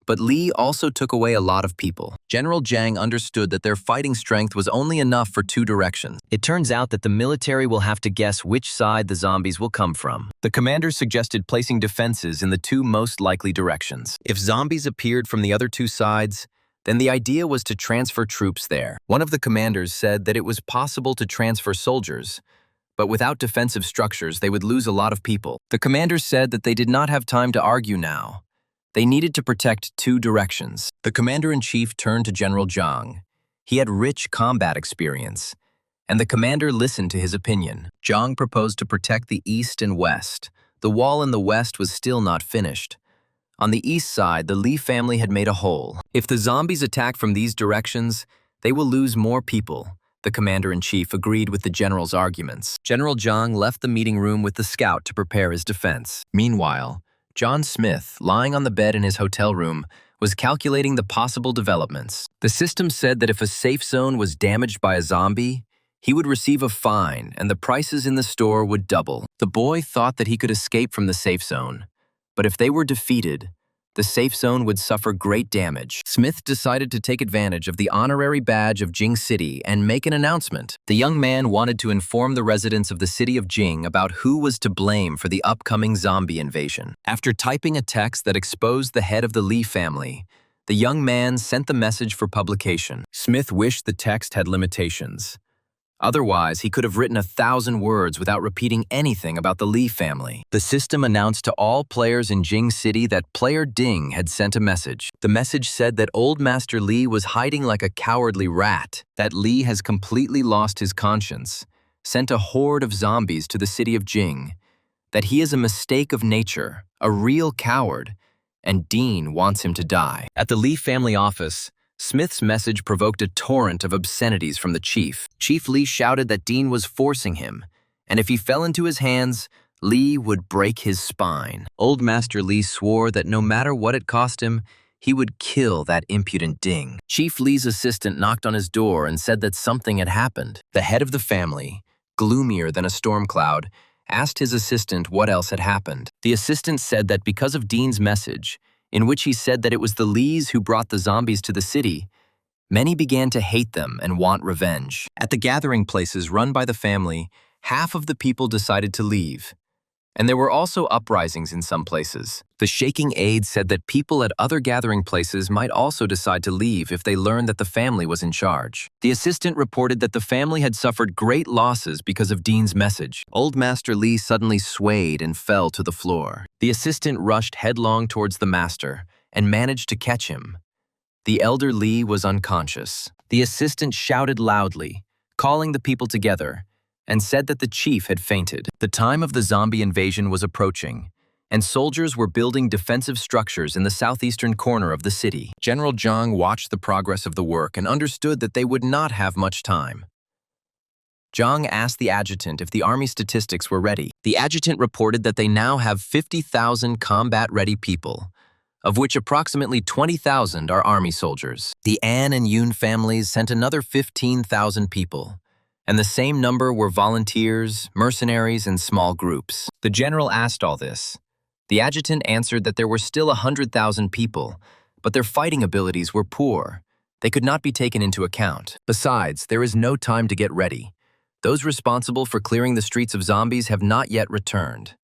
But Li also took away a lot of people. General Jiang understood that their fighting strength was only enough for 2 directions. It turns out that the military will have to guess which side the zombies will come from. The commander suggested placing defenses in the 2 most likely directions. If zombies appeared from the other 2 sides, Then the idea was to transfer troops there. One of the commanders said that it was possible to transfer soldiers, but without defensive structures, they would lose a lot of people. The commanders said that they did not have time to argue now. They needed to protect two directions. The commander-in-chief turned to General Zhang. He had rich combat experience, and the commander listened to his opinion. Zhang proposed to protect the east and west. The wall in the west was still not finished. On the east side, the Li family had made a hole. If the zombies attack from these directions, they will lose more people. The commander-in-chief agreed with the general's arguments. General Zhang left the meeting room with the scout to prepare his defense. Meanwhile, John Smith, lying on the bed in his hotel room, was calculating the possible developments. The system said that if a safe zone was damaged by a zombie, he would receive a fine and the prices in the store would double. The boy thought that he could escape from the safe zone, but if they were defeated, the safe zone would suffer great damage. Smith decided to take advantage of the honorary badge of Jing City and make an announcement. The young man wanted to inform the residents of the city of Jing about who was to blame for the upcoming zombie invasion. After typing a text that exposed the head of the Li family, the young man sent the message for publication. Smith wished the text had limitations. Otherwise, he could have written 1,000 words without repeating anything about the Li family. The system announced to all players in Jing City that player Ding had sent a message. The message said that Old Master Li was hiding like a cowardly rat, that Li has completely lost his conscience, sent a horde of zombies to the city of Jing, that he is a mistake of nature, a real coward, and Dean wants him to die. At the Li family office, Smith's message provoked a torrent of obscenities from the chief. Chief Li shouted that Dean was forcing him, and if he fell into his hands, Li would break his spine. Old Master Li swore that no matter what it cost him, he would kill that impudent Ding. Chief Li's assistant knocked on his door and said that something had happened. The head of the family, gloomier than a storm cloud, asked his assistant what else had happened. The assistant said that because of Dean's message, in which he said that it was the Lis who brought the zombies to the city, many began to hate them and want revenge. At the gathering places run by the family, half of the people decided to leave, and there were also uprisings in some places. The shaking aide said that people at other gathering places might also decide to leave if they learned that the family was in charge. The assistant reported that the family had suffered great losses because of Dean's message. Old Master Li suddenly swayed and fell to the floor. The assistant rushed headlong towards the master and managed to catch him. The elder Li was unconscious. The assistant shouted loudly, calling the people together, and said that the chief had fainted. The time of the zombie invasion was approaching, and soldiers were building defensive structures in the southeastern corner of the city. General Zhang watched the progress of the work and understood that they would not have much time. Zhang asked the adjutant if the army statistics were ready. The adjutant reported that they now have 50,000 combat-ready people, of which approximately 20,000 are army soldiers. The An and Yun families sent another 15,000 people, and the same number were volunteers, mercenaries, and small groups. The general asked all this. The adjutant answered that there were still 100,000 people, but their fighting abilities were poor. They could not be taken into account. Besides, there is no time to get ready. Those responsible for clearing the streets of zombies have not yet returned.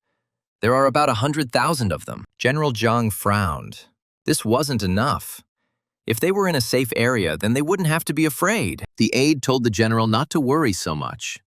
There are about 100,000 of them. General Zhang frowned. This wasn't enough. If they were in a safe area, then they wouldn't have to be afraid. The aide told the general not to worry so much.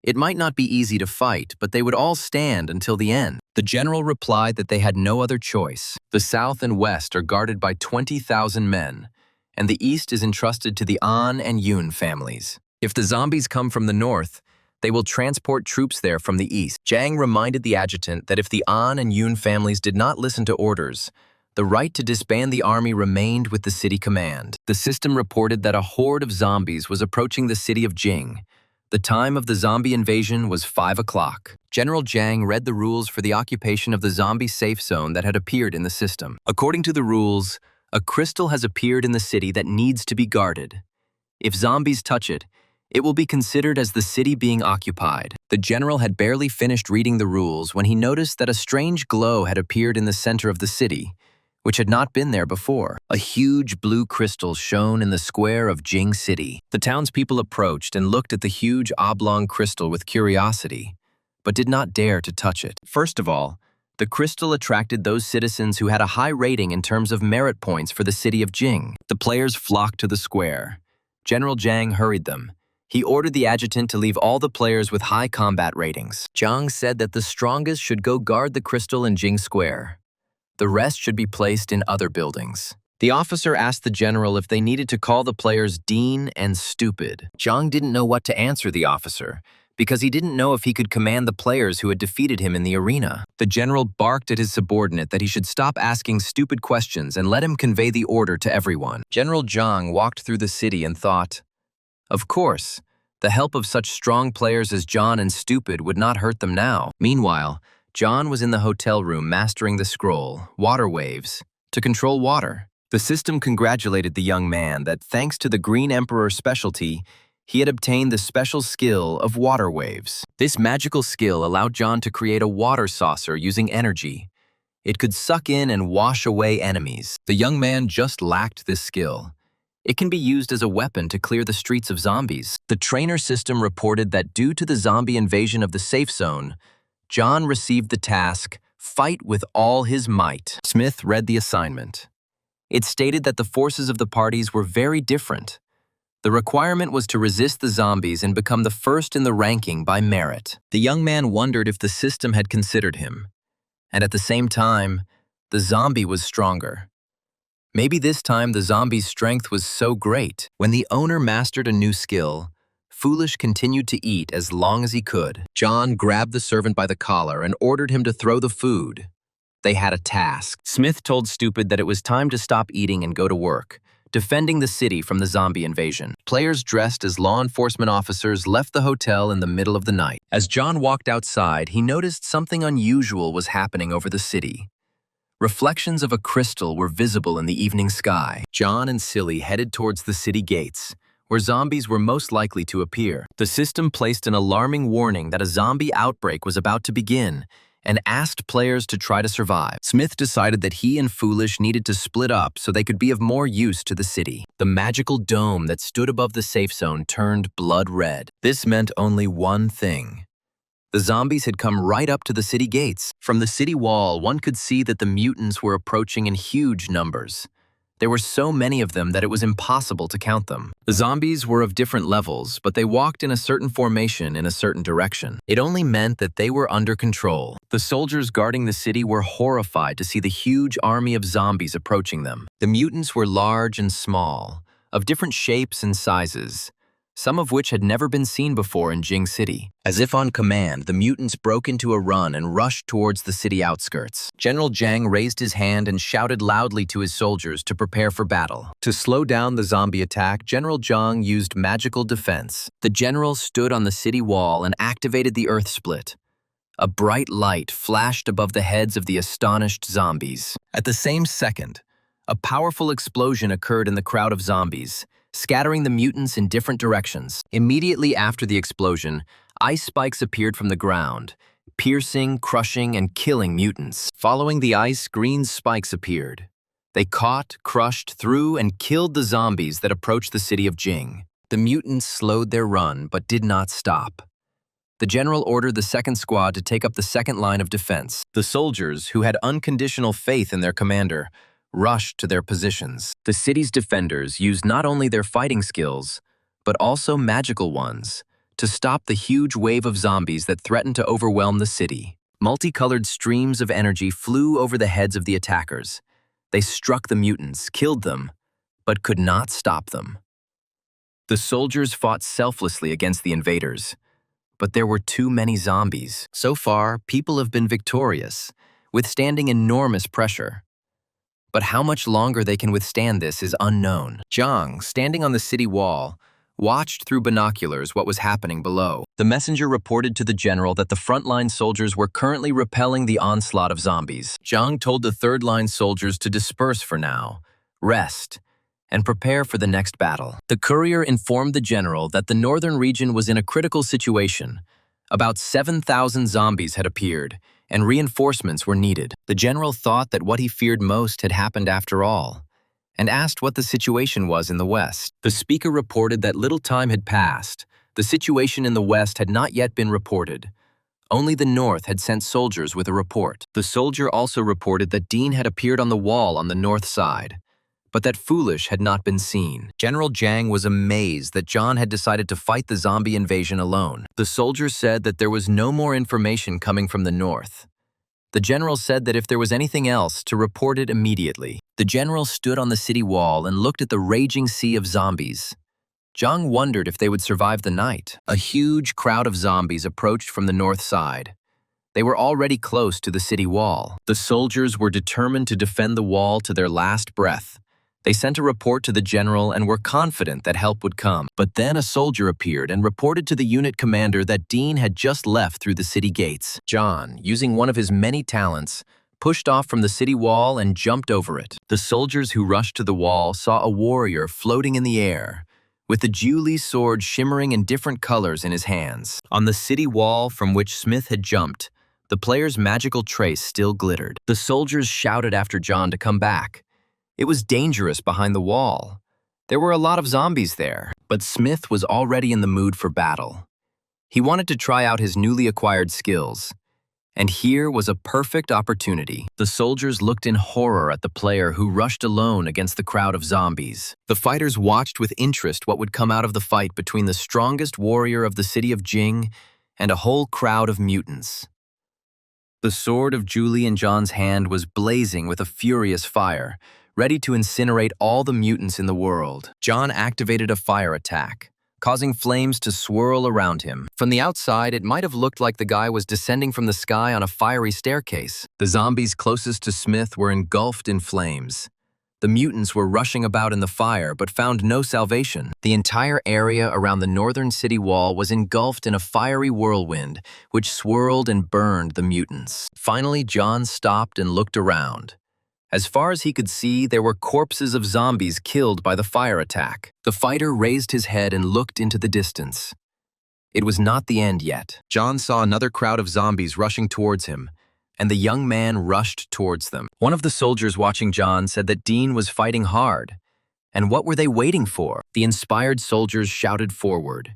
It might not be easy to fight, but they would all stand until the end. The general replied that they had no other choice. The south and west are guarded by 20,000 men, and the east is entrusted to the An and Yun families. If the zombies come from the north, they will transport troops there from the east. Zhang reminded the adjutant that if the An and Yun families did not listen to orders, the right to disband the army remained with the city command. The system reported that a horde of zombies was approaching the city of Jing. The time of the zombie invasion was 5 o'clock. General Zhang read the rules for the occupation of the zombie safe zone that had appeared in the system. According to the rules, a crystal has appeared in the city that needs to be guarded. If zombies touch it, it will be considered as the city being occupied. The general had barely finished reading the rules when he noticed that a strange glow had appeared in the center of the city, which had not been there before. A huge blue crystal shone in the square of Jing City. The townspeople approached and looked at the huge oblong crystal with curiosity, but did not dare to touch it. First of all, The crystal attracted those citizens who had a high rating in terms of merit points for the city of Jing. The players flocked to the square. General Zhang hurried them. He ordered the adjutant to leave all the players with high combat ratings. Zhang said that the strongest should go guard the crystal in Jing Square. The rest should be placed in other buildings. The officer asked the general if they needed to call the players Dean and Stupid. Zhang didn't know what to answer the officer, because he didn't know if he could command the players who had defeated him in the arena. The general barked at his subordinate that he should stop asking stupid questions and let him convey the order to everyone. General Zhang walked through the city and thought, of course, the help of such strong players as John and Stupid would not hurt them now. Meanwhile, John was in the hotel room mastering the scroll, Water Waves, to control water. The system congratulated the young man that thanks to the Green Emperor's specialty, he had obtained the special skill of water waves. This magical skill allowed John to create a water saucer using energy. It could suck in and wash away enemies. The young man just lacked this skill. It can be used as a weapon to clear the streets of zombies. The trainer system reported that due to the zombie invasion of the safe zone, John received the task, fight with all his might. Smith read the assignment. It stated that the forces of the parties were very different. The requirement was to resist the zombies and become the first in the ranking by merit. The young man wondered if the system had considered him. And at the same time, the zombie was stronger. Maybe this time the zombie's strength was so great. When the owner mastered a new skill, Foolish continued to eat as long as he could. John grabbed the servant by the collar and ordered him to throw the food. They had a task. Smith told Stupid that it was time to stop eating and go to work, defending the city from the zombie invasion. Players dressed as law enforcement officers left the hotel in the middle of the night. As John walked outside, he noticed something unusual was happening over the city. Reflections of a crystal were visible in the evening sky. John and Silly headed towards the city gates, where zombies were most likely to appear. The system placed an alarming warning that a zombie outbreak was about to begin and asked players to try to survive. Smith decided that he and Foolish needed to split up so they could be of more use to the city. The magical dome that stood above the safe zone turned blood red. This meant only one thing. The zombies had come right up to the city gates. From the city wall, one could see that the mutants were approaching in huge numbers. There were so many of them that it was impossible to count them. The zombies were of different levels, but they walked in a certain formation in a certain direction. It only meant that they were under control. The soldiers guarding the city were horrified to see the huge army of zombies approaching them. The mutants were large and small, of different shapes and sizes, some of which had never been seen before in Jing City. As if on command, the mutants broke into a run and rushed towards the city outskirts. General Zhang raised his hand and shouted loudly to his soldiers to prepare for battle. To slow down the zombie attack, General Zhang used magical defense. The general stood on the city wall and activated the earth split. A bright light flashed above the heads of the astonished zombies. At the same second, a powerful explosion occurred in the crowd of zombies, scattering the mutants in different directions. Immediately after the explosion, ice spikes appeared from the ground, piercing, crushing, and killing mutants. Following the ice, green spikes appeared. They caught, crushed, threw, and killed the zombies that approached the city of Jing. The mutants slowed their run, but did not stop. The general ordered the second squad to take up the second line of defense. The soldiers, who had unconditional faith in their commander, rushed to their positions. The city's defenders used not only their fighting skills, but also magical ones, to stop the huge wave of zombies that threatened to overwhelm the city. Multicolored streams of energy flew over the heads of the attackers. They struck the mutants, killed them, but could not stop them. The soldiers fought selflessly against the invaders, but there were too many zombies. So far, people have been victorious, withstanding enormous pressure. But how much longer they can withstand this is unknown. Zhang, standing on the city wall, watched through binoculars what was happening below. The messenger reported to the general that the frontline soldiers were currently repelling the onslaught of zombies. Zhang told the third-line soldiers to disperse for now, rest, and prepare for the next battle. The courier informed the general that the northern region was in a critical situation. About 7,000 zombies had appeared, and reinforcements were needed. The general thought that what he feared most had happened after all, and asked what the situation was in the west. The speaker reported that little time had passed. The situation in the west had not yet been reported. Only the North had sent soldiers with a report. The soldier also reported that Dean had appeared on the wall on the north side, but that Foolish had not been seen. General Jiang was amazed that John had decided to fight the zombie invasion alone. The soldier said that there was no more information coming from the north. The general said that if there was anything else, to report it immediately. The general stood on the city wall and looked at the raging sea of zombies. Zhang wondered if they would survive the night. A huge crowd of zombies approached from the north side. They were already close to the city wall. The soldiers were determined to defend the wall to their last breath. They sent a report to the general and were confident that help would come. But then a soldier appeared and reported to the unit commander that Dean had just left through the city gates. John, using one of his many talents, pushed off from the city wall and jumped over it. The soldiers who rushed to the wall saw a warrior floating in the air, with the Julie sword shimmering in different colors in his hands. On the city wall from which Smith had jumped, the player's magical trace still glittered. The soldiers shouted after John to come back. It was dangerous behind the wall. There were a lot of zombies there, but Smith was already in the mood for battle. He wanted to try out his newly acquired skills, and here was a perfect opportunity. The soldiers looked in horror at the player who rushed alone against the crowd of zombies. The fighters watched with interest what would come out of the fight between the strongest warrior of the city of Jing and a whole crowd of mutants. The sword of Julie in John's hand was blazing with a furious fire, ready to incinerate all the mutants in the world. John activated a fire attack, causing flames to swirl around him. From the outside, it might have looked like the guy was descending from the sky on a fiery staircase. The zombies closest to Smith were engulfed in flames. The mutants were rushing about in the fire but found no salvation. The entire area around the northern city wall was engulfed in a fiery whirlwind, which swirled and burned the mutants. Finally, John stopped and looked around. As far as he could see, there were corpses of zombies killed by the fire attack. The fighter raised his head and looked into the distance. It was not the end yet. John saw another crowd of zombies rushing towards him, and the young man rushed towards them. One of the soldiers watching John said that Dean was fighting hard. And what were they waiting for? The inspired soldiers shouted forward.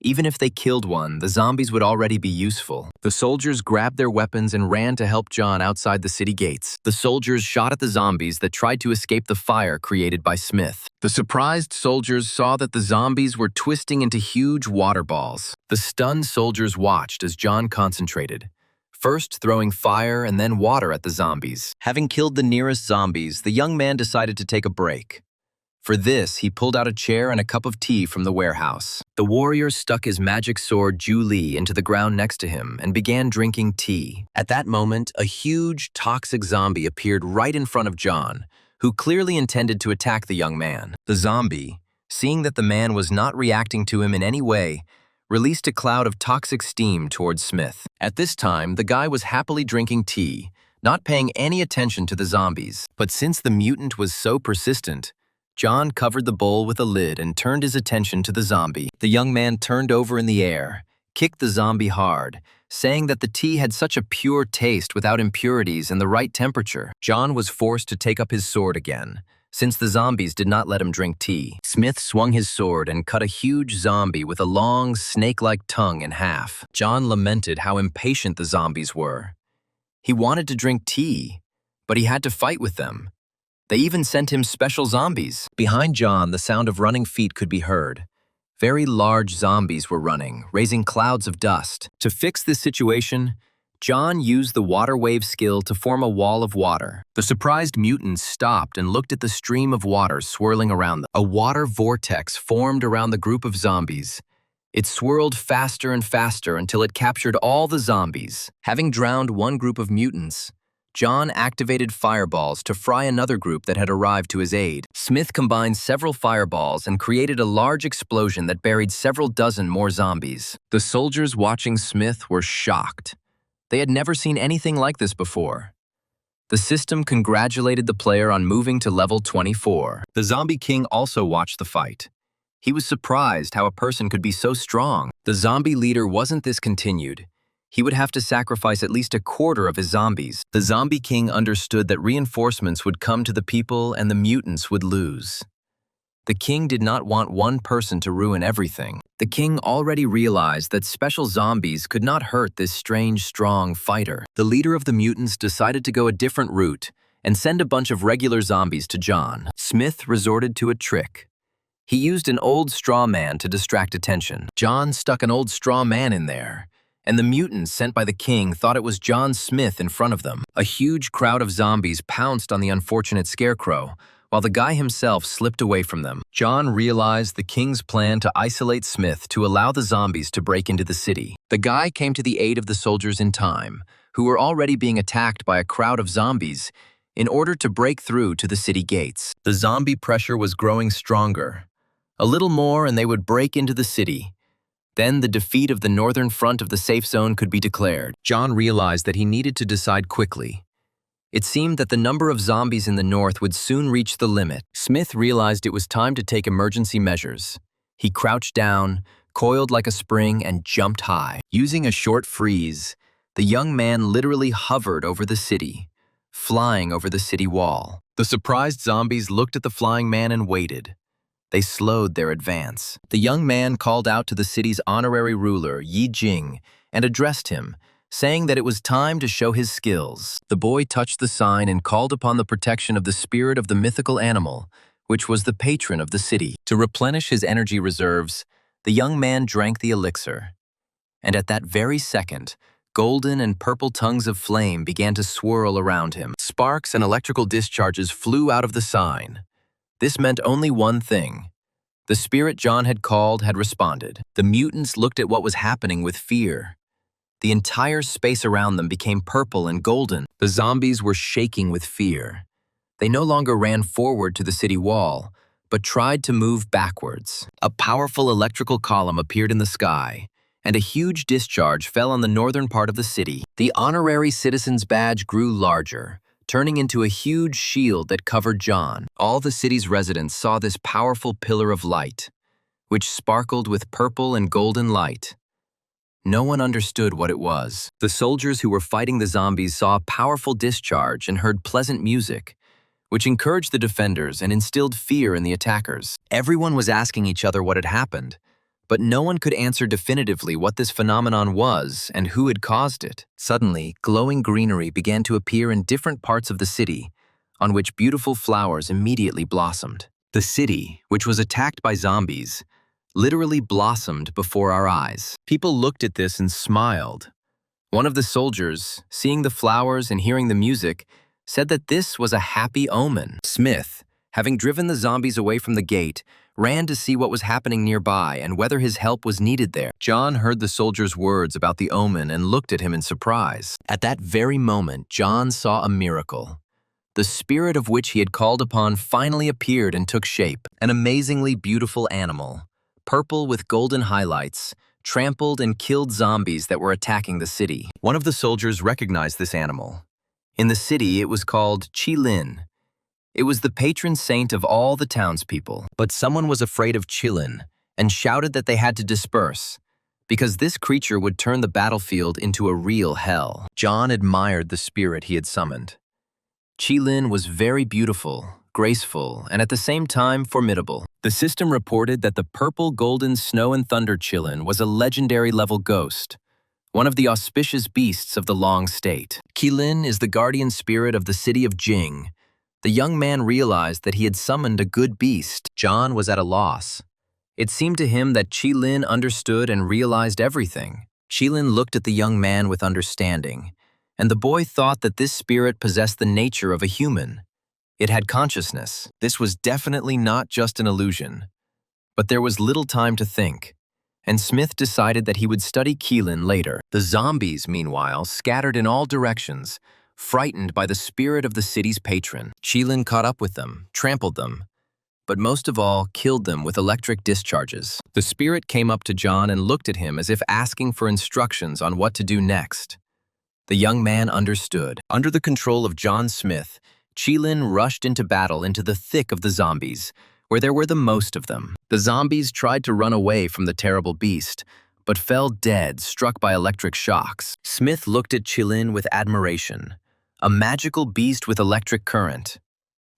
Even if they killed one, the zombies would already be useful. The soldiers grabbed their weapons and ran to help John outside the city gates. The soldiers shot at the zombies that tried to escape the fire created by Smith. The surprised soldiers saw that the zombies were twisting into huge water balls. The stunned soldiers watched as John concentrated, first throwing fire and then water at the zombies. Having killed the nearest zombies, the young man decided to take a break. For this, he pulled out a chair and a cup of tea from the warehouse. The warrior stuck his magic sword Ju Li into the ground next to him and began drinking tea. At that moment, a huge, toxic zombie appeared right in front of John, who clearly intended to attack the young man. The zombie, seeing that the man was not reacting to him in any way, released a cloud of toxic steam towards Smith. At this time, the guy was happily drinking tea, not paying any attention to the zombies. But since the mutant was so persistent, John covered the bowl with a lid and turned his attention to the zombie. The young man turned over in the air, kicked the zombie hard, saying that the tea had such a pure taste without impurities and the right temperature. John was forced to take up his sword again, since the zombies did not let him drink tea. Smith swung his sword and cut a huge zombie with a long, snake-like tongue in half. John lamented how impatient the zombies were. He wanted to drink tea, but he had to fight with them. They even sent him special zombies. Behind John, the sound of running feet could be heard. Very large zombies were running, raising clouds of dust. To fix this situation, John used the water wave skill to form a wall of water. The surprised mutants stopped and looked at the stream of water swirling around them. A water vortex formed around the group of zombies. It swirled faster and faster until it captured all the zombies. Having drowned one group of mutants, John activated fireballs to fry another group that had arrived to his aid. Smith combined several fireballs and created a large explosion that buried several dozen more zombies. The soldiers watching Smith were shocked. They had never seen anything like this before. The system congratulated the player on moving to level 24. The Zombie King also watched the fight. He was surprised how a person could be so strong. The zombie leader wasn't discontinued. He would have to sacrifice at least a quarter of his zombies. The Zombie King understood that reinforcements would come to the people and the mutants would lose. The king did not want one person to ruin everything. The king already realized that special zombies could not hurt this strange, strong fighter. The leader of the mutants decided to go a different route and send a bunch of regular zombies to John. Smith resorted to a trick. He used an old straw man to distract attention. John stuck an old straw man in there, and the mutants sent by the king thought it was John Smith in front of them. A huge crowd of zombies pounced on the unfortunate scarecrow, while the guy himself slipped away from them. John realized the king's plan to isolate Smith to allow the zombies to break into the city. The guy came to the aid of the soldiers in time, who were already being attacked by a crowd of zombies, in order to break through to the city gates. The zombie pressure was growing stronger. A little more and they would break into the city. Then the defeat of the northern front of the safe zone could be declared. John realized that he needed to decide quickly. It seemed that the number of zombies in the north would soon reach the limit. Smith realized it was time to take emergency measures. He crouched down, coiled like a spring, and jumped high. Using a short freeze, the young man literally hovered over the city, flying over the city wall. The surprised zombies looked at the flying man and waited. They slowed their advance. The young man called out to the city's honorary ruler, Yi Jing, and addressed him, saying that it was time to show his skills. The boy touched the sign and called upon the protection of the spirit of the mythical animal, which was the patron of the city. To replenish his energy reserves, the young man drank the elixir. And at that very second, golden and purple tongues of flame began to swirl around him. Sparks and electrical discharges flew out of the sign. This meant only one thing. The spirit John had called had responded. The mutants looked at what was happening with fear. The entire space around them became purple and golden. The zombies were shaking with fear. They no longer ran forward to the city wall, but tried to move backwards. A powerful electrical column appeared in the sky, and a huge discharge fell on the northern part of the city. The honorary citizen's badge grew larger, turning into a huge shield that covered John. All the city's residents saw this powerful pillar of light, which sparkled with purple and golden light. No one understood what it was. The soldiers who were fighting the zombies saw a powerful discharge and heard pleasant music, which encouraged the defenders and instilled fear in the attackers. Everyone was asking each other what had happened, but no one could answer definitively what this phenomenon was and who had caused it. Suddenly, glowing greenery began to appear in different parts of the city, on which beautiful flowers immediately blossomed. The city, which was attacked by zombies, literally blossomed before our eyes. People looked at this and smiled. One of the soldiers, seeing the flowers and hearing the music, said that this was a happy omen. Smith, having driven the zombies away from the gate, ran to see what was happening nearby and whether his help was needed there. John heard the soldier's words about the omen and looked at him in surprise. At that very moment, John saw a miracle. The spirit of which he had called upon finally appeared and took shape. An amazingly beautiful animal, purple with golden highlights, trampled and killed zombies that were attacking the city. One of the soldiers recognized this animal. In the city, it was called Qilin. It was the patron saint of all the townspeople. But someone was afraid of Qilin and shouted that they had to disperse, because this creature would turn the battlefield into a real hell. John admired the spirit he had summoned. Qilin was very beautiful, graceful, and at the same time formidable. The system reported that the purple golden snow and thunder Qilin was a legendary level ghost, one of the auspicious beasts of the Long State. Qilin is the guardian spirit of the city of Jing. The young man realized that he had summoned a good beast. John was at a loss. It seemed to him that Qilin understood and realized everything. Qilin looked at the young man with understanding, and the boy thought that this spirit possessed the nature of a human. It had consciousness. This was definitely not just an illusion. But there was little time to think, and Smith decided that he would study Qilin later. The zombies, meanwhile, scattered in all directions, frightened by the spirit of the city's patron. Qilin caught up with them, trampled them, but most of all, killed them with electric discharges. The spirit came up to John and looked at him as if asking for instructions on what to do next. The young man understood. Under the control of John Smith, Qilin rushed into battle into the thick of the zombies, where there were the most of them. The zombies tried to run away from the terrible beast, but fell dead, struck by electric shocks. Smith looked at Qilin with admiration. A magical beast with electric current.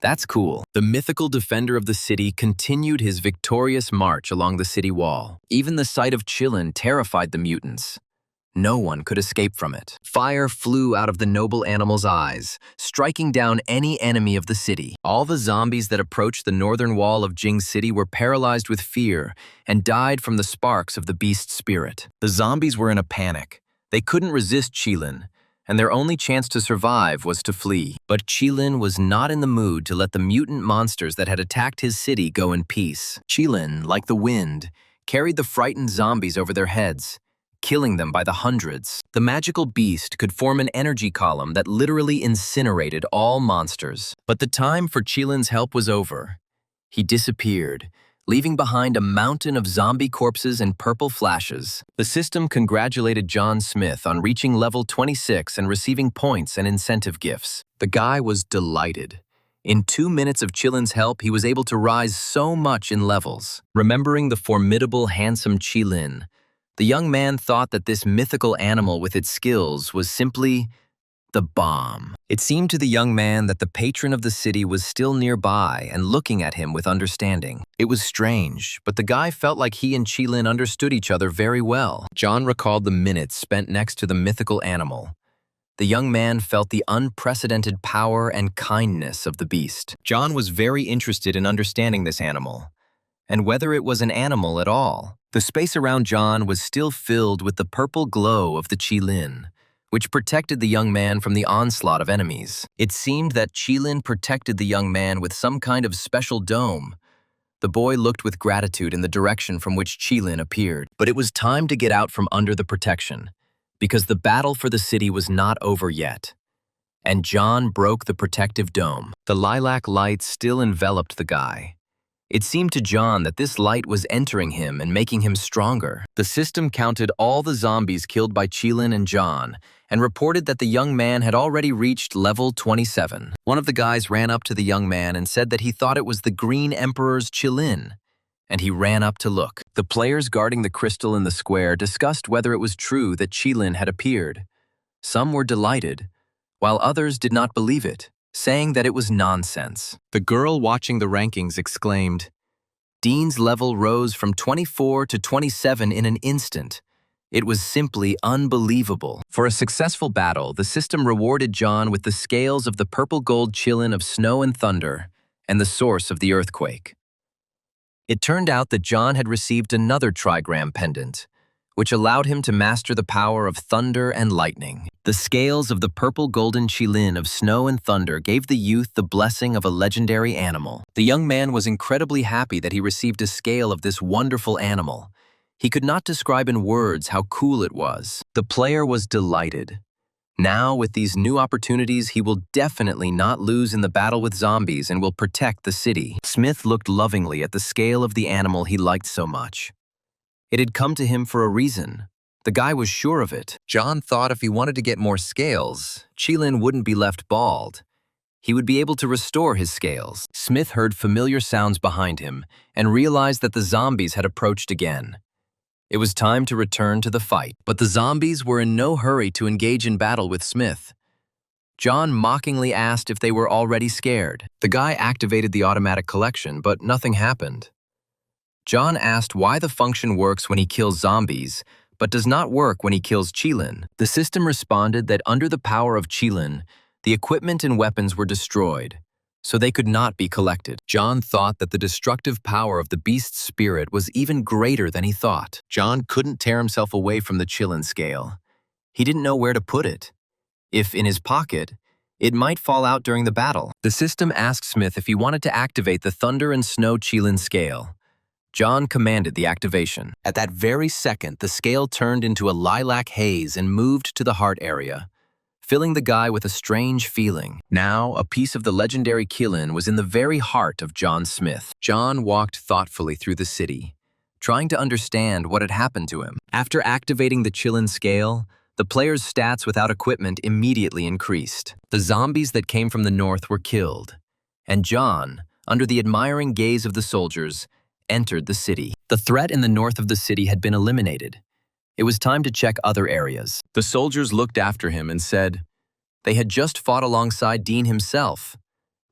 That's cool. The mythical defender of the city continued his victorious march along the city wall. Even the sight of Chillin terrified the mutants. No one could escape from it. Fire flew out of the noble animal's eyes, striking down any enemy of the city. All the zombies that approached the northern wall of Jing City were paralyzed with fear and died from the sparks of the beast's spirit. The zombies were in a panic. They couldn't resist Qilin, and their only chance to survive was to flee. But Qilin was not in the mood to let the mutant monsters that had attacked his city go in peace. Qilin, like the wind, carried the frightened zombies over their heads, killing them by the hundreds. The magical beast could form an energy column that literally incinerated all monsters. But the time for Qilin's help was over. He disappeared, leaving behind a mountain of zombie corpses and purple flashes. The system congratulated John Smith on reaching level 26 and receiving points and incentive gifts. The guy was delighted. In 2 minutes of Qilin's help, he was able to rise so much in levels. Remembering the formidable, handsome Qilin, the young man thought that this mythical animal with its skills was simply the bomb. It seemed to the young man that the patron of the city was still nearby and looking at him with understanding. It was strange, but the guy felt like he and Qilin understood each other very well. John recalled the minutes spent next to the mythical animal. The young man felt the unprecedented power and kindness of the beast. John was very interested in understanding this animal, and whether it was an animal at all. The space around John was still filled with the purple glow of the Qilin, which protected the young man from the onslaught of enemies. It seemed that Qilin protected the young man with some kind of special dome. The boy looked with gratitude in the direction from which Qilin appeared. But it was time to get out from under the protection, because the battle for the city was not over yet. And John broke the protective dome. The lilac light still enveloped the guy. It seemed to John that this light was entering him and making him stronger. The system counted all the zombies killed by Qilin and John and reported that the young man had already reached level 27. One of the guys ran up to the young man and said that he thought it was the Green Emperor's Qilin, and he ran up to look. The players guarding the crystal in the square discussed whether it was true that Qilin had appeared. Some were delighted, while others did not believe it, saying that it was nonsense. The girl watching the rankings exclaimed, "Dean's level rose from 24 to 27 in an instant. It was simply unbelievable." For a successful battle, the system rewarded John with the scales of the purple-gold Qilin of snow and thunder and the source of the earthquake. It turned out that John had received another trigram pendant, which allowed him to master the power of thunder and lightning. The scales of the purple-golden Qilin of snow and thunder gave the youth the blessing of a legendary animal. The young man was incredibly happy that he received a scale of this wonderful animal. He could not describe in words how cool it was. The player was delighted. Now, with these new opportunities, he will definitely not lose in the battle with zombies and will protect the city. Smith looked lovingly at the scale of the animal he liked so much. It had come to him for a reason. The guy was sure of it. John thought if he wanted to get more scales, Qilin wouldn't be left bald. He would be able to restore his scales. Smith heard familiar sounds behind him and realized that the zombies had approached again. It was time to return to the fight. But the zombies were in no hurry to engage in battle with Smith. John mockingly asked if they were already scared. The guy activated the automatic collection, but nothing happened. John asked why the function works when he kills zombies, but does not work when he kills Qilin. The system responded that under the power of Qilin, the equipment and weapons were destroyed, so they could not be collected. John thought that the destructive power of the beast's spirit was even greater than he thought. John couldn't tear himself away from the Qilin scale. He didn't know where to put it. If in his pocket, it might fall out during the battle. The system asked Smith if he wanted to activate the Thunder and Snow Qilin scale. John commanded the activation. At that very second, the scale turned into a lilac haze and moved to the heart area, filling the guy with a strange feeling. Now, a piece of the legendary Qilin was in the very heart of John Smith. John walked thoughtfully through the city, trying to understand what had happened to him. After activating the Qilin scale, the player's stats without equipment immediately increased. The zombies that came from the north were killed, and John, under the admiring gaze of the soldiers, entered the city. The threat in the north of the city had been eliminated. It was time to check other areas. The soldiers looked after him and said, they had just fought alongside Dean himself.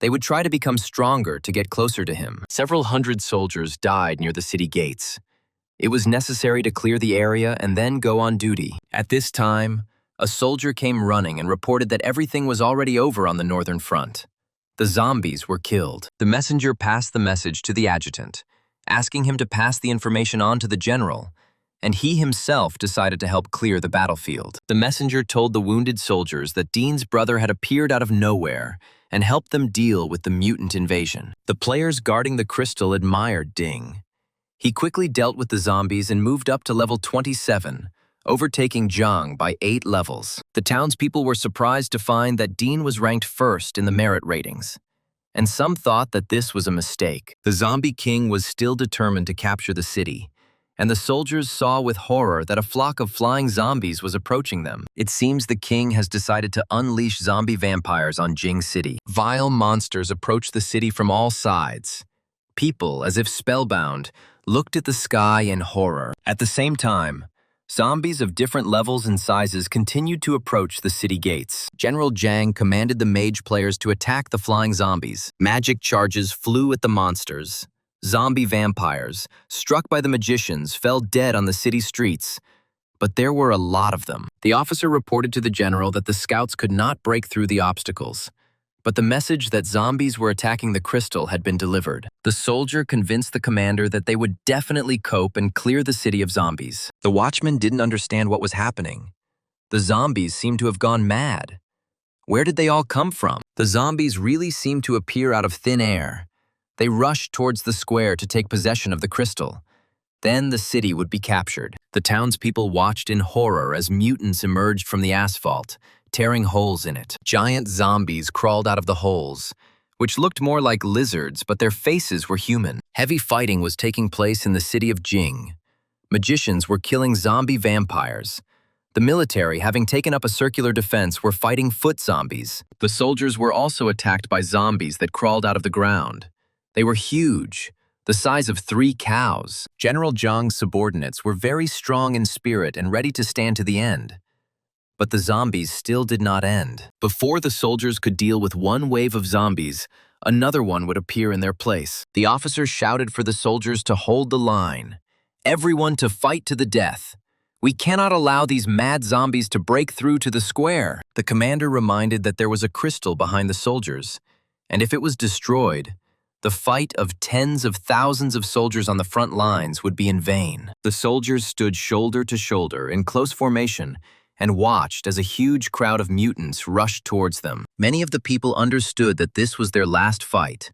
They would try to become stronger to get closer to him. Several hundred soldiers died near the city gates. It was necessary to clear the area and then go on duty. At this time, a soldier came running and reported that everything was already over on the northern front. The zombies were killed. The messenger passed the message to the adjutant, asking him to pass the information on to the general, and he himself decided to help clear the battlefield. The messenger told the wounded soldiers that Dean's brother had appeared out of nowhere and helped them deal with the mutant invasion. The players guarding the crystal admired Ding. He quickly dealt with the zombies and moved up to level 27, overtaking Zhang by 8 levels. The townspeople were surprised to find that Dean was ranked first in the merit ratings, and some thought that this was a mistake. The zombie king was still determined to capture the city, and the soldiers saw with horror that a flock of flying zombies was approaching them. It seems the king has decided to unleash zombie vampires on Jing City. Vile monsters approached the city from all sides. People, as if spellbound, looked at the sky in horror. At the same time, zombies of different levels and sizes continued to approach the city gates. General Zhang commanded the mage players to attack the flying zombies. Magic charges flew at the monsters. Zombie vampires, struck by the magicians, fell dead on the city streets. But there were a lot of them. The officer reported to the general that the scouts could not break through the obstacles, but the message that zombies were attacking the crystal had been delivered. The soldier convinced the commander that they would definitely cope and clear the city of zombies. The watchman didn't understand what was happening. The zombies seemed to have gone mad. Where did they all come from? The zombies really seemed to appear out of thin air. They rushed towards the square to take possession of the crystal. Then the city would be captured. The townspeople watched in horror as mutants emerged from the asphalt, tearing holes in it. Giant zombies crawled out of the holes, which looked more like lizards, but their faces were human. Heavy fighting was taking place in the city of Jing. Magicians were killing zombie vampires. The military, having taken up a circular defense, were fighting foot zombies. The soldiers were also attacked by zombies that crawled out of the ground. They were huge, the size of 3 cows. General Zhang's subordinates were very strong in spirit and ready to stand to the end. But the zombies still did not end. Before the soldiers could deal with one wave of zombies, another one would appear in their place. The officer shouted for the soldiers to hold the line. Everyone to fight to the death. We cannot allow these mad zombies to break through to the square. The commander reminded that there was a crystal behind the soldiers, and if it was destroyed, the fight of tens of thousands of soldiers on the front lines would be in vain. The soldiers stood shoulder to shoulder in close formation and watched as a huge crowd of mutants rushed towards them. Many of the people understood that this was their last fight,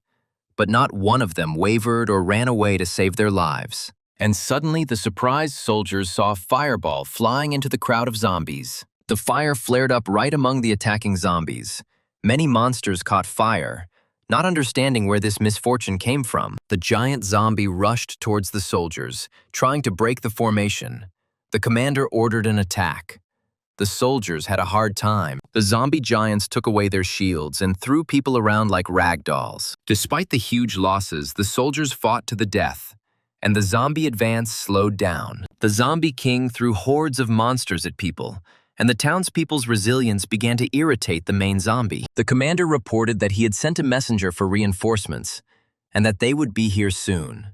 but not one of them wavered or ran away to save their lives. And suddenly the surprised soldiers saw a fireball flying into the crowd of zombies. The fire flared up right among the attacking zombies. Many monsters caught fire, not understanding where this misfortune came from. The giant zombie rushed towards the soldiers, trying to break the formation. The commander ordered an attack. The soldiers had a hard time. The zombie giants took away their shields and threw people around like rag dolls. Despite the huge losses, the soldiers fought to the death, and the zombie advance slowed down. The zombie king threw hordes of monsters at people, and the townspeople's resilience began to irritate the main zombie. The commander reported that he had sent a messenger for reinforcements, and that they would be here soon.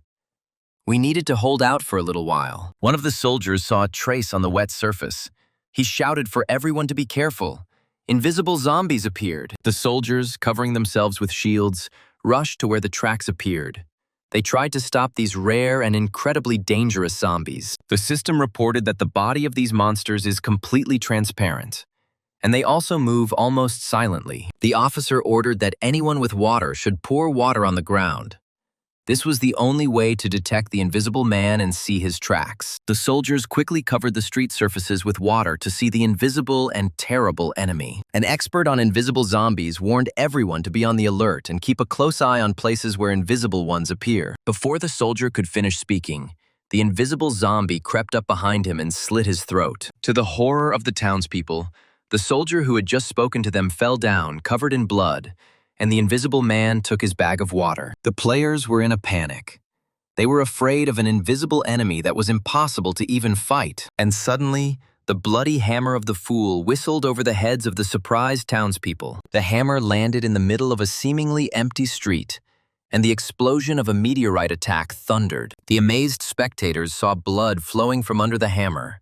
We needed to hold out for a little while. One of the soldiers saw a trace on the wet surface. He shouted for everyone to be careful. Invisible zombies appeared. The soldiers, covering themselves with shields, rushed to where the tracks appeared. They tried to stop these rare and incredibly dangerous zombies. The system reported that the body of these monsters is completely transparent, and they also move almost silently. The officer ordered that anyone with water should pour water on the ground. This was the only way to detect the invisible man and see his tracks. The soldiers quickly covered the street surfaces with water to see the invisible and terrible enemy. An expert on invisible zombies warned everyone to be on the alert and keep a close eye on places where invisible ones appear. Before the soldier could finish speaking, the invisible zombie crept up behind him and slit his throat. To the horror of the townspeople, the soldier who had just spoken to them fell down, covered in blood, and the invisible man took his bag of water. The players were in a panic. They were afraid of an invisible enemy that was impossible to even fight. And suddenly, The bloody hammer of the fool whistled over the heads of the surprised townspeople. The hammer landed in the middle of a seemingly empty street, and the explosion of a meteorite attack thundered. The amazed spectators saw blood flowing from under the hammer,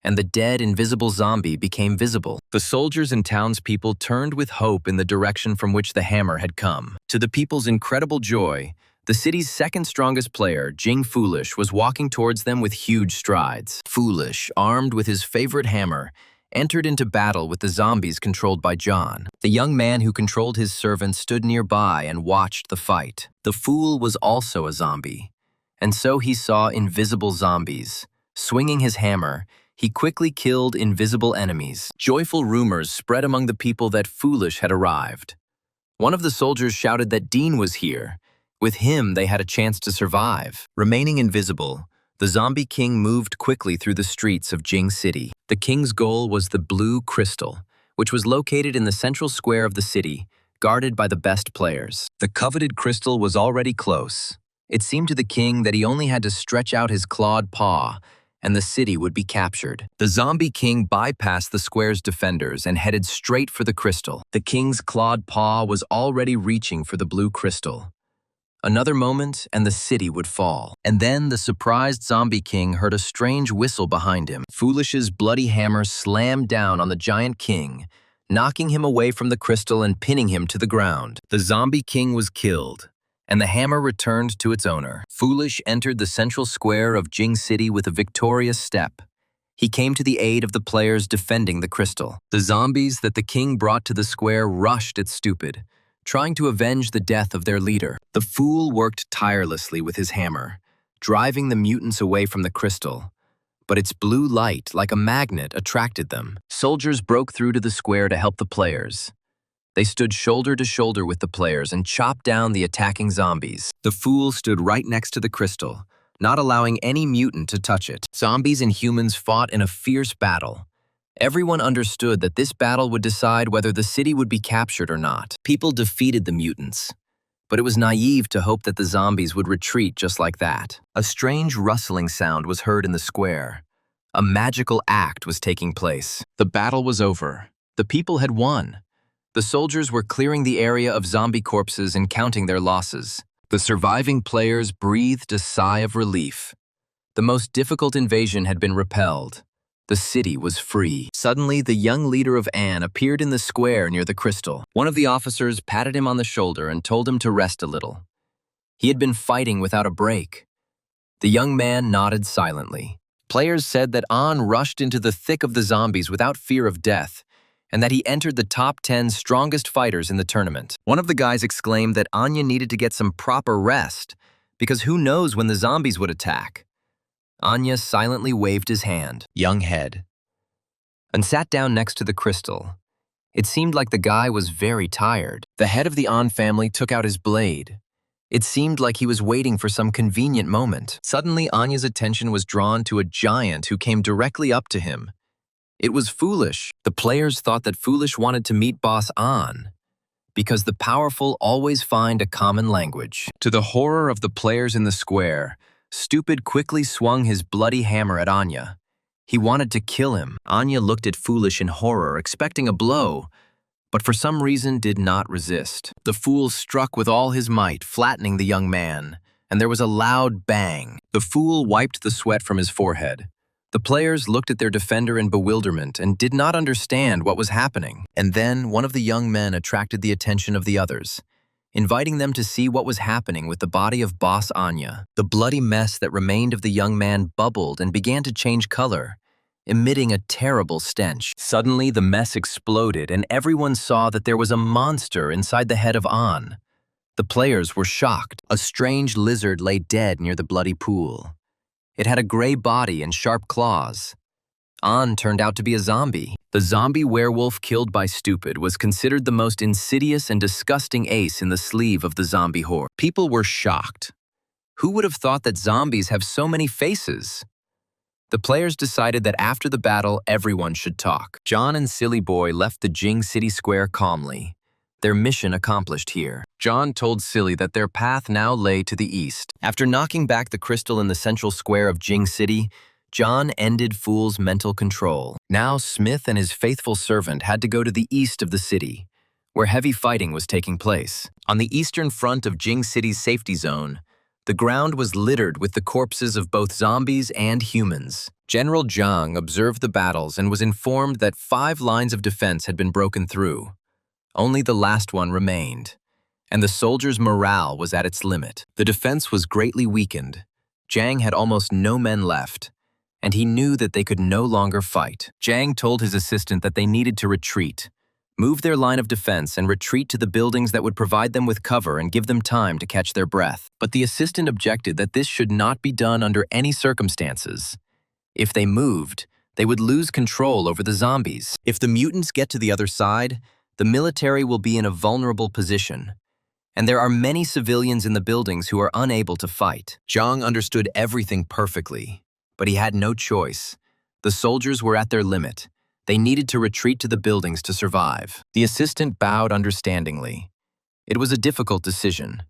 and the dead, invisible zombie became visible. The soldiers and townspeople turned with hope in the direction from which the hammer had come. To the people's incredible joy, the city's second strongest player, Jing Foolish, was walking towards them with huge strides. Foolish, armed with his favorite hammer, entered into battle with the zombies controlled by John. The young man who controlled his servants stood nearby and watched the fight. The fool was also a zombie, and so he saw invisible zombies. Swinging his hammer, he quickly killed invisible enemies. Joyful rumors spread among the people that Foolish had arrived. One of the soldiers shouted that Dean was here. With him, they had a chance to survive. Remaining invisible, the zombie king moved quickly through the streets of Jing City. The king's goal was the Blue Crystal, which was located in the central square of the city, guarded by the best players. The coveted crystal was already close. It seemed to the king that he only had to stretch out his clawed paw, and the city would be captured. The zombie king bypassed the square's defenders and headed straight for the crystal. The king's clawed paw was already reaching for the blue crystal. Another moment, and the city would fall. And then the surprised zombie king heard a strange whistle behind him. Foolish's bloody hammer slammed down on the giant king, knocking him away from the crystal and pinning him to the ground. The zombie king was killed, and the hammer returned to its owner. Foolish entered the central square of Jing City with a victorious step. He came to the aid of the players defending the crystal. The zombies that the king brought to the square rushed at Stupid, trying to avenge the death of their leader. The fool worked tirelessly with his hammer, driving the mutants away from the crystal. But its blue light, like a magnet, attracted them. Soldiers broke through to the square to help the players. They stood shoulder to shoulder with the players and chopped down the attacking zombies. The fool stood right next to the crystal, not allowing any mutant to touch it. Zombies and humans fought in a fierce battle. Everyone understood that this battle would decide whether the city would be captured or not. People defeated the mutants, but it was naive to hope that the zombies would retreat just like that. A strange rustling sound was heard in the square. A magical act was taking place. The battle was over. The people had won. The soldiers were clearing the area of zombie corpses and counting their losses. The surviving players breathed a sigh of relief. The most difficult invasion had been repelled. The city was free. Suddenly, the young leader of Anne appeared in the square near the crystal. One of the officers patted him on the shoulder and told him to rest a little. He had been fighting without a break. The young man nodded silently. Players said that Anne rushed into the thick of the zombies without fear of death, and that he entered the top 10 strongest fighters in the tournament. One of the guys exclaimed that Anya needed to get some proper rest, because who knows when the zombies would attack. Anya silently waved his hand, young head, and sat down next to the crystal. It seemed like the guy was very tired. The head of the An family took out his blade. It seemed like he was waiting for some convenient moment. Suddenly, Anya's attention was drawn to a giant who came directly up to him. It was Foolish. The players thought that Foolish wanted to meet Boss An, because the powerful always find a common language. To the horror of the players in the square, Stupid quickly swung his bloody hammer at Anya. He wanted to kill him. Anya looked at Foolish in horror, expecting a blow, but for some reason did not resist. The fool struck with all his might, flattening the young man, and there was a loud bang. The fool wiped the sweat from his forehead. The players looked at their defender in bewilderment and did not understand what was happening. And then one of the young men attracted the attention of the others, inviting them to see what was happening with the body of Boss Anya. The bloody mess that remained of the young man bubbled and began to change color, emitting a terrible stench. Suddenly, the mess exploded, and everyone saw that there was a monster inside the head of An. The players were shocked. A strange lizard lay dead near the bloody pool. It had a gray body and sharp claws. An turned out to be a zombie. The zombie werewolf killed by Stupid was considered the most insidious and disgusting ace in the sleeve of the zombie horde. People were shocked. Who would have thought that zombies have so many faces? The players decided that after the battle, everyone should talk. John and Silly Boy left the Jing City Square calmly, their mission accomplished here. John told Silly that their path now lay to the east. After knocking back the crystal in the central square of Jing City, John ended Fool's mental control. Now Smith and his faithful servant had to go to the east of the city, where heavy fighting was taking place. On the eastern front of Jing City's safety zone, the ground was littered with the corpses of both zombies and humans. General Zhang observed the battles and was informed that 5 lines of defense had been broken through. Only the last one remained, and the soldiers' morale was at its limit. The defense was greatly weakened. Zhang had almost no men left, and he knew that they could no longer fight. Zhang told his assistant that they needed to retreat, move their line of defense and retreat to the buildings that would provide them with cover and give them time to catch their breath. But the assistant objected that this should not be done under any circumstances. If they moved, they would lose control over the zombies. If the mutants get to the other side, the military will be in a vulnerable position, and there are many civilians in the buildings who are unable to fight. Zhang understood everything perfectly, but he had no choice. The soldiers were at their limit. They needed to retreat to the buildings to survive. The assistant bowed understandingly. It was a difficult decision.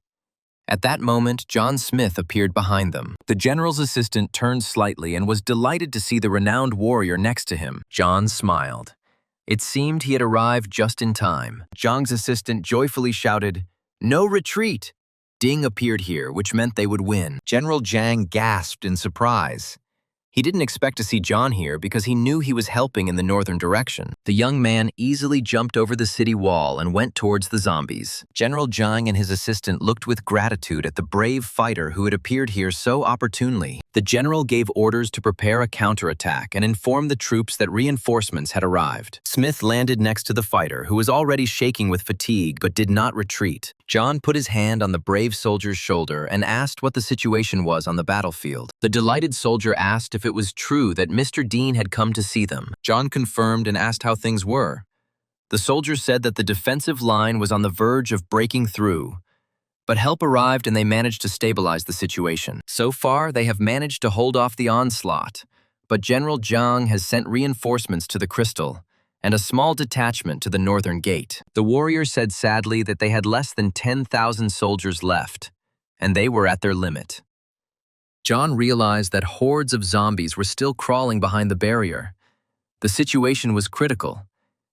At that moment, John Smith appeared behind them. The general's assistant turned slightly and was delighted to see the renowned warrior next to him. John smiled. It seemed he had arrived just in time. Zhang's assistant joyfully shouted, "No retreat!" Ding appeared here, which meant they would win. General Zhang gasped in surprise. He didn't expect to see John here because he knew he was helping in the northern direction. The young man easily jumped over the city wall and went towards the zombies. General Zhang and his assistant looked with gratitude at the brave fighter who had appeared here so opportunely. The general gave orders to prepare a counterattack and inform the troops that reinforcements had arrived. Smith landed next to the fighter, who was already shaking with fatigue but did not retreat. John put his hand on the brave soldier's shoulder and asked what the situation was on the battlefield. The delighted soldier asked if it was true that Mr. Dean had come to see them. John confirmed and asked how things were. The soldier said that the defensive line was on the verge of breaking through, but help arrived and they managed to stabilize the situation. So far, they have managed to hold off the onslaught, but General Zhang has sent reinforcements to the Crystal and a small detachment to the northern gate. The warrior said sadly that they had less than 10,000 soldiers left, and they were at their limit. John realized that hordes of zombies were still crawling behind the barrier. The situation was critical.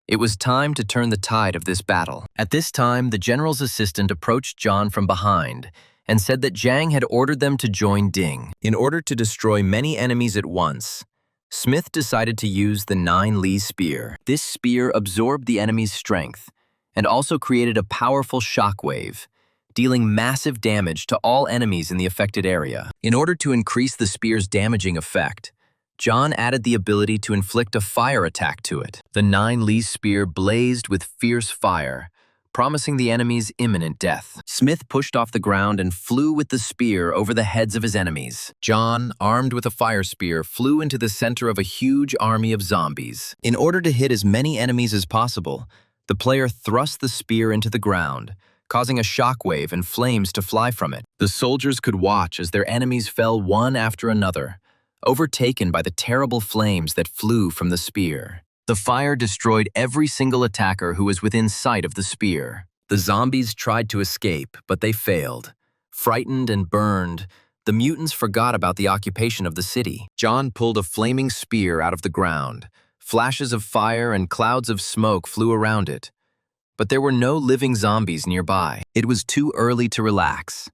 It was time to turn the tide of this battle. At this time, the general's assistant approached John from behind and said that Zhang had ordered them to join Ding. In order to destroy many enemies at once, Smith decided to use the 9-Li spear. This spear absorbed the enemy's strength and also created a powerful shockwave, dealing massive damage to all enemies in the affected area. In order to increase the spear's damaging effect, John added the ability to inflict a fire attack to it. The 9-Li spear blazed with fierce fire, promising the enemies imminent death. Smith pushed off the ground and flew with the spear over the heads of his enemies. John, armed with a fire spear, flew into the center of a huge army of zombies. In order to hit as many enemies as possible, the player thrust the spear into the ground, causing a shockwave and flames to fly from it. The soldiers could watch as their enemies fell one after another, overtaken by the terrible flames that flew from the spear. The fire destroyed every single attacker who was within sight of the spear. The zombies tried to escape, but they failed. Frightened and burned, the mutants forgot about the occupation of the city. John pulled a flaming spear out of the ground. Flashes of fire and clouds of smoke flew around it. But there were no living zombies nearby. It was too early to relax.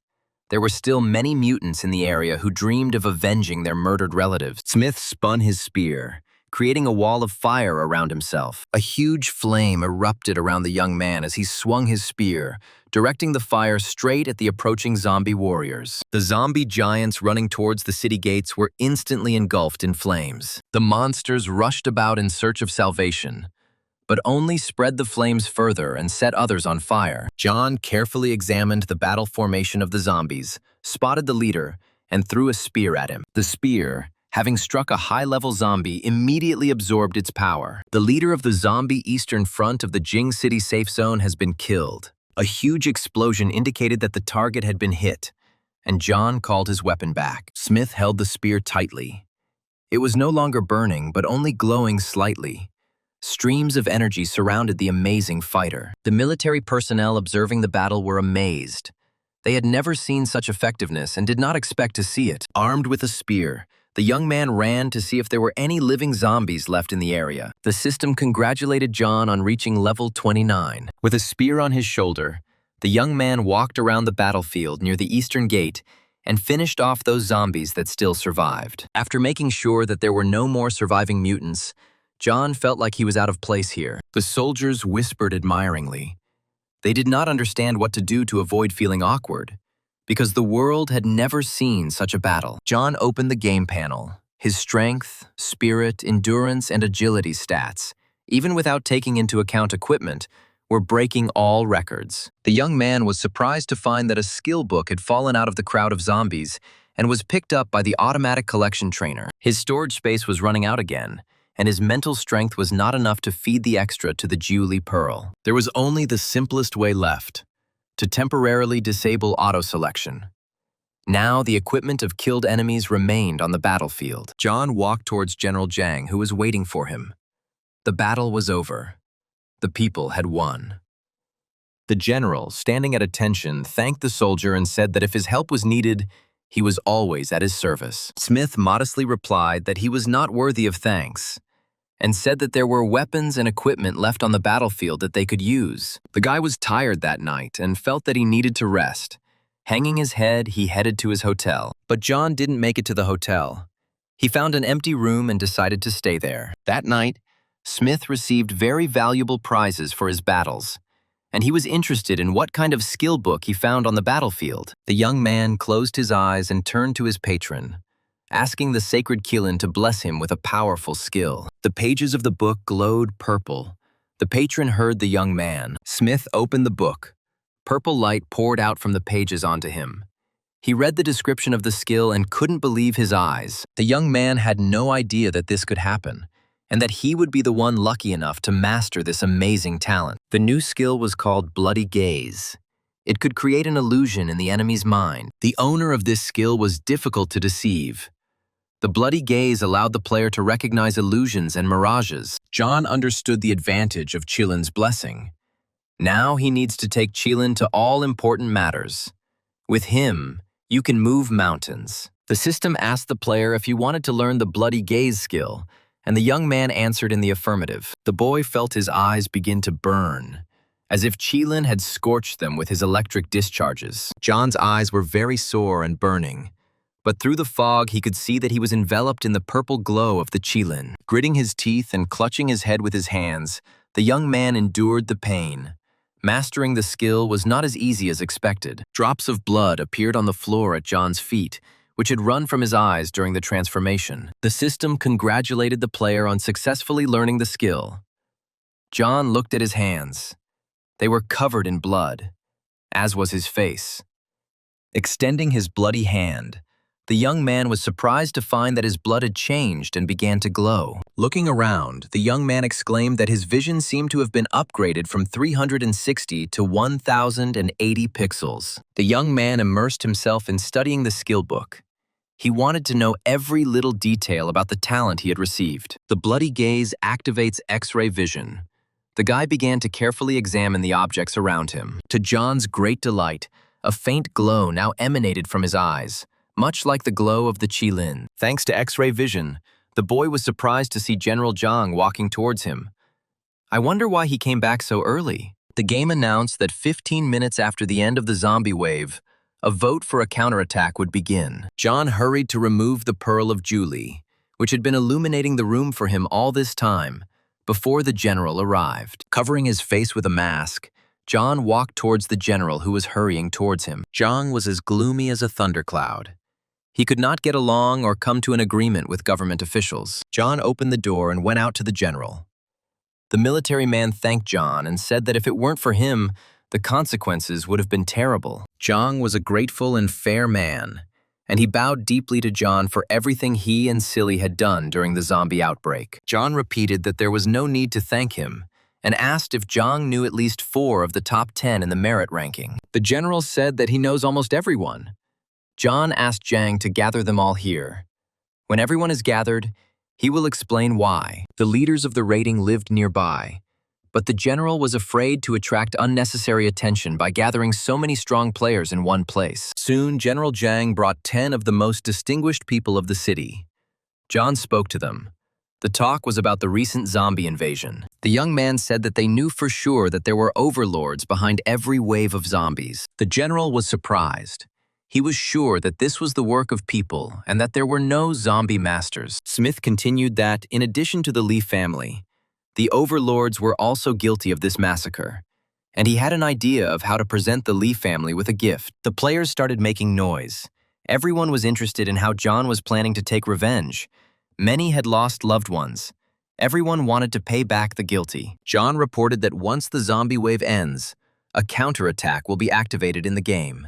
There were still many mutants in the area who dreamed of avenging their murdered relatives. Smith spun his spear, creating a wall of fire around himself. A huge flame erupted around the young man as he swung his spear, directing the fire straight at the approaching zombie warriors. The zombie giants running towards the city gates were instantly engulfed in flames. The monsters rushed about in search of salvation, but only spread the flames further and set others on fire. John carefully examined the battle formation of the zombies, spotted the leader, and threw a spear at him. The spear, having struck a high-level zombie, immediately absorbed its power. The leader of the zombie eastern front of the Jing City safe zone has been killed. A huge explosion indicated that the target had been hit, and John called his weapon back. Smith held the spear tightly. It was no longer burning, but only glowing slightly. Streams of energy surrounded the amazing fighter. The military personnel observing the battle were amazed. They had never seen such effectiveness and did not expect to see it. Armed with a spear, The young man ran to see if there were any living zombies left in the area. The system congratulated John on reaching level 29. With a spear on his shoulder, the young man walked around the battlefield near the eastern gate and finished off those zombies that still survived. After making sure that there were no more surviving mutants, John felt like he was out of place here. The soldiers whispered admiringly. They did not understand what to do to avoid feeling awkward, because the world had never seen such a battle. John opened the game panel. His strength, spirit, endurance, and agility stats, even without taking into account equipment, were breaking all records. The young man was surprised to find that a skill book had fallen out of the crowd of zombies and was picked up by the automatic collection trainer. His storage space was running out again, and his mental strength was not enough to feed the extra to the Julie Pearl. There was only the simplest way left: to temporarily disable auto-selection. Now the equipment of killed enemies remained on the battlefield. John walked towards General Zhang, who was waiting for him. The battle was over. The people had won. The general, standing at attention, thanked the soldier and said that if his help was needed, he was always at his service. Smith modestly replied that he was not worthy of thanks, and said that there were weapons and equipment left on the battlefield that they could use. The guy was tired that night and felt that he needed to rest. Hanging his head, he headed to his hotel. But John didn't make it to the hotel. He found an empty room and decided to stay there. That night, Smith received very valuable prizes for his battles, and he was interested in what kind of skill book he found on the battlefield. The young man closed his eyes and turned to his patron, asking the sacred Qilin to bless him with a powerful skill. The pages of the book glowed purple. The patron heard the young man. Smith opened the book. Purple light poured out from the pages onto him. He read the description of the skill and couldn't believe his eyes. The young man had no idea that this could happen, and that he would be the one lucky enough to master this amazing talent. The new skill was called Bloody Gaze. It could create an illusion in the enemy's mind. The owner of this skill was difficult to deceive. The Bloody Gaze allowed the player to recognize illusions and mirages. John understood the advantage of Qilin's blessing. Now he needs to take Qilin to all important matters. With him, you can move mountains. The system asked the player if he wanted to learn the Bloody Gaze skill, and the young man answered in the affirmative. The boy felt his eyes begin to burn, as if Qilin had scorched them with his electric discharges. John's eyes were very sore and burning, but through the fog he could see that he was enveloped in the purple glow of the Qilin. Gritting his teeth and clutching his head with his hands, the young man endured the pain. Mastering the skill was not as easy as expected. Drops of blood appeared on the floor at John's feet, which had run from his eyes during the transformation. The system congratulated the player on successfully learning the skill. John looked at his hands. They were covered in blood, as was his face. Extending his bloody hand, the young man was surprised to find that his blood had changed and began to glow. Looking around, the young man exclaimed that his vision seemed to have been upgraded from 360 to 1,080 pixels. The young man immersed himself in studying the skill book. He wanted to know every little detail about the talent he had received. The Bloody Gaze activates X-ray vision. The guy began to carefully examine the objects around him. To John's great delight, a faint glow now emanated from his eyes, much like the glow of the Qilin. Thanks to X-ray vision, the boy was surprised to see General Zhang walking towards him. I wonder why he came back so early. The game announced that 15 minutes after the end of the zombie wave, a vote for a counterattack would begin. John hurried to remove the Pearl of Julie, which had been illuminating the room for him all this time, before the general arrived. Covering his face with a mask, John walked towards the general who was hurrying towards him. Zhang was as gloomy as a thundercloud. He could not get along or come to an agreement with government officials. John opened the door and went out to the general. The military man thanked John and said that if it weren't for him, the consequences would have been terrible. Zhang was a grateful and fair man, and he bowed deeply to John for everything he and Silly had done during the zombie outbreak. John repeated that there was no need to thank him, and asked if Zhang knew at least 4 of the top 10 in the merit ranking. The general said that he knows almost everyone. John asked Zhang to gather them all here. When everyone is gathered, he will explain why. The leaders of the rating lived nearby, but the general was afraid to attract unnecessary attention by gathering so many strong players in one place. Soon, General Zhang brought 10 of the most distinguished people of the city. John spoke to them. The talk was about the recent zombie invasion. The young man said that they knew for sure that there were overlords behind every wave of zombies. The general was surprised. He was sure that this was the work of people and that there were no zombie masters. Smith continued that, in addition to the Lee family, the overlords were also guilty of this massacre, and he had an idea of how to present the Lee family with a gift. The players started making noise. Everyone was interested in how John was planning to take revenge. Many had lost loved ones. Everyone wanted to pay back the guilty. John reported that once the zombie wave ends, a counterattack will be activated in the game.